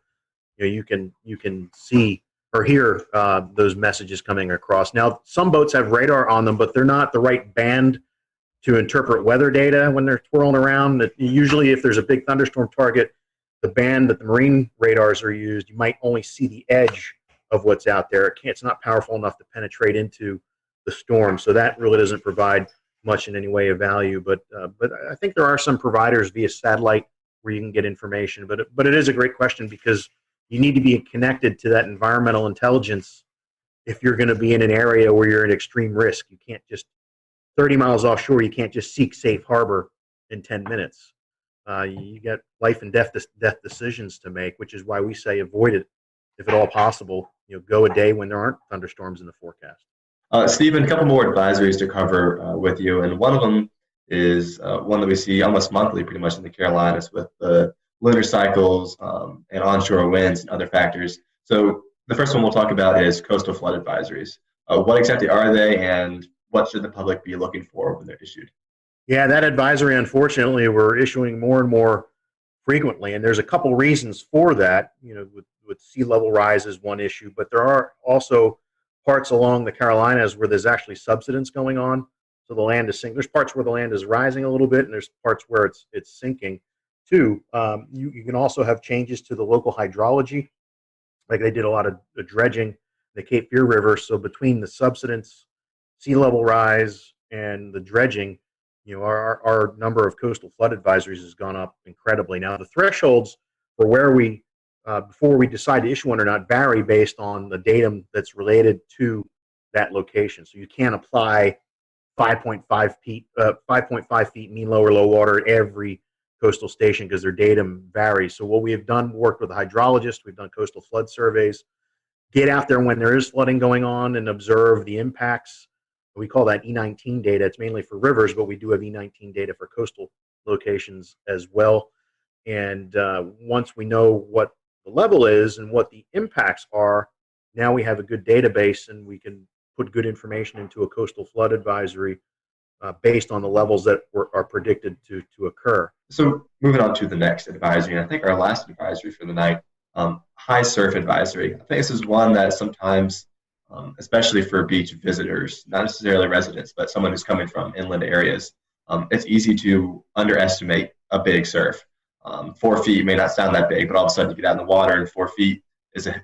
O: you can see or hear those messages coming across. Now, some boats have radar on them, but they're not the right band to interpret weather data when they're twirling around. Usually, if there's a big thunderstorm target, the band that the marine radars are used, you might only see the edge of what's out there. It's not powerful enough to penetrate into the storm, so that really doesn't provide much in any way of value. But I think there are some providers via satellite where you can get information. But it is a great question, because you need to be connected to that environmental intelligence if you're going to be in an area where you're at extreme risk. You can't just 30 miles offshore. You can't just seek safe harbor in 10 minutes. You got life and death decisions to make, which is why we say avoid it if at all possible. Go a day when there aren't thunderstorms in the forecast.
G: Stephen, a couple more advisories to cover with you, and one of them is one that we see almost monthly pretty much in the Carolinas with the lunar cycles and onshore winds and other factors. So the first one we'll talk about is coastal flood advisories. What exactly are they, and what should the public be looking for when they're issued?
O: Yeah, that advisory, unfortunately, we're issuing more and more frequently, and there's a couple reasons for that. With sea level rise is one issue, but there are also parts along the Carolinas where there's actually subsidence going on. So the land is sinking. There's parts where the land is rising a little bit, and there's parts where it's sinking too. You can also have changes to the local hydrology. Like they did a lot of dredging the Cape Fear River. So between the subsidence, sea level rise, and the dredging, our number of coastal flood advisories has gone up incredibly. Now the thresholds for where we before we decide to issue one or not vary based on the datum that's related to that location. So you can't apply 5.5 feet, 5.5 feet mean low or low water at every coastal station because their datum varies. So what we have done, worked with a hydrologist, we've done coastal flood surveys, get out there when there is flooding going on and observe the impacts. We call that E19 data. It's mainly for rivers, but we do have E19 data for coastal locations as well. And once we know what the level is and what the impacts are, now we have a good database and we can put good information into a coastal flood advisory based on the levels that are predicted to occur.
G: So moving on to the next advisory, and I think our last advisory for the night, high surf advisory. I think this is one that sometimes, especially for beach visitors, not necessarily residents, but someone who's coming from inland areas, it's easy to underestimate a big surf. 4 feet may not sound that big, but all of a sudden you get out in the water and 4 feet is a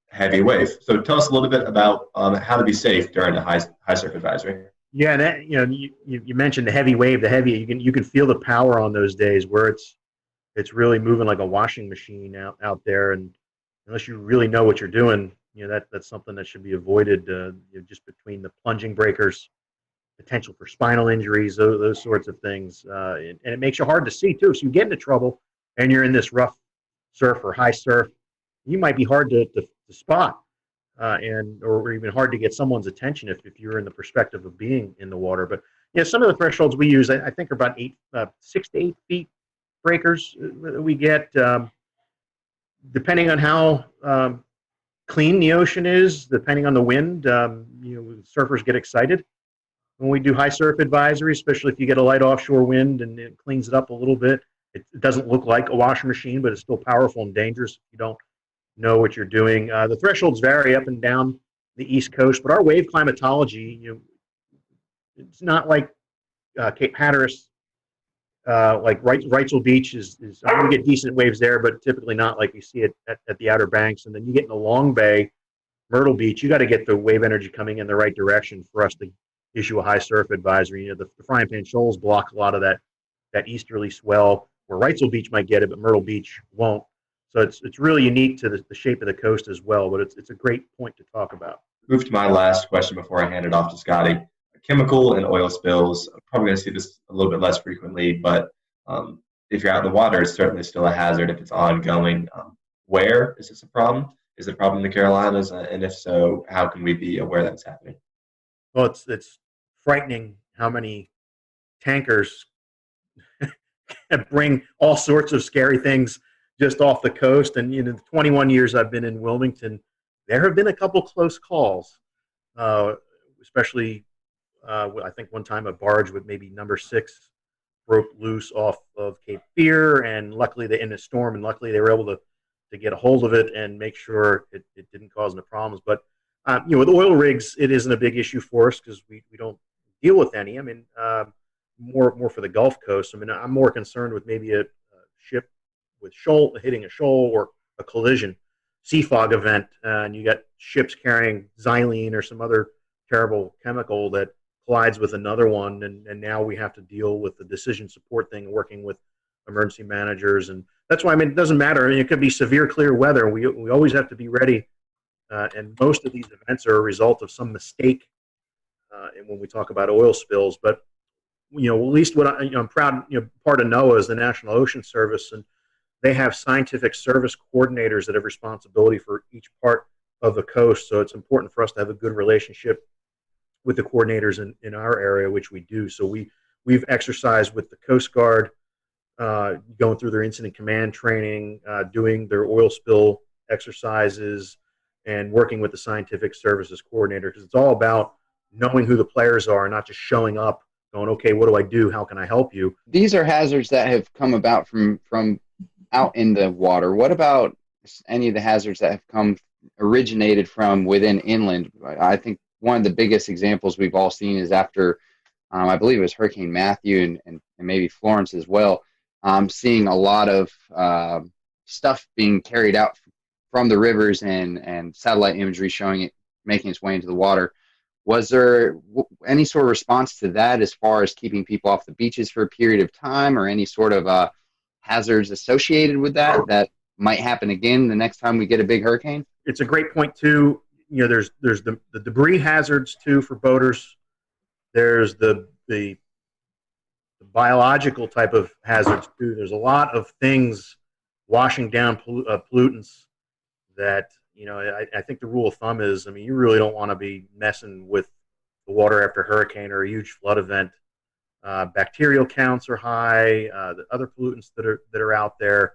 G: heavy wave. So tell us a little bit about how to be safe during the high surf advisory.
O: Yeah, that you mentioned the heavy wave, the heavy. You can feel the power on those days where it's really moving like a washing machine out there, and unless you really know what you're doing, that's something that should be avoided. Just between the plunging breakers, potential for spinal injuries, those sorts of things, and it makes you hard to see too. So you get into trouble, and you're in this rough surf or high surf, you might be hard to spot. Or even hard to get someone's attention if you're in the perspective of being in the water. But some of the thresholds we use, I think, are about 6 to 8 feet breakers we get, depending on how clean the ocean is, depending on the wind. Surfers get excited when we do high surf advisory, especially if you get a light offshore wind and it cleans it up a little bit. It doesn't look like a washing machine, but it's still powerful and dangerous if you don't know what you're doing. The thresholds vary up and down the East Coast, but our wave climatology, it's not like Cape Hatteras, like Wrightsville Beach is we get decent waves there, but typically not like you see it at the Outer Banks. And then you get in the Long Bay, Myrtle Beach, you got to get the wave energy coming in the right direction for us to issue a high surf advisory. The frying pan shoals block a lot of that easterly swell, where Wrightsville Beach might get it, but Myrtle Beach won't. So it's really unique to the shape of the coast as well, but it's a great point to talk about.
G: Move to my last question before I hand it off to Scotty. Chemical and oil spills, I'm probably going to see this a little bit less frequently, but if you're out in the water, it's certainly still a hazard if it's ongoing. Where is this a problem? Is it a problem in the Carolinas? And if so, how can we be aware that it's happening?
O: Well, it's frightening how many tankers bring all sorts of scary things just off the coast. And in the 21 years I've been in Wilmington, there have been a couple close calls, especially I think one time a barge with maybe number 6 broke loose off of Cape Fear, and luckily in a storm, and luckily they were able to get a hold of it and make sure it didn't cause any problems. But with oil rigs, it isn't a big issue for us because we don't deal with any. I mean, more for the Gulf Coast. I mean, I'm more concerned with maybe a ship with hitting a shoal or a collision, sea fog event, and you got ships carrying xylene or some other terrible chemical that collides with another one, and now we have to deal with the decision support thing, working with emergency managers. And that's why, I mean, it doesn't matter. I mean, it could be severe clear weather. We always have to be ready, and most of these events are a result of some mistake. And when we talk about oil spills, but at least what I'm proud. Part of NOAA is the National Ocean Service, and they have scientific service coordinators that have responsibility for each part of the coast. So it's important for us to have a good relationship with the coordinators in our area, which we do. So we've exercised with the Coast Guard, going through their incident command training, doing their oil spill exercises, and working with the scientific services coordinator, because it's all about knowing who the players are, not just showing up going, okay, what do I do? How can I help you?
Q: These are hazards that have come about from out in the water. What about any of the hazards that have originated from within inland? I think one of the biggest examples we've all seen is after, I believe it was Hurricane Matthew and maybe Florence as well, seeing a lot of stuff being carried out from the rivers and satellite imagery showing it making its way into the water. Was there any sort of response to that as far as keeping people off the beaches for a period of time, or any sort of hazards associated with that might happen again the next time we get a big hurricane?
O: It's a great point too. There's the debris hazards too for boaters. There's the biological type of hazards too. There's a lot of things washing down pollutants that, I think the rule of thumb is, you really don't want to be messing with the water after a hurricane or a huge flood event. Bacterial counts are high. The other pollutants that are out there,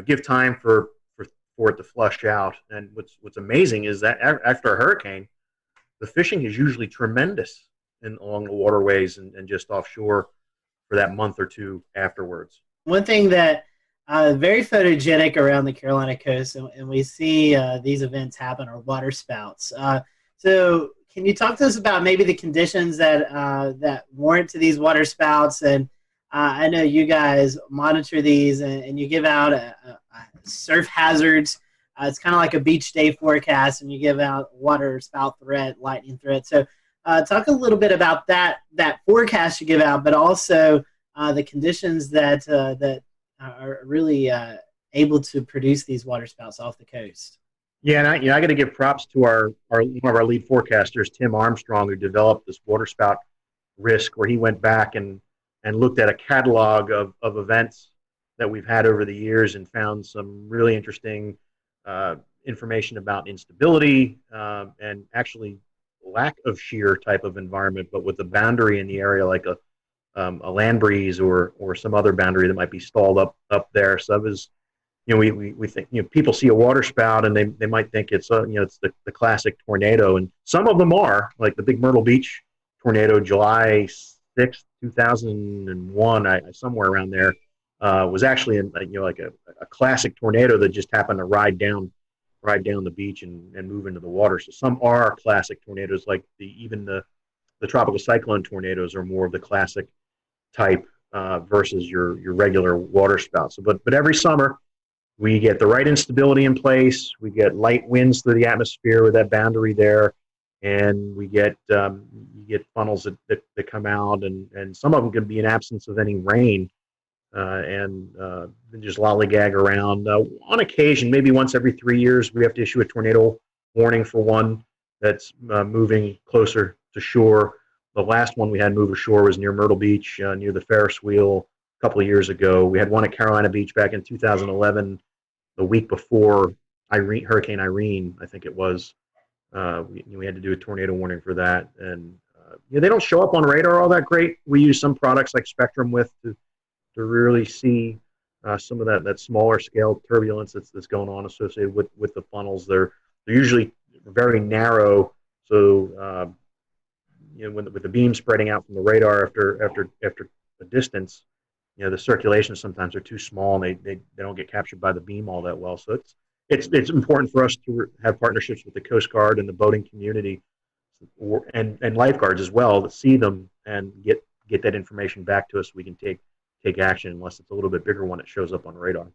O: give time for it to flush out. And what's amazing is that after a hurricane, the fishing is usually tremendous along the waterways and just offshore for that month or two afterwards.
M: One thing that very photogenic around the Carolina coast, and we see these events happen, are water spouts. So can you talk to us about maybe the conditions that warrant to these water spouts? And I know you guys monitor these and you give out surf hazards. It's kind of like a beach day forecast, and you give out water spout threat, lightning threat. So talk a little bit about that forecast you give out, but also the conditions that are really able to produce these water spouts off the coast.
O: Yeah, and I got to give props to one of our lead forecasters, Tim Armstrong, who developed this water spout risk, where he went back and looked at a catalog of events that we've had over the years and found some really interesting information about instability and actually lack of shear type of environment, but with the boundary in the area like a land breeze or some other boundary that might be stalled up there. So it was, we think, people see a water spout and they might think it's it's the classic tornado, and some of them are, like the big Myrtle Beach tornado, July 6th, 2001, somewhere around there, was actually like a classic tornado that just happened to ride down the beach and move into the water. So some are classic tornadoes, like even the tropical cyclone tornadoes are more of the classic type versus your regular water spout. So, but every summer we get the right instability in place. We get light winds through the atmosphere with that boundary there, and we get you get funnels that come out, and some of them can be in absence of any rain. And just lollygag around. On occasion, maybe once every 3 years, we have to issue a tornado warning for one that's moving closer to shore. The last one we had move ashore was near Myrtle Beach, near the Ferris wheel, a couple of years ago. We had one at Carolina Beach back in 2011, the week before Hurricane Irene, I think it was. We had to do a tornado warning for that. And they don't show up on radar all that great. We use some products like Spectrum to really see some of that smaller scale turbulence that's going on associated with the funnels. They're usually very narrow, so with the beam spreading out from the radar after a distance, the circulations sometimes are too small and they don't get captured by the beam all that well. So it's important for us to have partnerships with the Coast Guard and the boating community and lifeguards as well, to see them and get that information back to us so we can take action, unless it's a little bit bigger one that shows up on radar.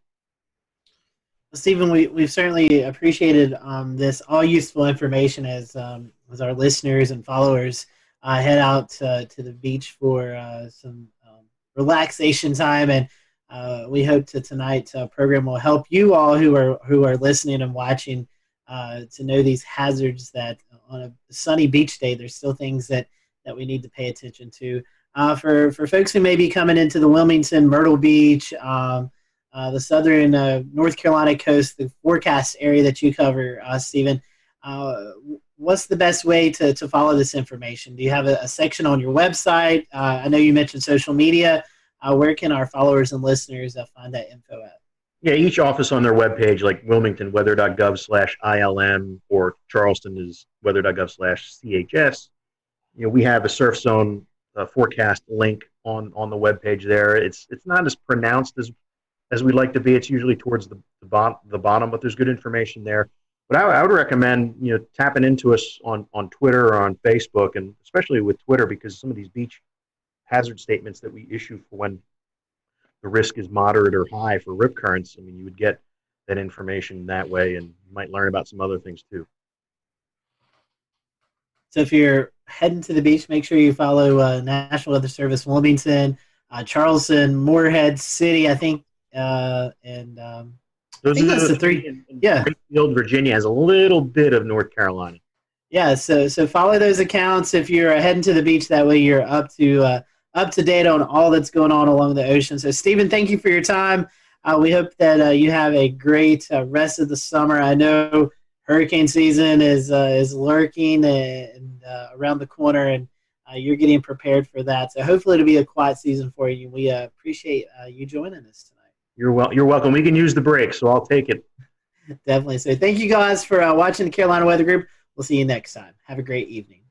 M: Stephen, we've certainly appreciated this all useful information as our listeners and followers head out to the beach for some relaxation time, and we hope tonight's program will help you all who are listening and watching to know these hazards, that on a sunny beach day there's still things that we need to pay attention to. For folks who may be coming into the Wilmington, Myrtle Beach, the southern North Carolina coast, the forecast area that you cover, Stephen, what's the best way to follow this information? Do you have a section on your website? I know you mentioned social media. Where can our followers and listeners find that info at?
O: Yeah, each office on their webpage, like Wilmington, weather.gov/ILM, or Charleston is weather.gov/CHS. We have a surf zone forecast link on the webpage there. It's not as pronounced as we'd like to be. It's usually towards the bottom, but there's good information there. But I would recommend tapping into us on Twitter or on Facebook, and especially with Twitter, because some of these beach hazard statements that we issue for when the risk is moderate or high for rip currents, you would get that information that way, and you might learn about some other things too.
M: So if you're heading to the beach, make sure you follow National Weather Service Wilmington, Charleston, Moorhead City, I think, and
O: those
M: I think
O: are
M: that's
O: the
M: the three.
O: Yeah, Springfield, Virginia has a little bit of North Carolina.
M: Yeah, so follow those accounts if you're heading to the beach. That way you're up to date on all that's going on along the ocean. So, Stephen, thank you for your time. We hope that you have a great rest of the summer. I know hurricane season is lurking and around the corner, and you're getting prepared for that. So, hopefully, it'll be a quiet season for you. We appreciate you joining us tonight.
O: You're welcome. We can use the break, so I'll take it.
M: Definitely. So, thank you guys for watching the Carolina Weather Group. We'll see you next time. Have a great evening.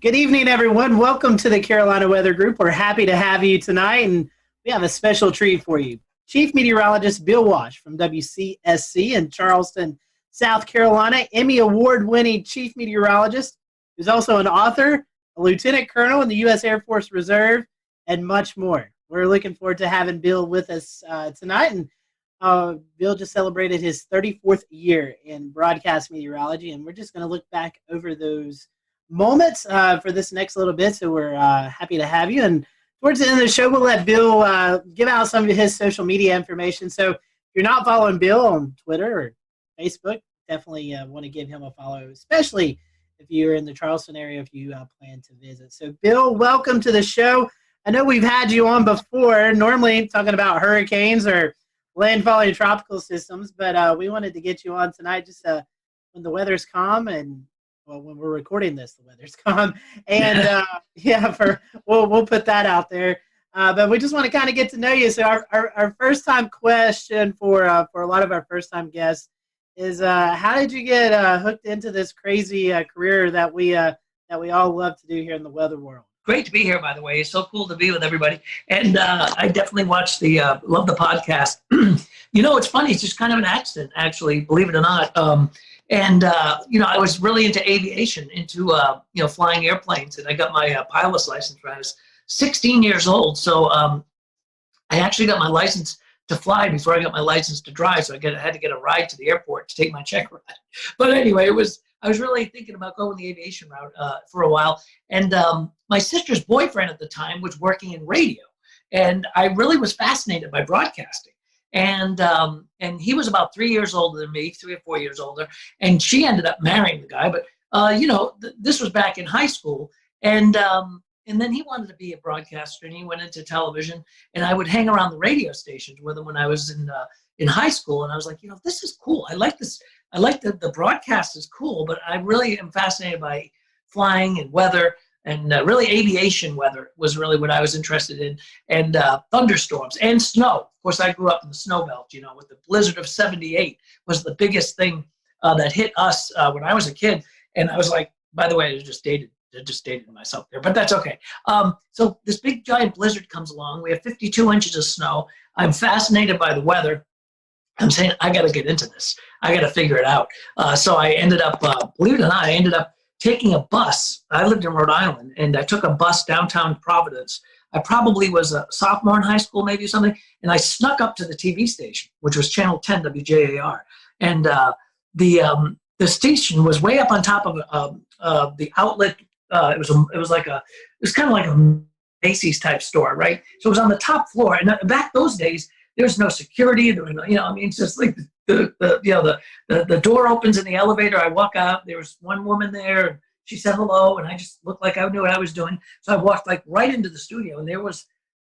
M: Good evening, everyone. Welcome to the Carolina Weather Group. We're happy to have you tonight, and we have a special treat for you. Chief Meteorologist Bill Walsh from WCSC in Charleston, South Carolina, Emmy Award-winning Chief Meteorologist, who's also an author, a Lieutenant Colonel in the U.S. Air Force Reserve, and much more. We're looking forward to having Bill with us tonight, and Bill just celebrated his 34th year in broadcast meteorology, and we're just going to look back over those moments for this next little bit. So we're happy to have you. And towards the end of the show, we'll let Bill give out some of his social media information. So if you're not following Bill on Twitter or Facebook, definitely want to give him a follow, especially if you're in the Charleston area, if you plan to visit. So Bill, welcome to the show. I know we've had you on before, normally talking about hurricanes or landfalling tropical systems, but we wanted to get you on tonight just when the weather's calm and well, when we're recording this, the weather's calm, and we'll put that out there. But we just want to kind of get to know you. So our first time question for a lot of our first time guests is how did you get hooked into this crazy career that we all love to do here in the weather world?
E: Great to be here, by the way. It's so cool to be with everybody. And I definitely watch love the podcast. It's funny. It's just kind of an accident, actually, believe it or not. I was really into aviation, into flying airplanes. And I got my pilot's license when I was 16 years old. So I actually got my license to fly before I got my license to drive. So I had to get a ride to the airport to take my check ride. But anyway, I was really thinking about going the aviation route for a while. And my sister's boyfriend at the time was working in radio. And I really was fascinated by broadcasting. And he was about 3 years older than me, 3 or 4 years older. And she ended up marrying the guy. But, this was back in high school. And then he wanted to be a broadcaster, and he went into television. And I would hang around the radio stations with him when I was in high school. And I was like, this is cool. I like this. I like the broadcast is cool, but I really am fascinated by flying and weather, and really aviation weather was really what I was interested in, and thunderstorms and snow. Of course, I grew up in the snow belt, with the blizzard of '78 was the biggest thing that hit us when I was a kid. And I was like, by the way, I just dated myself there, but that's okay. So this big giant blizzard comes along. We have 52 inches of snow. I'm fascinated by the weather. I'm saying, I got to get into this. I got to figure it out. So I ended up, believe it or not, I ended up taking a bus. I lived in Rhode Island, and I took a bus downtown Providence. I probably was a sophomore in high school, maybe something, and I snuck up to the TV station, which was Channel 10 WJAR. And the station was way up on top of the outlet. It was kind of like a Macy's type store, right? So it was on the top floor. And back those days, there's no security. It's just like the door opens in the elevator. I walk out. There was one woman there. And she said hello, and I just looked like I knew what I was doing. So I walked right into the studio, and there was,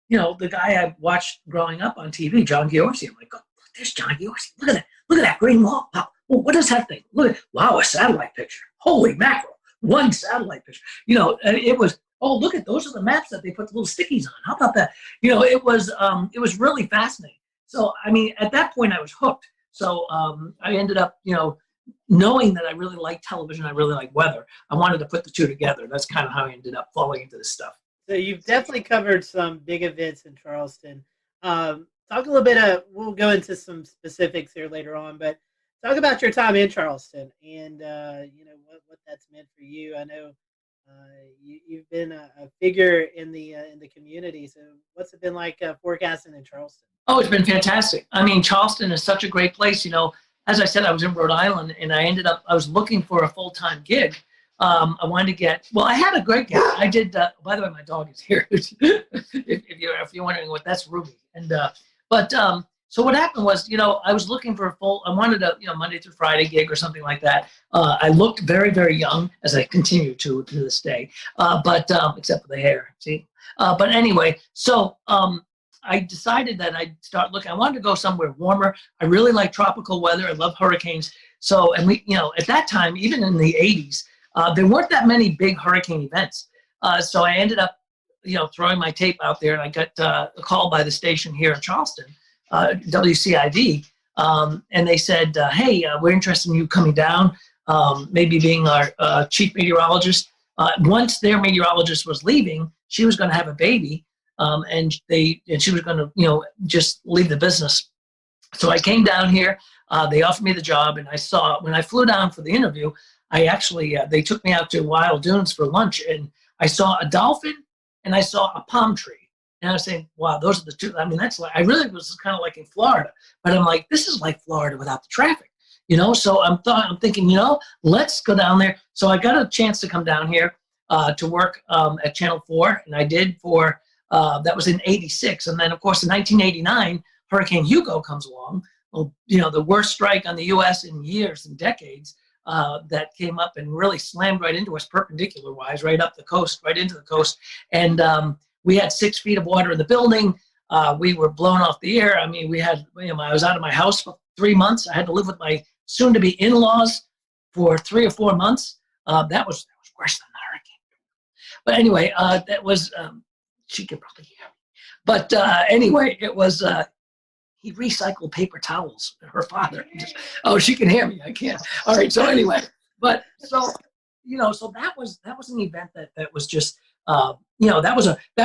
E: the guy I watched growing up on TV, John Giorgi. I'm like, oh, there's John Giorgi. Look at that green wall. Wow. Well, what is that thing? Wow, a satellite picture. Holy mackerel. One satellite picture. It was, oh, look at those are the maps that they put the little stickies on. How about that? It was really fascinating. So, at that point I was hooked. So I ended up, knowing that I really like television, I really like weather. I wanted to put the two together. That's kind of how I ended up falling into this stuff.
M: So you've definitely covered some big events in Charleston. Talk a little bit. We'll go into some specifics here later on, but talk about your time in Charleston and what that's meant for you. I know you've been a figure in the community. So what's it been like forecasting in Charleston?
E: Oh, it's been fantastic. I mean, Charleston is such a great place. As I said, I was in Rhode Island, and I was looking for a full-time gig. I wanted to I had a great gig. I did, by the way, my dog is here. if you're wondering what, that's Ruby. And, so what happened was, I was looking for I wanted a, Monday through Friday gig or something like that. I looked very, very young, as I continue to this day, except for the hair, see? But anyway, so I decided that I'd start looking. I wanted to go somewhere warmer. I really like tropical weather. I love hurricanes. So, and we, at that time, even in the 80s, there weren't that many big hurricane events. So I ended up, throwing my tape out there, and I got a call by the station here in Charleston, WCID, and they said, hey, we're interested in you coming down, maybe being our chief meteorologist. Once their meteorologist was leaving, she was going to have a baby, and she was going to, just leave the business. So I came down here. They offered me the job, and when I flew down for the interview, I actually, they took me out to Wild Dunes for lunch, and I saw a dolphin and I saw a palm tree. And I was saying, wow, those are the two. I mean, I really was kind of like in Florida, but I'm like, this is like Florida without the traffic, So I'm thinking, let's go down there. So I got a chance to come down here to work at Channel 4, and I did that was in '86. And then, of course, in 1989, Hurricane Hugo comes along. Well, the worst strike on the U.S. in years and decades. That came up and really slammed right into us perpendicular-wise, right up the coast, right into the coast. And we had 6 feet of water in the building. We were blown off the air. I mean, I was out of my house for 3 months. I had to live with my soon-to-be in-laws for 3 or 4 months. That was worse than the hurricane. But anyway, that was, she could probably hear me. But anyway, it was, he recycled paper towels, her father. She can hear me, I can't. All right, so anyway, so that was an event that was just, that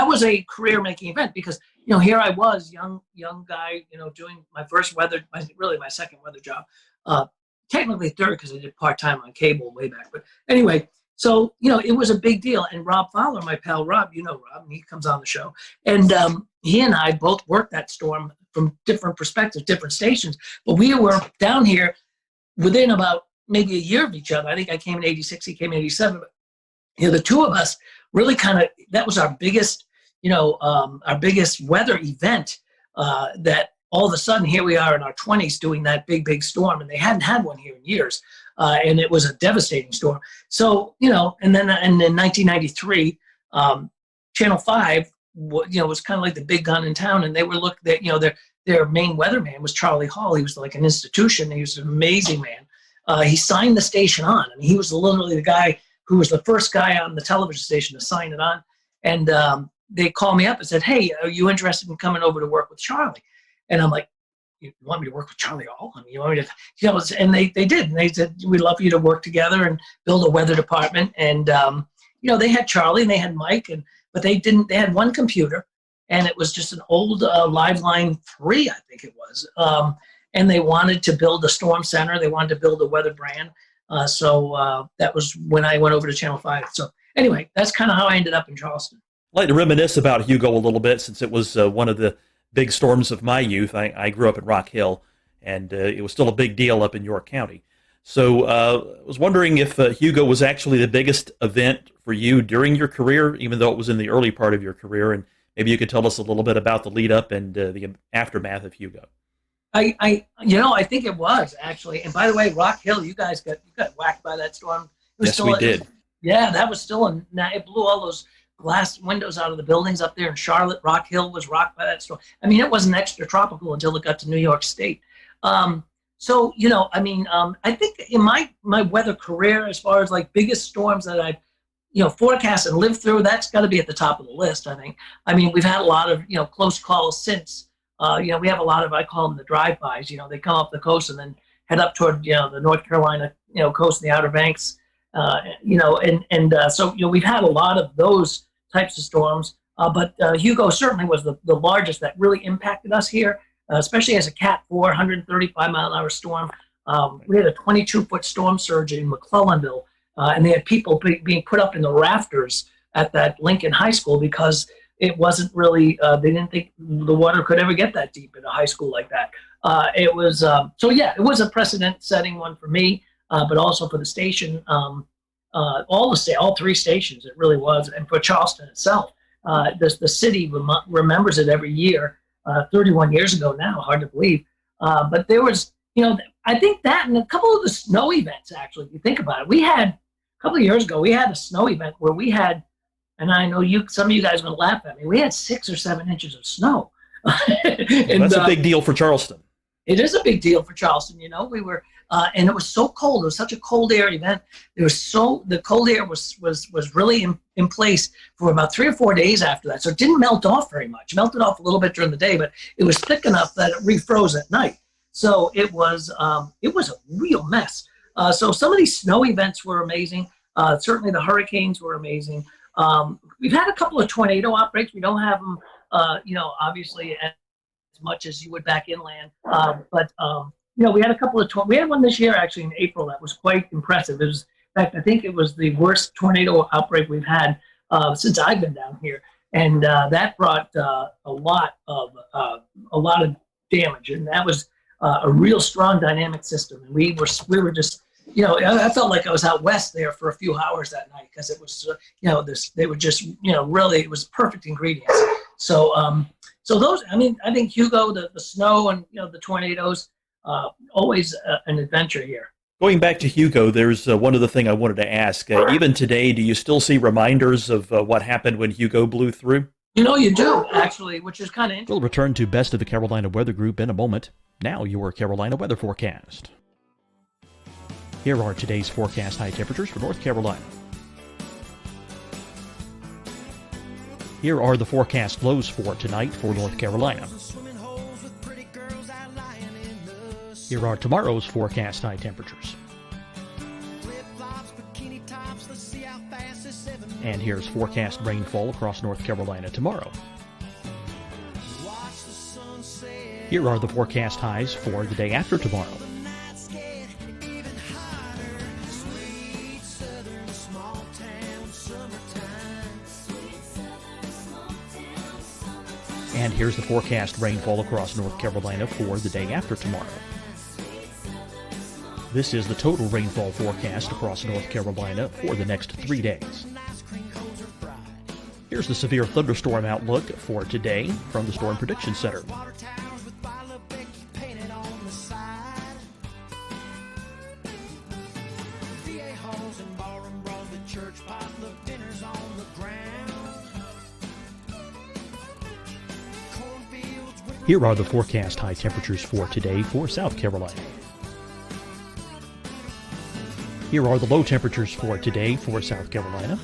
E: was a career-making event because, here I was, young guy, doing my first my second weather job. Technically third because I did part-time on cable way back. But anyway, so, it was a big deal. And Rob Fowler, my pal Rob, Rob, and he comes on the show. And he and I both worked that storm from different perspectives, different stations. But we were down here within about maybe a year of each other. I think I came in '86, he came in '87. But, the two of us really that was our biggest, our biggest weather event that all of a sudden here we are in our 20s doing that big storm. And they hadn't had one here in years. And it was a devastating storm. So, and then in 1993, Channel 5, was kind of like the big gun in town. And they were their main weatherman was Charlie Hall. He was like an institution. He was an amazing man. He signed the station on. I mean, he was literally the guy who was the first guy on the television station to sign it on. And they called me up and said, hey, are you interested in coming over to work with Charlie? And I'm like, you want me to work with Charlie Hall? I mean, you want me to, and they did. And they said, we'd love for you to work together and build a weather department. And, they had Charlie and they had Mike, but they had one computer, and it was just an old Liveline 3, I think it was. And they wanted to build a storm center. They wanted to build a weather brand. So that was when I went over to Channel 5. So anyway, that's kind of how I ended up in Charleston.
N: I'd like to reminisce about Hugo a little bit, since it was one of the big storms of my youth. I grew up in Rock Hill, and it was still a big deal up in York County. So I was wondering if Hugo was actually the biggest event for you during your career, even though it was in the early part of your career, and maybe you could tell us a little bit about the lead up and the aftermath of Hugo.
E: I think it was actually. And by the way, Rock Hill, you guys got whacked by that storm.
N: Yes, we did.
E: Yeah, that was still it blew all those glass windows out of the buildings up there in Charlotte. Rock Hill was rocked by that storm. I mean, it wasn't extra tropical until it got to New York State. So, I think in my weather career, as far as like biggest storms that I've, forecast and lived through, that's got to be at the top of the list, I think. I mean, we've had a lot of, close calls since. We have a lot of, I call them the drive-bys. They come up the coast and then head up toward, the North Carolina, coast and the Outer Banks. So we've had a lot of those types of storms. But Hugo certainly was the largest that really impacted us here, especially as a Cat 4, 135-mile-an-hour storm. We had a 22-foot storm surge in McClellanville, and they had people being put up in the rafters at that Lincoln High School because it wasn't really, they didn't think the water could ever get that deep in a high school like that. It was a precedent-setting one for me, but also for the station, all three stations, it really was, and for Charleston itself. The city remembers it every year, 31 years ago now, hard to believe. But there was, I think that and a couple of the snow events, actually, if you think about it. A couple of years ago, we had a snow event where we had, and I know some of you guys are going to laugh at me, we had 6 or 7 inches of snow.
N: And, that's a big deal for Charleston.
E: It is a big deal for Charleston. We were, and it was so cold. It was such a cold air event. The cold air was really in place for about 3 or 4 days after that. So it didn't melt off very much. It melted off a little bit during the day, but it was thick enough that it refroze at night. So it was a real mess. So some of these snow events were amazing. Certainly the hurricanes were amazing. We've had a couple of tornado outbreaks. We don't have them, obviously as much as you would back inland. But we had a couple of we had one this year actually in April that was quite impressive. It was, in fact, I think it was the worst tornado outbreak we've had since I've been down here, and that brought a lot of damage, and that was a real strong dynamic system. And we were just, I felt like I was out west there for a few hours that night because it was, they were just, really, it was perfect ingredients. So those, I think Hugo, the snow and, the tornadoes, always an adventure here.
N: Going back to Hugo, there's one other thing I wanted to ask. Even today, do you still see reminders of what happened when Hugo blew through?
E: You do, actually, which is kind of interesting.
N: We'll return to Best of the Carolina Weather Group in a moment. Now your Carolina weather forecast. Here are today's forecast high temperatures for North Carolina. Here are the forecast lows for tonight for North Carolina. Here are tomorrow's forecast high temperatures. And here's forecast rainfall across North Carolina tomorrow. Here are the forecast highs for the day after tomorrow. And here's the forecast rainfall across North Carolina for the day after tomorrow. This is the total rainfall forecast across North Carolina for the next 3 days. Here's the severe thunderstorm outlook for today from the Storm Prediction Center. Here are the forecast high temperatures for today for South Carolina. Here are the low temperatures for today for South Carolina.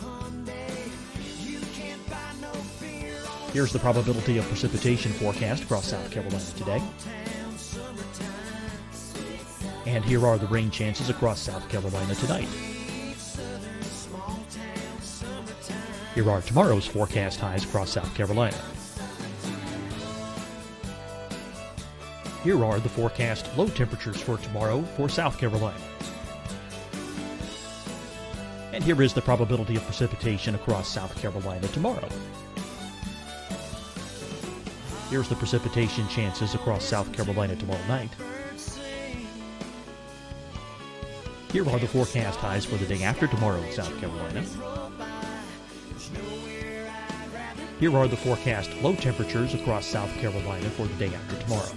N: Here's the probability of precipitation forecast across South Carolina today. And here are the rain chances across South Carolina tonight. Here are tomorrow's forecast highs across South Carolina. Here are the forecast low temperatures for tomorrow for South Carolina. And here is the probability of precipitation across South Carolina tomorrow. Here's the precipitation chances across South Carolina tomorrow night. Here are the forecast highs for the day after tomorrow in South Carolina. Here are the forecast low temperatures across South Carolina for the day after tomorrow.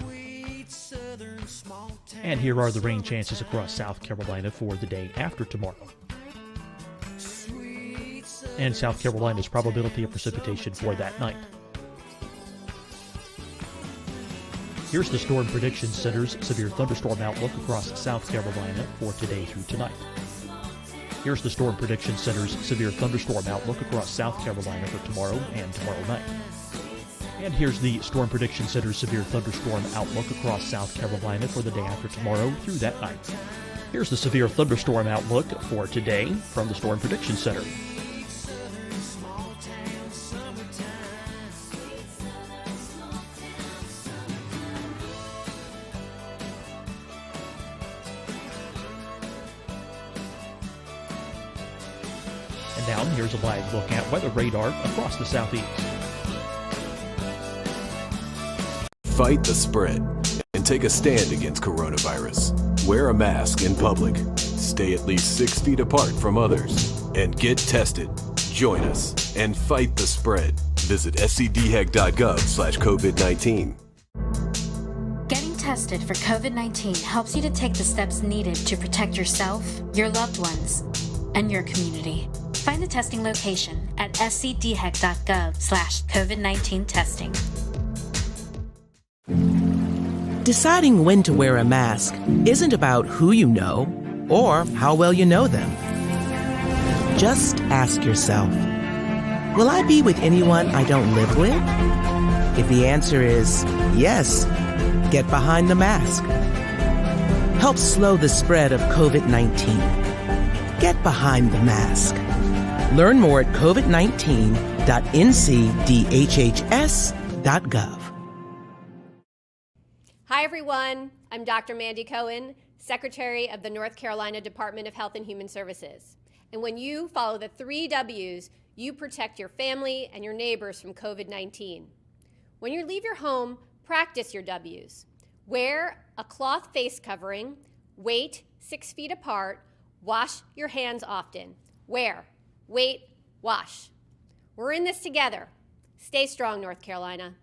N: And here are the rain chances across South Carolina for the day after tomorrow. And South Carolina's probability of precipitation for that night. Here's the Storm Prediction Center's severe thunderstorm outlook across South Carolina for today through tonight. Here's the Storm Prediction Center's severe thunderstorm outlook across South Carolina for tomorrow and tomorrow night. And here's the Storm Prediction Center's severe thunderstorm outlook across South Carolina for the day after tomorrow through that night. Here's the severe thunderstorm outlook for today from the Storm Prediction Center. And now here's a live look at weather radar across the southeast.
I: Fight the spread and take a stand against coronavirus. Wear a mask in public. Stay at least 6 feet apart from others. And get tested. Join us and fight the spread. Visit scdhec.gov/COVID-19.
J: Getting tested for COVID-19 helps you to take the steps needed to protect yourself, your loved ones, and your community. Find the testing location at scdhec.gov/COVID-19 testing.
K: Deciding when to wear a mask isn't about who you know or how well you know them. Just ask yourself, will I be with anyone I don't live with? If the answer is yes, get behind the mask. Help slow the spread of COVID-19. Get behind the mask. Learn more at covid19.ncdhhs.gov.
L: Hi, everyone. I'm Dr. Mandy Cohen, Secretary of the North Carolina Department of Health and Human Services. And when you follow the 3 W's, you protect your family and your neighbors from COVID-19. When you leave your home, practice your W's. Wear a cloth face covering, wait 6 feet apart, wash your hands often. Wear, wait, wash. We're in this together. Stay strong, North Carolina.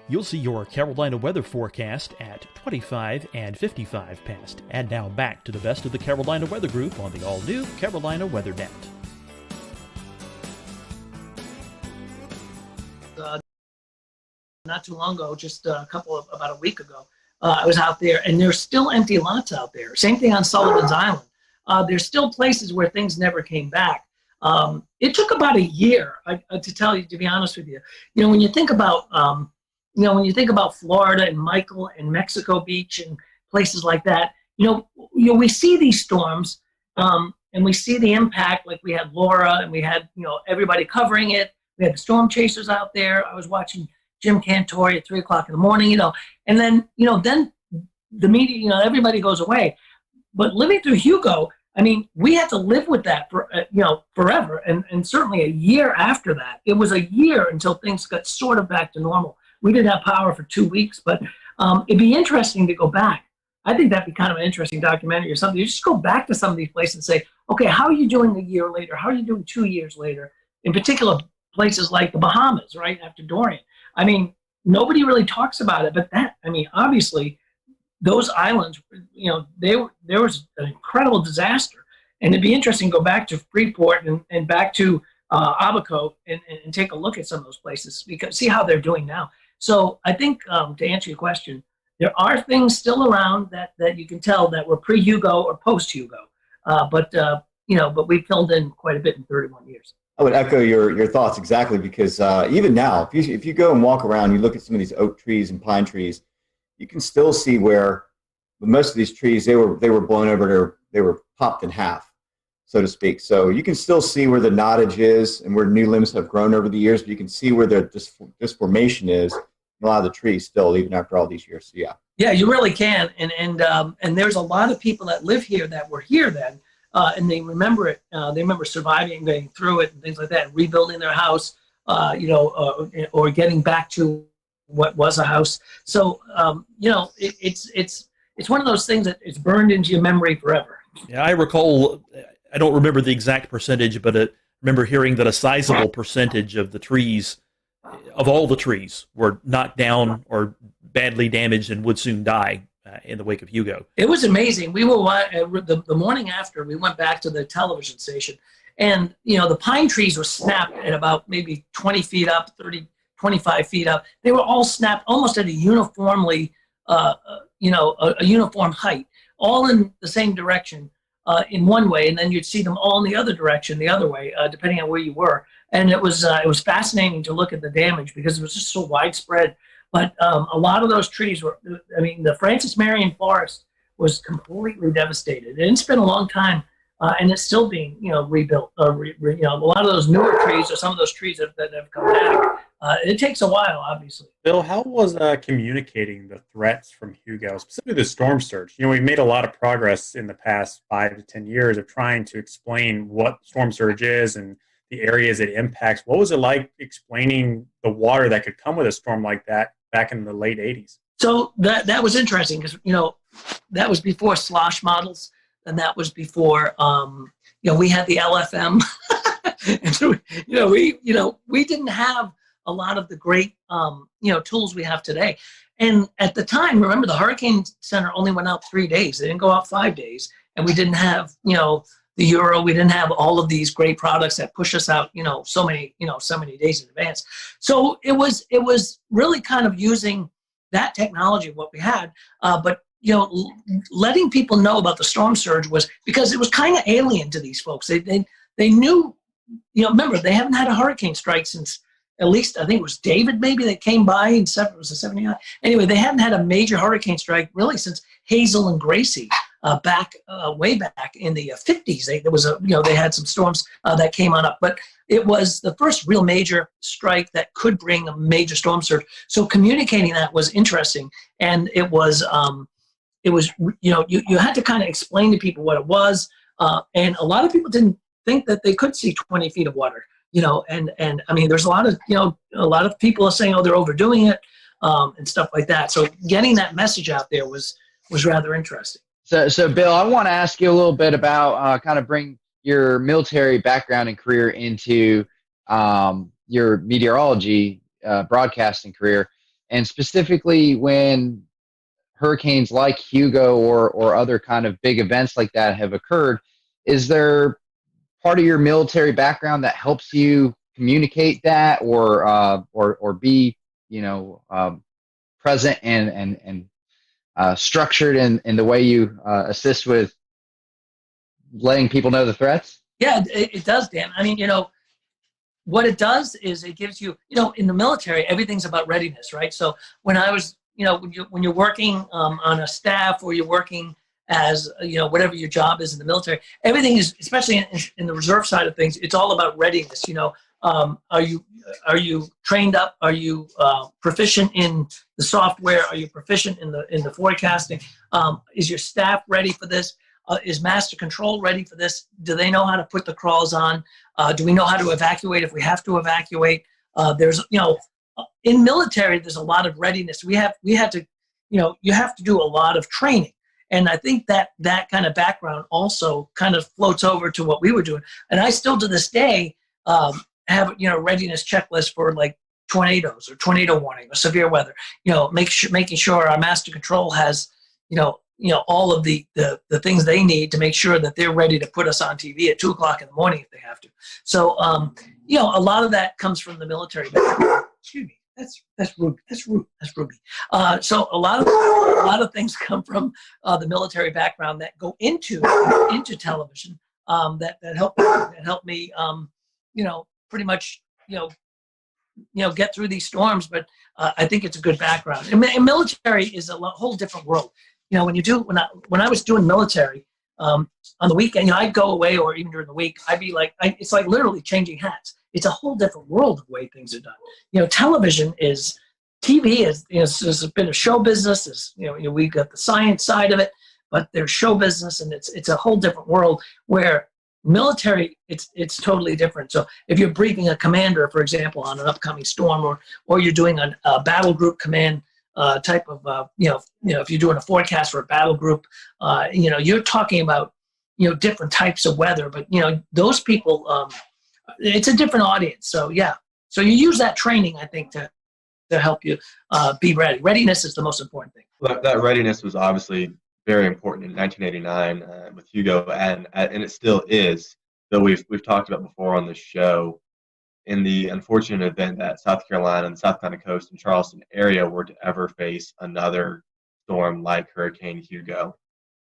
N: You'll see your Carolina weather forecast at 25 and 55 past. And now back to the best of the Carolina Weather Group on the all-new Carolina Weather Net.
E: Not too long ago, just about a week ago, I was out there, and there's still empty lots out there. Same thing on Sullivan's Island. There's still places where things never came back. It took about a year to be honest with you. You know, when you think about Florida and Michael and Mexico Beach and places like that, we see these storms and we see the impact. Like we had Laura and we had everybody covering it. We had the storm chasers out there. I was watching Jim Cantore at 3 o'clock in the morning. And then then the media, everybody goes away. But living through Hugo, I mean, we had to live with that for forever, and certainly a year after that. It was a year until things got sort of back to normal. We didn't have power for 2 weeks, but it'd be interesting to go back. I think that'd be kind of an interesting documentary or something. You just go back to some of these places and say, okay, how are you doing a year later? How are you doing 2 years later? In particular, places like the Bahamas, right after Dorian. I mean, nobody really talks about it, but obviously, those islands, there was an incredible disaster. And it'd be interesting to go back to Freeport and back to Abaco and take a look at some of those places, because see how they're doing now. So I think to answer your question, there are things still around that you can tell that were pre-Hugo or post-Hugo, but we filled in quite a bit in 31 years.
T: I would echo your thoughts exactly, because even now, if you go and walk around, you look at some of these oak trees and pine trees, you can still see where most of these trees, they were blown over, they were popped in half, so to speak. So you can still see where the nottage is and where new limbs have grown over the years, but you can see where the disformation is in a lot of the trees still, even after all these years. So yeah. Yeah,
E: you really can. And there's a lot of people that live here that were here then, and they remember it. They remember surviving and getting through it and things like that, and rebuilding their house, or getting back to what was a house. So, it's one of those things that it's burned into your memory forever.
N: Yeah, I recall, I don't remember the exact percentage, but I remember hearing that a sizable percentage of the trees, of all the trees, were knocked down or badly damaged and would soon die in the wake of Hugo.
E: It was amazing. We were the morning after, we went back to the television station, and the pine trees were snapped at about maybe 20 feet up, 30, 25 feet up. They were all snapped almost at a uniformly, a uniform height, all in the same direction in one way, and then you'd see them all in the other direction, the other way, depending on where you were. And it was fascinating to look at the damage because it was just so widespread. But a lot of those trees were, the Francis Marion Forest was completely devastated. And it's been a long time, and it's still being, rebuilt. A lot of those newer trees, or some of those trees that have come back, it takes a while, obviously.
F: Bill, how was communicating the threats from Hugo, specifically the storm surge? We've made a lot of progress in the past 5 to 10 years of trying to explain what storm surge is and the areas it impacts. What was it like explaining the water that could come with a storm like that back in the late 80s?
E: So that was interesting because, that was before slosh models, and that was before, we had the LFM. And so, we didn't have a lot of the great, tools we have today. And at the time, remember, the Hurricane Center only went out 3 days. They didn't go out 5 days. And we didn't have, the Euro. We didn't have all of these great products that push us out, so many days in advance. So it was really kind of using that technology, what we had. But, letting people know about the storm surge was because it was kind of alien to these folks. They knew, remember, they haven't had a hurricane strike since at least, I think it was David maybe that came by in it was a 79. Anyway, they hadn't had a major hurricane strike really since Hazel and Gracie way back in the 50s. They had some storms that came on up, but it was the first real major strike that could bring a major storm surge. So communicating that was interesting, and it was you had to kind of explain to people what it was, and a lot of people didn't think that they could see 20 feet of water. And I mean, there's a lot of people are saying, oh, they're overdoing it, and stuff like that. So getting that message out there was rather interesting.
Q: So Bill, I want to ask you a little bit about kind of bring your military background and career into your meteorology broadcasting career, and specifically when hurricanes like Hugo or other kind of big events like that have occurred. Is there part of your military background that helps you communicate that or be present and structured in the way you assist with letting people know the threats?
E: Yeah, it does, Dan. I mean, what it does is it gives you, in the military, everything's about readiness, right? So when I was, when you're working on a staff or you're working as, whatever your job is in the military, everything is, especially in the reserve side of things, it's all about readiness. Are you trained up? Are you proficient in the software? Are you proficient in the forecasting? Is your staff ready for this? Is master control ready for this? Do they know how to put the crawls on? Do we know how to evacuate if we have to evacuate? There's, in military, there's a lot of readiness. We had to, you have to do a lot of training. And I think that kind of background also kind of floats over to what we were doing. And I still to this day have, readiness checklist for like tornadoes or tornado warning or severe weather, making sure our master control has, all of the things they need to make sure that they're ready to put us on TV at 2 o'clock in the morning if they have to. So, a lot of that comes from the military background. Excuse me. That's Ruby. So a lot of things come from the military background that go into television that help me pretty much get through these storms. But I think it's a good background. And military is a whole different world. When I was doing military on the weekend, I'd go away, or even during the week, I'd be like, it's like literally changing hats. It's a whole different world of the way things are done. TV has been a show business. We got the science side of it, but there's show business, and it's a whole different world where military, it's totally different. So if you're briefing a commander, for example, on an upcoming storm, or you're doing a battle group command type of, if you're doing a forecast for a battle group, you're talking about, different types of weather, but, those people, it's a different audience. So, yeah. So you use that training, I think, to help you be ready. Readiness is the most important thing.
D: Well, that readiness was obviously very important in 1989 with Hugo, and it still is, though we've talked about before on this show. In the unfortunate event that South Carolina and the South Carolina coast and Charleston area were to ever face another storm like Hurricane Hugo,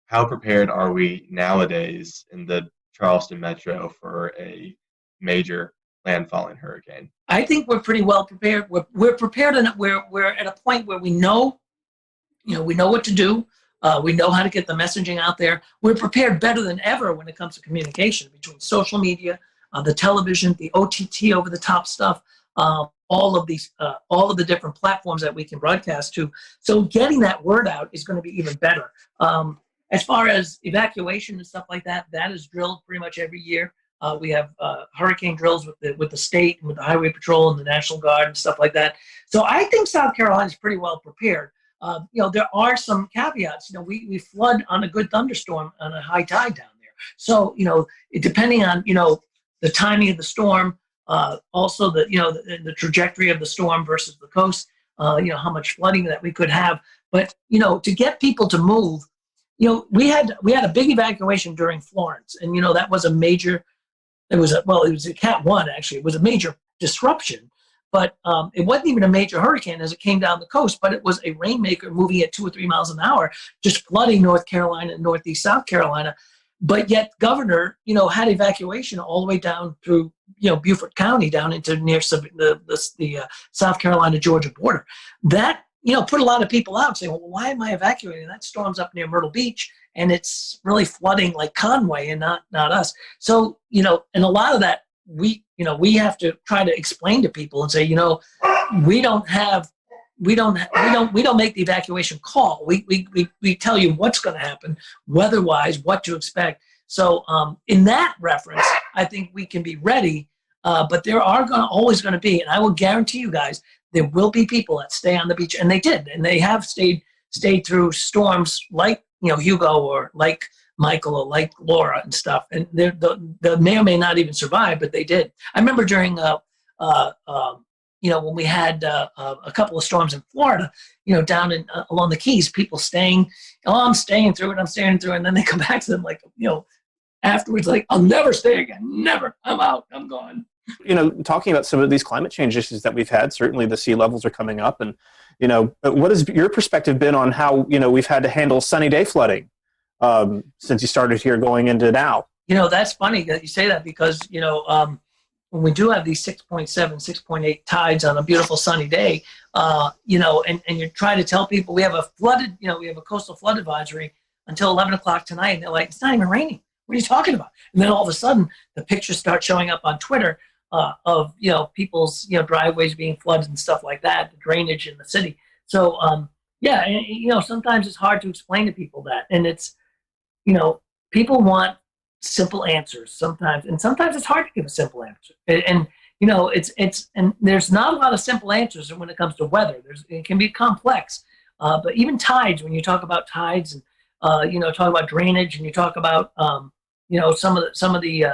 D: how prepared are we nowadays in the Charleston metro for a major landfalling hurricane?
E: I think we're pretty well prepared. We're prepared, and we're at a point where we know what to do. We know how to get the messaging out there. We're prepared better than ever when it comes to communication between social media, the television, the OTT over-the-top stuff, all all of the different platforms that we can broadcast to. So getting that word out is going to be even better. As far as evacuation and stuff like that, that is drilled pretty much every year. We have hurricane drills with the state and with the Highway Patrol and the National Guard and stuff like that. So I think South Carolina is pretty well prepared. There are some caveats. We flood on a good thunderstorm on a high tide down there. So, depending on, the timing of the storm, also the trajectory of the storm versus the coast, how much flooding that we could have. But, to get people to move, we had a big evacuation during Florence, and, that was a major, it was a Cat 1, actually. It was a major disruption. But it wasn't even a major hurricane as it came down the coast, but it was a rainmaker moving at 2 or 3 miles an hour, just flooding North Carolina and northeast South Carolina. But yet governor, had evacuation all the way down through, Beaufort County down into near the South Carolina-Georgia border. That, put a lot of people out saying, well, why am I evacuating? That storm's up near Myrtle Beach, and it's really flooding like Conway and not us. So, and a lot of that, we have to try to explain to people and say, we don't make the evacuation call. We tell you what's going to happen, weather-wise, what to expect. So in that reference, I think we can be ready. But there are always going to be, and I will guarantee you guys, there will be people that stay on the beach, and they did, and they have stayed through storms like Hugo or like Michael or like Laura and stuff, and they may or may not even survive, but they did. I remember during when we had a couple of storms in Florida, down along the Keys, people staying, I'm staying through it, and then they come back to them like, afterwards, like, I'll never stay again, never, I'm out, I'm gone.
A: Talking about some of these climate change issues that we've had, certainly the sea levels are coming up, and what has your perspective been on how we've had to handle sunny day flooding since you started here going into now?
E: That's funny that you say that, because when we do have these 6.7, 6.8 tides on a beautiful sunny day, and you try to tell people we have a coastal flood advisory until 11 o'clock tonight, and they're like, it's not even raining. What are you talking about? And then all of a sudden, the pictures start showing up on Twitter of people's driveways being flooded and stuff like that, the drainage in the city. So sometimes it's hard to explain to people that, and it's people want simple answers sometimes, and sometimes it's hard to give a simple answer. And and there's not a lot of simple answers when it comes to weather. It can be complex, but even tides. When you talk about tides and talk about drainage, and you talk about some of the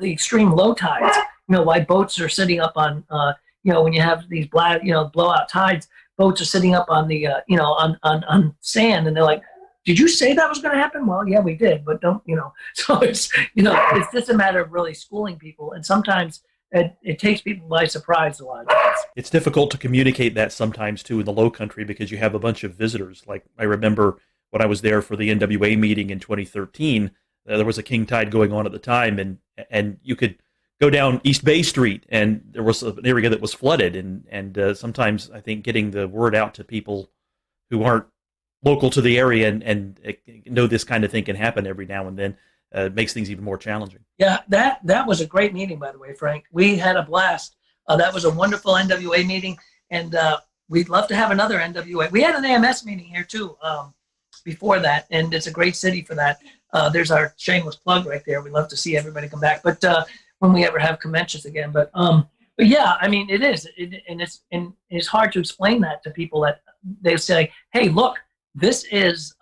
E: extreme low tides. Why boats are sitting up on when you have these blowout tides, boats are sitting up on the on sand, and they're like, did you say that was going to happen? Well, yeah, we did, but don't, so it's, it's just a matter of really schooling people. And sometimes it takes people by surprise a lot of times.
N: It's difficult to communicate that sometimes too in the low country, because you have a bunch of visitors. Like I remember when I was there for the NWA meeting in 2013, there was a king tide going on at the time, and you could go down East Bay Street, and there was an area that was flooded. And sometimes I think getting the word out to people who aren't local to the area and know this kind of thing can happen every now and then makes things even more challenging.
E: Yeah, that was a great meeting, by the way, Frank. We had a blast. That was a wonderful NWA meeting, and we'd love to have another NWA. We had an AMS meeting here too before that, and it's a great city for that. There's our shameless plug right there. We'd love to see everybody come back, but when we ever have conventions again. But yeah, I mean, it is, and it's hard to explain that to people. That they say, hey, look, this is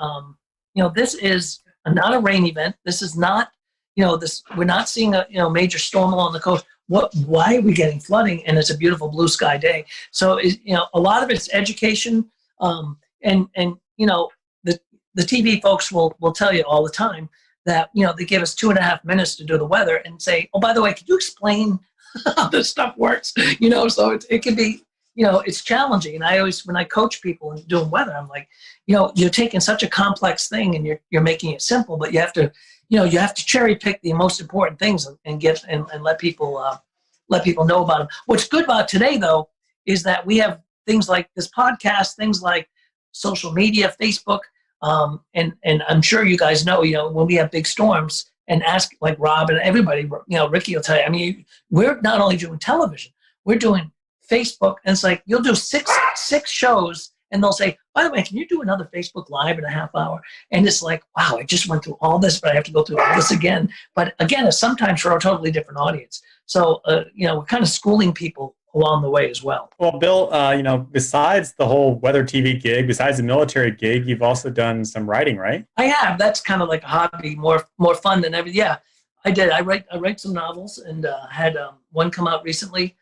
E: this is not a rain event. This is not this. We're not seeing a major storm along the coast. Why are we getting flooding? And it's a beautiful blue sky day. So a lot of it's education, and the TV folks will tell you all the time that they give us 2.5 minutes to do the weather and say, oh, by the way, could you explain how this stuff works? So it can be it's challenging. And I always, when I coach people and doing weather, I'm like, you're taking such a complex thing and you're making it simple, but you have to cherry pick the most important things and let people know about them. What's good about today, though, is that we have things like this podcast, things like social media, Facebook, and I'm sure you guys know, when we have big storms, and ask like Rob and everybody, Ricky will tell you. I mean, we're not only doing television, we're doing Facebook, and it's like you'll do six shows, and they'll say, by the way, can you do another Facebook Live in a half hour? And it's like, wow, I just went through all this, but I have to go through all this again. But again, it's sometimes for a totally different audience. So, we're kind of schooling people along the way as well.
F: Well, Bill, besides the whole weather TV gig, besides the military gig, you've also done some writing, right?
E: I have. That's kind of like a hobby, more fun than ever. Yeah, I did. I write some novels, and had one come out recently.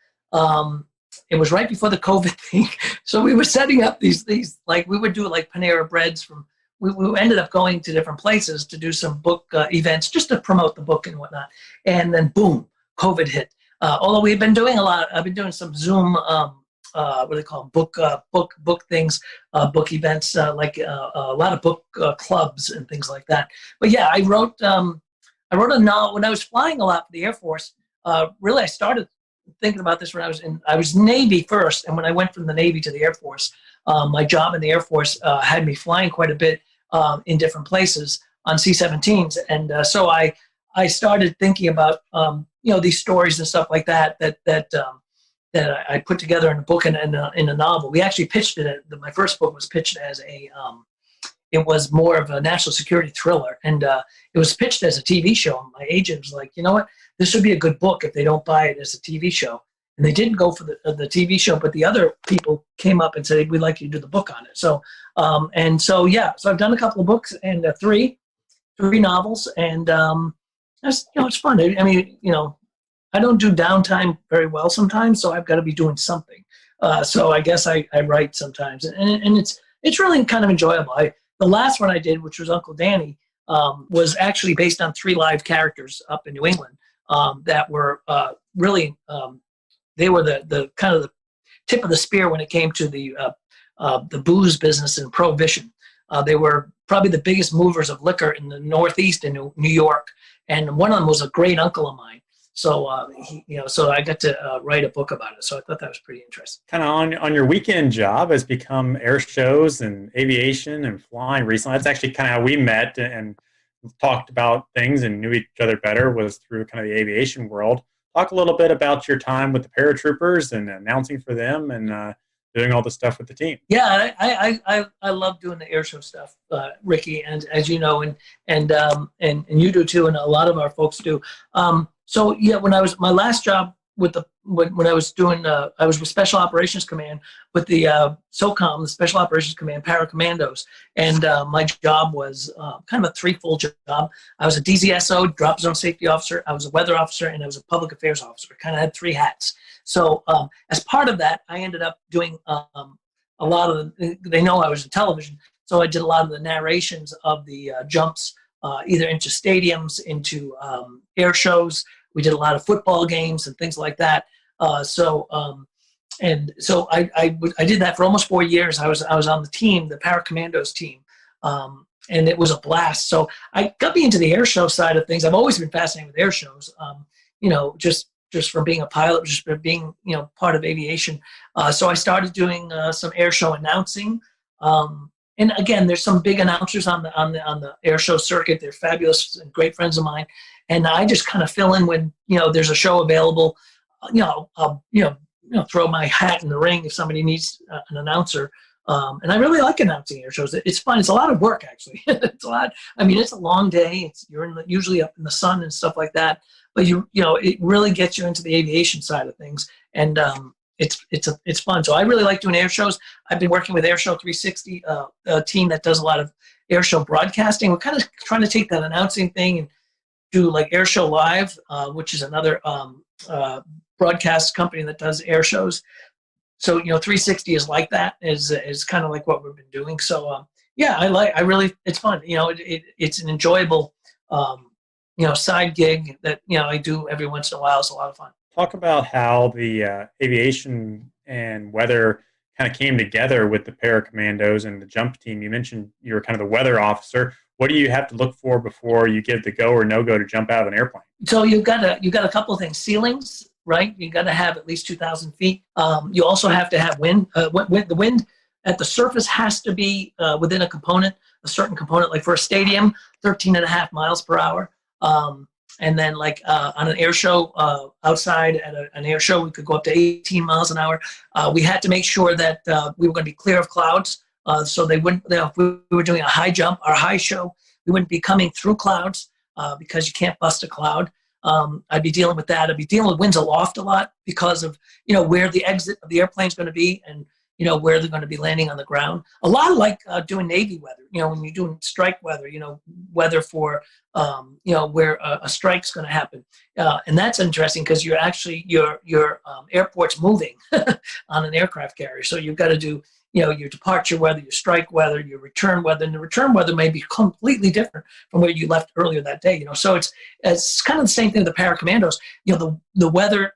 E: It was right before the COVID thing, so we were setting up these like we would do like Panera Breads from. We ended up going to different places to do some book events just to promote the book and whatnot, and then boom, COVID hit. Although we've been doing a lot, I've been doing some Zoom, what do they call them? Book things, book events, a lot of book clubs and things like that. But yeah, I wrote a novel when I was flying a lot for the Air Force. Really, I started thinking about this when I was Navy first, and when I went from the Navy to the Air Force, my job in the Air Force had me flying quite a bit in different places on C-17s, and so I started thinking about these stories and stuff like that I put together in a book and in a novel. We actually pitched it. My first book was pitched as it was more of a national security thriller, and it was pitched as a TV show. And my agent was like, you know what, this would be a good book if they don't buy it as a TV show. And they didn't go for the TV show, but the other people came up and said, we'd like you to do the book on it. So, so I've done a couple of books and three novels, and it's fun. I mean, I don't do downtime very well sometimes, so I've got to be doing something. So I guess I write sometimes, and it's really kind of enjoyable. The last one I did, which was Uncle Danny, was actually based on 3 live characters up in New England that were really they were the kind of the tip of the spear when it came to the booze business and prohibition. They were probably the biggest movers of liquor in the Northeast in New York, and one of them was a great uncle of mine. So, so I got to write a book about it. So I thought that was pretty interesting.
F: Kind of on your weekend job has become air shows and aviation and flying recently. That's actually kind of how we met and talked about things and knew each other better, was through kind of the aviation world. Talk a little bit about your time with the paratroopers and announcing for them and doing all the stuff with the team.
E: Yeah, I love doing the air show stuff, Ricky, and as you know, and you do too, and a lot of our folks do. So yeah, when I was my last job with when I was doing I was with Special Operations Command with the SOCOM, the Special Operations Command Paracommandos, and my job was kind of a threefold job. I was a DZSO, drop zone safety officer, I was a weather officer, and I was a public affairs officer. I kind of had 3 hats. So as part of that, I ended up doing a lot of they know I was in television, so I did a lot of the narrations of the jumps, either into stadiums, into air shows. We did a lot of football games and things like that. So I did that for almost 4 years. I was on the team, the Paracommandos team, and it was a blast. So I got me into the air show side of things. I've always been fascinated with air shows. Just from being a pilot, just from being part of aviation. So I started doing some air show announcing. And again, there's some big announcers on the air show circuit. They're fabulous and great friends of mine. And I just kind of fill in when there's a show available. I'll throw my hat in the ring if somebody needs an announcer. And I really like announcing air shows. It's fun. It's a lot of work, actually. It's a lot. I mean, it's a long day. You're usually up in the sun and stuff like that. But it really gets you into the aviation side of things, and it's fun. So I really like doing air shows. I've been working with Airshow 360, a team that does a lot of air show broadcasting. We're kind of trying to take that announcing thing and do like Air Show Live, which is another broadcast company that does air shows. So 360 is like that, is kind of like what we've been doing. So it's fun. It's an enjoyable side gig that I do every once in a while. It's a lot of fun.
F: Talk about how the aviation and weather kind of came together with the Paracommandos and the jump team. You mentioned you were kind of the weather officer. What do you have to look for before you give the go or no go to jump out of an airplane? So you've got a couple of things. Ceilings, right? You got to have at least 2,000 feet. You also have to have wind. The wind at the surface has to be within a certain component. Like for a stadium, 13.5 miles per hour.
E: And then like on an air show outside at an air show, we could go up to 18 miles an hour. We had to make sure that we were going to be clear of clouds. So they wouldn't, if we were doing a high jump or high show, we wouldn't be coming through clouds because you can't bust a cloud. I'd be dealing with that. I'd be dealing with winds aloft a lot because of, where the exit of the airplane is going to be and, where they're going to be landing on the ground. A lot like doing Navy weather, when you're doing strike weather, weather for, where a strike's going to happen. And that's interesting because you're actually, your airport's moving on an aircraft carrier. So you've got to do, your departure weather, your strike weather, your return weather, and the return weather may be completely different from where you left earlier that day. So it's kind of the same thing with the paracommandos. The weather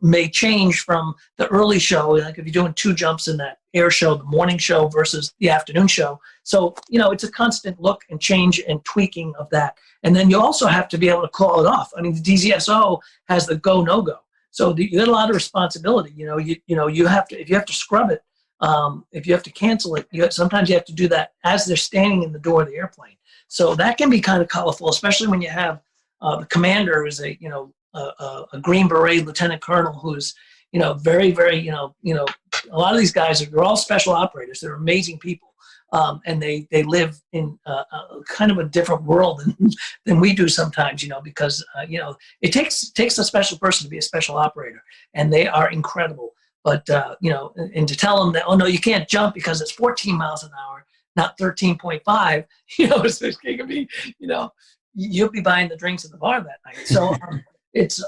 E: may change from the early show, like if you're doing 2 jumps in that air show, the morning show versus the afternoon show. So it's a constant look and change and tweaking of that. And then you also have to be able to call it off. I mean, the DZSO has the go no go. So you got a lot of responsibility. You have to, if you have to scrub it. If you have to cancel it, sometimes you have to do that as they're standing in the door of the airplane. So that can be kind of colorful, especially when you have the commander is a Green Beret lieutenant colonel who's very, very a lot of these guys they're all special operators. They're amazing people, and they live in kind of a different world than we do sometimes. Because it takes a special person to be a special operator, and they are incredible. But, and to tell them that, oh, no, you can't jump because it's 14 miles an hour, not 13.5, it's going to be, you'll be buying the drinks at the bar that night. So it's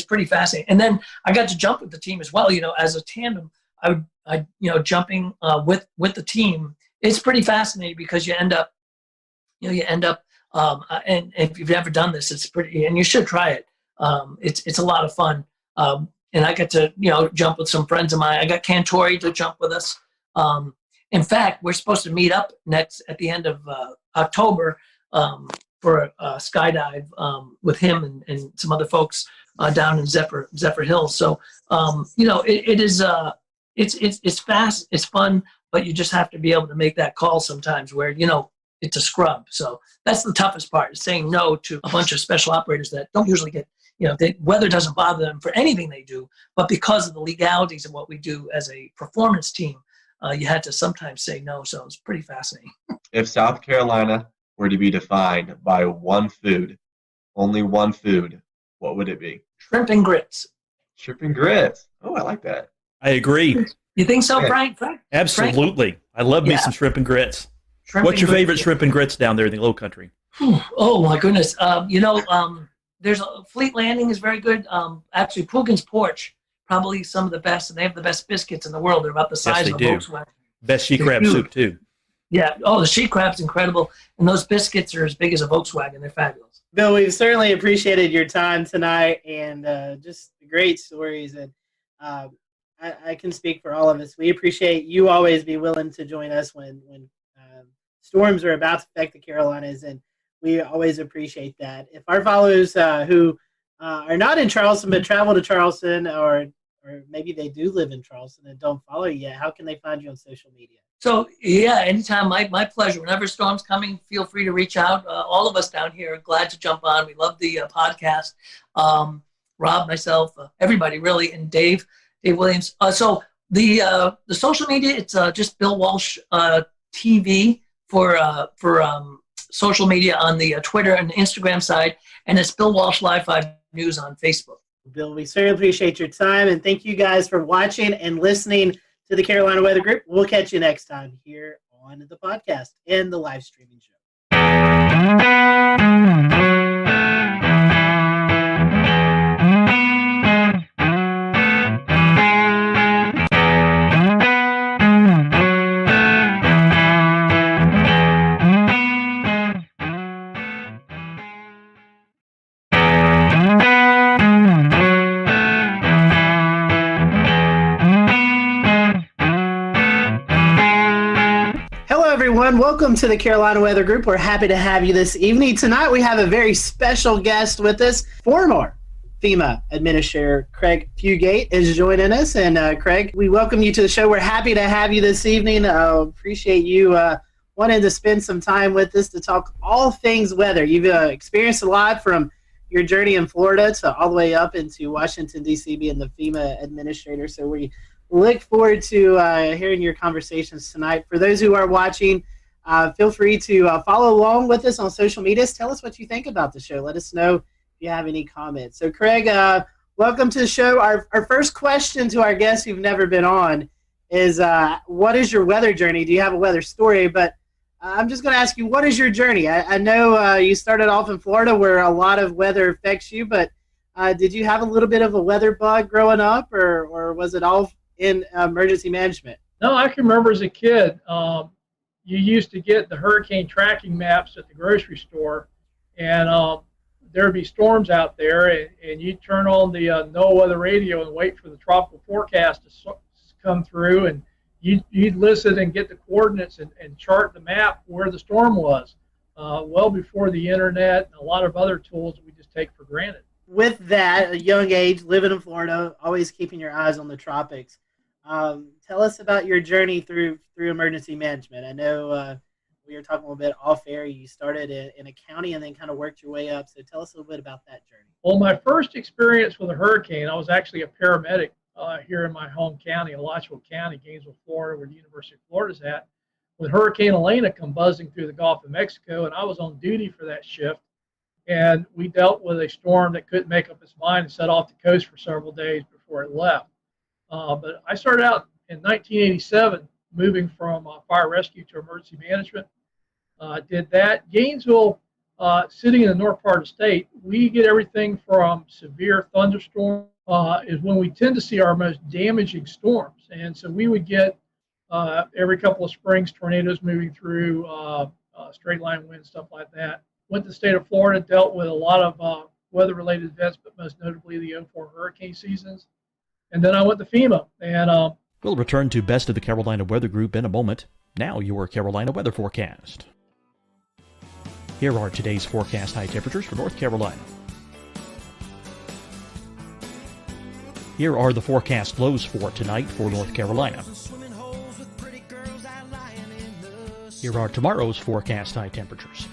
E: pretty fascinating. And then I got to jump with the team as well, as a tandem, I jumping with the team. It's pretty fascinating because you end up, and if you've never done this, it's pretty, and you should try it. It's a lot of fun. And I got to, jump with some friends of mine. I got Cantore to jump with us. In fact, we're supposed to meet up next at the end of October for a skydive with him and some other folks down in Zephyr Hills. So, it is it's fast, it's fun, but you just have to be able to make that call sometimes where it's a scrub. So that's the toughest part, is saying no to a bunch of special operators that don't usually get. The weather doesn't bother them for anything they do, but because of the legalities of what we do as a performance team, you had to sometimes say no. So it's pretty fascinating.
D: If South Carolina were to be defined by one food, only one food, what would it be?
E: Shrimp and grits.
D: Shrimp and grits. Oh, I like that.
B: I agree.
E: You think so, Frank?
B: Absolutely. I love me some shrimp and grits. What's your favorite shrimp and grits down there in the Low Country?
E: Oh, my goodness. There's Fleet Landing is very good. Actually, Poogan's Porch, probably some of the best, and they have the best biscuits in the world. They're about the size of a Volkswagen.
B: Best she crab soup, too.
E: Yeah. Oh, the sheet crab's incredible. And those biscuits are as big as a Volkswagen. They're fabulous.
M: Bill, we've certainly appreciated your time tonight and just great stories. And I can speak for all of us. We appreciate you always be willing to join us when storms are about to affect the Carolinas, and we always appreciate that. If our followers who are not in Charleston but travel to Charleston, or maybe they do live in Charleston and don't follow you yet, how can they find you on social media?
E: So, yeah, anytime, my pleasure. Whenever storm's coming, feel free to reach out. All of us down here are glad to jump on. We love the podcast. Rob, myself, everybody really, and Dave Williams. So the social media, it's just Bill Walsh TV for social media on the Twitter and Instagram side, and it's Bill Walsh Live 5 News on Facebook.
M: Bill, we certainly appreciate your time, and thank you guys for watching and listening to the Carolina Weather Group. We'll catch you next time here on the podcast and the live streaming show. Welcome to the Carolina Weather Group. We're happy to have you this evening. Tonight we have a very special guest with us. Former FEMA Administrator Craig Fugate is joining us. And Craig, we welcome you to the show. We're happy to have you this evening. Appreciate you
C: wanted to spend some time with us to talk all things weather. You've experienced a lot from your journey in Florida to all the way up into Washington, D.C., being the FEMA administrator. So we look forward to hearing your conversations tonight. For those who are watching, feel free to follow along with us on social media. Tell us what you think about the show. Let us know if you have any comments. So, Craig, welcome to the show. Our first question to our guests who've never been on is, what is your weather journey? Do you have a weather story? But I'm just going to ask you, what is your journey? I know you started off in Florida where a lot of weather affects you, but did you have a little bit of a weather bug growing up, or was it all in emergency management?
P: No, I can remember as a kid, you used to get the hurricane tracking maps at the grocery store, and there would be storms out there, and you'd turn on the NOAA weather radio and wait for the tropical forecast to come through, and you'd listen and get the coordinates and chart the map where the storm was, well before the internet and a lot of other tools that we just take for granted.
C: With that, a young age, living in Florida, always keeping your eyes on the tropics, tell us about your journey through emergency management. I know we were talking a little bit off air. You started in a county and then kind of worked your way up. So tell us a little bit about that journey.
P: Well, my first experience with a hurricane, I was actually a paramedic here in my home county, Alachua County, Gainesville, Florida, where the University of Florida's at, when Hurricane Elena come buzzing through the Gulf of Mexico, and I was on duty for that shift. And we dealt with a storm that couldn't make up its mind and set off the coast for several days before it left. But I started out in 1987, moving from fire rescue to emergency management. Did that. Gainesville, sitting in the north part of the state, we get everything from severe thunderstorms is when we tend to see our most damaging storms. And so we would get every couple of springs tornadoes moving through, straight line winds, stuff like that. Went to the state of Florida, dealt with a lot of weather-related events, but most notably the 04 hurricane seasons. And then I went to FEMA. And
N: we'll return to Best of the Carolina Weather Group in a moment. Now your Carolina weather forecast. Here are today's forecast high temperatures for North Carolina. Here are the forecast lows for tonight for North Carolina. Here are tomorrow's forecast high temperatures.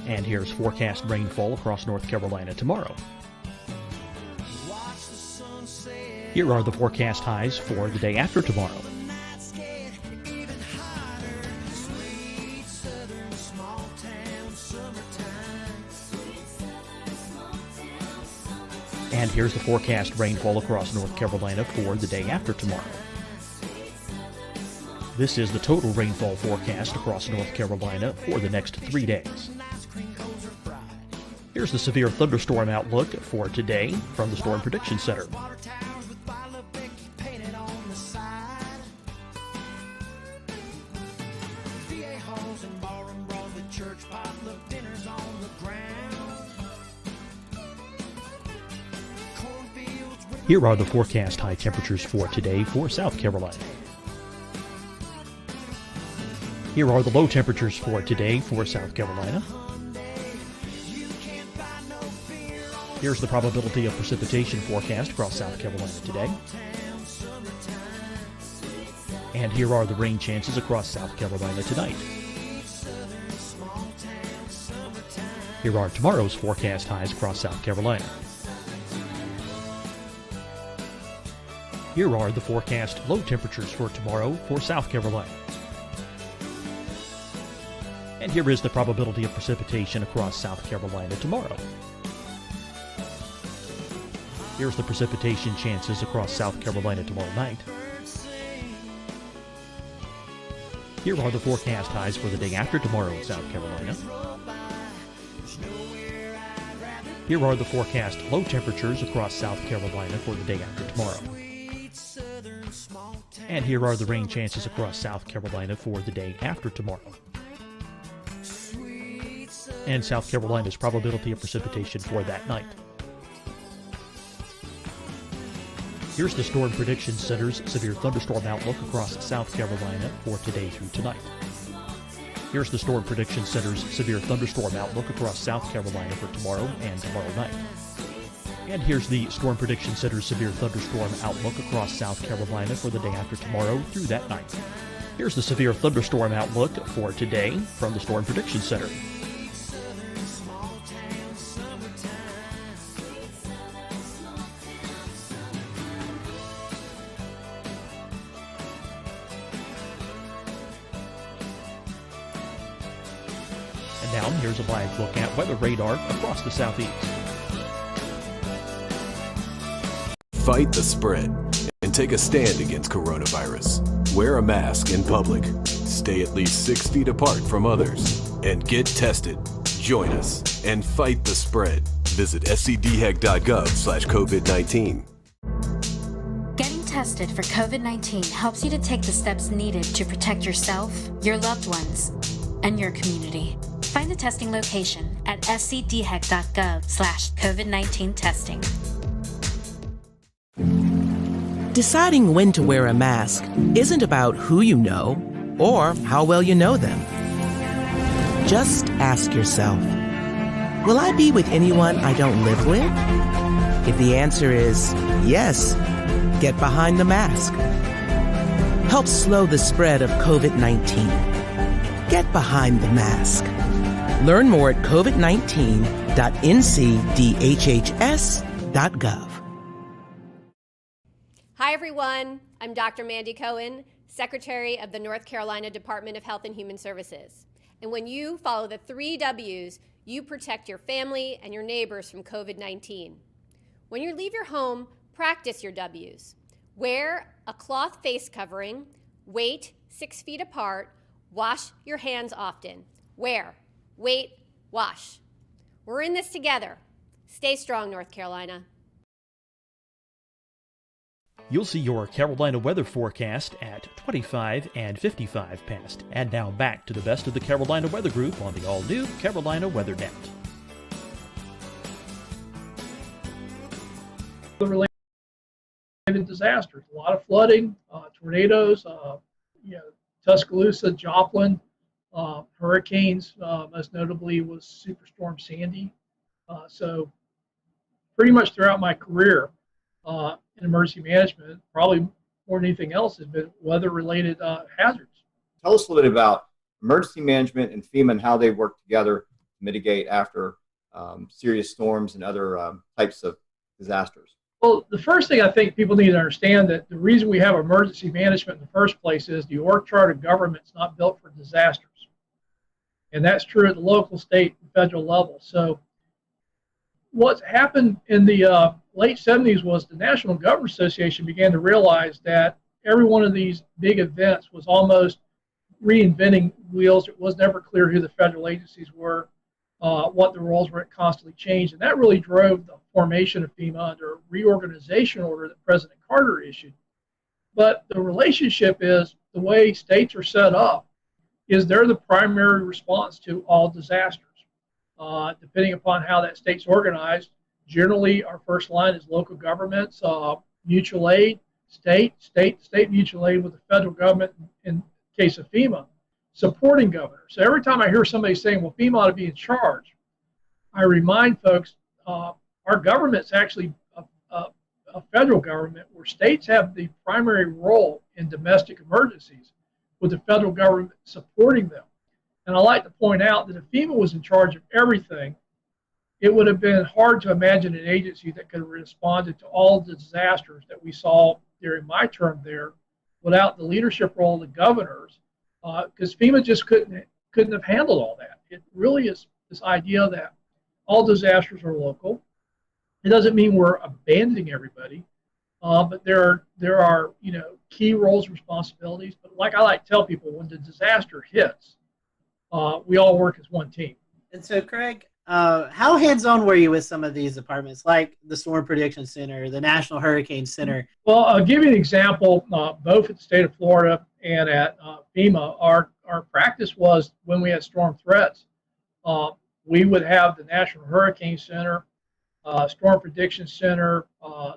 N: And here's forecast rainfall across North Carolina tomorrow. Here are the forecast highs for the day after tomorrow. And here's the forecast rainfall across North Carolina for the day after tomorrow. This is the total rainfall forecast across North Carolina for the next 3 days. Here's the severe thunderstorm outlook for today from the Storm Prediction Center. Here are the forecast high temperatures for today for South Carolina. Here are the low temperatures for today for South Carolina. Here's the probability of precipitation forecast across South Carolina today. And here are the rain chances across South Carolina tonight. Here are tomorrow's forecast highs across South Carolina. Here are the forecast low temperatures for tomorrow for South Carolina. And here is the probability of precipitation across South Carolina tomorrow. Here's the precipitation chances across South Carolina tomorrow night. Here are the forecast highs for the day after tomorrow in South Carolina. Here are the forecast low temperatures across South Carolina for the day after tomorrow. And here are the rain chances across South Carolina for the day after tomorrow. And South Carolina's probability of precipitation for that night. Here's the Storm Prediction Center's severe thunderstorm outlook across South Carolina for today through tonight. Here's the Storm Prediction Center's severe thunderstorm outlook across South Carolina for tomorrow and tomorrow night. And here's the Storm Prediction Center's severe thunderstorm outlook across South Carolina for the day after tomorrow through that night. Here's the severe thunderstorm outlook for today from the Storm Prediction Center. And now here's a live look at weather radar across the southeast.
I: Fight the spread and take a stand against coronavirus. Wear a mask in public. Stay at least 6 feet apart from others. And get tested. Join us and fight the spread. Visit scdhec.gov/COVID-19.
J: Getting tested for COVID-19 helps you to take the steps needed to protect yourself, your loved ones, and your community. Find the testing location at scdhec.gov/COVID-19 testing.
K: Deciding when to wear a mask isn't about who you know or how well you know them. Just ask yourself, will I be with anyone I don't live with? If the answer is yes, get behind the mask. Help slow the spread of COVID-19. Get behind the mask. Learn more at covid19.ncdhhs.gov.
L: Hi, everyone. I'm Dr. Mandy Cohen, Secretary of the North Carolina Department of Health and Human Services. And when you follow the 3 W's, you protect your family and your neighbors from COVID-19. When you leave your home, practice your W's. Wear a cloth face covering, wait 6 feet apart, wash your hands often. Wear, wait, wash. We're in this together. Stay strong, North Carolina.
N: You'll see your Carolina weather forecast at 25 and 55 past. And now back to the best of the Carolina Weather Group on the all-new Carolina Weather Net.
P: Related disasters, a lot of flooding, tornadoes, Tuscaloosa, Joplin, hurricanes, most notably was Superstorm Sandy. So pretty much throughout my career, in emergency management, probably more than anything else, has been weather-related hazards.
T: Tell us a little bit about emergency management and FEMA and how they work together to mitigate after serious storms and other types of disasters.
P: Well, the first thing I think people need to understand that the reason we have emergency management in the first place is the org chart of government's not built for disasters. And that's true at the local, state, and federal level. So what's happened in the late 70s was the National Government Association began to realize that every one of these big events was almost reinventing wheels. It was never clear who the federal agencies were, what the roles were. It constantly changed. And that really drove the formation of FEMA under a reorganization order that President Carter issued. But the relationship is the way states are set up is they're the primary response to all disasters. Depending upon how that state's organized, generally our first line is local governments, mutual aid, state mutual aid with the federal government in case of FEMA, supporting governors. So every time I hear somebody saying, well, FEMA ought to be in charge, I remind folks our government's actually a federal government where states have the primary role in domestic emergencies with the federal government supporting them. And I like to point out that if FEMA was in charge of everything, it would have been hard to imagine an agency that could have responded to all the disasters that we saw during my term there without the leadership role of the governors, because FEMA just couldn't have handled all that. It really is this idea that all disasters are local. It doesn't mean we're abandoning everybody, but there are key roles and responsibilities. But like I like to tell people, when the disaster hits, we all work as one team.
C: And so, Craig, how hands-on were you with some of these departments, like the Storm Prediction Center, the National Hurricane Center?
P: Well, I'll give you an example. Both at the state of Florida and at FEMA, our practice was when we had storm threats, we would have the National Hurricane Center, Storm Prediction Center.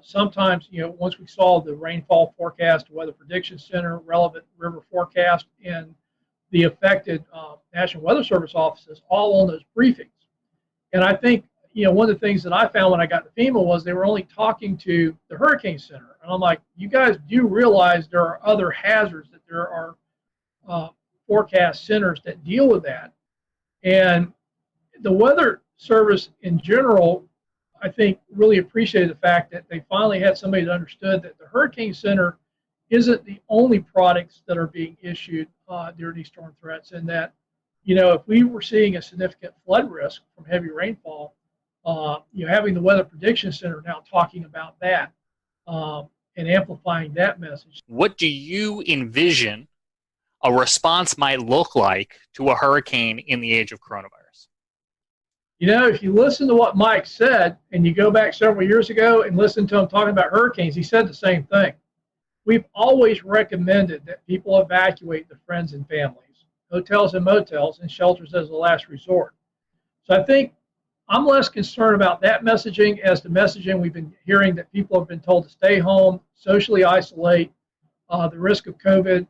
P: Sometimes, once we saw the rainfall forecast, Weather Prediction Center, relevant river forecast, and the affected National Weather Service offices all on those briefings. And I think, one of the things that I found when I got to FEMA was they were only talking to the Hurricane Center. And I'm like, you guys do realize there are other hazards, that there are forecast centers that deal with that. And the Weather Service in general, I think, really appreciated the fact that they finally had somebody that understood that the Hurricane Center isn't the only products that are being issued during these storm threats, and that, if we were seeing a significant flood risk from heavy rainfall, having the Weather Prediction Center now talking about that and amplifying that message.
B: What do you envision a response might look like to a hurricane in the age of coronavirus?
P: If you listen to what Mike said, and you go back several years ago and listen to him talking about hurricanes, he said the same thing. We've always recommended that people evacuate their friends and families, hotels and motels, and shelters as a last resort. So I think I'm less concerned about that messaging as the messaging we've been hearing, that people have been told to stay home, socially isolate, the risk of COVID,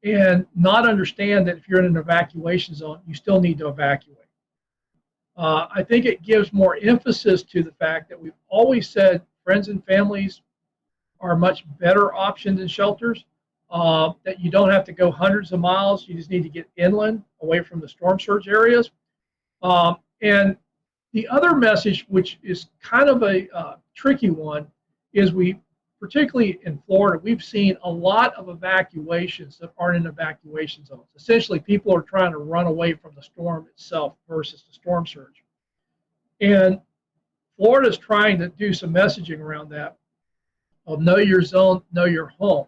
P: and not understand that if you're in an evacuation zone, you still need to evacuate. I think it gives more emphasis to the fact that we've always said friends and families are a much better option than shelters, that you don't have to go hundreds of miles. You just need to get inland, away from the storm surge areas. And the other message, which is kind of a tricky one, is particularly in Florida, we've seen a lot of evacuations that aren't in evacuation zones. Essentially, people are trying to run away from the storm itself versus the storm surge. And Florida is trying to do some messaging around that, of know your zone, know your home.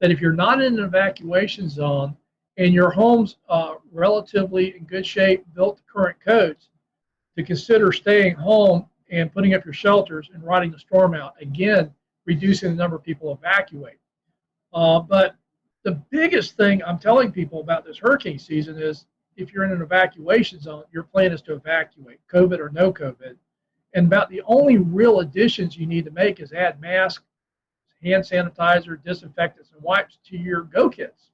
P: That if you're not in an evacuation zone and your home's relatively in good shape, built to current codes, to consider staying home and putting up your shelters and riding the storm out. Again, reducing the number of people evacuate. But the biggest thing I'm telling people about this hurricane season is, if you're in an evacuation zone, your plan is to evacuate, COVID or no COVID. And about the only real additions you need to make is add masks, hand sanitizer, disinfectants, and wipes to your go kits.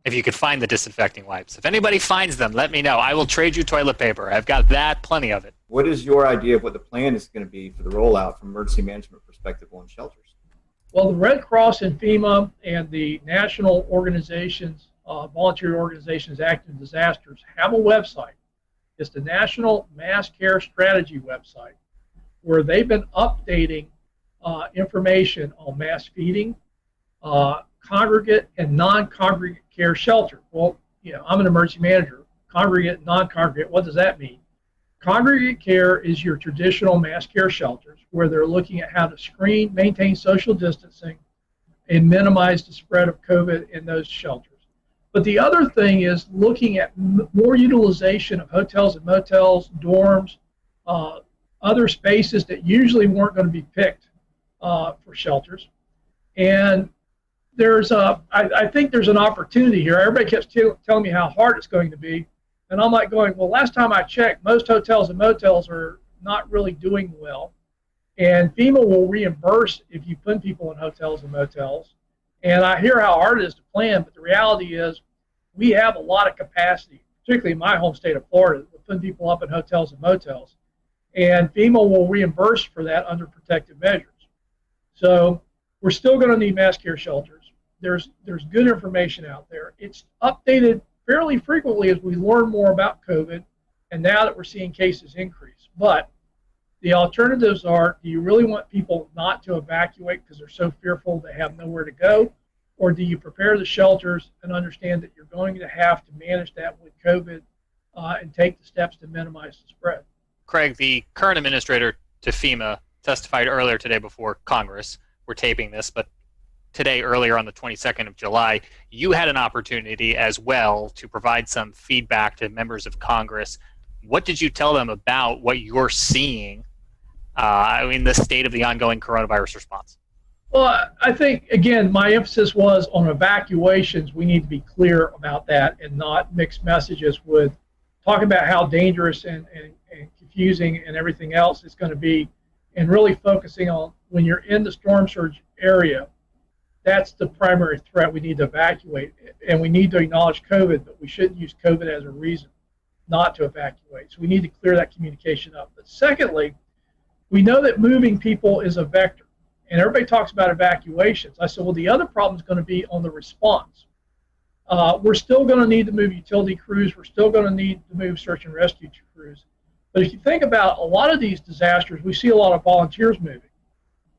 B: If you could find the disinfecting wipes. If anybody finds them, let me know. I will trade you toilet paper. I've got that, plenty of it.
T: What is your idea of what the plan is going to be for the rollout from emergency management perspective on shelters?
P: Well, the Red Cross and FEMA and the national organizations, volunteer organizations acting in disasters, have a website. It's the National Mass Care Strategy website, where they've been updating information on mass feeding, congregate and non-congregate care shelter. Well, I'm an emergency manager. Congregate, non-congregate, what does that mean? Congregate care is your traditional mass care shelters, where they're looking at how to screen, maintain social distancing, and minimize the spread of COVID in those shelters. But the other thing is looking at more utilization of hotels and motels, dorms, other spaces that usually weren't going to be picked for shelters. And I think there's an opportunity here. Everybody keeps telling me how hard it's going to be. And I'm like going, well, last time I checked, most hotels and motels are not really doing well. And FEMA will reimburse if you put people in hotels and motels. And I hear how hard it is to plan, but the reality is we have a lot of capacity, particularly in my home state of Florida, to put people up in hotels and motels. And FEMA will reimburse for that under protective measures. So we're still going to need mass care shelters. There's good information out there. It's updated fairly frequently as we learn more about COVID, and now that we're seeing cases increase. But the alternatives are, do you really want people not to evacuate because they're so fearful they have nowhere to go? Or do you prepare the shelters and understand that you're going to have to manage that with COVID and take the steps to minimize the spread?
B: Craig, the current administrator to FEMA, testified earlier today before Congress. We're taping this, but today, earlier on the 22nd of July, you had an opportunity as well to provide some feedback to members of Congress. What did you tell them about what you're seeing in the state of the ongoing coronavirus response?
P: Well, I think, again, my emphasis was on evacuations. We need to be clear about that and not mix messages with talking about how dangerous and confusing and everything else it's going to be, and really focusing on when you're in the storm surge area. That's the primary threat. We need to evacuate, and we need to acknowledge COVID, but we shouldn't use COVID as a reason not to evacuate. So we need to clear that communication up. But secondly, We know that moving people is a vector, and everybody talks about evacuations. I said, well, the other problem is going to be on the response. We're still going to need to move utility crews. We're still going to need to move search and rescue crews. But if you think about a lot of these disasters, we see a lot of volunteers moving,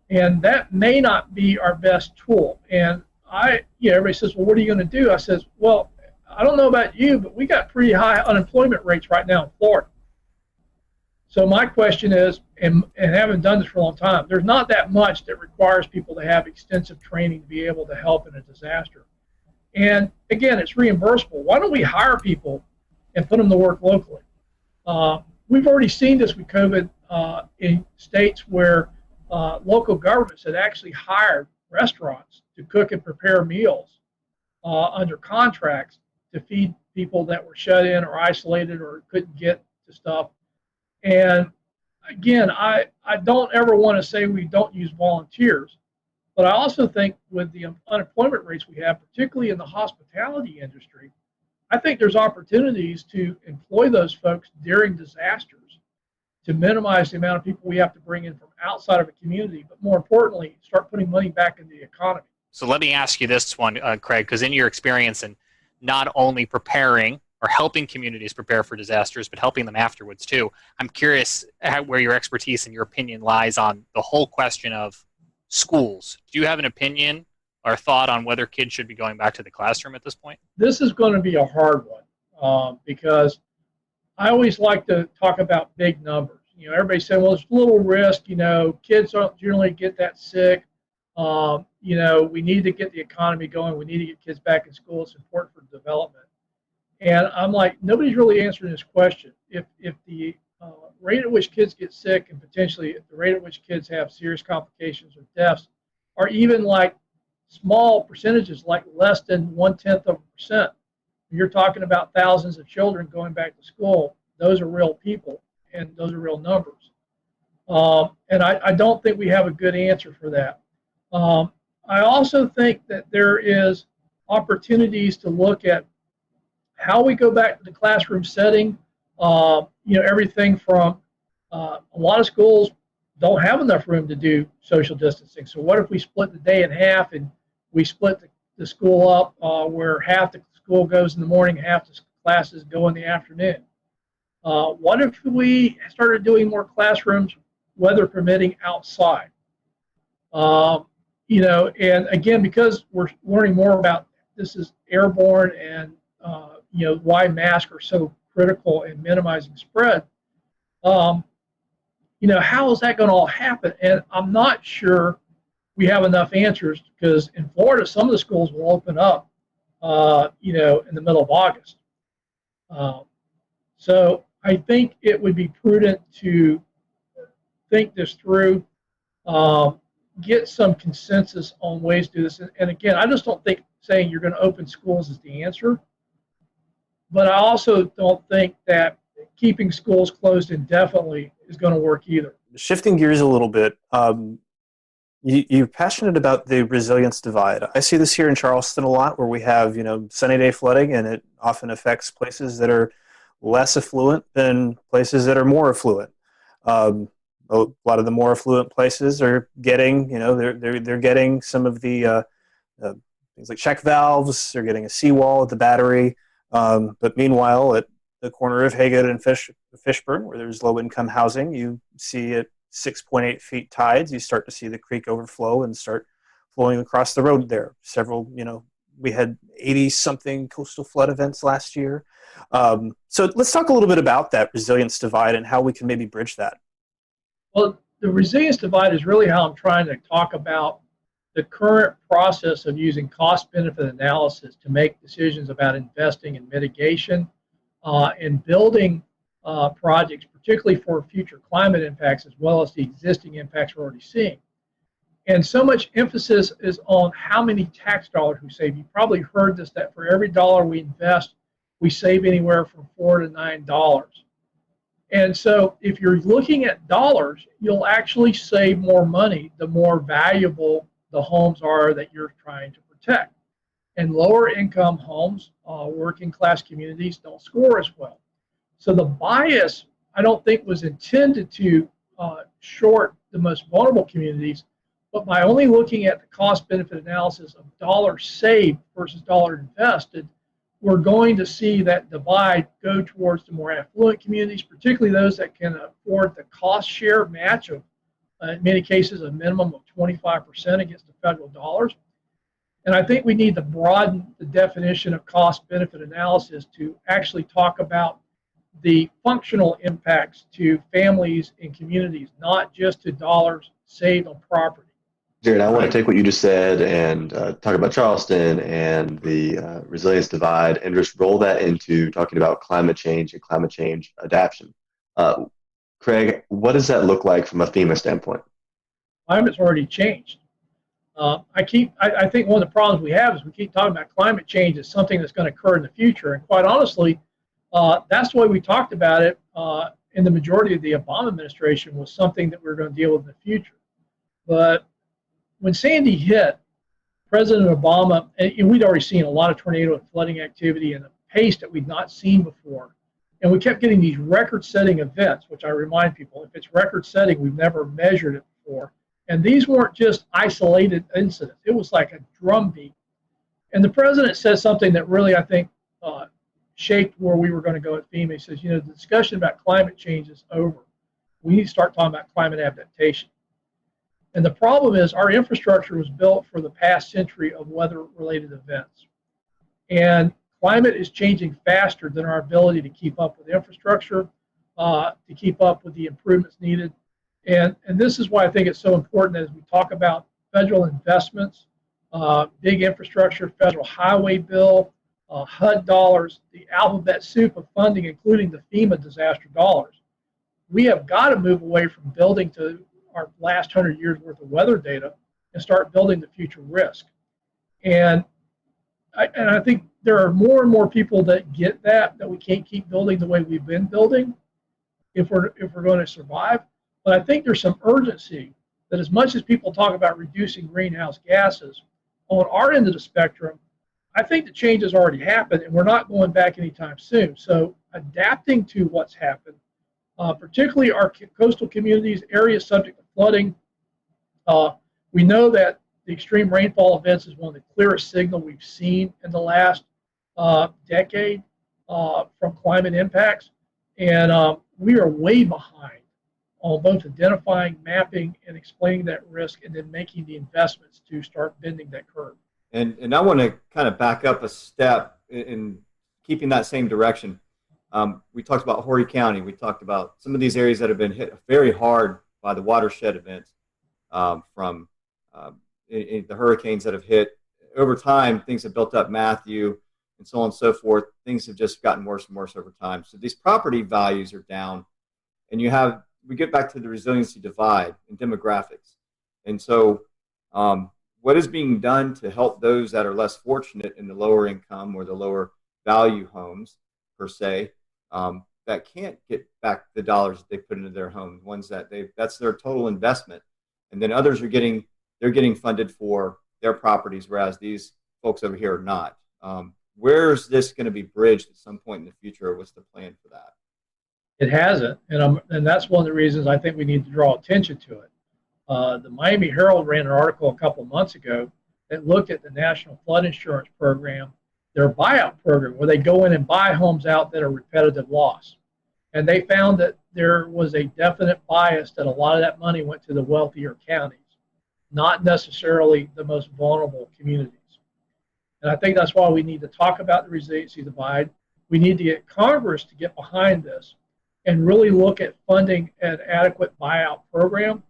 P: and that may not be our best tool. And everybody says, well, what are you going to do? I says, well, I don't know about you, but we got pretty high unemployment rates right now in Florida. So my question is, and having done this for a long time, there's not that much that requires people to have extensive training to be able to help in a disaster. And again, it's reimbursable. Why don't we hire people and put them to work locally? We've already seen this with COVID in states where local governments had actually hired restaurants to cook and prepare meals under contracts to feed people that were shut in or isolated or couldn't get to stuff. And again, I don't ever want to say we don't use volunteers, but I also think with the unemployment rates we have, particularly in the hospitality industry, I think there's opportunities to employ those folks during disasters to minimize the amount of people we have to bring in from outside of a community, but more importantly, start putting money back into the economy.
B: So let me ask you this one, Craig, because in your experience in not only preparing or helping communities prepare for disasters, but helping them afterwards too, I'm curious where your expertise and your opinion lies on the whole question of schools. Do you have an opinion or thought on whether kids should be going back to the classroom at this point?
P: This is going to be a hard one because I always like to talk about big numbers. Everybody saying, well, there's little risk. Kids don't generally get that sick. We need to get the economy going. We need to get kids back in school. It's important for development. And I'm like, nobody's really answering this question. If the rate at which kids get sick and potentially the rate at which kids have serious complications or deaths are even like small percentages, like less than 0.1%. You're talking about thousands of children going back to school. Those are real people, and those are real numbers. And I don't think we have a good answer for that. I also think that there is opportunities to look at how we go back to the classroom setting. Everything from a lot of schools don't have enough room to do social distancing. So what if we split the day in half and we split the school up where half the school goes in the morning, half the classes go in the afternoon? What if we started doing more classrooms, weather permitting, outside? And again, because we're learning more about this is airborne and why masks are so critical in minimizing spread. How is that going to all happen? And I'm not sure we have enough answers because in Florida, some of the schools will open up, in the middle of August. So I think it would be prudent to think this through, get some consensus on ways to do this. And again, I just don't think saying you're going to open schools is the answer. But I also don't think that keeping schools closed indefinitely is going to work either.
A: Shifting gears a little bit, you're passionate about the resilience divide. I see this here in Charleston a lot where we have, sunny day flooding, and it often affects places that are less affluent than places that are more affluent. A lot of the more affluent places are getting, they're getting some of the things like check valves. They're getting a seawall at the battery. But meanwhile, at the corner of Haggard and Fishburne, where there's low-income housing, you see at 6.8 feet tides, you start to see the creek overflow and start flowing across the road there. Several, we had 80-something coastal flood events last year. So let's talk a little bit about that resilience divide and how we can maybe bridge that.
P: Well, the resilience divide is really how I'm trying to talk about the current process of using cost-benefit analysis to make decisions about investing in mitigation and building projects, particularly for future climate impacts as well as the existing impacts we're already seeing. And so much emphasis is on how many tax dollars we save. You probably heard this, that for every dollar we invest, we save anywhere from $4 to $9. And so if you're looking at dollars, you'll actually save more money the more valuable the homes are that you're trying to protect. And lower income homes, working class communities don't score as well. So the bias, I don't think, was intended to short the most vulnerable communities, but by only looking at the cost-benefit analysis of dollars saved versus dollars invested, we're going to see that divide go towards the more affluent communities, particularly those that can afford the cost share match of, in many cases, a minimum of 25% against the federal dollars. And I think we need to broaden the definition of cost-benefit analysis to actually talk about the functional impacts to families and communities, not just to dollars saved on property.
D: Jared, I want to take what you just said and talk about Charleston and the resilience divide and just roll that into talking about climate change and climate change adaptation. Craig, what does that look like from a FEMA standpoint?
P: Climate's already changed. I think one of the problems we have is we keep talking about climate change as something that's going to occur in the future. And quite honestly, that's the way we talked about it in the majority of the Obama administration, was something that we're going to deal with in the future. But when Sandy hit, President Obama, and we'd already seen a lot of tornado and flooding activity and a pace that we'd not seen before. And we kept getting these record-setting events, which I remind people, if it's record-setting, we've never measured it before. And these weren't just isolated incidents. It was like a drumbeat. And the president said something that really, I think, shaped where we were going to go at FEMA. He says, the discussion about climate change is over. We need to start talking about climate adaptation. And the problem is our infrastructure was built for the past century of weather-related events. And climate is changing faster than our ability to keep up with infrastructure, to keep up with the improvements needed. And this is why I think it's so important as we talk about federal investments, big infrastructure, federal highway bill, HUD dollars, the alphabet soup of funding, including the FEMA disaster dollars. We have got to move away from building to our last 100 years worth of weather data and start building the future risk. And I think there are more and more people that get that we can't keep building the way we've been building if we're going to survive. But I think there's some urgency that as much as people talk about reducing greenhouse gases, on our end of the spectrum, I think the change has already happened and we're not going back anytime soon. So adapting to what's happened, particularly our coastal communities, areas subject to flooding. We know that the extreme rainfall events is one of the clearest signals we've seen in the last decade from climate impacts. And we are way behind on both identifying, mapping, and explaining that risk, and then making the investments to start bending that curve.
T: And I want to kind of back up a step in keeping that same direction. We talked about Horry County. We talked about some of these areas that have been hit very hard by the watershed events from the hurricanes that have hit. Over time, things have built up, Matthew, and so on and so forth. Things have just gotten worse and worse over time. So these property values are down, and we get back to the resiliency divide and demographics. And so what is being done to help those that are less fortunate in the lower income or the lower value homes, per se, that can't get back the dollars that they put into their home, ones that that's their total investment. And then others are getting funded for their properties, whereas these folks over here are not. Where's this going to be bridged at some point in the future? What's the plan for that?
P: It hasn't, and that's one of the reasons I think we need to draw attention to it. The Miami Herald ran an article a couple of months ago that looked at the National Flood Insurance Program, their buyout program, where they go in and buy homes out that are repetitive loss. And they found that there was a definite bias that a lot of that money went to the wealthier counties, not necessarily the most vulnerable communities. And I think that's why we need to talk about the resiliency divide. We need to get Congress to get behind this and really look at funding an adequate buyout program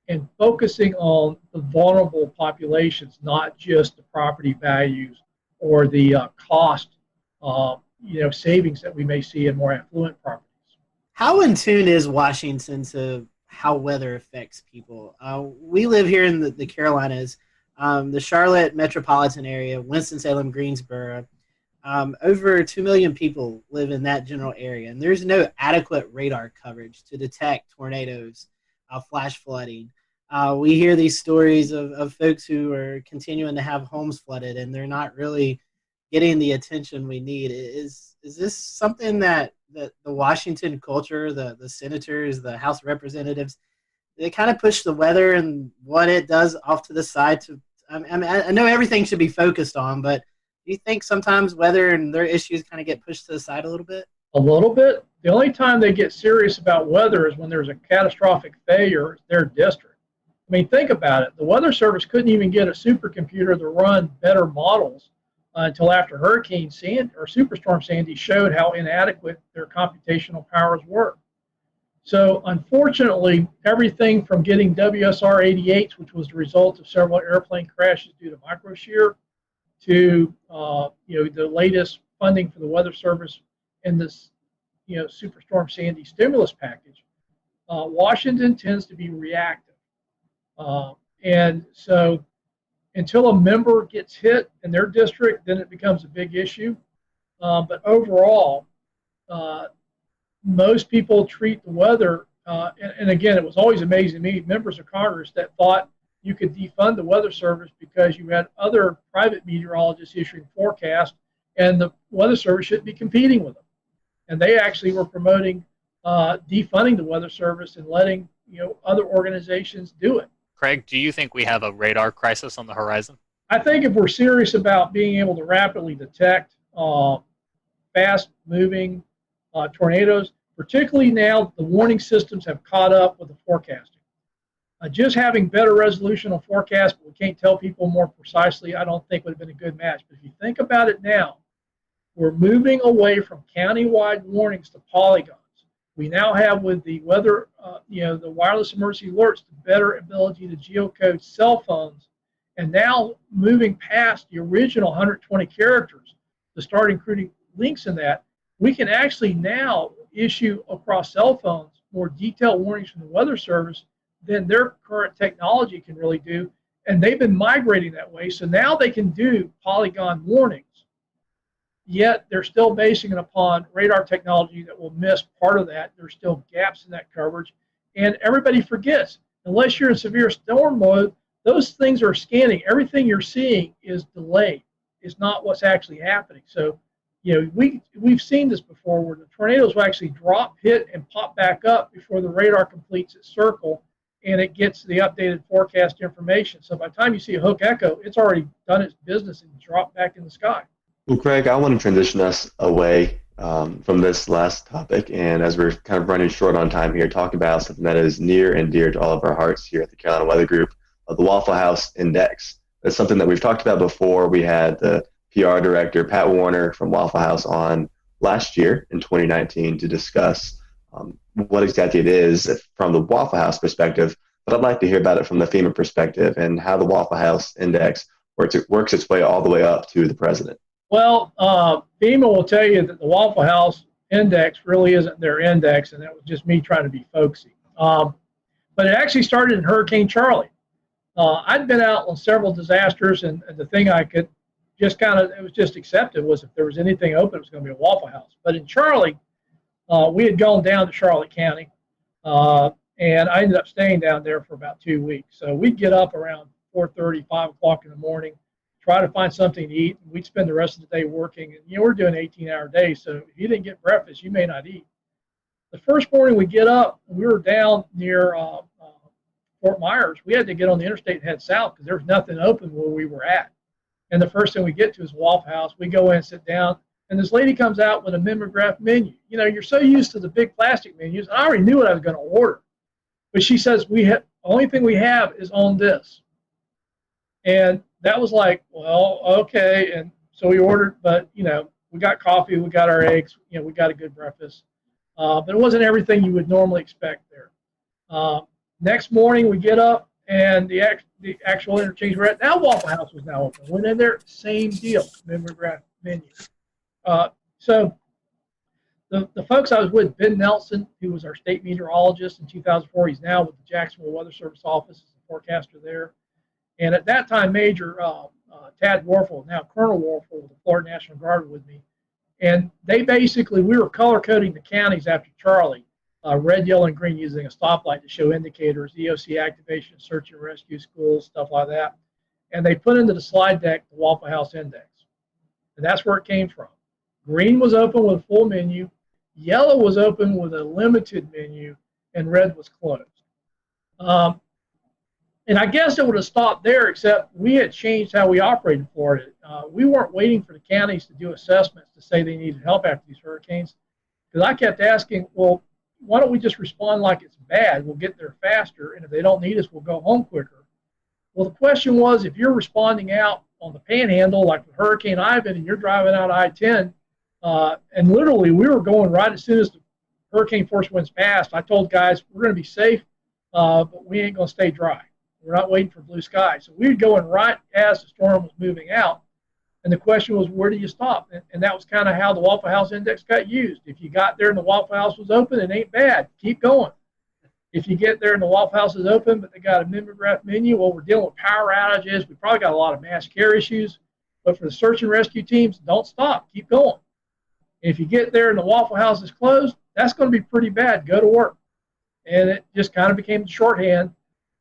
P: and focusing on the vulnerable populations, not just the property values or the cost savings that we may see in more affluent properties.
C: How in tune is Washington to how weather affects people? We live here in the Carolinas, the Charlotte metropolitan area, Winston-Salem, Greensboro. Over 2 million people live in that general area, and there's no adequate radar coverage to detect tornadoes, flash flooding. We hear these stories of folks who are continuing to have homes flooded, and they're not really getting the attention we need. Is this something that the Washington culture, the senators, the House of Representatives
M: they kind of push the weather and what it does off to the side. I know everything should be focused on, but do you think sometimes weather and their issues kind of get pushed to the side a little bit?
P: A little bit. The only time they get serious about weather is when there's a catastrophic failure in their district. I mean, think about it. The Weather Service couldn't even get a supercomputer to run better models until after Hurricane Sandy or Superstorm Sandy showed how inadequate their computational powers were. So unfortunately, everything from getting WSR 88s, which was the result of several airplane crashes due to microshear, to the latest funding for the Weather Service in this Superstorm Sandy stimulus package, Washington tends to be reactive, and so until a member gets hit in their district, then it becomes a big issue. But overall, most people treat the weather, and again, it was always amazing to me, members of Congress that thought you could defund the Weather Service because you had other private meteorologists issuing forecasts, and the Weather Service shouldn't be competing with them. And they actually were promoting defunding the Weather Service and letting other organizations do it.
B: Craig, do you think we have a radar crisis on the horizon?
P: I think if we're serious about being able to rapidly detect fast-moving tornadoes, particularly now the warning systems have caught up with the forecasting. Just having better resolution on forecast, but we can't tell people more precisely, I don't think would have been a good match. But if you think about it now, we're moving away from county-wide warnings to polygons. We now have, with the weather, the wireless emergency alerts, the better ability to geocode cell phones, and now moving past the original 120 characters to start including links in that, we can actually now issue across cell phones more detailed warnings from the Weather Service than their current technology can really do, and they've been migrating that way. So now they can do polygon warnings, yet they're still basing it upon radar technology that will miss part of that. There's still gaps in that coverage, and everybody forgets, unless you're in severe storm mode, those things are scanning. Everything you're seeing is delayed. It's not what's actually happening. So, we've seen this before where the tornadoes will actually drop, hit, and pop back up before the radar completes its circle and it gets the updated forecast information. So by the time you see a hook echo, it's already done its business and dropped back in the sky.
D: Well, Craig, I want to transition us away from this last topic, and as we're kind of running short on time here, talk about something that is near and dear to all of our hearts here at the Carolina Weather Group, the Waffle House Index. That's something that we've talked about before. We had the PR director, Pat Warner, from Waffle House on last year in 2019 to discuss what exactly it is from the Waffle House perspective, but I'd like to hear about it from the FEMA perspective and how the Waffle House Index works its way all the way up to the president.
P: Well, FEMA will tell you that the Waffle House Index really isn't their index, and that was just me trying to be folksy. But it actually started in Hurricane Charlie. I'd been out on several disasters, and the thing I could just it was just accepted was if there was anything open, it was going to be a Waffle House. But in Charlie, we had gone down to Charlotte County, and I ended up staying down there for about 2 weeks. So we'd get up around 4:30, 5 o'clock in the morning, try to find something to eat, and we'd spend the rest of the day working. And, we're doing 18-hour days, so if you didn't get breakfast, you may not eat. The first morning we get up, we were down near Fort Myers. We had to get on the interstate and head south because there was nothing open where we were at. And the first thing we get to is Waffle House. We go in and sit down, and this lady comes out with a mimeograph menu. You're so used to the big plastic menus. I already knew what I was going to order. But she says, the only thing we have is on this. And that was like, well, okay. And so we ordered, but, we got coffee, we got our eggs, we got a good breakfast. But it wasn't everything you would normally expect there. Next morning, we get up, and the actual interchange we're at, now Waffle House was now open. Went in there, same deal, mimeograph menu. So the folks I was with, Ben Nelson, who was our state meteorologist in 2004, he's now with the Jacksonville Weather Service office as the forecaster there. And at that time, Major Tad Warfel, now Colonel Warfel of the Florida National Guard, with me. And they basically, we were color coding the counties after Charlie, red, yellow, and green, using a stoplight to show indicators, EOC activation, search and rescue, schools, stuff like that. And they put into the slide deck the Waffle House Index. And that's where it came from. Green was open with a full menu, yellow was open with a limited menu, and red was closed. And I guess it would have stopped there, except we had changed how we operated in Florida. We weren't waiting for the counties to do assessments to say they needed help after these hurricanes. Because I kept asking, well, why don't we just respond like it's bad? We'll get there faster, and if they don't need us, we'll go home quicker. Well, the question was, if you're responding out on the panhandle, like with Hurricane Ivan, and you're driving out I-10, and literally we were going right as soon as the hurricane force winds passed, I told guys, we're going to be safe, but we ain't going to stay dry. We're not waiting for blue skies. So we were going right as the storm was moving out. And the question was, where do you stop? And that was kind of how the Waffle House Index got used. If you got there and the Waffle House was open, it ain't bad. Keep going. If you get there and the Waffle House is open, but they got a mimeograph menu, well, we're dealing with power outages. We probably got a lot of mass care issues. But for the search and rescue teams, don't stop. Keep going. And if you get there and the Waffle House is closed, that's going to be pretty bad. Go to work. And it just kind of became shorthand.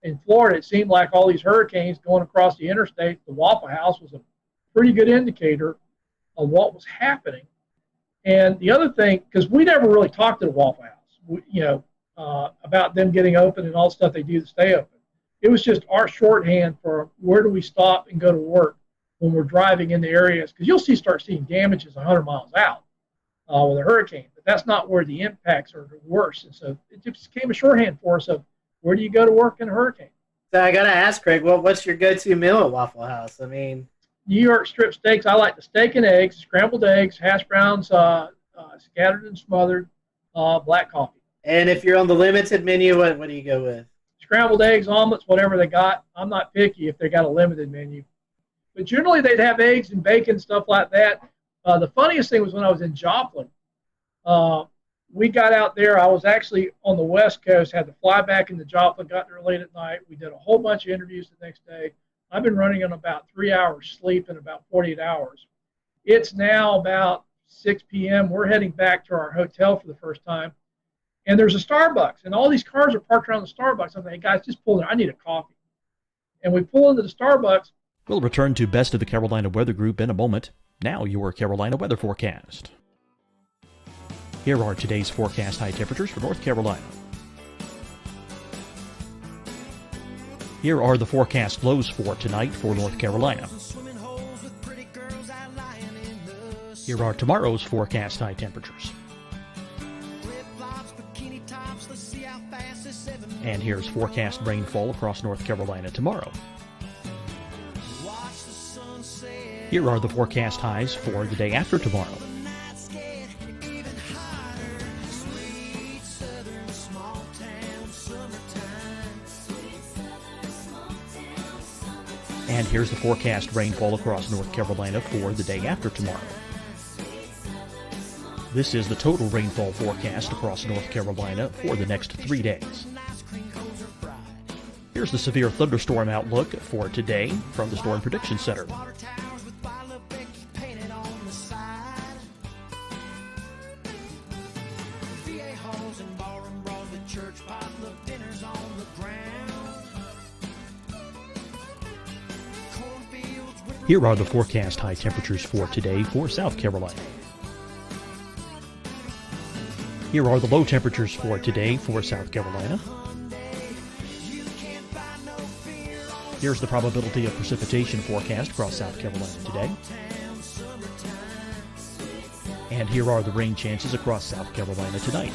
P: In Florida, it seemed like all these hurricanes going across the interstate, the Waffle House was a pretty good indicator of what was happening. And the other thing, because we never really talked to the Waffle House, about them getting open and all the stuff they do to stay open. It was just our shorthand for where do we stop and go to work when we're driving in the areas, because you'll start seeing damages 100 miles out with a hurricane, but that's not where the impacts are worse. And so it just became a shorthand for us of where do you go to work in a hurricane.
M: So I got to ask, Craig, what's your go-to meal at Waffle House? I mean,
P: New York strip steaks. I like the steak and eggs, scrambled eggs, hash browns, scattered and smothered, black coffee.
M: And if you're on the limited menu, what do you go with?
P: Scrambled eggs, omelets, whatever they got. I'm not picky if they got a limited menu. But generally they'd have eggs and bacon, stuff like that. The funniest thing was when I was in Joplin. We got out there. I was actually on the West Coast, had to fly back into Joplin, got there late at night. We did a whole bunch of interviews the next day. I've been running on about 3 hours sleep in about 48 hours. It's now about 6 p.m. We're heading back to our hotel for the first time. And there's a Starbucks, and all these cars are parked around the Starbucks. I'm like, hey, guys, just pull in. I need a coffee. And we pull into the Starbucks.
N: We'll return to Best of the Carolina Weather Group in a moment. Now your Carolina weather forecast. Here are today's forecast high temperatures for North Carolina. Here are the forecast lows for tonight for North Carolina. Here are tomorrow's forecast high temperatures. And here's forecast rainfall across North Carolina tomorrow. Here are the forecast highs for the day after tomorrow. And here's the forecast rainfall across North Carolina for the day after tomorrow. This is the total rainfall forecast across North Carolina for the next 3 days. Here's the severe thunderstorm outlook for today from the Storm Prediction Center. Here are the forecast high temperatures for today for South Carolina. Here are the low temperatures for today for South Carolina. Here's the probability of precipitation forecast across South Carolina today. And here are the rain chances across South Carolina tonight.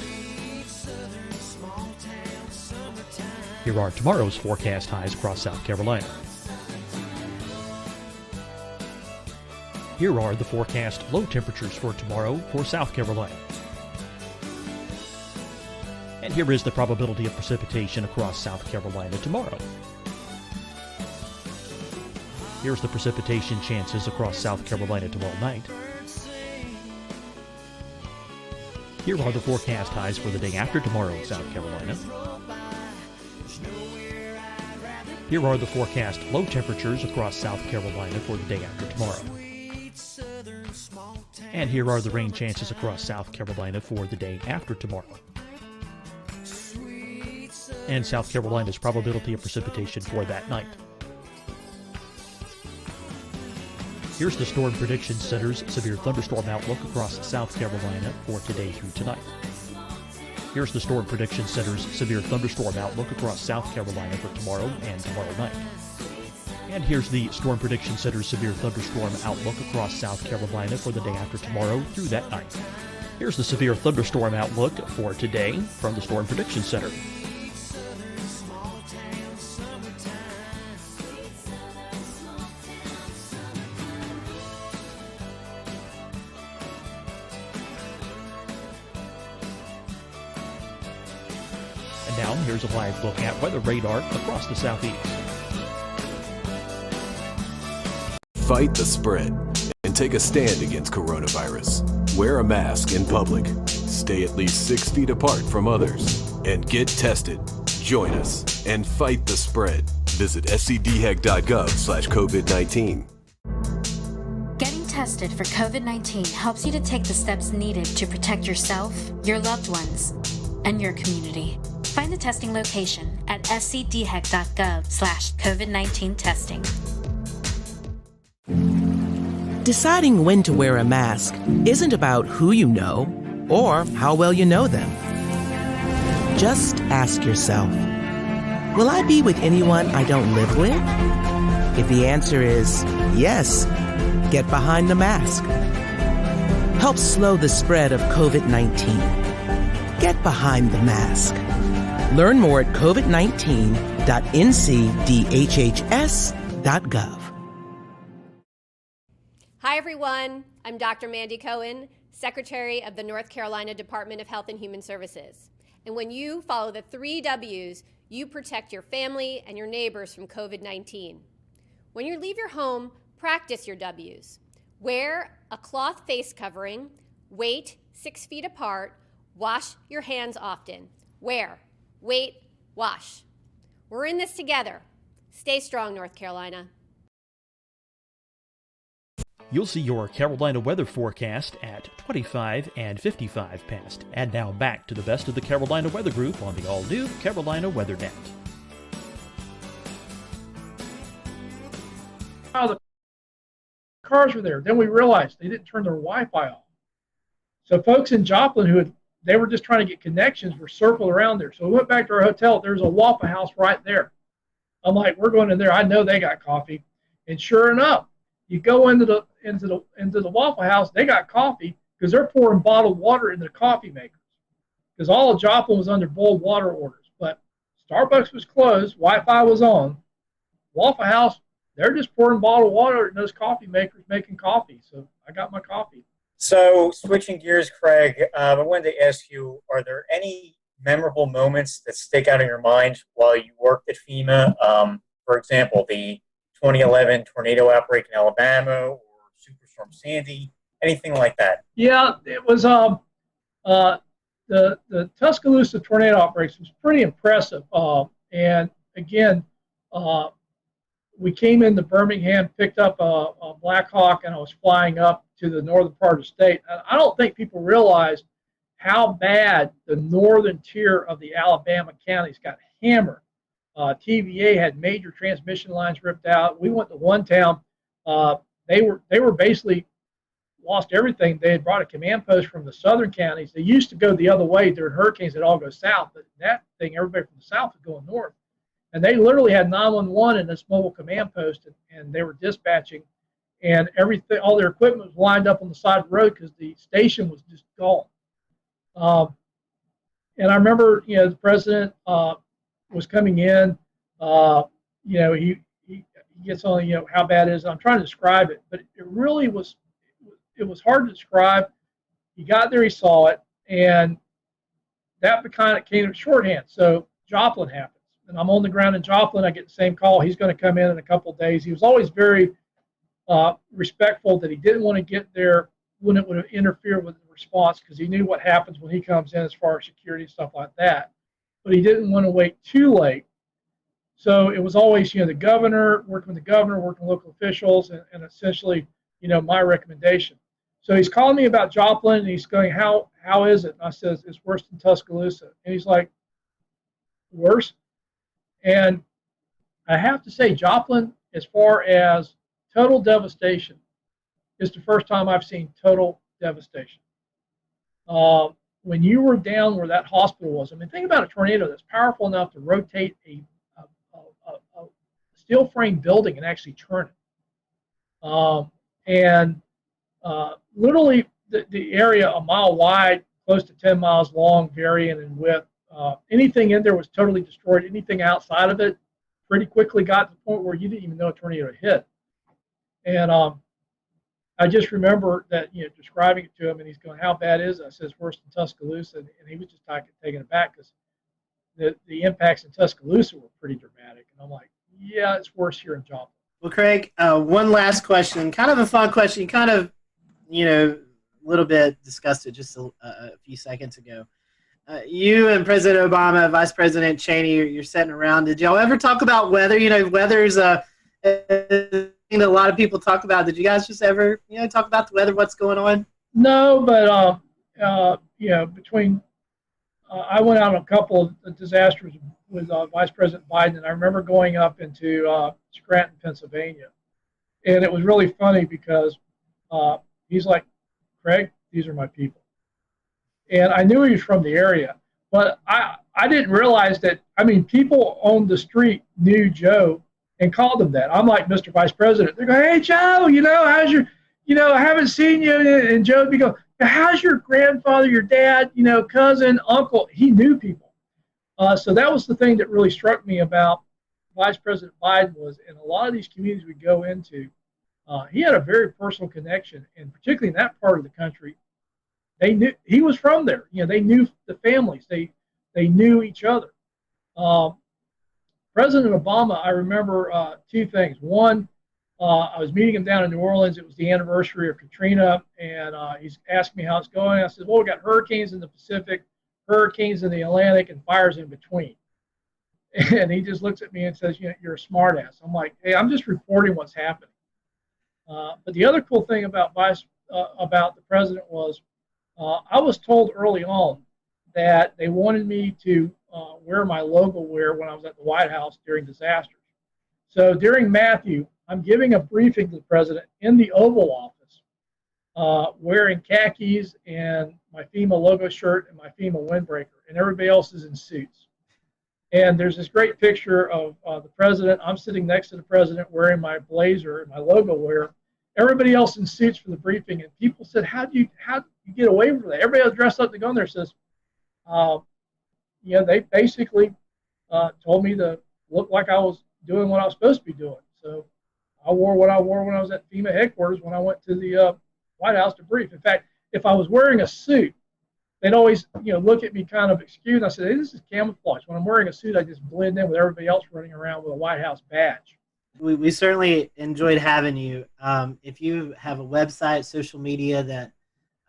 N: Here are tomorrow's forecast highs across South Carolina. Here are the forecast low temperatures for tomorrow for South Carolina. And here is the probability of precipitation across South Carolina tomorrow. Here's the precipitation chances across South Carolina tomorrow night. Here are the forecast highs for the day after tomorrow in South Carolina. Here are the forecast low temperatures across South Carolina for the day after tomorrow. And here are the rain chances across South Carolina for the day after tomorrow. And South Carolina's probability of precipitation for that night. Here's the Storm Prediction Center's severe thunderstorm outlook across South Carolina for today through tonight. Here's the Storm Prediction Center's severe thunderstorm outlook across South Carolina for tomorrow and tomorrow night. And here's the Storm Prediction Center's severe thunderstorm outlook across South Carolina for the day after tomorrow through that night. Here's the severe thunderstorm outlook for today from the Storm Prediction Center. And now here's a live look at weather radar across the southeast.
I: Fight the spread and take a stand against coronavirus. Wear a mask in public. Stay at least 6 feet apart from others. And get tested. Join us and fight the spread. Visit scdhec.gov/COVID-19.
J: Getting tested for COVID-19 helps you to take the steps needed to protect yourself, your loved ones, and your community. Find the testing location at scdhec.gov/COVID-19 testing.
K: Deciding when to wear a mask isn't about who you know or how well you know them. Just ask yourself, will I be with anyone I don't live with? If the answer is yes, get behind the mask. Help slow the spread of COVID-19. Get behind the mask. Learn more at covid19.ncdhhs.gov.
L: Hi, everyone. I'm Dr. Mandy Cohen, Secretary of the North Carolina Department of Health and Human Services. And when you follow the 3 W's, you protect your family and your neighbors from COVID-19. When you leave your home, practice your W's. Wear a cloth face covering, wait 6 feet apart, wash your hands often. Wear, wait, wash. We're in this together. Stay strong, North Carolina.
N: You'll see your Carolina weather forecast at 25 and 55 past. And now back to the best of the Carolina Weather Group on the all-new Carolina Weather Net.
P: Oh, the cars were there. Then we realized they didn't turn their Wi-Fi off. So folks in Joplin they were just trying to get connections were circled around there. So we went back to our hotel. There's a Waffle House right there. I'm like, we're going in there. I know they got coffee. And sure enough, you go into the Waffle House, they got coffee because they're pouring bottled water into the coffee makers. Because all of Joplin was under boiled water orders. But Starbucks was closed, Wi-Fi was on. Waffle House, they're just pouring bottled water in those coffee makers making coffee. So I got my coffee.
U: So switching gears, Craig, I wanted to ask you, are there any memorable moments that stick out in your mind while you worked at FEMA? For example, the 2011 tornado outbreak in Alabama or Superstorm Sandy, anything like that?
P: Yeah, it was the Tuscaloosa tornado outbreaks was pretty impressive. And again, we came into Birmingham, picked up a Black Hawk, and I was flying up to the northern part of the state. And I don't think people realize how bad the northern tier of the Alabama counties got hammered. TVA had major transmission lines ripped out. We went to one town. They were basically lost everything. They had brought a command post from the southern counties. They used to go the other way during hurricanes. They'd all go south. But that thing, everybody from the south was going north. And they literally had 911 in this mobile command post, and they were dispatching. And everything, all their equipment was lined up on the side of the road because the station was just gone. And I remember, the president was coming in. He gets on, how bad it is. I'm trying to describe it, but it really was. It was hard to describe. He got there, he saw it, and that kind of came to shorthand. So Joplin happens, and I'm on the ground in Joplin. I get the same call. He's going to come in a couple of days. He was always very respectful that he didn't want to get there when it would interfere with the response because he knew what happens when he comes in as far as security and stuff like that. But he didn't want to wait too late. So it was always, the governor, working with local officials, and essentially, my recommendation. So he's calling me about Joplin, and he's going, how is it? And I says, it's worse than Tuscaloosa. And he's like, worse? And I have to say, Joplin, as far as total devastation, is the first time I've seen total devastation. when you were down where that hospital was, I mean, think about a tornado that's powerful enough to rotate a steel frame building and actually turn it. Literally the area a mile wide, close to 10 miles long, varying in width. Anything in there was totally destroyed. Anything outside of it pretty quickly got to the point where you didn't even know a tornado hit. And I just remember that, describing it to him, and he's going, "How bad is it?" I said, "It's worse than Tuscaloosa," and he was just taken aback because the impacts in Tuscaloosa were pretty dramatic. And I'm like, "Yeah, it's worse here in Joplin."
C: Well, Craig, one last question, kind of a fun question. You kind of, a little bit discussed it just a few seconds ago. You and President Obama, Vice President Cheney, you're sitting around. Did y'all ever talk about weather? Weather's a thing that a lot of people talk about. Did you guys just ever, talk about the weather, what's going on?
P: No, but, between I went out on a couple of disasters with Vice President Biden, and I remember going up into Scranton, Pennsylvania. And it was really funny because he's like, "Craig, these are my people." And I knew he was from the area, but I didn't realize that, people on the street knew Joe and called him that. I'm like, "Mr. Vice President." They go, "Hey, Joe, how's your, I haven't seen you." And Joe would be going, "How's your grandfather, your dad, cousin, uncle?" He knew people. So that was the thing that really struck me about Vice President Biden was, in a lot of these communities we go into, he had a very personal connection, and particularly in that part of the country, they knew he was from there. They knew the families. They knew each other. President Obama, I remember two things. One, I was meeting him down in New Orleans. It was the anniversary of Katrina, and he's asked me how it's going. I said, "Well, we got hurricanes in the Pacific, hurricanes in the Atlantic, and fires in between." And he just looks at me and says, "You're a smartass." I'm like, "Hey, I'm just reporting what's happening." But the other cool thing about the president was, I was told early on that they wanted me to wear my logo wear when I was at the White House during disasters. So during Matthew, I'm giving a briefing to the president in the Oval Office, wearing khakis and my FEMA logo shirt and my FEMA windbreaker, and everybody else is in suits. And there's this great picture of the president. I'm sitting next to the president wearing my blazer and my logo wear. Everybody else in suits for the briefing, and people said, how do you get away from that? Everybody else dressed up to go in there says, they basically told me to look like I was doing what I was supposed to be doing. So I wore what I wore when I was at FEMA headquarters when I went to the White House to brief. In fact, if I was wearing a suit, they'd always look at me kind of excused. I said, "Hey, this is camouflage. When I'm wearing a suit, I just blend in with everybody else running around with a White House badge."
C: We certainly enjoyed having you. If you have a website, social media that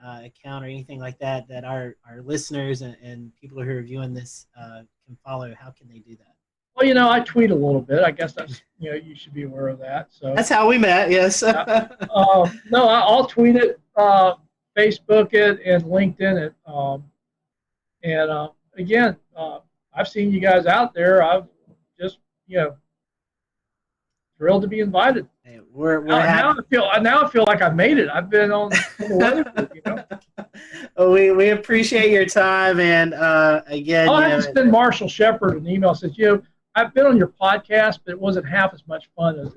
C: account or anything like that our listeners and people who are viewing this can follow, how can they do that?
P: Well, I tweet a little bit. I guess that's, you should be aware of that. So
C: that's how we met. Yes.
P: No, I'll tweet it, Facebook it, and LinkedIn it. Again, I've seen you guys out there. I've just, thrilled to be invited.
C: Hey,
P: now I feel like I made it. I've been on the weather group,
C: Well, we appreciate your time, and again,
P: I had to send Marshall Shepard an email that says, "I've been on your podcast, but it wasn't half as much fun as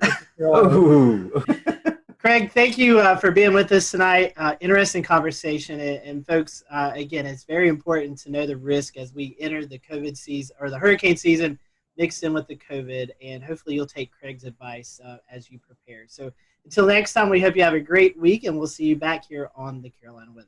C: Craig, thank you for being with us tonight. Interesting conversation, and folks, again, it's very important to know the risk as we enter the COVID season or the hurricane season mixed in with the COVID, and hopefully you'll take Craig's advice as you prepare. So until next time, we hope you have a great week, and we'll see you back here on the Carolina Weather.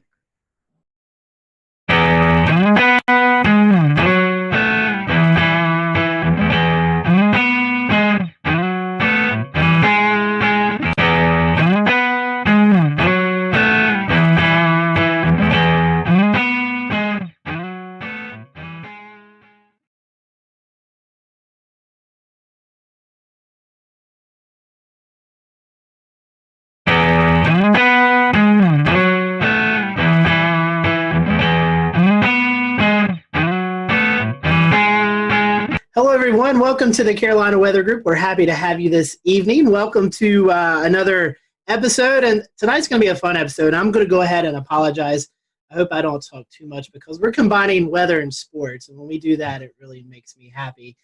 C: Hello, everyone. Welcome to the Carolina Weather Group. We're happy to have you this evening. Welcome to another episode, and tonight's going to be a fun episode. I'm going to go ahead and apologize
M: I hope I don't talk too much because we're combining weather and sports, and when we do that, it really makes me happy.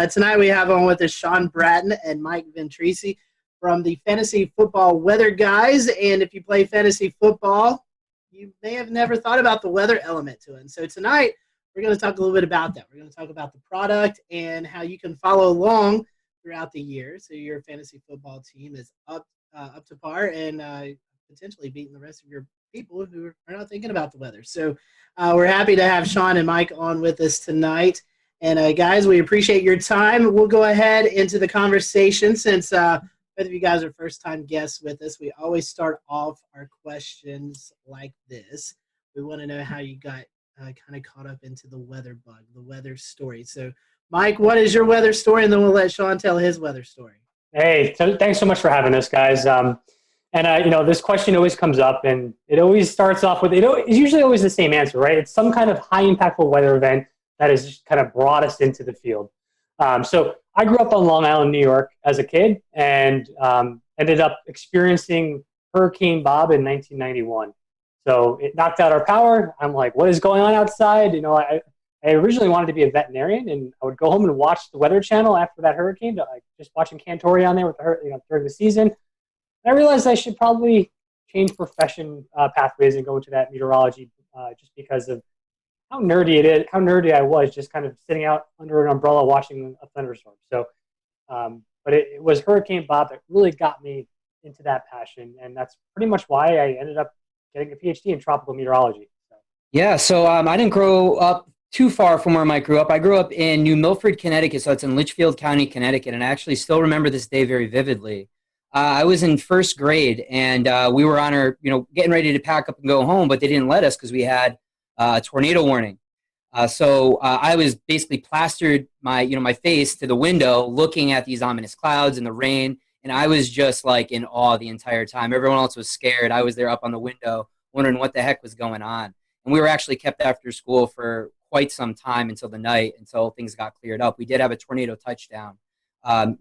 M: Tonight we have on with us Sean Bratton and Mike Ventrisi from the Fantasy Football Weather Guys. And if you play fantasy football, you may have never thought about the weather element to it. And so tonight we're going to talk a little bit about that. We're going to talk about the product and how you can follow along throughout the year so your fantasy football team is up to par and potentially beating the rest of your people who are not thinking about the weather. So we're happy to have Sean and Mike on with us tonight. And guys, we appreciate your time. We'll go ahead into the conversation since both of you guys are first-time guests with us. We always start off our questions like this. We want to know how you got kind of caught up into the weather bug, the weather story. So, Mike, what is your weather story? And then we'll let Sean tell his weather story.
S: Hey, thanks so much for having us, guys. This question always comes up, and it always starts off with, it's usually always the same answer, right? It's some kind of high impactful weather event that has just kind of brought us into the field. So I grew up on Long Island, New York as a kid, and ended up experiencing Hurricane Bob in 1991. So it knocked out our power. I'm like, what is going on outside? I originally wanted to be a veterinarian, and I would go home and watch the Weather Channel after that hurricane, just watching Cantore on there with during the season. I realized I should probably change profession pathways and go into that meteorology just because of how nerdy I was just kind of sitting out under an umbrella watching a thunderstorm. So, but it was Hurricane Bob that really got me into that passion, and that's pretty much why I ended up getting a PhD in tropical meteorology.
V: Yeah, so I didn't grow up too far from where Mike grew up. I grew up in New Milford, Connecticut, so it's in Litchfield County, Connecticut, and I actually still remember this day very vividly. I was in first grade, and we were on our, getting ready to pack up and go home, but they didn't let us because we had a tornado warning. So I was basically plastered my face to the window, looking at these ominous clouds and the rain, and I was just like in awe the entire time. Everyone else was scared. I was there up on the window, wondering what the heck was going on. And we were actually kept after school for quite some time until the night, until things got cleared up. We did have a tornado touchdown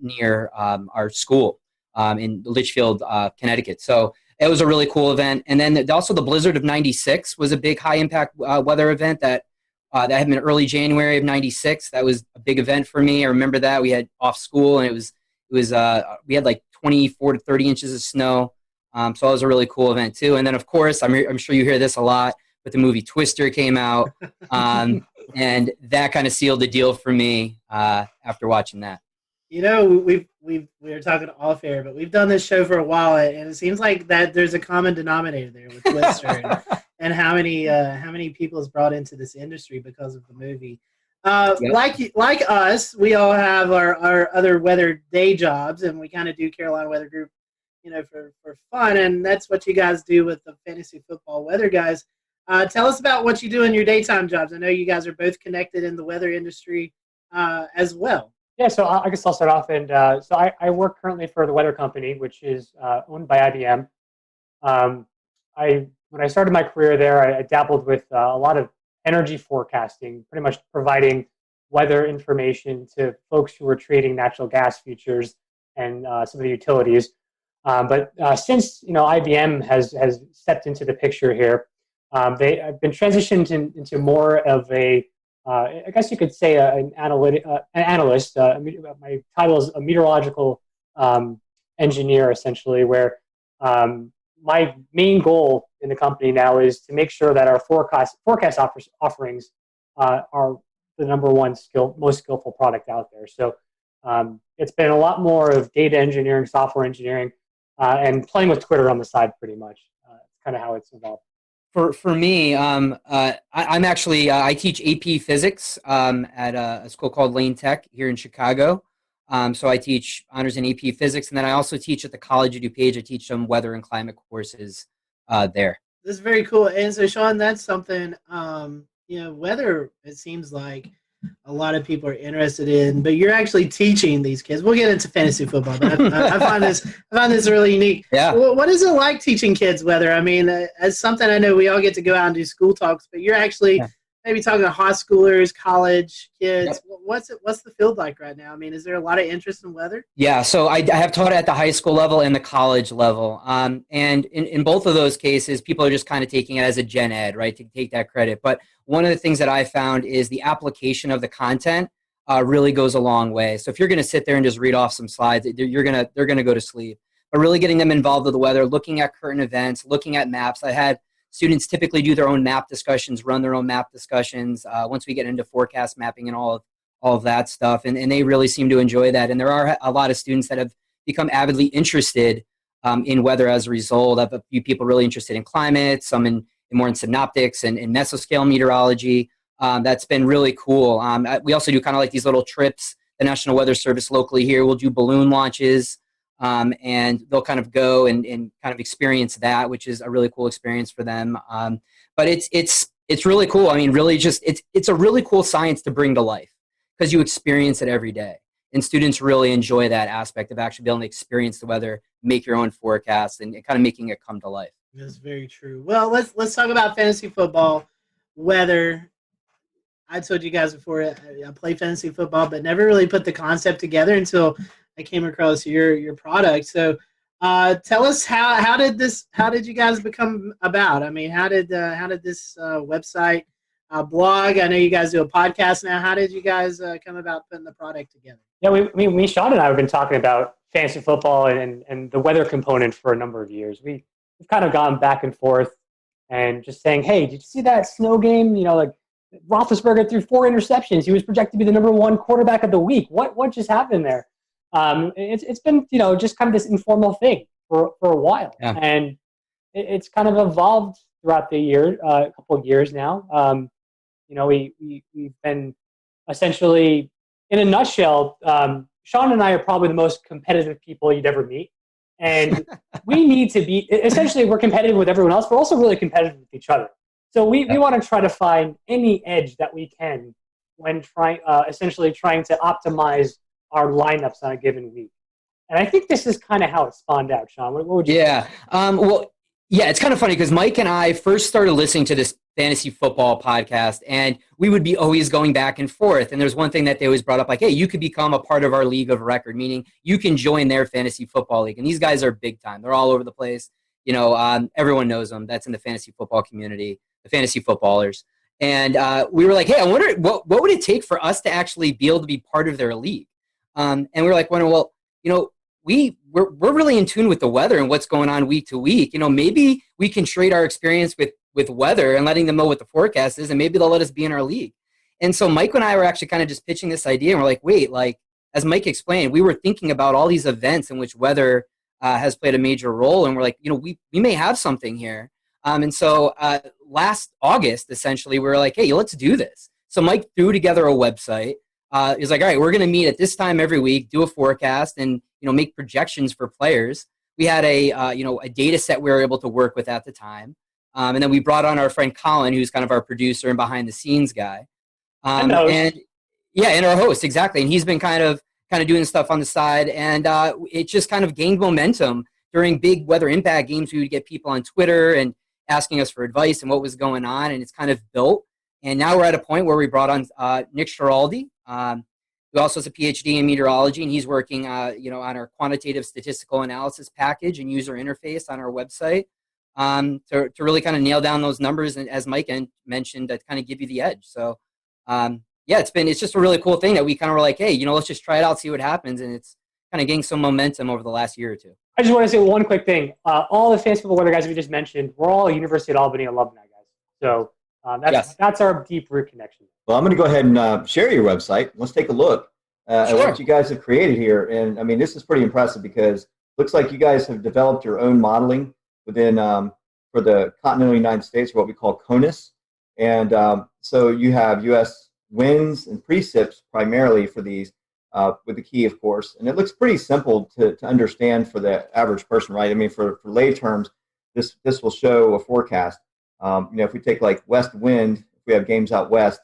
V: near our school. In Litchfield, Connecticut. So it was a really cool event. And then also the blizzard of 96 was a big high impact weather event that had been early January of 96. That was a big event for me. I remember that. We had off school, and it was we had like 24 to 30 inches of snow. So it was a really cool event too. And then of course, I'm sure you hear this a lot, but the movie Twister came out, and that kind of sealed the deal for me after watching that.
M: We were talking off air, but we've done this show for a while, and it seems like that there's a common denominator there with Twister and how many people is brought into this industry because of the movie. Yep. Like us, we all have our other weather day jobs, and we kind of do Carolina Weather Group, for fun, and that's what you guys do with the Fantasy Football Weather Guys. Tell us about what you do in your daytime jobs. I know you guys are both connected in the weather industry as well.
S: Yeah, so I guess I'll start off. And so I work currently for the weather company, which is owned by IBM. When I started my career there, I dabbled with a lot of energy forecasting, pretty much providing weather information to folks who were trading natural gas futures and some of the utilities. But since IBM has stepped into the picture here, they've been transitioned into more of a I guess you could say an analyst. My title is a meteorological engineer, essentially, where my main goal in the company now is to make sure that our forecast offerings are the number one most skillful product out there. So it's been a lot more of data engineering, software engineering, and playing with Twitter on the side, pretty much. It's kind of how it's evolved.
V: For me, I'm actually I teach AP Physics at a school called Lane Tech here in Chicago. So I teach honors in AP Physics, and then I also teach at the College of DuPage. I teach some weather and climate courses there.
M: This is very cool. And so, Sean, that's something weather. It seems like a lot of people are interested in, but you're actually teaching these kids. We'll get into fantasy football, but I find this really unique.
V: Yeah.
M: What is it like teaching kids weather? I mean, as something I know we all get to go out and do school talks, but you're actually maybe talking to high schoolers, college kids. What's the field like right now? I mean, is there a lot of interest in weather?
V: Yeah, so I have taught at the high school level and the college level. And in both of those cases, people are just kind of taking it as a gen ed, right, to take that credit. But one of the things that I found is the application of the content really goes a long way. So if you're going to sit there and just read off some slides, they're going to go to sleep. But really getting them involved with the weather, looking at current events, looking at maps. I had students typically do their own map discussions, run their own map discussions once we get into forecast mapping and all of that stuff. And they really seem to enjoy that. And there are a lot of students that have become avidly interested in weather as a result. I have a few people really interested in climate, some more in synoptics and mesoscale meteorology. That's been really cool. We also do kind of like these little trips. The National Weather Service locally here will do balloon launches. And they'll kind of go and kind of experience that, which is a really cool experience for them. But it's really cool. I mean, really just it's a really cool science to bring to life because you experience it every day. And students really enjoy that aspect of actually being able to experience the weather, make your own forecasts, and kind of making it come to life.
M: That's very true. Well, let's talk about fantasy football, weather. I told you guys before I play fantasy football, but never really put the concept together until I came across your product. So tell us how did you guys become about? I mean, how did this website blog? I know you guys do a podcast now. How did you guys come about putting the product together?
S: Yeah, Sean and I have been talking about fantasy football and the weather component for a number of years. We've kind of gone back and forth and just saying, hey, did you see that snow game? You know, like Roethlisberger threw 4 interceptions. He was projected to be the number 1 quarterback of the week. What just happened there? It's been, just kind of this informal thing for a while. Yeah. And it's kind of evolved throughout the year, a couple of years now. We've been essentially, in a nutshell, Sean and I are probably the most competitive people you'd ever meet. And we need to be, essentially we're competitive with everyone else, but also really competitive with each other. So we want to try to find any edge that we can when essentially trying to optimize our lineups on a given week. And I think this is kind of how it spawned out, Sean. What would you say?
V: It's kind of funny because Mike and I first started listening to this fantasy football podcast, and we would be always going back and forth. And there's one thing that they always brought up, like, hey, you could become a part of our league of record, meaning you can join their fantasy football league. And these guys are big time. They're all over the place. Everyone knows them. That's in the fantasy football community, the fantasy footballers. And we were like, hey, I wonder what would it take for us to actually be able to be part of their league? And we were like, well, we're really in tune with the weather and what's going on week to week. Maybe we can trade our experience with weather and letting them know what the forecast is, and maybe they'll let us be in our league. And so Mike and I were actually kind of just pitching this idea, and we're like, wait, as Mike explained, we were thinking about all these events in which weather has played a major role, and we're like, we may have something here. And so last August, essentially, we were like, hey, let's do this. So Mike threw together a website. He's like, all right, we're going to meet at this time every week, do a forecast, and make projections for players. We had a data set we were able to work with at the time, and then we brought on our friend Colin, who's kind of our producer and behind the scenes guy, and our host, exactly. And he's been kind of doing stuff on the side, and it just kind of gained momentum during big weather impact games. We would get people on Twitter and asking us for advice and what was going on, and it's kind of built. And now we're at a point where we brought on Nick Schiraldi, who also has a PhD in meteorology, and he's working, on our quantitative statistical analysis package and user interface on our website to really kind of nail down those numbers, and as Mike mentioned, to kind of give you the edge. So, it's just a really cool thing that we kind of were like, hey, let's just try it out, see what happens, and it's kind of gained some momentum over the last year or two.
S: I just want to say one quick thing. All the fantasy football weather guys we just mentioned, we're all University at Albany alumni guys. So that's our deep root connection.
T: Well, I'm going to go ahead and share your website. Let's take a look at what you guys have created here. And I mean, this is pretty impressive because it looks like you guys have developed your own modeling within for the continental United States, or what we call CONUS. And so you have U.S. winds and precip primarily for these, with the key, of course. And it looks pretty simple to understand for the average person, right? I mean, for lay terms, this will show a forecast. If we take like west wind, if we have games out west,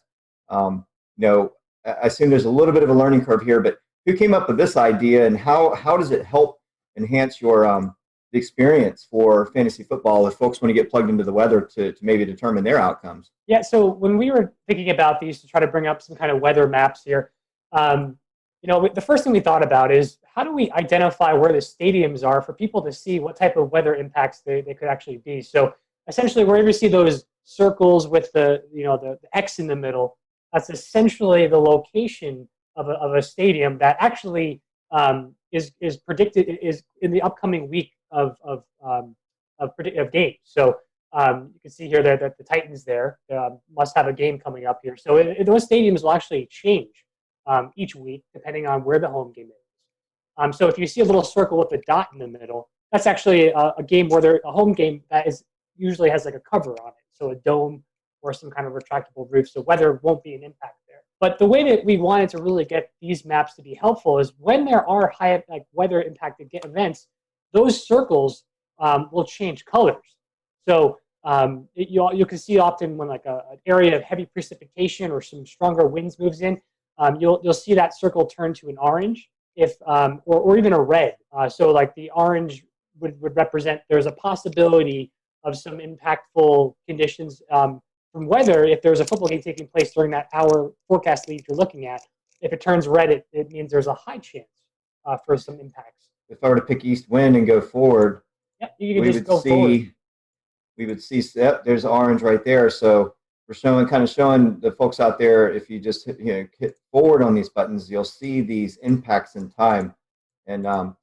T: I assume there's a little bit of a learning curve here, but who came up with this idea, and how does it help enhance your the experience for fantasy football if folks want to get plugged into the weather to maybe determine their outcomes?
S: Yeah, so when we were thinking about these to try to bring up some kind of weather maps here, the first thing we thought about is how do we identify where the stadiums are for people to see what type of weather impacts they could actually be. So essentially, wherever you see those circles with the X in the middle, that's essentially the location of a stadium that actually is predicted is in the upcoming week of games. So you can see here that the Titans there must have a game coming up here. So those stadiums will actually change each week depending on where the home game is. So if you see a little circle with a dot in the middle, that's actually a game where a home game that usually has like a cover on it, so a dome or some kind of retractable roof, so weather won't be an impact there. But the way that we wanted to really get these maps to be helpful is when there are high weather impacted events, those circles will change colors. So you can see often when an area of heavy precipitation or some stronger winds moves in, you'll see that circle turn to an orange, or even a red. So like the orange would represent there's a possibility of some impactful conditions from weather if there's a football game taking place during that hour forecast lead you're looking at. If it turns red, it means there's a high chance for some impacts.
T: If I were to pick east wind and go forward,
S: you can just go forward.
T: We would see, there's orange right there. So we're showing the folks out there, if you just hit forward on these buttons, you'll see these impacts in time. And I'm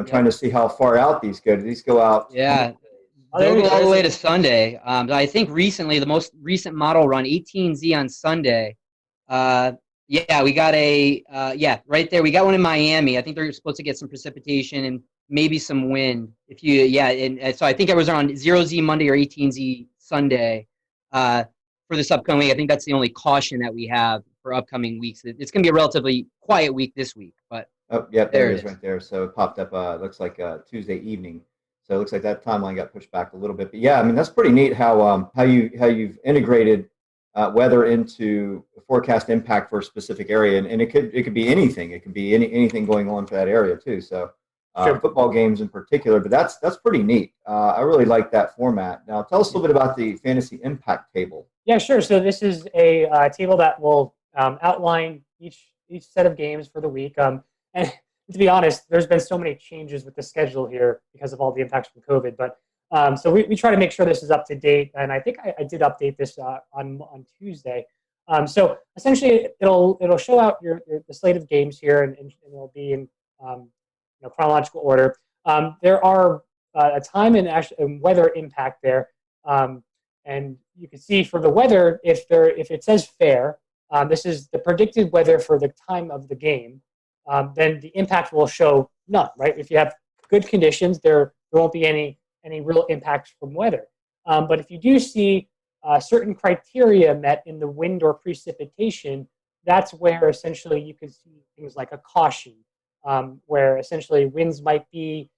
T: trying to see how far out these go. Do these go out?
V: Yeah. They'll go all the way to Sunday. I think recently, the most recent model run, 18Z on Sunday. We got right there. We got one in Miami. I think they're supposed to get some precipitation and maybe some wind. So I think it was on 0Z Monday or 18Z Sunday for this upcoming week. I think that's the only caution that we have for upcoming weeks. It's going to be a relatively quiet week this week, but
T: there it is right there. So it popped up. Looks like Tuesday evening. So it looks like that timeline got pushed back a little bit. But yeah, I mean that's pretty neat how you've integrated weather into forecast impact for a specific area, and it could be anything. It could be anything going on for that area too. So football games in particular, but that's pretty neat. I really like that format. Now tell us a little bit about the fantasy impact table.
S: Yeah, sure. So this is a table that will outline each set of games for the week. And to be honest, there's been so many changes with the schedule here because of all the impacts from COVID. But so we try to make sure this is up to date, and I think I did update this on Tuesday. So essentially, it'll show out the slate of games here, and it'll be in chronological order. There are a time and weather impact there, and you can see for the weather if it says fair, this is the predicted weather for the time of the game. Then the impact will show none, right? If you have good conditions, there won't be any real impacts from weather. But if you do see certain criteria met in the wind or precipitation, that's where essentially you can see things like a caution, where essentially winds might be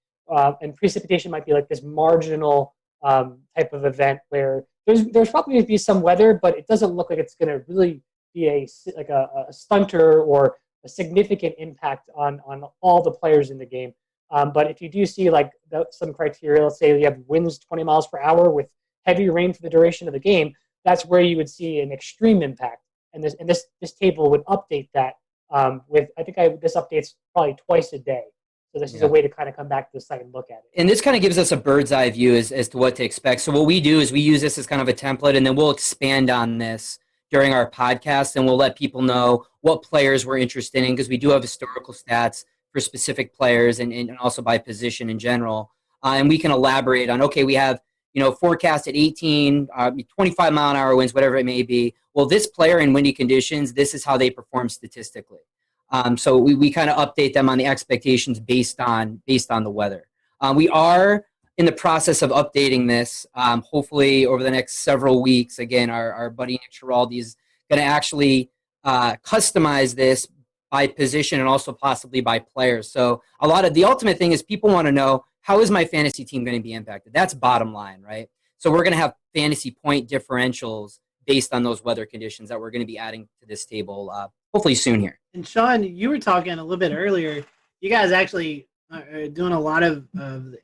S: and precipitation might be like this marginal type of event where there's probably going to be some weather, but it doesn't look like it's going to really be a stunter or a significant impact on all the players in the game. But if you do see some criteria, let's say you have winds 20 miles per hour with heavy rain for the duration of the game, that's where you would see an extreme impact. And this table would update that this updates probably twice a day. So this is a way to kind of come back to the site and look at it.
V: And this kind of gives us a bird's eye view as to what to expect. So what we do is we use this as kind of a template, and then we'll expand on this during our podcast, and we'll let people know what players we're interested in, because we do have historical stats for specific players and also by position in general. And we can elaborate on, okay, we have forecast at 18, 25 mile an hour winds, whatever it may be. Well, this player in windy conditions, this is how they perform statistically. So we kind of update them on the expectations based on the weather. We are in the process of updating this. Hopefully over the next several weeks. Again, our buddy Nick Giraldi is going to actually customize this by position and also possibly by players. So a lot of the ultimate thing is people want to know, how is my fantasy team going to be impacted? That's bottom line, right? So we're going to have fantasy point differentials based on those weather conditions that we're going to be adding to this table hopefully soon here.
M: And Sean, you were talking a little bit earlier. You guys actually are doing a lot of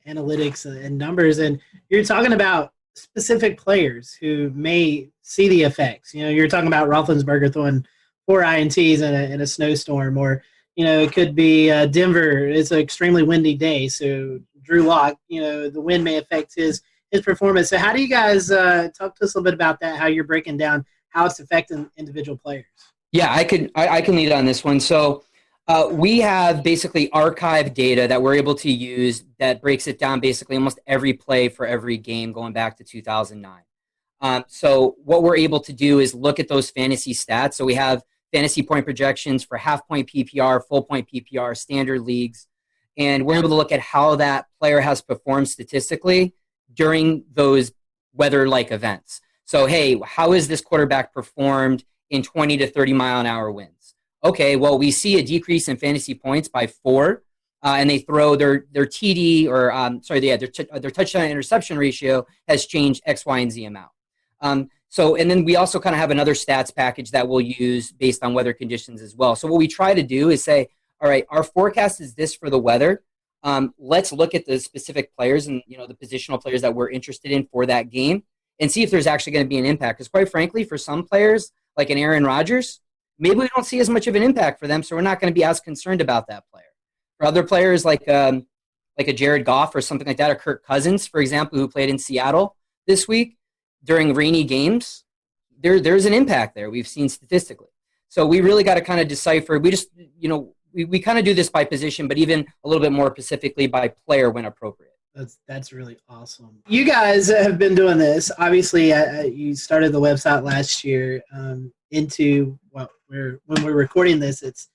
M: analytics and numbers, and you're talking about specific players who may see the effects. You know, you're talking about Roethlisberger throwing 4 INTs in a snowstorm, or it could be Denver. It's an extremely windy day, so Drew Lock, the wind may affect his performance. So how do you guys talk to us a little bit about that? How you're breaking down how it's affecting individual players?
V: Yeah, I can lead on this one. So we have basically archived data that we're able to use that breaks it down basically almost every play for every game going back to 2009. So what we're able to do is look at those fantasy stats. So we have fantasy point projections for half-point PPR, full-point PPR, standard leagues, and we're able to look at how that player has performed statistically during those weather-like events. So, hey, how has this quarterback performed in 20 to 30 mile an hour winds? Okay, well, we see a decrease in fantasy points by 4, and they throw their TD or their touchdown interception ratio has changed X, Y, and Z amount. And then we also kind of have another stats package that we'll use based on weather conditions as well. So what we try to do is say, all right, our forecast is this for the weather. Let's look at the specific players and the positional players that we're interested in for that game and see if there's actually going to be an impact. Because quite frankly, for some players like an Aaron Rodgers, maybe we don't see as much of an impact for them, so we're not going to be as concerned about that player. For other players like a Jared Goff or something like that, or Kirk Cousins, for example, who played in Seattle this week during rainy games, there's an impact there we've seen statistically. So we really got to kind of decipher. We just, we kind of do this by position, but even a little bit more specifically by player when appropriate.
M: That's really awesome. You guys have been doing this. Obviously, you started the website last year when we're recording this, it's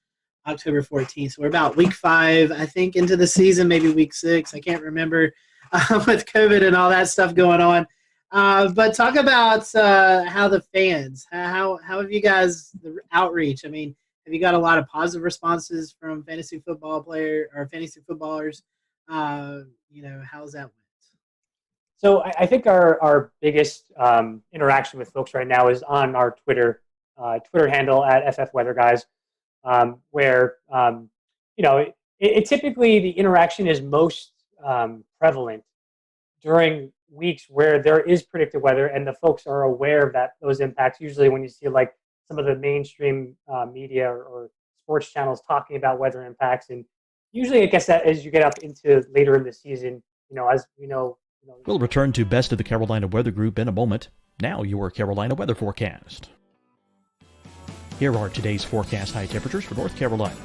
M: October 14th. So we're about week 5, I think, into the season, maybe week 6. I can't remember with COVID and all that stuff going on. But talk about how the fans, how have you guys, the outreach? I mean, have you got a lot of positive responses from fantasy football player or fantasy footballers? How's that went?
S: So I think our biggest interaction with folks right now is on our Twitter handle at FF Weather Guys, where it typically the interaction is most prevalent during weeks where there is predicted weather and the folks are aware of those impacts. Usually when you see like some of the mainstream media or sports channels talking about weather impacts, and usually I guess that as you get up into later in the season, as we know.
N: We'll return to Best of the Carolina Weather Group in a moment. Now your Carolina weather forecast. Here are today's forecast high temperatures for North Carolina.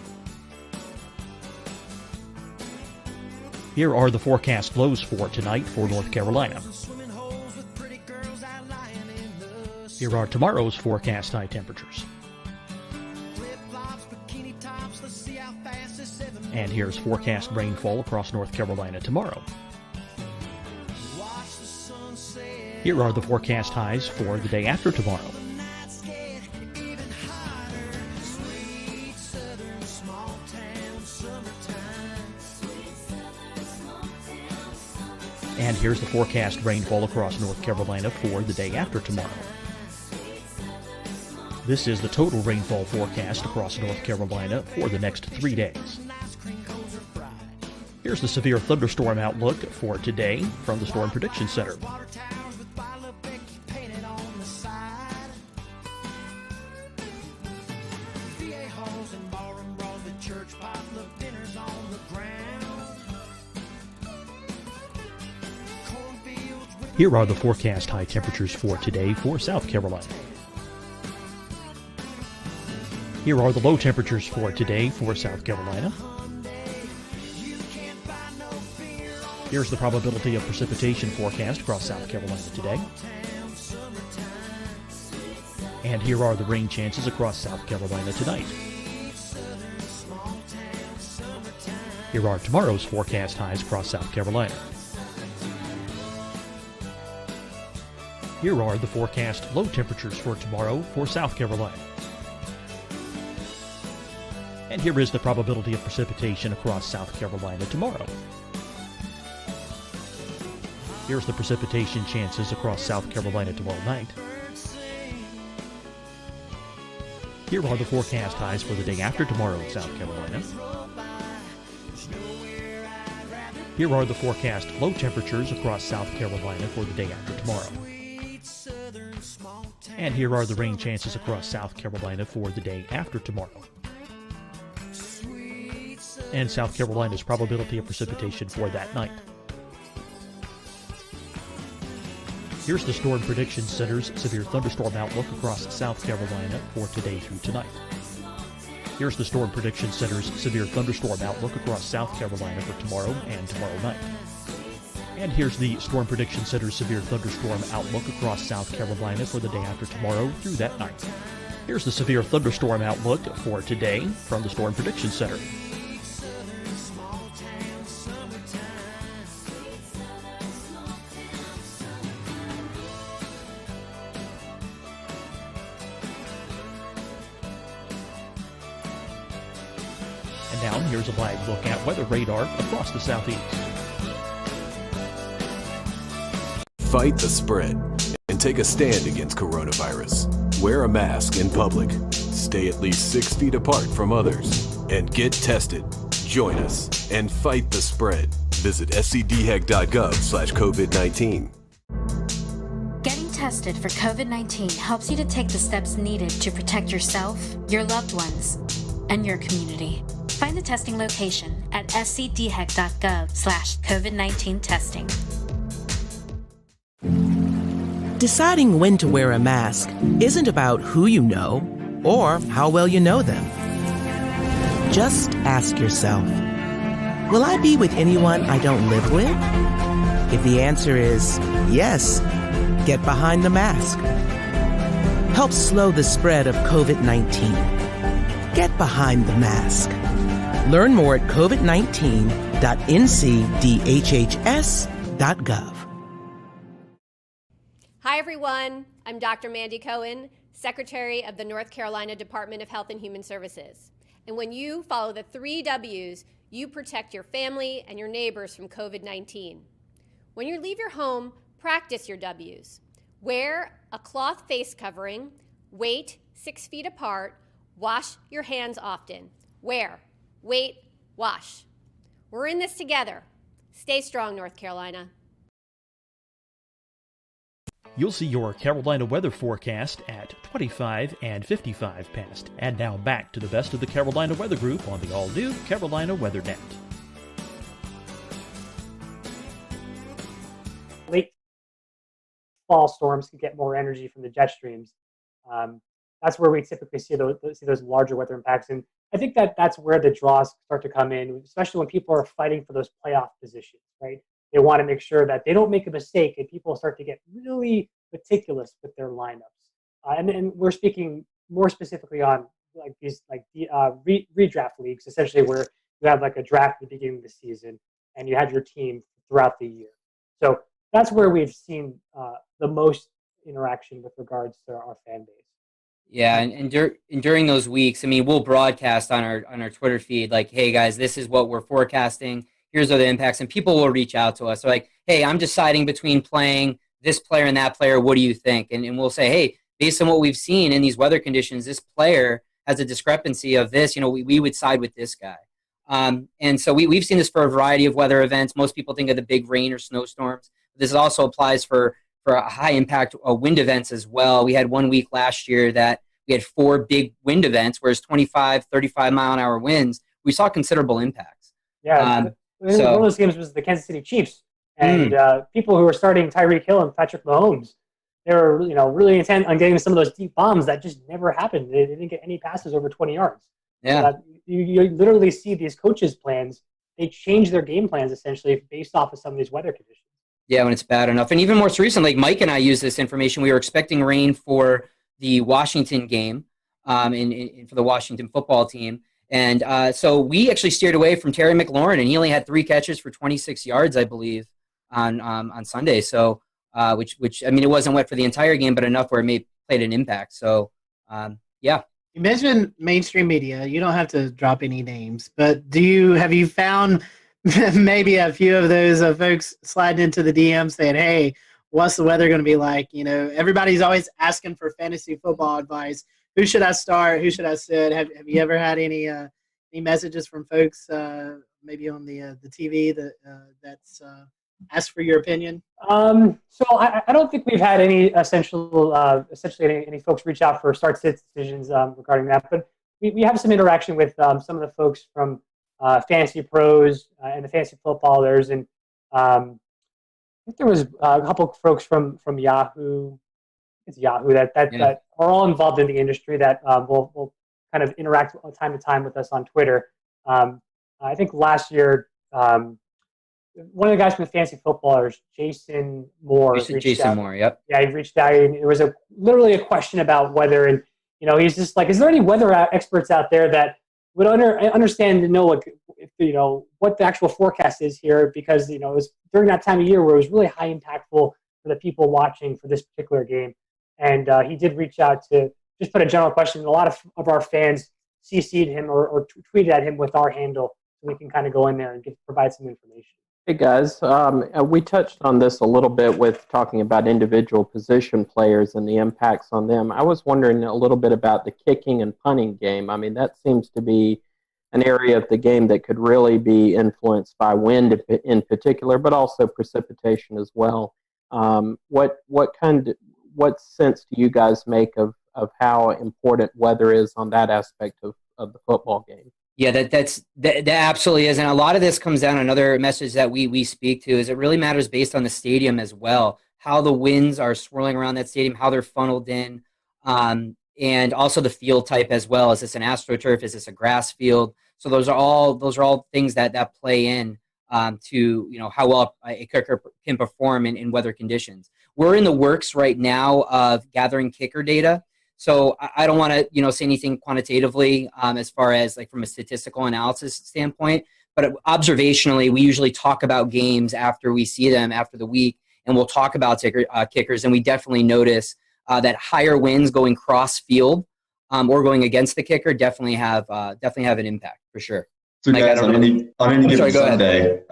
N: Here are the forecast lows for tonight for North Carolina. Here are tomorrow's forecast high temperatures. And here's forecast rainfall across North Carolina tomorrow. Here are the forecast highs for the day after tomorrow. And here's the forecast rainfall across North Carolina for the day after tomorrow. This is the total rainfall forecast across North Carolina for the next 3 days. Here's the severe thunderstorm outlook for today from the Storm Prediction Center. Here are the forecast high temperatures for today for South Carolina. Here are the low temperatures for today for South Carolina. Here's the probability of precipitation forecast across South Carolina today. And here are the rain chances across South Carolina tonight. Here are tomorrow's forecast highs across South Carolina. Here are the forecast low temperatures for tomorrow for South Carolina. And here is the probability of precipitation across South Carolina tomorrow. Here's the precipitation chances across South Carolina tomorrow night. Here are the forecast highs for the day after tomorrow in South Carolina. Here are the forecast low temperatures across South Carolina for the day after tomorrow. And here are the rain chances across South Carolina for the day after tomorrow. And South Carolina's probability of precipitation for that night. Here's the Storm Prediction Center's severe thunderstorm outlook across South Carolina for today through tonight. Here's the Storm Prediction Center's severe thunderstorm outlook across South Carolina for tomorrow and tomorrow night. And here's the Storm Prediction Center's severe thunderstorm outlook across South Carolina for the day after tomorrow through that night. Here's the severe thunderstorm outlook for today from the Storm Prediction Center. And now here's a live look at weather radar across the southeast.
I: Fight the spread and take a stand against coronavirus. Wear a mask in public. Stay at least 6 feet apart from others. And get tested. Join us and fight the spread. Visit scdhec.gov/COVID-19.
J: Getting tested for COVID-19 helps you to take the steps needed to protect yourself, your loved ones, and your community. Find the testing location at scdhec.gov/COVID-19 testing.
K: Deciding when to wear a mask isn't about who you know or how well you know them. Just ask yourself, will I be with anyone I don't live with? If the answer is yes, get behind the mask. Help slow the spread of COVID-19. Get behind the mask. Learn more at covid19.ncdhhs.gov.
L: Hi, everyone. I'm Dr. Mandy Cohen, Secretary of the North Carolina Department of Health and Human Services. And when you follow the 3 W's, you protect your family and your neighbors from COVID-19. When you leave your home, practice your W's. Wear a cloth face covering, wait 6 feet apart, wash your hands often. Wear, wait, wash. We're in this together. Stay strong, North Carolina.
N: You'll see your Carolina weather forecast at 25 and 55 past. And now back to the best of the Carolina Weather Group on the all-new Carolina Weather Net.
S: Late fall storms can get more energy from the jet streams. That's where we typically see those larger weather impacts. And I think that's where the draws start to come in, especially when people are fighting for those playoff positions, right? They want to make sure that they don't make a mistake, and people start to get really meticulous with their lineups. And we're speaking more specifically on like these redraft leagues, essentially where you have like a draft at the beginning of the season, and you have your team throughout the year. So that's where we've seen the most interaction with regards to our fan base.
V: Yeah, and during those weeks, I mean, we'll broadcast on our Twitter feed like, hey guys, this is what we're forecasting. Here's other impacts, and people will reach out to us. They're like, hey, I'm deciding between playing this player and that player. What do you think? And we'll say, hey, based on what we've seen in these weather conditions, this player has a discrepancy of this. You know, we would side with this guy. And so we've seen this for a variety of weather events. Most people think of the big rain or snowstorms. This also applies for high impact wind events as well. We had 1 week last year that we had 4 big wind events, whereas 25, 35 mile an hour winds, we saw considerable impacts.
S: Yeah. One of those games was the Kansas City Chiefs, and people who were starting Tyreek Hill and Patrick Mahomes, they were really intent on getting some of those deep bombs that just never happened. They didn't get any passes over 20 yards.
V: Yeah,
S: you literally see these coaches' plans. They change their game plans essentially based off of some of these weather conditions.
V: Yeah, when it's bad enough. And even more recently, like Mike and I used this information. We were expecting rain for the Washington game, for the Washington football team. And so we actually steered away from Terry McLaurin, and he only had 3 catches for 26 yards, I believe, on Sunday. So, which I mean, it wasn't wet for the entire game, but enough where it played an impact. So, yeah.
C: You mentioned mainstream media. You don't have to drop any names, but have you found maybe a few of those folks sliding into the DM saying, "Hey, what's the weather going to be like?" Everybody's always asking for fantasy football advice. Who should I start? Who should I sit? Have you ever had any
M: any messages from folks maybe on the TV that's asked for your opinion?
S: So I don't think we've had any essentially any folks reach out for start-sit decisions regarding that, but we have some interaction with some of the folks from Fantasy Pros and the Fantasy Footballers, and I think there was a couple of folks from Yahoo. It's Yahoo that are all involved in the industry that will kind of interact time to time with us on Twitter. I think last year, one of the guys from the Fantasy Footballers, Jason Moore.
V: Jason Moore, yep.
S: Yeah, he reached out, and it was literally a question about weather, and he's just like, is there any weather experts out there that would understand and know what the actual forecast is here? Because it was during that time of year where it was really high impactful for the people watching for this particular game, and he did reach out to just put a general question. A lot of our fans CC'd him or tweeted at him with our handle, so we can kind of go in there and provide some information.
H: Hey guys, we touched on this a little bit with talking about individual position players and the impacts on them. I was wondering a little bit about the kicking and punting game. I mean, that seems to be an area of the game that could really be influenced by wind in particular, but also precipitation as well. What sense do you guys make of how important weather is on that aspect of the football game?
V: Yeah, that absolutely is. And a lot of this comes down, another message that we speak to is it really matters based on the stadium as well, how the winds are swirling around that stadium, how they're funneled in, and also the field type as well. Is this an AstroTurf? Is this a grass field? So those are all things that play in to how well a kicker can perform in weather conditions. We're in the works right now of gathering kicker data. So I don't want to, say anything quantitatively as far as like from a statistical analysis standpoint, but observationally, we usually talk about games after we see them after the week, and we'll talk about kickers, and we definitely notice that higher winds going cross field or going against the kicker definitely have an impact for sure.
G: So guys, on any given Sunday,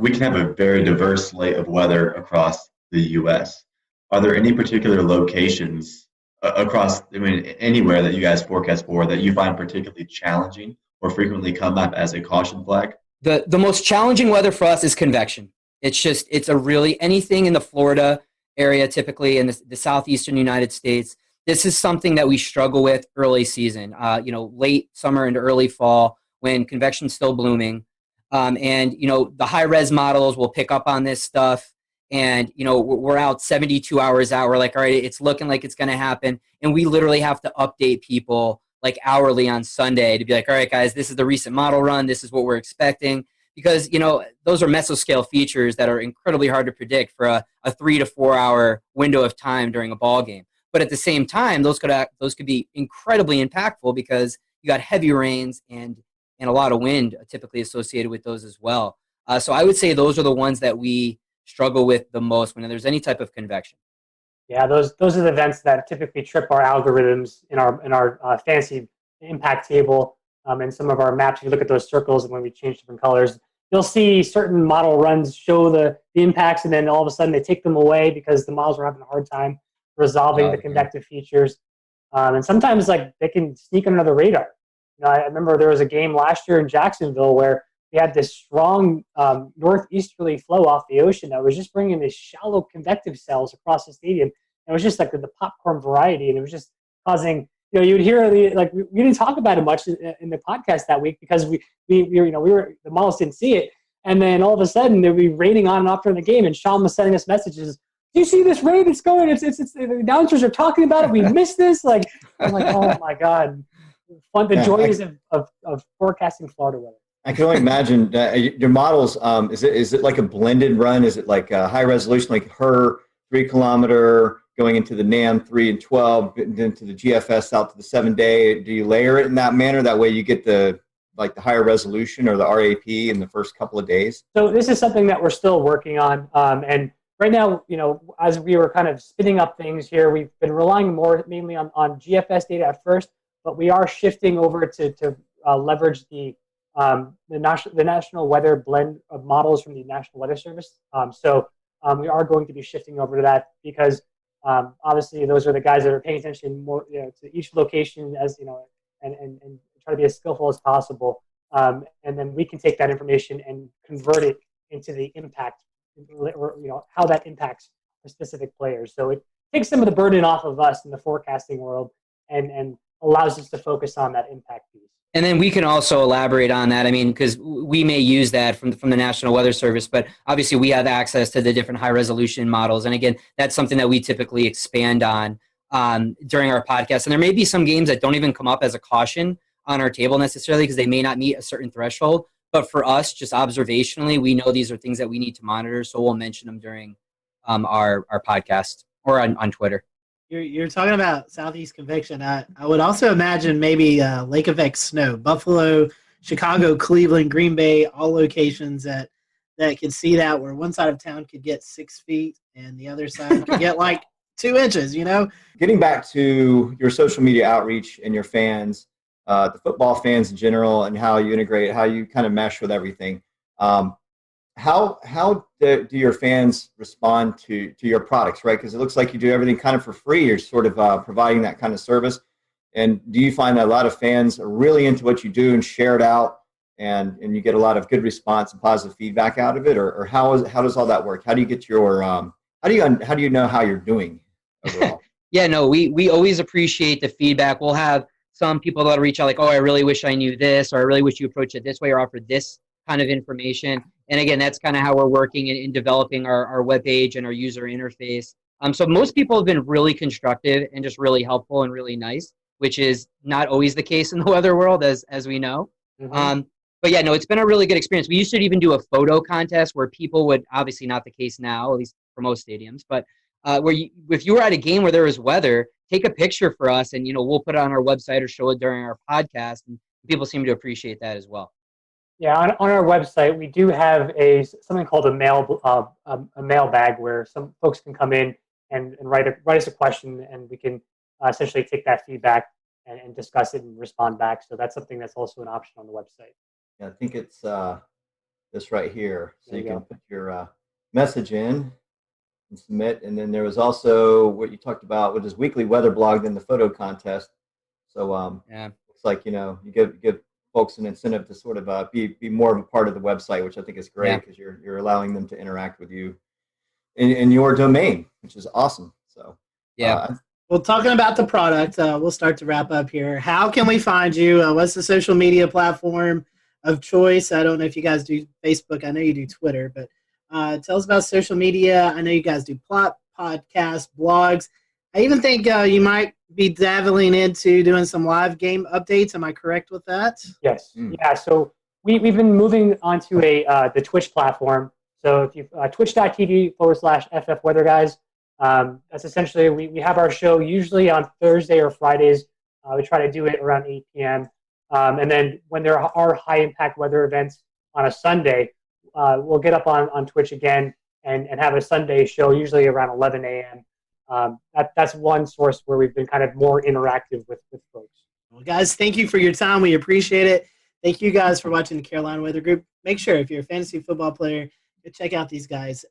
G: we can have a very diverse slate of weather across the U.S. Are there any particular locations across, anywhere that you guys forecast for that you find particularly challenging or frequently come up as a caution flag?
V: The most challenging weather for us is convection. It's a really anything in the Florida area, typically in the southeastern United States. This is something that we struggle with early season, late summer into early fall when convection's still blooming. And the high res models will pick up on this stuff. And, we're out 72 hours out. We're like, all right, it's looking like it's going to happen. And we literally have to update people like hourly on Sunday to be like, all right, guys, this is the recent model run. This is what we're expecting. Because, those are mesoscale features that are incredibly hard to predict for a 3 to 4 hour window of time during a ball game. But at the same time, those could be incredibly impactful because you got heavy rains and a lot of wind typically associated with those as well. So I would say those are the ones that we struggle with the most when there's any type of convection.
S: Yeah, those are the events that typically trip our algorithms in our fantasy impact table and some of our maps. If you look at those circles and when we change different colors, you'll see certain model runs show the impacts, and then all of a sudden they take them away because the models are having a hard time resolving the convective features. And sometimes they can sneak under the radar. I remember there was a game last year in Jacksonville where we had this strong northeasterly flow off the ocean that was just bringing these shallow convective cells across the stadium. It was just like the popcorn variety, and it was just causing. You would hear we didn't talk about it much in the podcast that week because the models didn't see it, and then all of a sudden they'd be raining on and off during the game, and Sean was sending us messages. Do you see this rain? It's going. It's the announcers are talking about it. We missed this. I'm like, oh my god, the joys of forecasting Florida weather.
T: I can only imagine your models. Is it like a blended run? Is it like a high resolution, like her 3 kilometer going into the NAM 3 and 12, then to the GFS out to the 7-day? Do you layer it in that manner? That way you get the higher resolution or the RAP in the first couple of days.
S: So this is something that we're still working on, and right now, as we were kind of spinning up things here, we've been relying mainly on GFS data at first, but we are shifting over to leverage the national weather blend of models from the National Weather Service. So we are going to be shifting over to that because obviously those are the guys that are paying attention more to each location as and try to be as skillful as possible, and then we can take that information and convert it into the impact, or how that impacts the specific players. So it takes some of the burden off of us in the forecasting world, and allows us to focus on that impact piece.
V: And then we can also elaborate on that. I mean, because we may use that from the National Weather Service, but obviously we have access to the different high resolution models. And again, that's something that we typically expand on during our podcast. And there may be some games that don't even come up as a caution on our table necessarily because they may not meet a certain threshold. But for us, just observationally, we know these are things that we need to monitor. So we'll mention them during our podcast or on Twitter.
M: You're talking about Southeast convection. I would also imagine maybe lake effect snow. Buffalo, Chicago, Cleveland, Green Bay, all locations that could see that, where one side of town could get 6 feet and the other side could get like 2 inches,
T: Getting back to your social media outreach and your fans, the football fans in general, and how you integrate, how you kind of mesh with everything. How do your fans respond to your products, right? Because it looks like you do everything kind of for free. You're sort of providing that kind of service. And do you find that a lot of fans are really into what you do and share it out, and you get a lot of good response and positive feedback out of it? Or how does all that work? How do you get your how do you know how you're doing overall?
V: Yeah, no, we always appreciate the feedback. We'll have some people that'll reach out like, oh, I really wish I knew this, or I really wish you approached it this way or offered this kind of information. And again, that's kind of how we're working in developing our webpage and our user interface. So most people have been really constructive and just really helpful and really nice, which is not always the case in the weather world, as we know.
S: Mm-hmm.
V: But yeah, no, it's been a really good experience. We used to even do a photo contest where people would, obviously not the case now, at least for most stadiums, but if you were at a game where there was weather, take a picture for us and, we'll put it on our website or show it during our podcast. And people seem to appreciate that as well.
S: Yeah, on our website, we do have something called a mailbag where some folks can come in and write us a question, and we can essentially take that feedback and discuss it and respond back. So that's something that's also an option on the website.
T: Yeah, I think it's this right here. So you can put your message in and submit. And then there was also what you talked about, which is weekly weather blog, then the photo contest. So it's like, you give folks an incentive to sort of be more of a part of the website, which I think is great because you're allowing them to interact with you in your domain, which is awesome. So
M: well, talking about the product, we'll start to wrap up here. How can we find you? What's the social media platform of choice? I don't know if you guys do Facebook. I know you do Twitter, but tell us about social media. I know you guys do podcasts, blogs. I even think you might be dabbling into doing some live game updates. Am I correct with that?
S: Yes. Yeah. So we've been moving onto the Twitch platform. So if you twitch.tv/FF Weather Guys, that's essentially we have our show usually on Thursday or Fridays. We try to do it around 8 p.m. And then when there are high impact weather events on a Sunday, we'll get up on Twitch again and have a Sunday show usually around 11 a.m. That's one source where we've been kind of more interactive with folks.
M: Well, guys, thank you for your time. We appreciate it. Thank you guys for watching the Carolina Weather Group. Make sure if you're a fantasy football player, go check out these guys.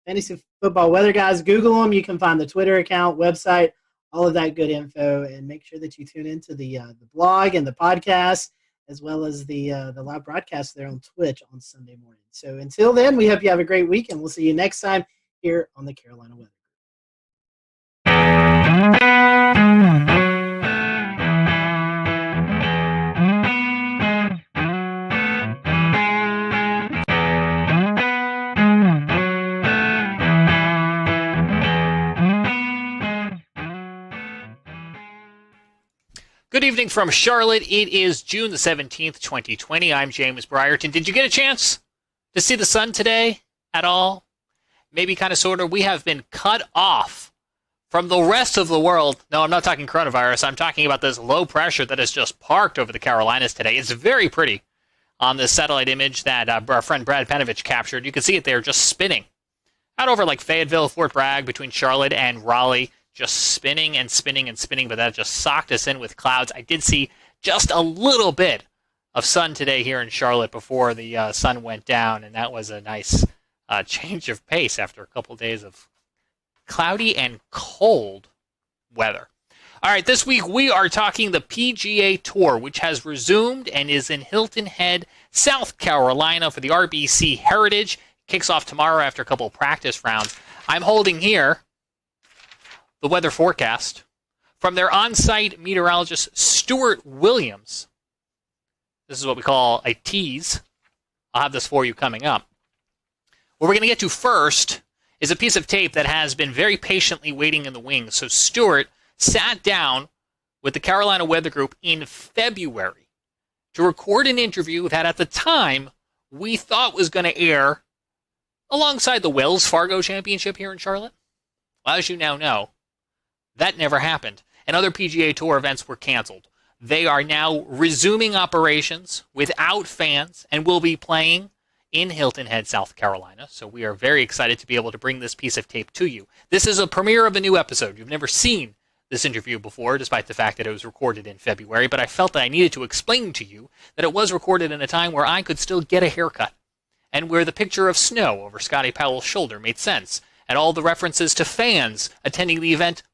M: Fantasy Football Weather Guys. Google them. You can find the Twitter account, website, all of that good info. And make sure that you tune into the blog and the podcast, as well as the live broadcast there on Twitch on Sunday morning. So until then, we hope you have a great week, and we'll see you next time here on the Carolina Weather.
B: Good evening from Charlotte. It is June the 17th, 2020. I'm James Brierton. Did you get a chance to see the sun today at all? Maybe kind of sort of. We have been cut off from the rest of the world. No, I'm not talking coronavirus. I'm talking about this low pressure that has just parked over the Carolinas today. It's very pretty on this satellite image that our friend Brad Panovich captured. You can see it there just spinning out over like Fayetteville, Fort Bragg, between Charlotte and Raleigh. Just spinning and spinning and spinning, but that just socked us in with clouds. I did see just a little bit of sun today here in Charlotte before the sun went down, and that was a nice change of pace after a couple days of cloudy and cold weather. All right, this week we are talking the PGA Tour, which has resumed and is in Hilton Head, South Carolina for the RBC Heritage. Kicks off tomorrow after a couple of practice rounds. I'm holding here the weather forecast from their on-site meteorologist, Stuart Williams. This is what we call a tease. I'll have this for you coming up. What we're going to get to first is a piece of tape that has been very patiently waiting in the wings. So Stuart sat down with the Carolina Weather Group in February to record an interview that at the time we thought was going to air alongside the Wells Fargo Championship here in Charlotte. Well, as you now know, that never happened, and other PGA Tour events were canceled. They are now resuming operations without fans and will be playing in Hilton Head, South Carolina. So we are very excited to be able to bring this piece of tape to you. This is a premiere of a new episode. You've never seen this interview before, despite the fact that it was recorded in February, but I felt that I needed to explain to you that it was recorded in a time where I could still get a haircut, and where the picture of snow over Scotty Powell's shoulder made sense, and all the references to fans attending the event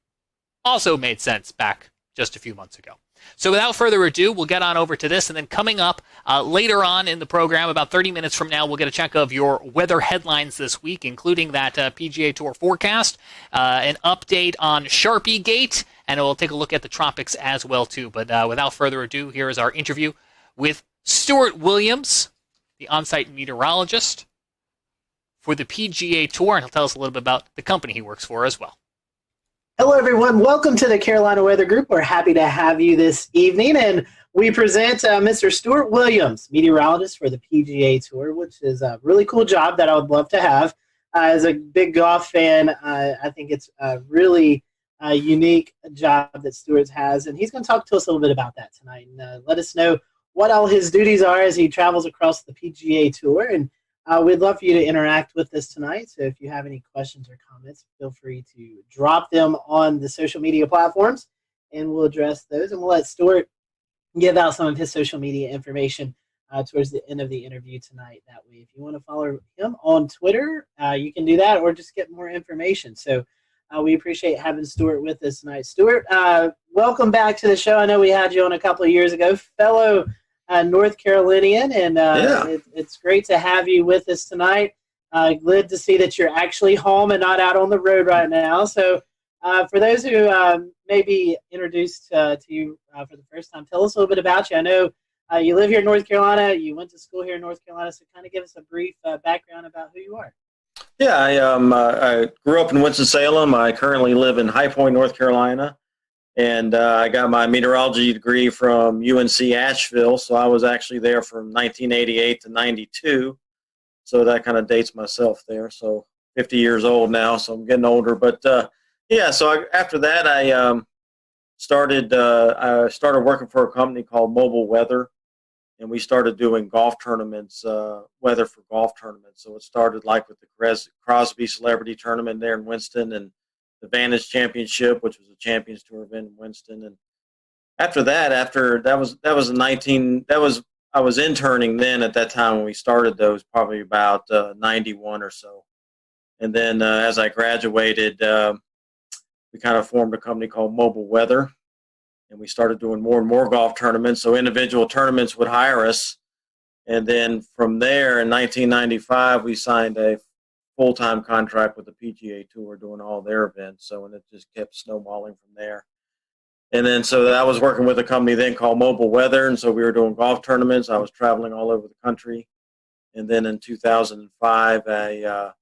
B: also made sense back just a few months ago. So without further ado, we'll get on over to this, and then coming up later on in the program, about 30 minutes from now, we'll get a check of your weather headlines this week, including that PGA Tour forecast, an update on Sharpie Gate, and we'll take a look at the tropics as well, too. But without further ado, here is our interview with Stuart Williams, the on-site meteorologist for the PGA Tour, and he'll tell us a little bit about the company he works for as well.
C: Hello, everyone. Welcome to the Carolina Weather Group. We're happy to have you this evening, and we present Mr. Stuart Williams, meteorologist for the PGA Tour, which is a really cool job that I would love to have. As a big golf fan, I think it's a really unique job that Stuart has, and he's going to talk to us a little bit about that tonight and let us know what all his duties are as he travels across the PGA Tour. And we'd love for you to interact with us tonight. So if you have any questions or comments, feel free to drop them on the social media platforms, and we'll address those. And we'll let Stuart give out some of his social media information towards the end of the interview tonight. That way, if you want to follow him on Twitter, you can do that, or just get more information. So we appreciate having Stuart with us tonight. Stuart, welcome back to the show. I know we had you on a couple of years ago, fellow North Carolinian, and it's great to have you with us tonight. Glad to see that you're actually home and not out on the road right now. So for those who may be introduced to you for the first time, tell us a little bit about you. I know you live here in North Carolina. You went to school here in North Carolina, so kind of give us a brief background about who you are.
O: Yeah, I grew up in Winston-Salem. I currently live in High Point, North Carolina. And I got my meteorology degree from UNC Asheville, so I was actually there from 1988 to 92. So that kind of dates myself there. So 50 years old now, so I'm getting older. But after that, I started working for a company called Mobile Weather, and we started doing golf tournaments, weather for golf tournaments. So it started like with the Crosby Celebrity Tournament there in Winston, and the Vantage Championship, which was a Champions Tour event in Winston. And I was interning then at that time when we started those, probably about 91 or so. And then as I graduated, we kind of formed a company called Mobile Weather, and we started doing more and more golf tournaments. So individual tournaments would hire us. And then from there in 1995, we signed a full-time contract with the PGA Tour doing all their events. So, and it just kept snowballing from there. And then, so I was working with a company then called Mobile Weather, and so we were doing golf tournaments. I was traveling all over the country. And then in 2005, I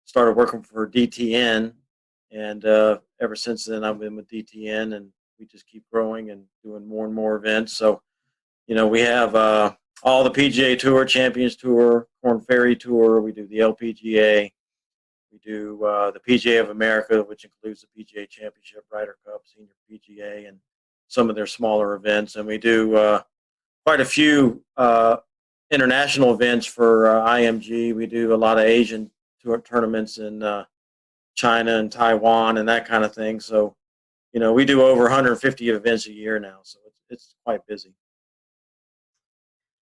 O: started working for DTN, and ever since then, I've been with DTN, and we just keep growing and doing more and more events. So, we have all the PGA Tour, Champions Tour, Korn Ferry Tour. We do the LPGA. We do the PGA of America, which includes the PGA Championship, Ryder Cup, Senior PGA, and some of their smaller events. And we do quite a few international events for IMG. We do a lot of Asian tour tournaments in China and Taiwan and that kind of thing. So, we do over 150 events a year now. So it's quite busy.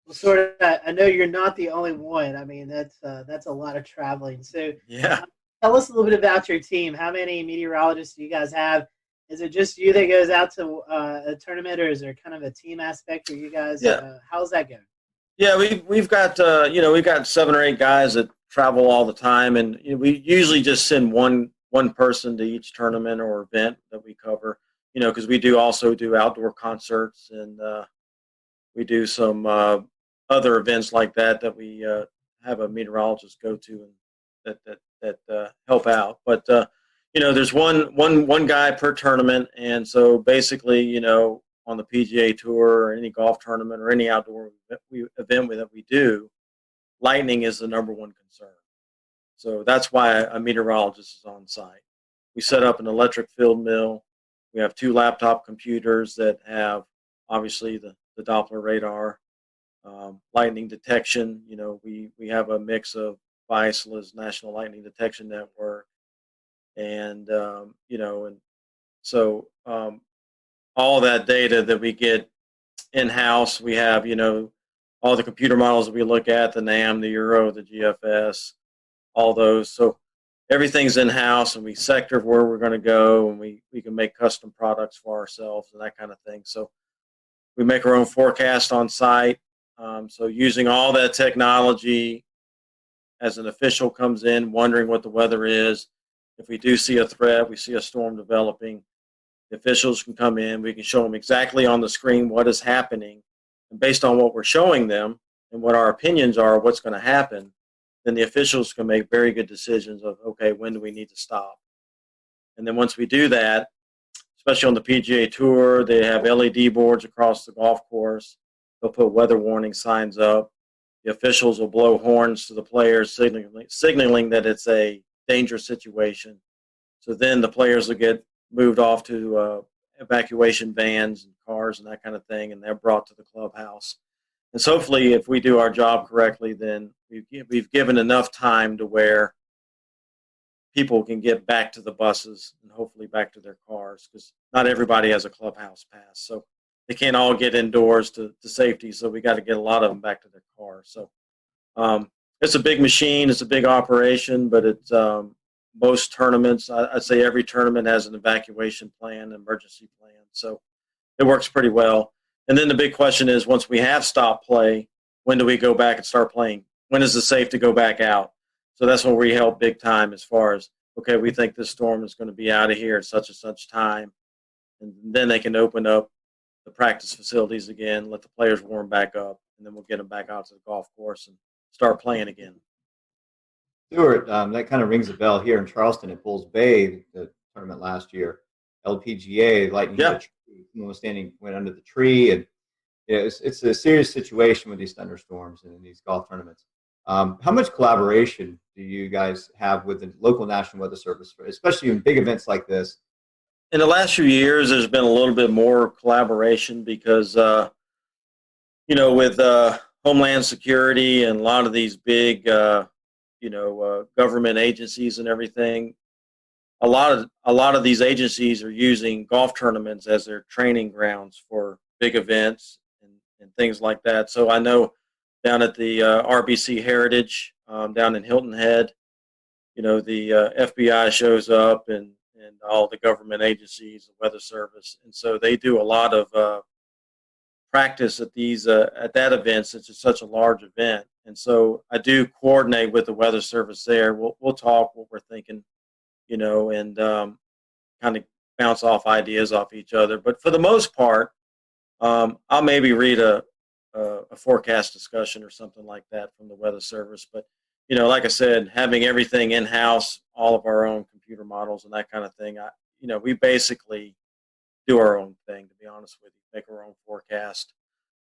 C: Well, sort of. I know you're not the only one. I mean, that's a lot of traveling. So,
O: yeah.
C: Tell us a little bit about your team. How many meteorologists do you guys have?
M: Is it just you that goes out to a tournament, or is there kind of a team aspect for you guys?
O: Yeah.
M: How's that going?
O: Yeah, we've got we've got 7 or 8 guys that travel all the time, and we usually just send one person to each tournament or event that we cover. Because we also do outdoor concerts, and we do some other events like that we have a meteorologist go to and that help out. But there's one guy per tournament, and so basically, on the PGA Tour or any golf tournament or any outdoor event that we do, lightning is the number one concern. So that's why a meteorologist is on site. We set up an electric field mill. We have 2 laptop computers that have obviously the Doppler radar, lightning detection. We have a mix of VISLA's National Lightning Detection Network, and and so all that data that we get in-house, we have, all the computer models that we look at, the NAM, the Euro, the GFS, all those. So everything's in-house, and we sector where we're going to go, and we can make custom products for ourselves and that kind of thing. So we make our own forecast on site. So using all that technology, as an official comes in wondering what the weather is, if we do see a threat, we see a storm developing, the officials can come in, we can show them exactly on the screen what is happening, and based on what we're showing them and what our opinions are of what's going to happen, then the officials can make very good decisions of, okay, when do we need to stop? And then once we do that, especially on the PGA Tour, they have LED boards across the golf course. They'll put weather warning signs up. The officials will blow horns to the players, signaling that it's a dangerous situation. So then the players will get moved off to evacuation vans and cars and that kind of thing, and they're brought to the clubhouse. And so hopefully, if we do our job correctly, then we've given enough time to where people can get back to the buses and hopefully back to their cars, because not everybody has a clubhouse pass. So they can't all get indoors to safety, so we got to get a lot of them back to their cars. So it's a big machine. It's a big operation, but it's most tournaments, I'd say every tournament has an evacuation plan, emergency plan. So it works pretty well. And then the big question is, once we have stopped play, when do we go back and start playing? When is it safe to go back out? So that's when we help big time, as far as, okay, we think this storm is going to be out of here at such and such time. And then they can open up the practice facilities again, let the players warm back up, and then we'll get them back out to the golf course and start playing again.
T: Stuart, that kind of rings a bell here in Charleston at Bulls Bay, the tournament last year. LPGA, lightning hit a tree. Someone was went under the tree, and it's a serious situation with these thunderstorms and in these golf tournaments. How much collaboration do you guys have with the local National Weather Service, especially in big events like this?
O: In the last few years, there's been a little bit more collaboration because, with Homeland Security and a lot of these big, government agencies and everything, a lot of these agencies are using golf tournaments as their training grounds for big events and things like that. So I know down at the RBC Heritage down in Hilton Head, the FBI shows up and all the government agencies, the Weather Service, and so they do a lot of practice at that event, since it's such a large event. And so I do coordinate with the Weather Service there. We'll talk what we're thinking, and kind of bounce off ideas off each other. But for the most part, I'll maybe read a forecast discussion or something like that from the Weather Service. But like I said, having everything in-house, all of our own computer models and that kind of thing, we basically do our own thing, to be honest with you, make our own forecast.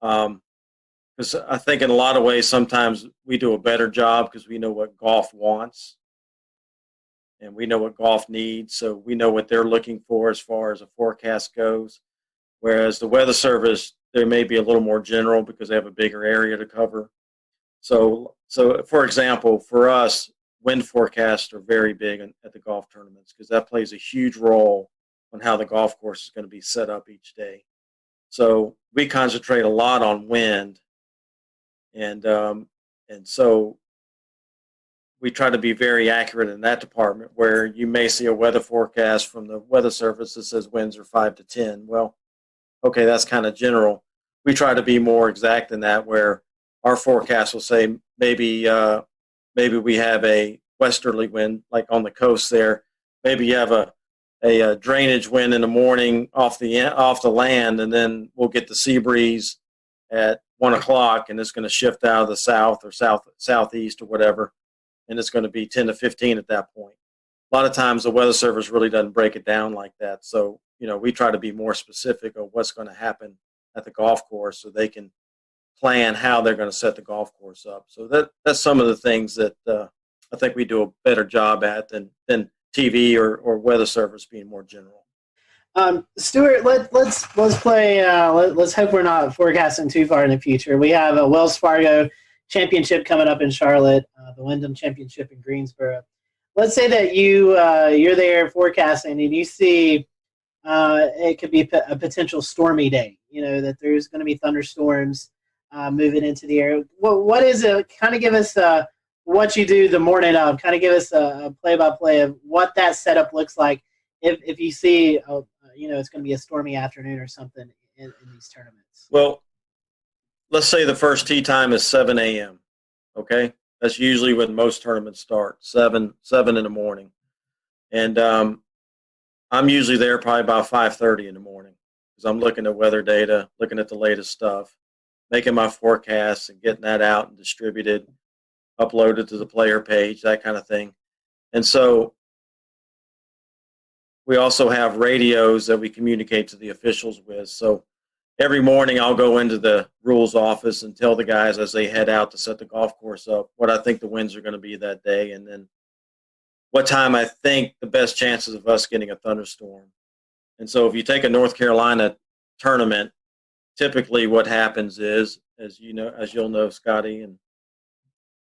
O: Because I think in a lot of ways, sometimes we do a better job because we know what golf wants and we know what golf needs. So we know what they're looking for as far as a forecast goes. Whereas the Weather Service, they may be a little more general because they have a bigger area to cover. So for example, for us, wind forecasts are very big at the golf tournaments because that plays a huge role on how the golf course is going to be set up each day. So we concentrate a lot on wind, and so we try to be very accurate in that department, where you may see a weather forecast from the Weather Service that says winds are 5 to 10. Well, okay, that's kind of general. We try to be more exact than that, where our forecast will say maybe we have a westerly wind, like on the coast there. Maybe you have a drainage wind in the morning off the land, and then we'll get the sea breeze at 1 o'clock, and it's going to shift out of the south or southeast or whatever, and it's going to be 10 to 15 at that point. A lot of times the Weather Service really doesn't break it down like that. So, we try to be more specific of what's going to happen at the golf course, so they can plan how they're going to set the golf course up. So that's some of the things that I think we do a better job at than TV or Weather Service being more general.
C: Stuart, let's play. Let's hope we're not forecasting too far in the future. We have a Wells Fargo Championship coming up in Charlotte, the Wyndham Championship in Greensboro. Let's say that you're there forecasting and you see it could be a potential stormy day. That there's going to be thunderstorms moving into the air. What is it? Kind of give us what you do the morning of. Kind of give us a play-by-play of what that setup looks like if you see, it's going to be a stormy afternoon or something in these tournaments.
O: Well, let's say the first tee time is 7 a.m., okay? That's usually when most tournaments start, 7 in the morning. And I'm usually there probably about 5:30 in the morning, because I'm looking at weather data, looking at the latest stuff, making my forecasts and getting that out and distributed, uploaded to the player page, that kind of thing. And so we also have radios that we communicate to the officials with. So every morning I'll go into the rules office and tell the guys as they head out to set the golf course up what I think the winds are going to be that day, and then what time I think the best chances of us getting a thunderstorm. And so if you take a North Carolina tournament, typically what happens is, as you'll know, Scotty, and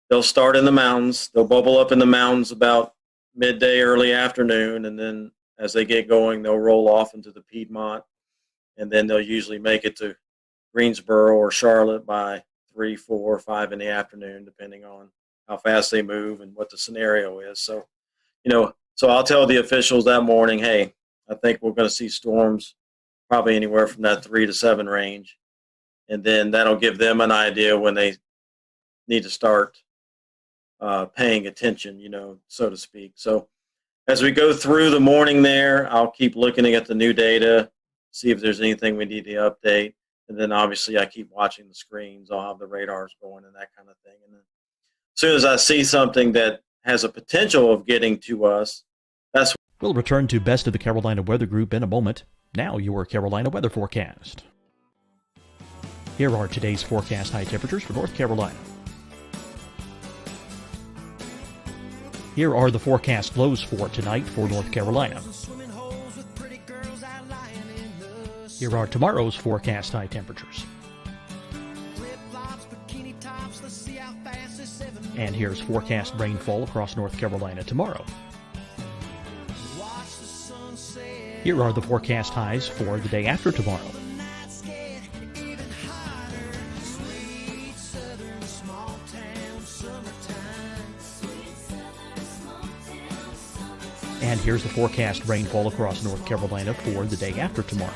O: they'll start in the mountains. They'll bubble up in the mountains about midday, early afternoon, and then as they get going, they'll roll off into the Piedmont, and then they'll usually make it to Greensboro or Charlotte by 3, 4, 5 in the afternoon, depending on how fast they move and what the scenario is. So, so I'll tell the officials that morning, hey, I think we're going to see storms probably anywhere from that 3 to 7 range. And then that'll give them an idea when they need to start paying attention, so to speak. So as we go through the morning there, I'll keep looking at the new data, see if there's anything we need to update. And then obviously I keep watching the screens. I'll have the radars going and that kind of thing. And then as soon as I see something that has a potential of getting to us, that's...
N: We'll return to Best of the Carolina Weather Group in a moment. Now your Carolina weather forecast. Here are today's forecast high temperatures for North Carolina. Here are the forecast lows for tonight for North Carolina. Here are tomorrow's forecast high temperatures. And here's forecast rainfall across North Carolina tomorrow. Here are the forecast highs for the day after tomorrow. And here's the forecast rainfall across North Carolina for the day after tomorrow.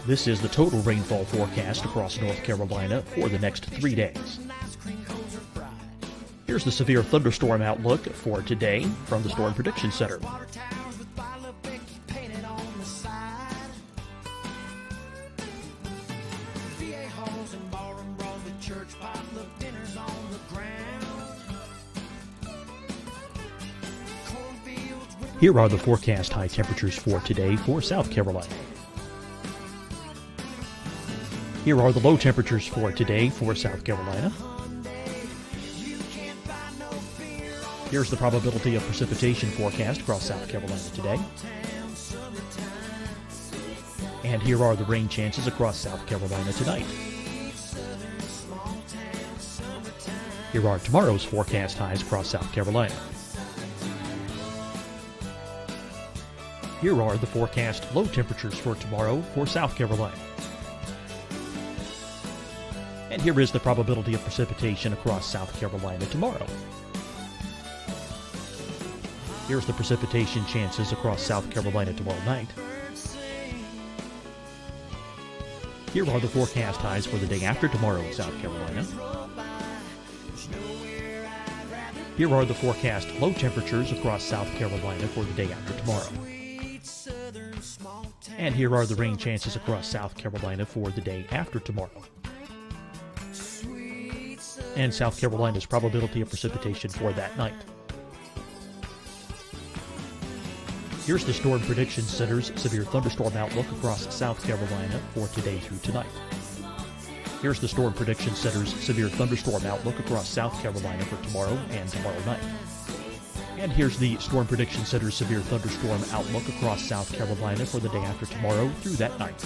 N: This is the total rainfall forecast across North Carolina for the next 3 days. Here's the severe thunderstorm outlook for today from the Storm Prediction Center. Here are the forecast high temperatures for today for South Carolina. Here are the low temperatures for today for South Carolina. Here's the probability of precipitation forecast across South Carolina today. And here are the rain chances across South Carolina tonight. Here are tomorrow's forecast highs across South Carolina. Here are the forecast low temperatures for tomorrow for South Carolina. And here is the probability of precipitation across South Carolina tomorrow. Here's the precipitation chances across South Carolina tomorrow night. Here are the forecast highs for the day after tomorrow in South Carolina. Here are the forecast low temperatures across South Carolina for the day after tomorrow. And here are the rain chances across South Carolina for the day after tomorrow. And South Carolina's probability of precipitation for that night. Here's the Storm Prediction Center's severe thunderstorm outlook across South Carolina for today through tonight. Here's the Storm Prediction Center's severe thunderstorm outlook across South Carolina for tomorrow and tomorrow night. And here's the Storm Prediction Center's severe thunderstorm outlook across South Carolina for the day after tomorrow through that night.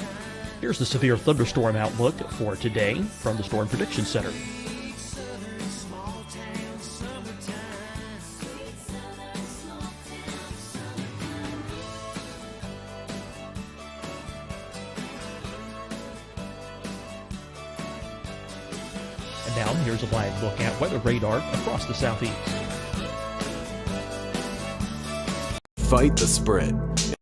N: Here's the severe thunderstorm outlook for today from the Storm Prediction Center. Now, here's a live look at weather radar across the southeast.
I: Fight the spread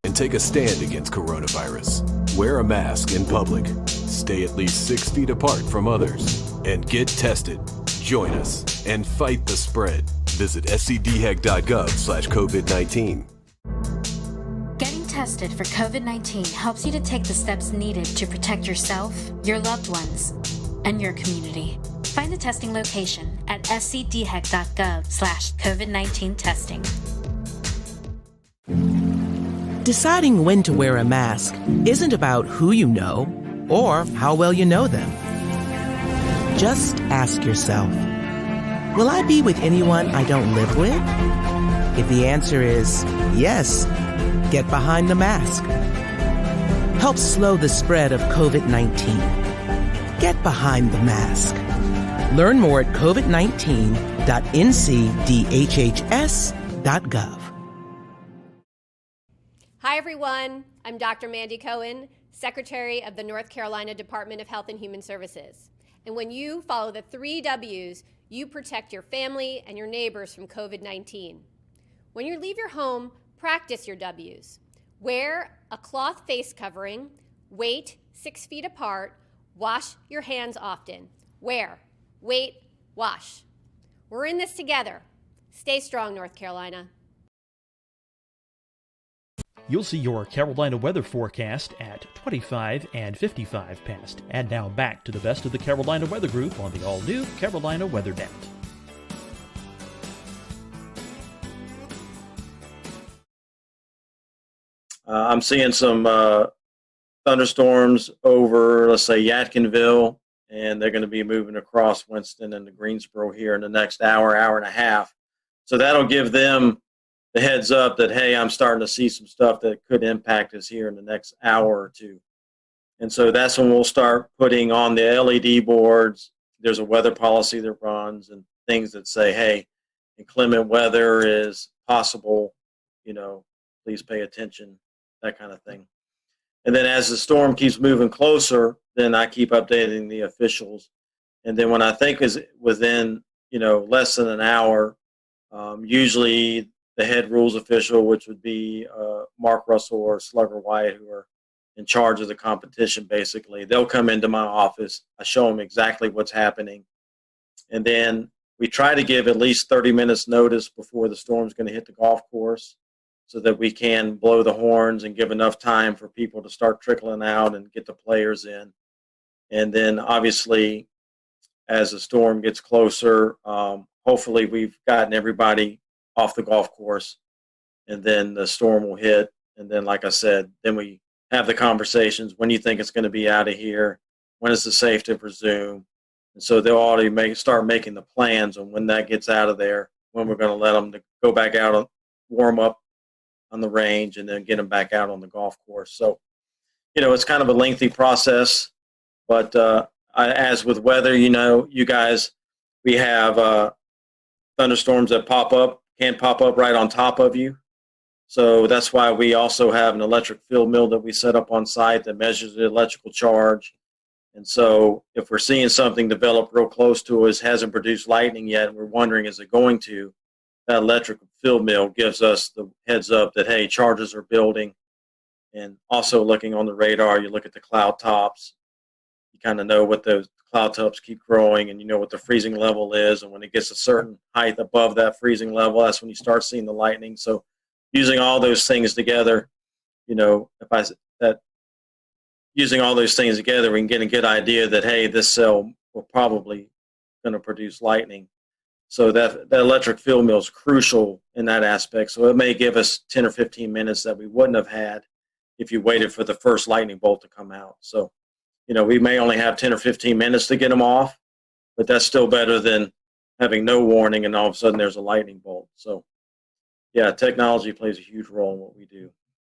I: and take a stand against coronavirus. Wear a mask in public. Stay at least 6 feet apart from others. And get tested. Join us and fight the spread. Visit scdhec.gov/COVID-19.
J: Getting tested for COVID-19 helps you to take the steps needed to protect yourself, your loved ones, and your community. Find the testing location at scdhec.gov/COVID-19 testing.
K: Deciding when to wear a mask isn't about who you know or how well you know them. Just ask yourself, will I be with anyone I don't live with? If the answer is yes, get behind the mask. Help slow the spread of COVID-19. Get behind the mask. Learn more at covid19.ncdhhs.gov.
L: Hi, everyone. I'm Dr. Mandy Cohen, Secretary of the North Carolina Department of Health and Human Services. And when you follow the 3 W's, you protect your family and your neighbors from COVID-19. When you leave your home, practice your W's. Wear a cloth face covering, wait 6 feet apart, wash your hands often. Wear, wait, wash. We're in this together. Stay strong, North Carolina.
N: You'll see your Carolina weather forecast at 25 and 55 past. And now back to the best of the Carolina Weather Group on the all-new Carolina Weather Net.
O: I'm seeing some thunderstorms over, let's say, Yadkinville, and they're going to be moving across Winston and the Greensboro here in the next hour, hour and a half. So that'll give them the heads up that, hey, I'm starting to see some stuff that could impact us here in the next hour or two. And so that's when we'll start putting on the LED boards. There's a weather policy that runs and things that say, hey, inclement weather is possible, please pay attention, that kind of thing. And then as the storm keeps moving closer, then I keep updating the officials. And then when I think is within, less than an hour, usually the head rules official, which would be Mark Russell or Slugger White, who are in charge of the competition, basically, they'll come into my office. I show them exactly what's happening. And then we try to give at least 30 minutes notice before the storm's going to hit the golf course, so that we can blow the horns and give enough time for people to start trickling out and get the players in. And then obviously, as the storm gets closer, hopefully we've gotten everybody off the golf course, and then the storm will hit. And then, like I said, then we have the conversations. When you think it's going to be out of here? When is it safe to resume? And so they'll already start making the plans on when that gets out of there, when we're going to let them to go back out and warm up on the range and then get them back out on the golf course. So, it's kind of a lengthy process, but as with weather, you guys, we have thunderstorms that can pop up right on top of you. So that's why we also have an electric field mill that we set up on site that measures the electrical charge. And so if we're seeing something develop real close to us, hasn't produced lightning yet, and we're wondering, is it going to, that electric field mill gives us the heads up that, hey, charges are building. And also looking on the radar, you look at the cloud tops, you kind of know what those cloud tops keep growing, and you know what the freezing level is. And when it gets a certain height above that freezing level, that's when you start seeing the lightning. So using all those things together, using all those things together, we can get a good idea that, hey, this cell will probably going to produce lightning. So that electric field mill is crucial in that aspect. So it may give us 10 or 15 minutes that we wouldn't have had if you waited for the first lightning bolt to come out. So, we may only have 10 or 15 minutes to get them off, but that's still better than having no warning and all of a sudden there's a lightning bolt. So, yeah, technology plays a huge role in what we do.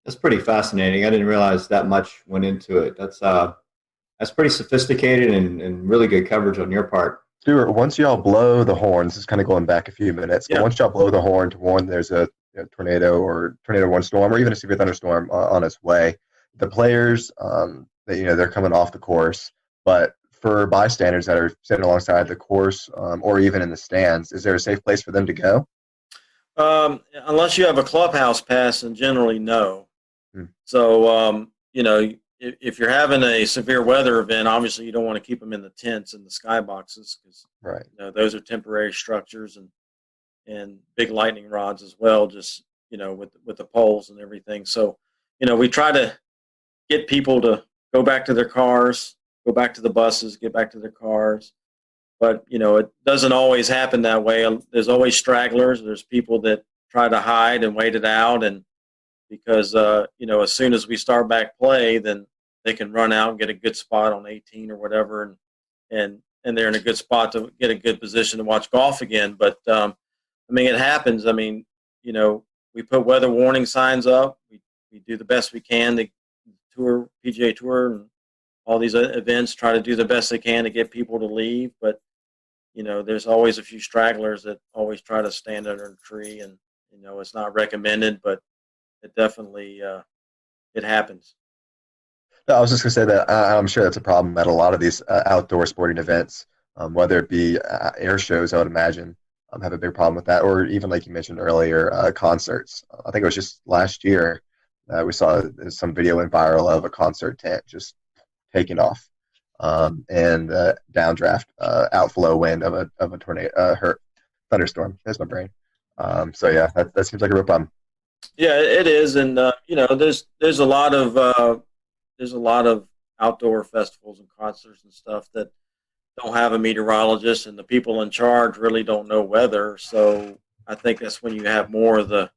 T: That's pretty fascinating. I didn't realize that much went into it. That's pretty sophisticated and really good coverage on your part.
D: Stuart, once y'all blow the horns, it's kind of going back a few minutes, but once y'all blow the horn to warn there's a tornado or tornado warning storm or even a severe thunderstorm on its way, the players, they're coming off the course, but for bystanders that are sitting alongside the course or even in the stands, is there a safe place for them to go?
O: Unless you have a clubhouse pass, and generally no. So, if you're having a severe weather event, obviously you don't want to keep them in the tents and the skyboxes because those are temporary structures and big lightning rods as well, just, with the poles and everything. So, we try to get people to go back to their cars, go back to the buses, get back to their cars. But, it doesn't always happen that way. There's always stragglers. There's people that try to hide and wait it out. And because, as soon as we start back play, then they can run out and get a good spot on 18 or whatever. And they're in a good spot to get a good position to watch golf again. But, it happens. We put weather warning signs up. We do the best we can to PGA Tour and all these events, try to do the best they can to get people to leave. But, there's always a few stragglers that always try to stand under a tree. And, it's not recommended, but it definitely it happens.
D: No, I was just going to say that I'm sure that's a problem at a lot of these outdoor sporting events, whether it be air shows, I would imagine, have a big problem with that, or even like you mentioned earlier, concerts. I think it was just last year we saw some video went viral of a concert tent just taking off, and downdraft, outflow wind of a tornado, thunderstorm. There's my brain. So yeah, that seems like a real problem.
O: Yeah, it is, and there's a lot of outdoor festivals and concerts and stuff that don't have a meteorologist, and the people in charge really don't know weather. So I think that's when you have more of the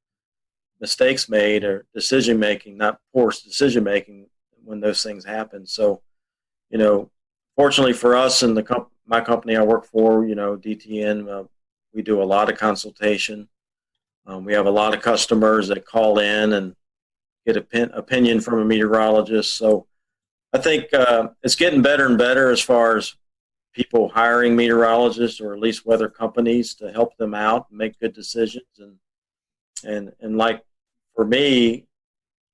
O: mistakes made or decision making, not poor decision making, when those things happen. So, fortunately for us and my company I work for, DTN, we do a lot of consultation. We have a lot of customers that call in and get opinion from a meteorologist. So I think it's getting better and better as far as people hiring meteorologists or at least weather companies to help them out and make good decisions. And like for me,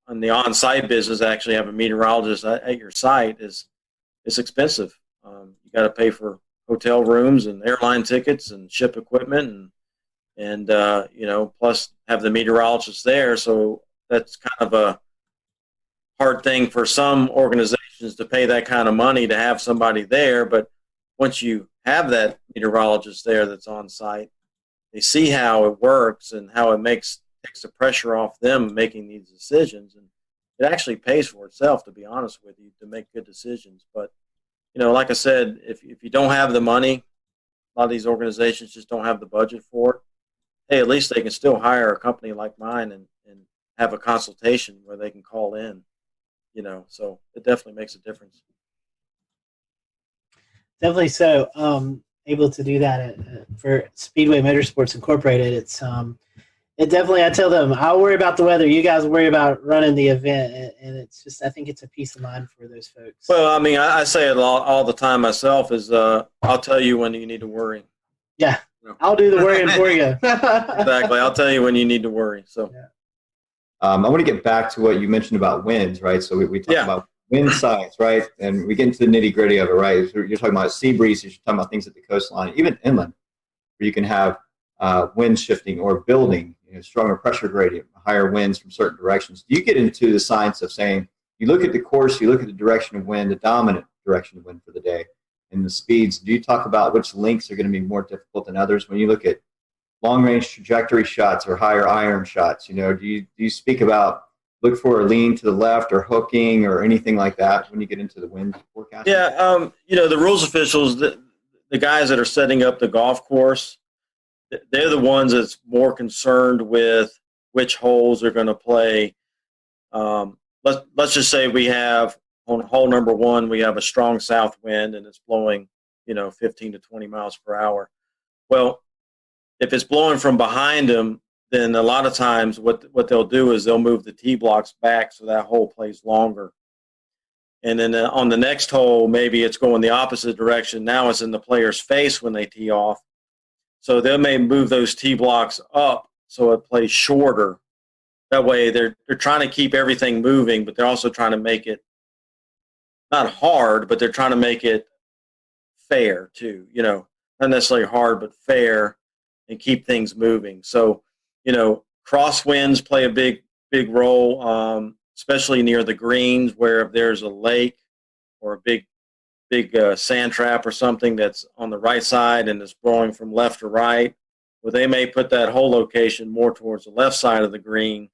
O: on the on-site business, actually have a meteorologist at your site is expensive. You got to pay for hotel rooms and airline tickets and ship equipment and plus have the meteorologist there. So that's kind of a hard thing for some organizations to pay that kind of money to have somebody there. But once you have that meteorologist there that's on site, they see how it works and how it takes the pressure off them making these decisions. And it actually pays for itself, to be honest with you, to make good decisions. But, like I said, if you don't have the money, a lot of these organizations just don't have the budget for it. Hey, at least they can still hire a company like mine and have a consultation where they can call in, so it definitely makes a difference.
C: Definitely so. Able to do that for Speedway Motorsports Incorporated. It definitely, I tell them, I'll worry about the weather. You guys worry about running the event. And it's just, I think it's a peace of mind for those folks.
O: Well, I say it all the time myself is I'll tell you when you need to worry.
C: Yeah. I'll do the worrying for you.
O: Exactly. I'll tell you when you need to worry. So,
T: I want to get back to what you mentioned about winds, right? So we talked about wind science, right? And we get into the nitty gritty of it, right? You're talking about sea breezes, you're talking about things at the coastline, even inland, where you can have wind shifting or building, stronger pressure gradient, higher winds from certain directions. Do you get into the science of saying, you look at the course, you look at the direction of wind, the dominant direction of wind for the day, and the speeds? Do you talk about which links are going to be more difficult than others? When you look at long-range trajectory shots or higher iron shots, do you speak about look for a lean to the left or hooking or anything like that when you get into the wind forecast?
O: Yeah, the rules officials, the guys that are setting up the golf course, they're the ones that's more concerned with which holes are going to play. Let's just say we have on hole number 1, we have a strong south wind and it's blowing, 15 to 20 miles per hour. Well, if it's blowing from behind them, then a lot of times what they'll do is they'll move the tee blocks back so that hole plays longer. And then on the next hole, maybe it's going the opposite direction. Now it's in the player's face when they tee off. So they may move those tee blocks up so it plays shorter. That way they're trying to keep everything moving, but they're also trying to make it not hard, but they're trying to make it fair too. Not necessarily hard, but fair, and keep things moving. So, crosswinds play a big role, especially near the greens, where if there's a lake or a big sand trap or something that's on the right side and it's blowing from left to right, well, they may put that hole location more towards the left side of the green,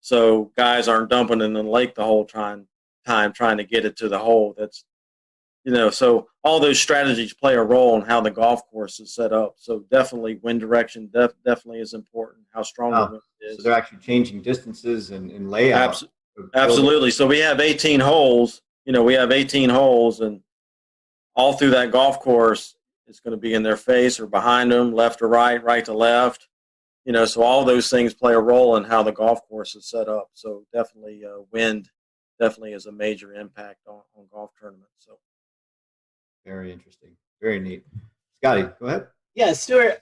O: so guys aren't dumping in the lake the whole time trying to get it to the hole. That's so all those strategies play a role in how the golf course is set up. So definitely wind direction definitely is important, how strong the wind is.
T: So they're actually changing distances and layout.
O: Absolutely. So we have 18 holes. We have 18 holes, and all through that golf course, it's going to be in their face or behind them, left to right, right to left. So all those things play a role in how the golf course is set up. So definitely wind definitely is a major impact on golf tournaments. So.
T: Very interesting. Very neat. Scotty, go ahead.
M: Yeah, Stuart,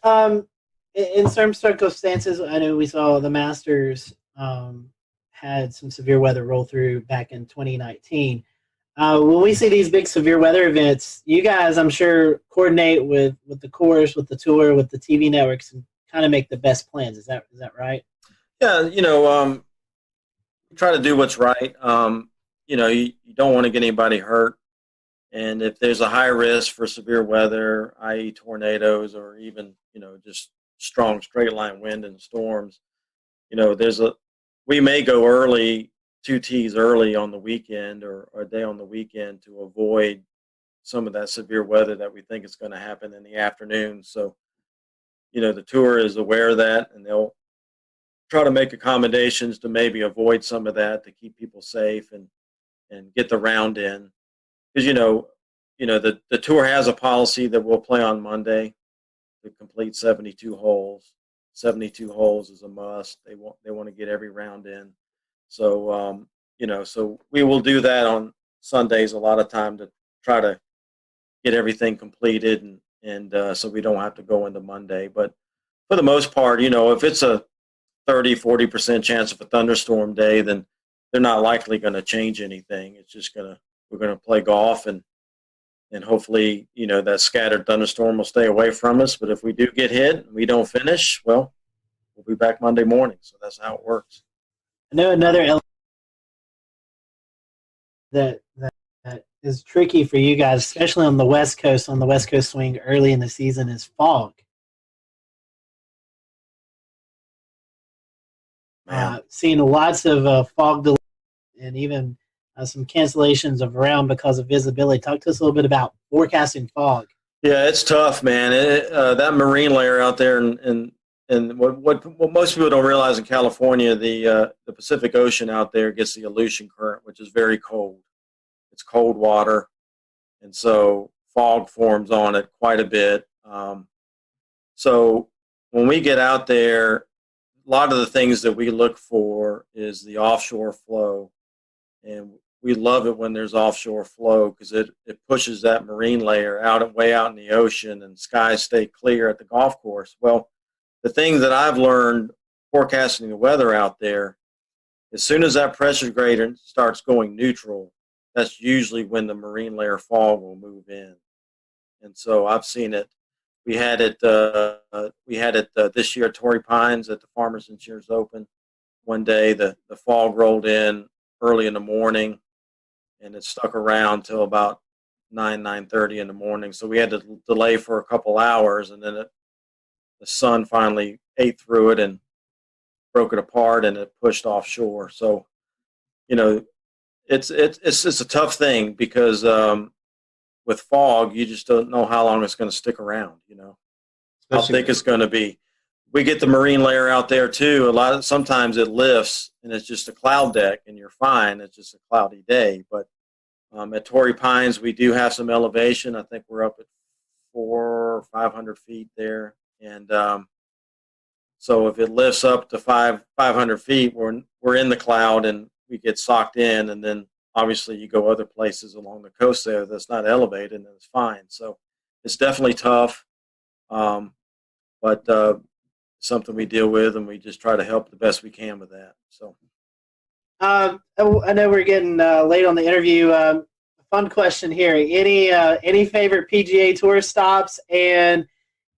M: in some circumstances, I know we saw the Masters had some severe weather roll through back in 2019. When we see these big severe weather events, you guys, I'm sure, coordinate with the course, with the tour, with the TV networks, and kind of make the best plans. Is that right?
O: Yeah, try to do what's right. You don't want to get anybody hurt. And if there's a high risk for severe weather, i.e. tornadoes or even, just strong straight line wind and storms, we may go early, 2 tees early on the weekend or a day on the weekend to avoid some of that severe weather that we think is going to happen in the afternoon. So, the tour is aware of that, and they'll try to make accommodations to maybe avoid some of that to keep people safe and get the round in. Because the tour has a policy that we'll play on Monday to complete 72 holes. 72 holes is a must. They want to get every round in. So so we will do that on Sundays a lot of time to try to get everything completed and so we don't have to go into Monday. But for the most part, if it's a 30-40% chance of a thunderstorm day, then they're not likely going to change anything. It's just we're going to play golf and hopefully, that scattered thunderstorm will stay away from us. But if we do get hit and we don't finish, well, we'll be back Monday morning. So that's how it works.
M: I know another element that is tricky for you guys, especially on the West Coast swing early in the season, is fog. Seeing lots of fog delays and even some cancellations of round because of visibility. Talk to us a little bit about forecasting fog.
O: Yeah, it's tough, man. That marine layer out there, and what most people don't realize in California, the Pacific Ocean out there gets the Aleutian Current, which is very cold. It's cold water, and so fog forms on it quite a bit. So when we get out there, a lot of the things that we look for is the offshore flow, and we love it when there's offshore flow because it pushes that marine layer way out in the ocean, and skies stay clear at the golf course. Well, the thing that I've learned forecasting the weather out there, as soon as that pressure gradient starts going neutral, that's usually when the marine layer fog will move in. And so I've seen it. We had it this year at Torrey Pines at the Farmers Insurance Open. One day the fog rolled in early in the morning, and it stuck around till about 9:30 in the morning. So we had to delay for a couple hours, and then the sun finally ate through it and broke it apart, and it pushed offshore. So, it's a tough thing because with fog, you just don't know how long it's going to stick around. How thick it's going to be. We get the marine layer out there too. Sometimes it lifts and it's just a cloud deck, and you're fine. It's just a cloudy day. But at Torrey Pines, we do have some elevation. I think we're up at 400 or 500 feet there, and so if it lifts up to 500 feet, we're in the cloud and we get socked in, and then obviously you go other places along the coast there that's not elevated, and it's fine. So it's definitely tough, but something we deal with, and we just try to help the best we can with that. So
C: I know we're getting late on the interview. Fun question here: any favorite PGA Tour stops, and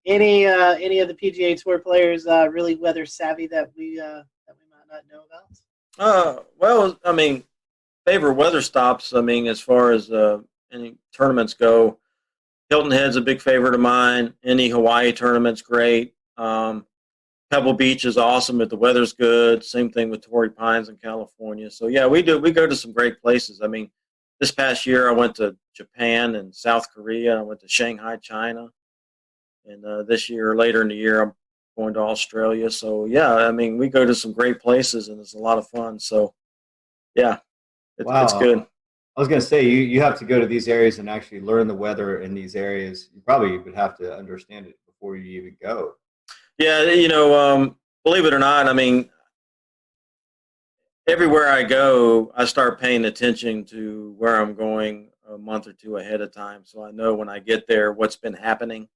C: any of the PGA Tour players really weather savvy that we might not know about?
O: Well, I mean, favorite weather stops. I mean, as far as any tournaments go, Hilton Head's a big favorite of mine. Any Hawaii tournament's great. Pebble Beach is awesome if the weather's good. Same thing with Torrey Pines in California. So yeah, we go to some great places. I mean, this past year I went to Japan and South Korea. I went to Shanghai, China, and this year, later in the year, I'm going to Australia. So yeah, I mean, we go to some great places, and it's a lot of fun. So yeah, it's good.
T: I was going to say, you have to go to these areas and actually learn the weather in these areas. You probably would have to understand it before you even go.
O: Yeah, believe it or not, I mean, everywhere I go, I start paying attention to where I'm going a month or two ahead of time. So I know when I get there what's been happening.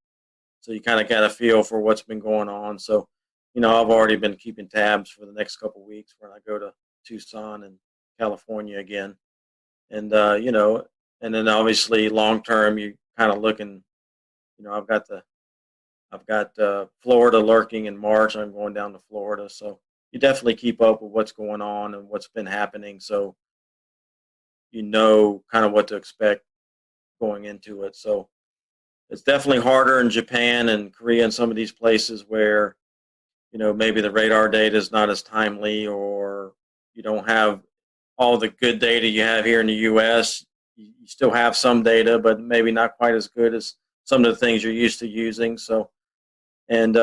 O: So you kind of got a feel for what's been going on. So, I've already been keeping tabs for the next couple of weeks when I go to Tucson and California again. And, and then obviously long term, you kind of looking, I've got Florida lurking in March. I'm going down to Florida. So you definitely keep up with what's going on and what's been happening. So kind of what to expect going into it. So it's definitely harder in Japan and Korea and some of these places where, maybe the radar data is not as timely, or you don't have all the good data you have here in the U.S. You still have some data, but maybe not quite as good as some of the things you're used to using. So, and,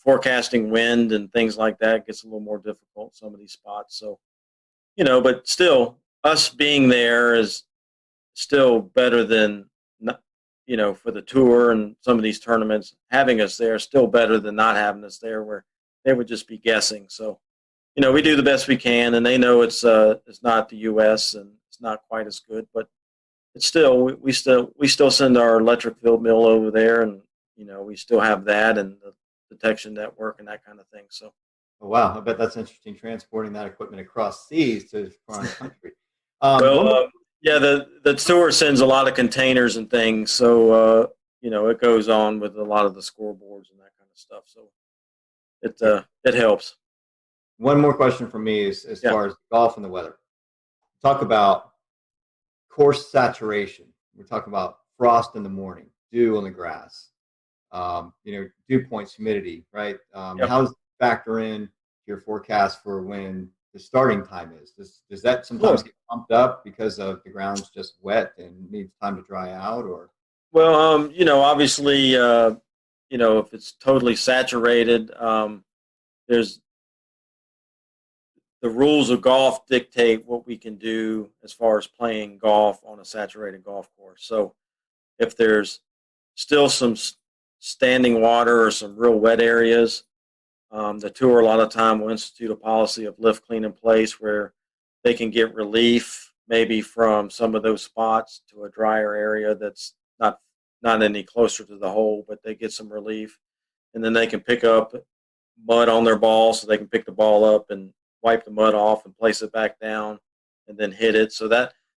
O: forecasting wind and things like that gets a little more difficult, some of these spots. So, but still, us being there is still better than, for the tour and some of these tournaments, having us there is still better than not having us there, where they would just be guessing. So, we do the best we can, and they know it's not the U.S. and it's not quite as good, but it's still, we still send our electric field mill over there, and we still have that and the detection network and that kind of thing. So,
T: oh, wow, I bet that's interesting, transporting that equipment across seas to foreign country.
O: Yeah, the tour sends a lot of containers and things, so it goes on with a lot of the scoreboards and that kind of stuff. So it helps.
T: One more question from me is as far as golf and the weather. Talk about course saturation. We're talking about frost in the morning, dew on the grass, dew points, humidity, right? How does it factor in your forecast for when the starting time is? Does that sometimes get pumped up because of the ground's just wet and needs time to dry out, or?
O: Well, obviously, if it's totally saturated, there's the rules of golf dictate what we can do as far as playing golf on a saturated golf course. So if there's still some standing water or some real wet areas, the tour a lot of time will institute a policy of lift, clean in place, where they can get relief maybe from some of those spots to a drier area that's not any closer to the hole, but they get some relief. And then they can pick up mud on their ball, so they can pick the ball up and wipe the mud off and place it back down and then hit it. So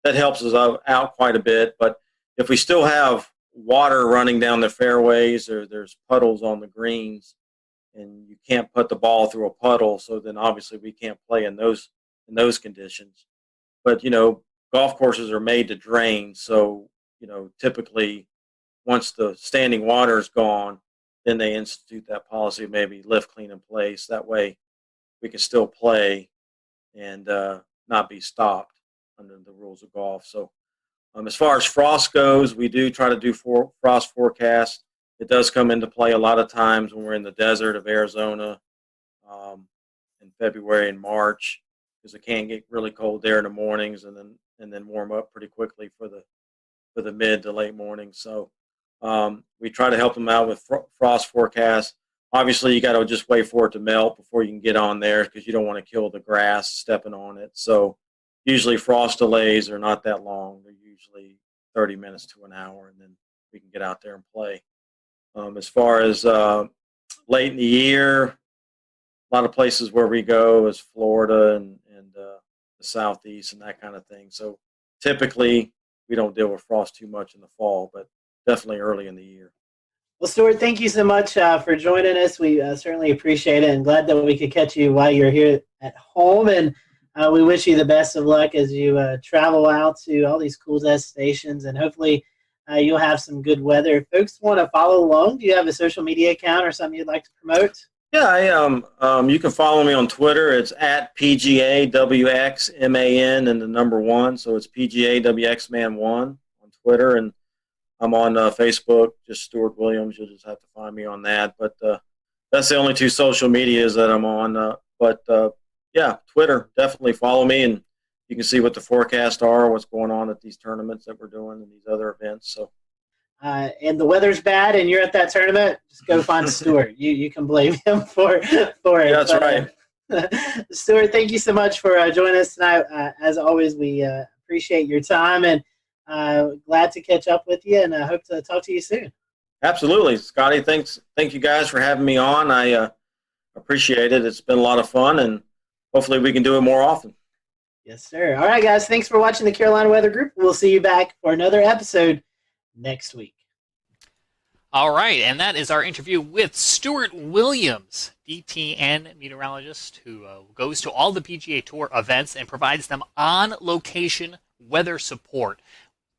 O: that helps us out quite a bit. But if we still have water running down the fairways or there's puddles on the greens and you can't put the ball through a puddle, so then obviously we can't play in those conditions. But, golf courses are made to drain. So, typically once the standing water is gone, then they institute that policy of maybe lift, clean, in place. That way we can still play and not be stopped under the rules of golf. So as far as frost goes, we do try to do frost forecasts. It does come into play a lot of times when we're in the desert of Arizona in February and March, because it can get really cold there in the mornings and then warm up pretty quickly for the mid to late mornings. So we try to help them out with frost forecasts. Obviously, you got to just wait for it to melt before you can get on there, because you don't want to kill the grass stepping on it. So usually frost delays are not that long. They're usually 30 minutes to an hour, and then we can get out there and play. As far as late in the year, a lot of places where we go is Florida and the Southeast and that kind of thing. So typically we don't deal with frost too much in the fall, but definitely early in the year.
C: Well, Stuart, thank you so much for joining us. We certainly appreciate it, and glad that we could catch you while you're here at home. And we wish you the best of luck as you travel out to all these cool destinations, and hopefully you'll have some good weather. If folks want to follow along, do you have a social media account or something you'd like to promote?
O: Yeah, you can follow me on Twitter. It's at PGAWXMAN and the number 1. So it's PGAWXMan1 on Twitter. And I'm on Facebook, just Stuart Williams. You'll just have to find me on that. But that's the only 2 social medias that I'm on. Yeah, Twitter, definitely follow me, and you can see what the forecasts are, what's going on at these tournaments that we're doing and these other events. So.
C: And the weather's bad and you're at that tournament, just go find Stuart. You can blame him for it.
O: Yeah, that's right.
C: Stuart, thank you so much for joining us tonight. As always, we appreciate your time, and glad to catch up with you, and I hope to talk to you soon.
O: Absolutely. Scotty, thank you guys for having me on. I appreciate it. It's been a lot of fun, and hopefully we can do it more often.
C: Yes, sir. All right, guys, thanks for watching the Carolina Weather Group. We'll see you back for another episode next week.
B: All right, and that is our interview with Stuart Williams, DTN meteorologist, who goes to all the PGA Tour events and provides them on-location weather support.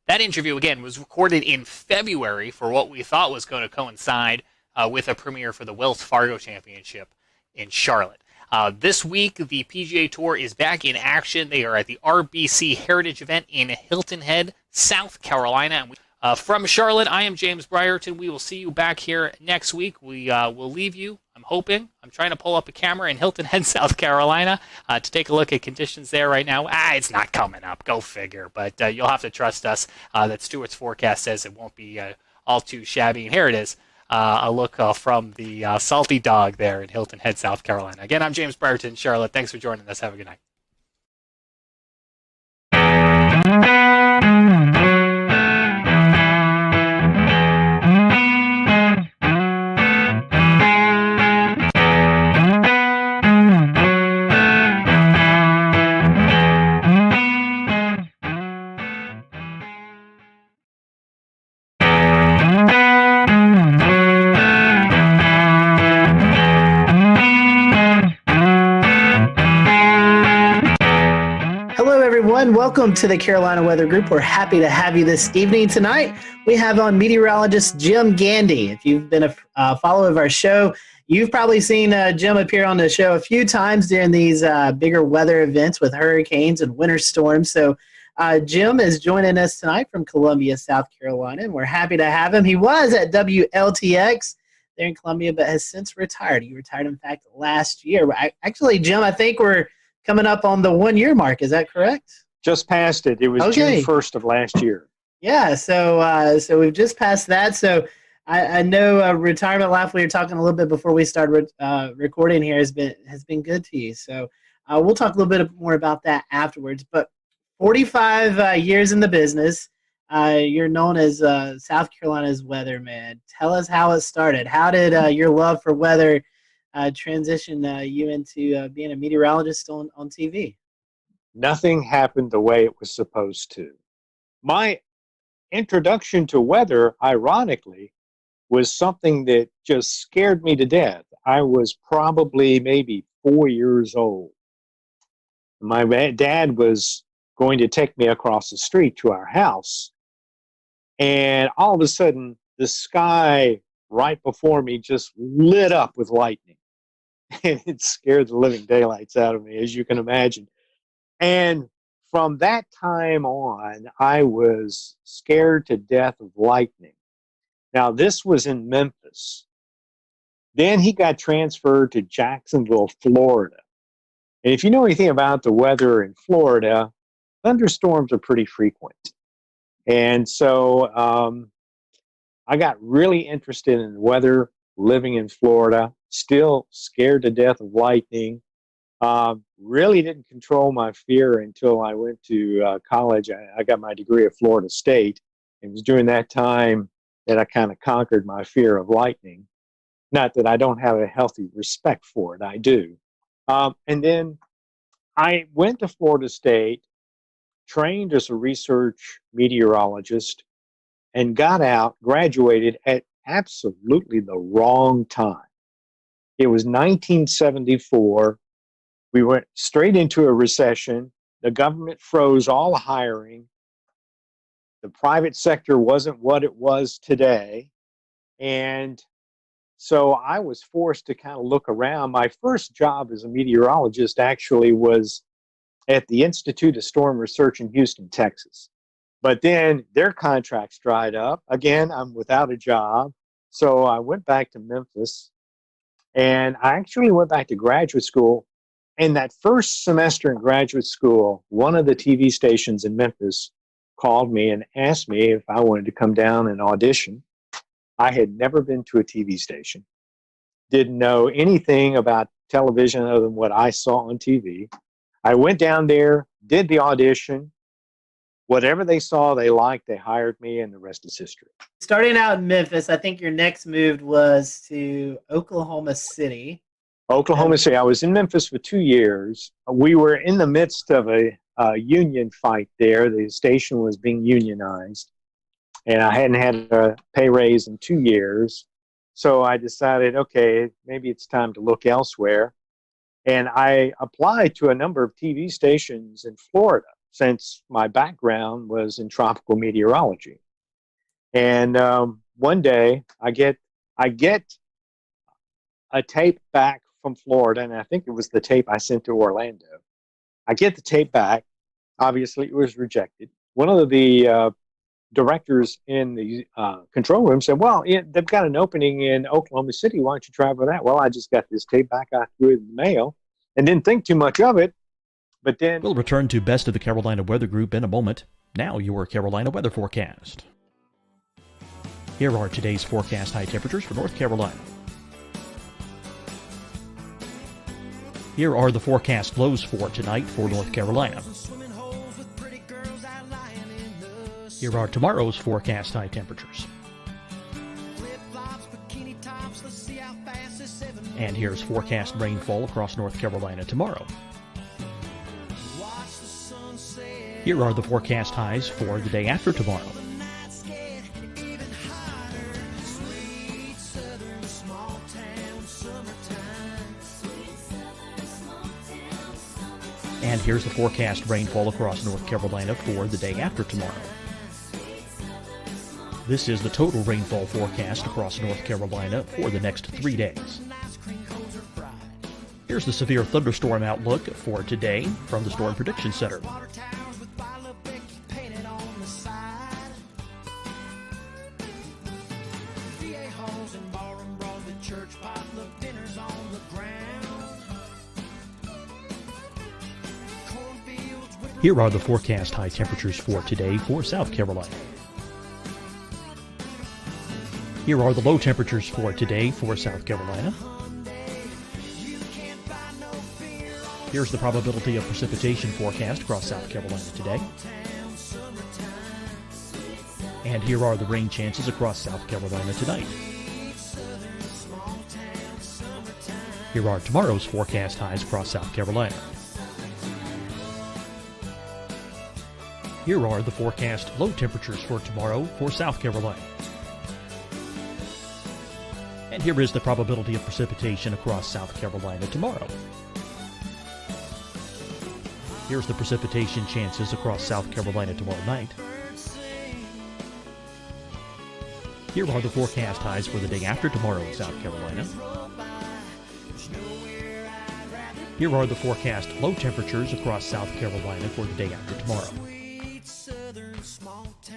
B: That interview, again, was recorded in February for what we thought was going to coincide with a premiere for the Wells Fargo Championship in Charlotte. This week, the PGA Tour is back in action. They are at the RBC Heritage event in Hilton Head, South Carolina. From Charlotte, I am James Brierton. We will see you back here next week. We will leave you, I'm trying to pull up a camera in Hilton Head, South Carolina to take a look at conditions there right now. It's not coming up. Go figure. But you'll have to trust us that Stuart's forecast says it won't be all too shabby. And here it is. A look from the Salty Dog there in Hilton Head, South Carolina. Again, I'm James Brierton, Charlotte. Thanks for joining us. Have a good night.
C: Welcome to the Carolina Weather Group. We're happy to have you this evening. Tonight, we have on meteorologist Jim Gandy. If you've been a follower of our show, you've probably seen Jim appear on the show a few times during these bigger weather events with hurricanes and winter storms. So Jim is joining us tonight from Columbia, South Carolina, and we're happy to have him. He was at WLTX there in Columbia, but has since retired. He retired, in fact, last year. Actually, Jim, I think we're coming up on the 1-year mark. Is that correct?
Q: Just passed it. It was June 1st of last year.
C: Yeah, so we've just passed that. So I know retirement life, we were talking a little bit before we started recording here, has been good to you. So we'll talk a little bit more about that afterwards. But 45 years in the business, you're known as South Carolina's weatherman. Tell us how it started. How did your love for weather transition you into being a meteorologist on TV?
Q: nothing happened the way it was supposed to. My introduction to weather, ironically, was something that just scared me to death. I was probably maybe 4 years old. My dad was going to take me across the street to our house, and all of a sudden, the sky right before me just lit up with lightning. And it scared the living daylights out of me, as you can imagine. And from that time on, I was scared to death of lightning. Now, this was in Memphis. Then he got transferred to Jacksonville, Florida. And if you know anything about the weather in Florida, thunderstorms are pretty frequent. And so I got really interested in weather living in Florida, still scared to death of lightning. Really didn't control my fear until I went to college. I got my degree at Florida State. It was during that time that I kind of conquered my fear of lightning. Not that I don't have a healthy respect for it, I do. And then I went to Florida State, trained as a research meteorologist, and got out, graduated at absolutely the wrong time. It was 1974. We went straight into a recession. The government froze all hiring. The private sector wasn't what it was today. And so I was forced to kind of look around. My first job as a meteorologist actually was at the Institute of Storm Research in Houston, Texas. But then their contracts dried up. Again, I'm without a job. So I went back to Memphis, and I actually went back to graduate school. And that first semester in graduate school, one of the TV stations in Memphis called me and asked me if I wanted to come down and audition. I had never been to a TV station, didn't know anything about television other than what I saw on TV. I went down there, did the audition. Whatever they saw, they liked, they hired me, and the rest is history.
M: Starting out in Memphis, I think your next move was to Oklahoma City.
Q: Oklahoma City. I was in Memphis for 2 years. We were in the midst of a union fight there. The station was being unionized, and I hadn't had a pay raise in 2 years. So I decided, okay, maybe it's time to look elsewhere. And I applied to a number of TV stations in Florida, since my background was in tropical meteorology. And one day I get a tape back from Florida, and I think it was the tape I sent to Orlando. I get the tape back. Obviously, it was rejected. One of the directors in the control room said, well, yeah, they've got an opening in Oklahoma City. Why don't you try for that? Well, I just got this tape back. I threw it in the mail and didn't think too much of it. But then
N: we'll return to Best of the Carolina Weather Group in a moment. Now your Carolina weather forecast. Here are today's forecast high temperatures for North Carolina. Here are the forecast lows for tonight for North Carolina. Here are tomorrow's forecast high temperatures. And here's forecast rainfall across North Carolina tomorrow. Here are the forecast highs for the day after tomorrow. And here's the forecast rainfall across North Carolina for the day after tomorrow. This is the total rainfall forecast across North Carolina for the next 3 days. Here's the severe thunderstorm outlook for today from the Storm Prediction Center. Here are the forecast high temperatures for today for South Carolina. Here are the low temperatures for today for South Carolina. Here's the probability of precipitation forecast across South Carolina today. And here are the rain chances across South Carolina tonight. Here are tomorrow's forecast highs across South Carolina. Here are the forecast low temperatures for tomorrow for South Carolina. And here is the probability of precipitation across South Carolina tomorrow. Here's the precipitation chances across South Carolina tomorrow night. Here are the forecast highs for the day after tomorrow in South Carolina. Here are the forecast low temperatures across South Carolina for the day after tomorrow.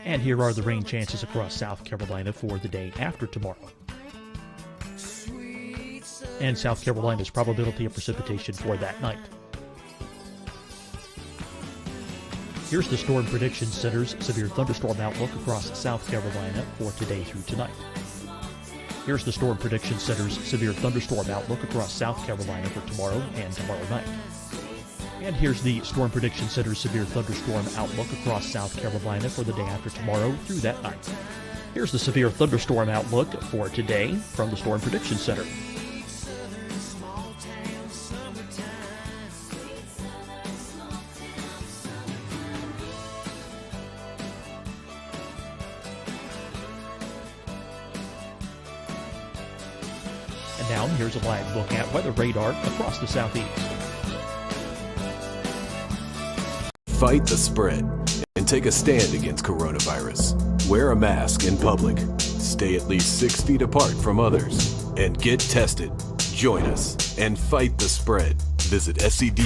N: And here are the rain chances across South Carolina for the day after tomorrow. And South Carolina's probability of precipitation for that night. Here's the Storm Prediction Center's severe thunderstorm outlook across South Carolina for today through tonight. Here's the Storm Prediction Center's severe thunderstorm outlook across South Carolina for tomorrow and tomorrow night. And here's the Storm Prediction Center's severe thunderstorm outlook across South Carolina for the day after tomorrow through that night. Here's the severe thunderstorm outlook for today from the Storm Prediction Center. And now here's a live look at weather radar across the southeast.
I: Fight the spread and take a stand against coronavirus. Wear a mask in public. Stay at least 6 feet apart from others. And get tested. Join us and fight the spread. Visit SCD